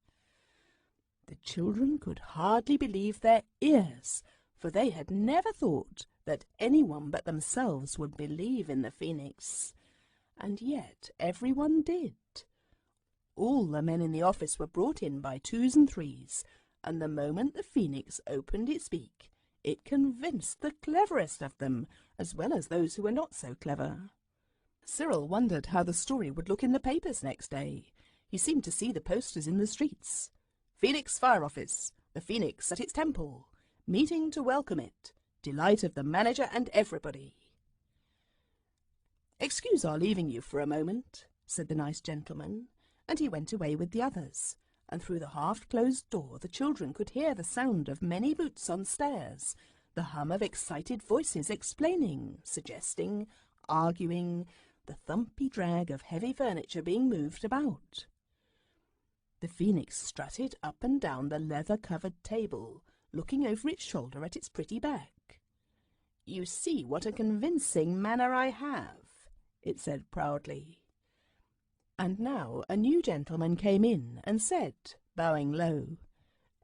The children could hardly believe their ears, for they had never thought that anyone but themselves would believe in the Phoenix. And yet everyone did. All the men in the office were brought in by twos and threes, and the moment the Phoenix opened its beak, it convinced the cleverest of them, as well as those who were not so clever. Cyril wondered how the story would look in the papers next day. He seemed to see the posters in the streets. "Phoenix Fire Office, the Phoenix at its temple, meeting to welcome it, delight of the manager and everybody." "Excuse our leaving you for a moment," said the nice gentleman, and he went away with the others, and through the half-closed door the children could hear the sound of many boots on stairs, the hum of excited voices explaining, suggesting, arguing, the thumpy drag of heavy furniture being moved about. The Phoenix strutted up and down the leather-covered table, looking over its shoulder at its pretty back. "You see what a convincing manner I have," it said proudly. And now a new gentleman came in and said, bowing low,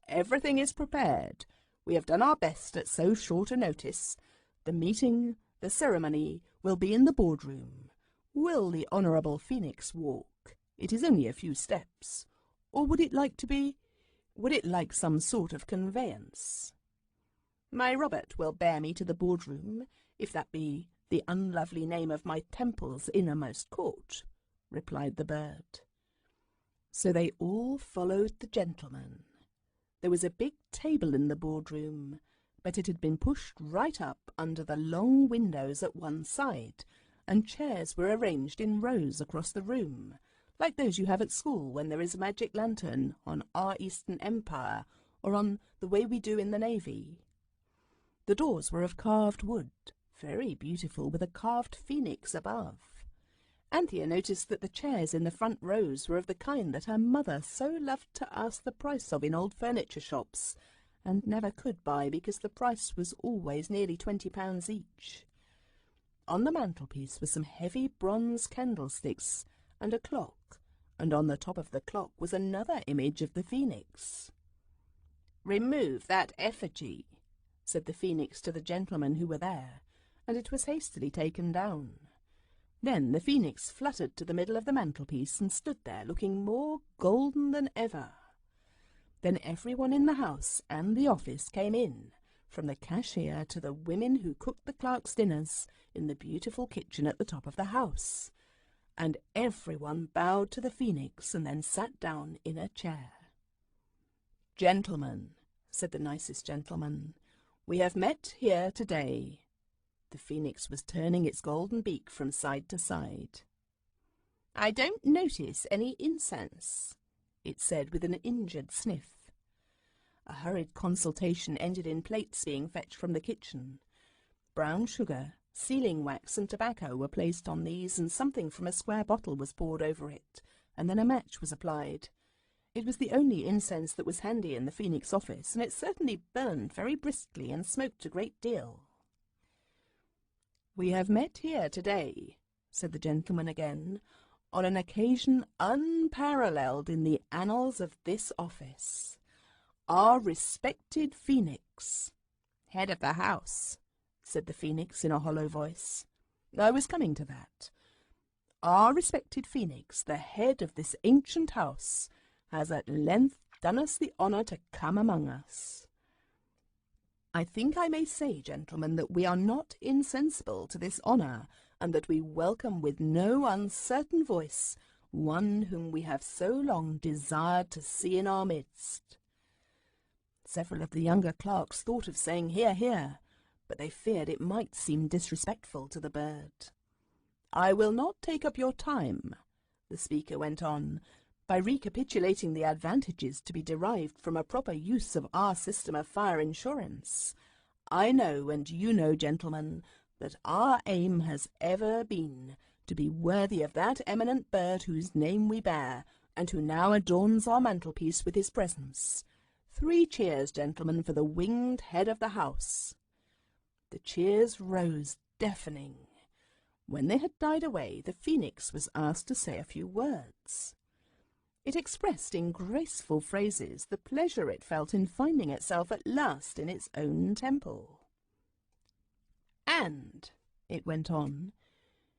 "Everything is prepared. We have done our best at so short a notice. The meeting, the ceremony, will be in the boardroom. Will the Honourable Phoenix walk? It is only a few steps. Or would it like some sort of conveyance?" "My Robert will bear me to the boardroom, if that be the unlovely name of my temple's innermost court," replied the bird. So they all followed the gentleman. There was a big table in the boardroom, but it had been pushed right up under the long windows at one side, and chairs were arranged in rows across the room, like those you have at school when there is a magic lantern on Our Eastern Empire or on The Way We Do in the Navy. The doors were of carved wood, very beautiful, with a carved phoenix above. Anthea noticed that the chairs in the front rows were of the kind that her mother so loved to ask the price of in old furniture shops, and never could buy because the price was always nearly £20 each. On the mantelpiece were some heavy bronze candlesticks and a clock, and on the top of the clock was another image of the phoenix. "Remove that effigy," said the phoenix to the gentlemen who were there, and it was hastily taken down. Then the phoenix fluttered to the middle of the mantelpiece and stood there looking more golden than ever. Then everyone in the house and the office came in, from the cashier to the women who cooked the clerks' dinners in the beautiful kitchen at the top of the house, and everyone bowed to the phoenix and then sat down in a chair. "Gentlemen," said the nicest gentleman, "we have met here today." The phoenix was turning its golden beak from side to side. "I don't notice any incense," it said with an injured sniff. A hurried consultation ended in plates being fetched from the kitchen. Brown sugar, sealing wax and tobacco were placed on these, and something from a square bottle was poured over it, and then a match was applied. It was the only incense that was handy in the phoenix office, and it certainly burned very briskly and smoked a great deal. "We have met here today," said the gentleman again, "on an occasion unparalleled in the annals of this office. Our respected phoenix—" "Head of the house," said the phoenix in a hollow voice. "I was coming to that. Our respected phoenix, the head of this ancient house, has at length done us the honour to come among us. I think I may say, gentlemen, that we are not insensible to this honour, and that we welcome with no uncertain voice one whom we have so long desired to see in our midst." Several of the younger clerks thought of saying "Hear, hear," but they feared it might seem disrespectful to the bird. "I will not take up your time," the speaker went on, "by recapitulating the advantages to be derived from a proper use of our system of fire insurance. I know, and you know, gentlemen, that our aim has ever been to be worthy of that eminent bird whose name we bear, and who now adorns our mantelpiece with his presence. 3 cheers, gentlemen, for the winged head of the house." The cheers rose deafening. When they had died away, the phoenix was asked to say a few words. It expressed in graceful phrases the pleasure it felt in finding itself at last in its own temple. "And," it went on,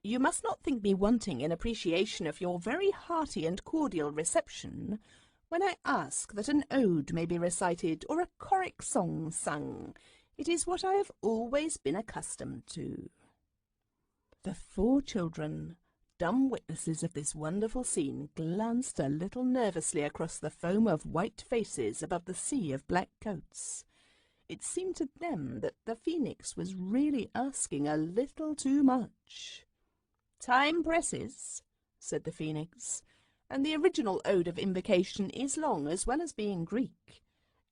"you must not think me wanting in appreciation of your very hearty and cordial reception when I ask that an ode may be recited or a choric song sung. It is what I have always been accustomed to." The 4 children, dumb witnesses of this wonderful scene, glanced a little nervously across the foam of white faces above the sea of black coats. It seemed to them that the phoenix was really asking a little too much. "Time presses," said the phoenix, "and the original ode of invocation is long as well as being Greek.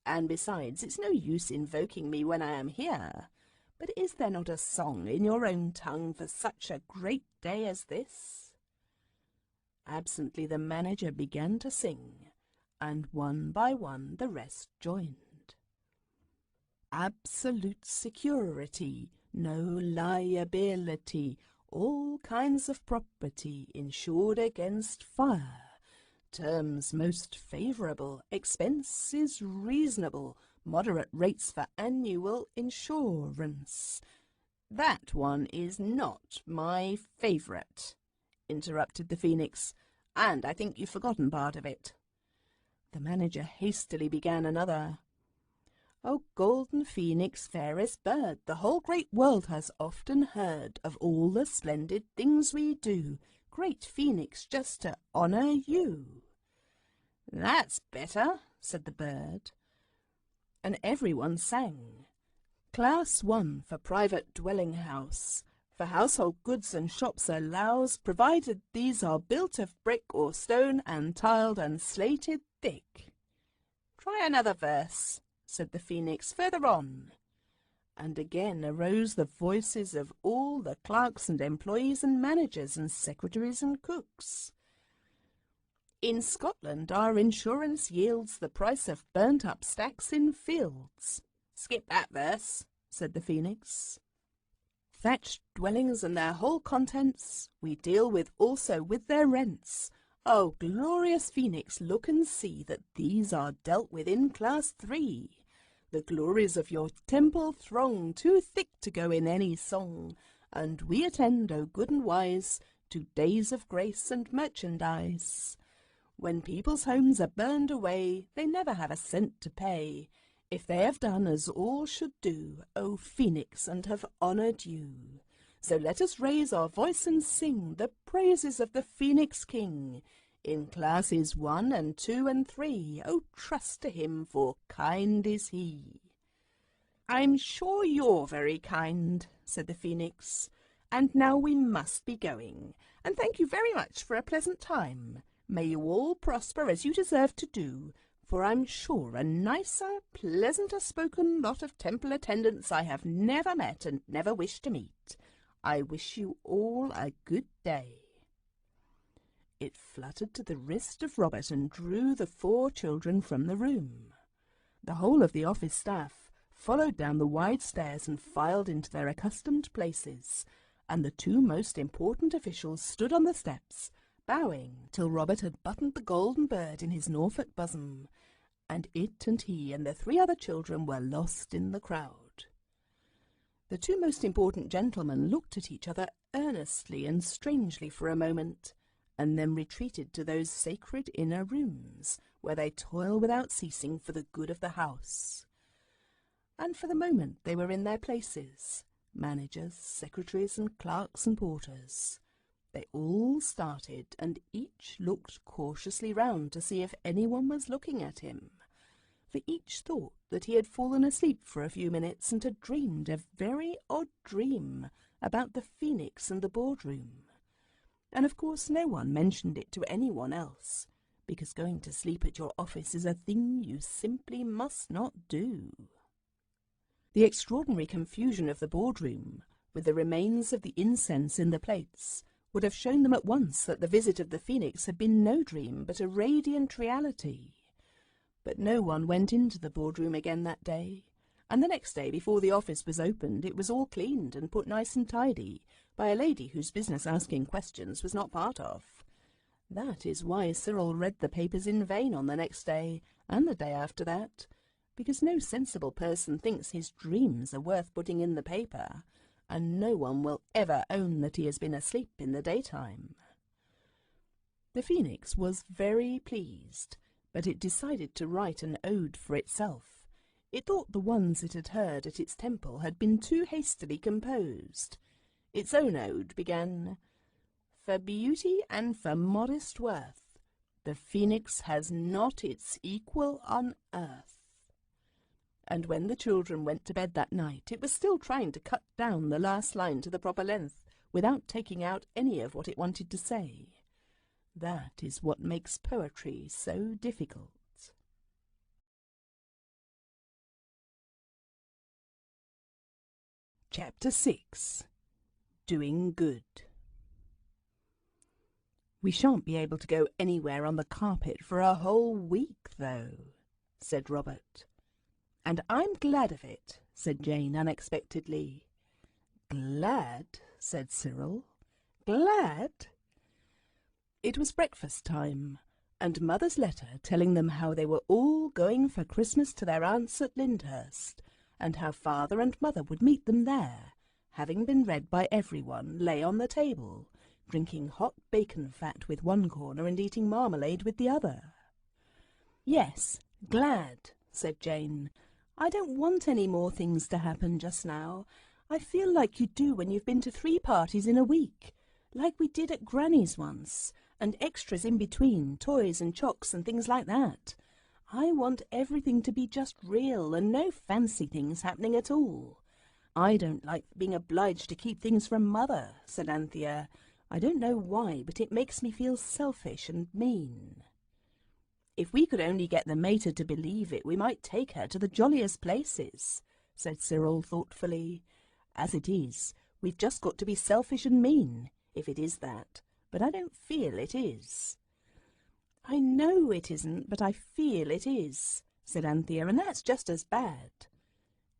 And besides, it's no use invoking me when I am here. But is there not a song in your own tongue for such a great day as this?" Absently the manager began to sing, and one by one the rest joined. "Absolute security, no liability, all kinds of property insured against fire. Terms most favourable, expenses reasonable, moderate rates for annual insurance." "That one is not my favourite," interrupted the phoenix, "and I think you've forgotten part of it." The manager hastily began another. "O golden phoenix, fairest bird, the whole great world has often heard of all the splendid things we do. Great phoenix, just to honour you." "That's better," said the bird. and everyone sang. Class 1 for private dwelling house, for household goods and shops allows, provided these are built of brick or stone and tiled and slated thick. Try another verse, said the Phoenix, further on. And again arose the voices of all the clerks and employees and managers and secretaries and cooks. In Scotland our insurance yields the price of burnt-up stacks in fields. Skip that verse, said the Phoenix. Thatched dwellings and their whole contents, we deal with also with their rents. O glorious Phoenix, look and see that these are dealt with in class 3. The glories of your temple throng, too thick to go in any song, and we attend, O good and wise, to days of grace and merchandise. When people's homes are burned away, they never have a cent to pay, if they have done as all should do, O Phoenix, and have honoured you. So let us raise our voice and sing the praises of the Phoenix King. In classes 1 and 2 and 3, oh, trust to him, for kind is he. I'm sure you're very kind, said the Phoenix, and now we must be going, and thank you very much for a pleasant time. May you all prosper as you deserve to do, for I'm sure a nicer, pleasanter spoken lot of temple attendants I have never met and never wish to meet. I wish you all a good day. It fluttered to the wrist of Robert and drew the 4 children from the room. The whole of the office staff followed down the wide stairs and filed into their accustomed places, and the 2 most important officials stood on the steps, bowing till Robert had buttoned the golden bird in his Norfolk bosom, and it and he and the 3 other children were lost in the crowd. The 2 most important gentlemen looked at each other earnestly and strangely for a moment, and then retreated to those sacred inner rooms, where they toil without ceasing for the good of the house. And for the moment they were in their places, managers, secretaries, and clerks and porters. They all started, and each looked cautiously round to see if anyone was looking at him, for each thought that he had fallen asleep for a few minutes and had dreamed a very odd dream about the Phoenix and the boardroom. And of course no one mentioned it to anyone else, because going to sleep at your office is a thing you simply must not do. The extraordinary confusion of the boardroom, with the remains of the incense in the plates, would have shown them at once that the visit of the Phoenix had been no dream but a radiant reality. But no one went into the boardroom again that day, and the next day before the office was opened it was all cleaned and put nice and tidy, by a lady whose business asking questions was not part of. That is why Cyril read the papers in vain on the next day, and the day after that, because no sensible person thinks his dreams are worth putting in the paper, and no one will ever own that he has been asleep in the daytime. The Phoenix was very pleased, but it decided to write an ode for itself. It thought the ones it had heard at its temple had been too hastily composed. Its own ode began, "For beauty and for modest worth, the Phoenix has not its equal on earth." And when the children went to bed that night, it was still trying to cut down the last line to the proper length, without taking out any of what it wanted to say. That is what makes poetry so difficult. Chapter 6. Doing Good. "We shan't be able to go anywhere on the carpet for a whole week, though," said Robert. "And I'm glad of it," said Jane unexpectedly. "Glad?" said Cyril. "Glad?" It was breakfast time, and Mother's letter telling them how they were all going for Christmas to their aunts at Lyndhurst, and how Father and Mother would meet them there, having been read by everyone, lay on the table, drinking hot bacon fat with one corner and eating marmalade with the other. "Yes, glad," said Jane. "I don't want any more things to happen just now. I feel like you do when you've been to 3 parties in a week, like we did at Granny's once, and extras in between, toys and chocks and things like that. I want everything to be just real and no fancy things happening at all. I don't like being obliged to keep things from Mother, said Anthea. I don't know why, but it makes me feel selfish and mean. If we could only get the mater to believe it, we might take her to the jolliest places, said Cyril thoughtfully. As it is, we've just got to be selfish and mean, if it is that, but I don't feel it is. I know it isn't, but I feel it is, said Anthea, and that's just as bad.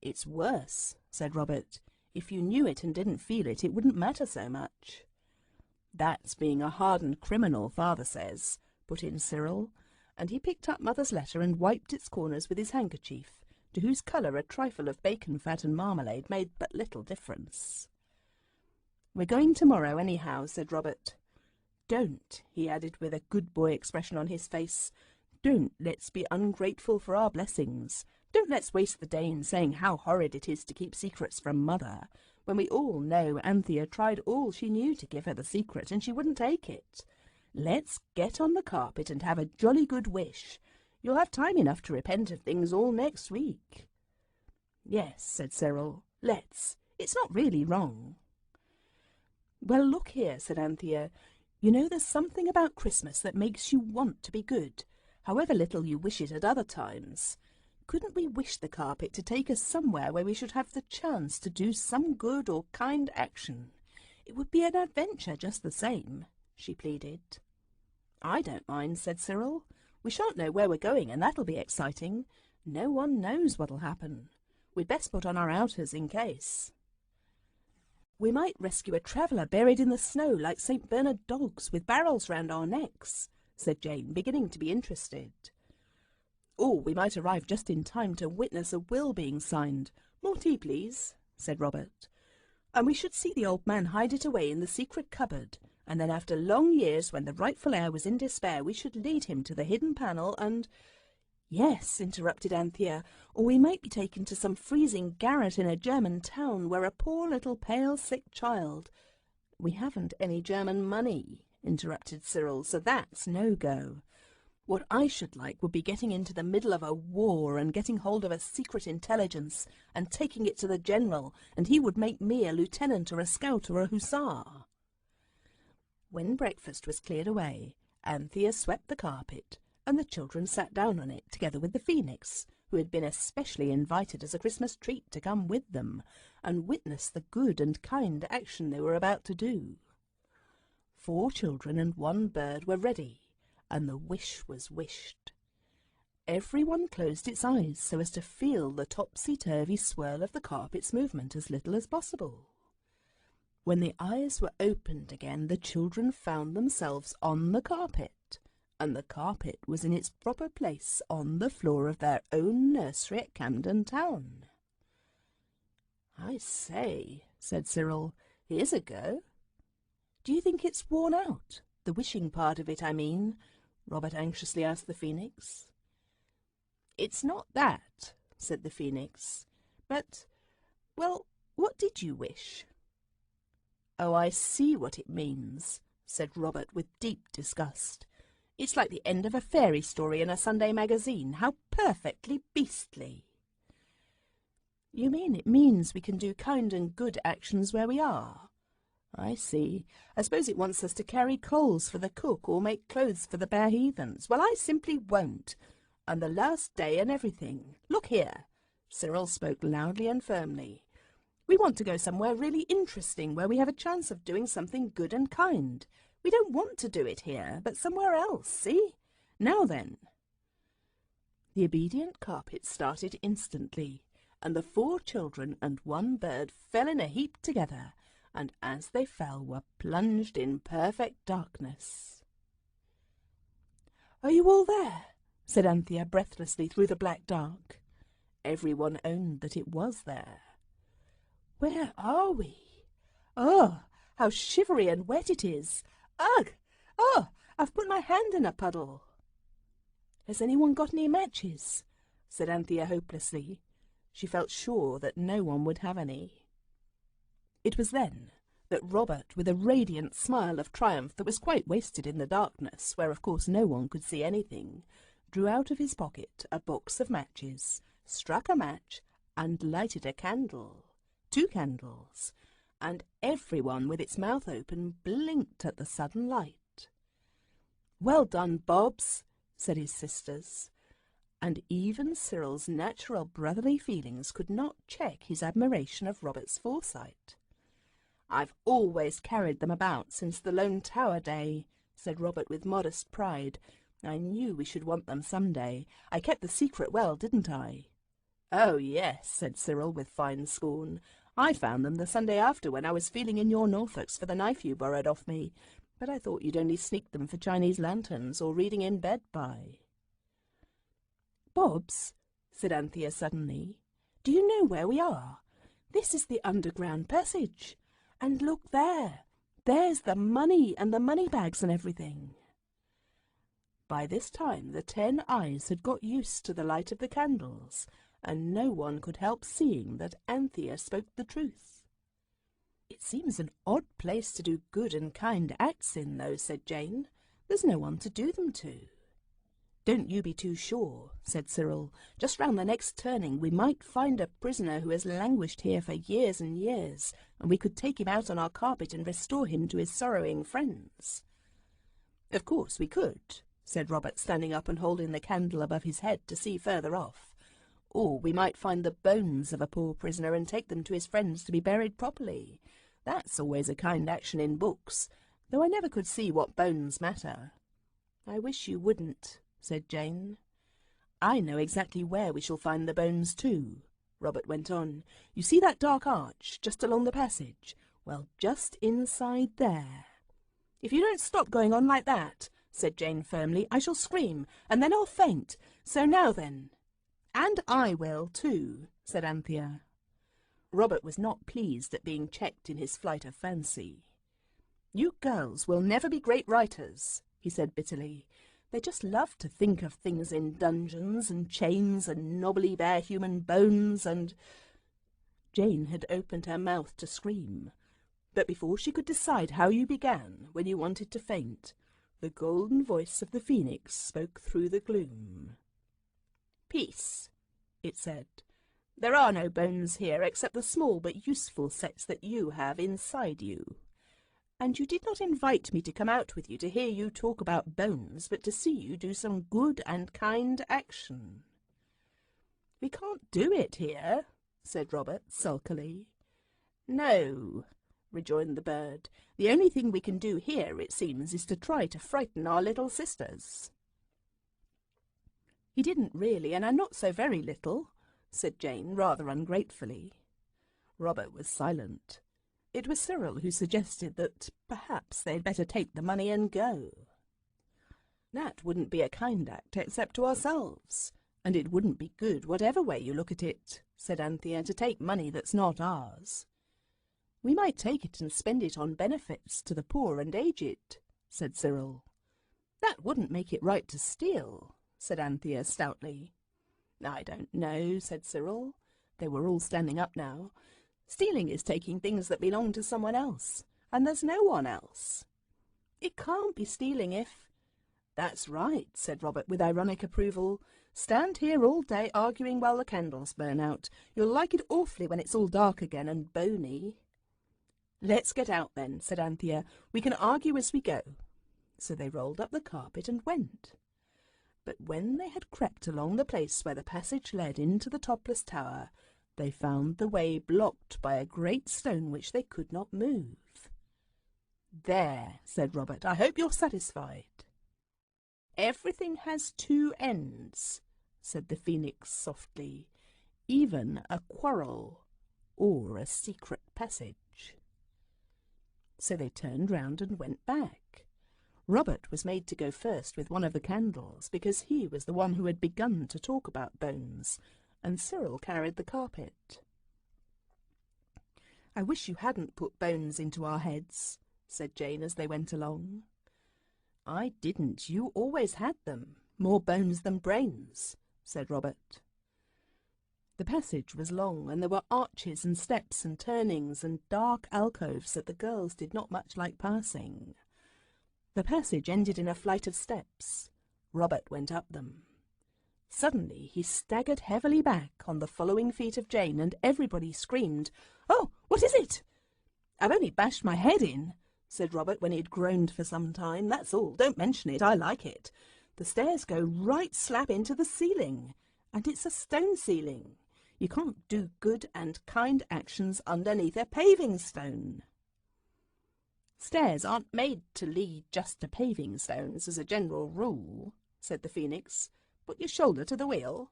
It's worse, said Robert. If you knew it and didn't feel it, it wouldn't matter so much. That's being a hardened criminal, Father says, put in Cyril, and he picked up Mother's letter and wiped its corners with his handkerchief, to whose colour a trifle of bacon fat and marmalade made but little difference. We're going tomorrow anyhow, said Robert. Don't, he added with a good boy expression on his face, don't let's be ungrateful for our blessings. Don't let's waste the day in saying how horrid it is to keep secrets from Mother, when we all know Anthea tried all she knew to give her the secret and she wouldn't take it. Let's get on the carpet and have a jolly good wish. You'll have time enough to repent of things all next week. Yes, said Cyril, let's. It's not really wrong. Well, look here, said Anthea. You know there's something about Christmas that makes you want to be good, however little you wish it at other times. Couldn't we wish the carpet to take us somewhere where we should have the chance to do some good or kind action? It would be an adventure just the same, she pleaded. I don't mind, said Cyril. We shan't know where we're going, and that'll be exciting. No one knows what'll happen. We'd best put on our outers in case. We might rescue a traveller buried in the snow like St. Bernard dogs with barrels round our necks, said Jane, beginning to be interested. Or we might arrive just in time to witness a will being signed. More tea, please, said Robert. And we should see the old man hide it away in the secret cupboard, and then after long years, when the rightful heir was in despair, we should lead him to the hidden panel and— Yes, interrupted Anthea, or we might be taken to some freezing garret in a German town where a poor little pale sick child— We haven't any German money, interrupted Cyril, so that's no go. What I should like would be getting into the middle of a war and getting hold of a secret intelligence and taking it to the general, and he would make me a lieutenant or a scout or a hussar. When breakfast was cleared away, Anthea swept the carpet, and the children sat down on it together with the phoenix, who had been especially invited as a Christmas treat to come with them and witness the good and kind action they were about to do. 4 children and 1 bird were ready, and the wish was wished. Everyone closed its eyes so as to feel the topsy-turvy swirl of the carpet's movement as little as possible. When the eyes were opened again, the children found themselves on the carpet, and the carpet was in its proper place on the floor of their own nursery at Camden Town. I say, said Cyril, here's a go. Do you think it's worn out? The wishing part of it, I mean, Robert anxiously asked the phoenix. It's not that, said the phoenix, but, well, what did you wish? Oh, I see what it means, said Robert with deep disgust. It's like the end of a fairy story in a Sunday magazine. How perfectly beastly. You mean it means we can do kind and good actions where we are? I see. I suppose it wants us to carry coals for the cook or make clothes for the bare heathens. Well, I simply won't. And the last day and everything. Look here. Cyril spoke loudly and firmly. We want to go somewhere really interesting where we have a chance of doing something good and kind. We don't want to do it here, but somewhere else, see? Now then. The obedient carpet started instantly, and the 4 children and 1 bird fell in a heap together, and as they fell were plunged in perfect darkness. Are you all there? Said Anthea breathlessly through the black dark. Everyone owned that it was there. Where are we? Oh, how shivery and wet it is! Ugh! Oh, I've put my hand in a puddle. Has anyone got any matches? Said Anthea hopelessly. She felt sure that no one would have any. It was then that Robert, with a radiant smile of triumph that was quite wasted in the darkness, where of course no one could see anything, drew out of his pocket a box of matches, struck a match, and lighted a candle. 2 candles, and everyone with its mouth open blinked at the sudden light. "Well done, Bobs," said his sisters, and even Cyril's natural brotherly feelings could not check his admiration of Robert's foresight. "I've always carried them about since the Lone Tower day," said Robert with modest pride. "I knew we should want them some day. I kept the secret well, didn't I?" "Oh, yes," said Cyril with fine scorn. "I found them the Sunday after when I was feeling in your Norfolks for the knife you borrowed off me, but I thought you'd only sneaked them for Chinese lanterns or reading in bed by." "Bobs," said Anthea suddenly, "do you know where we are? This is the underground passage. And look there. There's the money and the money bags and everything." By this time the 10 eyes had got used to the light of the candles, and no one could help seeing that Anthea spoke the truth. "It seems an odd place to do good and kind acts in, though," said Jane. "There's no one to do them to." "Don't you be too sure," said Cyril. "Just round the next turning we might find a prisoner who has languished here for years and years, and we could take him out on our carpet and restore him to his sorrowing friends." "Of course we could," said Robert, standing up and holding the candle above his head to see further off. "Or we might find the bones of a poor prisoner and take them to his friends to be buried properly. That's always a kind action in books, though I never could see what bones matter." "I wish you wouldn't," said Jane. "I know exactly where we shall find the bones too," Robert went on. "You see that dark arch just along the passage? Well, just inside there." "If you don't stop going on like that," said Jane firmly, "I shall scream, and then I'll faint. So now then." "And I will too," said Anthea. Robert was not pleased at being checked in his flight of fancy. "You girls will never be great writers," he said bitterly. "They just love to think of things in dungeons and chains and knobbly bare human bones and—" Jane had opened her mouth to scream, but before she could decide how you began when you wanted to faint, the golden voice of the phoenix spoke through the gloom. "Peace," it said. "There are no bones here except the small but useful sets that you have inside you. And you did not invite me to come out with you to hear you talk about bones, but to see you do some good and kind action." "We can't do it here," said Robert sulkily. "No," rejoined the bird. "The only thing we can do here, it seems, is to try to frighten our little sisters." "He didn't really, and I'm not so very little," said Jane, rather ungratefully. Robert was silent. It was Cyril who suggested that perhaps they'd better take the money and go. "That wouldn't be a kind act except to ourselves, and it wouldn't be good whatever way you look at it," said Anthea, "to take money that's not ours." "We might take it and spend it on benefits to the poor and aged," said Cyril. "That wouldn't make it right to steal," said Anthea stoutly. "I don't know," said Cyril. They were all standing up now. "Stealing is taking things that belong to someone else, and there's no one else. It can't be stealing if—" "That's right," said Robert with ironic approval. "Stand here all day arguing while the candles burn out. You'll like it awfully when it's all dark again and bony." "Let's get out then," said Anthea. "We can argue as we go." So they rolled up the carpet and went. But when they had crept along the place where the passage led into the topless tower, they found the way blocked by a great stone which they could not move. "There," said Robert, "I hope you're satisfied." "Everything has 2 ends," said the phoenix softly, "even a quarrel or a secret passage." So they turned round and went back. Robert was made to go first with one of the candles, because he was the one who had begun to talk about bones, and Cyril carried the carpet. "I wish you hadn't put bones into our heads," said Jane as they went along. "I didn't. You always had them. More bones than brains," said Robert. The passage was long, and there were arches and steps and turnings and dark alcoves that the girls did not much like passing. The passage ended in a flight of steps. Robert went up them. Suddenly he staggered heavily back on the following feet of Jane, and everybody screamed, "Oh, what is it?" "I've only bashed my head in," said Robert when he had groaned for some time. "That's all. Don't mention it. I like it. The stairs go right slap into the ceiling, and it's a stone ceiling. You can't do good and kind actions underneath a paving stone." "Stairs aren't made to lead just to paving stones as a general rule," said the Phoenix. "Put your shoulder to the wheel."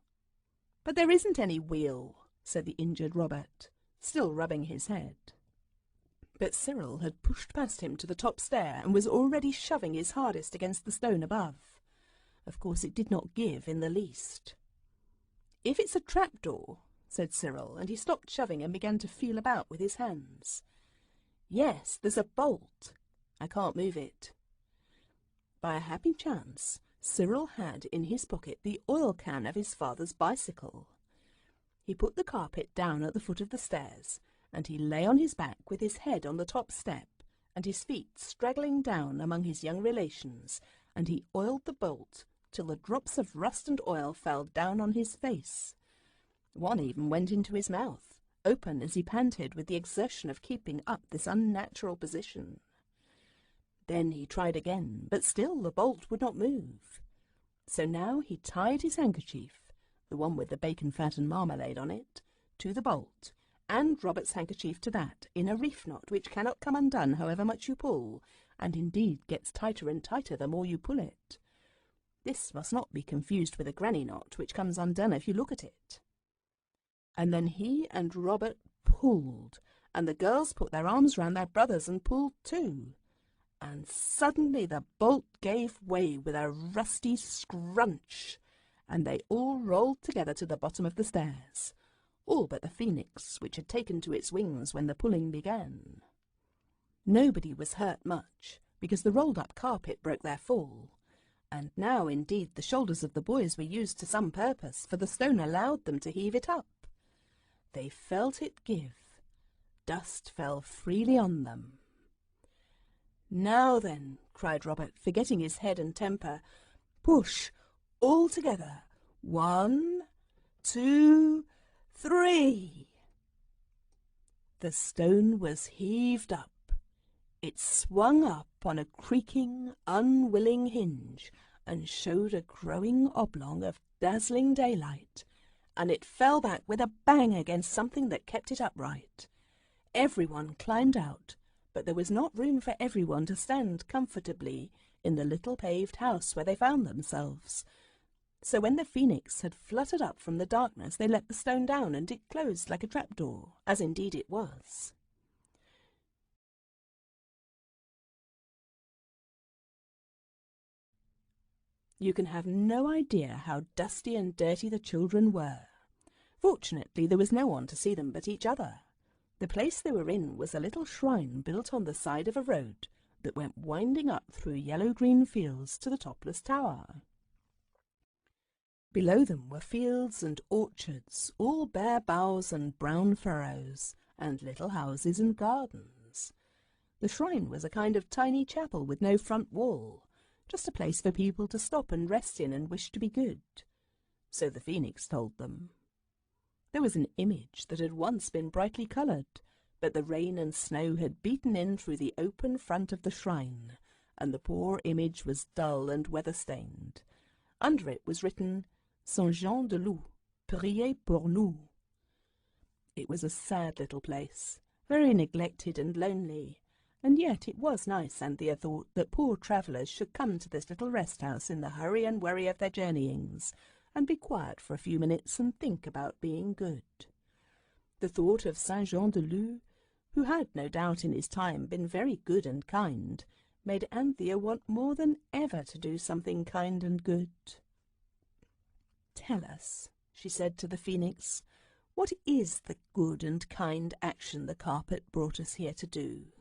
"But there isn't any wheel," said the injured Robert, still rubbing his head. But Cyril had pushed past him to the top stair and was already shoving his hardest against the stone above. Of course it did not give in the least. "If it's a trapdoor," said Cyril, and he stopped shoving and began to feel about with his hands. "Yes, there's a bolt. I can't move it." By a happy chance, Cyril had in his pocket the oil can of his father's bicycle. He put the carpet down at the foot of the stairs, and he lay on his back with his head on the top step and his feet straggling down among his young relations, and he oiled the bolt till the drops of rust and oil fell down on his face. One even went into his mouth, open as he panted with the exertion of keeping up this unnatural position. Then he tried again, but still the bolt would not move. So now he tied his handkerchief, the one with the bacon fat and marmalade on it, to the bolt, and Robert's handkerchief to that, in a reef knot which cannot come undone however much you pull, and indeed gets tighter and tighter the more you pull it. This must not be confused with a granny knot, which comes undone if you look at it. And then he and Robert pulled, and the girls put their arms round their brothers and pulled too. And suddenly the bolt gave way with a rusty scrunch, and they all rolled together to the bottom of the stairs, all but the Phoenix, which had taken to its wings when the pulling began. Nobody was hurt much, because the rolled-up carpet broke their fall, and now indeed the shoulders of the boys were used to some purpose, for the stone allowed them to heave it up. They felt it give. Dust fell freely on them. "Now then," cried Robert, forgetting his head and temper, "push, all together. 1, 2, 3. The stone was heaved up. It swung up on a creaking, unwilling hinge, and showed a growing oblong of dazzling daylight, and it fell back with a bang against something that kept it upright. Everyone climbed out, but there was not room for everyone to stand comfortably in the little paved house where they found themselves. So when the Phoenix had fluttered up from the darkness, they let the stone down, and it closed like a trapdoor, as indeed it was. You can have no idea how dusty and dirty the children were. Fortunately, there was no one to see them but each other. The place they were in was a little shrine built on the side of a road that went winding up through yellow-green fields to the topless tower. Below them were fields and orchards, all bare boughs and brown furrows, and little houses and gardens. The shrine was a kind of tiny chapel with no front wall, just a place for people to stop and rest in and wish to be good. So the Phoenix told them. There was an image that had once been brightly coloured, but the rain and snow had beaten in through the open front of the shrine, and the poor image was dull and weather-stained. Under it was written, Saint Jean de Loup, priez pour nous. It was a sad little place, very neglected and lonely, and yet it was nice, Anthea thought, that poor travellers should come to this little rest-house in the hurry and worry of their journeyings, and be quiet for a few minutes and think about being good. The thought of Saint Jean de Loup, who had no doubt in his time been very good and kind, made Anthea want more than ever to do something kind and good. "Tell us," she said to the Phoenix, "what is the good and kind action the carpet brought us here to do?"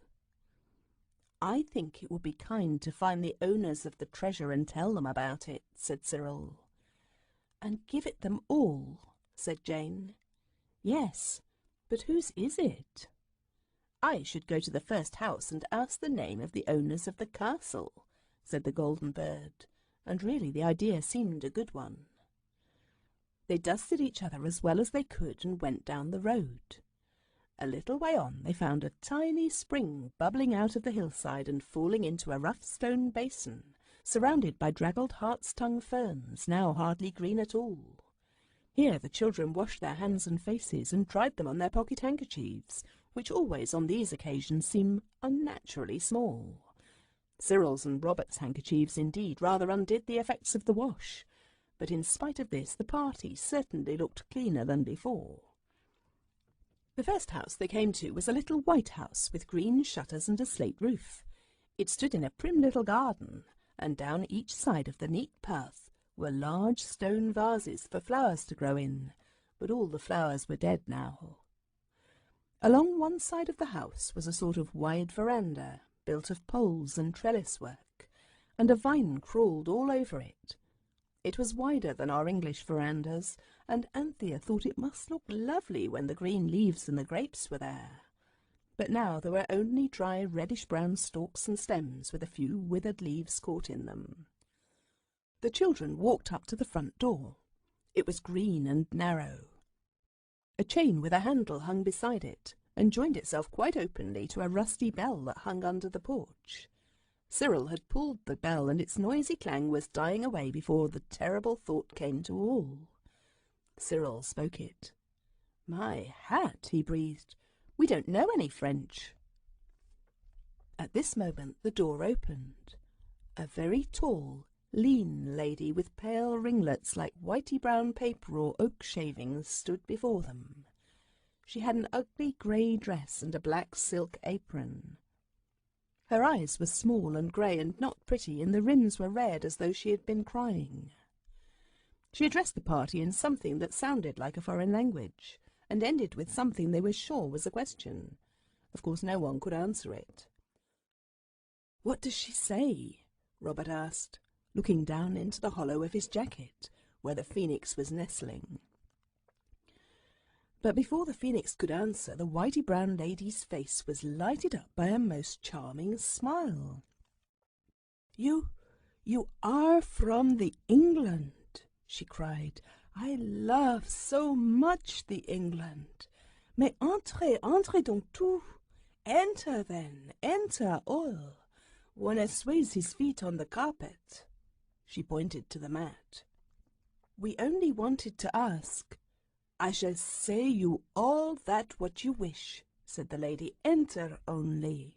"I think it would be kind to find the owners of the treasure and tell them about it," said Cyril. "And give it them all," said Jane. "Yes, but whose is it?" "I should go to the first house and ask the name of the owners of the castle," said the Golden Bird, and really the idea seemed a good one. They dusted each other as well as they could and went down the road. A little way on they found a tiny spring bubbling out of the hillside and falling into a rough stone basin, surrounded by draggled hart's-tongue ferns, now hardly green at all. Here the children washed their hands and faces and dried them on their pocket handkerchiefs, which always on these occasions seem unnaturally small. Cyril's and Robert's handkerchiefs indeed rather undid the effects of the wash, but in spite of this the party certainly looked cleaner than before. The first house they came to was a little white house with green shutters and a slate roof. It stood in a prim little garden, and down each side of the neat path were large stone vases for flowers to grow in, but all the flowers were dead now. Along one side of the house was a sort of wide veranda, built of poles and trellis work, and a vine crawled all over it. It was wider than our English verandas, and Anthea thought it must look lovely when the green leaves and the grapes were there. But now there were only dry reddish-brown stalks and stems with a few withered leaves caught in them. The children walked up to the front door. It was green and narrow. A chain with a handle hung beside it, and joined itself quite openly to a rusty bell that hung under the porch. Cyril had pulled the bell, and its noisy clang was dying away before the terrible thought came to all. Cyril spoke it. "My hat," he breathed. "We don't know any French." At this moment the door opened. A very tall, lean lady with pale ringlets like whitey-brown paper or oak shavings stood before them. She had an ugly grey dress and a black silk apron. Her eyes were small and grey and not pretty, and the rims were red as though she had been crying. She addressed the party in something that sounded like a foreign language, and ended with something they were sure was a question. Of course no one could answer it. "What does she say?" Robert asked, looking down into the hollow of his jacket, where the phoenix was nestling. But before the phoenix could answer, the whitey-brown lady's face was lighted up by a most charming smile. You are from the England," she cried. "I love so much the England. Mais entrez donc tout. Enter then, enter all. One essuies his feet on the carpet." She pointed to the mat. "We only wanted to ask—" "I shall say you all that what you wish," said the lady. "Enter only."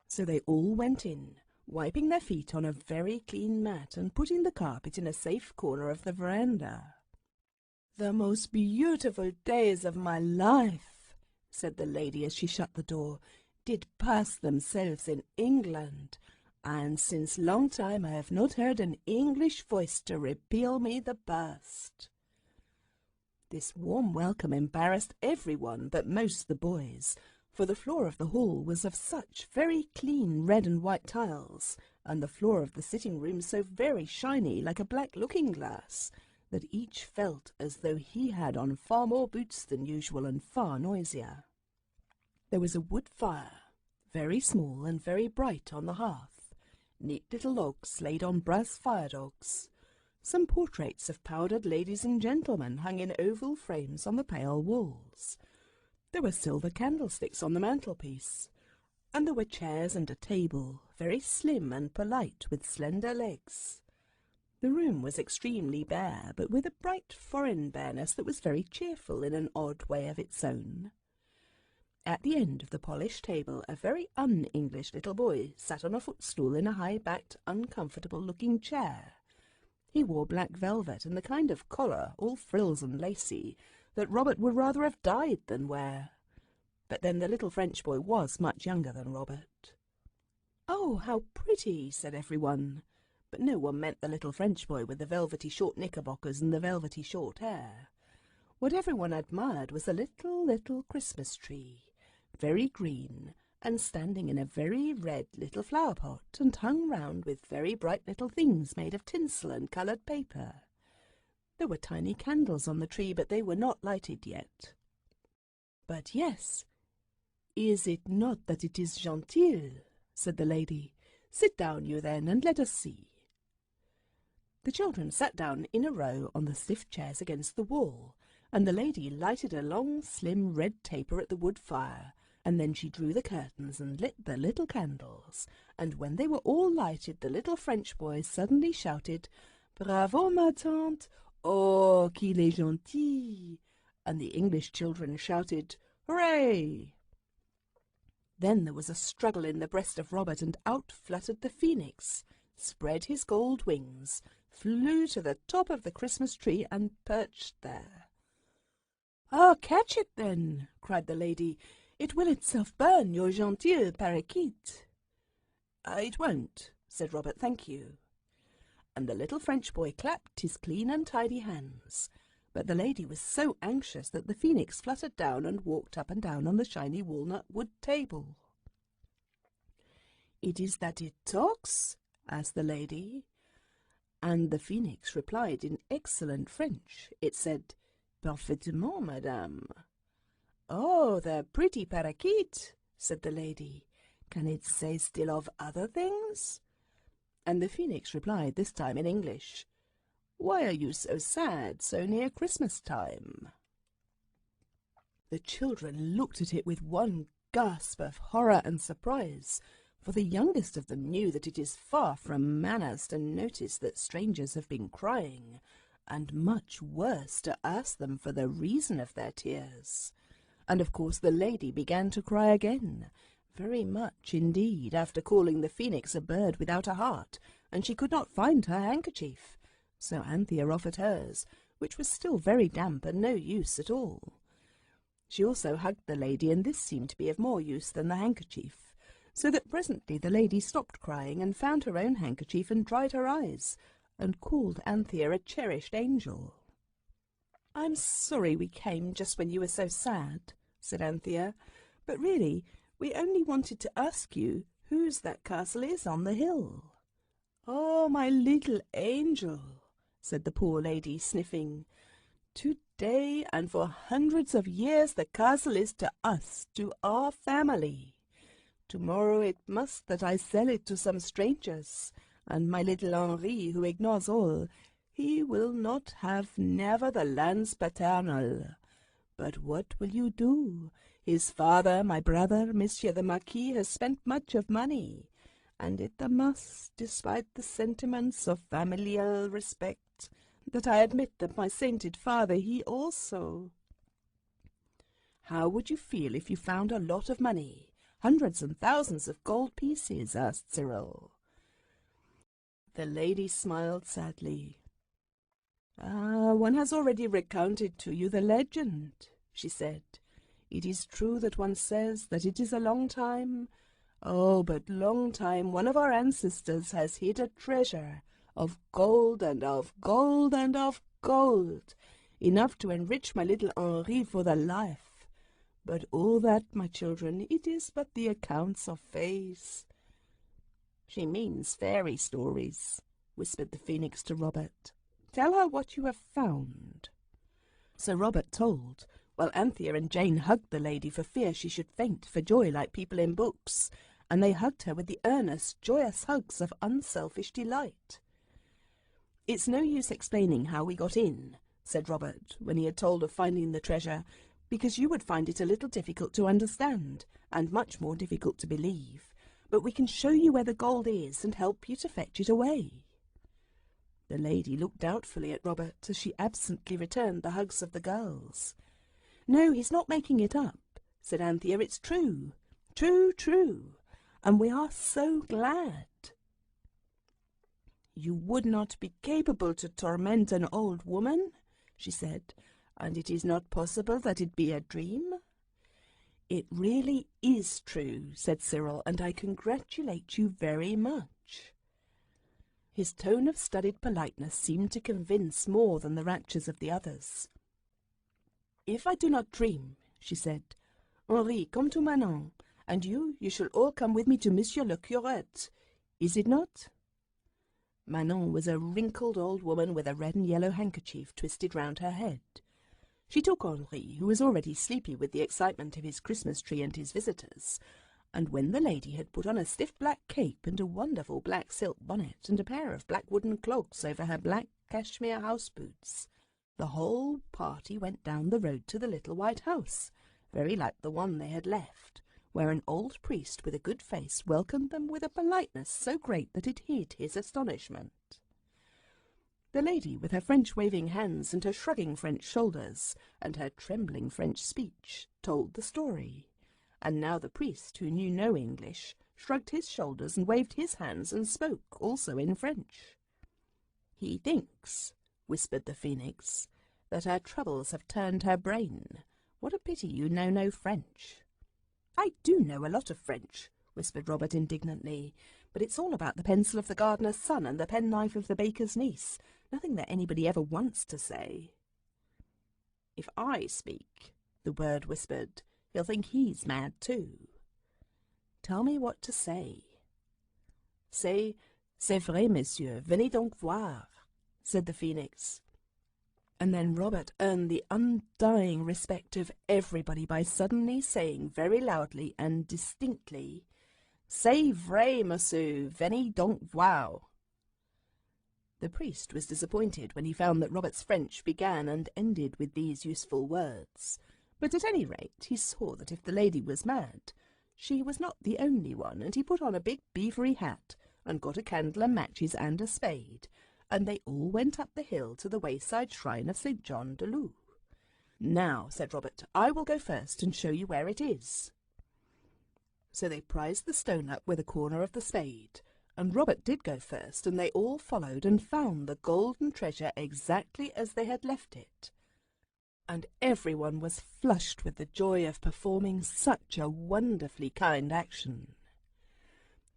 So they all went in, wiping their feet on a very clean mat and putting the carpet in a safe corner of the veranda. "The most beautiful days of my life," said the lady as she shut the door, "did pass themselves in England, and since long time I have not heard an English voice to repel me the best." This warm welcome embarrassed everyone but most the boys, for the floor of the hall was of such very clean red and white tiles, and the floor of the sitting-room so very shiny like a black looking-glass, that each felt as though he had on far more boots than usual and far noisier. There was a wood fire, very small and very bright on the hearth, neat little logs laid on brass fire-dogs. Some portraits of powdered ladies and gentlemen hung in oval frames on the pale walls. There were silver candlesticks on the mantelpiece, and there were chairs and a table, very slim and polite, with slender legs. The room was extremely bare, but with a bright foreign bareness that was very cheerful in an odd way of its own. At the end of the polished table a very un-English little boy sat on a footstool in a high-backed, uncomfortable-looking chair. He wore black velvet and the kind of collar, all frills and lacy, that Robert would rather have died than wear. But then the little French boy was much younger than Robert. "Oh, how pretty!" said everyone, but no one meant the little French boy with the velvety short knickerbockers and the velvety short hair. What everyone admired was a little Christmas tree, very green, and standing in a very red little flower pot, and hung round with very bright little things made of tinsel and coloured paper. There were tiny candles on the tree, but they were not lighted yet. "But yes, is it not that it is genteel?" said the lady. "Sit down you then, and let us see." The children sat down in a row on the stiff chairs against the wall, and the lady lighted a long, slim red taper at the wood fire, and then she drew the curtains and lit the little candles, and when they were all lighted, the little French boy suddenly shouted, "Bravo, ma tante! Oh, qu'il est gentil!" And the English children shouted, "Hooray!" Then there was a struggle in the breast of Robert, and out fluttered the phoenix, spread his gold wings, flew to the top of the Christmas tree, and perched there. "Ah, catch it, then!" cried the lady. "It will itself burn, your gentil parakeet." "It won't," said Robert, "thank you." And the little French boy clapped his clean and tidy hands. But the lady was so anxious that the phoenix fluttered down and walked up and down on the shiny walnut wood table. "It is that it talks?" asked the lady. And the phoenix replied in excellent French. It said, "Parfaitement, madame." "Oh, the pretty parakeet," said the lady. "Can it say still of other things?" And the phoenix replied, this time in English, "Why are you so sad, so near Christmas time?" The children looked at it with one gasp of horror and surprise, for the youngest of them knew that it is far from manners to notice that strangers have been crying, and much worse to ask them for the reason of their tears. And of course the lady began to cry again, very much indeed, after calling the phoenix a bird without a heart, and she could not find her handkerchief. So Anthea offered hers, which was still very damp and no use at all. She also hugged the lady, and this seemed to be of more use than the handkerchief, so that presently the lady stopped crying and found her own handkerchief and dried her eyes, and called Anthea a cherished angel. "I'm sorry we came just when you were so sad," said Anthea, "but really we only wanted to ask you whose that castle is on the hill." "Oh, my little angel," said the poor lady, sniffing, "today and for hundreds of years the castle is to us, to our family. Tomorrow it must that I sell it to some strangers, and my little Henri, who ignores all, he will not have never the lands paternal. But what will you do? His father, my brother, Monsieur the Marquis, has spent much of money, and it must, despite the sentiments of familial respect, that I admit that my sainted father, he also—" "How would you feel if you found a lot of money, hundreds and thousands of gold pieces?" asked Cyril. The lady smiled sadly. "Ah, one has already recounted to you the legend," she said. "It is true that one says that it is a long time, oh, but long time, one of our ancestors has hid a treasure of gold and of gold and of gold, enough to enrich my little Henri for the life. But all that, my children, it is but the accounts of fays." "She means fairy stories," whispered the phoenix to Robert. "Tell her what you have found." So Robert told, while Anthea and Jane hugged the lady for fear she should faint for joy like people in books, and they hugged her with the earnest, joyous hugs of unselfish delight. "It's no use explaining how we got in," said Robert, when he had told of finding the treasure, "because you would find it a little difficult to understand, and much more difficult to believe. But we can show you where the gold is, and help you to fetch it away." The lady looked doubtfully at Robert as she absently returned the hugs of the girls. "No, he's not making it up," said Anthea. "It's true, true, true, and we are so glad." "You would not be capable to torment an old woman," she said, "and it is not possible that it be a dream?" "It really is true," said Cyril, "and I congratulate you very much." His tone of studied politeness seemed to convince more than the raptures of the others. "If I do not dream," she said, "Henri, come to Manon, and you shall all come with me to Monsieur le Curate. Is it not?" Manon was a wrinkled old woman with a red and yellow handkerchief twisted round her head. She took Henri, who was already sleepy with the excitement of his Christmas tree and his visitors, And when the lady had put on a stiff black cape and a wonderful black silk bonnet and a pair of black wooden clogs over her black cashmere house boots, the whole party went down the road to the little white house, very like the one they had left, where an old priest with a good face welcomed them with a politeness so great that it hid his astonishment. The lady, with her French waving hands and her shrugging French shoulders and her trembling French speech, told the story. And now the priest, who knew no English, shrugged his shoulders and waved his hands and spoke also in French. "He thinks," whispered the phoenix, "that her troubles have turned her brain. What a pity you know no French." "I do know a lot of French," whispered Robert indignantly, "but it's all about the pencil of the gardener's son and the penknife of the baker's niece, nothing that anybody ever wants to say." "If I speak," the bird whispered, "he'll think he's mad too." "Tell me what to say." "C'est vrai, monsieur, venez donc voir," said the phoenix. And then Robert earned the undying respect of everybody by suddenly saying very loudly and distinctly, "C'est vrai, monsieur, venez donc voir." The priest was disappointed when he found that Robert's French began and ended with these useful words, but at any rate he saw that if the lady was mad, she was not the only one, and he put on a big beavery hat and got a candle and matches and a spade, and they all went up the hill to the wayside shrine of St. John de Luz. "Now," said Robert, "I will go first and show you where it is." So they prized the stone up with a corner of the spade, and Robert did go first, and they all followed and found the golden treasure exactly as they had left it. And everyone was flushed with the joy of performing such a wonderfully kind action.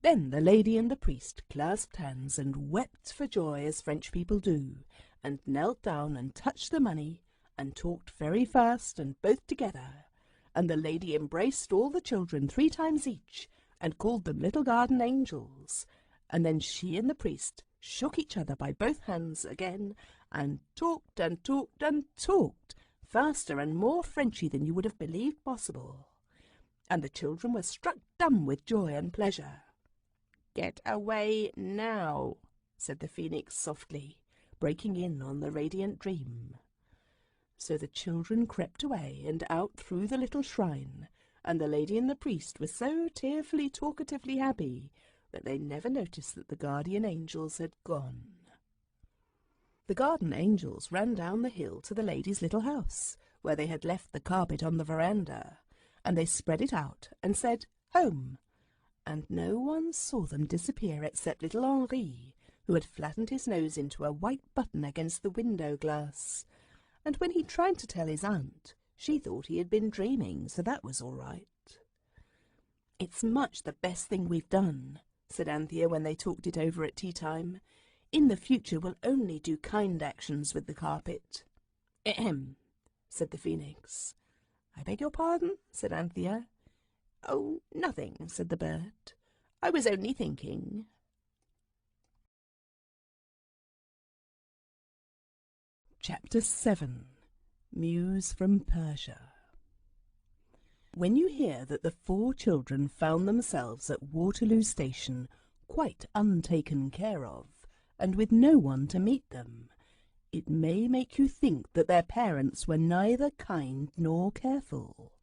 Then the lady and the priest clasped hands and wept for joy as French people do, and knelt down and touched the money, and talked very fast and both together, and the lady embraced all the children 3 times each, and called them little garden angels, and then she and the priest shook each other by both hands again, and talked and talked and talked, faster and more Frenchy than you would have believed possible, and the children were struck dumb with joy and pleasure. "Get away now," said the phoenix softly, breaking in on the radiant dream. So the children crept away and out through the little shrine, and the lady and the priest were so tearfully talkatively happy that they never noticed that the guardian angels had gone. The garden angels ran down the hill to the lady's little house, where they had left the carpet on the veranda, and they spread it out and said, "Home," and no one saw them disappear except little Henri, who had flattened his nose into a white button against the window glass, and when he tried to tell his aunt, she thought he had been dreaming, so that was all right. "It's much the best thing we've done," said Anthea when they talked it over at tea-time. "In the future we'll only do kind actions with the carpet." "Ahem," said the phoenix. "I beg your pardon?" said Anthea. "Oh, nothing," said the bird. "I was only thinking." Chapter 7. Muse from Persia. When you hear that the 4 children found themselves at Waterloo Station quite untaken care of, and with no one to meet them, it may make you think that their parents were neither kind nor careful.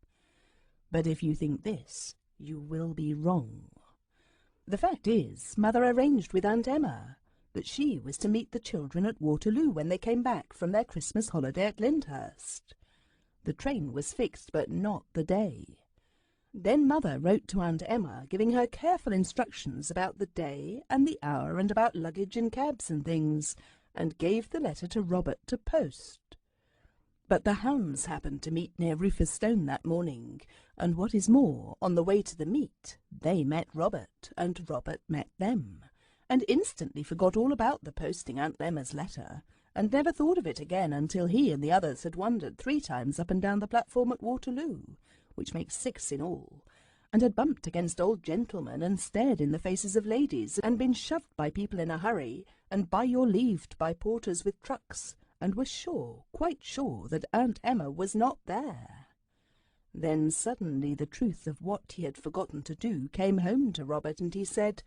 But if you think this, you will be wrong. The fact is, Mother arranged with Aunt Emma that she was to meet the children at Waterloo when they came back from their Christmas holiday at Lyndhurst. The train was fixed, but not the day. Then Mother wrote to Aunt Emma, giving her careful instructions about the day and the hour and about luggage and cabs and things, and gave the letter to Robert to post. But the hounds happened to meet near Rufus Stone that morning, and what is more, on the way to the meet, they met Robert, and Robert met them, and instantly forgot all about the posting Aunt Emma's letter, and never thought of it again until he and the others had wandered 3 times up and down the platform at Waterloo, which makes 6 in all, and had bumped against old gentlemen and stared in the faces of ladies, and been shoved by people in a hurry, and by your leaved by porters with trucks, and were sure, quite sure, that Aunt Emma was not there. Then suddenly the truth of what he had forgotten to do came home to Robert, and he said,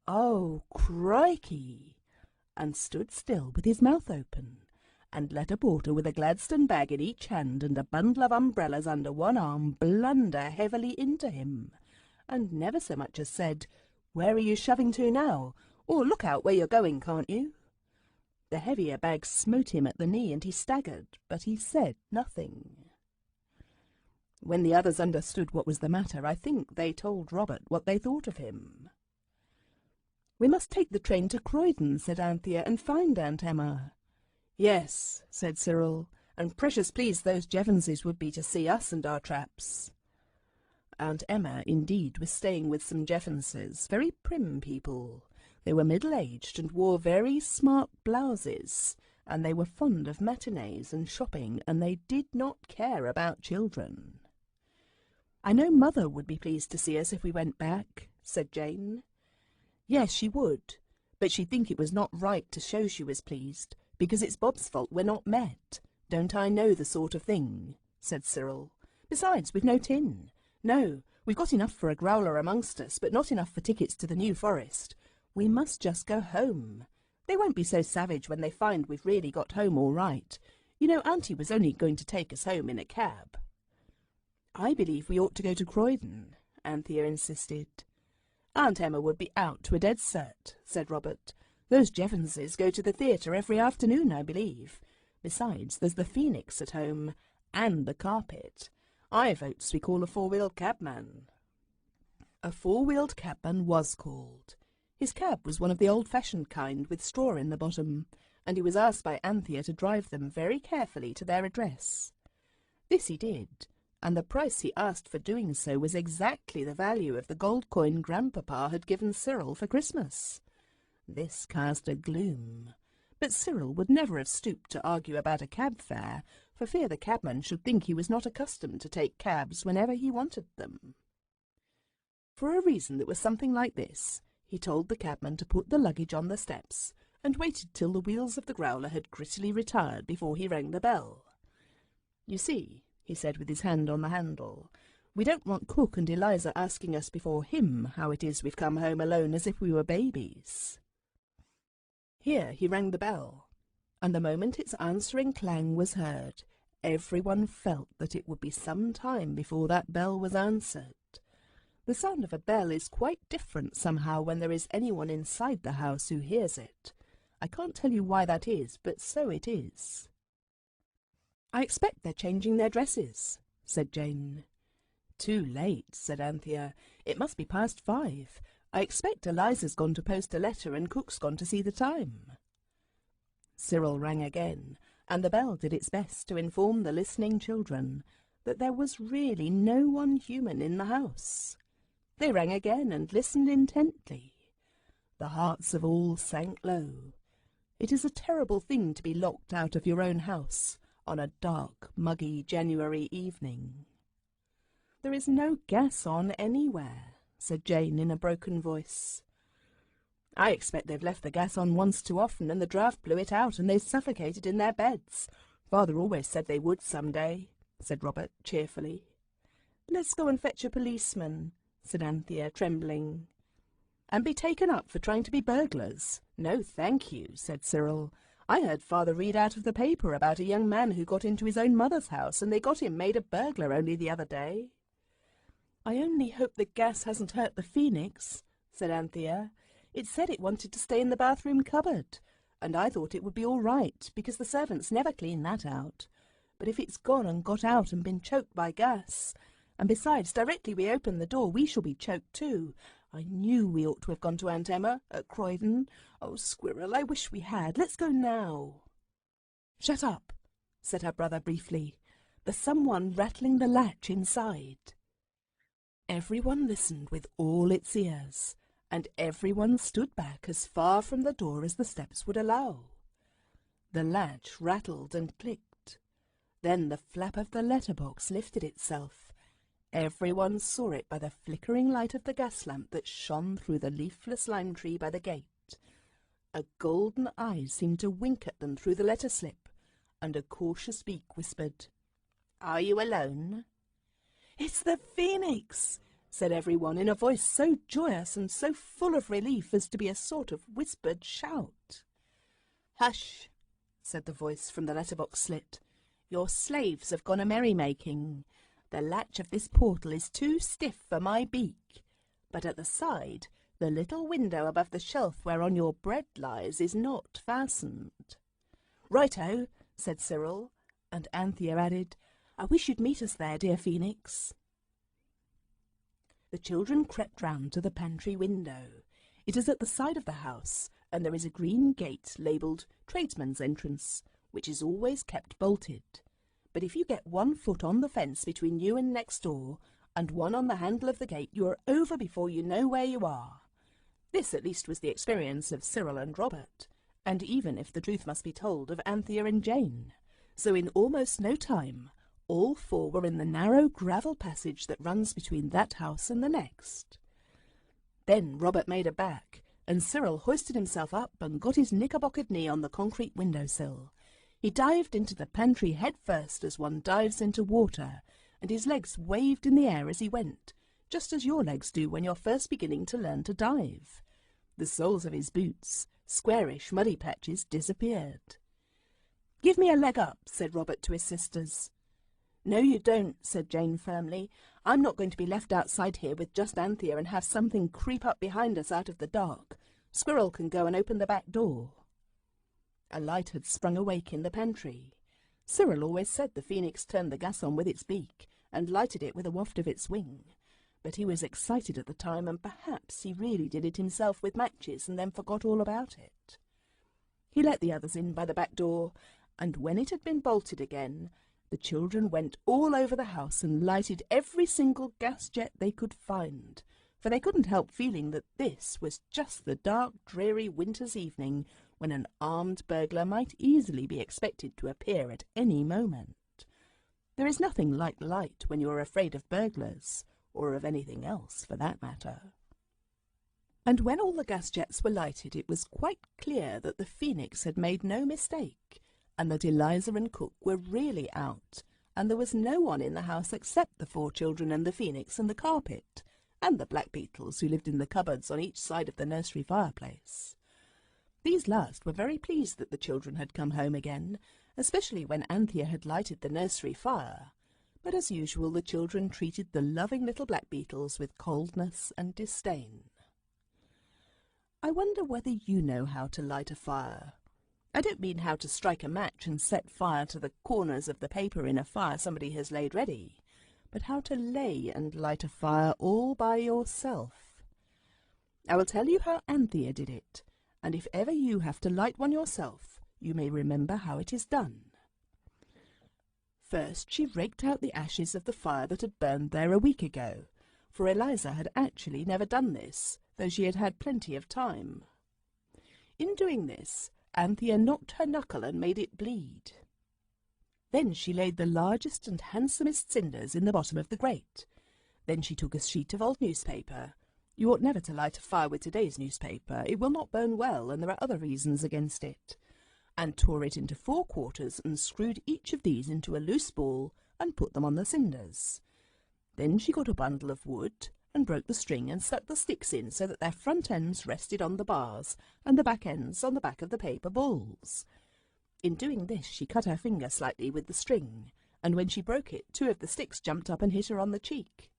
"Oh, crikey!" and stood still with his mouth open, and let a porter with a Gladstone bag in each hand and a bundle of umbrellas under one arm blunder heavily into him, and never so much as said, "Where are you shoving to now?" or "Look out where you're going, can't you?" The heavier bag smote him at the knee, and he staggered, but he said nothing. When the others understood what was the matter, I think they told Robert what they thought of him. "We must take the train to Croydon," said Anthea, "and find Aunt Emma." "Yes," said Cyril, "and precious pleased those Jevonses would be to see us and our traps." Aunt Emma, indeed, was staying with some Jevonses, very prim people. They were middle-aged and wore very smart blouses, and they were fond of matinees and shopping, and they did not care about children. "I know Mother would be pleased to see us if we went back," said Jane. "Yes, she would, but she'd think it was not right to show she was pleased, because it's Bob's fault we're not met. Don't I know the sort of thing?" said Cyril. "Besides, we've no tin. No, we've got enough for a growler amongst us, but not enough for tickets to the New Forest. We must just go home. They won't be so savage when they find we've really got home all right. You know, Auntie was only going to take us home in a cab." "I believe we ought to go to Croydon," Anthea insisted. "Aunt Emma would be out to a dead cert," said Robert. "Those Jevonses go to the theatre every afternoon, I believe. Besides, there's the Phoenix at home, and the carpet. I votes we call a four-wheeled cabman." A four-wheeled cabman was called. His cab was one of the old-fashioned kind with straw in the bottom, and he was asked by Anthea to drive them very carefully to their address. This he did, and the price he asked for doing so was exactly the value of the gold coin Grandpapa had given Cyril for Christmas. This cast a gloom, but Cyril would never have stooped to argue about a cab fare, for fear the cabman should think he was not accustomed to take cabs whenever he wanted them. For a reason that was something like this, he told the cabman to put the luggage on the steps, and waited till the wheels of the growler had grittily retired before he rang the bell. "You see," he said with his hand on the handle, "we don't want Cook and Eliza asking us before him how it is we've come home alone as if we were babies." Here he rang the bell, and the moment its answering clang was heard, everyone felt that it would be some time before that bell was answered. The sound of a bell is quite different somehow when there is anyone inside the house who hears it. I can't tell you why that is, but so it is. "I expect they're changing their dresses," said Jane. "Too late," said Anthea. "It must be past 5. I expect Eliza's gone to post a letter and Cook's gone to see the time." Cyril rang again, and the bell did its best to inform the listening children that there was really no one human in the house. They rang again and listened intently. The hearts of all sank low. It is a terrible thing to be locked out of your own house on a dark, muggy January evening. "There is no gas on anywhere," said Jane in a broken voice. "I expect they've left the gas on once too often, and the draught blew it out, and they suffocated in their beds. Father always said they would some day," said Robert cheerfully. "Let's go and fetch a policeman," said Anthea, trembling. "And be taken up for trying to be burglars? No, thank you," said Cyril. "I heard Father read out of the paper about a young man who got into his own mother's house, and they got him made a burglar only the other day." "I only hope the gas hasn't hurt the Phoenix," said Anthea. "It said it wanted to stay in the bathroom cupboard, and I thought it would be all right, because the servants never clean that out. But if it's gone and got out and been choked by gas, and besides, directly we open the door we shall be choked too. I knew we ought to have gone to Aunt Emma at Croydon. Oh, Squirrel, I wish we had. Let's go now." "Shut up," said her brother briefly. "There's someone rattling the latch inside." Everyone listened with all its ears, and everyone stood back as far from the door as the steps would allow. The latch rattled and clicked. Then the flap of the letterbox lifted itself. Everyone saw it by the flickering light of the gas lamp that shone through the leafless lime tree by the gate. A golden eye seemed to wink at them through the letter slip, and a cautious beak whispered, "Are you alone?" "It's the phoenix!" said everyone in a voice so joyous and so full of relief as to be a sort of whispered shout. "Hush!" said the voice from the letterbox slit. "Your slaves have gone a-merrymaking. The latch of this portal is too stiff for my beak, but at the side the little window above the shelf whereon your bread lies is not fastened." "Righto," said Cyril, and Anthea added, "I wish you'd meet us there, dear Phoenix." The children crept round to the pantry window. It is at the side of the house, and there is a green gate labelled Tradesman's Entrance, which is always kept bolted. But if you get 1 foot on the fence between you and next door, and 1 on the handle of the gate, you are over before you know where you are. This at least was the experience of Cyril and Robert, and even, if the truth must be told, of Anthea and Jane. So in almost no time, all 4 were in the narrow gravel passage that runs between that house and the next. Then Robert made a back, and Cyril hoisted himself up and got his knickerbockered knee on the concrete window-sill. He dived into the pantry head first as one dives into water, and his legs waved in the air as he went, just as your legs do when you're first beginning to learn to dive. The soles of his boots, squarish muddy patches, disappeared. "Give me a leg up," said Robert to his sisters. "No, you don't," said Jane firmly. "I'm not going to be left outside here with just Anthea and have something creep up behind us out of the dark. Squirrel can go and open the back door." A light had sprung awake in the pantry. Cyril always said the phoenix turned the gas on with its beak and lighted it with a waft of its wing. But he was excited at the time, and perhaps he really did it himself with matches and then forgot all about it. He let the others in by the back door, and when it had been bolted again, the children went all over the house and lighted every single gas jet they could find, for they couldn't help feeling that this was just the dark, dreary winter's evening when an armed burglar might easily be expected to appear at any moment. There is nothing like light when you are afraid of burglars, or of anything else for that matter. And when all the gas jets were lighted, it was quite clear that the phoenix had made no mistake, and that Eliza and Cook were really out, and there was no one in the house except the 4 children and the phoenix and the carpet, and the blackbeetles who lived in the cupboards on each side of the nursery fireplace. These last were very pleased that the children had come home again, especially when Anthea had lighted the nursery fire. But as usual, the children treated the loving little blackbeetles with coldness and disdain. I wonder whether you know how to light a fire. I don't mean how to strike a match and set fire to the corners of the paper in a fire somebody has laid ready, but how to lay and light a fire all by yourself. I will tell you how Anthea did it, and if ever you have to light one yourself, you may remember how it is done. First, she raked out the ashes of the fire that had burned there a week ago, for Eliza had actually never done this, though she had had plenty of time. In doing this, Anthea knocked her knuckle and made it bleed. Then she laid the largest and handsomest cinders in the bottom of the grate. Then she took a sheet of old newspaper. You ought never to light a fire with today's newspaper. It will not burn well, and there are other reasons against it. And tore it into 4 quarters and screwed each of these into a loose ball and put them on the cinders. Then she got a bundle of wood and broke the string and stuck the sticks in so that their front ends rested on the bars and the back ends on the back of the paper balls. In doing this she cut her finger slightly with the string, and when she broke it, 2 of the sticks jumped up and hit her on the cheek.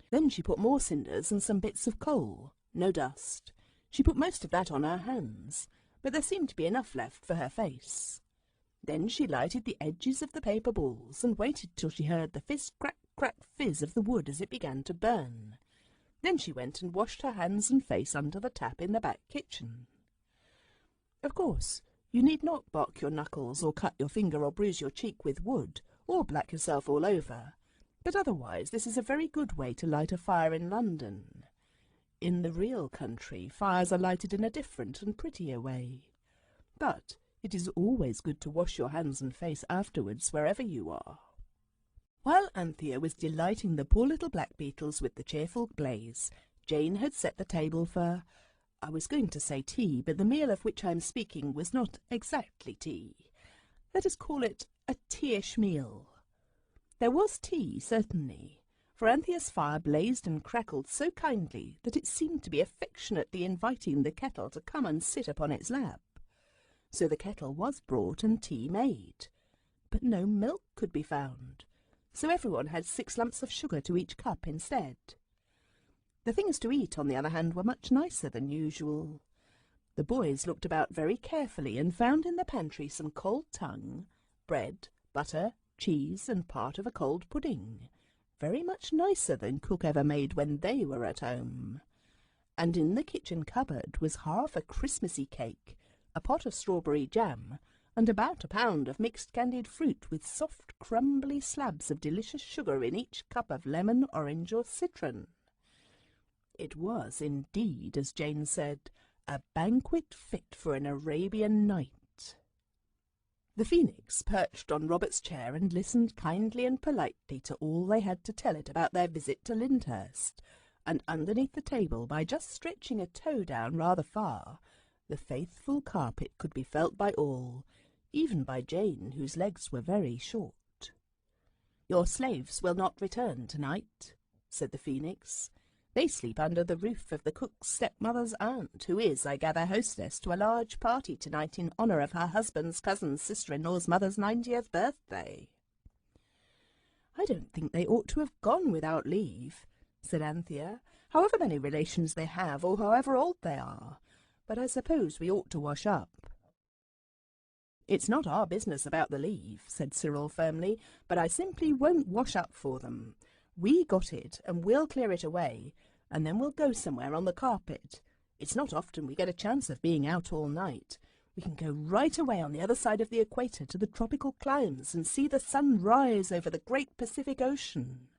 Then she put more cinders and some bits of coal, no dust. She put most of that on her hands, but there seemed to be enough left for her face. Then she lighted the edges of the paper balls and waited till she heard the fizz, crack, crack, fizz of the wood as it began to burn. Then she went and washed her hands and face under the tap in the back kitchen. Of course, you need not bark your knuckles or cut your finger or bruise your cheek with wood, or black yourself all over, but otherwise this is a very good way to light a fire in London. In the real country, fires are lighted in a different and prettier way. But it is always good to wash your hands and face afterwards wherever you are. While Anthea was delighting the poor little blackbeetles with the cheerful blaze, Jane had set the table for, I was going to say tea, but the meal of which I am speaking was not exactly tea. Let us call it a tea-ish meal. There was tea, certainly, for Anthea's fire blazed and crackled so kindly that it seemed to be affectionately inviting the kettle to come and sit upon its lap. So the kettle was brought and tea made, but no milk could be found, so everyone had 6 lumps of sugar to each cup instead. The things to eat, on the other hand, were much nicer than usual. The boys looked about very carefully and found in the pantry some cold tongue, bread, butter, cheese, and part of a cold pudding, very much nicer than cook ever made when they were at home. And in the kitchen cupboard was half a Christmassy cake, a pot of strawberry jam, and about a pound of mixed candied fruit with soft, crumbly slabs of delicious sugar in each cup of lemon, orange, or citron. It was indeed, as Jane said, a banquet fit for an Arabian night. The Phoenix perched on Robert's chair and listened kindly and politely to all they had to tell it about their visit to Lyndhurst, and underneath the table, by just stretching a toe down rather far, the faithful carpet could be felt by all, even by Jane, whose legs were very short. "Your slaves will not return tonight," said the Phoenix. "They sleep under the roof of the cook's stepmother's aunt, who is, I gather, hostess to a large party tonight in honour of her husband's cousin's sister-in-law's mother's 90th birthday." "I don't think they ought to have gone without leave," said Anthea, "however many relations they have, or however old they are. But I suppose we ought to wash up." "It's not our business about the leave," said Cyril firmly, "but I simply won't wash up for them. We got it, and we'll clear it away, and then we'll go somewhere on the carpet. It's not often we get a chance of being out all night. We can go right away on the other side of the equator to the tropical climes and see the sun rise over the great Pacific Ocean."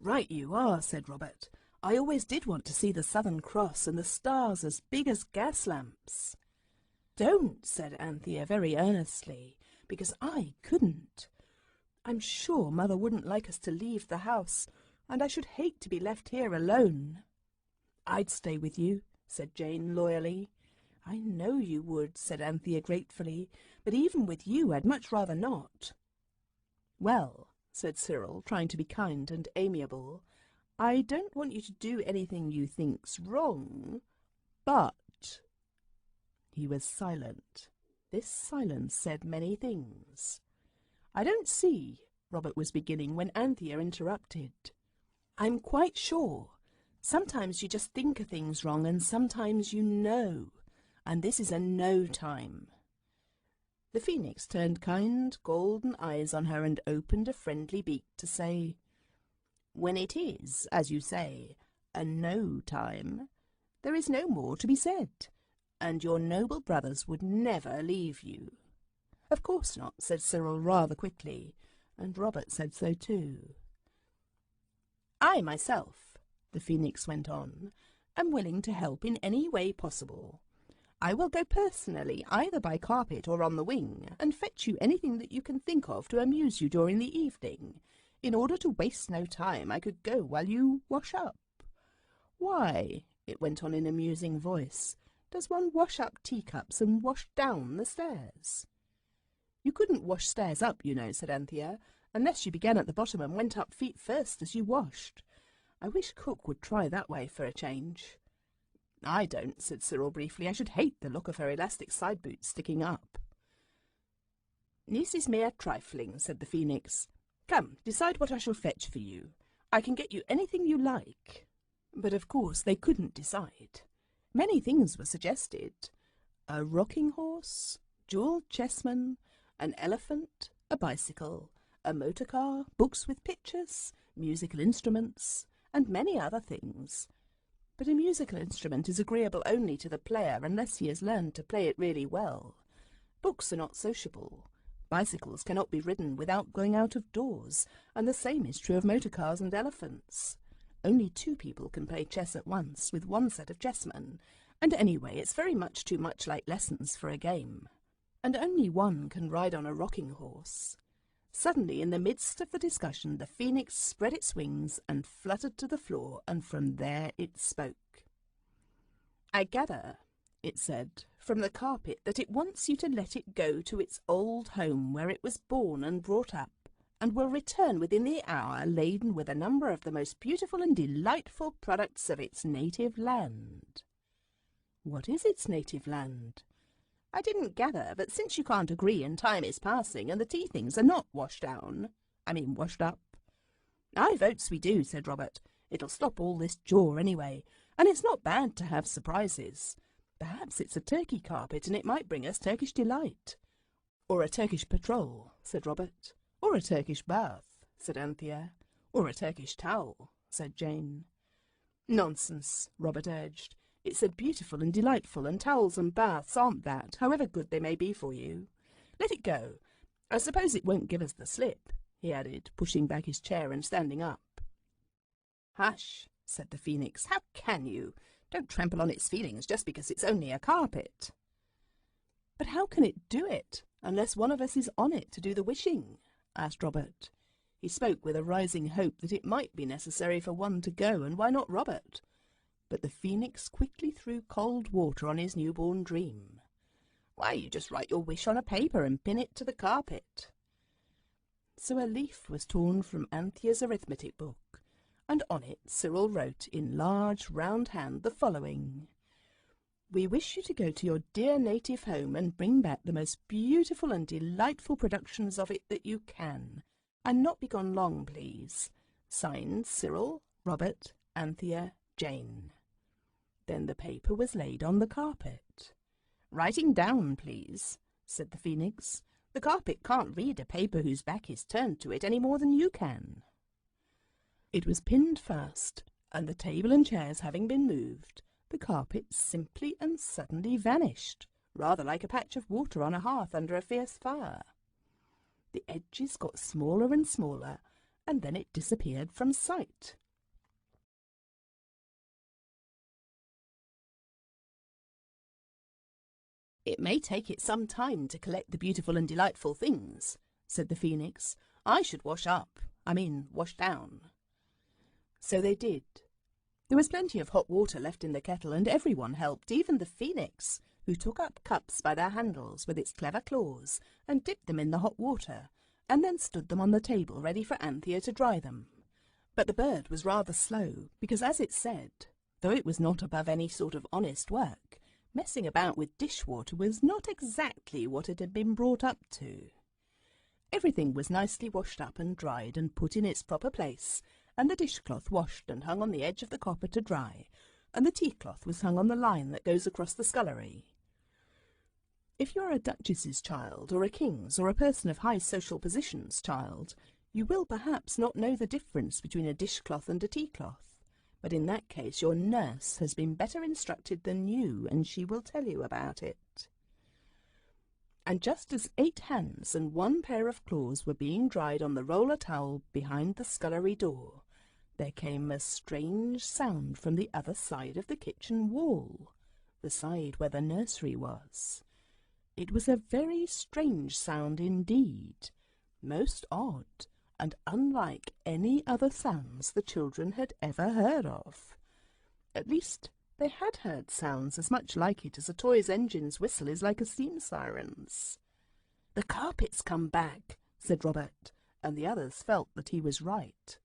"Right you are," said Robert. "I always did want to see the Southern Cross and the stars as big as gas lamps." "Don't," said Anthea very earnestly, "because I couldn't. I'm sure Mother wouldn't like us to leave the house, and I should hate to be left here alone." "I'd stay with you," said Jane loyally. "I know you would," said Anthea gratefully, "but even with you I'd much rather not." "Well," said Cyril, trying to be kind and amiable, "I don't want you to do anything you think's wrong, but—" He was silent. This silence said many things. "I don't see," Robert was beginning, when Anthea interrupted. "I'm quite sure. Sometimes you just think a thing's wrong, and sometimes you know, and this is a no time." The Phoenix turned kind, golden eyes on her and opened a friendly beak to say, "When it is, as you say, a no time, there is no more to be said, and your noble brothers would never leave you." "Of course not," said Cyril rather quickly, and Robert said so too. "I myself," the Phoenix went on, "am willing to help in any way possible. I will go personally, either by carpet or on the wing, and fetch you anything that you can think of to amuse you during the evening. In order to waste no time, I could go while you wash up. Why," it went on in a musing voice, "does one wash up teacups and wash down the stairs?" "You couldn't wash stairs up, you know," said Anthea, "unless you began at the bottom and went up feet first as you washed. I wish Cook would try that way for a change." "I don't," said Cyril briefly. "I should hate the look of her elastic side boots sticking up." "This is mere trifling," said the Phoenix. "Come, decide what I shall fetch for you. I can get you anything you like." But of course they couldn't decide. Many things were suggested. A rocking horse, jewelled chessmen, an elephant, a bicycle, a motor car, books with pictures, musical instruments, and many other things. But a musical instrument is agreeable only to the player unless he has learned to play it really well. Books are not sociable. Bicycles cannot be ridden without going out of doors, and the same is true of motor cars and elephants. Only 2 people can play chess at once with one set of chessmen, and anyway it's very much too much like lessons for a game. And only one can ride on a rocking horse. Suddenly, in the midst of the discussion, the Phoenix spread its wings and fluttered to the floor, and from there it spoke. "I gather," it said, "from the carpet that it wants you to let it go to its old home where it was born and brought up, and will return within the hour laden with a number of the most beautiful and delightful products of its native land." "What is its native land?" "I didn't gather, but since you can't agree and time is passing and the tea things are not washed up." "I votes we do," said Robert. "It'll stop all this jaw anyway, and it's not bad to have surprises. Perhaps it's a Turkey carpet and it might bring us Turkish delight." "Or a Turkish patrol," said Robert. "Or a Turkish bath," said Anthea. "Or a Turkish towel," said Jane. "Nonsense," Robert urged. "It's a beautiful and delightful, and towels and baths aren't that, however good they may be for you. Let it go. I suppose it won't give us the slip," he added, pushing back his chair and standing up. "Hush," said the Phoenix. "How can you? Don't trample on its feelings just because it's only a carpet." "But how can it do it, unless one of us is on it to do the wishing?" asked Robert. He spoke with a rising hope that it might be necessary for one to go, and why not Robert? But the Phoenix quickly threw cold water on his newborn dream. "Why, you just write your wish on a paper and pin it to the carpet." So a leaf was torn from Anthea's arithmetic book, and on it Cyril wrote in large round hand the following: "We wish you to go to your dear native home and bring back the most beautiful and delightful productions of it that you can, and not be gone long, please. Signed, Cyril, Robert, Anthea, Jane." Then the paper was laid on the carpet. "Writing down, please," said the Phoenix. "The carpet can't read a paper whose back is turned to it any more than you can." It was pinned fast, and the table and chairs having been moved, the carpet simply and suddenly vanished, rather like a patch of water on a hearth under a fierce fire. The edges got smaller and smaller, and then it disappeared from sight. "It may take it some time to collect the beautiful and delightful things," said the Phoenix. "I should wash down." So they did. There was plenty of hot water left in the kettle, and everyone helped, even the Phoenix, who took up cups by their handles with its clever claws and dipped them in the hot water, and then stood them on the table ready for Anthea to dry them. But the bird was rather slow, because, as it said, though it was not above any sort of honest work, messing about with dishwater was not exactly what it had been brought up to. Everything was nicely washed up and dried and put in its proper place, and the dishcloth washed and hung on the edge of the copper to dry, and the tea-cloth was hung on the line that goes across the scullery. If you are a duchess's child, or a king's, or a person of high social position's child, you will perhaps not know the difference between a dishcloth and a tea-cloth. But in that case your nurse has been better instructed than you, and she will tell you about it. And just as 8 hands and 1 pair of claws were being dried on the roller towel behind the scullery door, there came a strange sound from the other side of the kitchen wall, the side where the nursery was. It was a very strange sound indeed, most odd, and unlike any other sounds the children had ever heard of. At least, they had heard sounds as much like it as a toy's engine's whistle is like a steam siren's. "The carpet's come back," said Robert, and the others felt that he was right.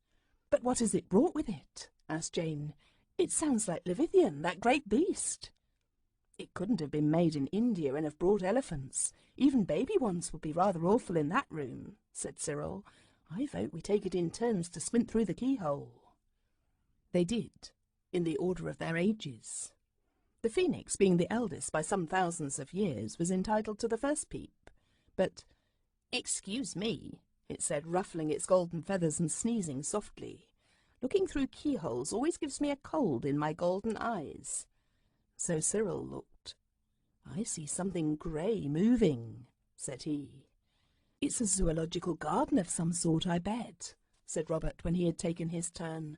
"But what has it brought with it?" asked Jane. "It sounds like Levithian, that great beast." "It couldn't have been made in India and have brought elephants. Even baby ones would be rather awful in that room," said Cyril. "I vote we take it in turns to squint through the keyhole." They did, in the order of their ages. The Phoenix, being the eldest by some thousands of years, was entitled to the first peep. But, "Excuse me," it said, ruffling its golden feathers and sneezing softly. "Looking through keyholes always gives me a cold in my golden eyes." So Cyril looked. "I see something grey moving," said he. "It's a zoological garden of some sort, I bet," said Robert when he had taken his turn,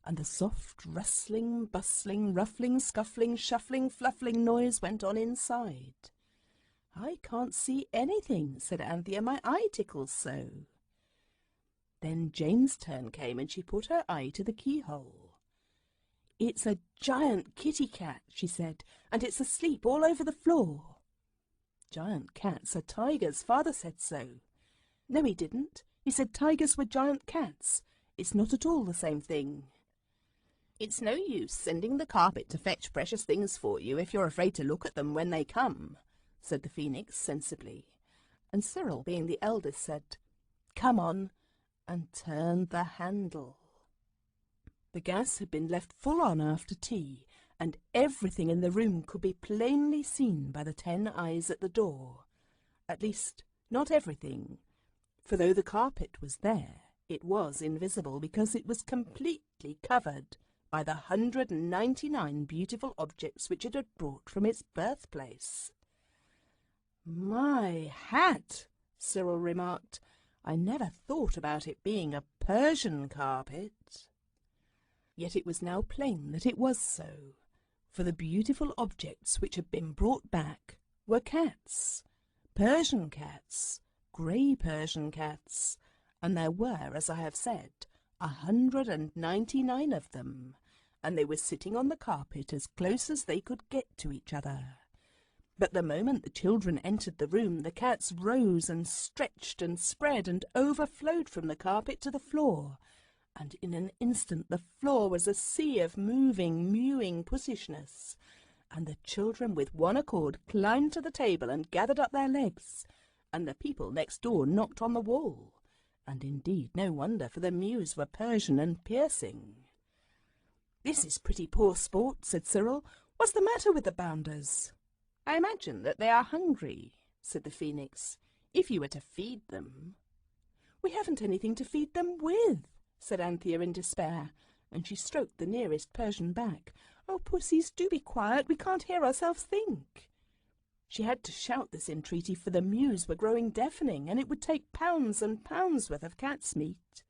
and the soft rustling, bustling, ruffling, scuffling, shuffling, fluffling noise went on inside. "I can't see anything," said Anthea. "My eye tickles so." Then Jane's turn came, and she put her eye to the keyhole. "It's a giant kitty cat," she said, "and it's asleep all over the floor." "Giant cats are tigers. Father said so." "No, he didn't. He said tigers were giant cats. It's not at all the same thing." "It's no use sending the carpet to fetch precious things for you if you're afraid to look at them when they come," said the Phoenix sensibly. And Cyril, being the eldest, said, "Come on," and turned the handle. The gas had been left full on after tea, and everything in the room could be plainly seen by the 10 eyes at the door. At least, not everything, for though the carpet was there, it was invisible because it was completely covered by the 199 beautiful objects which it had brought from its birthplace. "My hat," Cyril remarked. "I never thought about it being a Persian carpet." Yet it was now plain that it was so, for the beautiful objects which had been brought back were cats, Persian cats, grey Persian cats, and there were, as I have said, 199 of them, and they were sitting on the carpet as close as they could get to each other. But the moment the children entered the room, the cats rose and stretched and spread and overflowed from the carpet to the floor, and in an instant the floor was a sea of moving, mewing pussishness, and the children with one accord climbed to the table and gathered up their legs, and the people next door knocked on the wall, and indeed no wonder, for the mews were Persian and piercing. "This is pretty poor sport," said Cyril. "What's the matter with the bounders?" "I imagine that they are hungry," said the Phoenix, "if you were to feed them." "We haven't anything to feed them with," said Anthea in despair, and she stroked the nearest Persian back. "Oh, pussies, do be quiet, we can't hear ourselves think." She had to shout this entreaty, for the mews were growing deafening, and it would take pounds and pounds worth of cat's meat.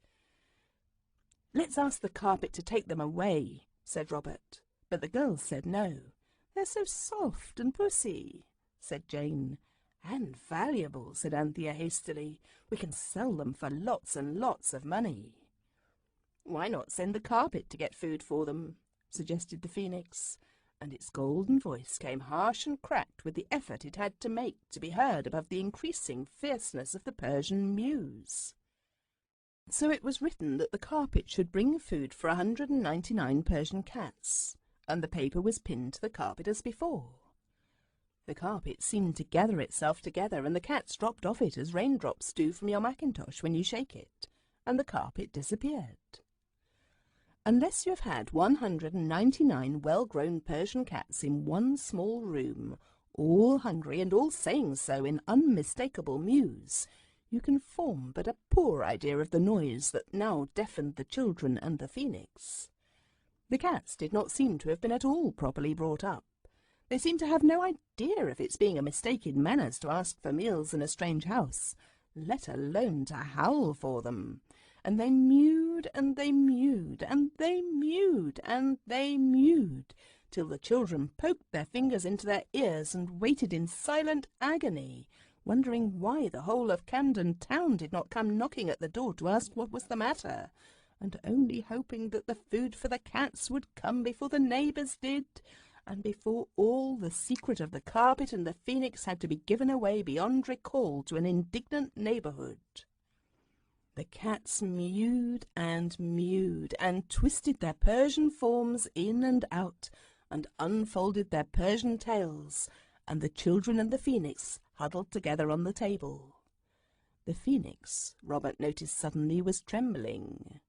"Let's ask the carpet to take them away," said Robert, but the girls said no. "They're so soft and pussy," said Jane. "And valuable," said Anthea hastily. "We can sell them for lots and lots of money." "Why not send the carpet to get food for them?" suggested the Phoenix, and its golden voice came harsh and cracked with the effort it had to make to be heard above the increasing fierceness of the Persian mews. So it was written that the carpet should bring food for 199 Persian cats, and the paper was pinned to the carpet as before. The carpet seemed to gather itself together, and the cats dropped off it as raindrops do from your mackintosh when you shake it, and the carpet disappeared. Unless you have had 199 well-grown Persian cats in one small room, all hungry and all saying so in unmistakable mews, you can form but a poor idea of the noise that now deafened the children and the Phoenix. The cats did not seem to have been at all properly brought up. They seemed to have no idea of its being a mistake in manners to ask for meals in a strange house, let alone to howl for them. And they mewed, and they mewed, and they mewed, and they mewed, till the children poked their fingers into their ears and waited in silent agony, wondering why the whole of Camden Town did not come knocking at the door to ask what was the matter, and only hoping that the food for the cats would come before the neighbours did, and before all the secret of the carpet and the Phoenix had to be given away beyond recall to an indignant neighbourhood. The cats mewed and twisted their Persian forms in and out, and unfolded their Persian tails, and the children and the Phoenix huddled together on the table. The Phoenix, Robert noticed suddenly, was trembling.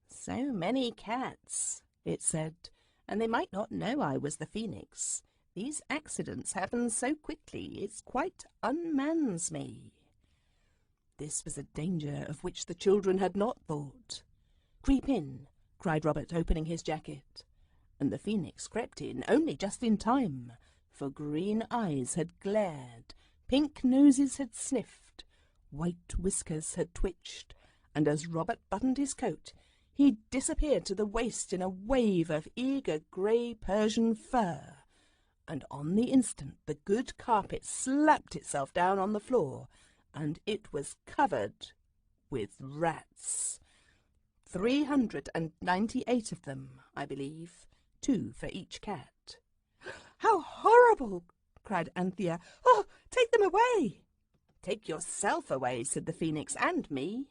"So many cats," it said, "and they might not know I was the Phoenix. These accidents happen so quickly, it quite unmans me." This was a danger of which the children had not thought. "Creep in," cried Robert, opening his jacket. And the Phoenix crept in, only just in time, for green eyes had glared, pink noses had sniffed, white whiskers had twitched, and as Robert buttoned his coat, he disappeared to the waist in a wave of eager grey Persian fur, and on the instant the good carpet slapped itself down on the floor, and it was covered with rats. 398 of them, I believe, 2 for each cat. "How horrible!" cried Anthea. "Oh, take them away!" "Take yourself away," said the Phoenix, "and me."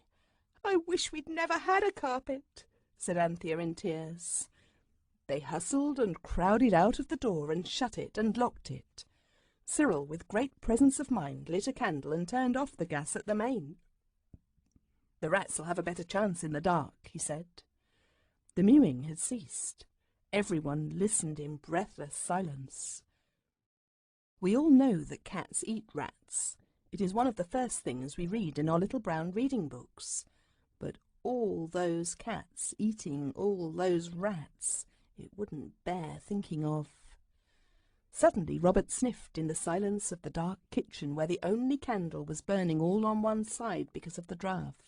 "I wish we'd never had a carpet," said Anthea in tears. They hustled and crowded out of the door and shut it and locked it. Cyril, with great presence of mind, lit a candle and turned off the gas at the main. "The rats will have a better chance in the dark," he said. The mewing had ceased. Everyone listened in breathless silence. We all know that cats eat rats. It is one of the first things we read in our little brown reading books. But all those cats eating all those rats, it wouldn't bear thinking of. Suddenly Robert sniffed in the silence of the dark kitchen where the only candle was burning all on one side because of the draught.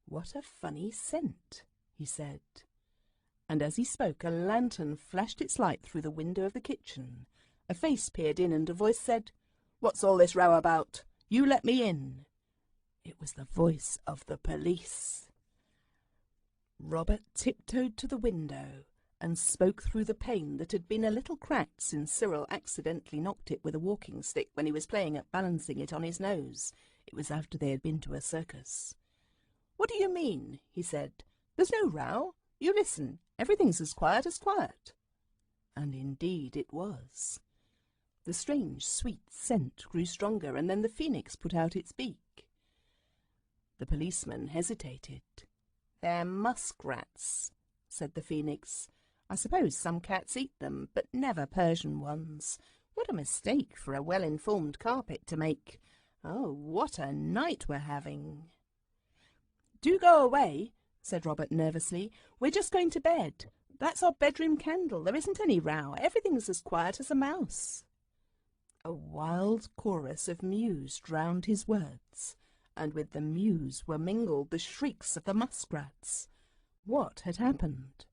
"What a funny scent," he said. And as he spoke, a lantern flashed its light through the window of the kitchen. A face peered in and a voice said, "What's all this row about? You let me in." It was the voice of the police. Robert tiptoed to the window and spoke through the pane that had been a little cracked since Cyril accidentally knocked it with a walking stick when he was playing at balancing it on his nose. It was after they had been to a circus. "What do you mean?" he said. "There's no row. You listen. Everything's as quiet as quiet." And indeed it was. The strange, sweet scent grew stronger, and then the phoenix put out its beak. The policeman hesitated. "They're muskrats," said the phoenix. "I suppose some cats eat them, but never Persian ones. What a mistake for a well-informed carpet to make. Oh, what a night we're having." "Do go away," said Robert nervously. "We're just going to bed. That's our bedroom candle. There isn't any row. Everything's as quiet as a mouse." A wild chorus of mews drowned his words, and with the mews were mingled the shrieks of the muskrats. What had happened?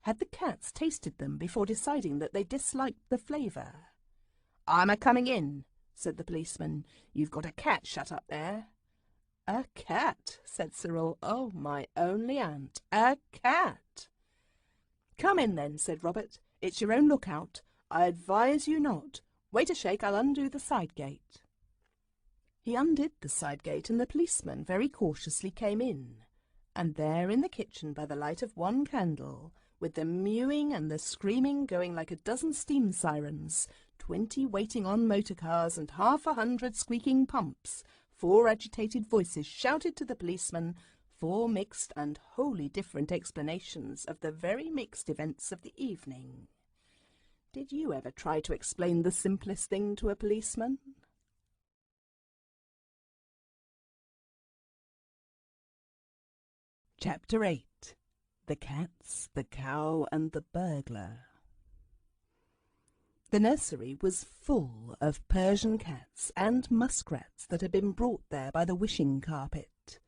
Had the cats tasted them before deciding that they disliked the flavour? "I'm a-coming in," said the policeman. "You've got a cat shut up there." "A cat," said Cyril. "Oh, my only aunt, a cat." "Come in then," said Robert. "It's your own lookout. I advise you not. Wait a shake, I'll undo the side gate." He undid the side gate, and the policeman very cautiously came in. And there in the kitchen, by the light of one candle, with the mewing and the screaming going like a dozen steam sirens, 20 waiting on motor cars, and 100 squeaking pumps, 4 agitated voices shouted to the policeman 4 mixed and wholly different explanations of the very mixed events of the evening. Did you ever try to explain the simplest thing to a policeman? Chapter 8. The Cats, the Cow, and the Burglar. The nursery was full of Persian cats and muskrats that had been brought there by the wishing carpet.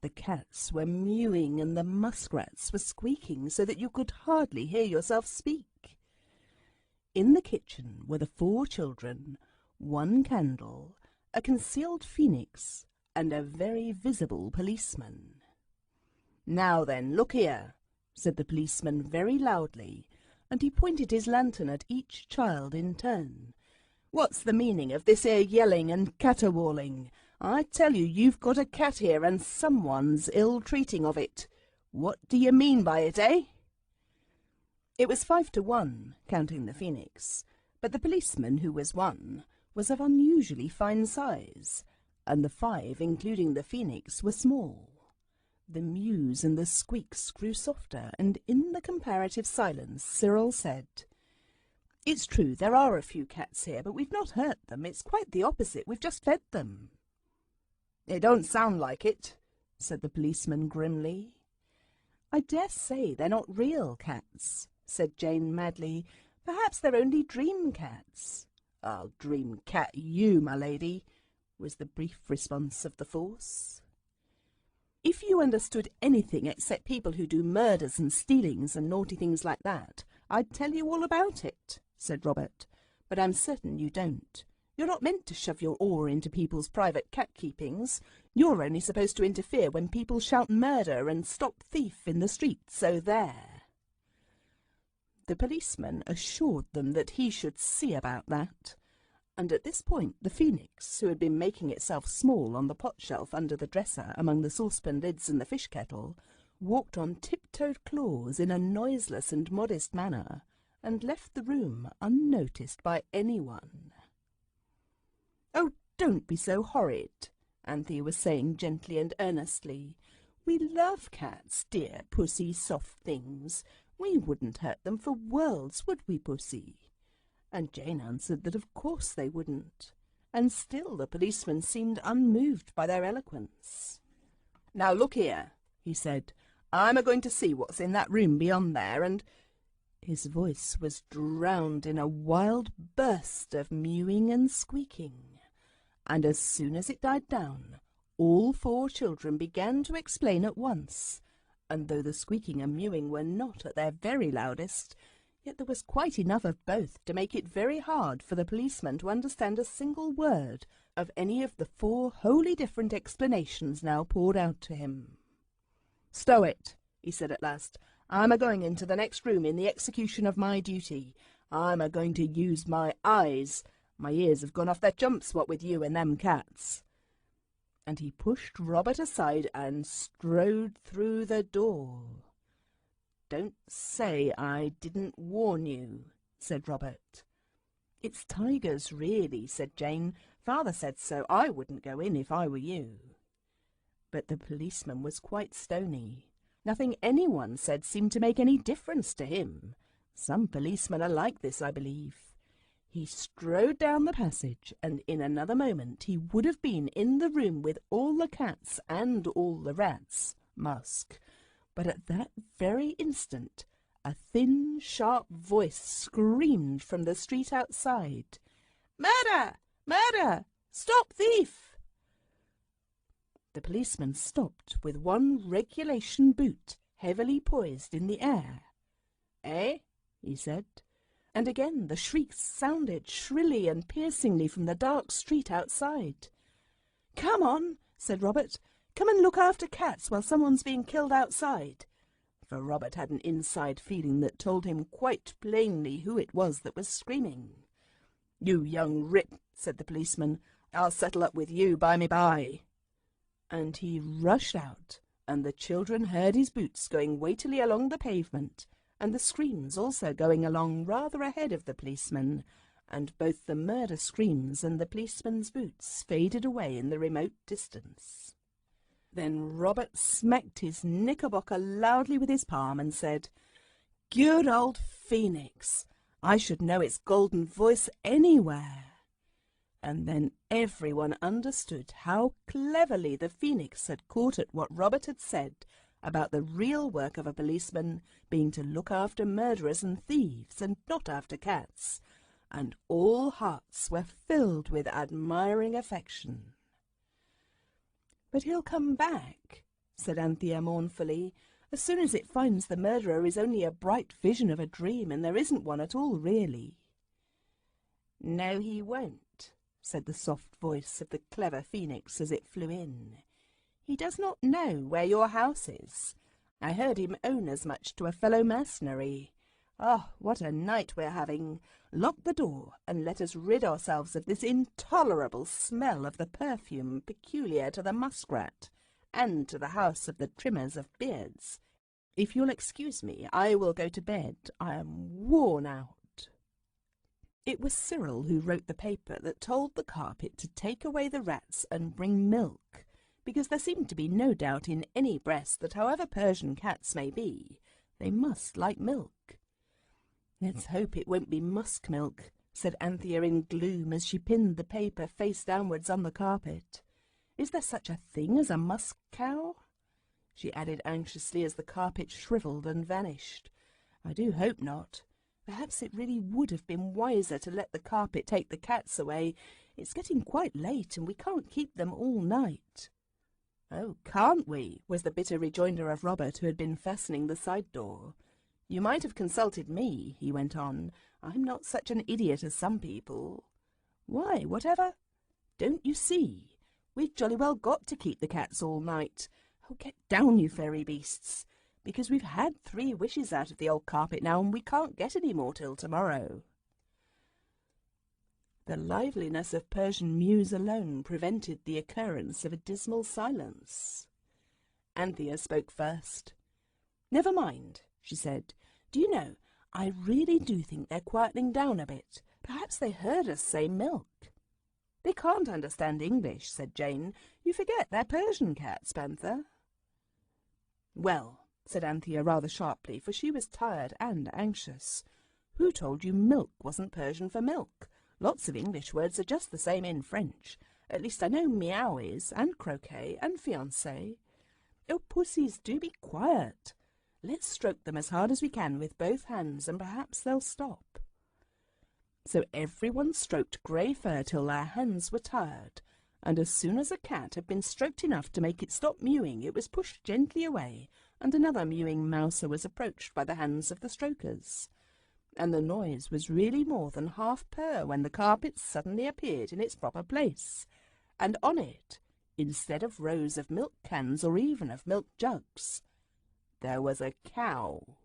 The cats were mewing and the muskrats were squeaking so that you could hardly hear yourself speak. In the kitchen were the 4 children, 1 candle, a concealed phoenix, and a very visible policeman. "Now then, look here," said the policeman very loudly, and he pointed his lantern at each child in turn. "What's the meaning of this here yelling and caterwauling? I tell you, you've got a cat here, and someone's ill-treating of it. What do you mean by it, eh?" It was 5 to 1, counting the phoenix, but the policeman, who was 1, was of unusually fine size, and the 5, including the phoenix, were small. The mews and the squeaks grew softer, and in the comparative silence Cyril said, "It's true, there are a few cats here, but we've not hurt them. It's quite the opposite. We've just fed them." "It don't sound like it," said the policeman grimly. "I dare say they're not real cats," said Jane madly. "Perhaps they're only dream cats." "I'll dream cat you, my lady," was the brief response of the force. "If you understood anything except people who do murders and stealings and naughty things like that, I'd tell you all about it," said Robert. "But I'm certain you don't. You're not meant to shove your oar into people's private cat-keepings. You're only supposed to interfere when people shout murder and stop thief in the street, so there." The policeman assured them that he should see about that, And at this point the phoenix, who had been making itself small on the pot shelf under the dresser among the saucepan lids and the fish kettle, walked on tiptoed claws in a noiseless and modest manner, and left the room unnoticed by anyone. "Oh, don't be so horrid," Anthea was saying gently and earnestly. "We love cats, dear pussy soft things. We wouldn't hurt them for worlds, would we, pussy?" And Jane answered that of course they wouldn't, and still the policeman seemed unmoved by their eloquence. "Now look here," he said, "I'm a-going to see what's in that room beyond there, and—" His voice was drowned in a wild burst of mewing and squeaking, and as soon as it died down, all 4 children began to explain at once, and though the squeaking and mewing were not at their very loudest, yet there was quite enough of both to make it very hard for the policeman to understand a single word of any of the 4 wholly different explanations now poured out to him. "Stow it," he said at last. "I'm a-going into the next room in the execution of my duty. I'm a-going to use my eyes. My ears have gone off their chumps, what with you and them cats." And he pushed Robert aside and strode through the door. "Don't say I didn't warn you," said Robert. "It's tigers, really," said Jane. "Father said so. I wouldn't go in if I were you." But the policeman was quite stony. Nothing anyone said seemed to make any difference to him. Some policemen are like this, I believe. He strode down the passage, and in another moment he would have been in the room with all the cats and all the rats, Musk. But at that very instant a thin, sharp voice screamed from the street outside, "Murder! Murder! Stop thief!" The policeman stopped with one regulation boot heavily poised in the air. "Eh?" he said, and again the shrieks sounded shrilly and piercingly from the dark street outside. "Come on," said Robert. "Come and look after cats while someone's being killed outside." For Robert had an inside feeling that told him quite plainly who it was that was screaming. "You young rip," said the policeman. "I'll settle up with you by. And he rushed out, and the children heard his boots going weightily along the pavement, and the screams also going along rather ahead of the policeman, and both the murder screams and the policeman's boots faded away in the remote distance. Then Robert smacked his knickerbocker loudly with his palm and said, "Good old Phoenix! I should know its golden voice anywhere." And then everyone understood how cleverly the Phoenix had caught at what Robert had said about the real work of a policeman being to look after murderers and thieves and not after cats, and all hearts were filled with admiring affection. "But he'll come back," said Anthea mournfully, "as soon as it finds the murderer is only a bright vision of a dream and there isn't one at all really." "No, he won't," said the soft voice of the clever Phoenix as it flew in. "He does not know where your house is. I heard him own as much to a fellow mercenary. Ah, what a night we're having! Lock the door and let us rid ourselves of this intolerable smell of the perfume peculiar to the muskrat and to the house of the trimmers of beards. If you'll excuse me, I will go to bed. I am worn out." It was Cyril who wrote the paper that told the carpet to take away the rats and bring milk, because there seemed to be no doubt in any breast that however Persian cats may be, they must like milk. "Let's hope it won't be musk milk," said Anthea in gloom as she pinned the paper face downwards on the carpet. "Is there such a thing as a musk cow?" she added anxiously as the carpet shrivelled and vanished. "I do hope not. Perhaps it really would have been wiser to let the carpet take the cats away. It's getting quite late and we can't keep them all night." "Oh, can't we?" was the bitter rejoinder of Robert, who had been fastening the side door. "You might have consulted me," he went on. "I'm not such an idiot as some people." "Why, whatever?" "Don't you see? We've jolly well got to keep the cats all night. Oh, get down, you fairy beasts, because we've had 3 wishes out of the old carpet now, and we can't get any more till tomorrow." The liveliness of Persian mews alone prevented the occurrence of a dismal silence. Anthea spoke first. "Never mind," she said. "Do you know, I really do think they're quietening down a bit. Perhaps they heard us say milk." "They can't understand English," said Jane. "You forget they're Persian cats, Panther." "Well," said Anthea rather sharply, for she was tired and anxious, "who told you milk wasn't Persian for milk? Lots of English words are just the same in French. At least I know meow is, and croquet, and fiancé. Oh, pussies, do be quiet. Let's stroke them as hard as we can with both hands, and perhaps they'll stop." So everyone stroked grey fur till their hands were tired, and as soon as a cat had been stroked enough to make it stop mewing, it was pushed gently away, and another mewing mouser was approached by the hands of the strokers. And the noise was really more than half purr when the carpet suddenly appeared in its proper place, and on it, instead of rows of milk cans or even of milk jugs, there was a cow.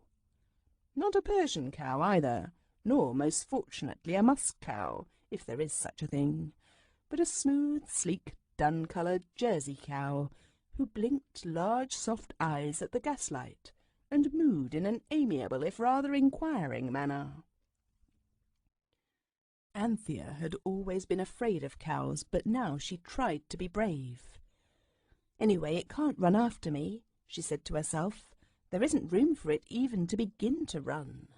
Not a Persian cow either, nor, most fortunately, a musk cow, if there is such a thing, but a smooth, sleek, dun-coloured Jersey cow, who blinked large soft eyes at the gaslight, and mooed in an amiable if rather inquiring manner. Anthea had always been afraid of cows, but now she tried to be brave. "Anyway, it can't run after me," she said to herself. "There isn't room for it even to begin to run."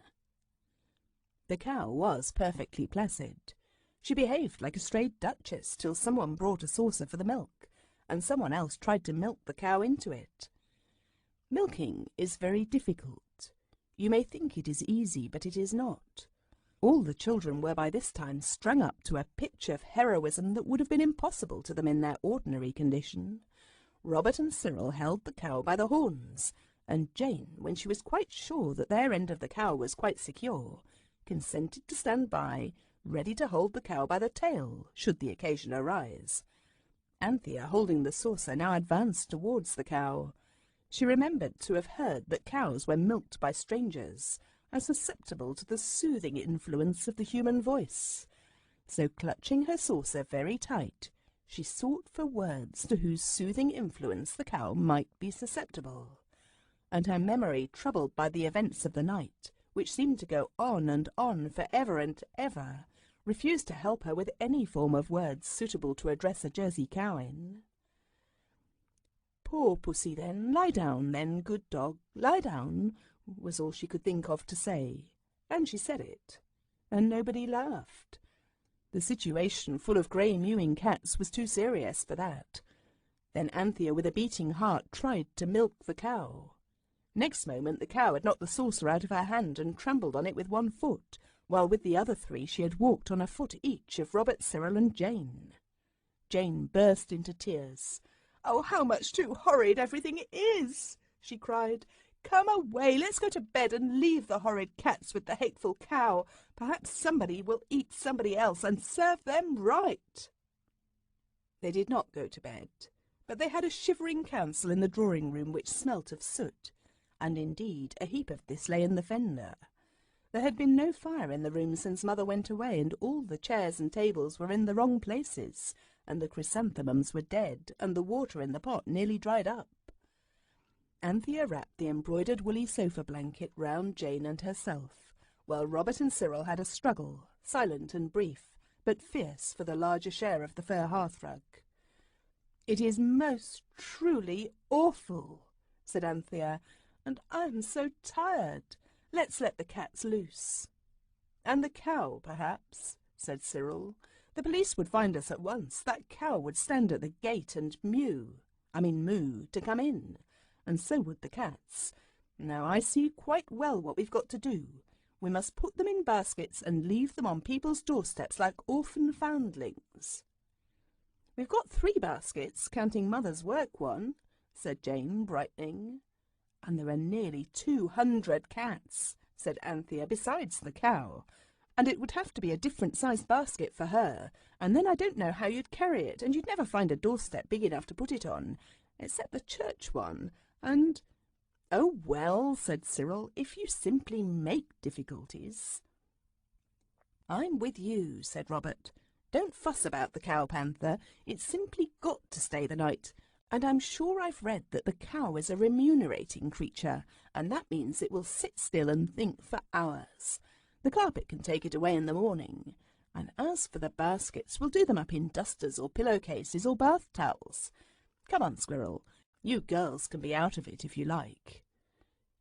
The cow was perfectly placid. She behaved like a strayed duchess till someone brought a saucer for the milk, and someone else tried to milk the cow into it. Milking is very difficult. You may think it is easy, but it is not. All the children were by this time strung up to a pitch of heroism that would have been impossible to them in their ordinary condition. Robert and Cyril held the cow by the horns, and Jane, when she was quite sure that their end of the cow was quite secure, consented to stand by, ready to hold the cow by the tail, should the occasion arise. Anthea, holding the saucer, now advanced towards the cow. She remembered to have heard that cows, when milked by strangers, are susceptible to the soothing influence of the human voice. So, clutching her saucer very tight, she sought for words to whose soothing influence the cow might be susceptible. And her memory, troubled by the events of the night, which seemed to go on and on for ever and ever, refused to help her with any form of words suitable to address a Jersey cow in. "Poor pussy, then, lie down, then, good dog, lie down," was all she could think of to say, and she said it, and nobody laughed. The situation, full of grey mewing cats, was too serious for that. Then Anthea, with a beating heart, tried to milk the cow. Next moment the cow had knocked the saucer out of her hand and trampled on it with one foot, while with the other three she had walked on a foot each of Robert, Cyril, and Jane. Jane burst into tears. "Oh, how much too horrid everything is!" she cried. "Come away, let's go to bed and leave the horrid cats with the hateful cow. Perhaps somebody will eat somebody else and serve them right." They did not go to bed, but they had a shivering council in the drawing-room which smelt of soot, and indeed a heap of this lay in the fender. There had been no fire in the room since Mother went away, and all the chairs and tables were in the wrong places, and the chrysanthemums were dead, and the water in the pot nearly dried up. Anthea wrapped the embroidered woolly sofa blanket round Jane and herself, while Robert and Cyril had a struggle, silent and brief, but fierce for the larger share of the fur hearthrug. "It is most truly awful," said Anthea, "and I'm so tired. Let's let the cats loose." "And the cow, perhaps," said Cyril. "The police would find us at once. That cow would stand at the gate and moo, to come in, and so would the cats. Now I see quite well what we've got to do. We must put them in baskets and leave them on people's doorsteps like orphan foundlings." "We've got 3 baskets, counting Mother's work one," said Jane, brightening. "And there are nearly 200 cats," said Anthea, "besides the cow. And it would have to be a different-sized basket for her, and then I don't know how you'd carry it, and you'd never find a doorstep big enough to put it on, except the church one, and—" "Oh, well," said Cyril, "if you simply make difficulties." "I'm with you," said Robert. Don't fuss about the cow, Panther. It's simply got to stay the night. And I'm sure I've read that the cow is a remunerating creature, and that means it will sit still and think for hours. The carpet can take it away in the morning. And as for the baskets, we'll do them up in dusters or pillowcases or bath towels. Come on, Squirrel. You girls can be out of it if you like."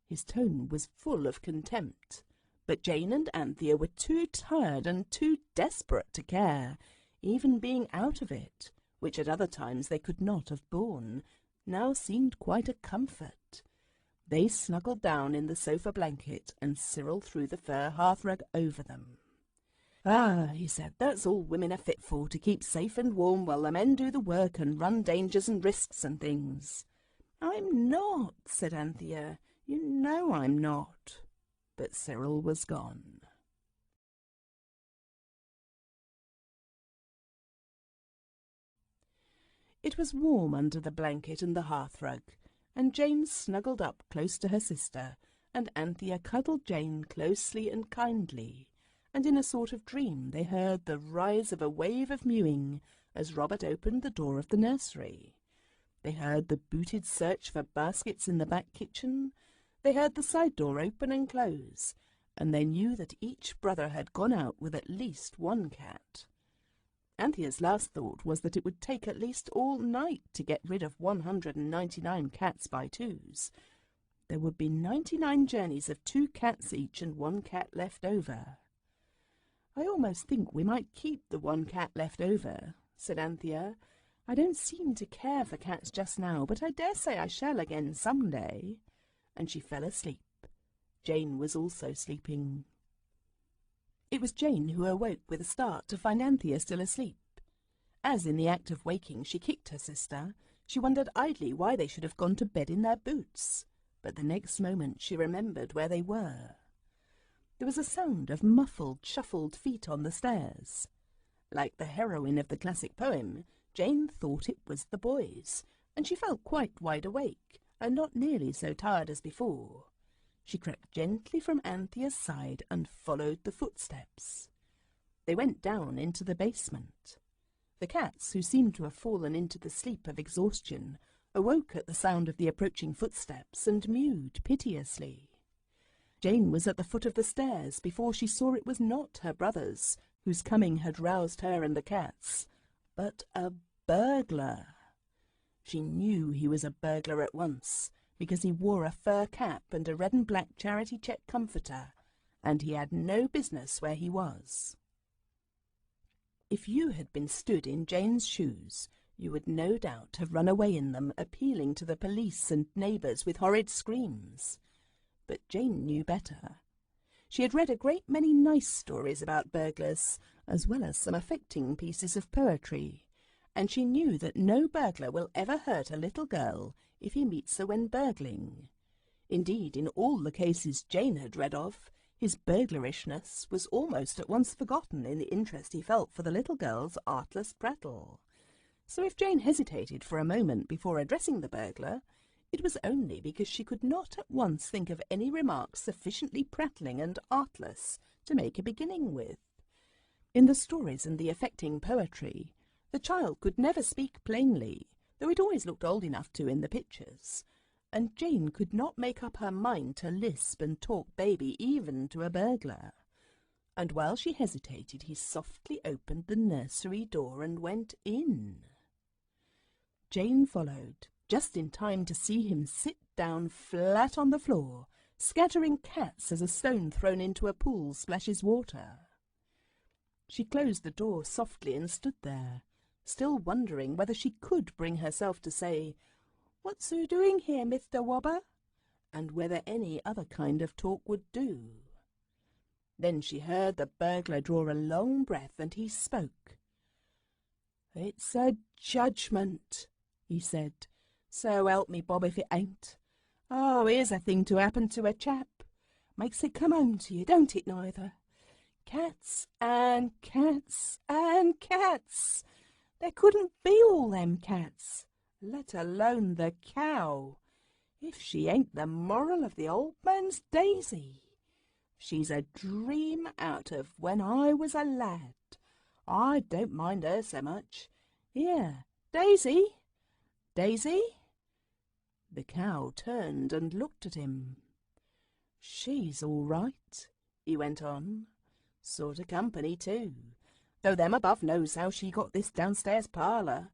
His tone was full of contempt, but Jane and Anthea were too tired and too desperate to care. Even being out of it, which at other times they could not have borne, now seemed quite a comfort. They snuggled down in the sofa blanket, and Cyril threw the fur hearthrug over them. "Ah," he said, "that's all women are fit for, to keep safe and warm while the men do the work and run dangers and risks and things." "I'm not," said Anthea. "You know I'm not." But Cyril was gone. It was warm under the blanket and the hearthrug, and Jane snuggled up close to her sister, and Anthea cuddled Jane closely and kindly, and in a sort of dream they heard the rise of a wave of mewing as Robert opened the door of the nursery. They heard the booted search for baskets in the back kitchen. They heard the side door open and close, and they knew that each brother had gone out with at least one cat. Anthea's last thought was that it would take at least all night to get rid of 199 cats by twos. There would be 99 journeys of 2 cats each and 1 cat left over. "I almost think we might keep the 1 cat left over," said Anthea. "I don't seem to care for cats just now, but I dare say I shall again some day." And she fell asleep. Jane was also sleeping. It was Jane who awoke with a start to find Anthea still asleep. As in the act of waking she kicked her sister, she wondered idly why they should have gone to bed in their boots, but the next moment she remembered where they were. There was a sound of muffled, shuffled feet on the stairs. Like the heroine of the classic poem, Jane thought it was the boys, and she felt quite wide awake, and not nearly so tired as before. She crept gently from Anthea's side and followed the footsteps. They went down into the basement. The cats, who seemed to have fallen into the sleep of exhaustion, awoke at the sound of the approaching footsteps and mewed piteously. Jane was at the foot of the stairs before she saw it was not her brothers, whose coming had roused her and the cats, but a burglar. She knew he was a burglar at once, because he wore a fur cap and a red and black charity check comforter, and he had no business where he was. If you had been stood in Jane's shoes, you would no doubt have run away in them, appealing to the police and neighbours with horrid screams. But Jane knew better. She had read a great many nice stories about burglars, as well as some affecting pieces of poetry, and she knew that no burglar will ever hurt a little girl if he meets her when burgling. Indeed, in all the cases Jane had read of, his burglarishness was almost at once forgotten in the interest he felt for the little girl's artless prattle. So if Jane hesitated for a moment before addressing the burglar, it was only because she could not at once think of any remark sufficiently prattling and artless to make a beginning with. In the stories and the affecting poetry, the child could never speak plainly, though it always looked old enough to in the pictures, and Jane could not make up her mind to lisp and talk baby even to a burglar. And while she hesitated, he softly opened the nursery door and went in. Jane followed, just in time to see him sit down flat on the floor, scattering cats as a stone thrown into a pool splashes water. She closed the door softly and stood there, still wondering whether she could bring herself to say, "What's you doing here, Mr. Wobber?" and whether any other kind of talk would do. Then she heard the burglar draw a long breath, and he spoke. "It's a judgment," he said. "So help me, Bob, if it ain't. Oh, here's a thing to happen to a chap. Makes it come home to you, don't it, neither? Cats and cats and cats. There couldn't be all them cats, let alone the cow, if she ain't the moral of the old man's daisy. She's a dream out of when I was a lad. I don't mind her so much. Here, Daisy! Daisy!" The cow turned and looked at him. "She's all right," he went on. "Sort of company, too, though them above knows how she got this downstairs parlour.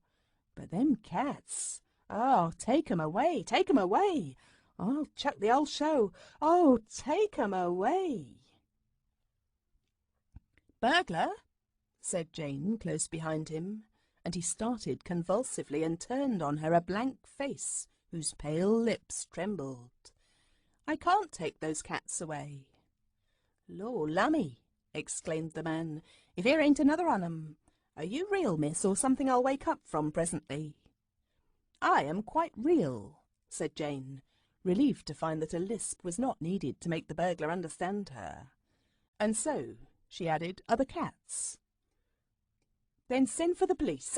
But them cats, oh, take 'em away, take 'em away! I'll chuck the whole show. Oh, take 'em away!" "Burglar!" said Jane close behind him, and he started convulsively and turned on her a blank face whose pale lips trembled. "I can't take those cats away." "Lor, lummy!" exclaimed the man, "if here ain't another on 'em. Are you real, miss, or something I'll wake up from presently?" "I am quite real," said Jane, relieved to find that a lisp was not needed to make the burglar understand her. "And so," she added, "are the cats." "Then send for the police,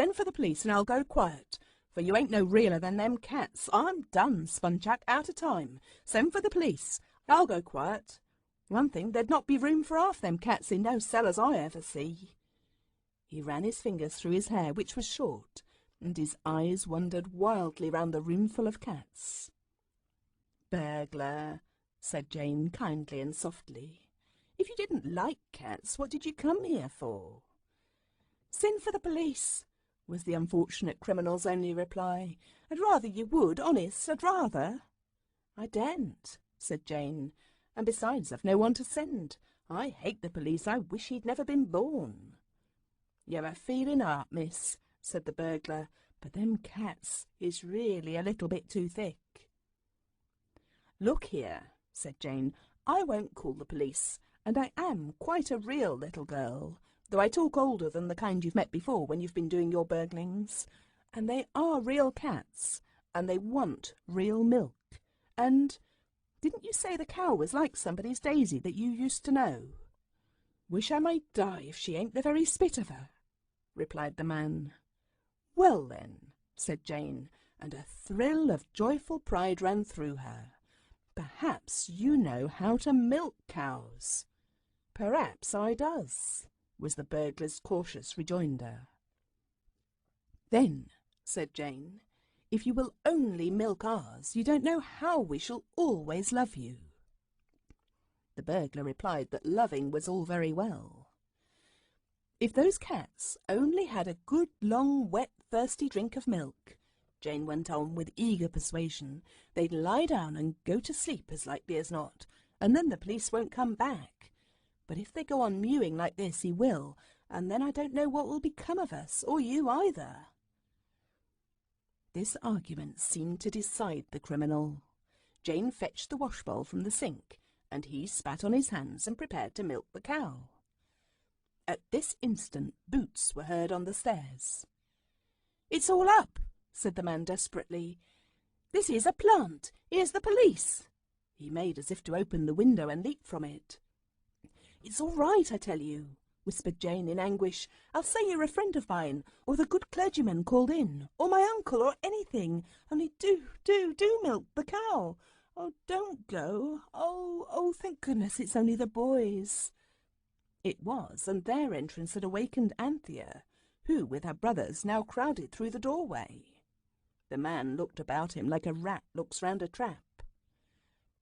and I'll go quiet, for you ain't no realer than them cats. I'm done, Spunchuck, out of time. Send for the police. I'll go quiet. One thing, there'd not be room for half them cats in no cellars I ever see." He ran his fingers through his hair, which was short, and his eyes wandered wildly round the roomful of cats. "Burglar," said Jane kindly and softly. "If you didn't like cats, what did you come here for?" "Send for the police," was the unfortunate criminal's only reply. "I'd rather you would, honest, I'd rather." "I daren't," said Jane, "and besides I've no one to send. I hate the police. I wish he'd never been born." "You've a feeling heart, miss," said the burglar, "but them cats is really a little bit too thick." "Look here," said Jane, "I won't call the police, and I am quite a real little girl, though I talk older than the kind you've met before when you've been doing your burglings. And they are real cats, and they want real milk. And didn't you say the cow was like somebody's Daisy that you used to know?" "Wish I might die if she ain't the very spit of her," replied the man. "Well, then," said Jane, and a thrill of joyful pride ran through her, "perhaps you know how to milk cows." "Perhaps I does," was the burglar's cautious rejoinder. "Then," said Jane, "if you will only milk ours, you don't know how we shall always love you." The burglar replied that loving was all very well. "If those cats only had a good, long, wet, thirsty drink of milk," Jane went on with eager persuasion, "they'd lie down and go to sleep as likely as not, and then the police won't come back. But if they go on mewing like this, he will, and then I don't know what will become of us, or you either." This argument seemed to decide the criminal. Jane fetched the washbowl from the sink, and he spat on his hands and prepared to milk the cow. At this instant boots were heard on the stairs. "It's all up," said the man desperately. "This is a plant. Here's the police." He made as if to open the window and leap from it. "It's all right, I tell you," whispered Jane in anguish. "I'll say you're a friend of mine, or the good clergyman called in, or my uncle, or anything. Only do milk the cow. Oh, don't go. Oh, thank goodness it's only the boys." It was, and their entrance had awakened Anthea, who, with her brothers, now crowded through the doorway. The man looked about him like a rat looks round a trap.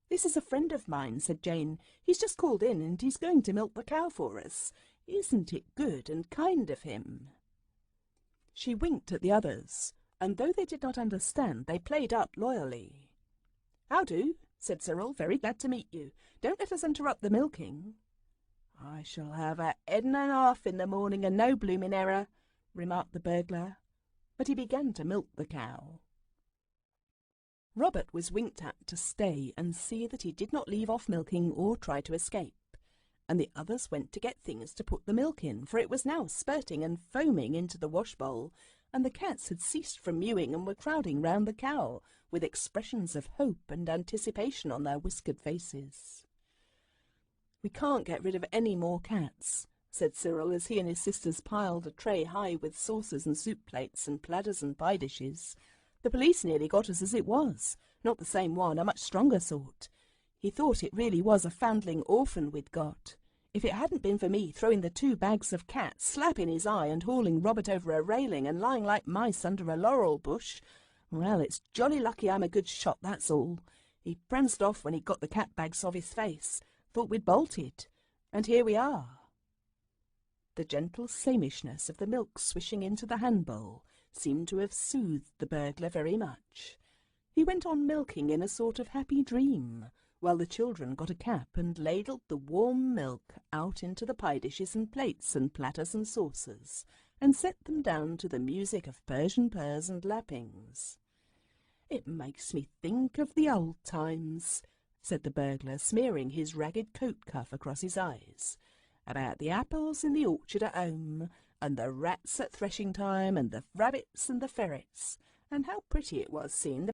"This is a friend of mine," said Jane. "He's just called in, and he's going to milk the cow for us. Isn't it good and kind of him?" She winked at the others, and though they did not understand, they played up loyally. "How do?" said Cyril. "Very glad to meet you. Don't let us interrupt the milking." "I shall have a head and a half in the morning and no bloomin' error," remarked the burglar. But he began to milk the cow. Robert was winked at to stay and see that he did not leave off milking or try to escape, and the others went to get things to put the milk in, for it was now spurting and foaming into the washbowl, and the cats had ceased from mewing and were crowding round the cow, with expressions of hope and anticipation on their whiskered faces. "We can't get rid of any more cats," said Cyril, as he and his sisters piled a tray high with saucers and soup plates and platters and pie dishes. "The police nearly got us as it was. Not the same one, a much stronger sort. He thought it really was a foundling orphan we'd got. If it hadn't been for me throwing the 2 bags of cats, slapping his eye and hauling Robert over a railing and lying like mice under a laurel bush, well, it's jolly lucky I'm a good shot, that's all. He pranced off when he got the cat bags off his face, thought we'd bolted, and here we are. The gentle samishness of the milk swishing into the hand-bowl seemed to have soothed the burglar very much. He went on milking in a sort of happy dream, while the children got a cap and ladled the warm milk out into the pie dishes and plates and platters and saucers, and set them down to the music of Persian purrs and lappings. "It makes me think of the old times," said the burglar, smearing his ragged coat cuff across his eyes, "about the apples in the orchard at home, and the rats at threshing time, and the rabbits and the ferrets, and how pretty it was seeing the